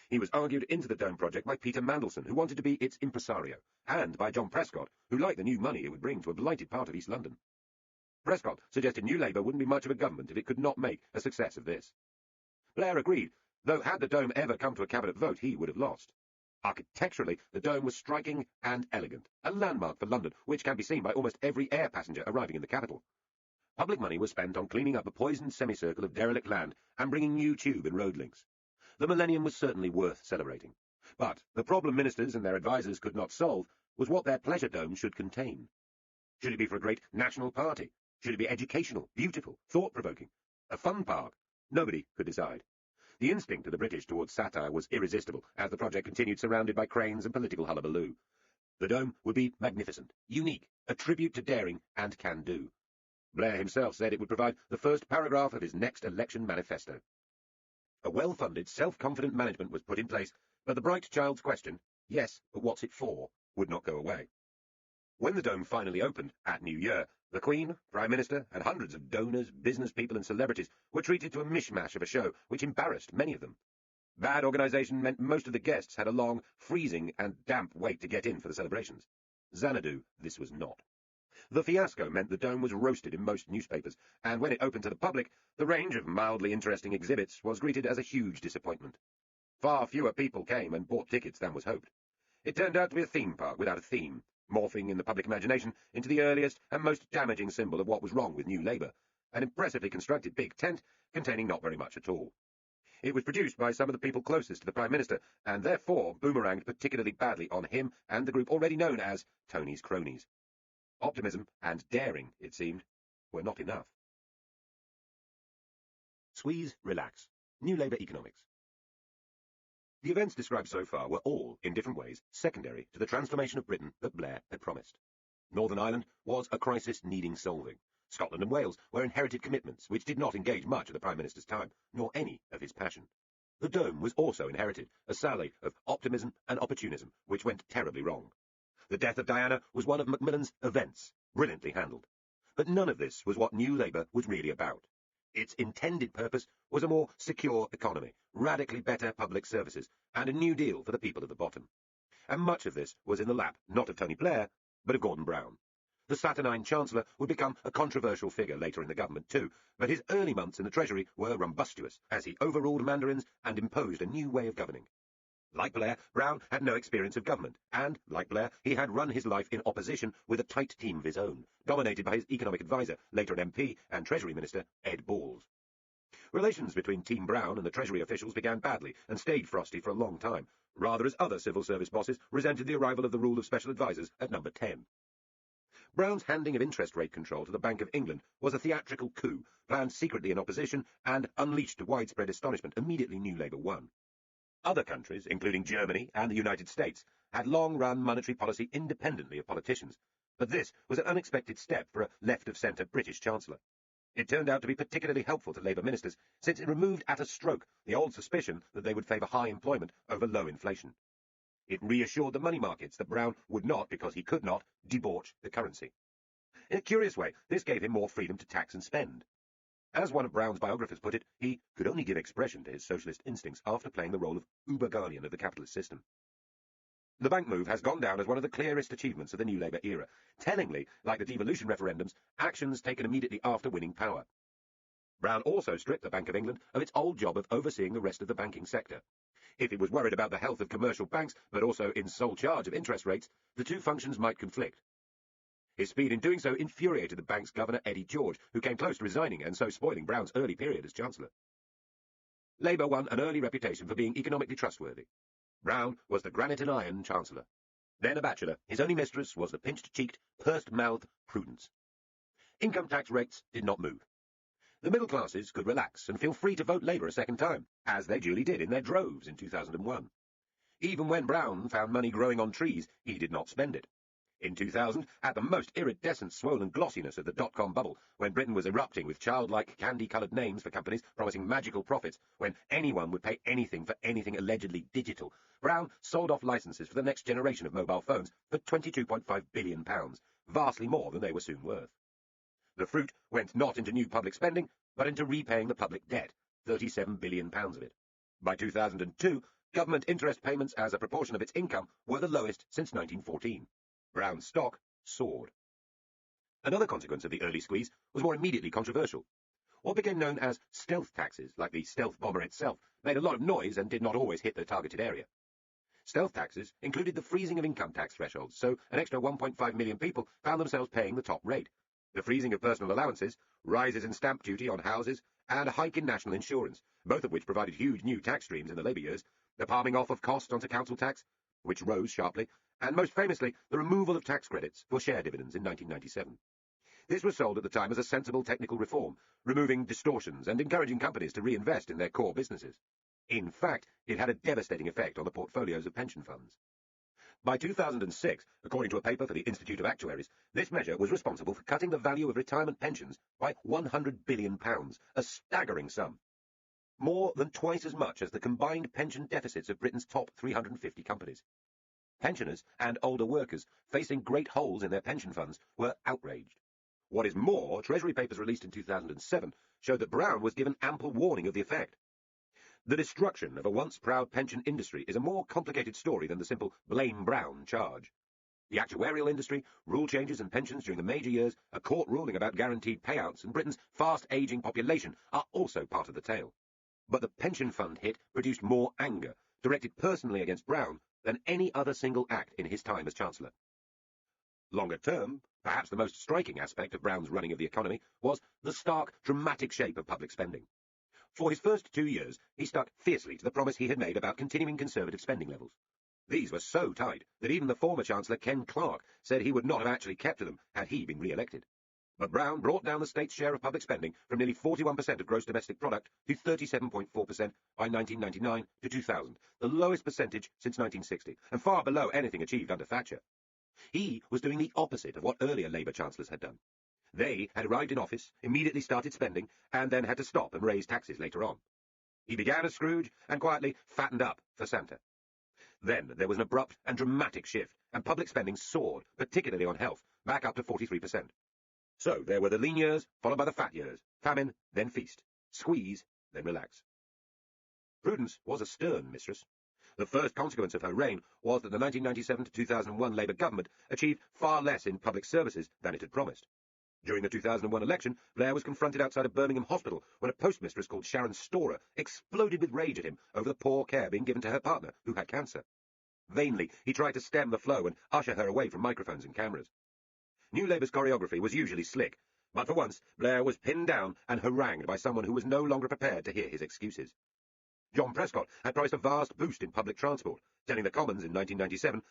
He was argued into the Dome project by Peter Mandelson, who wanted to be its impresario, and by John Prescott, who liked the new money it would bring to a blighted part of East London. Prescott suggested New Labour wouldn't be much of a government if it could not make a success of this. Blair agreed, though had the Dome ever come to a cabinet vote, he would have lost. Architecturally, the Dome was striking and elegant, a landmark for London, which can be seen by almost every air passenger arriving in the capital. Public money was spent on cleaning up the poisoned semicircle of derelict land and bringing new tube and road links. The Millennium was certainly worth celebrating. But the problem ministers and their advisers could not solve was what their pleasure dome should contain. Should it be for a great national party? Should it be educational, beautiful, thought-provoking? A fun park? Nobody could decide. The instinct of the British towards satire was irresistible, as the project continued surrounded by cranes and political hullabaloo. The Dome would be magnificent, unique, a tribute to daring and can-do. Blair himself said it would provide the first paragraph of his next election manifesto. A well-funded, self-confident management was put in place, but the bright child's question, yes, but what's it for, would not go away. When the Dome finally opened, at New Year, the Queen, Prime Minister, and hundreds of donors, business people and celebrities were treated to a mishmash of a show which embarrassed many of them. Bad organisation meant most of the guests had a long, freezing and damp wait to get in for the celebrations. Xanadu, this was not. The fiasco meant the Dome was roasted in most newspapers, and when it opened to the public, the range of mildly interesting exhibits was greeted as a huge disappointment. Far fewer people came and bought tickets than was hoped. It turned out to be a theme park without a theme, morphing in the public imagination into the earliest and most damaging symbol of what was wrong with New Labour, an impressively constructed big tent containing not very much at all. It was produced by some of the people closest to the Prime Minister, and therefore boomeranged particularly badly on him and the group already known as Tony's cronies. Optimism and daring, it seemed, were not enough. Squeeze, relax. New Labour economics. The events described so far were all, in different ways, secondary to the transformation of Britain that Blair had promised. Northern Ireland was a crisis needing solving. Scotland and Wales were inherited commitments which did not engage much of the Prime Minister's time, nor any of his passion. The Dome was also inherited, a sally of optimism and opportunism, which went terribly wrong. The death of Diana was one of Macmillan's events, brilliantly handled. But none of this was what New Labour was really about. Its intended purpose was a more secure economy, radically better public services, and a new deal for the people at the bottom. and much of this was in the lap not of Tony Blair, but of Gordon Brown. The saturnine Chancellor would become a controversial figure later in the government too, but his early months in the Treasury were rumbustious, as he overruled mandarins and imposed a new way of governing. Like Blair, Brown had no experience of government, and, like Blair, he had run his life in opposition with a tight team of his own, dominated by his economic adviser, later an MP and Treasury Minister, Ed Balls. Relations between Team Brown and the Treasury officials began badly and stayed frosty for a long time, rather as other civil service bosses resented the arrival of the rule of special advisers at number 10. Brown's handing of interest rate control to the Bank of England was a theatrical coup, planned secretly in opposition and unleashed to widespread astonishment immediately New Labour won. Other countries, including Germany and the United States, had long run monetary policy independently of politicians, but this was an unexpected step for a left-of-centre British Chancellor. It turned out to be particularly helpful to Labour ministers, since it removed at a stroke the old suspicion that they would favour high employment over low inflation. It reassured the money markets that Brown would not, because he could not, debauch the currency. In a curious way, this gave him more freedom to tax and spend. As one of Brown's biographers put it, he could only give expression to his socialist instincts after playing the role of uber-guardian of the capitalist system. The bank move has gone down as one of the clearest achievements of the New Labour era, tellingly, like the devolution referendums, actions taken immediately after winning power. Brown also stripped the Bank of England of its old job of overseeing the rest of the banking sector. If it was worried about the health of commercial banks, but also in sole charge of interest rates, the two functions might conflict. His speed in doing so infuriated the bank's governor, Eddie George, who came close to resigning and so spoiling Brown's early period as Chancellor. Labour won an early reputation for being economically trustworthy. Brown was the granite and iron Chancellor. Then a bachelor, his only mistress was the pinched-cheeked, pursed-mouthed Prudence. Income tax rates did not move. The middle classes could relax and feel free to vote Labour a second time, as they duly did in their droves in 2001. Even when Brown found money growing on trees, he did not spend it. In 2000, at the most iridescent swollen glossiness of the dot-com bubble, when Britain was erupting with childlike candy-coloured names for companies promising magical profits, when anyone would pay anything for anything allegedly digital, Brown sold off licences for the next generation of mobile phones for £22.5 billion, vastly more than they were soon worth. The fruit went not into new public spending, but into repaying the public debt, £37 billion of it. By 2002, government interest payments as a proportion of its income were the lowest since 1914. Brown's stock soared. Another consequence of the early squeeze was more immediately controversial. What became known as stealth taxes, like the stealth bomber itself, made a lot of noise and did not always hit their targeted area. Stealth taxes included the freezing of income tax thresholds, so an extra 1.5 million people found themselves paying the top rate, the freezing of personal allowances, rises in stamp duty on houses, and a hike in national insurance, both of which provided huge new tax streams in the Labour years, the palming off of costs onto council tax, which rose sharply, and most famously, the removal of tax credits for share dividends in 1997. This was sold at the time as a sensible technical reform, removing distortions and encouraging companies to reinvest in their core businesses. In fact, it had a devastating effect on the portfolios of pension funds. By 2006, according to a paper for the Institute of Actuaries, this measure was responsible for cutting the value of retirement pensions by £100 billion, a staggering sum. More than twice as much as the combined pension deficits of Britain's top 350 companies. Pensioners and older workers, facing great holes in their pension funds, were outraged. What is more, Treasury papers released in 2007 showed that Brown was given ample warning of the effect. The destruction of a once-proud pension industry is a more complicated story than the simple blame Brown charge. The actuarial industry, rule changes and pensions during the major years, a court ruling about guaranteed payouts, and Britain's fast-aging population are also part of the tale. But the pension fund hit produced more anger, directed personally against Brown, than any other single act in his time as Chancellor. Longer term, perhaps the most striking aspect of Brown's running of the economy was the stark, dramatic shape of public spending. For his first 2 years, he stuck fiercely to the promise he had made about continuing conservative spending levels. These were so tight that even the former Chancellor, Ken Clarke, said he would not have actually kept to them had he been re-elected. But Brown brought down the state's share of public spending from nearly 41% of gross domestic product to 37.4% by 1999 to 2000, the lowest percentage since 1960, and far below anything achieved under Thatcher. He was doing the opposite of what earlier Labour chancellors had done. They had arrived in office, immediately started spending, and then had to stop and raise taxes later on. He began as Scrooge and quietly fattened up for Santa. Then there was an abrupt and dramatic shift, and public spending soared, particularly on health, back up to 43%. So there were the lean years, followed by the fat years, famine, then feast, squeeze, then relax. Prudence was a stern mistress. The first consequence of her reign was that the 1997 to 2001 Labour government achieved far less in public services than it had promised. During the 2001 election, Blair was confronted outside a Birmingham hospital when a postmistress called Sharon Storer exploded with rage at him over the poor care being given to her partner, who had cancer. Vainly, he tried to stem the flow and usher her away from microphones and cameras. New Labour's choreography was usually slick, but for once, Blair was pinned down and harangued by someone who was no longer prepared to hear his excuses. John Prescott had promised a vast boost in public transport, telling the Commons in 1997,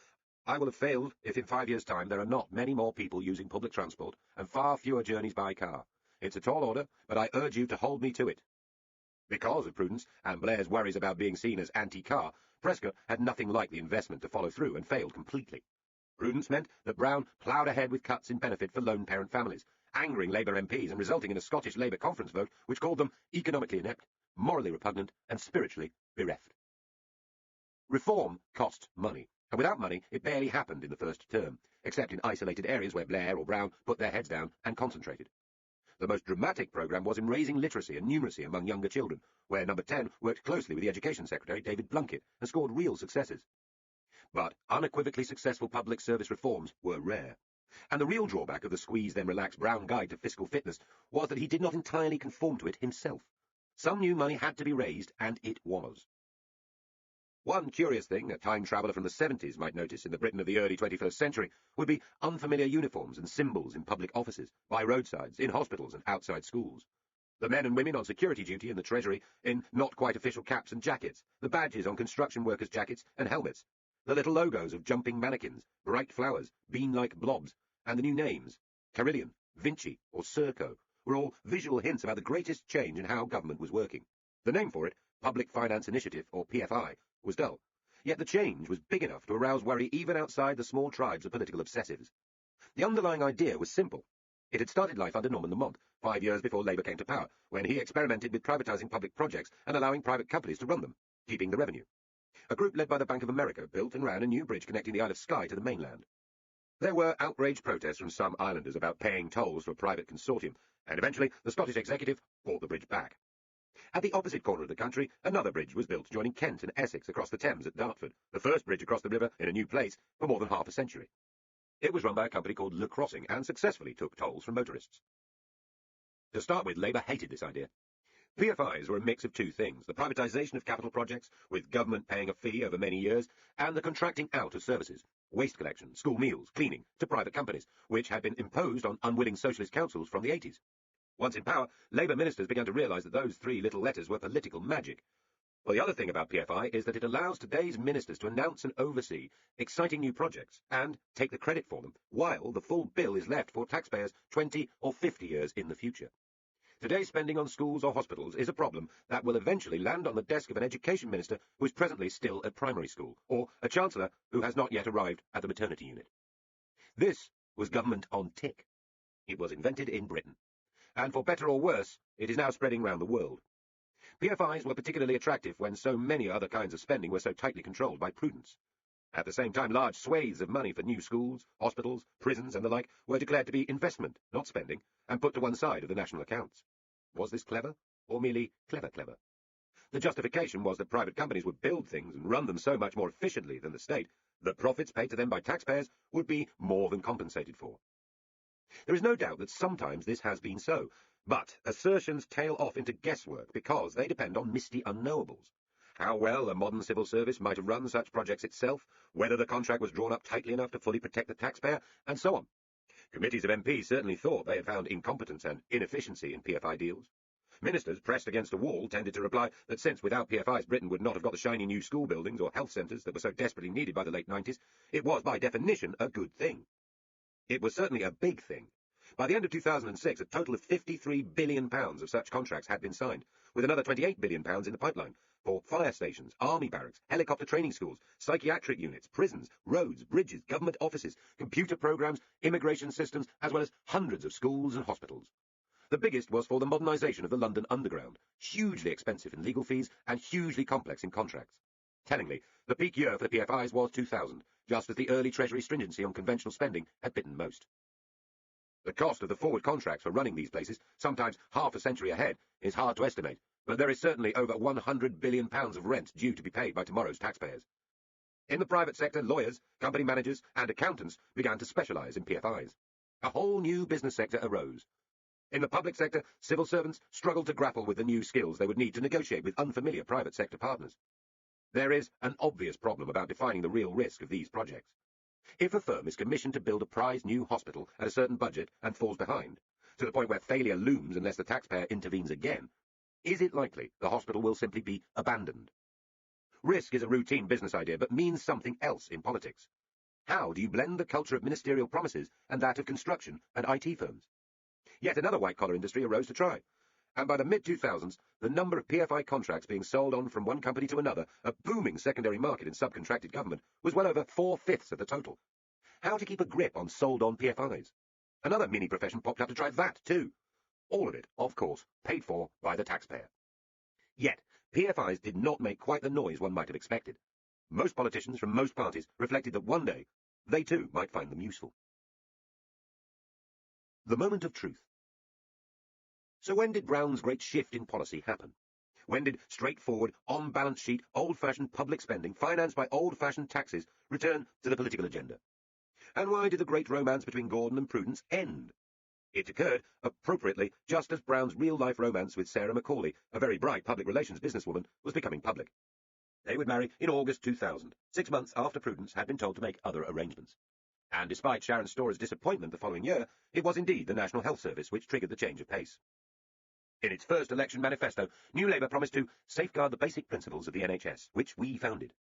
"I will have failed if in 5 years' time there are not many more people using public transport and far fewer journeys by car. It's a tall order, but I urge you to hold me to it." Because of prudence and Blair's worries about being seen as anti-car, Prescott had nothing like the investment to follow through and failed completely. Prudence meant that Brown ploughed ahead with cuts in benefit for lone parent families, angering Labour MPs and resulting in a Scottish Labour conference vote which called them economically inept, morally repugnant, and spiritually bereft. Reform cost money, and without money it barely happened in the first term, except in isolated areas where Blair or Brown put their heads down and concentrated. The most dramatic programme was in raising literacy and numeracy among younger children, where Number 10 worked closely with the Education Secretary, David Blunkett, and scored real successes. But unequivocally successful public service reforms were rare. And the real drawback of the squeeze-then-relax Brown guide to fiscal fitness was that he did not entirely conform to it himself. Some new money had to be raised, and it was. One curious thing a time traveller from the 70s might notice in the Britain of the early 21st century would be unfamiliar uniforms and symbols in public offices, by roadsides, in hospitals and outside schools. The men and women on security duty in the Treasury in not-quite-official caps and jackets, the badges on construction workers' jackets and helmets, the little logos of jumping mannequins, bright flowers, bean-like blobs, and the new names, Carillion, Vinci, or Serco, were all visual hints about the greatest change in how government was working. The name for it, Public Finance Initiative, or PFI, was dull. Yet the change was big enough to arouse worry even outside the small tribes of political obsessives. The underlying idea was simple. It had started life under Norman Lamont, 5 years before Labour came to power, when he experimented with privatising public projects and allowing private companies to run them, keeping the revenue. A group led by the Bank of America built and ran a new bridge connecting the Isle of Skye to the mainland. There were outraged protests from some islanders about paying tolls for a private consortium, and eventually the Scottish executive bought the bridge back. At the opposite corner of the country, another bridge was built joining Kent and Essex across the Thames at Dartford, the first bridge across the river in a new place for more than half a century. It was run by a company called Le Crossing and successfully took tolls from motorists. To start with, Labour hated this idea. PFIs were a mix of two things, the privatisation of capital projects, with government paying a fee over many years, and the contracting out of services, waste collection, school meals, cleaning, to private companies, which had been imposed on unwilling socialist councils from the 80s. Once in power, Labour ministers began to realise that those three little letters were political magic. Well, the other thing about PFI is that it allows today's ministers to announce and oversee exciting new projects and take the credit for them, while the full bill is left for taxpayers 20 or 50 years in the future. Today's spending on schools or hospitals is a problem that will eventually land on the desk of an education minister who is presently still at primary school, or a chancellor who has not yet arrived at the maternity unit. This was government on tick. It was invented in Britain. And for better or worse, it is now spreading round the world. PFIs were particularly attractive when so many other kinds of spending were so tightly controlled by prudence. At the same time, large swathes of money for new schools, hospitals, prisons, and the like were declared to be investment, not spending, and put to one side of the national accounts. Was this clever, or merely clever? The justification was that private companies would build things and run them so much more efficiently than the state that profits paid to them by taxpayers would be more than compensated for. There is no doubt that sometimes this has been so, but assertions tail off into guesswork because they depend on misty unknowables. How well a modern civil service might have run such projects itself, whether the contract was drawn up tightly enough to fully protect the taxpayer, and so on. Committees of MPs certainly thought they had found incompetence and inefficiency in PFI deals. Ministers, pressed against a wall, tended to reply that since without PFIs Britain would not have got the shiny new school buildings or health centres that were so desperately needed by the late 90s, it was by definition a good thing. It was certainly a big thing. By the end of 2006, a total of £53 billion of such contracts had been signed, with another £28 billion in the pipeline, for fire stations, army barracks, helicopter training schools, psychiatric units, prisons, roads, bridges, government offices, computer programs, immigration systems, as well as hundreds of schools and hospitals. The biggest was for the modernisation of the London Underground, hugely expensive in legal fees and hugely complex in contracts. Tellingly, the peak year for the PFIs was 2000, just as the early Treasury stringency on conventional spending had bitten most. The cost of the forward contracts for running these places, sometimes half a century ahead, is hard to estimate, but there is certainly over £100 billion of rent due to be paid by tomorrow's taxpayers. In the private sector, lawyers, company managers, and accountants began to specialise in PFIs. A whole new business sector arose. In the public sector, civil servants struggled to grapple with the new skills they would need to negotiate with unfamiliar private sector partners. There is an obvious problem about defining the real risk of these projects. If a firm is commissioned to build a prized new hospital at a certain budget and falls behind, to the point where failure looms unless the taxpayer intervenes again, is it likely the hospital will simply be abandoned? Risk is a routine business idea, but means something else in politics. How do you blend the culture of ministerial promises and that of construction and IT firms? Yet another white-collar industry arose to try, and by the mid-2000s, the number of PFI contracts being sold on from one company to another, a booming secondary market in subcontracted government, was well over 4/5 of the total. How to keep a grip on sold-on PFIs? Another mini-profession popped up to try that, too. All of it, of course, paid for by the taxpayer. Yet, PFIs did not make quite the noise one might have expected. Most politicians from most parties reflected that one day, they too might find them useful. The moment of truth. So when did Brown's great shift in policy happen? When did straightforward, on-balance sheet, old-fashioned public spending, financed by old-fashioned taxes, return to the political agenda? And why did the great romance between Gordon and Prudence end? It occurred, appropriately, just as Brown's real-life romance with Sarah Macaulay, a very bright public relations businesswoman, was becoming public. They would marry in August 2000, 6 months after Prudence had been told to make other arrangements. And despite Sharon Storer's disappointment the following year, it was indeed the National Health Service which triggered the change of pace. In its first election manifesto, New Labour promised to safeguard the basic principles of the NHS, which we founded.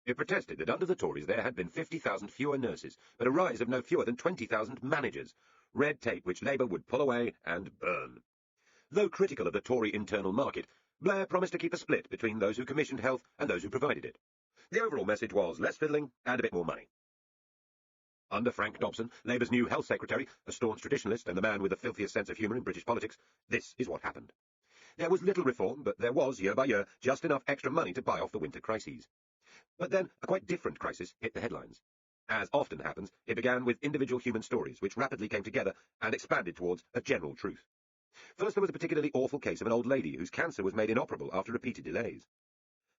It protested that under the Tories there had been 50,000 fewer nurses, but a rise of no fewer than 20,000 managers, red tape which Labour would pull away and burn. Though critical of the Tory internal market, Blair promised to keep a split between those who commissioned health and those who provided it. The overall message was less fiddling and a bit more money. Under Frank Dobson, Labour's new health secretary, a staunch traditionalist and the man with the filthiest sense of humour in British politics, this is what happened. There was little reform, but there was, year by year, just enough extra money to buy off the winter crises. But then a quite different crisis hit the headlines. As often happens, it began with individual human stories, which rapidly came together and expanded towards a general truth. First, there was a particularly awful case of an old lady whose cancer was made inoperable after repeated delays.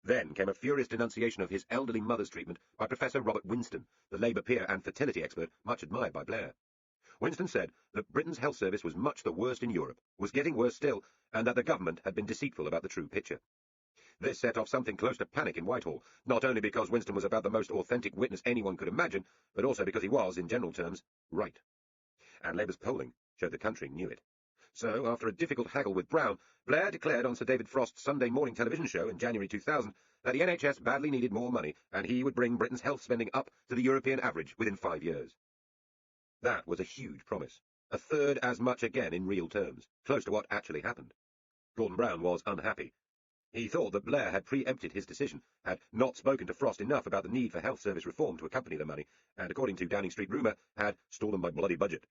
Then came a furious denunciation of his elderly mother's treatment by Professor Robert Winston, the Labour peer and fertility expert much admired by Blair. Winston said that Britain's health service was much the worst in Europe, was getting worse still, and that the government had been deceitful about the true picture. This set off something close to panic in Whitehall, not only because Winston was about the most authentic witness anyone could imagine, but also because he was, in general terms, right. And Labour's polling showed the country knew it. So, after a difficult haggle with Brown, Blair declared on Sir David Frost's Sunday morning television show in January 2000 that the NHS badly needed more money, and he would bring Britain's health spending up to the European average within 5 years. That was a huge promise, a third as much again in real terms, close to what actually happened. Gordon Brown was unhappy. He thought that Blair had preempted his decision, had not spoken to Frost enough about the need for health service reform to accompany the money, and according to Downing Street rumour, had stolen my bloody budget.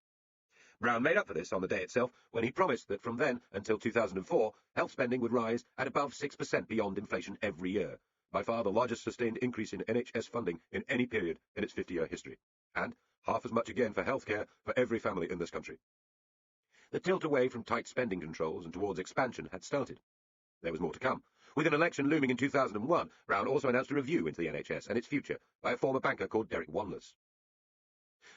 Brown made up for this on the day itself when he promised that from then until 2004, health spending would rise at above 6% beyond inflation every year, by far the largest sustained increase in NHS funding in any period in its 50-year history, and half as much again for healthcare for every family in this country. The tilt away from tight spending controls and towards expansion had started. There was more to come. With an election looming in 2001, Brown also announced a review into the NHS and its future by a former banker called Derek Wanless.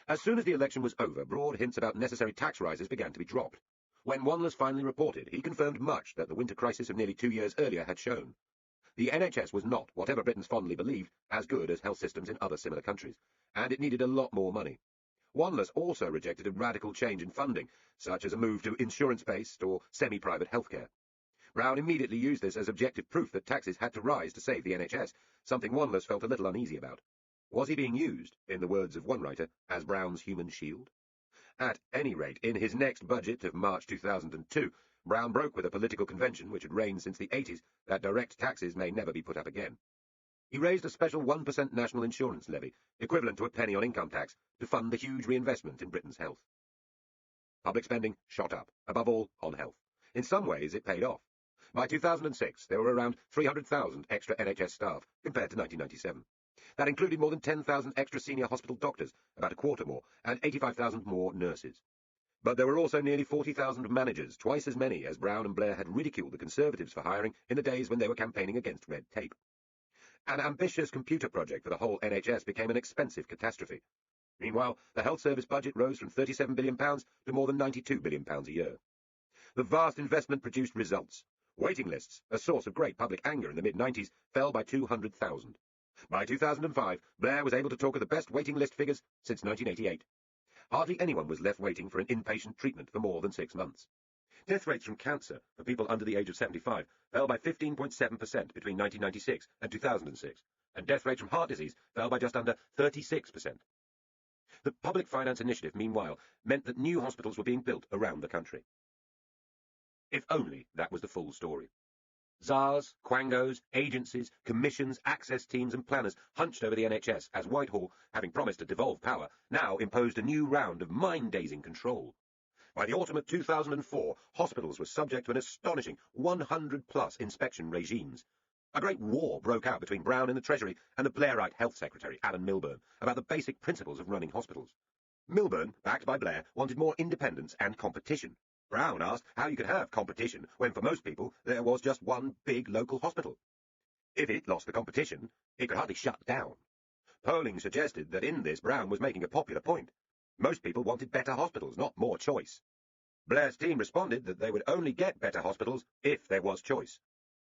As soon as the election was over, broad hints about necessary tax rises began to be dropped. When Wanless finally reported, he confirmed much that the winter crisis of nearly 2 years earlier had shown. The NHS was not, whatever Britons fondly believed, as good as health systems in other similar countries, and it needed a lot more money. Wanless also rejected a radical change in funding, such as a move to insurance-based or semi-private healthcare. Brown immediately used this as objective proof that taxes had to rise to save the NHS, something Wanless felt a little uneasy about. Was he being used, in the words of one writer, as Brown's human shield? At any rate, in his next budget of March 2002, Brown broke with a political convention which had reigned since the 80s that direct taxes may never be put up again. He raised a special 1% national insurance levy, equivalent to a penny on income tax, to fund the huge reinvestment in Britain's health. Public spending shot up, above all on health. In some ways, it paid off. By 2006, there were around 300,000 extra NHS staff, compared to 1997. That included more than 10,000 extra senior hospital doctors, about a quarter more, and 85,000 more nurses. But there were also nearly 40,000 managers, twice as many as Brown and Blair had ridiculed the Conservatives for hiring in the days when they were campaigning against red tape. An ambitious computer project for the whole NHS became an expensive catastrophe. Meanwhile, the health service budget rose from £37 billion to more than £92 billion a year. The vast investment produced results. Waiting lists, a source of great public anger in the mid-90s, fell by 200,000. By 2005, Blair was able to talk of the best waiting list figures since 1988. Hardly anyone was left waiting for an inpatient treatment for more than 6 months. Death rates from cancer for people under the age of 75 fell by 15.7% between 1996 and 2006, and death rates from heart disease fell by just under 36%. The Public Finance Initiative, meanwhile, meant that new hospitals were being built around the country. If only that was the full story. Tsars, quangos, agencies, commissions, access teams and planners hunched over the NHS as Whitehall, having promised to devolve power, now imposed a new round of mind-dazing control. By the autumn of 2004, hospitals were subject to an astonishing 100-plus inspection regimes. A great war broke out between Brown in the Treasury and the Blairite Health Secretary, Alan Milburn, about the basic principles of running hospitals. Milburn, backed by Blair, wanted more independence and competition. Brown asked how you could have competition when, for most people, there was just one big local hospital. If it lost the competition, it could hardly shut down. Polling suggested that in this Brown was making a popular point. Most people wanted better hospitals, not more choice. Blair's team responded that they would only get better hospitals if there was choice.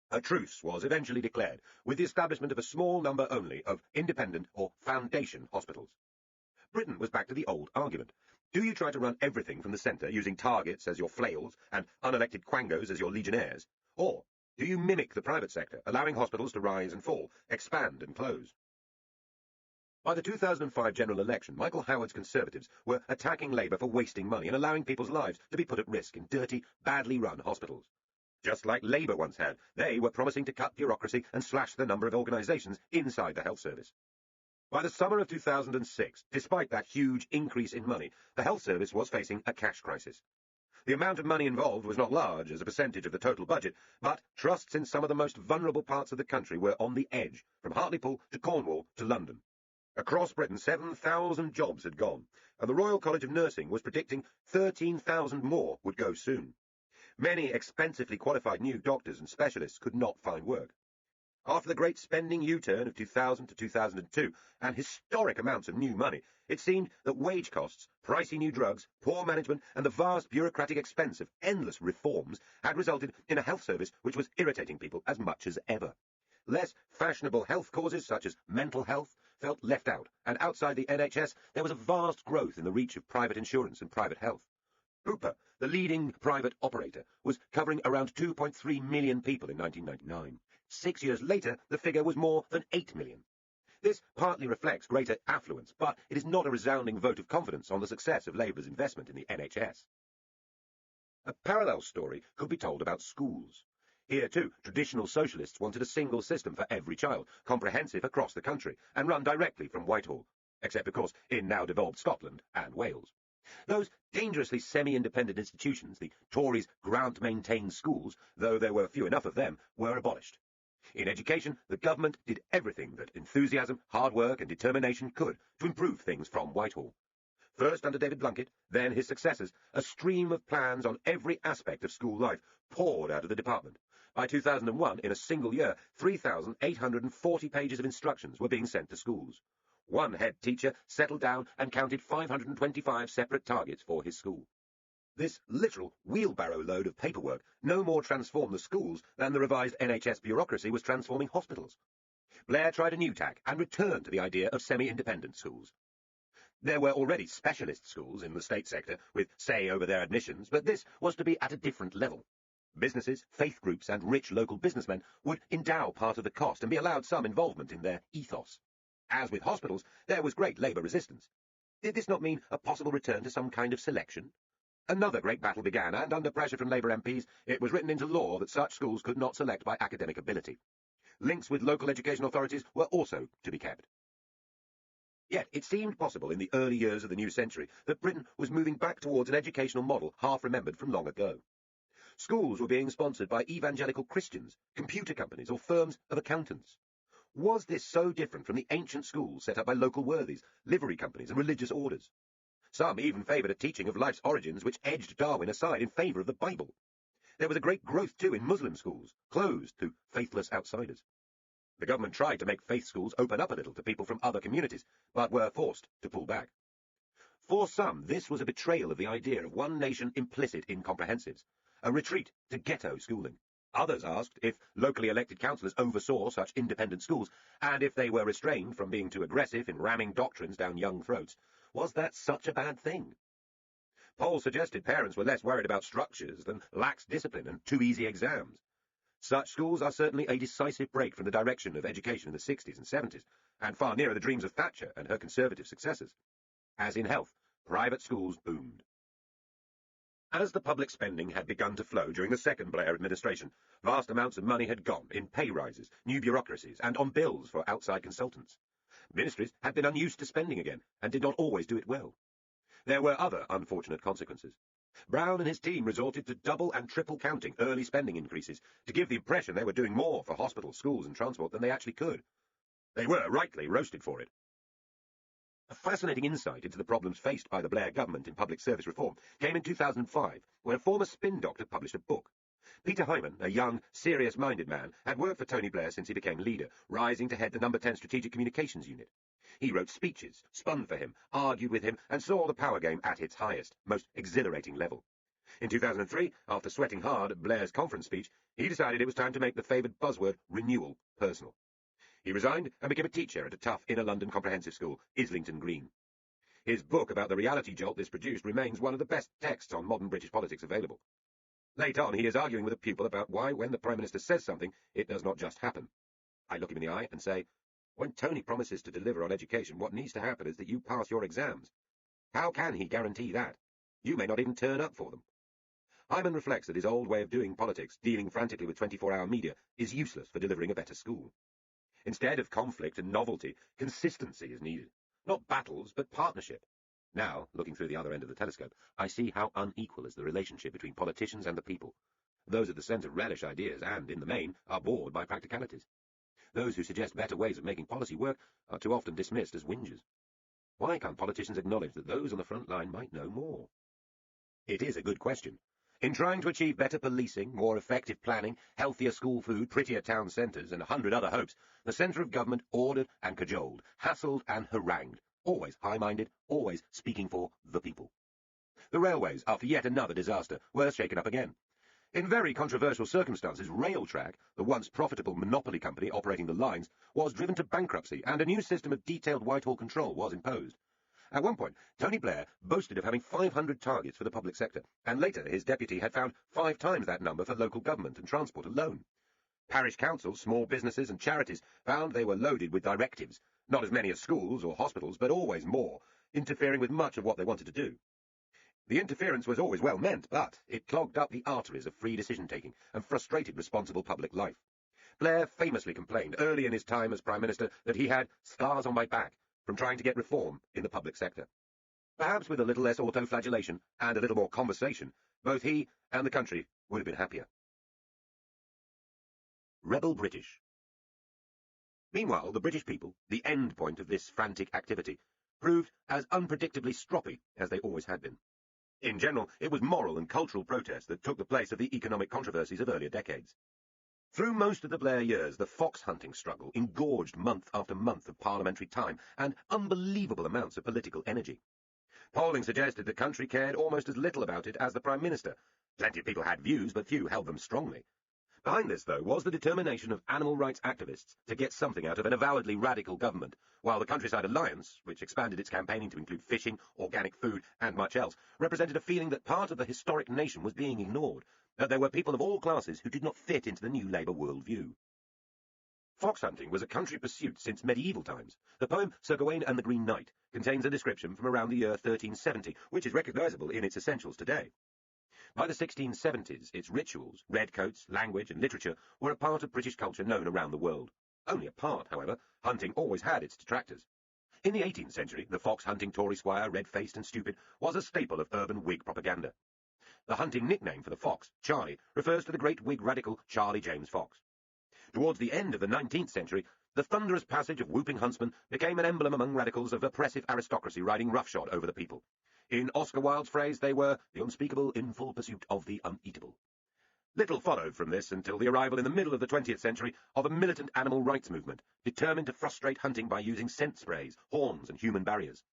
A truce was eventually declared, with the establishment of a small number only of independent or foundation hospitals. Britain was back to the old argument. Do you try to run everything from the centre using targets as your flails and unelected quangos as your legionnaires? Or do you mimic the private sector, allowing hospitals to rise and fall, expand and close? By the 2005 general election, Michael Howard's Conservatives were attacking Labour for wasting money and allowing people's lives to be put at risk in dirty, badly run hospitals. Just like Labour once had, they were promising to cut bureaucracy and slash the number of organisations inside the health service. By the summer of 2006, despite that huge increase in money, the health service was facing a cash crisis. The amount of money involved was not large as a percentage of the total budget, but trusts in some of the most vulnerable parts of the country were on the edge, from Hartlepool to Cornwall to London. Across Britain, 7,000 jobs had gone, and the Royal College of Nursing was predicting 13,000 more would go soon. Many expensively qualified new doctors and specialists could not find work. After the great spending U-turn of 2000 to 2002 and historic amounts of new money, it seemed that wage costs, pricey new drugs, poor management and the vast bureaucratic expense of endless reforms had resulted in a health service which was irritating people as much as ever. Less fashionable health causes, such as mental health, felt left out, and outside the NHS there was a vast growth in the reach of private insurance and private health. Bupa, the leading private operator, was covering around 2.3 million people in 1999. 6 years later, the figure was more than 8 million. This partly reflects greater affluence, but it is not a resounding vote of confidence on the success of Labour's investment in the NHS. A parallel story could be told about schools. Here, too, traditional socialists wanted a single system for every child, comprehensive across the country, and run directly from Whitehall, except, of course, in now devolved Scotland and Wales. Those dangerously semi-independent institutions, the Tories' grant-maintained schools, though there were few enough of them, were abolished. In education, the government did everything that enthusiasm, hard work and determination could to improve things from Whitehall. First under David Blunkett, then his successors, a stream of plans on every aspect of school life poured out of the department. By 2001, in a single year, 3,840 pages of instructions were being sent to schools. One head teacher settled down and counted 525 separate targets for his school. This literal wheelbarrow load of paperwork no more transformed the schools than the revised NHS bureaucracy was transforming hospitals. Blair tried a new tack and returned to the idea of semi-independent schools. There were already specialist schools in the state sector with say over their admissions, but this was to be at a different level. Businesses, faith groups and rich local businessmen would endow part of the cost and be allowed some involvement in their ethos. As with hospitals, there was great Labour resistance. Did this not mean a possible return to some kind of selection? Another great battle began, and under pressure from Labour MPs, it was written into law that such schools could not select by academic ability. Links with local education authorities were also to be kept. Yet it seemed possible in the early years of the new century that Britain was moving back towards an educational model half-remembered from long ago. Schools were being sponsored by evangelical Christians, computer companies, or firms of accountants. Was this so different from the ancient schools set up by local worthies, livery companies, and religious orders? Some even favoured a teaching of life's origins which edged Darwin aside in favour of the Bible. There was a great growth, too, in Muslim schools, closed to faithless outsiders. The government tried to make faith schools open up a little to people from other communities, but were forced to pull back. For some, this was a betrayal of the idea of one nation implicit in comprehensives, a retreat to ghetto schooling. Others asked if locally elected councillors oversaw such independent schools, and if they were restrained from being too aggressive in ramming doctrines down young throats, was that such a bad thing? Polls suggested parents were less worried about structures than lax discipline and too easy exams. Such schools are certainly a decisive break from the direction of education in the 60s and 70s, and far nearer the dreams of Thatcher and her Conservative successors. As in health, private schools boomed. As the public spending had begun to flow during the second Blair administration, vast amounts of money had gone in pay rises, new bureaucracies, and on bills for outside consultants. Ministries had been unused to spending again, and did not always do it well. There were other unfortunate consequences. Brown and his team resorted to double and triple counting early spending increases to give the impression they were doing more for hospitals, schools, and transport than they actually could. They were rightly roasted for it. A fascinating insight into the problems faced by the Blair government in public service reform came in 2005, when a former spin doctor published a book. Peter Hyman, a young, serious-minded man, had worked for Tony Blair since he became leader, rising to head the No. 10 Strategic Communications Unit. He wrote speeches, spun for him, argued with him, and saw the power game at its highest, most exhilarating level. In 2003, after sweating hard at Blair's conference speech, he decided it was time to make the favoured buzzword renewal personal. He resigned and became a teacher at a tough inner London comprehensive school, Islington Green. His book about the reality jolt this produced remains one of the best texts on modern British politics available. Late on, he is arguing with a pupil about why, when the Prime Minister says something, it does not just happen. I look him in the eye and say, when Tony promises to deliver on education, what needs to happen is that you pass your exams. How can he guarantee that? You may not even turn up for them. Hyman reflects that his old way of doing politics, dealing frantically with 24-hour media, is useless for delivering a better school. Instead of conflict and novelty, consistency is needed. Not battles, but partnership. Now, looking through the other end of the telescope, I see how unequal is the relationship between politicians and the people. Those at the centre relish ideas and, in the main, are bored by practicalities. Those who suggest better ways of making policy work are too often dismissed as whingers. Why can't politicians acknowledge that those on the front line might know more? It is a good question. In trying to achieve better policing, more effective planning, healthier school food, prettier town centres, and 100 other hopes, the centre of government ordered and cajoled, hassled and harangued, always high-minded, always speaking for the people. The railways, after yet another disaster, were shaken up again. In very controversial circumstances, Railtrack, the once profitable monopoly company operating the lines, was driven to bankruptcy, and a new system of detailed Whitehall control was imposed. At one point, Tony Blair boasted of having 500 targets for the public sector, and later his deputy had found 5 times that number for local government and transport alone. Parish councils, small businesses and charities found they were loaded with directives, not as many as schools or hospitals, but always more, interfering with much of what they wanted to do. The interference was always well meant, but it clogged up the arteries of free decision-taking and frustrated responsible public life. Blair famously complained early in his time as Prime Minister that he had scars on my back from trying to get reform in the public sector. Perhaps with a little less auto-flagellation and a little more conversation, both he and the country would have been happier. Rebel British. Meanwhile, the British people, the end point of this frantic activity, proved as unpredictably stroppy as they always had been. In general, it was moral and cultural protest that took the place of the economic controversies of earlier decades. Through most of the Blair years, the fox hunting struggle engorged month after month of parliamentary time and unbelievable amounts of political energy. Polling suggested the country cared almost as little about it as the Prime Minister. Plenty of people had views, but few held them strongly. Behind this, though, was the determination of animal rights activists to get something out of an avowedly radical government, while the Countryside Alliance, which expanded its campaigning to include fishing, organic food, and much else, represented a feeling that part of the historic nation was being ignored, that there were people of all classes who did not fit into the new Labour worldview. Fox hunting was a country pursuit since medieval times. The poem Sir Gawain and the Green Knight contains a description from around the year 1370, which is recognisable in its essentials today. By the 1670s, its rituals, redcoats, language and literature were a part of British culture known around the world. Only a part, however. Hunting always had its detractors. In the 18th century, the fox-hunting Tory squire, red-faced and stupid, was a staple of urban Whig propaganda. The hunting nickname for the fox, Charlie, refers to the great Whig radical Charlie James Fox. Towards the end of the 19th century, the thunderous passage of whooping huntsmen became an emblem among radicals of oppressive aristocracy riding roughshod over the people. In Oscar Wilde's phrase, they were the unspeakable in full pursuit of the uneatable. Little followed from this until the arrival in the middle of the 20th century of a militant animal rights movement, determined to frustrate hunting by using scent sprays, horns, and human barriers.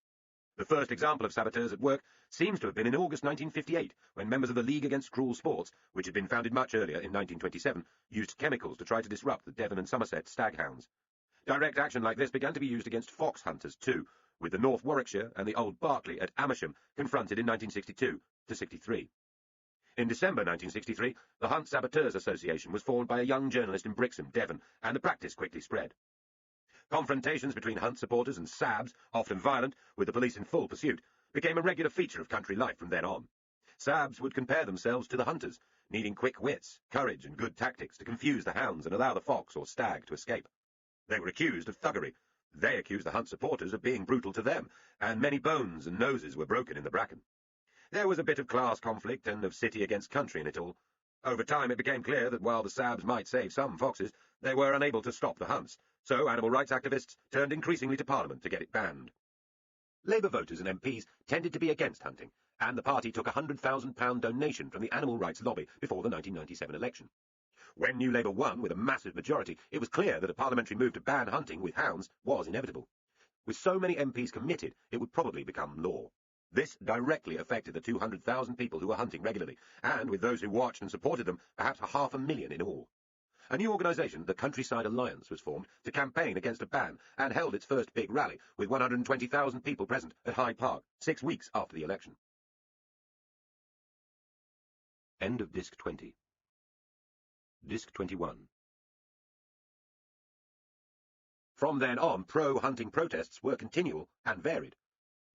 The first example of saboteurs at work seems to have been in August 1958, when members of the League Against Cruel Sports, which had been founded much earlier in 1927, used chemicals to try to disrupt the Devon and Somerset staghounds. Direct action like this began to be used against fox hunters too, with the North Warwickshire and the Old Berkeley at Amersham confronted in 1962-63. In December 1963, the Hunt Saboteurs Association was formed by a young journalist in Brixham, Devon, and the practice quickly spread. Confrontations between Hunt supporters and Sabs, often violent, with the police in full pursuit, became a regular feature of country life from then on. Sabs would compare themselves to the hunters, needing quick wits, courage, and good tactics to confuse the hounds and allow the fox or stag to escape. They were accused of thuggery. They accused the Hunt supporters of being brutal to them, and many bones and noses were broken in the bracken. There was a bit of class conflict and of city against country in it all. Over time it became clear that while the Sabs might save some foxes, they were unable to stop the hunts, so animal rights activists turned increasingly to Parliament to get it banned. Labour voters and MPs tended to be against hunting, and the party took a £100,000 donation from the animal rights lobby before the 1997 election. When New Labour won with a massive majority, it was clear that a parliamentary move to ban hunting with hounds was inevitable. With so many MPs committed, it would probably become law. This directly affected the 200,000 people who were hunting regularly, and with those who watched and supported them, perhaps 500,000 in all. A new organisation, the Countryside Alliance, was formed to campaign against a ban and held its first big rally, with 120,000 people present at Hyde Park, 6 weeks after the election. End of Disc 20. Disc 21. From then on, pro-hunting protests were continual and varied.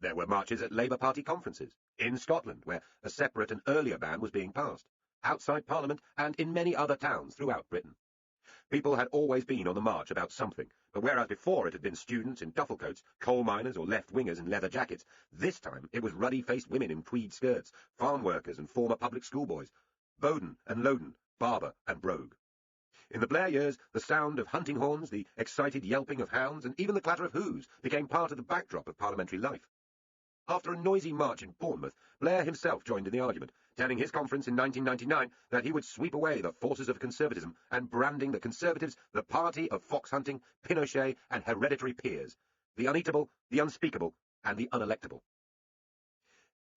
There were marches at Labour Party conferences, in Scotland, where a separate and earlier ban was being passed, outside Parliament, and in many other towns throughout Britain. People had always been on the march about something, but whereas before it had been students in duffel coats, coal miners or left-wingers in leather jackets, this time it was ruddy-faced women in tweed skirts, farm workers and former public schoolboys, Bowden and Loudon, Barber and Brogue. In the Blair years, the sound of hunting horns, the excited yelping of hounds, and even the clatter of hooves became part of the backdrop of parliamentary life. After a noisy march in Bournemouth, Blair himself joined in the argument, telling his conference in 1999 that he would sweep away the forces of conservatism and branding the Conservatives the party of fox hunting, Pinochet, and hereditary peers, the uneatable, the unspeakable, and the unelectable.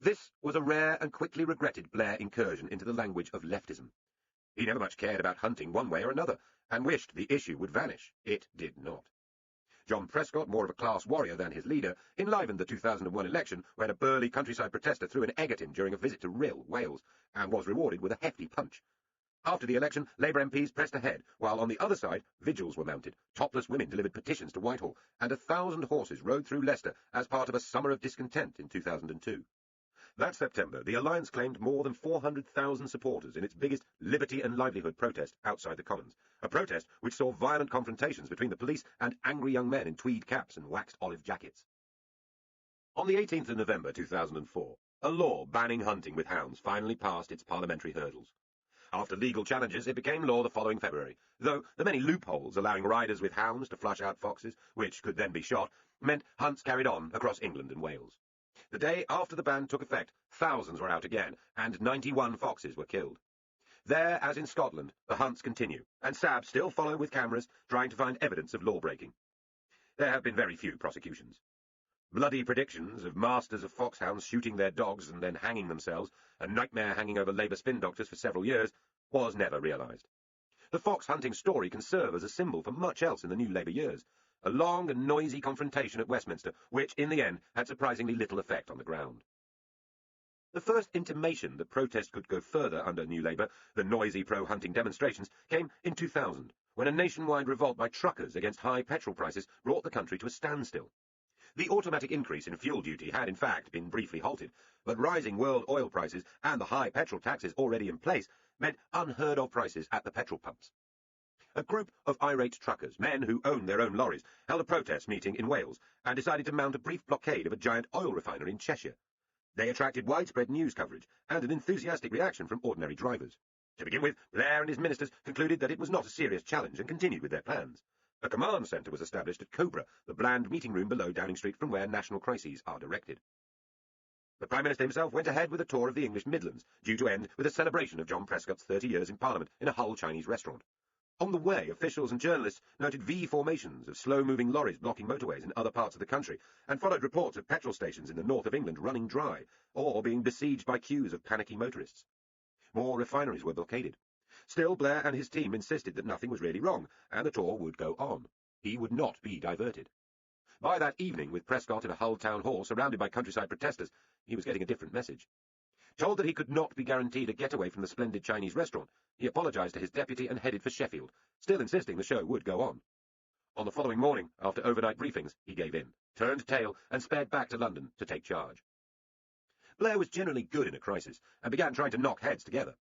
This was a rare and quickly regretted Blair incursion into the language of leftism. He never much cared about hunting one way or another, and wished the issue would vanish. It did not. John Prescott, more of a class warrior than his leader, enlivened the 2001 election when a burly countryside protester threw an egg at him during a visit to Rhyl, Wales, and was rewarded with a hefty punch. After the election, Labour MPs pressed ahead, while on the other side, vigils were mounted, topless women delivered petitions to Whitehall, and 1,000 horses rode through Leicester as part of a summer of discontent in 2002. That September, the Alliance claimed more than 400,000 supporters in its biggest liberty and livelihood protest outside the Commons, a protest which saw violent confrontations between the police and angry young men in tweed caps and waxed olive jackets. On the 18th of November 2004, a law banning hunting with hounds finally passed its parliamentary hurdles. After legal challenges, it became law the following February, though the many loopholes allowing riders with hounds to flush out foxes, which could then be shot, meant hunts carried on across England and Wales. The day after the ban took effect, thousands were out again, and 91 foxes were killed. There, as in Scotland, the hunts continue, and Sabs still follow with cameras, trying to find evidence of law-breaking. There have been very few prosecutions. Bloody predictions of masters of foxhounds shooting their dogs and then hanging themselves, a nightmare hanging over Labour spin doctors for several years, was never realised. The fox hunting story can serve as a symbol for much else in the new Labour years, a long and noisy confrontation at Westminster, which, in the end, had surprisingly little effect on the ground. The first intimation that protest could go further under New Labour than noisy pro-hunting demonstrations came in 2000, when a nationwide revolt by truckers against high petrol prices brought the country to a standstill. The automatic increase in fuel duty had, in fact, been briefly halted, but rising world oil prices and the high petrol taxes already in place meant unheard-of prices at the petrol pumps. A group of irate truckers, men who owned their own lorries, held a protest meeting in Wales and decided to mount a brief blockade of a giant oil refinery in Cheshire. They attracted widespread news coverage and an enthusiastic reaction from ordinary drivers. To begin with, Blair and his ministers concluded that it was not a serious challenge and continued with their plans. A command centre was established at Cobra, the bland meeting room below Downing Street from where national crises are directed. The Prime Minister himself went ahead with a tour of the English Midlands, due to end with a celebration of John Prescott's 30 years in Parliament in a Hull Chinese restaurant. On the way, officials and journalists noted V formations of slow-moving lorries blocking motorways in other parts of the country, and followed reports of petrol stations in the north of England running dry, or being besieged by queues of panicky motorists. More refineries were blockaded. Still, Blair and his team insisted that nothing was really wrong, and the tour would go on. He would not be diverted. By that evening, with Prescott in a Hull town hall surrounded by countryside protesters, he was getting a different message. Told that he could not be guaranteed a getaway from the splendid Chinese restaurant, he apologised to his deputy and headed for Sheffield, still insisting the show would go on. On the following morning, after overnight briefings, he gave in, turned tail, and sped back to London to take charge. Blair was generally good in a crisis, and began trying to knock heads together.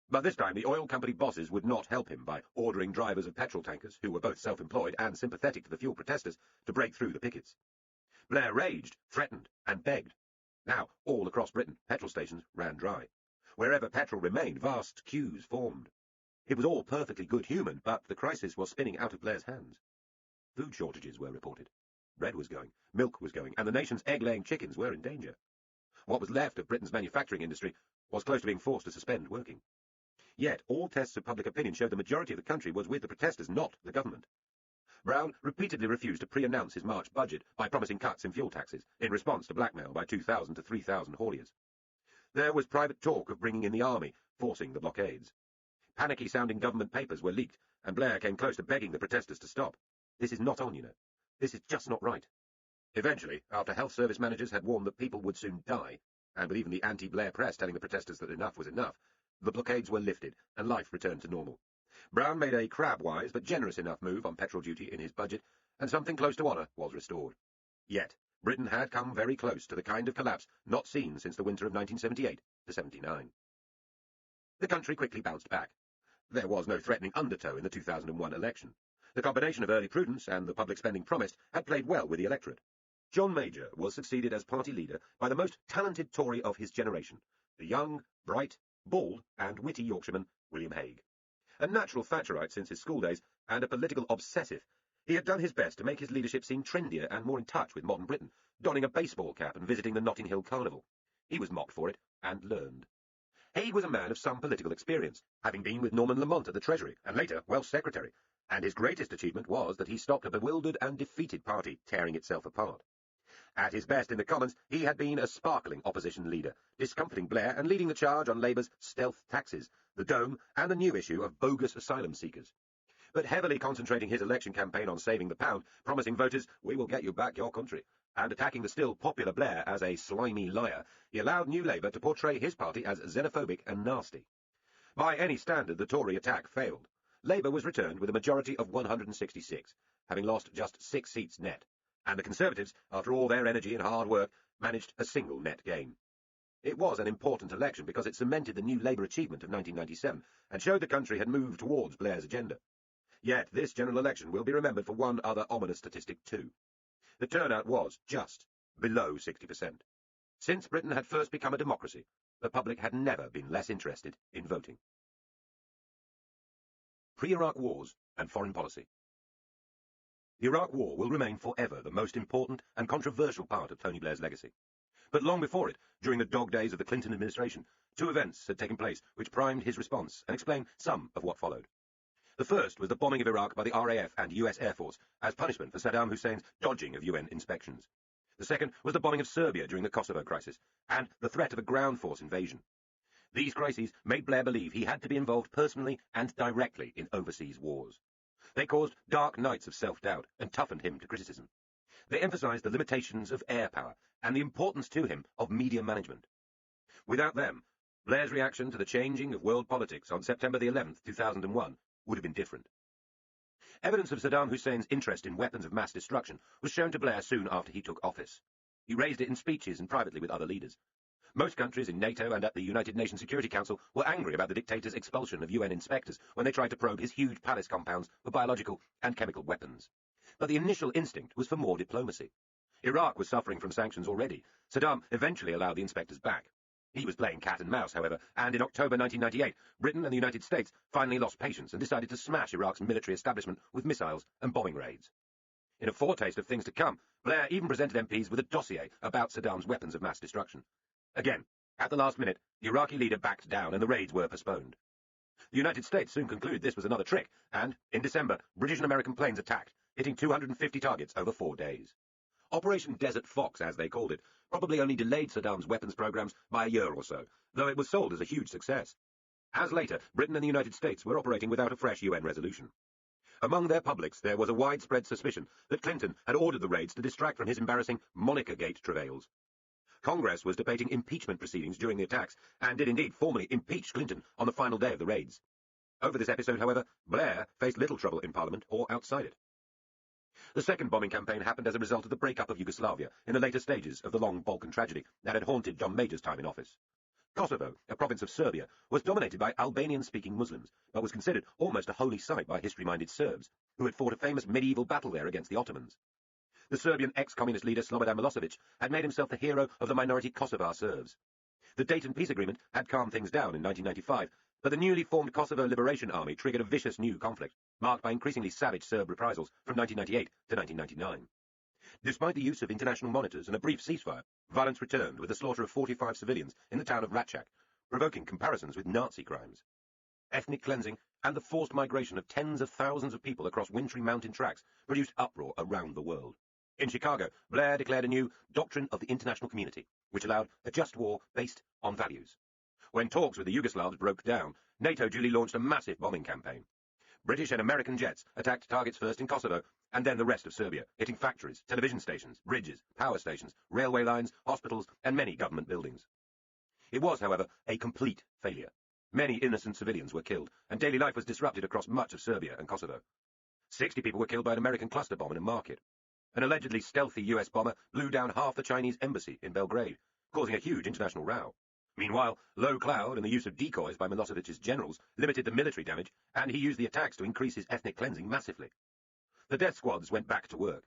But this time the oil company bosses would not help him by ordering drivers of petrol tankers, who were both self-employed and sympathetic to the fuel protesters, to break through the pickets. Blair raged, threatened, and begged. Now, all across Britain, petrol stations ran dry. Wherever petrol remained, vast queues formed. It was all perfectly good human, but the crisis was spinning out of Blair's hands. Food shortages were reported. Bread was going, milk was going, and the nation's egg-laying chickens were in danger. What was left of Britain's manufacturing industry was close to being forced to suspend working. Yet, all tests of public opinion showed the majority of the country was with the protesters, not the government. Brown repeatedly refused to pre-announce his March budget by promising cuts in fuel taxes, in response to blackmail by 2,000 to 3,000 hauliers. There was private talk of bringing in the army, forcing the blockades. Panicky-sounding government papers were leaked, and Blair came close to begging the protesters to stop. This is not on, you know. This is just not right. Eventually, after health service managers had warned that people would soon die, and with even the anti-Blair press telling the protesters that enough was enough, the blockades were lifted, and life returned to normal. Brown made a crab-wise but generous enough move on petrol duty in his budget, and something close to honour was restored. Yet, Britain had come very close to the kind of collapse not seen since the winter of 1978 to 79. The country quickly bounced back. There was no threatening undertow in the 2001 election. The combination of early prudence and the public spending promised had played well with the electorate. John Major was succeeded as party leader by the most talented Tory of his generation, the young, bright, bald, and witty Yorkshireman William Hague. A natural Thatcherite since his school days, and a political obsessive, he had done his best to make his leadership seem trendier and more in touch with modern Britain, donning a baseball cap and visiting the Notting Hill Carnival. He was mocked for it, and learned. Hague was a man of some political experience, having been with Norman Lamont at the Treasury, and later Welsh Secretary, and his greatest achievement was that he stopped a bewildered and defeated party tearing itself apart. At his best in the Commons, he had been a sparkling opposition leader, discomfiting Blair and leading the charge on Labour's stealth taxes, the Dome, and the new issue of bogus asylum seekers. But heavily concentrating his election campaign on saving the pound, promising voters, "We will get you back your country," and attacking the still popular Blair as a slimy liar, he allowed New Labour to portray his party as xenophobic and nasty. By any standard, the Tory attack failed. Labour was returned with a majority of 166, having lost just 6 seats net, and the Conservatives, after all their energy and hard work, managed a single net gain. It was an important election because it cemented the new Labour achievement of 1997 and showed the country had moved towards Blair's agenda. Yet this general election will be remembered for one other ominous statistic too. The turnout was just below 60%. Since Britain had first become a democracy, the public had never been less interested in voting. Pre-Iraq Wars and Foreign Policy. The Iraq War will remain forever the most important and controversial part of Tony Blair's legacy. But long before it, during the dog days of the Clinton administration, 2 events had taken place which primed his response and explain some of what followed. The first was the bombing of Iraq by the RAF and US Air Force as punishment for Saddam Hussein's dodging of UN inspections. The second was the bombing of Serbia during the Kosovo crisis, and the threat of a ground force invasion. These crises made Blair believe he had to be involved personally and directly in overseas wars. They caused dark nights of self-doubt and toughened him to criticism. They emphasized the limitations of air power and the importance to him of media management. Without them, Blair's reaction to the changing of world politics on September the 11th, 2001 would have been different. Evidence of Saddam Hussein's interest in weapons of mass destruction was shown to Blair soon after he took office. He raised it in speeches and privately with other leaders. Most countries in NATO and at the United Nations Security Council were angry about the dictator's expulsion of UN inspectors when they tried to probe his huge palace compounds for biological and chemical weapons. But the initial instinct was for more diplomacy. Iraq was suffering from sanctions already. Saddam eventually allowed the inspectors back. He was playing cat and mouse, however, and in October 1998, Britain and the United States finally lost patience and decided to smash Iraq's military establishment with missiles and bombing raids. In a foretaste of things to come, Blair even presented MPs with a dossier about Saddam's weapons of mass destruction. Again, at the last minute, the Iraqi leader backed down and the raids were postponed. The United States soon concluded this was another trick, and, in December, British and American planes attacked, hitting 250 targets over 4 days. Operation Desert Fox, as they called it, probably only delayed Saddam's weapons programs by a year or so, though it was sold as a huge success. As later, Britain and the United States were operating without a fresh UN resolution. Among their publics, there was a widespread suspicion that Clinton had ordered the raids to distract from his embarrassing Monica-gate travails. Congress was debating impeachment proceedings during the attacks, and did indeed formally impeach Clinton on the final day of the raids. Over this episode, however, Blair faced little trouble in Parliament or outside it. The second bombing campaign happened as a result of the breakup of Yugoslavia in the later stages of the long Balkan tragedy that had haunted John Major's time in office. Kosovo, a province of Serbia, was dominated by Albanian-speaking Muslims, but was considered almost a holy site by history-minded Serbs, who had fought a famous medieval battle there against the Ottomans. The Serbian ex-communist leader Slobodan Milosevic had made himself the hero of the minority Kosovar Serbs. The Dayton Peace Agreement had calmed things down in 1995, but the newly formed Kosovo Liberation Army triggered a vicious new conflict, marked by increasingly savage Serb reprisals from 1998 to 1999. Despite the use of international monitors and a brief ceasefire, violence returned with the slaughter of 45 civilians in the town of Ratchak, provoking comparisons with Nazi crimes. Ethnic cleansing and the forced migration of tens of thousands of people across wintry mountain tracks produced uproar around the world. In Chicago, Blair declared a new doctrine of the international community, which allowed a just war based on values. When talks with the Yugoslavs broke down, NATO duly launched a massive bombing campaign. British and American jets attacked targets first in Kosovo, and then the rest of Serbia, hitting factories, television stations, bridges, power stations, railway lines, hospitals, and many government buildings. It was, however, a complete failure. Many innocent civilians were killed, and daily life was disrupted across much of Serbia and Kosovo. 60 people were killed by an American cluster bomb in a market. An allegedly stealthy US bomber blew down half the Chinese embassy in Belgrade, causing a huge international row. Meanwhile, low cloud and the use of decoys by Milosevic's generals limited the military damage, and he used the attacks to increase his ethnic cleansing massively. The death squads went back to work.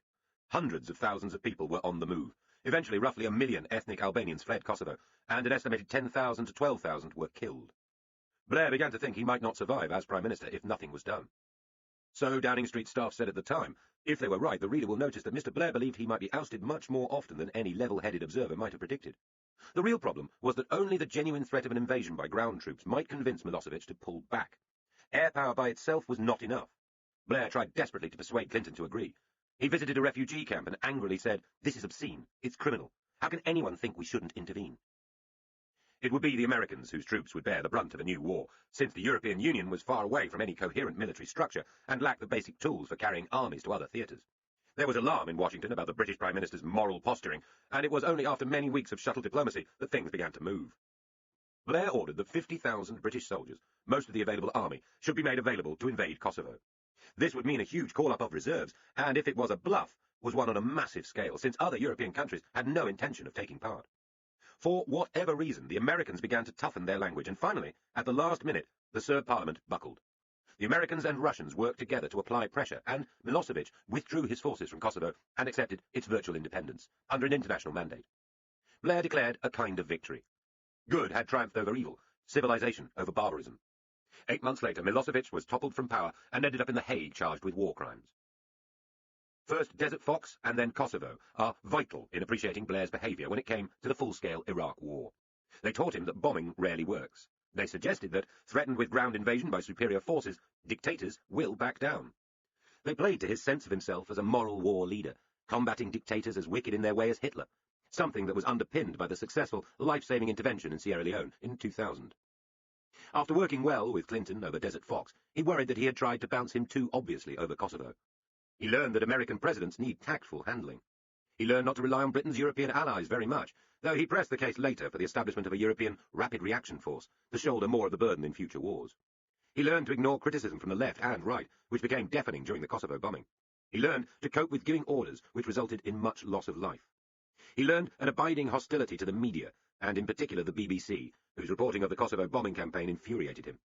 Hundreds of thousands of people were on the move. Eventually, roughly 1 million ethnic Albanians fled Kosovo, and an estimated 10,000 to 12,000 were killed. Blair began to think he might not survive as Prime Minister if nothing was done. So Downing Street staff said at the time. If they were right, the reader will notice that Mr. Blair believed he might be ousted much more often than any level-headed observer might have predicted. The real problem was that only the genuine threat of an invasion by ground troops might convince Milosevic to pull back. Air power by itself was not enough. Blair tried desperately to persuade Clinton to agree. He visited a refugee camp and angrily said, "This is obscene. It's criminal. How can anyone think we shouldn't intervene?" It would be the Americans whose troops would bear the brunt of a new war, since the European Union was far away from any coherent military structure and lacked the basic tools for carrying armies to other theatres. There was alarm in Washington about the British Prime Minister's moral posturing, and it was only after many weeks of shuttle diplomacy that things began to move. Blair ordered that 50,000 British soldiers, most of the available army, should be made available to invade Kosovo. This would mean a huge call-up of reserves, and if it was a bluff, was one on a massive scale, since other European countries had no intention of taking part. For whatever reason, the Americans began to toughen their language, and finally, at the last minute, the Serb parliament buckled. The Americans and Russians worked together to apply pressure, and Milosevic withdrew his forces from Kosovo and accepted its virtual independence, under an international mandate. Blair declared a kind of victory. Good had triumphed over evil, civilization over barbarism. 8 months later, Milosevic was toppled from power and ended up in The Hague charged with war crimes. First Desert Fox and then Kosovo are vital in appreciating Blair's behaviour when it came to the full-scale Iraq war. They taught him that bombing rarely works. They suggested that, threatened with ground invasion by superior forces, dictators will back down. They played to his sense of himself as a moral war leader, combating dictators as wicked in their way as Hitler, something that was underpinned by the successful life-saving intervention in Sierra Leone in 2000. After working well with Clinton over Desert Fox, he worried that he had tried to bounce him too obviously over Kosovo. He learned that American presidents need tactful handling. He learned not to rely on Britain's European allies very much, though he pressed the case later for the establishment of a European rapid reaction force to shoulder more of the burden in future wars. He learned to ignore criticism from the left and right, which became deafening during the Kosovo bombing. He learned to cope with giving orders, which resulted in much loss of life. He learned an abiding hostility to the media, and in particular the BBC, whose reporting of the Kosovo bombing campaign infuriated him.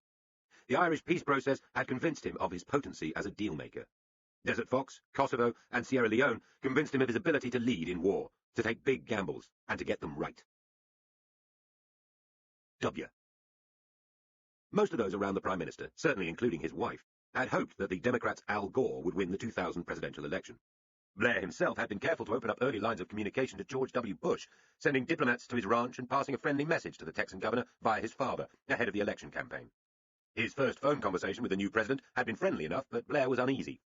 The Irish peace process had convinced him of his potency as a deal-maker. Desert Fox, Kosovo, and Sierra Leone convinced him of his ability to lead in war, to take big gambles, and to get them right. W. Most of those around the Prime Minister, certainly including his wife, had hoped that the Democrats' Al Gore would win the 2000 presidential election. Blair himself had been careful to open up early lines of communication to George W. Bush, sending diplomats to his ranch and passing a friendly message to the Texan governor via his father, ahead of the election campaign. His first phone conversation with the new president had been friendly enough, but Blair was uneasy.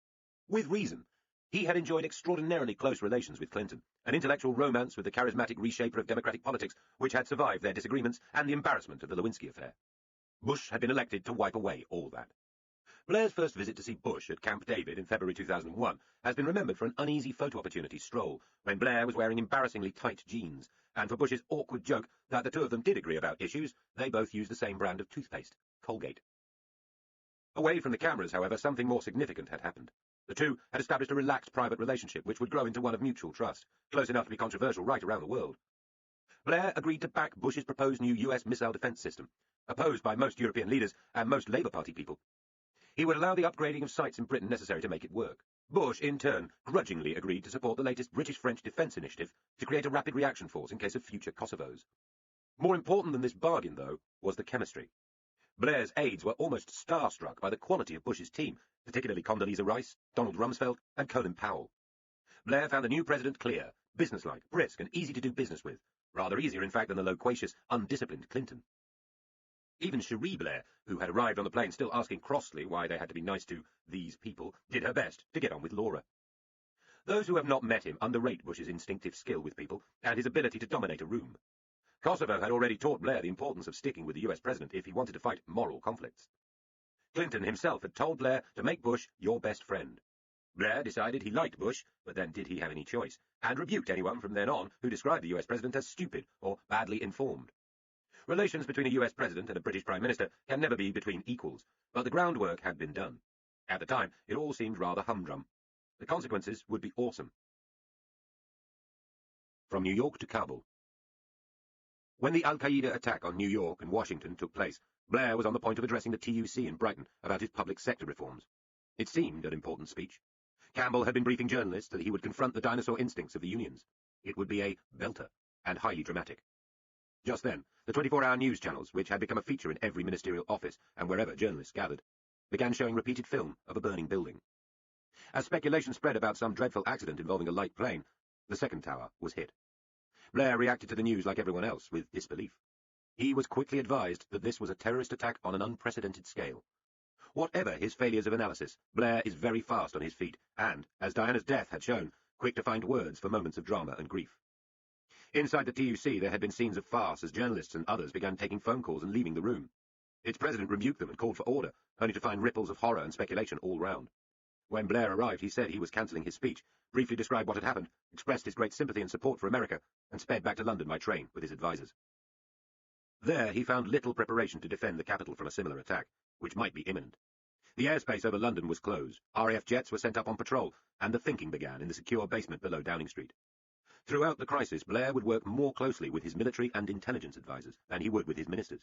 With reason. He had enjoyed extraordinarily close relations with Clinton, an intellectual romance with the charismatic reshaper of democratic politics which had survived their disagreements and the embarrassment of the Lewinsky affair. Bush had been elected to wipe away all that. Blair's first visit to see Bush at Camp David in February 2001 has been remembered for an uneasy photo opportunity stroll, when Blair was wearing embarrassingly tight jeans, and for Bush's awkward joke that the two of them did agree about issues. They both used the same brand of toothpaste, Colgate. Away from the cameras, however, something more significant had happened. The two had established a relaxed private relationship which would grow into one of mutual trust, close enough to be controversial right around the world. Blair agreed to back Bush's proposed new US missile defense system, opposed by most European leaders and most Labour Party people. He would allow the upgrading of sites in Britain necessary to make it work. Bush, in turn, grudgingly agreed to support the latest British-French defence initiative to create a rapid reaction force in case of future Kosovos. More important than this bargain, though, was the chemistry. Blair's aides were almost starstruck by the quality of Bush's team, particularly Condoleezza Rice, Donald Rumsfeld, and Colin Powell. Blair found the new president clear, businesslike, brisk, and easy to do business with, rather easier, in fact, than the loquacious, undisciplined Clinton. Even Cherie Blair, who had arrived on the plane still asking crossly why they had to be nice to these people, did her best to get on with Laura. Those who have not met him underrate Bush's instinctive skill with people and his ability to dominate a room. Kosovo had already taught Blair the importance of sticking with the US president if he wanted to fight moral conflicts. Clinton himself had told Blair to make Bush your best friend. Blair decided he liked Bush, but then did he have any choice, and rebuked anyone from then on who described the US president as stupid or badly informed. Relations between a US president and a British Prime Minister can never be between equals, but the groundwork had been done. At the time, it all seemed rather humdrum. The consequences would be awesome. From New York to Kabul. When the Al-Qaeda attack on New York and Washington took place, Blair was on the point of addressing the TUC in Brighton about his public sector reforms. It seemed an important speech. Campbell had been briefing journalists that he would confront the dinosaur instincts of the unions. It would be a belter, and highly dramatic. Just then, the 24-hour news channels, which had become a feature in every ministerial office and wherever journalists gathered, began showing repeated film of a burning building. As speculation spread about some dreadful accident involving a light plane, the second tower was hit. Blair reacted to the news like everyone else, with disbelief. He was quickly advised that this was a terrorist attack on an unprecedented scale. Whatever his failures of analysis, Blair is very fast on his feet and, as Diana's death had shown, quick to find words for moments of drama and grief. Inside the TUC there had been scenes of farce as journalists and others began taking phone calls and leaving the room. Its president rebuked them and called for order, only to find ripples of horror and speculation all round. When Blair arrived, he said he was cancelling his speech, briefly described what had happened, expressed his great sympathy and support for America, and sped back to London by train with his advisers. There he found little preparation to defend the capital from a similar attack, which might be imminent. The airspace over London was closed, RAF jets were sent up on patrol, and the thinking began in the secure basement below Downing Street. Throughout the crisis, Blair would work more closely with his military and intelligence advisers than he would with his ministers.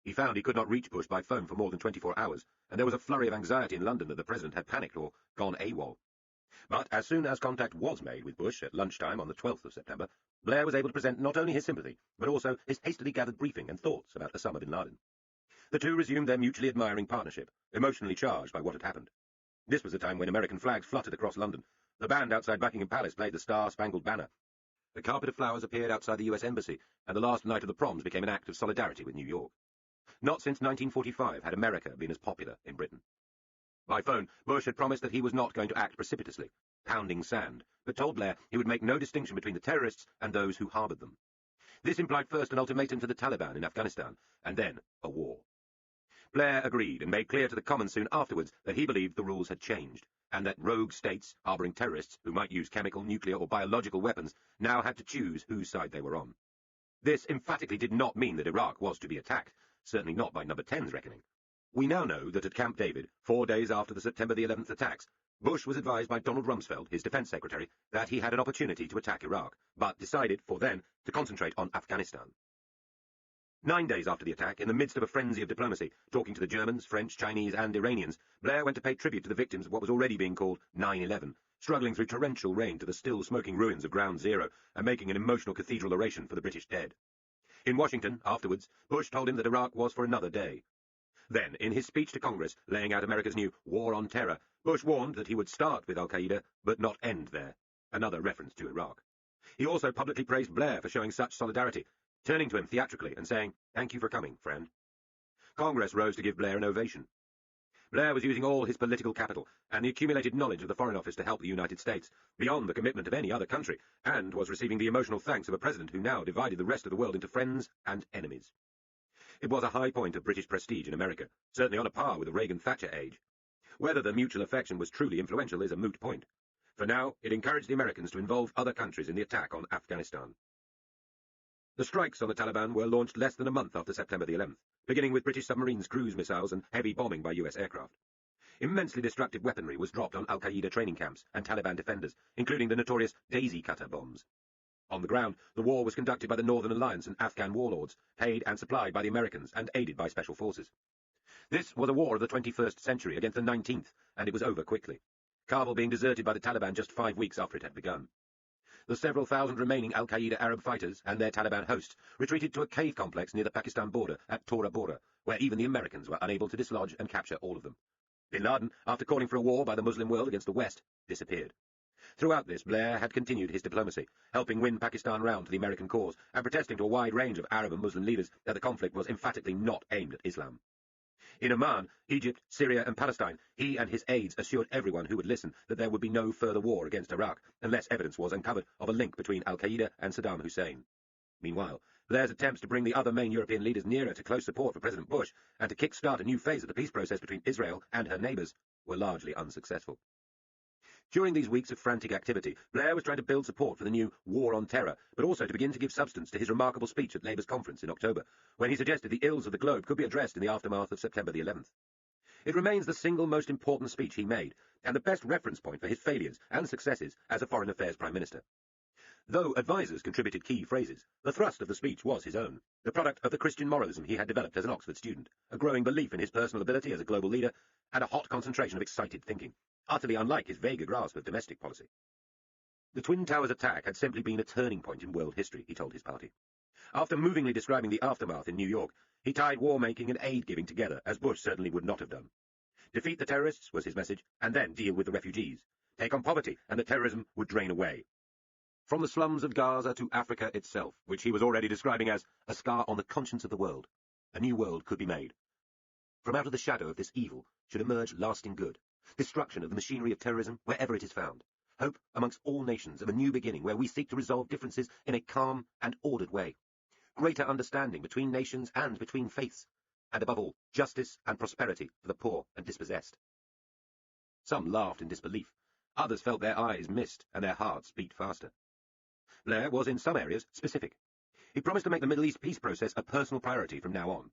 He found he could not reach Bush by phone for more than 24 hours, and there was a flurry of anxiety in London that the president had panicked or gone AWOL. But as soon as contact was made with Bush at lunchtime on the 12th of September, Blair was able to present not only his sympathy, but also his hastily gathered briefing and thoughts about Osama bin Laden. The two resumed their mutually admiring partnership, emotionally charged by what had happened. This was a time when American flags fluttered across London. The band outside Buckingham Palace played the Star-Spangled Banner. A carpet of flowers appeared outside the US Embassy, and the last night of the proms became an act of solidarity with New York. Not since 1945 had America been as popular in Britain. By phone, Bush had promised that he was not going to act precipitously, pounding sand, but told Blair he would make no distinction between the terrorists and those who harboured them. This implied first an ultimatum to the Taliban in Afghanistan, and then a war. Blair agreed and made clear to the Commons soon afterwards that he believed the rules had changed, and that rogue states harbouring terrorists who might use chemical, nuclear or biological weapons now had to choose whose side they were on. This emphatically did not mean that Iraq was to be attacked, certainly not by Number 10's reckoning. We now know that at Camp David, 4 days after the September the 11th attacks, Bush was advised by Donald Rumsfeld, his defense secretary, that he had an opportunity to attack Iraq, but decided, for then, to concentrate on Afghanistan. 9 days after the attack, in the midst of a frenzy of diplomacy, talking to the Germans, French, Chinese and Iranians, Blair went to pay tribute to the victims of what was already being called 9/11, struggling through torrential rain to the still smoking ruins of Ground Zero and making an emotional cathedral oration for the British dead. In Washington, afterwards, Bush told him that Iraq was for another day. Then, in his speech to Congress, laying out America's new war on terror, Bush warned that he would start with al-Qaeda, but not end there. Another reference to Iraq. He also publicly praised Blair for showing such solidarity, turning to him theatrically and saying, "Thank you for coming, friend." Congress rose to give Blair an ovation. Blair was using all his political capital and the accumulated knowledge of the Foreign Office to help the United States, beyond the commitment of any other country, and was receiving the emotional thanks of a president who now divided the rest of the world into friends and enemies. It was a high point of British prestige in America, certainly on a par with the Reagan-Thatcher age. Whether the mutual affection was truly influential is a moot point. For now, it encouraged the Americans to involve other countries in the attack on Afghanistan. The strikes on the Taliban were launched less than a month after September the 11th, beginning with British submarines, cruise missiles, and heavy bombing by US aircraft. Immensely destructive weaponry was dropped on al-Qaeda training camps and Taliban defenders, including the notorious Daisy Cutter bombs. On the ground, the war was conducted by the Northern Alliance and Afghan warlords, paid and supplied by the Americans and aided by special forces. This was a war of the 21st century against the 19th, and it was over quickly, Kabul being deserted by the Taliban just 5 weeks after it had begun. The several thousand remaining al-Qaeda Arab fighters and their Taliban hosts retreated to a cave complex near the Pakistan border at Tora Bora, where even the Americans were unable to dislodge and capture all of them. Bin Laden, after calling for a war by the Muslim world against the West, disappeared. Throughout this, Blair had continued his diplomacy, helping win Pakistan round to the American cause, and protesting to a wide range of Arab and Muslim leaders that the conflict was emphatically not aimed at Islam. In Oman, Egypt, Syria and Palestine, he and his aides assured everyone who would listen that there would be no further war against Iraq unless evidence was uncovered of a link between al-Qaeda and Saddam Hussein. Meanwhile, Blair's attempts to bring the other main European leaders nearer to close support for President Bush and to kick-start a new phase of the peace process between Israel and her neighbours were largely unsuccessful. During these weeks of frantic activity, Blair was trying to build support for the new war on terror, but also to begin to give substance to his remarkable speech at Labour's conference in October, when he suggested the ills of the globe could be addressed in the aftermath of September the 11th. It remains the single most important speech he made, and the best reference point for his failures and successes as a Foreign Affairs Prime Minister. Though advisers contributed key phrases, the thrust of the speech was his own, the product of the Christian moralism he had developed as an Oxford student, a growing belief in his personal ability as a global leader, and a hot concentration of excited thinking, utterly unlike his vaguer grasp of domestic policy. The Twin Towers attack had simply been a turning point in world history, he told his party. After movingly describing the aftermath in New York, he tied war-making and aid-giving together, as Bush certainly would not have done. Defeat the terrorists was his message, and then deal with the refugees. Take on poverty, and the terrorism would drain away. From the slums of Gaza to Africa itself, which he was already describing as a scar on the conscience of the world, a new world could be made. From out of the shadow of this evil should emerge lasting good, destruction of the machinery of terrorism wherever it is found, hope amongst all nations of a new beginning where we seek to resolve differences in a calm and ordered way, greater understanding between nations and between faiths, and above all, justice and prosperity for the poor and dispossessed. Some laughed in disbelief, others felt their eyes mist and their hearts beat faster. Blair was in some areas specific. He promised to make the Middle East peace process a personal priority from now on.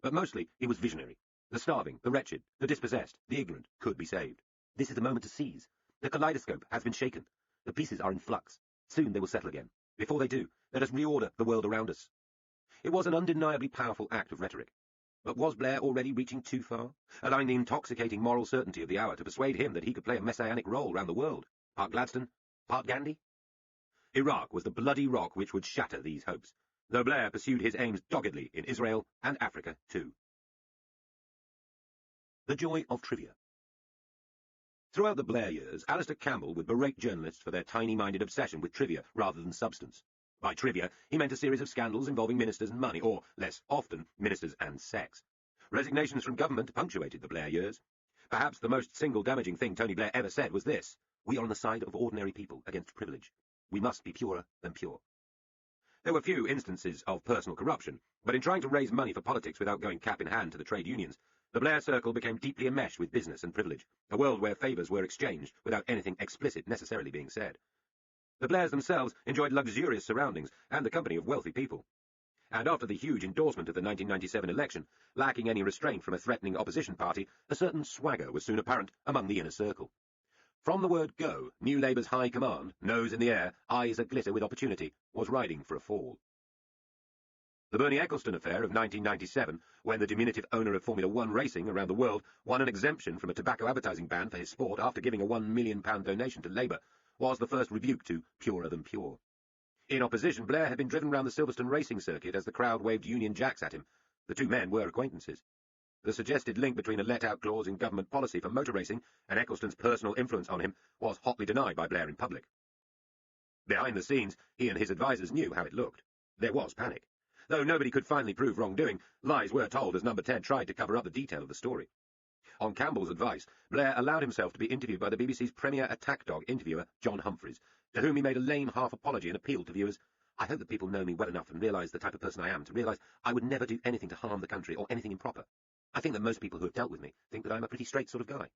But mostly he was visionary. The starving, the wretched, the dispossessed, the ignorant could be saved. This is the moment to seize. The kaleidoscope has been shaken. The pieces are in flux. Soon they will settle again. Before they do, let us reorder the world around us. It was an undeniably powerful act of rhetoric. But was Blair already reaching too far, allowing the intoxicating moral certainty of the hour to persuade him that he could play a messianic role round the world? Part Gladstone? Part Gandhi? Iraq was the bloody rock which would shatter these hopes, though Blair pursued his aims doggedly in Israel and Africa too. The joy of trivia. Throughout the Blair years, Alistair Campbell would berate journalists for their tiny-minded obsession with trivia rather than substance. By trivia, he meant a series of scandals involving ministers and money, or, less often, ministers and sex. Resignations from government punctuated the Blair years. Perhaps the most single damaging thing Tony Blair ever said was this: "We are on the side of ordinary people against privilege. We must be purer than pure." There were few instances of personal corruption, but in trying to raise money for politics without going cap in hand to the trade unions, the Blair circle became deeply enmeshed with business and privilege, a world where favours were exchanged without anything explicit necessarily being said. The Blairs themselves enjoyed luxurious surroundings and the company of wealthy people. And after the huge endorsement of the 1997 election, lacking any restraint from a threatening opposition party, a certain swagger was soon apparent among the inner circle. From the word go, New Labour's high command, nose in the air, eyes aglitter with opportunity, was riding for a fall. The Bernie Ecclestone affair of 1997, when the diminutive owner of Formula One racing around the world won an exemption from a tobacco advertising ban for his sport after giving a £1 million donation to Labour, was the first rebuke to purer than pure. In opposition, Blair had been driven round the Silverstone racing circuit as the crowd waved Union Jacks at him. The two men were acquaintances. The suggested link between a let-out clause in government policy for motor racing and Ecclestone's personal influence on him was hotly denied by Blair in public. Behind the scenes, he and his advisers knew how it looked. There was panic. Though nobody could finally prove wrongdoing, lies were told as Number 10 tried to cover up the detail of the story. On Campbell's advice, Blair allowed himself to be interviewed by the BBC's premier attack dog interviewer, John Humphreys, to whom he made a lame half-apology and appealed to viewers. "I hope that people know me well enough and realise the type of person I am to realise I would never do anything to harm the country or anything improper. I think that most people who have dealt with me think that I'm a pretty straight sort of guy."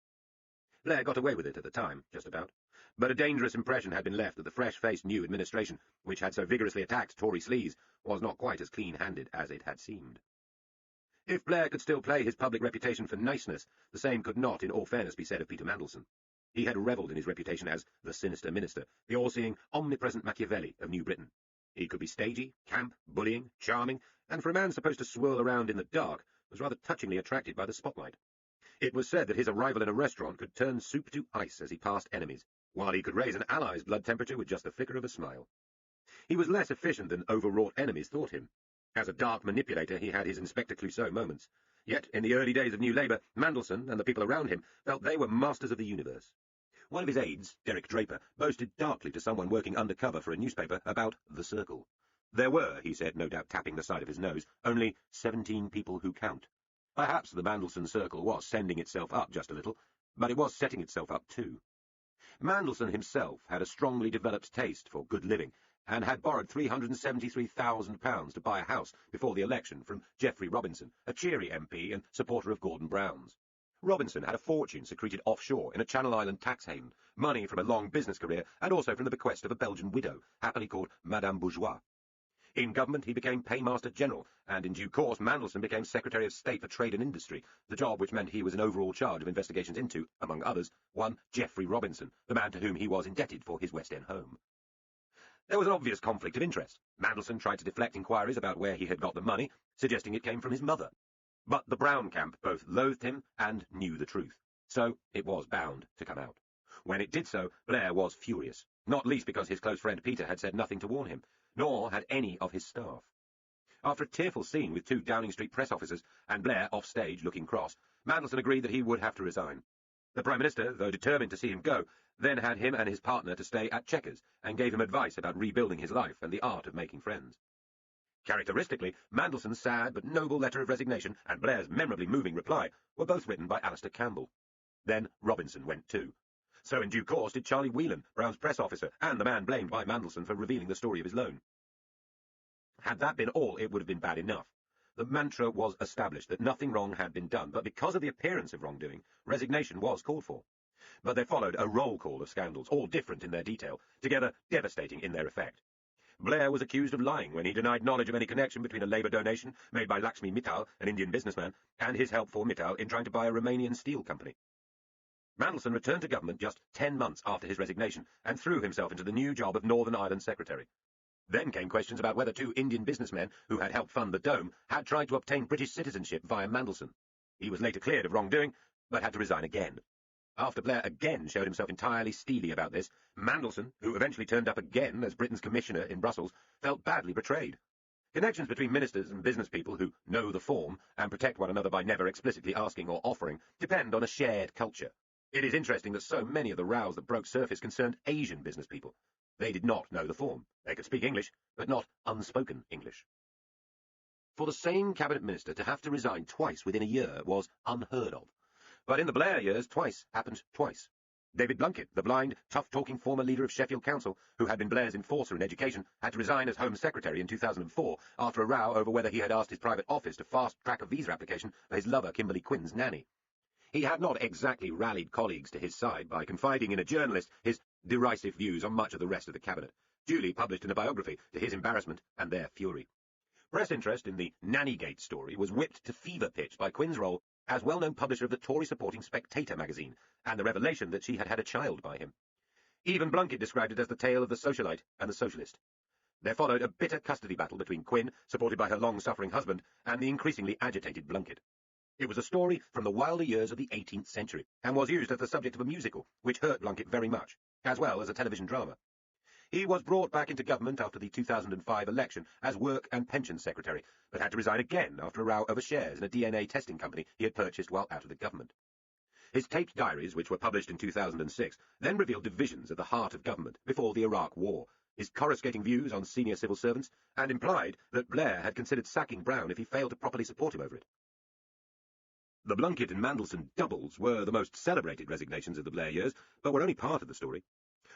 Blair got away with it at the time, just about. But a dangerous impression had been left that the fresh-faced new administration, which had so vigorously attacked Tory sleaze, was not quite as clean-handed as it had seemed. If Blair could still play his public reputation for niceness, the same could not, in all fairness, be said of Peter Mandelson. He had revelled in his reputation as the sinister minister, the all-seeing, omnipresent Machiavelli of New Britain. He could be stagey, camp, bullying, charming, and for a man supposed to swirl around in the dark, was rather touchingly attracted by the spotlight. It was said that his arrival in a restaurant could turn soup to ice as he passed enemies, while he could raise an ally's blood temperature with just the flicker of a smile. He was less efficient than overwrought enemies thought him. As a dark manipulator, he had his Inspector Clouseau moments. Yet, in the early days of New Labour, Mandelson and the people around him felt they were masters of the universe. One of his aides, Derek Draper, boasted darkly to someone working undercover for a newspaper about the Circle. There were, he said, no doubt tapping the side of his nose, only 17 people who count. Perhaps the Mandelson Circle was sending itself up just a little, but it was setting itself up too. Mandelson himself had a strongly developed taste for good living, and had borrowed £373,000 to buy a house before the election from Geoffrey Robinson, a cheery MP and supporter of Gordon Brown's. Robinson had a fortune secreted offshore in a Channel Island tax haven, money from a long business career, and also from the bequest of a Belgian widow, happily called Madame Bourgeois. In government he became Paymaster General, and in due course Mandelson became Secretary of State for Trade and Industry, the job which meant he was in overall charge of investigations into, among others, one Geoffrey Robinson, the man to whom he was indebted for his West End home. There was an obvious conflict of interest. Mandelson tried to deflect inquiries about where he had got the money, suggesting it came from his mother. But the Brown camp both loathed him and knew the truth, so it was bound to come out. When it did so, Blair was furious, not least because his close friend Peter had said nothing to warn him, nor had any of his staff. After a tearful scene with 2 Downing Street press officers, and Blair off stage looking cross, Mandelson agreed that he would have to resign. The Prime Minister, though determined to see him go, then had him and his partner to stay at Chequers, and gave him advice about rebuilding his life and the art of making friends. Characteristically, Mandelson's sad but noble letter of resignation and Blair's memorably moving reply were both written by Alistair Campbell. Then Robinson went too. So in due course did Charlie Whelan, Brown's press officer, and the man blamed by Mandelson for revealing the story of his loan. Had that been all, it would have been bad enough. The mantra was established that nothing wrong had been done, but because of the appearance of wrongdoing, resignation was called for. But there followed a roll call of scandals, all different in their detail, together devastating in their effect. Blair was accused of lying when he denied knowledge of any connection between a Labour donation made by Lakshmi Mittal, an Indian businessman, and his help for Mittal in trying to buy a Romanian steel company. Mandelson returned to government just 10 months after his resignation and threw himself into the new job of Northern Ireland Secretary. Then came questions about whether 2 Indian businessmen who had helped fund the Dome had tried to obtain British citizenship via Mandelson. He was later cleared of wrongdoing, but had to resign again. After Blair again showed himself entirely steely about this, Mandelson, who eventually turned up again as Britain's commissioner in Brussels, felt badly betrayed. Connections between ministers and business people who know the form and protect one another by never explicitly asking or offering depend on a shared culture. It is interesting that so many of the rows that broke surface concerned Asian business people. They did not know the form. They could speak English, but not unspoken English. For the same cabinet minister to have to resign twice within a year was unheard of. But in the Blair years, twice happened twice. David Blunkett, the blind, tough-talking former leader of Sheffield Council, who had been Blair's enforcer in education, had to resign as Home Secretary in 2004 after a row over whether he had asked his private office to fast-track a visa application for his lover Kimberly Quinn's nanny. He had not exactly rallied colleagues to his side by confiding in a journalist his derisive views on much of the rest of the cabinet, duly published in a biography to his embarrassment and their fury. Press interest in the Nannygate story was whipped to fever pitch by Quinn's role as well-known publisher of the Tory-supporting Spectator magazine, and the revelation that she had had a child by him. Even Blunkett described it as the tale of the socialite and the socialist. There followed a bitter custody battle between Quinn, supported by her long-suffering husband, and the increasingly agitated Blunkett. It was a story from the wilder years of the 18th century, and was used as the subject of a musical, which hurt Blunkett very much, as well as a television drama. He was brought back into government after the 2005 election as Work and Pensions Secretary, but had to resign again after a row over shares in a DNA testing company he had purchased while out of the government. His taped diaries, which were published in 2006, then revealed divisions at the heart of government before the Iraq War, his coruscating views on senior civil servants, and implied that Blair had considered sacking Brown if he failed to properly support him over it. The Blunkett and Mandelson doubles were the most celebrated resignations of the Blair years, but were only part of the story.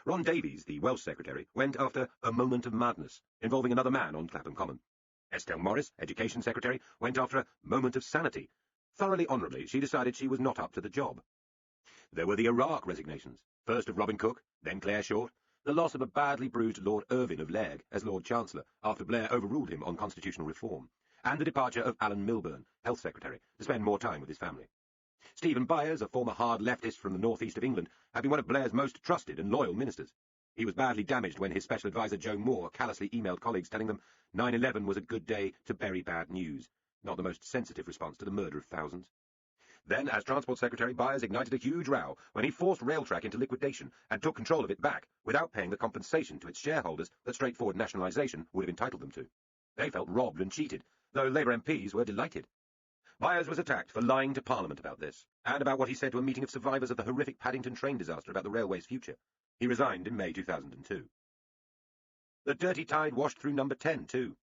Ron Davies, the Welsh secretary, went after a moment of madness, involving another man on Clapham Common. Estelle Morris, education secretary, went after a moment of sanity. Thoroughly honourably, she decided she was not up to the job. There were the Iraq resignations, first of Robin Cook, then Clare Short, the loss of a badly bruised Lord Irvine of Legg as Lord Chancellor after Blair overruled him on constitutional reform, and the departure of Alan Milburn, Health Secretary, to spend more time with his family. Stephen Byers, a former hard leftist from the northeast of England, had been one of Blair's most trusted and loyal ministers. He was badly damaged when his special advisor Joe Moore callously emailed colleagues telling them 9/11 was a good day to bury bad news, not the most sensitive response to the murder of thousands. Then, as Transport Secretary, Byers ignited a huge row when he forced Railtrack into liquidation and took control of it back without paying the compensation to its shareholders that straightforward nationalisation would have entitled them to. They felt robbed and cheated, though Labour MPs were delighted. Byers was attacked for lying to Parliament about this, and about what he said to a meeting of survivors of the horrific Paddington train disaster about the railway's future. He resigned in May 2002. The dirty tide washed through Number 10, too.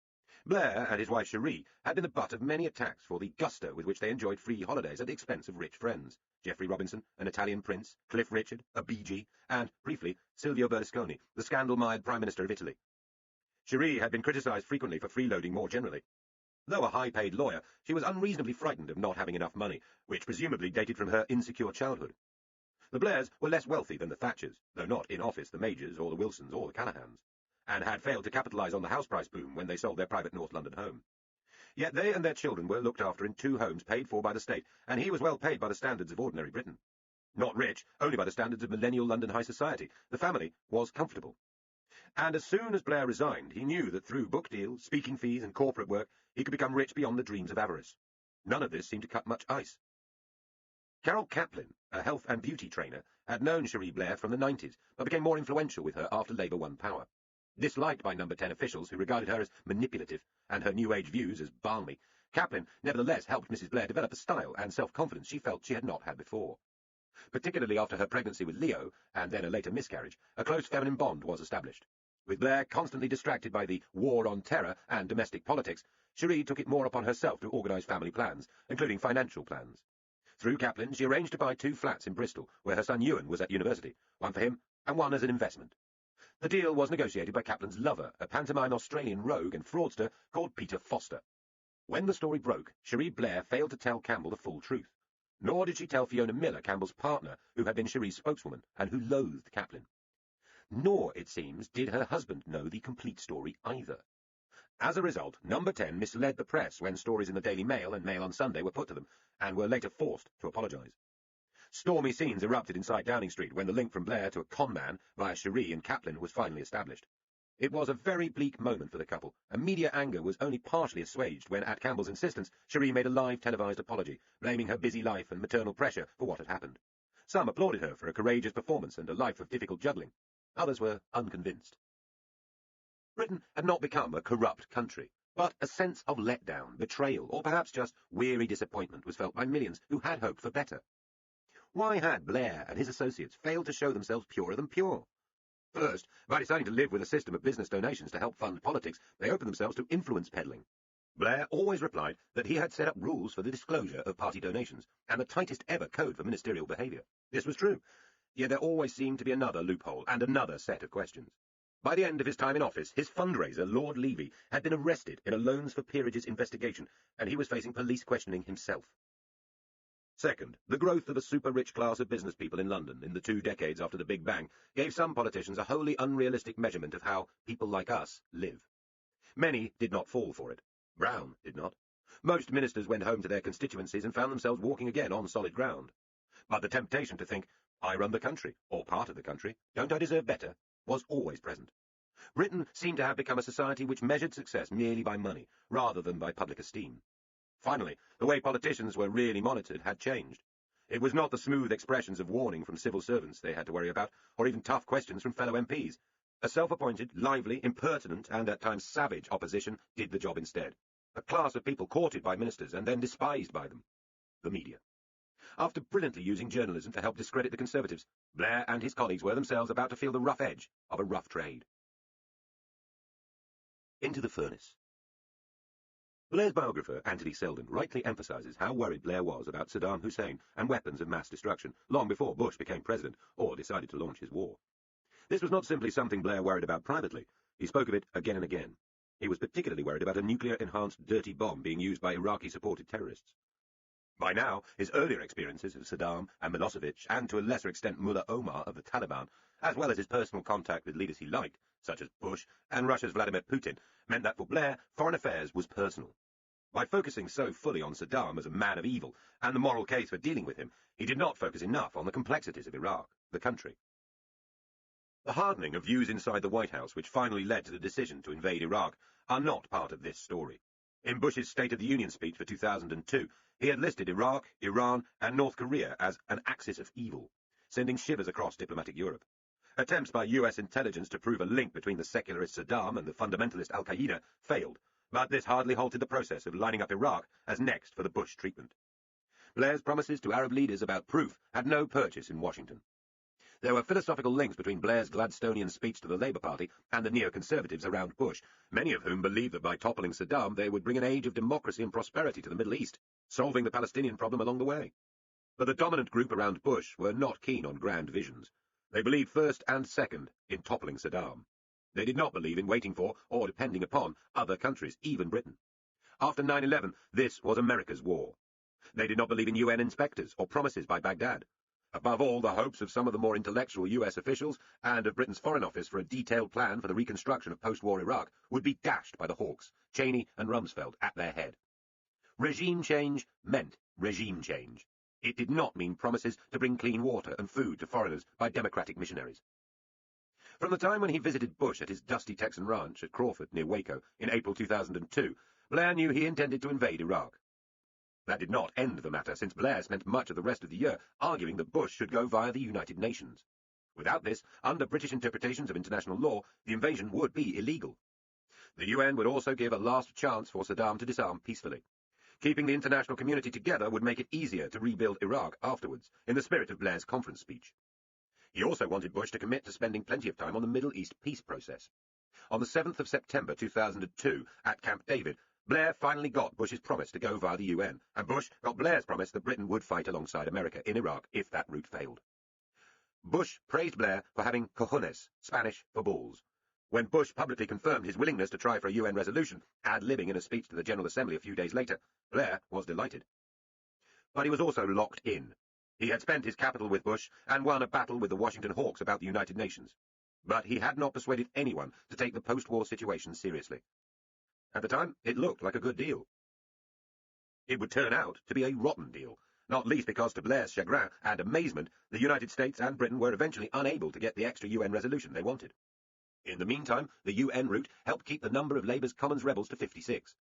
Blair and his wife Cherie had been the butt of many attacks for the gusto with which they enjoyed free holidays at the expense of rich friends. Geoffrey Robinson, an Italian prince, Cliff Richard, a BG, and, briefly, Silvio Berlusconi, the scandal-mired Prime Minister of Italy. Cherie had been criticised frequently for freeloading more generally. Though a high-paid lawyer, she was unreasonably frightened of not having enough money, which presumably dated from her insecure childhood. The Blairs were less wealthy than the Thatchers, though not in office the Majors or the Wilsons or the Callahans, and had failed to capitalise on the house price boom when they sold their private North London home. Yet they and their children were looked after in 2 homes paid for by the state, and he was well paid by the standards of ordinary Britain. Not rich, only by the standards of millennial London high society. The family was comfortable. And as soon as Blair resigned, he knew that through book deals, speaking fees, and corporate work, he could become rich beyond the dreams of avarice. None of this seemed to cut much ice. Carol Kaplan, a health and beauty trainer, had known Cherie Blair from the 90s, but became more influential with her after Labour won power. Disliked by Number 10 officials who regarded her as manipulative and her New Age views as balmy, Kaplan nevertheless helped Mrs. Blair develop a style and self-confidence she felt she had not had before. Particularly after her pregnancy with Leo, and then a later miscarriage, a close feminine bond was established. With Blair constantly distracted by the war on terror and domestic politics, Cherie took it more upon herself to organise family plans, including financial plans. Through Kaplan, she arranged to buy 2 flats in Bristol, where her son Ewan was at university, one for him and one as an investment. The deal was negotiated by Kaplan's lover, a pantomime Australian rogue and fraudster called Peter Foster. When the story broke, Cherie Blair failed to tell Campbell the full truth. Nor did she tell Fiona Miller, Campbell's partner, who had been Cherie's spokeswoman, and who loathed Kaplan. Nor, it seems, did her husband know the complete story either. As a result, Number 10 misled the press when stories in the Daily Mail and Mail on Sunday were put to them, and were later forced to apologise. Stormy scenes erupted inside Downing Street when the link from Blair to a con-man via Cherie and Kaplan was finally established. It was a very bleak moment for the couple, and media anger was only partially assuaged when, at Campbell's insistence, Cherie made a live televised apology, blaming her busy life and maternal pressure for what had happened. Some applauded her for a courageous performance and a life of difficult juggling. Others were unconvinced. Britain had not become a corrupt country, but a sense of letdown, betrayal, or perhaps just weary disappointment was felt by millions who had hoped for better. Why had Blair and his associates failed to show themselves purer than pure? First, by deciding to live with a system of business donations to help fund politics, they opened themselves to influence peddling. Blair always replied that he had set up rules for the disclosure of party donations, and the tightest ever code for ministerial behaviour. This was true, yet there always seemed to be another loophole and another set of questions. By the end of his time in office, his fundraiser, Lord Levy, had been arrested in a Loans for Peerages investigation, and he was facing police questioning himself. Second, the growth of a super-rich class of business people in London in the 2 decades after the Big Bang gave some politicians a wholly unrealistic measurement of how people like us live. Many did not fall for it. Brown did not. Most ministers went home to their constituencies and found themselves walking again on solid ground. But the temptation to think, I run the country, or part of the country, don't I deserve better, was always present. Britain seemed to have become a society which measured success merely by money, rather than by public esteem. Finally, the way politicians were really monitored had changed. It was not the smooth expressions of warning from civil servants they had to worry about, or even tough questions from fellow MPs. A self-appointed, lively, impertinent, and at times savage opposition did the job instead. A class of people courted by ministers and then despised by them. The media. After brilliantly using journalism to help discredit the Conservatives, Blair and his colleagues were themselves about to feel the rough edge of a rough trade. Into the furnace. Blair's biographer, Anthony Seldon, rightly emphasizes how worried Blair was about Saddam Hussein and weapons of mass destruction long before Bush became president or decided to launch his war. This was not simply something Blair worried about privately. He spoke of it again and again. He was particularly worried about a nuclear-enhanced dirty bomb being used by Iraqi-supported terrorists. By now, his earlier experiences of Saddam and Milosevic, and to a lesser extent Mullah Omar of the Taliban, as well as his personal contact with leaders he liked, such as Bush and Russia's Vladimir Putin, meant that for Blair, foreign affairs was personal. By focusing so fully on Saddam as a man of evil and the moral case for dealing with him, he did not focus enough on the complexities of Iraq, the country. The hardening of views inside the White House which finally led to the decision to invade Iraq are not part of this story. In Bush's State of the Union speech for 2002, he had listed Iraq, Iran, and North Korea as an axis of evil, sending shivers across diplomatic Europe. Attempts by US intelligence to prove a link between the secularist Saddam and the fundamentalist al-Qaeda failed, but this hardly halted the process of lining up Iraq as next for the Bush treatment. Blair's promises to Arab leaders about proof had no purchase in Washington. There were philosophical links between Blair's Gladstonian speech to the Labour Party and the neoconservatives around Bush, many of whom believed that by toppling Saddam they would bring an age of democracy and prosperity to the Middle East, solving the Palestinian problem along the way. But the dominant group around Bush were not keen on grand visions. They believed first and second in toppling Saddam. They did not believe in waiting for or depending upon other countries, even Britain. After 9/11, this was America's war. They did not believe in UN inspectors or promises by Baghdad. Above all, the hopes of some of the more intellectual US officials and of Britain's Foreign Office for a detailed plan for the reconstruction of post-war Iraq would be dashed by the Hawks, Cheney and Rumsfeld at their head. Regime change meant regime change. It did not mean promises to bring clean water and food to foreigners by democratic missionaries. From the time when he visited Bush at his dusty Texan ranch at Crawford near Waco in April 2002, Blair knew he intended to invade Iraq. That did not end the matter, since Blair spent much of the rest of the year arguing that Bush should go via the United Nations. Without this, under British interpretations of international law, the invasion would be illegal. The UN would also give a last chance for Saddam to disarm peacefully. Keeping the international community together would make it easier to rebuild Iraq afterwards, in the spirit of Blair's conference speech. He also wanted Bush to commit to spending plenty of time on the Middle East peace process. On the 7th of September 2002, at Camp David, Blair finally got Bush's promise to go via the UN, and Bush got Blair's promise that Britain would fight alongside America in Iraq if that route failed. Bush praised Blair for having cojones, Spanish for balls. When Bush publicly confirmed his willingness to try for a UN resolution, ad-libbing in a speech to the General Assembly a few days later, Blair was delighted. But he was also locked in. He had spent his capital with Bush and won a battle with the Washington Hawks about the United Nations. But he had not persuaded anyone to take the post-war situation seriously. At the time, it looked like a good deal. It would turn out to be a rotten deal, not least because, to Blair's chagrin and amazement, the United States and Britain were eventually unable to get the extra UN resolution they wanted. In the meantime, the UN route helped keep the number of Labour's Commons rebels to 56.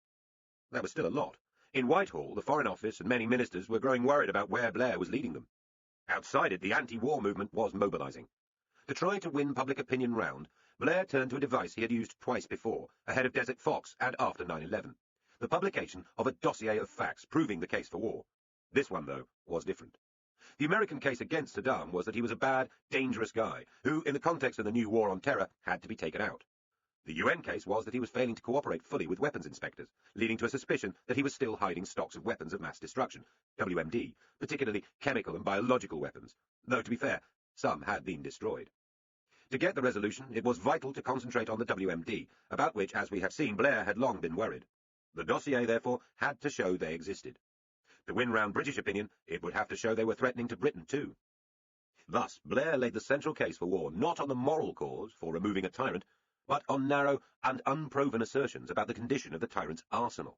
That was still a lot. In Whitehall, the Foreign Office and many ministers were growing worried about where Blair was leading them. Outside it, the anti-war movement was mobilising. To try to win public opinion round, Blair turned to a device he had used twice before, ahead of Desert Fox and after 9/11, the publication of a dossier of facts proving the case for war. This one, though, was different. The American case against Saddam was that he was a bad, dangerous guy, who, in the context of the new war on terror, had to be taken out. The UN case was that he was failing to cooperate fully with weapons inspectors, leading to a suspicion that he was still hiding stocks of weapons of mass destruction, WMD, particularly chemical and biological weapons, though, to be fair, some had been destroyed. To get the resolution, it was vital to concentrate on the WMD, about which, as we have seen, Blair had long been worried. The dossier, therefore, had to show they existed. To win round British opinion, it would have to show they were threatening to Britain too. Thus, Blair laid the central case for war not on the moral cause for removing a tyrant, but on narrow and unproven assertions about the condition of the tyrant's arsenal.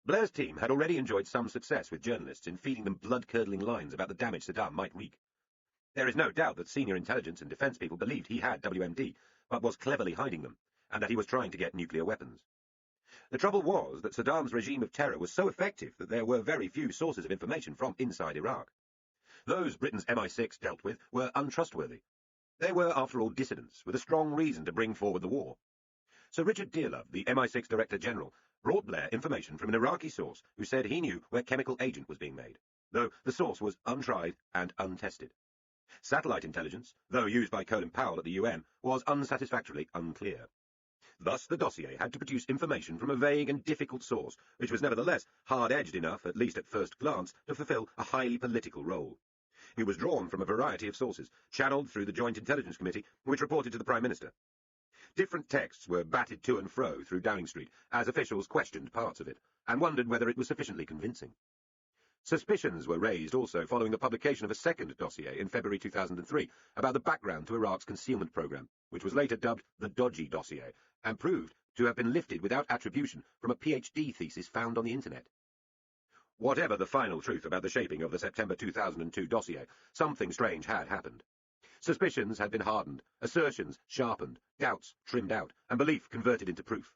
Blair's team had already enjoyed some success with journalists in feeding them blood-curdling lines about the damage Saddam might wreak. There is no doubt that senior intelligence and defence people believed he had WMD, but was cleverly hiding them, and that he was trying to get nuclear weapons. The trouble was that Saddam's regime of terror was so effective that there were very few sources of information from inside Iraq. Those Britain's MI6 dealt with were untrustworthy. They were, after all, dissidents, with a strong reason to bring forward the war. Sir Richard Dearlove, the MI6 Director General, brought Blair information from an Iraqi source who said he knew where chemical agent was being made, though the source was untried and untested. Satellite intelligence, though used by Colin Powell at the UN, was unsatisfactorily unclear. Thus the dossier had to produce information from a vague and difficult source, which was nevertheless hard-edged enough, at least at first glance, to fulfill a highly political role. It was drawn from a variety of sources, channeled through the Joint Intelligence Committee, which reported to the Prime Minister. Different texts were batted to and fro through Downing Street, as officials questioned parts of it, and wondered whether it was sufficiently convincing. Suspicions were raised also following the publication of a second dossier in February 2003 about the background to Iraq's concealment program, which was later dubbed the Dodgy Dossier, and proved to have been lifted without attribution from a PhD thesis found on the internet. Whatever the final truth about the shaping of the September 2002 dossier, something strange had happened. Suspicions had been hardened, assertions sharpened, doubts trimmed out, and belief converted into proof.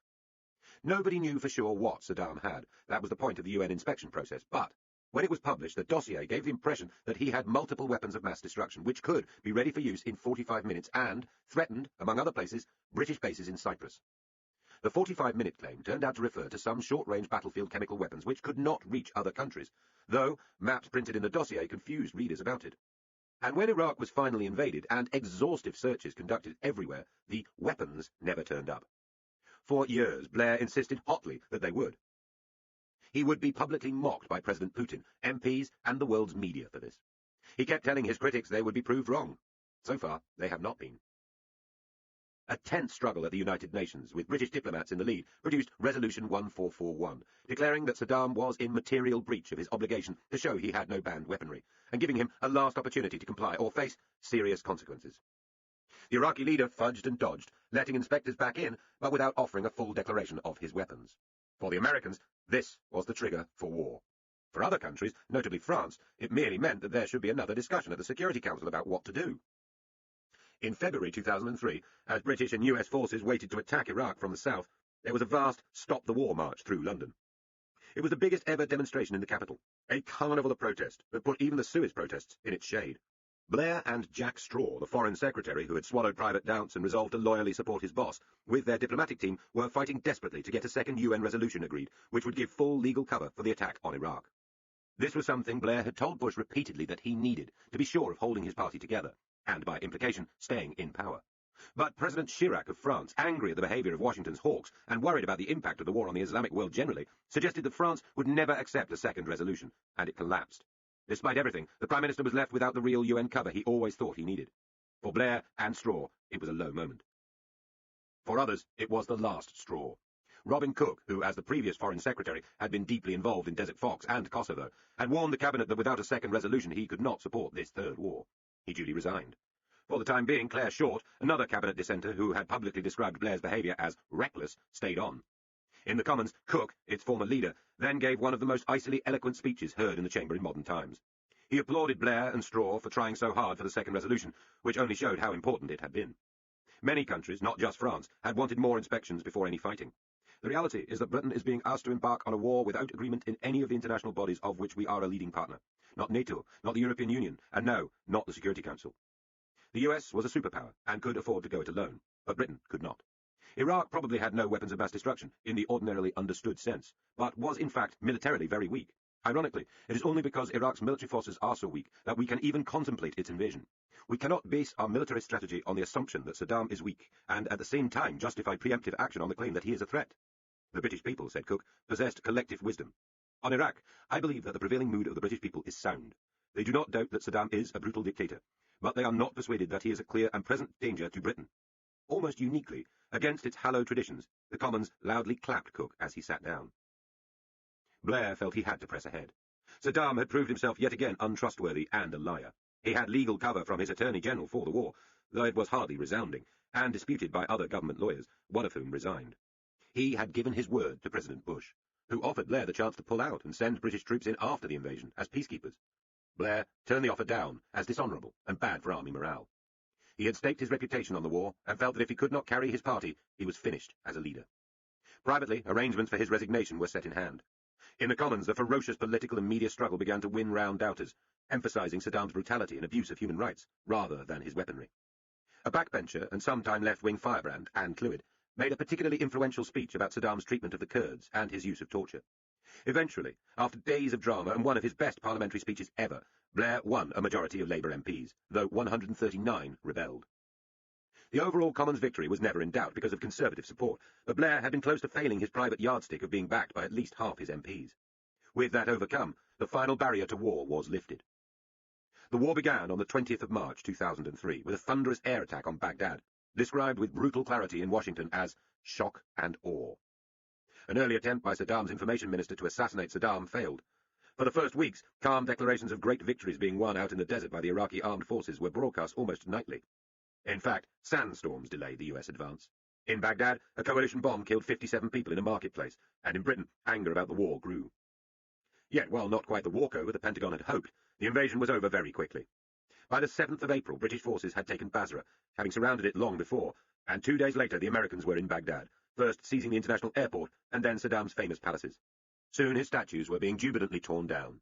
Nobody knew for sure what Saddam had. That was the point of the UN inspection process, but when it was published, the dossier gave the impression that he had multiple weapons of mass destruction, which could be ready for use in 45 minutes and threatened, among other places, British bases in Cyprus. The 45-minute claim turned out to refer to some short-range battlefield chemical weapons which could not reach other countries, though maps printed in the dossier confused readers about it. And when Iraq was finally invaded and exhaustive searches conducted everywhere, the weapons never turned up. For years, Blair insisted hotly that they would. He would be publicly mocked by President Putin, MPs, and the world's media for this. He kept telling his critics they would be proved wrong. So far, they have not been. A tense struggle at the United Nations, with British diplomats in the lead, produced Resolution 1441, declaring that Saddam was in material breach of his obligation to show he had no banned weaponry, and giving him a last opportunity to comply or face serious consequences. The Iraqi leader fudged and dodged, letting inspectors back in, but without offering a full declaration of his weapons. For the Americans, this was the trigger for war. For other countries, notably France, it merely meant that there should be another discussion at the Security Council about what to do. In February 2003, as British and US forces waited to attack Iraq from the south, there was a vast stop-the-war march through London. It was the biggest ever demonstration in the capital, a carnival of protest that put even the Suez protests in its shade. Blair and Jack Straw, the Foreign Secretary who had swallowed private doubts and resolved to loyally support his boss, with their diplomatic team, were fighting desperately to get a second UN resolution agreed, which would give full legal cover for the attack on Iraq. This was something Blair had told Bush repeatedly that he needed to be sure of holding his party together, and by implication, staying in power. But President Chirac of France, angry at the behaviour of Washington's hawks and worried about the impact of the war on the Islamic world generally, suggested that France would never accept a second resolution, and it collapsed. Despite everything, the Prime Minister was left without the real UN cover he always thought he needed. For Blair and Straw, it was a low moment. For others, it was the last straw. Robin Cook, who, as the previous Foreign Secretary, had been deeply involved in Desert Fox and Kosovo, had warned the Cabinet that without a second resolution he could not support this third war. He duly resigned. For the time being, Claire Short, another Cabinet dissenter who had publicly described Blair's behaviour as reckless, stayed on. In the Commons, Cook, its former leader, then gave one of the most icily eloquent speeches heard in the chamber in modern times. He applauded Blair and Straw for trying so hard for the second resolution, which only showed how important it had been. Many countries, not just France, had wanted more inspections before any fighting. The reality is that Britain is being asked to embark on a war without agreement in any of the international bodies of which we are a leading partner. Not NATO, not the European Union, and no, not the Security Council. The US was a superpower and could afford to go it alone, but Britain could not. Iraq probably had no weapons of mass destruction in the ordinarily understood sense, but was in fact militarily very weak. Ironically, it is only because Iraq's military forces are so weak that we can even contemplate its invasion. We cannot base our military strategy on the assumption that Saddam is weak, and at the same time justify preemptive action on the claim that he is a threat. The British people, said Cook, possessed collective wisdom. On Iraq, I believe that the prevailing mood of the British people is sound. They do not doubt that Saddam is a brutal dictator, but they are not persuaded that he is a clear and present danger to Britain. Almost uniquely, against its hallowed traditions, the Commons loudly clapped Cook as he sat down. Blair felt he had to press ahead. Saddam had proved himself yet again untrustworthy and a liar. He had legal cover from his Attorney General for the war, though it was hardly resounding, and disputed by other government lawyers, one of whom resigned. He had given his word to President Bush, who offered Blair the chance to pull out and send British troops in after the invasion as peacekeepers. Blair turned the offer down as dishonourable and bad for army morale. He had staked his reputation on the war and felt that if he could not carry his party, he was finished as a leader. Privately, arrangements for his resignation were set in hand. In the Commons, the ferocious political and media struggle began to win round doubters, emphasising Saddam's brutality and abuse of human rights, rather than his weaponry. A backbencher and sometime left-wing firebrand, Anne Clwyd, made a particularly influential speech about Saddam's treatment of the Kurds and his use of torture. Eventually, after days of drama and one of his best parliamentary speeches ever, Blair won a majority of Labour MPs, though 139 rebelled. The overall Commons victory was never in doubt because of Conservative support, but Blair had been close to failing his private yardstick of being backed by at least half his MPs. With that overcome, the final barrier to war was lifted. The war began on the 20th of March 2003 with a thunderous air attack on Baghdad, described with brutal clarity in Washington as shock and awe. An early attempt by Saddam's information minister to assassinate Saddam failed. For the first weeks, calm declarations of great victories being won out in the desert by the Iraqi armed forces were broadcast almost nightly. In fact, sandstorms delayed the US advance. In Baghdad, a coalition bomb killed 57 people in a marketplace, and in Britain, anger about the war grew. Yet, while not quite the walkover the Pentagon had hoped, the invasion was over very quickly. By the 7th of April, British forces had taken Basra, having surrounded it long before, and 2 days later the Americans were in Baghdad, first seizing the international airport and then Saddam's famous palaces. Soon his statues were being jubilantly torn down.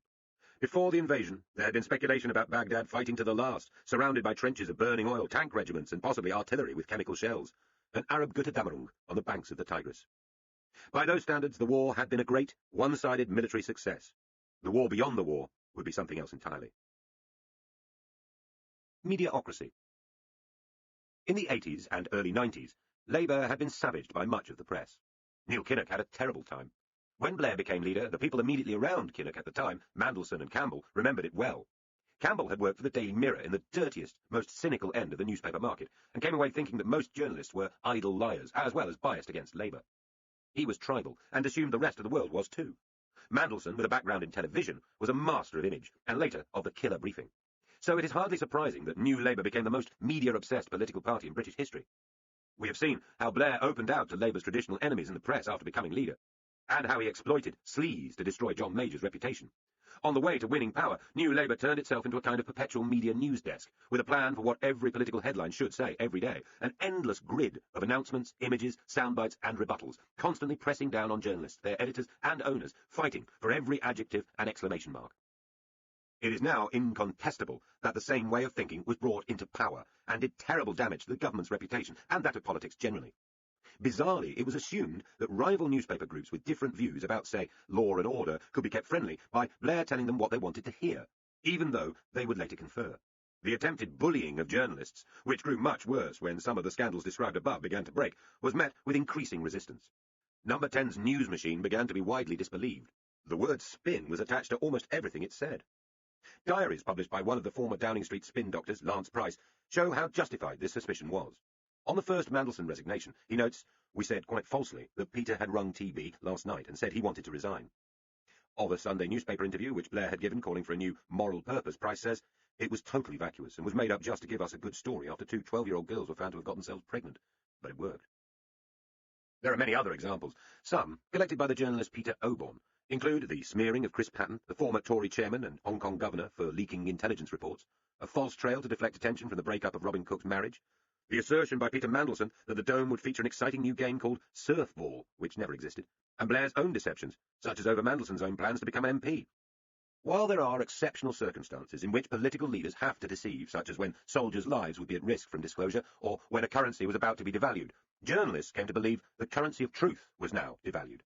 Before the invasion, there had been speculation about Baghdad fighting to the last, surrounded by trenches of burning oil, tank regiments, and possibly artillery with chemical shells, an Arab Götterdämmerung on the banks of the Tigris. By those standards, the war had been a great, one-sided military success. The war beyond the war would be something else entirely. Mediocracy. In the 80s and early 90s, Labour had been savaged by much of the press. Neil Kinnock had a terrible time. When Blair became leader, the people immediately around Kinnock at the time, Mandelson and Campbell, remembered it well. Campbell had worked for the Daily Mirror in the dirtiest, most cynical end of the newspaper market, and came away thinking that most journalists were idle liars, as well as biased against Labour. He was tribal, and assumed the rest of the world was too. Mandelson, with a background in television, was a master of image, and later of the killer briefing. So it is hardly surprising that New Labour became the most media-obsessed political party in British history. We have seen how Blair opened out to Labour's traditional enemies in the press after becoming leader, and how he exploited sleaze to destroy John Major's reputation. On the way to winning power, New Labour turned itself into a kind of perpetual media news desk, with a plan for what every political headline should say every day, an endless grid of announcements, images, soundbites, and rebuttals, constantly pressing down on journalists, their editors, and owners, fighting for every adjective and exclamation mark. It is now incontestable that the same way of thinking was brought into power, and did terrible damage to the government's reputation, and that of politics generally. Bizarrely, it was assumed that rival newspaper groups with different views about, say, law and order could be kept friendly by Blair telling them what they wanted to hear, even though they would later confer. The attempted bullying of journalists, which grew much worse when some of the scandals described above began to break, was met with increasing resistance. Number 10's news machine began to be widely disbelieved. The word spin was attached to almost everything it said. Diaries published by one of the former Downing Street spin doctors, Lance Price, show how justified this suspicion was. On the first Mandelson resignation, he notes, "We said quite falsely that Peter had rung TB last night and said he wanted to resign." Of a Sunday newspaper interview which Blair had given calling for a new moral purpose, Price says, "It was totally vacuous and was made up just to give us a good story after 2 12-year-old girls were found to have got themselves pregnant. But it worked." There are many other examples. Some, collected by the journalist Peter Oborne, include the smearing of Chris Patten, the former Tory chairman and Hong Kong governor, for leaking intelligence reports, a false trail to deflect attention from the breakup of Robin Cook's marriage, the assertion by Peter Mandelson that the Dome would feature an exciting new game called Surfball, which never existed, and Blair's own deceptions, such as over Mandelson's own plans to become MP. While there are exceptional circumstances in which political leaders have to deceive, such as when soldiers' lives would be at risk from disclosure, or when a currency was about to be devalued, journalists came to believe the currency of truth was now devalued.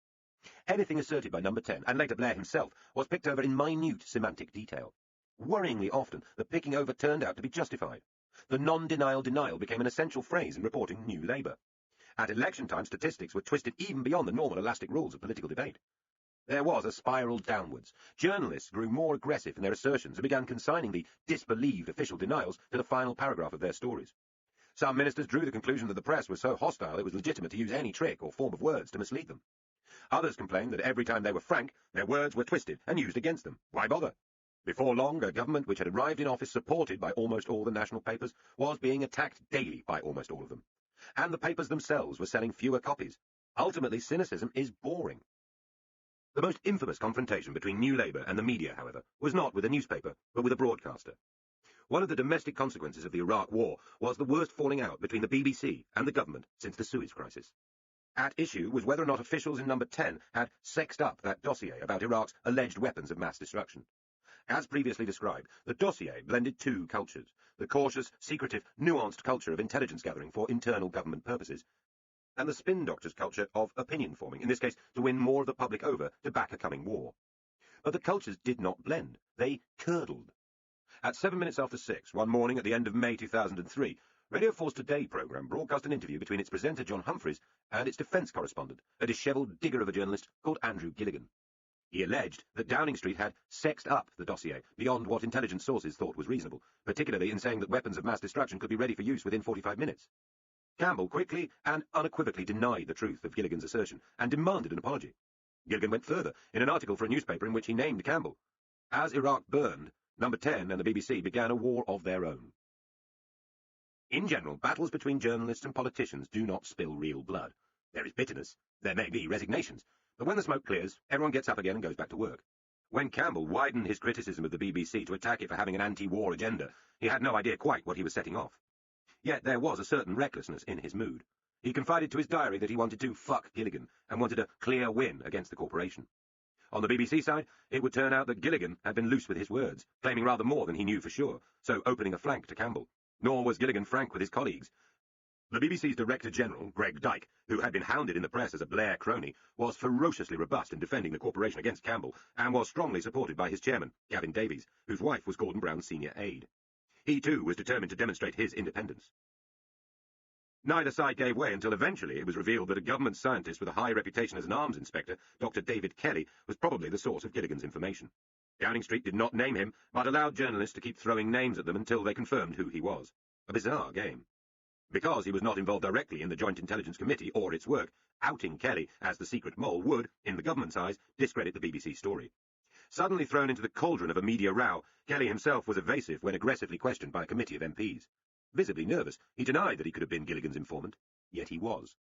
Anything asserted by Number 10, and later Blair himself, was picked over in minute semantic detail. Worryingly often, the picking over turned out to be justified. The non-denial denial became an essential phrase in reporting New Labour. At election time, statistics were twisted even beyond the normal elastic rules of political debate. There was a spiral downwards. Journalists grew more aggressive in their assertions and began consigning the disbelieved official denials to the final paragraph of their stories. Some ministers drew the conclusion that the press was so hostile it was legitimate to use any trick or form of words to mislead them. Others complained that every time they were frank, their words were twisted and used against them. Why bother? Before long, a government which had arrived in office supported by almost all the national papers was being attacked daily by almost all of them. And the papers themselves were selling fewer copies. Ultimately, cynicism is boring. The most infamous confrontation between New Labour and the media, however, was not with a newspaper, but with a broadcaster. One of the domestic consequences of the Iraq War was the worst falling out between the BBC and the government since the Suez Crisis. At issue was whether or not officials in Number 10 had sexed up that dossier about Iraq's alleged weapons of mass destruction. As previously described, the dossier blended two cultures, the cautious, secretive, nuanced culture of intelligence gathering for internal government purposes, and the spin doctor's culture of opinion forming, in this case to win more of the public over to back a coming war. But the cultures did not blend. They curdled. At 7 minutes after 6, one morning at the end of May 2003, Radio 4's Today programme broadcast an interview between its presenter John Humphreys and its defence correspondent, a dishevelled digger of a journalist called Andrew Gilligan. He alleged that Downing Street had sexed up the dossier beyond what intelligence sources thought was reasonable, particularly in saying that weapons of mass destruction could be ready for use within 45 minutes. Campbell quickly and unequivocally denied the truth of Gilligan's assertion and demanded an apology. Gilligan went further in an article for a newspaper in which he named Campbell. As Iraq burned, Number 10 and the BBC began a war of their own. In general, battles between journalists and politicians do not spill real blood. There is bitterness, there may be resignations, but when the smoke clears, everyone gets up again and goes back to work. When Campbell widened his criticism of the BBC to attack it for having an anti-war agenda, he had no idea quite what he was setting off. Yet there was a certain recklessness in his mood. He confided to his diary that he wanted to fuck Gilligan and wanted a clear win against the corporation. On the BBC side, it would turn out that Gilligan had been loose with his words, claiming rather more than he knew for sure, so opening a flank to Campbell. Nor was Gilligan frank with his colleagues. The BBC's Director General, Greg Dyke, who had been hounded in the press as a Blair crony, was ferociously robust in defending the corporation against Campbell, and was strongly supported by his chairman, Gavin Davies, whose wife was Gordon Brown's senior aide. He, too, was determined to demonstrate his independence. Neither side gave way until eventually it was revealed that a government scientist with a high reputation as an arms inspector, Dr. David Kelly, was probably the source of Gilligan's information. Downing Street did not name him, but allowed journalists to keep throwing names at them until they confirmed who he was. A bizarre game. Because he was not involved directly in the Joint Intelligence Committee or its work, outing Kelly as the secret mole would, in the government's eyes, discredit the BBC story. Suddenly thrown into the cauldron of a media row, Kelly himself was evasive when aggressively questioned by a committee of MPs. Visibly nervous, he denied that he could have been Gilligan's informant. Yet he was.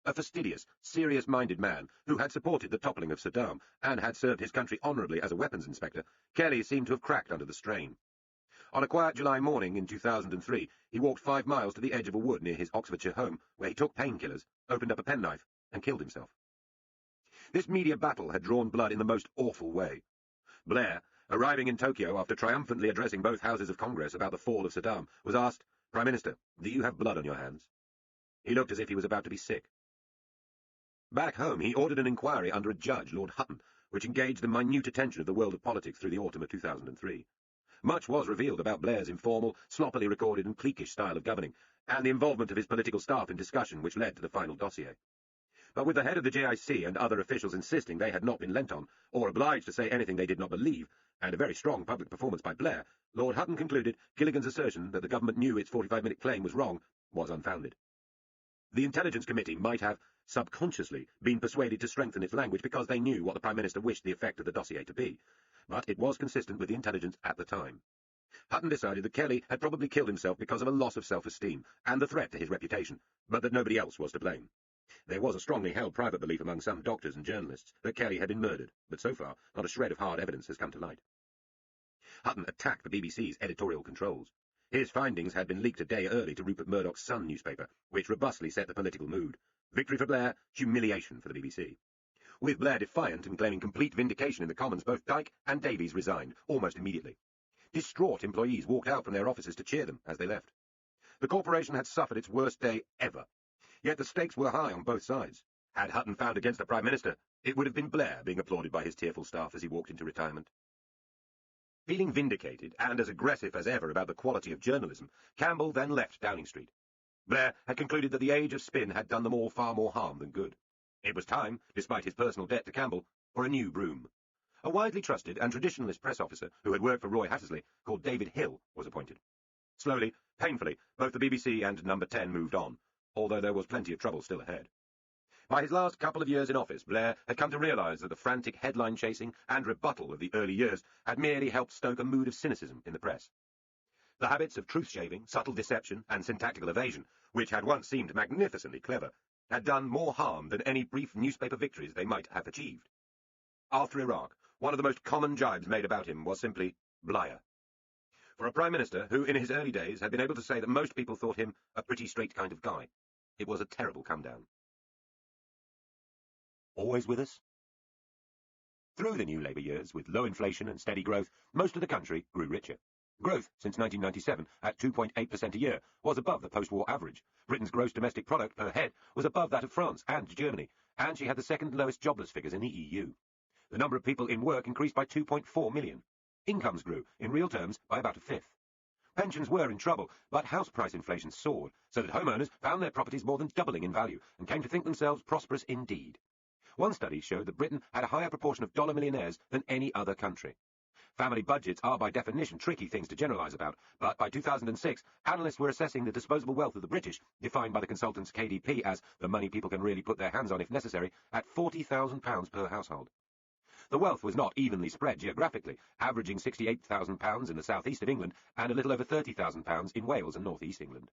A fastidious, serious-minded man who had supported the toppling of Saddam and had served his country honourably as a weapons inspector, Kelly seemed to have cracked under the strain. On a quiet July morning in 2003, he walked 5 miles to the edge of a wood near his Oxfordshire home, where he took painkillers, opened up a penknife, and killed himself. This media battle had drawn blood in the most awful way. Blair, arriving in Tokyo after triumphantly addressing both houses of Congress about the fall of Saddam, was asked, "Prime Minister, do you have blood on your hands?" He looked as if he was about to be sick. Back home, he ordered an inquiry under a judge, Lord Hutton, which engaged the minute attention of the world of politics through the autumn of 2003. Much was revealed about Blair's informal, sloppily recorded and cliquish style of governing, and the involvement of his political staff in discussion which led to the final dossier. But with the head of the JIC and other officials insisting they had not been lent on, or obliged to say anything they did not believe, and a very strong public performance by Blair, Lord Hutton concluded Gilligan's assertion that the government knew its 45-minute claim was wrong was unfounded. The Intelligence Committee might have, subconsciously, been persuaded to strengthen its language because they knew what the Prime Minister wished the effect of the dossier to be, but it was consistent with the intelligence at the time. Hutton decided that Kelly had probably killed himself because of a loss of self-esteem and the threat to his reputation, but that nobody else was to blame. There was a strongly held private belief among some doctors and journalists that Kelly had been murdered, but so far not a shred of hard evidence has come to light. Hutton attacked the BBC's editorial controls. His findings had been leaked a day early to Rupert Murdoch's Sun newspaper, which robustly set the political mood. Victory for Blair, humiliation for the BBC. With Blair defiant and claiming complete vindication in the Commons, both Dyke and Davies resigned, almost immediately. Distraught employees walked out from their offices to cheer them as they left. The corporation had suffered its worst day ever. Yet the stakes were high on both sides. Had Hutton found against the Prime Minister, it would have been Blair being applauded by his tearful staff as he walked into retirement. Feeling vindicated and as aggressive as ever about the quality of journalism, Campbell then left Downing Street. Blair had concluded that the age of spin had done them all far more harm than good. It was time, despite his personal debt to Campbell, for a new broom. A widely trusted and traditionalist press officer who had worked for Roy Hattersley, called David Hill, was appointed. Slowly, painfully, both the BBC and Number 10 moved on, although there was plenty of trouble still ahead. By his last couple of years in office, Blair had come to realise that the frantic headline-chasing and rebuttal of the early years had merely helped stoke a mood of cynicism in the press. The habits of truth-shaving, subtle deception, and syntactical evasion, which had once seemed magnificently clever, had done more harm than any brief newspaper victories they might have achieved. After Iraq, one of the most common jibes made about him was simply Blair. For a Prime Minister who, in his early days, had been able to say that most people thought him a pretty straight kind of guy, it was a terrible come-down. Always with us? Through the new Labour years, with low inflation and steady growth, most of the country grew richer. Growth since 1997, at 2.8% a year, was above the post-war average. Britain's gross domestic product per head was above that of France and Germany, and she had the second lowest jobless figures in the EU. The number of people in work increased by 2.4 million. Incomes grew, in real terms, by about a fifth. Pensions were in trouble, but house price inflation soared, so that homeowners found their properties more than doubling in value and came to think themselves prosperous indeed. One study showed that Britain had a higher proportion of dollar millionaires than any other country. Family budgets are by definition tricky things to generalise about, but by 2006, analysts were assessing the disposable wealth of the British, defined by the consultants KDP as the money people can really put their hands on if necessary, at £40,000 per household. The wealth was not evenly spread geographically, averaging £68,000 in the southeast of England and a little over £30,000 in Wales and northeast England.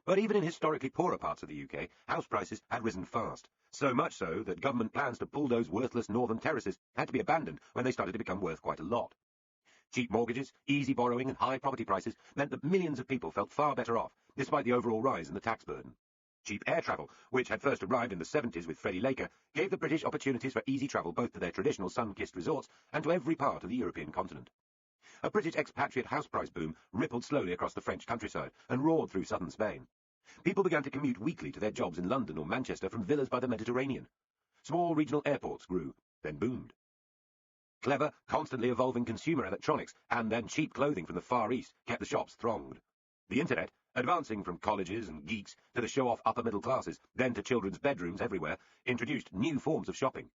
But even in historically poorer parts of the UK, house prices had risen fast, so much so that government plans to bulldoze worthless northern terraces had to be abandoned when they started to become worth quite a lot. Cheap mortgages, easy borrowing and high property prices meant that millions of people felt far better off, despite the overall rise in the tax burden. Cheap air travel, which had first arrived in the 70s with Freddie Laker, gave the British opportunities for easy travel both to their traditional sun-kissed resorts and to every part of the European continent. A British expatriate house price boom rippled slowly across the French countryside and roared through southern Spain. People began to commute weekly to their jobs in London or Manchester from villas by the Mediterranean. Small regional airports grew, then boomed. Clever, constantly evolving consumer electronics and then cheap clothing from the Far East kept the shops thronged. The internet, advancing from colleges and geeks to the show-off upper middle classes, then to children's bedrooms everywhere, introduced new forms of shopping.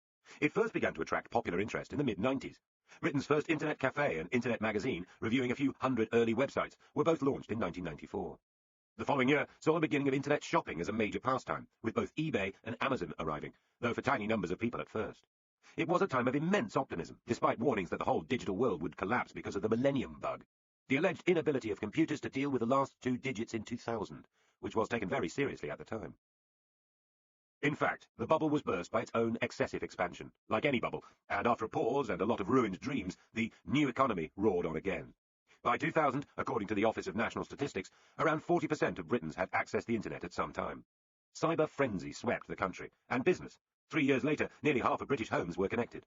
It first began to attract popular interest in the mid-90s. Britain's first internet cafe and internet magazine, reviewing a few hundred early websites, were both launched in 1994. The following year saw the beginning of internet shopping as a major pastime, with both eBay and Amazon arriving, though for tiny numbers of people at first. It was a time of immense optimism, despite warnings that the whole digital world would collapse because of the millennium bug, the alleged inability of computers to deal with the last 2 digits in 2000, which was taken very seriously at the time. In fact, the bubble was burst by its own excessive expansion. Like any bubble, and after a pause and a lot of ruined dreams, the new economy roared on again. By 2000, according to the Office of National Statistics, around 40% of Britons had accessed the internet at some time. Cyber frenzy swept the country, and business. 3 years later, nearly half of British homes were connected.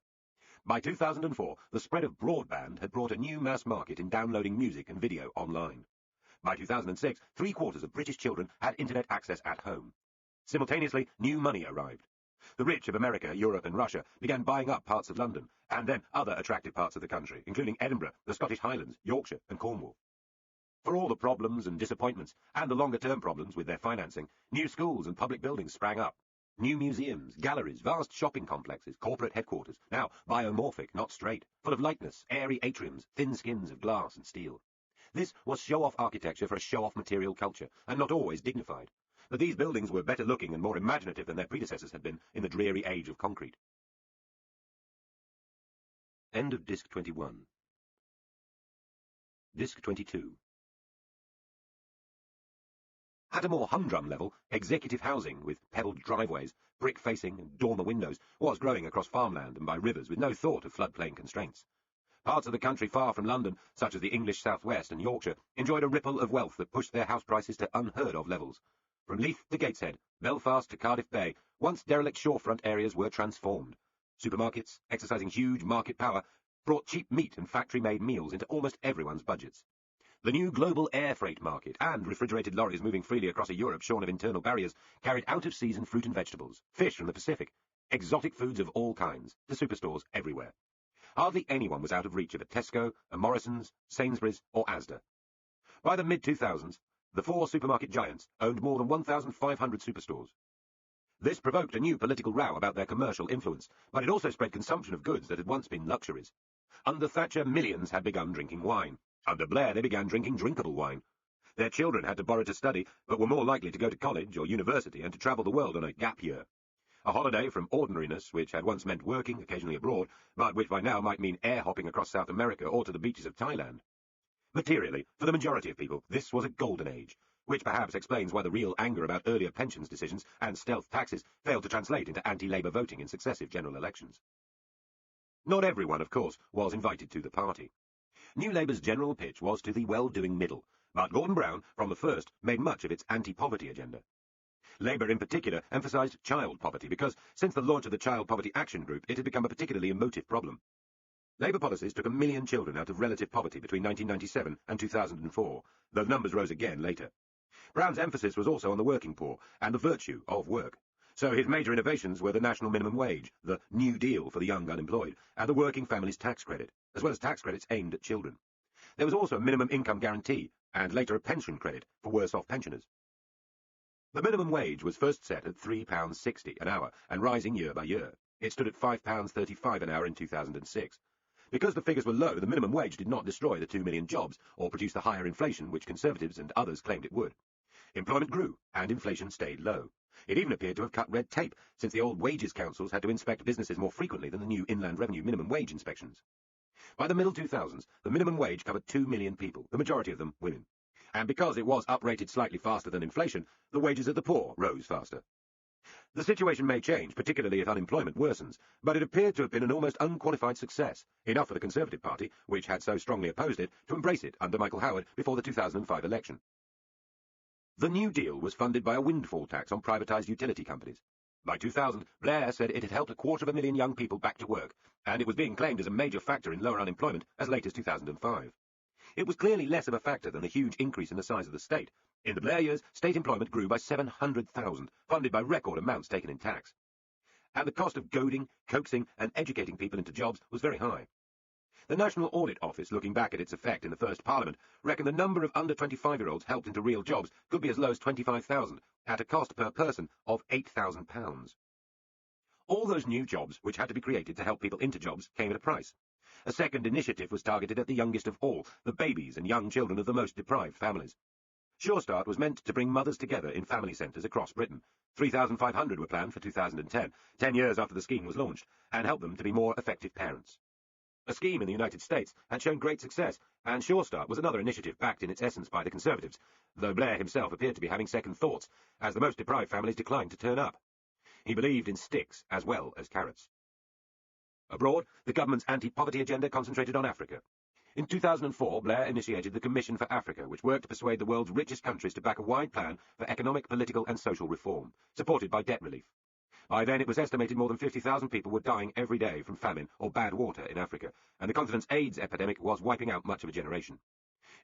By 2004, the spread of broadband had brought a new mass market in downloading music and video online. By 2006, 3/4 of British children had internet access at home. Simultaneously, new money arrived. The rich of America, Europe and Russia began buying up parts of London, and then other attractive parts of the country, including Edinburgh, the Scottish Highlands, Yorkshire and Cornwall. For all the problems and disappointments, and the longer-term problems with their financing, new schools and public buildings sprang up. New museums, galleries, vast shopping complexes, corporate headquarters, now biomorphic, not straight, full of lightness, airy atriums, thin skins of glass and steel. This was show-off architecture for a show-off material culture, and not always dignified. But these buildings were better looking and more imaginative than their predecessors had been in the dreary age of concrete. End of Disc 21. Disc 22. At a more humdrum level, executive housing, with pebbled driveways, brick facing and dormer windows, was growing across farmland and by rivers with no thought of floodplain constraints. Parts of the country far from London, such as the English southwest and Yorkshire, enjoyed a ripple of wealth that pushed their house prices to unheard-of levels. From Leith to Gateshead, Belfast to Cardiff Bay, once derelict shorefront areas were transformed. Supermarkets, exercising huge market power, brought cheap meat and factory-made meals into almost everyone's budgets. The new global air freight market and refrigerated lorries moving freely across a Europe shorn of internal barriers carried out-of-season fruit and vegetables, fish from the Pacific, exotic foods of all kinds, to superstores everywhere. Hardly anyone was out of reach of a Tesco, a Morrison's, Sainsbury's or Asda. By the mid-2000s, the 4 supermarket giants owned more than 1,500 superstores. This provoked a new political row about their commercial influence, but it also spread consumption of goods that had once been luxuries. Under Thatcher, millions had begun drinking wine. Under Blair, they began drinking drinkable wine. Their children had to borrow to study, but were more likely to go to college or university and to travel the world on a gap year. A holiday from ordinariness, which had once meant working, occasionally abroad, but which by now might mean air-hopping across South America or to the beaches of Thailand. Materially, for the majority of people, this was a golden age, which perhaps explains why the real anger about earlier pensions decisions and stealth taxes failed to translate into anti-Labour voting in successive general elections. Not everyone, of course, was invited to the party. New Labour's general pitch was to the well-doing middle, but Gordon Brown, from the first, made much of its anti-poverty agenda. Labour in particular emphasised child poverty because, since the launch of the Child Poverty Action Group, it had become a particularly emotive problem. Labour policies took 1 million children out of relative poverty between 1997 and 2004, though numbers rose again later. Brown's emphasis was also on the working poor and the virtue of work. So his major innovations were the national minimum wage, the New Deal for the young unemployed, and the working families tax credit, as well as tax credits aimed at children. There was also a minimum income guarantee, and later a pension credit for worse-off pensioners. The minimum wage was first set at £3.60 an hour, and rising year by year. It stood at £5.35 an hour in 2006. Because the figures were low, the minimum wage did not destroy the 2 million jobs, or produce the higher inflation which Conservatives and others claimed it would. Employment grew, and inflation stayed low. It even appeared to have cut red tape, since the old wages councils had to inspect businesses more frequently than the new Inland Revenue minimum wage inspections. By the middle 2000s, the minimum wage covered 2 million people, the majority of them women. And because it was uprated slightly faster than inflation, the wages of the poor rose faster. The situation may change, particularly if unemployment worsens, but it appeared to have been an almost unqualified success, enough for the Conservative Party, which had so strongly opposed it, to embrace it under Michael Howard before the 2005 election. The New Deal was funded by a windfall tax on privatised utility companies. By 2000, Blair said it had helped 250,000 young people back to work, and it was being claimed as a major factor in lower unemployment as late as 2005. It was clearly less of a factor than the huge increase in the size of the state. In the Blair years, state employment grew by 700,000, funded by record amounts taken in tax. And the cost of goading, coaxing, and educating people into jobs was very high. The National Audit Office, looking back at its effect in the first Parliament, reckoned the number of under 25-year-olds helped into real jobs could be as low as 25,000, at a cost per person of £8,000. All those new jobs, which had to be created to help people into jobs, came at a price. A second initiative was targeted at the youngest of all, the babies and young children of the most deprived families. Sure Start was meant to bring mothers together in family centres across Britain. 3,500 were planned for 2010, 10 years after the scheme was launched, and help them to be more effective parents. A scheme in the United States had shown great success, and Sure Start was another initiative backed in its essence by the Conservatives, though Blair himself appeared to be having second thoughts, as the most deprived families declined to turn up. He believed in sticks as well as carrots. Abroad, the government's anti-poverty agenda concentrated on Africa. In 2004, Blair initiated the Commission for Africa, which worked to persuade the world's richest countries to back a wide plan for economic, political and social reform, supported by debt relief. By then, it was estimated more than 50,000 people were dying every day from famine or bad water in Africa, and the continent's AIDS epidemic was wiping out much of a generation.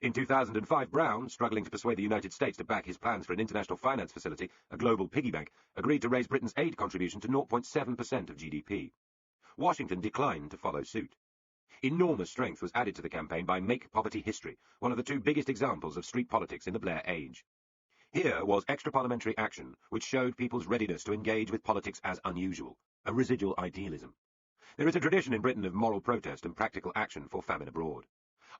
In 2005, Brown, struggling to persuade the United States to back his plans for an international finance facility, a global piggy bank, agreed to raise Britain's aid contribution to 0.7% of GDP. Washington declined to follow suit. Enormous strength was added to the campaign by Make Poverty History, one of the two biggest examples of street politics in the Blair age. Here was extra-parliamentary action, which showed people's readiness to engage with politics as unusual, a residual idealism. There is a tradition in Britain of moral protest and practical action for famine abroad.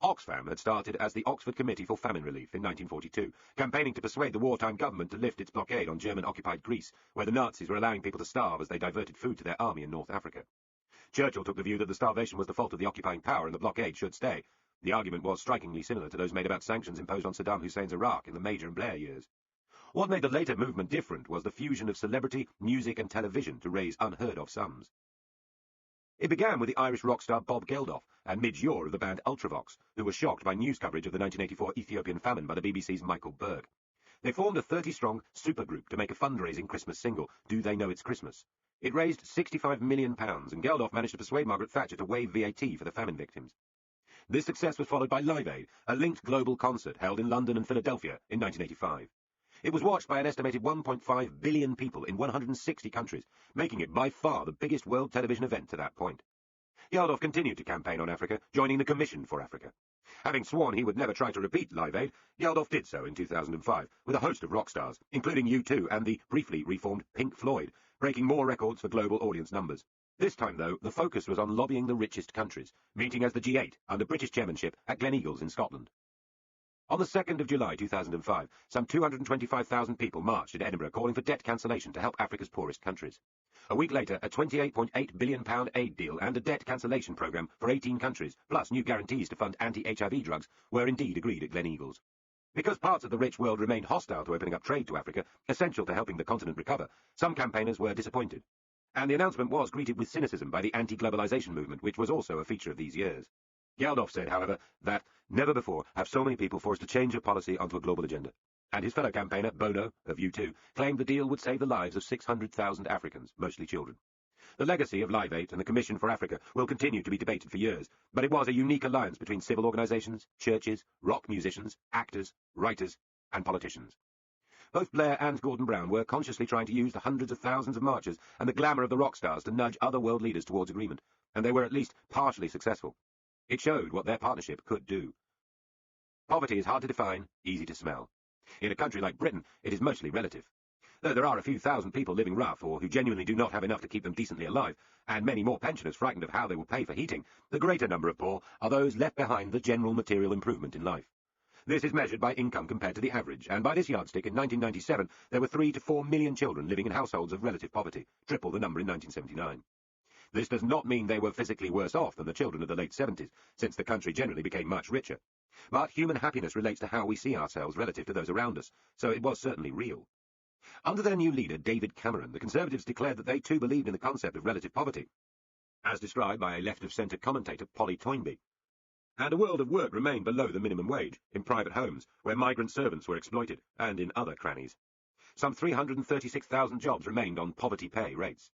Oxfam had started as the Oxford Committee for Famine Relief in 1942, campaigning to persuade the wartime government to lift its blockade on German-occupied Greece, where the Nazis were allowing people to starve as they diverted food to their army in North Africa. Churchill took the view that the starvation was the fault of the occupying power and the blockade should stay. The argument was strikingly similar to those made about sanctions imposed on Saddam Hussein's Iraq in the Major and Blair years. What made the later movement different was the fusion of celebrity, music and television to raise unheard-of sums. It began with the Irish rock star Bob Geldof and Midge Ure of the band Ultravox, who were shocked by news coverage of the 1984 Ethiopian famine by the BBC's Michael Berg. They formed a 30-strong supergroup to make a fundraising Christmas single, Do They Know It's Christmas? It raised £65 million, and Geldof managed to persuade Margaret Thatcher to waive VAT for the famine victims. This success was followed by Live Aid, a linked global concert held in London and Philadelphia in 1985. It was watched by an estimated 1.5 billion people in 160 countries, making it by far the biggest world television event to that point. Geldof continued to campaign on Africa, joining the Commission for Africa. Having sworn he would never try to repeat Live Aid, Geldof did so in 2005, with a host of rock stars, including U2 and the briefly reformed Pink Floyd, breaking more records for global audience numbers. This time, though, the focus was on lobbying the richest countries, meeting as the G8 under British chairmanship at Gleneagles in Scotland. On the 2nd of July 2005, some 225,000 people marched in Edinburgh calling for debt cancellation to help Africa's poorest countries. A week later, a £28.8 billion aid deal and a debt cancellation programme for 18 countries, plus new guarantees to fund anti-HIV drugs, were indeed agreed at Gleneagles. Because parts of the rich world remained hostile to opening up trade to Africa, essential to helping the continent recover, some campaigners were disappointed. And the announcement was greeted with cynicism by the anti-globalisation movement, which was also a feature of these years. Geldof said, however, that never before have so many people forced a change of policy onto a global agenda. and his fellow campaigner, Bono, of U2, claimed the deal would save the lives of 600,000 Africans, mostly children. The legacy of Live 8 and the Commission for Africa will continue to be debated for years, but it was a unique alliance between civil organisations, churches, rock musicians, actors, writers, and politicians. Both Blair and Gordon Brown were consciously trying to use the hundreds of thousands of marchers and the glamour of the rock stars to nudge other world leaders towards agreement, and they were at least partially successful. It showed what their partnership could do. Poverty is hard to define, easy to smell. In a country like Britain, it is mostly relative. Though there are a few thousand people living rough or who genuinely do not have enough to keep them decently alive, and many more pensioners frightened of how they will pay for heating, the greater number of poor are those left behind the general material improvement in life. This is measured by income compared to the average, and by this yardstick in 1997 there were 3 to 4 million children living in households of relative poverty, triple the number in 1979. This does not mean they were physically worse off than the children of the late 70s, since the country generally became much richer. But human happiness relates to how we see ourselves relative to those around us, so it was certainly real. Under their new leader, David Cameron, the Conservatives declared that they too believed in the concept of relative poverty, as described by a left-of-centre commentator, Polly Toynbee. And a world of work remained below the minimum wage, in private homes, where migrant servants were exploited, and in other crannies. Some 336,000 jobs remained on poverty pay rates.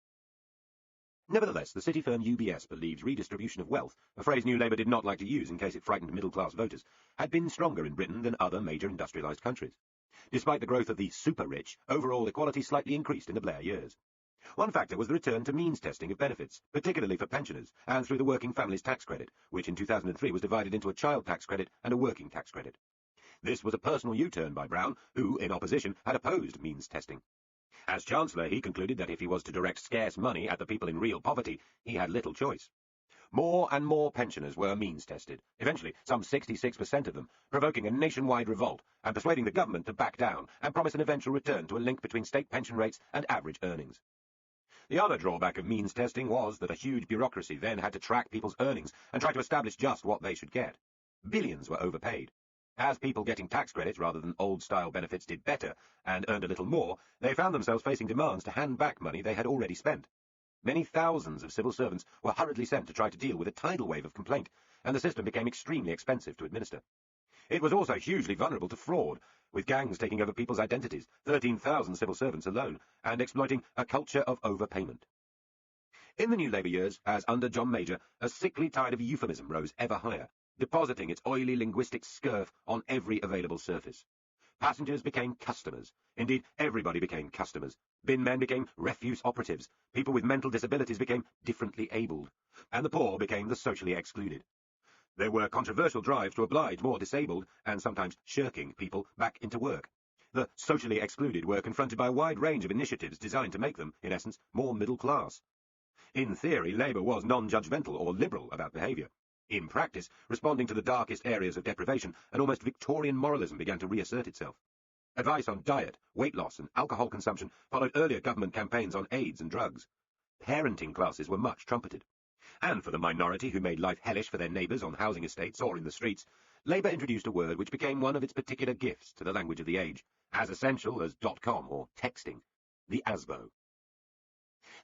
Nevertheless, the city firm UBS believes redistribution of wealth, a phrase New Labour did not like to use in case it frightened middle-class voters, had been stronger in Britain than other major industrialised countries. Despite the growth of the super-rich, overall equality slightly increased in the Blair years. One factor was the return to means testing of benefits, particularly for pensioners, and through the Working Families Tax Credit, which in 2003 was divided into a child tax credit and a working tax credit. This was a personal U-turn by Brown, who, in opposition, had opposed means testing. As Chancellor, he concluded that if he was to direct scarce money at the people in real poverty, he had little choice. More and more pensioners were means-tested, eventually some 66% of them, provoking a nationwide revolt and persuading the government to back down and promise an eventual return to a link between state pension rates and average earnings. The other drawback of means testing was that a huge bureaucracy then had to track people's earnings and try to establish just what they should get. Billions were overpaid. As people getting tax credits rather than old-style benefits did better and earned a little more, they found themselves facing demands to hand back money they had already spent. Many thousands of civil servants were hurriedly sent to try to deal with a tidal wave of complaint, and the system became extremely expensive to administer. It was also hugely vulnerable to fraud, with gangs taking over people's identities, 13,000 civil servants alone, and exploiting a culture of overpayment. In the New Labour years, as under John Major, a sickly tide of euphemism rose ever higher, depositing its oily linguistic scurf on every available surface. Passengers became customers. Indeed, everybody became customers. Bin men became refuse operatives. People with mental disabilities became differently abled. And the poor became the socially excluded. There were controversial drives to oblige more disabled, and sometimes shirking, people back into work. The socially excluded were confronted by a wide range of initiatives designed to make them, in essence, more middle class. In theory, Labour was non-judgmental or liberal about behaviour. In practice, responding to the darkest areas of deprivation, an almost Victorian moralism began to reassert itself. Advice on diet, weight loss and alcohol consumption followed earlier government campaigns on AIDS and drugs. Parenting classes were much trumpeted. And for the minority who made life hellish for their neighbours on housing estates or in the streets, Labour introduced a word which became one of its particular gifts to the language of the age, as essential as .com or texting, the ASBO.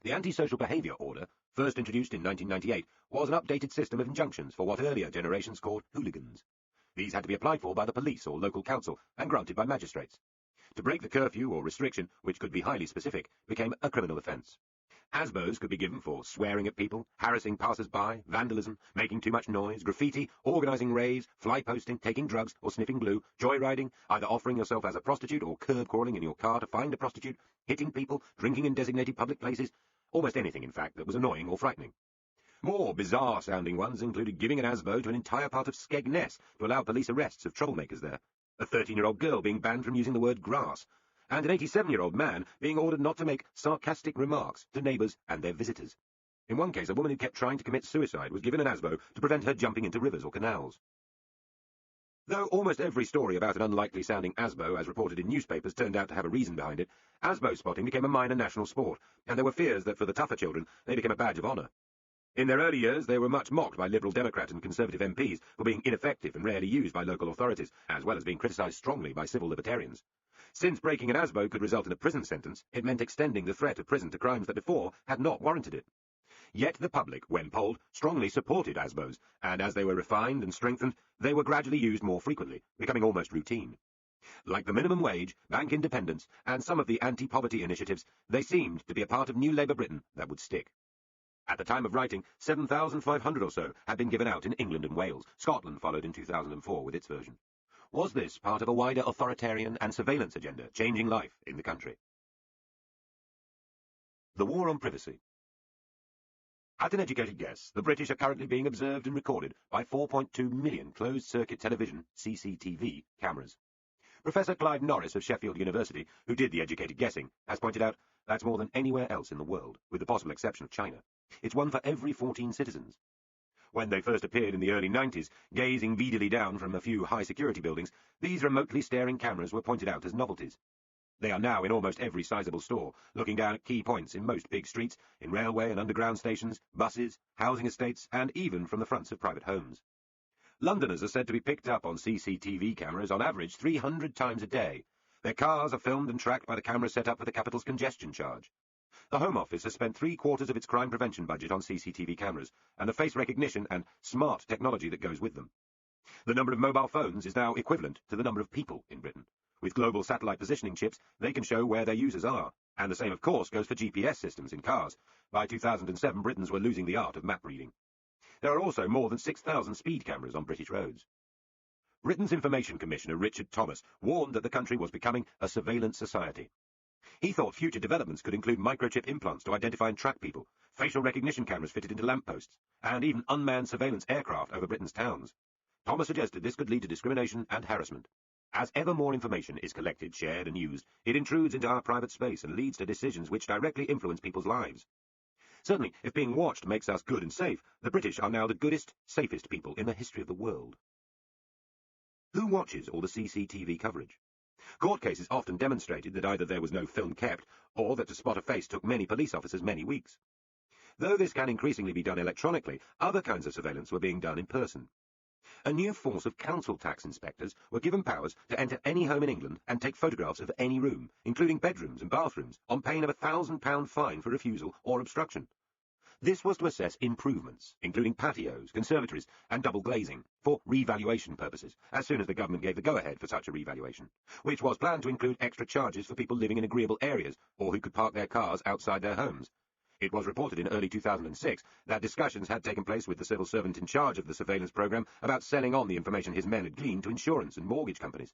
The Antisocial Behaviour Order, first introduced in 1998, was an updated system of injunctions for what earlier generations called hooligans. These had to be applied for by the police or local council and granted by magistrates. To break the curfew or restriction, which could be highly specific, became a criminal offence. ASBOs could be given for swearing at people, harassing passers-by, vandalism, making too much noise, graffiti, organising raves, fly-posting, taking drugs or sniffing glue, joyriding, either offering yourself as a prostitute or curb-crawling in your car to find a prostitute, hitting people, drinking in designated public places, almost anything, in fact, that was annoying or frightening. More bizarre-sounding ones included giving an ASBO to an entire part of Skegness to allow police arrests of troublemakers there, a 13-year-old girl being banned from using the word grass, and an 87-year-old man being ordered not to make sarcastic remarks to neighbours and their visitors. In one case, a woman who kept trying to commit suicide was given an ASBO to prevent her jumping into rivers or canals. Though almost every story about an unlikely-sounding ASBO, as reported in newspapers, turned out to have a reason behind it, ASBO spotting became a minor national sport, and there were fears that for the tougher children, they became a badge of honour. In their early years, they were much mocked by Liberal Democrat and Conservative MPs for being ineffective and rarely used by local authorities, as well as being criticised strongly by civil libertarians. Since breaking an ASBO could result in a prison sentence, it meant extending the threat of prison to crimes that before had not warranted it. Yet the public, when polled, strongly supported ASBOs, and as they were refined and strengthened, they were gradually used more frequently, becoming almost routine. Like the minimum wage, bank independence, and some of the anti-poverty initiatives, they seemed to be a part of New Labour Britain that would stick. At the time of writing, 7,500 or so had been given out in England and Wales. Scotland followed in 2004 with its version. Was this part of a wider authoritarian and surveillance agenda, changing life in the country? The War on Privacy. At an educated guess, the British are currently being observed and recorded by 4.2 million closed-circuit television, CCTV, cameras. Professor Clive Norris of Sheffield University, who did the educated guessing, has pointed out that's more than anywhere else in the world, with the possible exception of China. It's one for every 14 citizens. When they first appeared in the early 90s, gazing greedily down from a few high-security buildings, these remotely staring cameras were pointed out as novelties. They are now in almost every sizable store, looking down at key points in most big streets, in railway and underground stations, buses, housing estates, and even from the fronts of private homes. Londoners are said to be picked up on CCTV cameras on average 300 times a day. Their cars are filmed and tracked by the cameras set up for the capital's congestion charge. The Home Office has spent 3/4 of its crime prevention budget on CCTV cameras, and the face recognition and smart technology that goes with them. The number of mobile phones is now equivalent to the number of people in Britain. With global satellite positioning chips, they can show where their users are. And the same, of course, goes for GPS systems in cars. By 2007, Britons were losing the art of map reading. There are also more than 6,000 speed cameras on British roads. Britain's Information Commissioner Richard Thomas warned that the country was becoming a surveillance society. He thought future developments could include microchip implants to identify and track people, facial recognition cameras fitted into lampposts, and even unmanned surveillance aircraft over Britain's towns. Thomas suggested this could lead to discrimination and harassment. As ever more information is collected, shared, and used, it intrudes into our private space and leads to decisions which directly influence people's lives. Certainly, if being watched makes us good and safe, the British are now the goodest, safest people in the history of the world. Who watches all the CCTV coverage? Court cases often demonstrated that either there was no film kept, or that to spot a face took many police officers many weeks. Though this can increasingly be done electronically, other kinds of surveillance were being done in person. A new force of council tax inspectors were given powers to enter any home in England and take photographs of any room, including bedrooms and bathrooms, on pain of a £1,000 fine for refusal or obstruction. This was to assess improvements, including patios, conservatories, and double glazing, for revaluation purposes, as soon as the government gave the go-ahead for such a revaluation, which was planned to include extra charges for people living in agreeable areas or who could park their cars outside their homes. It was reported in early 2006 that discussions had taken place with the civil servant in charge of the surveillance program about selling on the information his men had gleaned to insurance and mortgage companies.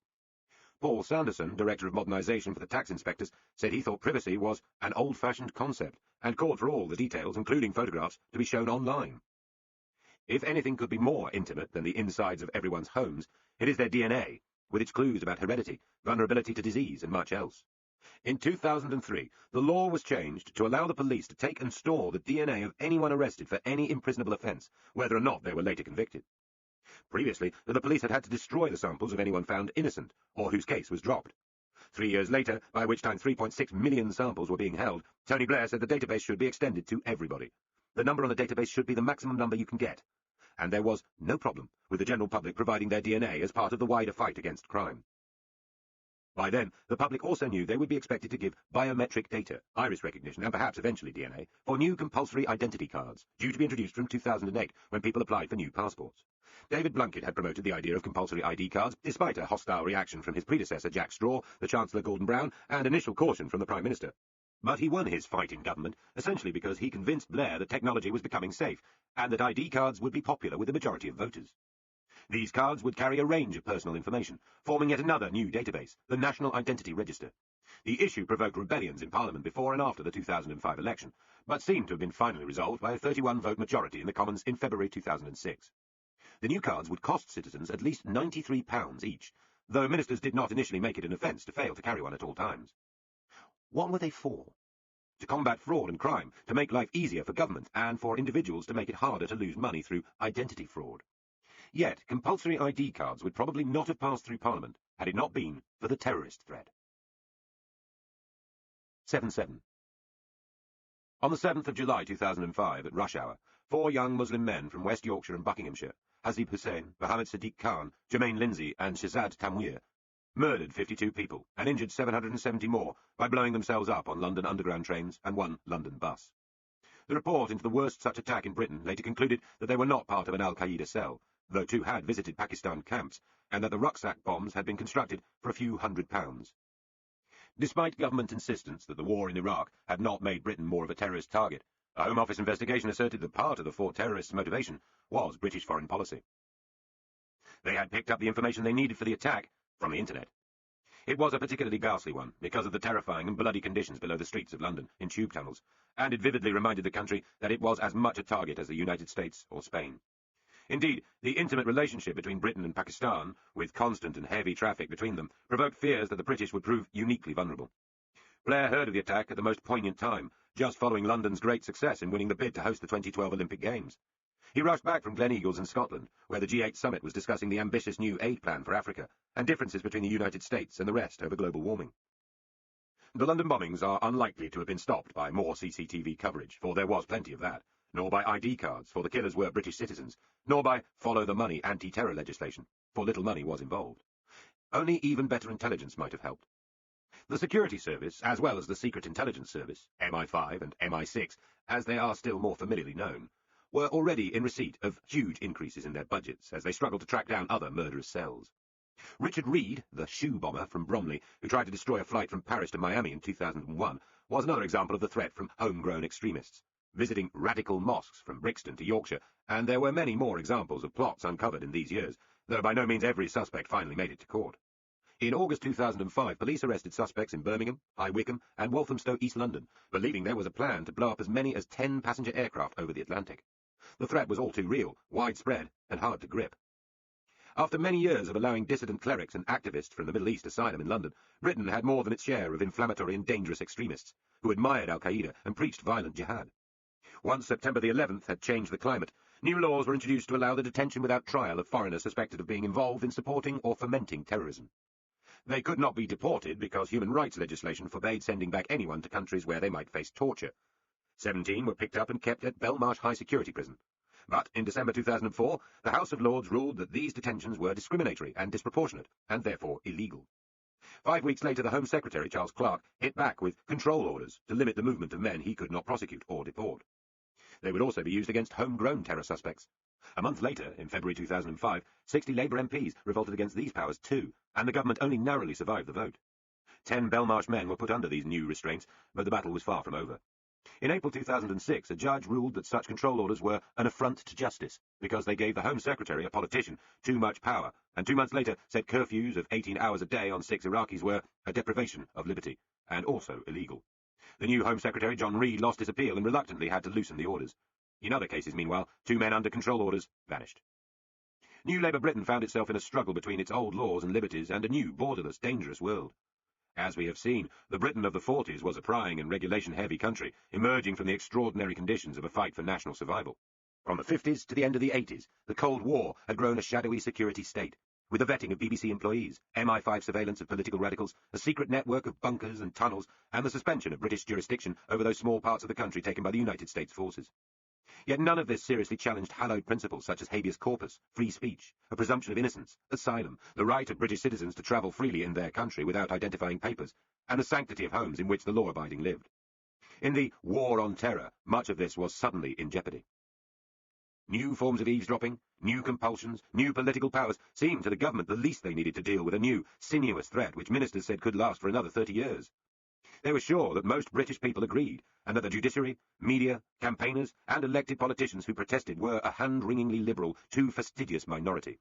Paul Sanderson, Director of Modernisation for the Tax Inspectors, said he thought privacy was an old-fashioned concept and called for all the details, including photographs, to be shown online. If anything could be more intimate than the insides of everyone's homes, it is their DNA, with its clues about heredity, vulnerability to disease, and much else. In 2003, the law was changed to allow the police to take and store the DNA of anyone arrested for any imprisonable offence, whether or not they were later convicted. Previously, the police had to destroy the samples of anyone found innocent, or whose case was dropped. 3 years later, by which time 3.6 million samples were being held, Tony Blair said the database should be extended to everybody. The number on the database should be the maximum number you can get. And there was no problem with the general public providing their DNA as part of the wider fight against crime. By then, the public also knew they would be expected to give biometric data, iris recognition, and perhaps eventually DNA, for new compulsory identity cards, due to be introduced from 2008 when people applied for new passports. David Blunkett had promoted the idea of compulsory ID cards, despite a hostile reaction from his predecessor Jack Straw, the Chancellor Gordon Brown, and initial caution from the Prime Minister. But he won his fight in government, essentially because he convinced Blair that technology was becoming safe, and that ID cards would be popular with the majority of voters. These cards would carry a range of personal information, forming yet another new database, the National Identity Register. The issue provoked rebellions in Parliament before and after the 2005 election, but seemed to have been finally resolved by a 31-vote majority in the Commons in February 2006. The new cards would cost citizens at least £93 each, though ministers did not initially make it an offence to fail to carry one at all times. What were they for? To combat fraud and crime, to make life easier for government, and for individuals to make it harder to lose money through identity fraud. Yet, compulsory ID cards would probably not have passed through Parliament had it not been for the terrorist threat. 7/7. On the 7th of July 2005, at rush hour, 4 young Muslim men from West Yorkshire and Buckinghamshire, Hasib Hussain, Mohammed Sadiq Khan, Jermaine Lindsay, and Shazad Tamwir, murdered 52 people and injured 770 more by blowing themselves up on London Underground trains and one London bus. The report into the worst such attack in Britain later concluded that they were not part of an al-Qaeda cell, though 2 had visited Pakistan camps, and that the rucksack bombs had been constructed for a few £100. Despite government insistence that the war in Iraq had not made Britain more of a terrorist target, a Home Office investigation asserted that part of the four terrorists' motivation was British foreign policy. They had picked up the information they needed for the attack from the internet. It was a particularly ghastly one because of the terrifying and bloody conditions below the streets of London in tube tunnels, and it vividly reminded the country that it was as much a target as the United States or Spain. Indeed, the intimate relationship between Britain and Pakistan, with constant and heavy traffic between them, provoked fears that the British would prove uniquely vulnerable. Blair heard of the attack at the most poignant time, just following London's great success in winning the bid to host the 2012 Olympic Games. He rushed back from Gleneagles in Scotland, where the G8 summit was discussing the ambitious new aid plan for Africa, and differences between the United States and the rest over global warming. The London bombings are unlikely to have been stopped by more CCTV coverage, for there was plenty of that, nor by ID cards, for the killers were British citizens, nor by follow-the-money anti-terror legislation, for little money was involved. Only even better intelligence might have helped. The Security Service, as well as the Secret Intelligence Service, MI5 and MI6, as they are still more familiarly known, were already in receipt of huge increases in their budgets as they struggled to track down other murderous cells. Richard Reed, the shoe bomber from Bromley, who tried to destroy a flight from Paris to Miami in 2001, was another example of the threat from homegrown extremists, visiting radical mosques from Brixton to Yorkshire, and there were many more examples of plots uncovered in these years, though by no means every suspect finally made it to court. In August 2005, police arrested suspects in Birmingham, High Wycombe, and Walthamstow, East London, believing there was a plan to blow up as many as 10 passenger aircraft over the Atlantic. The threat was all too real, widespread, and hard to grip. After many years of allowing dissident clerics and activists from the Middle East asylum in London, Britain had more than its share of inflammatory and dangerous extremists, who admired al-Qaeda and preached violent jihad. Once September the 11th had changed the climate, new laws were introduced to allow the detention without trial of foreigners suspected of being involved in supporting or fomenting terrorism. They could not be deported because human rights legislation forbade sending back anyone to countries where they might face torture. 17 were picked up and kept at Belmarsh High Security Prison. But in December 2004, the House of Lords ruled that these detentions were discriminatory and disproportionate, and therefore illegal. 5 weeks later, the Home Secretary, Charles Clarke, hit back with control orders to limit the movement of men he could not prosecute or deport. They would also be used against homegrown terror suspects. A month later, in February 2005, 60 Labour MPs revolted against these powers too, and the government only narrowly survived the vote. 10 Belmarsh men were put under these new restraints, but the battle was far from over. In April 2006, a judge ruled that such control orders were an affront to justice, because they gave the Home Secretary, a politician, too much power, and 2 months later said curfews of 18 hours a day on 6 Iraqis were a deprivation of liberty, and also illegal. The new Home Secretary, John Reid, lost his appeal and reluctantly had to loosen the orders. In other cases, meanwhile, 2 men under control orders vanished. New Labour Britain found itself in a struggle between its old laws and liberties and a new, borderless, dangerous world. As we have seen, the Britain of the 40s was a prying and regulation-heavy country, emerging from the extraordinary conditions of a fight for national survival. From the 50s to the end of the 80s, the Cold War had grown a shadowy security state, with the vetting of BBC employees, MI5 surveillance of political radicals, a secret network of bunkers and tunnels, and the suspension of British jurisdiction over those small parts of the country taken by the United States forces. Yet none of this seriously challenged hallowed principles such as habeas corpus, free speech, a presumption of innocence, asylum, the right of British citizens to travel freely in their country without identifying papers, and the sanctity of homes in which the law-abiding lived. In the war on terror, much of this was suddenly in jeopardy. New forms of eavesdropping, new compulsions, new political powers seemed to the government the least they needed to deal with a new, sinuous threat which ministers said could last for another 30 years. They were sure that most British people agreed, and that the judiciary, media, campaigners, and elected politicians who protested were a hand-wringingly liberal, too fastidious minority.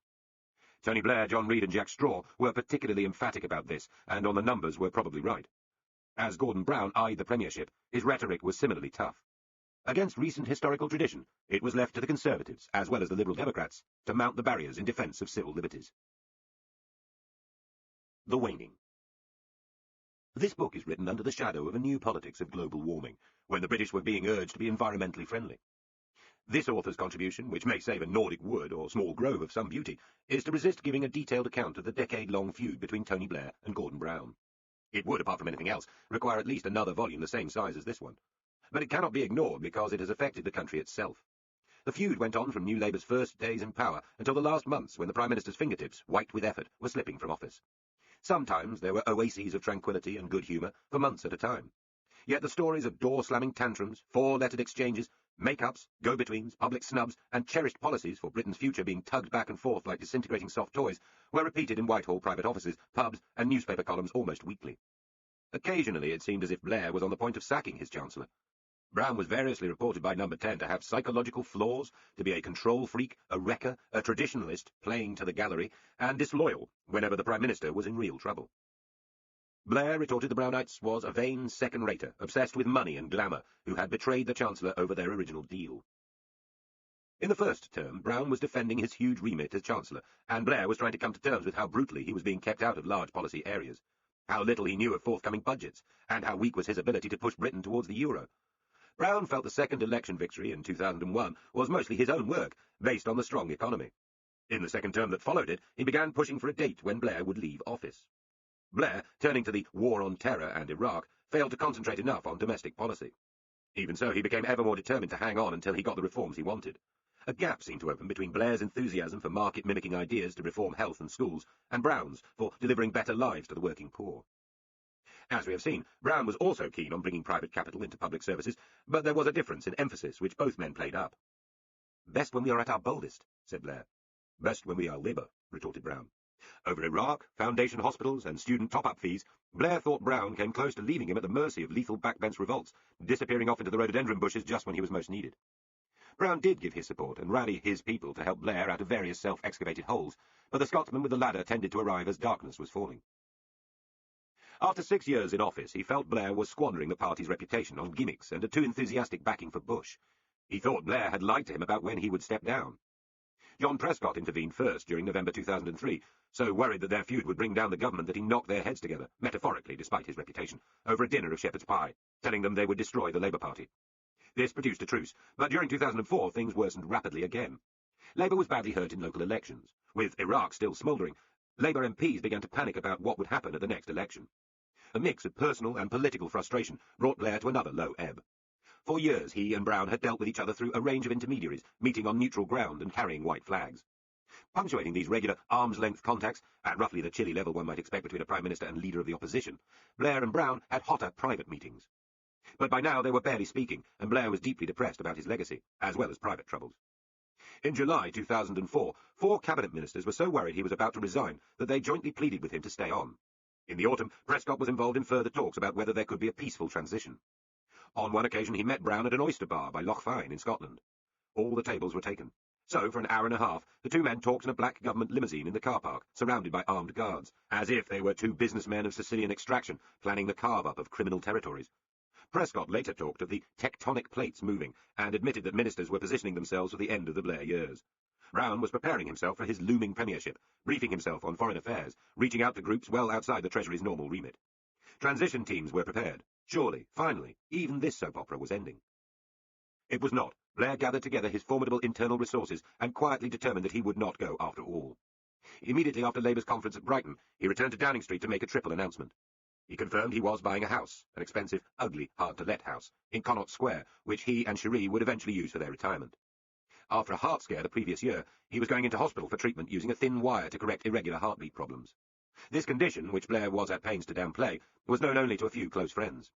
Tony Blair, John Reid, and Jack Straw were particularly emphatic about this, and on the numbers were probably right. As Gordon Brown eyed the premiership, his rhetoric was similarly tough. Against recent historical tradition, it was left to the Conservatives, as well as the Liberal Democrats, to mount the barriers in defence of civil liberties. The Waning. This book is written under the shadow of a new politics of global warming, when the British were being urged to be environmentally friendly. This author's contribution, which may save a Nordic wood or small grove of some beauty, is to resist giving a detailed account of the decade-long feud between Tony Blair and Gordon Brown. It would, apart from anything else, require at least another volume the same size as this one. But it cannot be ignored because it has affected the country itself. The feud went on from New Labour's first days in power until the last months when the Prime Minister's fingertips, white with effort, were slipping from office. Sometimes there were oases of tranquillity and good humour for months at a time. Yet the stories of door-slamming tantrums, four-lettered exchanges, Make-ups, go-betweens, public snubs, and cherished policies for Britain's future being tugged back and forth like disintegrating soft toys were repeated in Whitehall private offices, pubs, and newspaper columns almost weekly. Occasionally it seemed as if Blair was on the point of sacking his Chancellor. Brown was variously reported by Number 10 to have psychological flaws, to be a control freak, a wrecker, a traditionalist playing to the gallery, and disloyal whenever the Prime Minister was in real trouble. Blair retorted the Brownites was a vain second-rater, obsessed with money and glamour, who had betrayed the Chancellor over their original deal. In the first term, Brown was defending his huge remit as Chancellor, and Blair was trying to come to terms with how brutally he was being kept out of large policy areas, how little he knew of forthcoming budgets, and how weak was his ability to push Britain towards the euro. Brown felt the second election victory in 2001 was mostly his own work, based on the strong economy. In the second term that followed it, he began pushing for a date when Blair would leave office. Blair, turning to the War on Terror and Iraq, failed to concentrate enough on domestic policy. Even so, he became ever more determined to hang on until he got the reforms he wanted. A gap seemed to open between Blair's enthusiasm for market-mimicking ideas to reform health and schools, and Brown's for delivering better lives to the working poor. As we have seen, Brown was also keen on bringing private capital into public services, but there was a difference in emphasis which both men played up. "Best when we are at our boldest," said Blair. "Best when we are Labour," retorted Brown. Over Iraq, foundation hospitals, and student top-up fees, Blair thought Brown came close to leaving him at the mercy of lethal backbench revolts, disappearing off into the rhododendron bushes just when he was most needed. Brown did give his support and rally his people to help Blair out of various self-excavated holes, but the Scotsman with the ladder tended to arrive as darkness was falling. After 6 years in office, he felt Blair was squandering the party's reputation on gimmicks and a too enthusiastic backing for Bush. He thought Blair had lied to him about when he would step down. John Prescott intervened first during November 2003, so worried that their feud would bring down the government that he knocked their heads together, metaphorically despite his reputation, over a dinner of shepherd's pie, telling them they would destroy the Labour Party. This produced a truce, but during 2004 things worsened rapidly again. Labour was badly hurt in local elections. With Iraq still smouldering, Labour MPs began to panic about what would happen at the next election. A mix of personal and political frustration brought Blair to another low ebb. For years he and Brown had dealt with each other through a range of intermediaries, meeting on neutral ground and carrying white flags. Punctuating these regular arm's-length contacts, at roughly the chilly level one might expect between a Prime Minister and leader of the opposition, Blair and Brown had hotter private meetings. But by now they were barely speaking, and Blair was deeply depressed about his legacy, as well as private troubles. In July 2004, 4 cabinet ministers were so worried he was about to resign that they jointly pleaded with him to stay on. In the autumn, Prescott was involved in further talks about whether there could be a peaceful transition. On one occasion he met Brown at an oyster bar by Loch Fyne in Scotland. All the tables were taken. So, for an hour and a half, the two men talked in a black government limousine in the car park, surrounded by armed guards, as if they were two businessmen of Sicilian extraction, planning the carve-up of criminal territories. Prescott later talked of the tectonic plates moving, and admitted that ministers were positioning themselves for the end of the Blair years. Brown was preparing himself for his looming premiership, briefing himself on foreign affairs, reaching out to groups well outside the Treasury's normal remit. Transition teams were prepared. Surely, finally, even this soap opera was ending. It was not. Blair gathered together his formidable internal resources and quietly determined that he would not go after all. Immediately after Labour's conference at Brighton, he returned to Downing Street to make a triple announcement. He confirmed he was buying a house, an expensive, ugly, hard-to-let house, in Connaught Square, which he and Cherie would eventually use for their retirement. After a heart scare the previous year, he was going into hospital for treatment using a thin wire to correct irregular heartbeat problems. This condition, which Blair was at pains to downplay, was known only to a few close friends.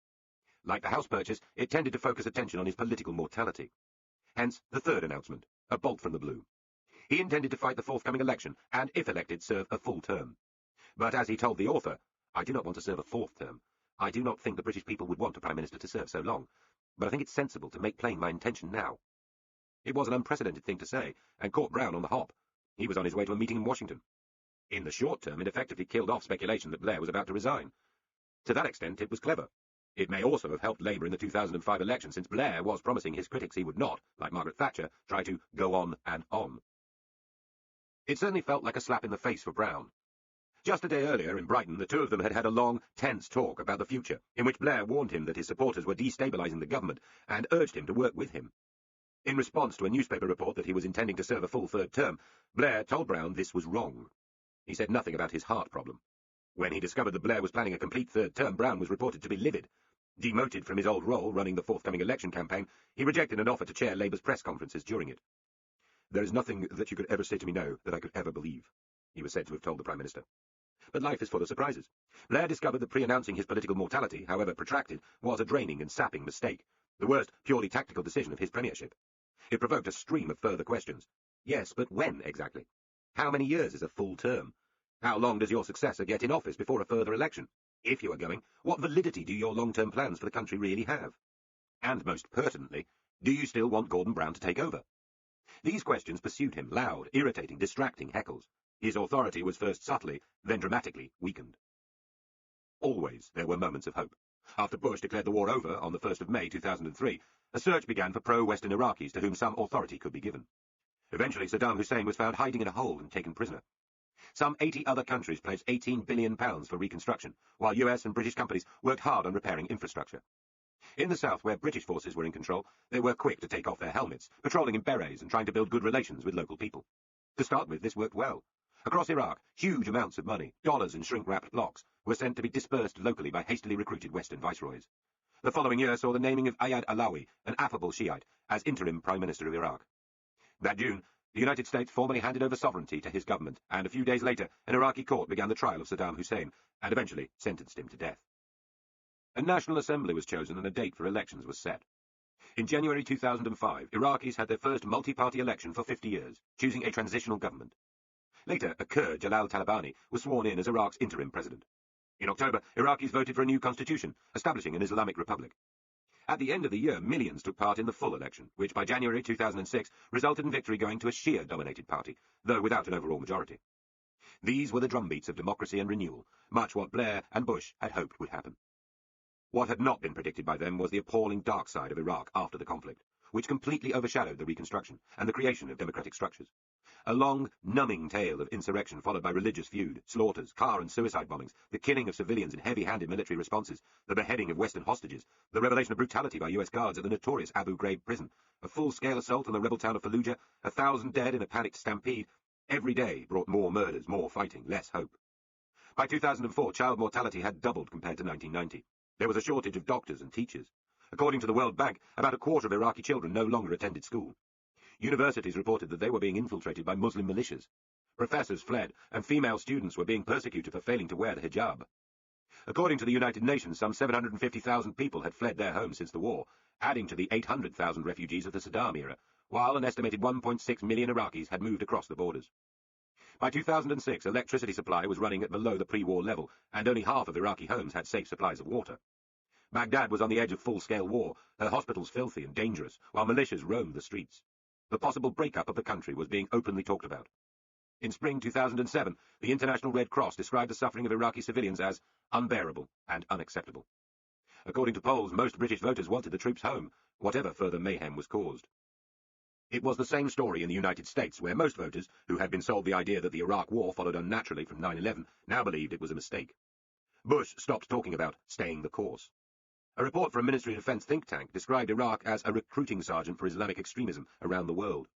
Like the house purchase, it tended to focus attention on his political mortality. Hence, the third announcement, a bolt from the blue. He intended to fight the forthcoming election, and, if elected, serve a full term. But as he told the author, "I do not want to serve a 4th term. I do not think the British people would want a Prime Minister to serve so long, but I think it's sensible to make plain my intention now." It was an unprecedented thing to say, and caught Brown on the hop. He was on his way to a meeting in Washington. In the short term, it effectively killed off speculation that Blair was about to resign. To that extent, it was clever. It may also have helped Labour in the 2005 election, since Blair was promising his critics he would not, like Margaret Thatcher, try to go on and on. It certainly felt like a slap in the face for Brown. Just a day earlier, in Brighton, the two of them had had a long, tense talk about the future, in which Blair warned him that his supporters were destabilising the government and urged him to work with him. In response to a newspaper report that he was intending to serve a full 3rd term, Blair told Brown this was wrong. He said nothing about his heart problem. When he discovered that Blair was planning a complete 3rd term, Brown was reported to be livid. Demoted from his old role running the forthcoming election campaign, he rejected an offer to chair Labour's press conferences during it. "There is nothing that you could ever say to me now that I could ever believe," he was said to have told the Prime Minister. But life is full of surprises. Blair discovered that pre-announcing his political mortality, however protracted, was a draining and sapping mistake, the worst purely tactical decision of his premiership. It provoked a stream of further questions. Yes, but when exactly? How many years is a full term? How long does your successor get in office before a further election? If you are going, what validity do your long-term plans for the country really have? And most pertinently, do you still want Gordon Brown to take over? These questions pursued him, loud, irritating, distracting heckles. His authority was first subtly, then dramatically weakened. Always there were moments of hope. After Bush declared the war over on the 1st of May 2003, a search began for pro-Western Iraqis to whom some authority could be given. Eventually, Saddam Hussein was found hiding in a hole and taken prisoner. Some 80 other countries pledged £18 billion for reconstruction, while US and British companies worked hard on repairing infrastructure. In the south, where British forces were in control, they were quick to take off their helmets, patrolling in berets and trying to build good relations with local people. To start with, this worked well. Across Iraq, huge amounts of money, dollars in shrink-wrapped blocks, were sent to be dispersed locally by hastily recruited Western viceroys. The following year saw the naming of Ayad Alawi, an affable Shiite, as interim Prime Minister of Iraq. That June, the United States formally handed over sovereignty to his government, and a few days later, an Iraqi court began the trial of Saddam Hussein, and eventually sentenced him to death. A National Assembly was chosen and a date for elections was set. In January 2005, Iraqis had their first multi-party election for 50 years, choosing a transitional government. Later, a Kurd, Jalal Talabani, was sworn in as Iraq's interim president. In October, Iraqis voted for a new constitution, establishing an Islamic republic. At the end of the year, millions took part in the full election, which by January 2006 resulted in victory going to a Shia-dominated party, though without an overall majority. These were the drumbeats of democracy and renewal, much what Blair and Bush had hoped would happen. What had not been predicted by them was the appalling dark side of Iraq after the conflict, which completely overshadowed the reconstruction and the creation of democratic structures. A long, numbing tale of insurrection followed by religious feud, slaughters, car and suicide bombings, the killing of civilians in heavy-handed military responses, the beheading of Western hostages, the revelation of brutality by US guards at the notorious Abu Ghraib prison, a full-scale assault on the rebel town of Fallujah, 1,000 dead in a panicked stampede. Every day brought more murders, more fighting, less hope. By 2004, child mortality had doubled compared to 1990. There was a shortage of doctors and teachers. According to the World Bank, about a quarter of Iraqi children no longer attended school. Universities reported that they were being infiltrated by Muslim militias. Professors fled, and female students were being persecuted for failing to wear the hijab. According to the United Nations, some 750,000 people had fled their homes since the war, adding to the 800,000 refugees of the Saddam era, while an estimated 1.6 million Iraqis had moved across the borders. By 2006, electricity supply was running at below the pre-war level, and only half of Iraqi homes had safe supplies of water. Baghdad was on the edge of full-scale war, her hospitals filthy and dangerous, while militias roamed the streets. The possible breakup of the country was being openly talked about. In spring 2007, the International Red Cross described the suffering of Iraqi civilians as unbearable and unacceptable. According to polls, most British voters wanted the troops home, whatever further mayhem was caused. It was the same story in the United States, where most voters, who had been sold the idea that the Iraq War followed unnaturally from 9/11, now believed it was a mistake. Bush stopped talking about staying the course. A report from a Ministry of Defense think tank described Iraq as a recruiting sergeant for Islamic extremism around the world.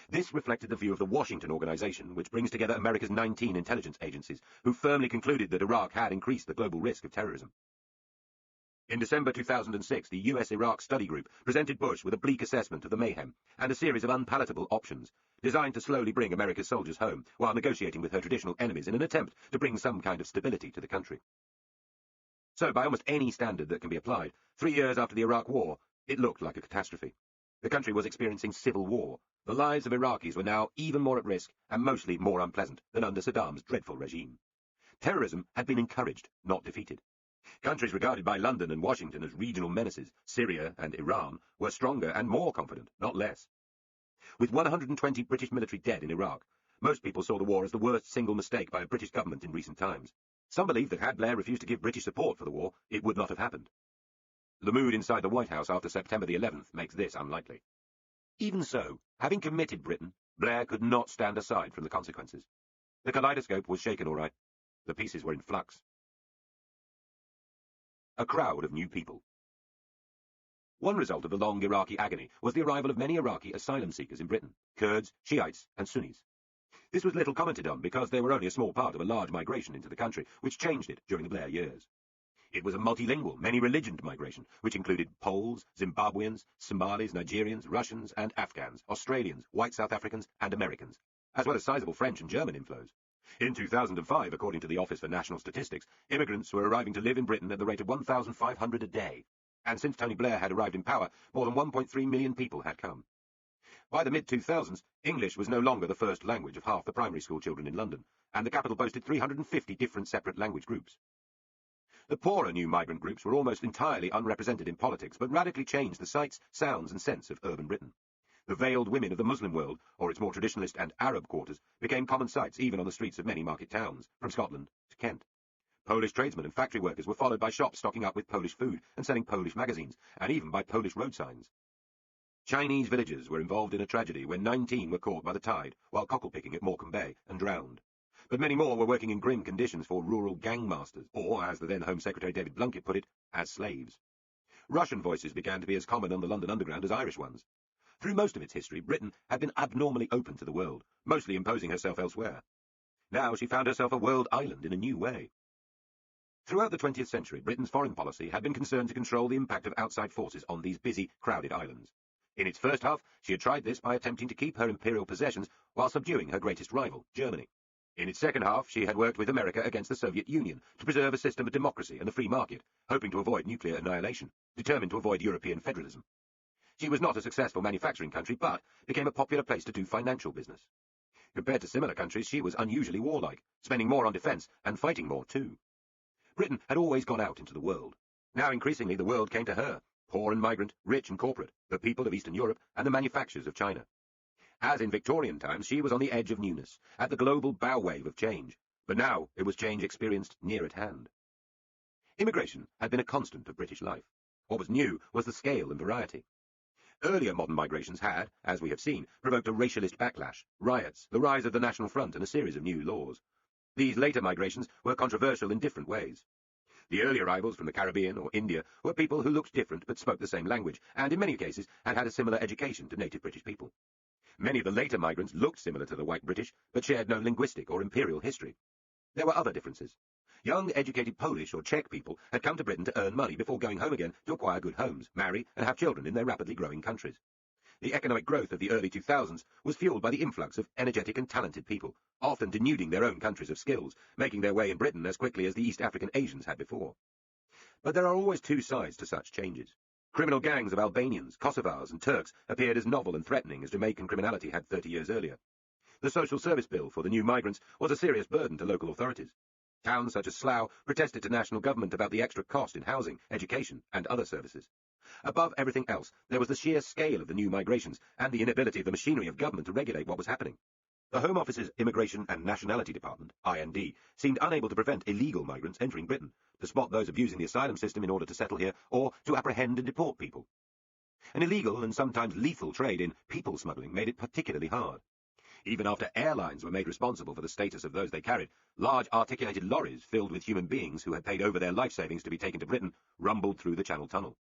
This reflected the view of the Washington Organization, which brings together America's 19 intelligence agencies, who firmly concluded that Iraq had increased the global risk of terrorism. In December 2006, the US-Iraq Study Group presented Bush with a bleak assessment of the mayhem and a series of unpalatable options, designed to slowly bring America's soldiers home while negotiating with her traditional enemies in an attempt to bring some kind of stability to the country. So, by almost any standard that can be applied, 3 years after the Iraq War, it looked like a catastrophe. The country was experiencing civil war. The lives of Iraqis were now even more at risk and mostly more unpleasant than under Saddam's dreadful regime. Terrorism had been encouraged, not defeated. Countries regarded by London and Washington as regional menaces, Syria and Iran, were stronger and more confident, not less. With 120 British military dead in Iraq, most people saw the war as the worst single mistake by a British government in recent times. Some believed that had Blair refused to give British support for the war, it would not have happened. The mood inside the White House after September the 11th makes this unlikely. Even so, having committed Britain, Blair could not stand aside from the consequences. The kaleidoscope was shaken all right. The pieces were in flux. A crowd of new people. One result of the long Iraqi agony was the arrival of many Iraqi asylum seekers in Britain, Kurds, Shiites, and Sunnis. This was little commented on because they were only a small part of a large migration into the country, which changed it during the Blair years. It was a multilingual, many-religioned migration, which included Poles, Zimbabweans, Somalis, Nigerians, Russians, and Afghans, Australians, white South Africans, and Americans, as well as sizable French and German inflows. In 2005, according to the Office for National Statistics, immigrants were arriving to live in Britain at the rate of 1,500 a day. and since Tony Blair had arrived in power, more than 1.3 million people had come. By the mid-2000s, English was no longer the first language of half the primary school children in London, and the capital boasted 350 different separate language groups. The poorer new migrant groups were almost entirely unrepresented in politics, but radically changed the sights, sounds and sense of urban Britain. The veiled women of the Muslim world, or its more traditionalist and Arab quarters, became common sights even on the streets of many market towns, from Scotland to Kent. Polish tradesmen and factory workers were followed by shops stocking up with Polish food and selling Polish magazines, and even by Polish road signs. Chinese villagers were involved in a tragedy when 19 were caught by the tide while cockle-picking at Morecambe Bay and drowned. But many more were working in grim conditions for rural gangmasters, or, as the then Home Secretary David Blunkett put it, as slaves. Russian voices began to be as common on the London Underground as Irish ones. Through most of its history, Britain had been abnormally open to the world, mostly imposing herself elsewhere. Now she found herself a world island in a new way. Throughout the 20th century, Britain's foreign policy had been concerned to control the impact of outside forces on these busy, crowded islands. In its first half, she had tried this by attempting to keep her imperial possessions while subduing her greatest rival, Germany. In its second half, she had worked with America against the Soviet Union to preserve a system of democracy and the free market, hoping to avoid nuclear annihilation, determined to avoid European federalism. She was not a successful manufacturing country, but became a popular place to do financial business. Compared to similar countries, she was unusually warlike, spending more on defence and fighting more too. Britain had always gone out into the world. Now increasingly the world came to her, poor and migrant, rich and corporate, the people of Eastern Europe and the manufacturers of China. As in Victorian times, she was on the edge of newness, at the global bow wave of change, but now it was change experienced near at hand. Immigration had been a constant of British life. What was new was the scale and variety. Earlier modern migrations had, as we have seen, provoked a racialist backlash, riots, the rise of the National Front and a series of new laws. These later migrations were controversial in different ways. The early arrivals from the Caribbean or India were people who looked different but spoke the same language, and in many cases had had a similar education to native British people. Many of the later migrants looked similar to the white British, but shared no linguistic or imperial history. There were other differences. Young, educated Polish or Czech people had come to Britain to earn money before going home again to acquire good homes, marry, and have children in their rapidly growing countries. The economic growth of the early 2000s was fueled by the influx of energetic and talented people, often denuding their own countries of skills, making their way in Britain as quickly as the East African Asians had before. But there are always two sides to such changes. Criminal gangs of Albanians, Kosovars, and Turks appeared as novel and threatening as Jamaican criminality had 30 years earlier. The social service bill for the new migrants was a serious burden to local authorities. Towns such as Slough protested to national government about the extra cost in housing, education, and other services. Above everything else, there was the sheer scale of the new migrations and the inability of the machinery of government to regulate what was happening. The Home Office's Immigration and Nationality Department, IND, seemed unable to prevent illegal migrants entering Britain, to spot those abusing the asylum system in order to settle here, or to apprehend and deport people. An illegal and sometimes lethal trade in people smuggling made it particularly hard. Even after airlines were made responsible for the status of those they carried, large articulated lorries filled with human beings who had paid over their life savings to be taken to Britain rumbled through the Channel Tunnel.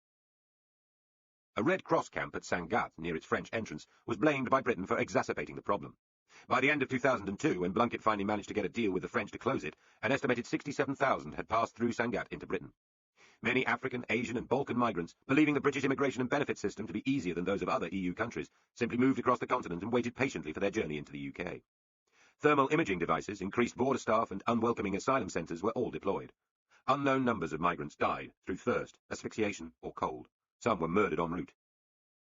A Red Cross camp at Sangatte, near its French entrance, was blamed by Britain for exacerbating the problem. By the end of 2002, when Blunkett finally managed to get a deal with the French to close it, an estimated 67,000 had passed through Sangatte into Britain. Many African, Asian and Balkan migrants, believing the British immigration and benefit system to be easier than those of other EU countries, simply moved across the continent and waited patiently for their journey into the UK. Thermal imaging devices, increased border staff and unwelcoming asylum centres were all deployed. Unknown numbers of migrants died through thirst, asphyxiation or cold. Some were murdered en route.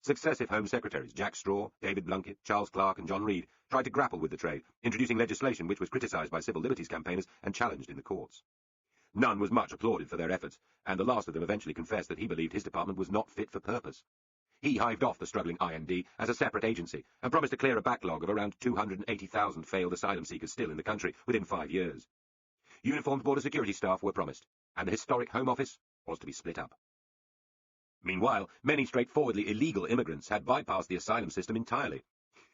Successive Home Secretaries, Jack Straw, David Blunkett, Charles Clarke and John Reid, tried to grapple with the trade, introducing legislation which was criticised by civil liberties campaigners and challenged in the courts. None was much applauded for their efforts, and the last of them eventually confessed that he believed his department was not fit for purpose. He hived off the struggling IND as a separate agency and promised to clear a backlog of around 280,000 failed asylum seekers still in the country within 5 years. Uniformed border security staff were promised, and the historic Home Office was to be split up. Meanwhile, many straightforwardly illegal immigrants had bypassed the asylum system entirely.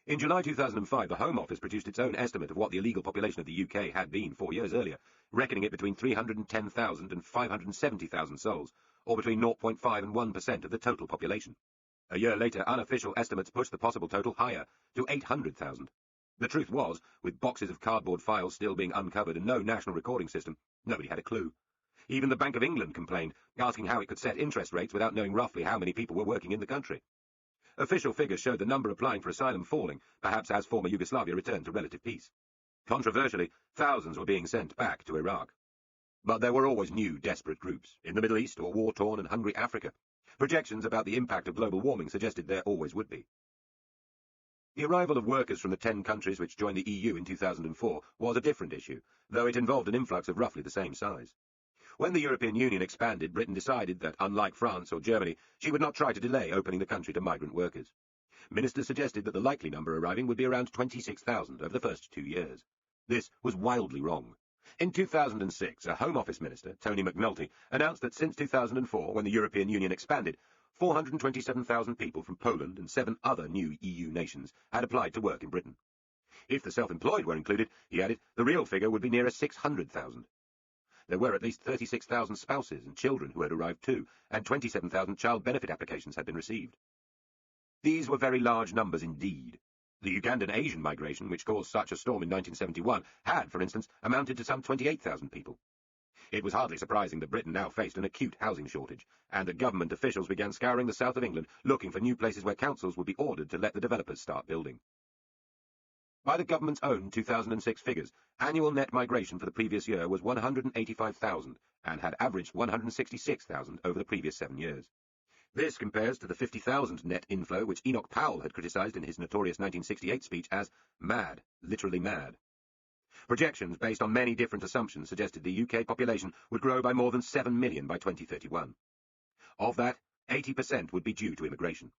In July 2005, the Home Office produced its own estimate of what the illegal population of the UK had been 4 years earlier, reckoning it between 310,000 and 570,000 souls, or between 0.5 and 1% of the total population. A year later, unofficial estimates pushed the possible total higher, to 800,000. The truth was, with boxes of cardboard files still being uncovered and no national recording system, nobody had a clue. Even the Bank of England complained, asking how it could set interest rates without knowing roughly how many people were working in the country. Official figures showed the number applying for asylum falling, perhaps as former Yugoslavia returned to relative peace. Controversially, thousands were being sent back to Iraq. But there were always new, desperate groups, in the Middle East or war-torn and hungry Africa. Projections about the impact of global warming suggested there always would be. The arrival of workers from the 10 countries which joined the EU in 2004 was a different issue, though it involved an influx of roughly the same size. When the European Union expanded, Britain decided that, unlike France or Germany, she would not try to delay opening the country to migrant workers. Ministers suggested that the likely number arriving would be around 26,000 over the first 2 years. This was wildly wrong. In 2006, a Home Office minister, Tony McNulty, announced that since 2004, when the European Union expanded, 427,000 people from Poland and 7 other new EU nations had applied to work in Britain. If the self-employed were included, he added, the real figure would be nearer 600,000. There were at least 36,000 spouses and children who had arrived too, and 27,000 child benefit applications had been received. These were very large numbers indeed. The Ugandan Asian migration, which caused such a storm in 1971, had, for instance, amounted to some 28,000 people. It was hardly surprising that Britain now faced an acute housing shortage, and that government officials began scouring the south of England, looking for new places where councils would be ordered to let the developers start building. By the government's own 2006 figures, annual net migration for the previous year was 185,000, and had averaged 166,000 over the previous 7 years. This compares to the 50,000 net inflow which Enoch Powell had criticised in his notorious 1968 speech as mad, literally mad. Projections based on many different assumptions suggested the UK population would grow by more than 7 million by 2031. Of that, 80% would be due to immigration.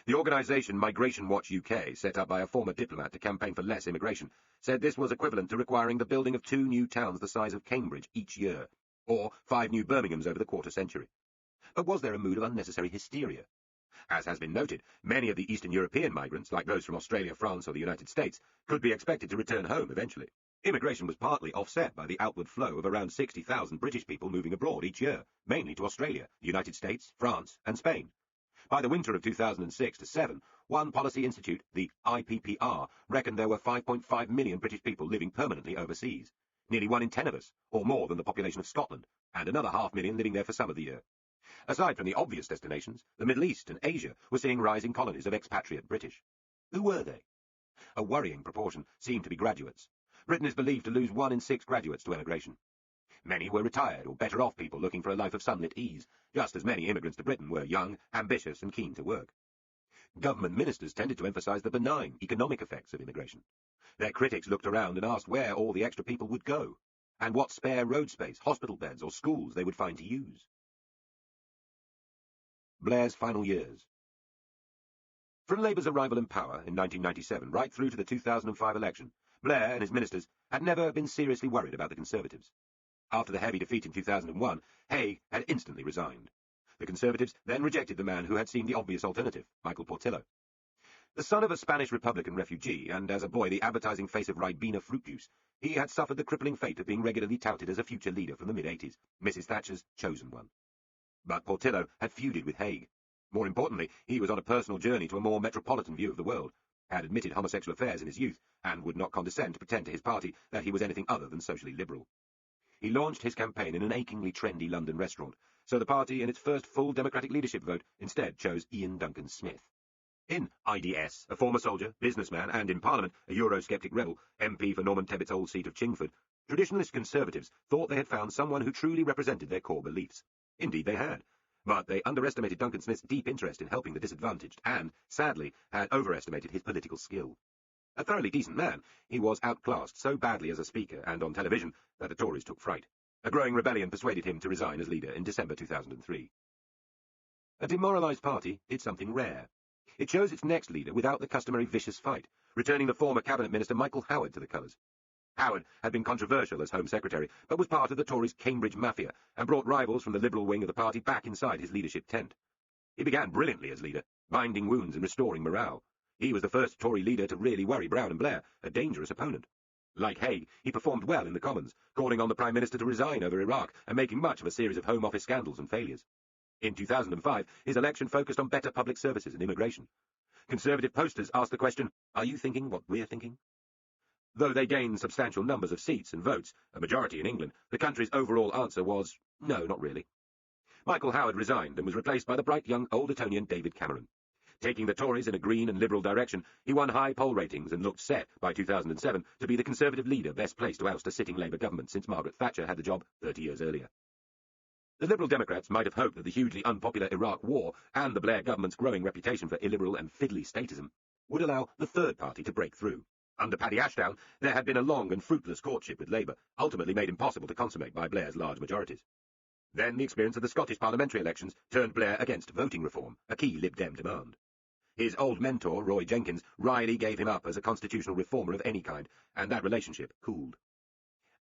The organisation Migration Watch UK, set up by a former diplomat to campaign for less immigration, said this was equivalent to requiring the building of 2 new towns the size of Cambridge each year, or 5 new Birminghams over the quarter-century. But was there a mood of unnecessary hysteria? As has been noted, many of the Eastern European migrants, like those from Australia, France or the United States, could be expected to return home eventually. Immigration was partly offset by the outward flow of around 60,000 British people moving abroad each year, mainly to Australia, the United States, France and Spain. By the winter of 2006-07, one policy institute, the IPPR, reckoned there were 5.5 million British people living permanently overseas, nearly 1 in 10 of us, or more than the population of Scotland, and another 500,000 living there for some of the year. Aside from the obvious destinations, the Middle East and Asia were seeing rising colonies of expatriate British. Who were they? A worrying proportion seemed to be graduates. Britain is believed to lose 1 in 6 graduates to emigration. Many were retired or better-off people looking for a life of sunlit ease, just as many immigrants to Britain were young, ambitious and keen to work. Government ministers tended to emphasise the benign economic effects of immigration. Their critics looked around and asked where all the extra people would go, and what spare road space, hospital beds or schools they would find to use. Blair's final years. From Labour's arrival in power in 1997 right through to the 2005 election, Blair and his ministers had never been seriously worried about the Conservatives. After the heavy defeat in 2001, Haig had instantly resigned. The Conservatives then rejected the man who had seemed the obvious alternative, Michael Portillo. The son of a Spanish Republican refugee, and as a boy the advertising face of Ribena fruit juice, he had suffered the crippling fate of being regularly touted as a future leader from the mid-80s, Mrs. Thatcher's chosen one. But Portillo had feuded with Haig. More importantly, he was on a personal journey to a more metropolitan view of the world, had admitted homosexual affairs in his youth, and would not condescend to pretend to his party that he was anything other than socially liberal. He launched his campaign in an achingly trendy London restaurant, so the party in its first full Democratic leadership vote instead chose Ian Duncan Smith. In IDS, a former soldier, businessman, and in Parliament, a Eurosceptic rebel, MP for Norman Tebbett's old seat of Chingford, traditionalist Conservatives thought they had found someone who truly represented their core beliefs. Indeed they had. But they underestimated Duncan Smith's deep interest in helping the disadvantaged and, sadly, had overestimated his political skill. A thoroughly decent man, he was outclassed so badly as a speaker and on television that the Tories took fright. A growing rebellion persuaded him to resign as leader in December 2003. A demoralised party did something rare. It chose its next leader without the customary vicious fight, returning the former cabinet minister Michael Howard to the colours. Howard had been controversial as Home Secretary, but was part of the Tories' Cambridge mafia, and brought rivals from the Liberal wing of the party back inside his leadership tent. He began brilliantly as leader, binding wounds and restoring morale. He was the first Tory leader to really worry Brown and Blair, a dangerous opponent. Like Haig, he performed well in the Commons, calling on the Prime Minister to resign over Iraq and making much of a series of Home Office scandals and failures. In 2005, his election focused on better public services and immigration. Conservative posters asked the question, "Are you thinking what we're thinking?" Though they gained substantial numbers of seats and votes, a majority in England, the country's overall answer was, no, not really. Michael Howard resigned and was replaced by the bright young old Etonian David Cameron. Taking the Tories in a green and liberal direction, he won high poll ratings and looked set, by 2007, to be the Conservative leader best placed to oust a sitting Labour government since Margaret Thatcher had the job 30 years earlier. The Liberal Democrats might have hoped that the hugely unpopular Iraq War and the Blair government's growing reputation for illiberal and fiddly statism would allow the third party to break through. Under Paddy Ashdown, there had been a long and fruitless courtship with Labour, ultimately made impossible to consummate by Blair's large majorities. Then the experience of the Scottish parliamentary elections turned Blair against voting reform, a key Lib Dem demand. His old mentor, Roy Jenkins, wryly gave him up as a constitutional reformer of any kind, and that relationship cooled.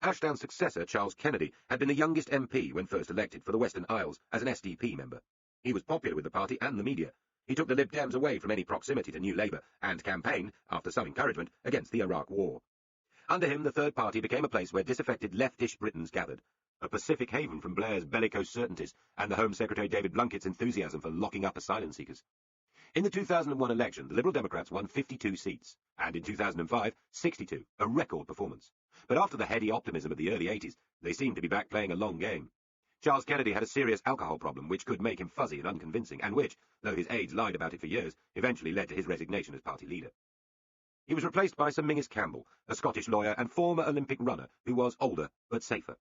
Ashdown's successor, Charles Kennedy, had been the youngest MP when first elected for the Western Isles as an SDP member. He was popular with the party and the media. He took the Lib Dems away from any proximity to New Labour and campaigned, after some encouragement, against the Iraq War. Under him, the third party became a place where disaffected leftish Britons gathered, a pacific haven from Blair's bellicose certainties and the Home Secretary David Blunkett's enthusiasm for locking up asylum seekers. In the 2001 election, the Liberal Democrats won 52 seats, and in 2005, 62, a record performance. But after the heady optimism of the early 80s, they seemed to be back playing a long game. Charles Kennedy had a serious alcohol problem which could make him fuzzy and unconvincing, and which, though his aides lied about it for years, eventually led to his resignation as party leader. He was replaced by Sir Mingus Campbell, a Scottish lawyer and former Olympic runner who was older but safer.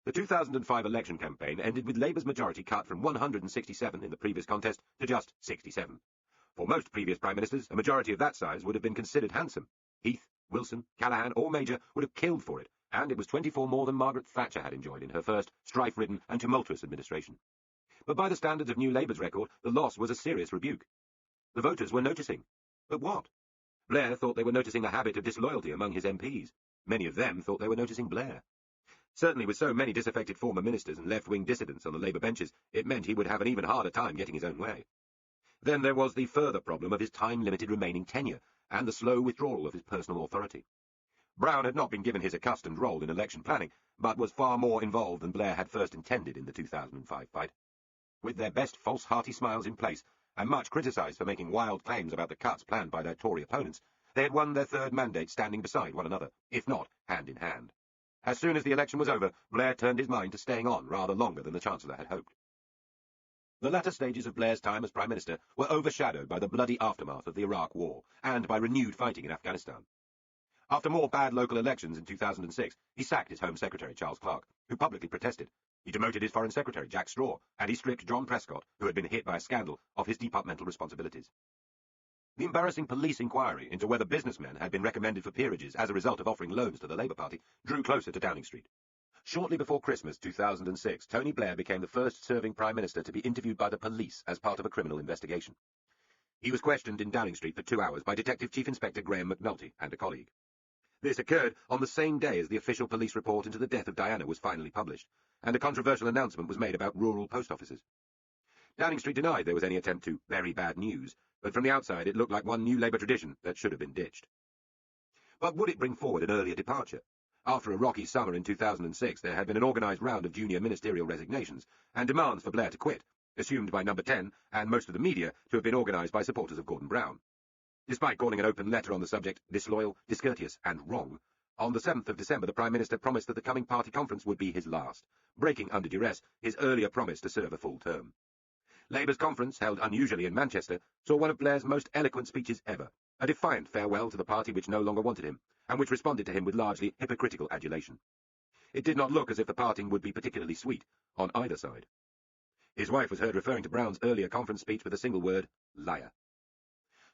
The 2005 election campaign ended with Labour's majority cut from 167 in the previous contest to just 67. For most previous Prime Ministers, a majority of that size would have been considered handsome. Heath, Wilson, Callaghan or Major would have killed for it, and it was 24 more than Margaret Thatcher had enjoyed in her first strife-ridden and tumultuous administration. But by the standards of New Labour's record, the loss was a serious rebuke. The voters were noticing. But what? Blair thought they were noticing a habit of disloyalty among his MPs. Many of them thought they were noticing Blair. Certainly with so many disaffected former ministers and left-wing dissidents on the Labour benches, it meant he would have an even harder time getting his own way. Then there was the further problem of his time-limited remaining tenure, and the slow withdrawal of his personal authority. Brown had not been given his accustomed role in election planning, but was far more involved than Blair had first intended in the 2005 fight. With their best false hearty smiles in place, and much criticised for making wild claims about the cuts planned by their Tory opponents, they had won their third mandate standing beside one another, if not hand in hand. As soon as the election was over, Blair turned his mind to staying on rather longer than the Chancellor had hoped. The latter stages of Blair's time as Prime Minister were overshadowed by the bloody aftermath of the Iraq War, and by renewed fighting in Afghanistan. After more bad local elections in 2006, he sacked his Home Secretary, Charles Clarke, who publicly protested. He demoted his Foreign Secretary, Jack Straw, and he stripped John Prescott, who had been hit by a scandal, of his departmental responsibilities. The embarrassing police inquiry into whether businessmen had been recommended for peerages as a result of offering loans to the Labour Party drew closer to Downing Street. Shortly before Christmas 2006, Tony Blair became the first serving Prime Minister to be interviewed by the police as part of a criminal investigation. He was questioned in Downing Street for 2 hours by Detective Chief Inspector Graham McNulty and a colleague. This occurred on the same day as the official police report into the death of Diana was finally published, and a controversial announcement was made about rural post offices. Downing Street denied there was any attempt to bury bad news, but from the outside it looked like one new Labour tradition that should have been ditched. But would it bring forward an earlier departure? After a rocky summer in 2006, there had been an organised round of junior ministerial resignations, and demands for Blair to quit, assumed by Number 10 and most of the media to have been organised by supporters of Gordon Brown. Despite calling an open letter on the subject disloyal, discourteous and wrong, on the 7th of December the Prime Minister promised that the coming party conference would be his last, breaking under duress his earlier promise to serve a full term. Labour's conference, held unusually in Manchester, saw one of Blair's most eloquent speeches ever, a defiant farewell to the party which no longer wanted him, and which responded to him with largely hypocritical adulation. It did not look as if the parting would be particularly sweet, on either side. His wife was heard referring to Brown's earlier conference speech with a single word, liar.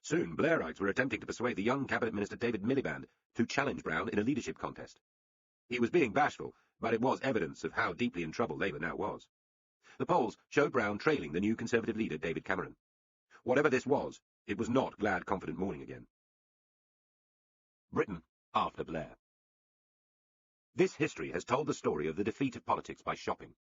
Soon, Blairites were attempting to persuade the young Cabinet Minister David Miliband to challenge Brown in a leadership contest. He was being bashful, but it was evidence of how deeply in trouble Labour now was. The polls showed Brown trailing the new Conservative leader David Cameron. Whatever this was, it was not glad, confident morning again. Britain after Blair. This history has told the story of the defeat of politics by shopping.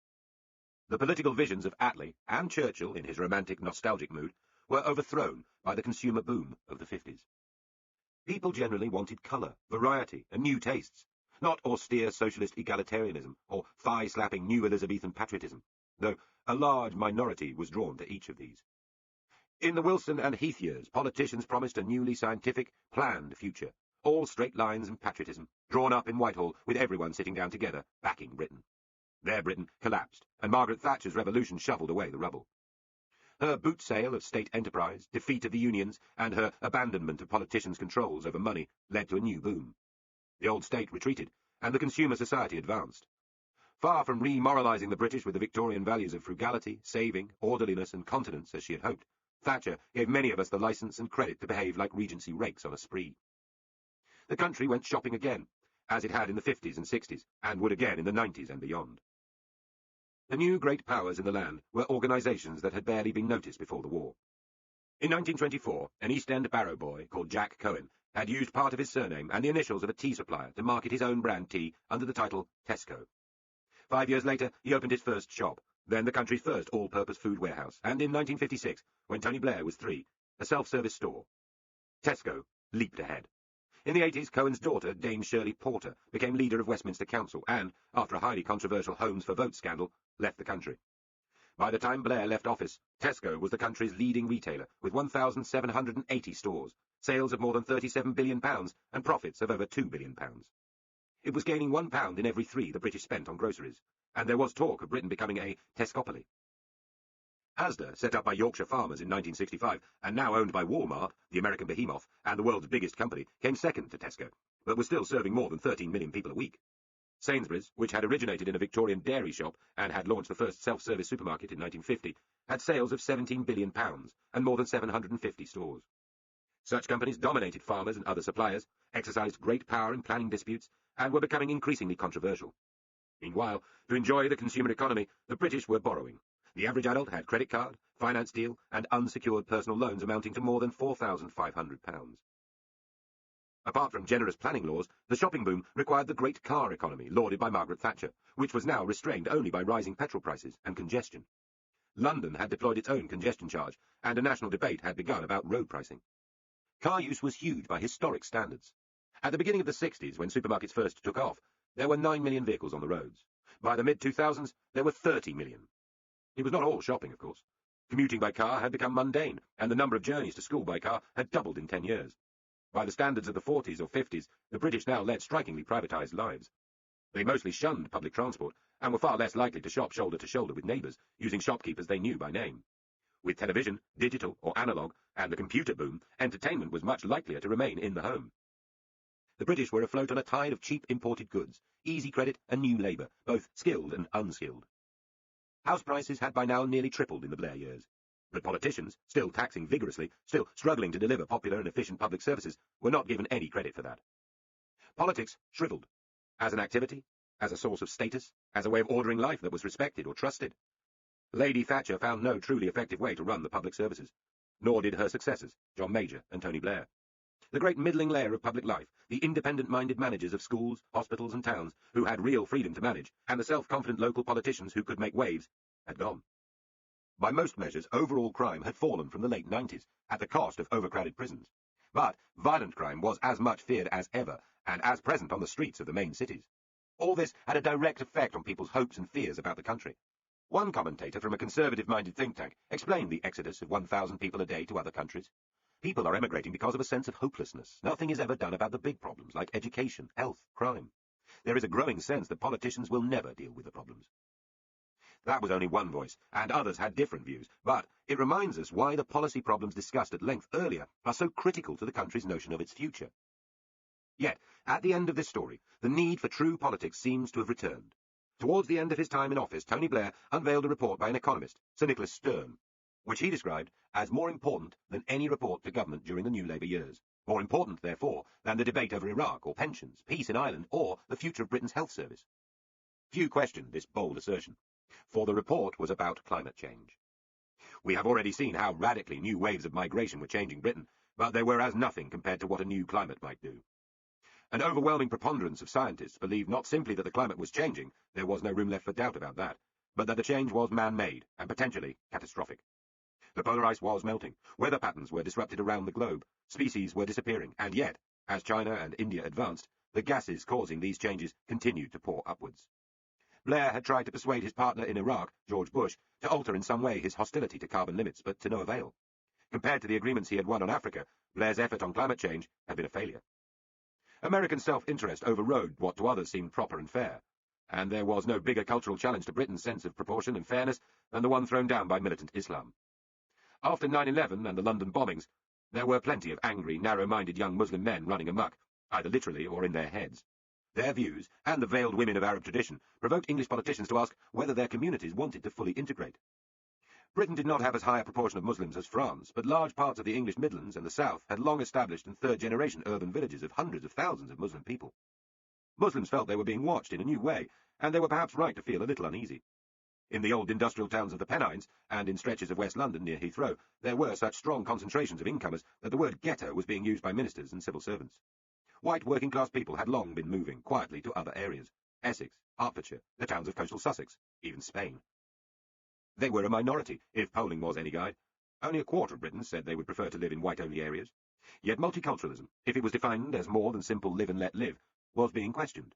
The political visions of Attlee and Churchill, in his romantic, nostalgic mood, were overthrown by the consumer boom of the 50s. People generally wanted colour, variety, and new tastes, not austere socialist egalitarianism or thigh-slapping new Elizabethan patriotism, though a large minority was drawn to each of these. In the Wilson and Heath years, politicians promised a newly scientific, planned future, all straight lines and patriotism, drawn up in Whitehall with everyone sitting down together, backing Britain. Their Britain collapsed, and Margaret Thatcher's revolution shovelled away the rubble. Her boot sale of state enterprise, defeat of the unions, and her abandonment of politicians' controls over money led to a new boom. The old state retreated, and the consumer society advanced. Far from remoralising the British with the Victorian values of frugality, saving, orderliness and continence as she had hoped, Thatcher gave many of us the licence and credit to behave like Regency rakes on a spree. The country went shopping again, as it had in the 50s and 60s, and would again in the 90s and beyond. The new great powers in the land were organisations that had barely been noticed before the war. In 1924, an East End barrow boy called Jack Cohen had used part of his surname and the initials of a tea supplier to market his own brand tea under the title Tesco. 5 years later, he opened his first shop, then the country's first all-purpose food warehouse, and in 1956, when Tony Blair was 3, a self-service store. Tesco leaped ahead. In the 80s, Cohen's daughter, Dame Shirley Porter, became leader of Westminster Council and, after a highly controversial Homes for Votes scandal, left the country. By the time Blair left office, Tesco was the country's leading retailer, with 1,780 stores, sales of more than £37 billion, and profits of over £2 billion. It was gaining £1 in every 3 the British spent on groceries, and there was talk of Britain becoming a Tescopoly. Asda, set up by Yorkshire farmers in 1965, and now owned by Walmart, the American behemoth, and the world's biggest company, came second to Tesco, but was still serving more than 13 million people a week. Sainsbury's, which had originated in a Victorian dairy shop and had launched the first self-service supermarket in 1950, had sales of £17 billion and more than 750 stores. Such companies dominated farmers and other suppliers, exercised great power in planning disputes, and were becoming increasingly controversial. Meanwhile, to enjoy the consumer economy, the British were borrowing. The average adult had credit card, finance deal, and unsecured personal loans amounting to more than £4,500. Apart from generous planning laws, the shopping boom required the great car economy lauded by Margaret Thatcher, which was now restrained only by rising petrol prices and congestion. London had deployed its own congestion charge, and a national debate had begun about road pricing. Car use was huge by historic standards. At the beginning of the 60s, when supermarkets first took off, there were 9 million vehicles on the roads. By the mid-2000s, there were 30 million. It was not all shopping, of course. Commuting by car had become mundane, and the number of journeys to school by car had doubled in 10 years. By the standards of the 40s or 50s, the British now led strikingly privatised lives. They mostly shunned public transport, and were far less likely to shop shoulder to shoulder with neighbours, using shopkeepers they knew by name. With television, digital or analogue, and the computer boom, entertainment was much likelier to remain in the home. The British were afloat on a tide of cheap imported goods, easy credit and new labour, both skilled and unskilled. House prices had by now nearly tripled in the Blair years. But politicians, still taxing vigorously, still struggling to deliver popular and efficient public services, were not given any credit for that. Politics shrivelled. As an activity, as a source of status, as a way of ordering life that was respected or trusted. Lady Thatcher found no truly effective way to run the public services, nor did her successors, John Major and Tony Blair. The great middling layer of public life, the independent-minded managers of schools, hospitals and towns, who had real freedom to manage, and the self-confident local politicians who could make waves, had gone. By most measures, overall crime had fallen from the late 90s, at the cost of overcrowded prisons. But violent crime was as much feared as ever, and as present on the streets of the main cities. All this had a direct effect on people's hopes and fears about the country. One commentator from a conservative-minded think tank explained the exodus of 1,000 people a day to other countries. People are emigrating because of a sense of hopelessness. Nothing is ever done about the big problems, like education, health, crime. There is a growing sense that politicians will never deal with the problems. That was only one voice, and others had different views, but it reminds us why the policy problems discussed at length earlier are so critical to the country's notion of its future. Yet, at the end of this story, the need for true politics seems to have returned. Towards the end of his time in office, Tony Blair unveiled a report by an economist, Sir Nicholas Stern, which he described as more important than any report to government during the New Labour years. More important, therefore, than the debate over Iraq or pensions, peace in Ireland, or the future of Britain's health service. Few questioned this bold assertion, for the report was about climate change. We have already seen how radically new waves of migration were changing Britain, but they were as nothing compared to what a new climate might do. An overwhelming preponderance of scientists believed not simply that the climate was changing, there was no room left for doubt about that, but that the change was man-made and potentially catastrophic. The polar ice was melting, weather patterns were disrupted around the globe, species were disappearing, and yet, as China and India advanced, the gases causing these changes continued to pour upwards. Blair had tried to persuade his partner in Iraq, George Bush, to alter in some way his hostility to carbon limits, but to no avail. Compared to the agreements he had won on Africa, Blair's effort on climate change had been a failure. American self-interest overrode what to others seemed proper and fair, and there was no bigger cultural challenge to Britain's sense of proportion and fairness than the one thrown down by militant Islam. After 9/11 and the London bombings, there were plenty of angry, narrow-minded young Muslim men running amok, either literally or in their heads. Their views, and the veiled women of Arab tradition, provoked English politicians to ask whether their communities wanted to fully integrate. Britain did not have as high a proportion of Muslims as France, but large parts of the English Midlands and the South had long established and third-generation urban villages of hundreds of thousands of Muslim people. Muslims felt they were being watched in a new way, and they were perhaps right to feel a little uneasy. In the old industrial towns of the Pennines, and in stretches of West London near Heathrow, there were such strong concentrations of incomers that the word ghetto was being used by ministers and civil servants. White working-class people had long been moving quietly to other areas: Essex, Hertfordshire, the towns of coastal Sussex, even Spain. They were a minority, if polling was any guide. Only a quarter of Britons said they would prefer to live in white-only areas. Yet multiculturalism, if it was defined as more than simple live and let live, was being questioned.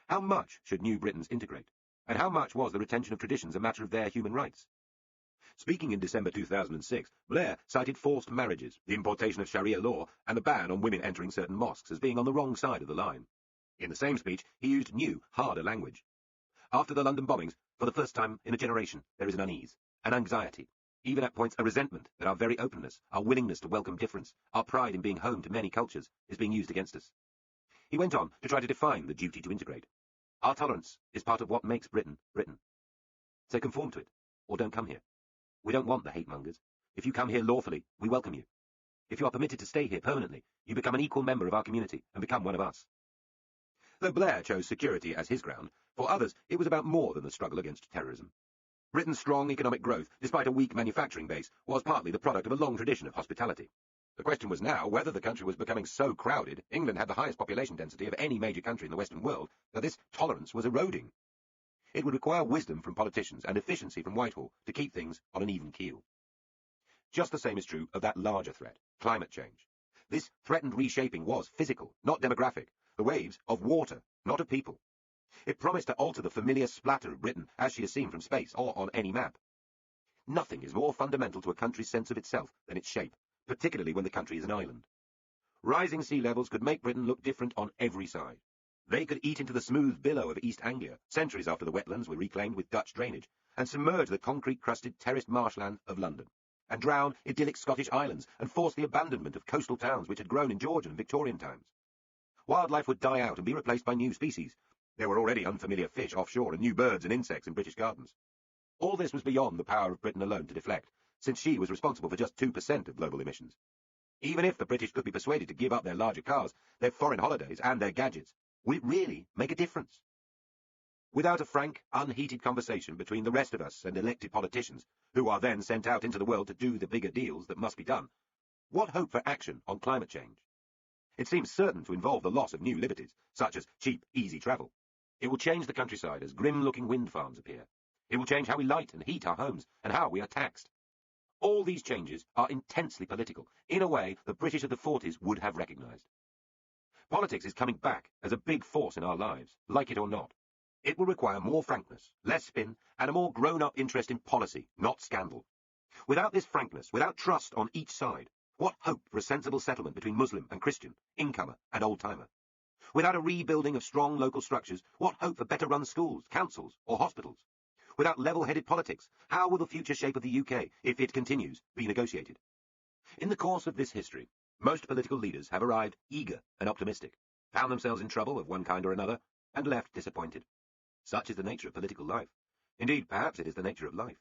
How much should New Britons integrate? And how much was the retention of traditions a matter of their human rights? Speaking in December 2006, Blair cited forced marriages, the importation of Sharia law, and the ban on women entering certain mosques as being on the wrong side of the line. In the same speech, he used new, harder language. After the London bombings, for the first time in a generation, there is an unease, an anxiety, even at points a resentment that our very openness, our willingness to welcome difference, our pride in being home to many cultures, is being used against us. He went on to try to define the duty to integrate. Our tolerance is part of what makes Britain, Britain. So conform to it, or don't come here. We don't want the hate-mongers. If you come here lawfully, we welcome you. If you are permitted to stay here permanently, you become an equal member of our community and become one of us. Though Blair chose security as his ground, for others it was about more than the struggle against terrorism. Britain's strong economic growth, despite a weak manufacturing base, was partly the product of a long tradition of hospitality. The question was now whether the country was becoming so crowded, England had the highest population density of any major country in the Western world, that this tolerance was eroding. It would require wisdom from politicians and efficiency from Whitehall to keep things on an even keel. Just the same is true of that larger threat, climate change. This threatened reshaping was physical, not demographic, the waves of water, not of people. It promised to alter the familiar splatter of Britain as she is seen from space or on any map. Nothing is more fundamental to a country's sense of itself than its shape, particularly when the country is an island. Rising sea levels could make Britain look different on every side. They could eat into the smooth billow of East Anglia, centuries after the wetlands were reclaimed with Dutch drainage, and submerge the concrete-crusted terraced marshland of London, and drown idyllic Scottish islands, and force the abandonment of coastal towns which had grown in Georgian and Victorian times. Wildlife would die out and be replaced by new species. There were already unfamiliar fish offshore and new birds and insects in British gardens. All this was beyond the power of Britain alone to deflect, since she was responsible for just 2% of global emissions. Even if the British could be persuaded to give up their larger cars, their foreign holidays, and their gadgets, would it really make a difference? Without a frank, unheated conversation between the rest of us and elected politicians, who are then sent out into the world to do the bigger deals that must be done, what hope for action on climate change? It seems certain to involve the loss of new liberties, such as cheap, easy travel. It will change the countryside as grim-looking wind farms appear. It will change how we light and heat our homes, and how we are taxed. All these changes are intensely political, in a way the British of the 40s would have recognised. Politics is coming back as a big force in our lives, like it or not. It will require more frankness, less spin, and a more grown-up interest in policy, not scandal. Without this frankness, without trust on each side, what hope for a sensible settlement between Muslim and Christian, incomer and old-timer? Without a rebuilding of strong local structures, what hope for better-run schools, councils, or hospitals? Without level-headed politics, how will the future shape of the UK, if it continues, be negotiated? In the course of this history, most political leaders have arrived eager and optimistic, found themselves in trouble of one kind or another, and left disappointed. Such is the nature of political life. Indeed, perhaps it is the nature of life.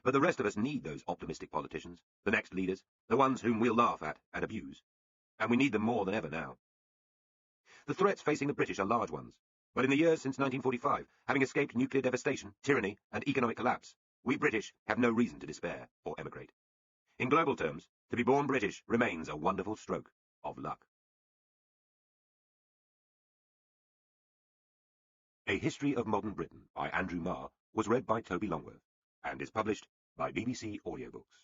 But the rest of us need those optimistic politicians, the next leaders, the ones whom we'll laugh at and abuse. And we need them more than ever now. The threats facing the British are large ones. But in the years since 1945, having escaped nuclear devastation, tyranny, and economic collapse, we British have no reason to despair or emigrate. In global terms, to be born British remains a wonderful stroke of luck. A History of Modern Britain by Andrew Marr was read by Toby Longworth and is published by BBC Audiobooks.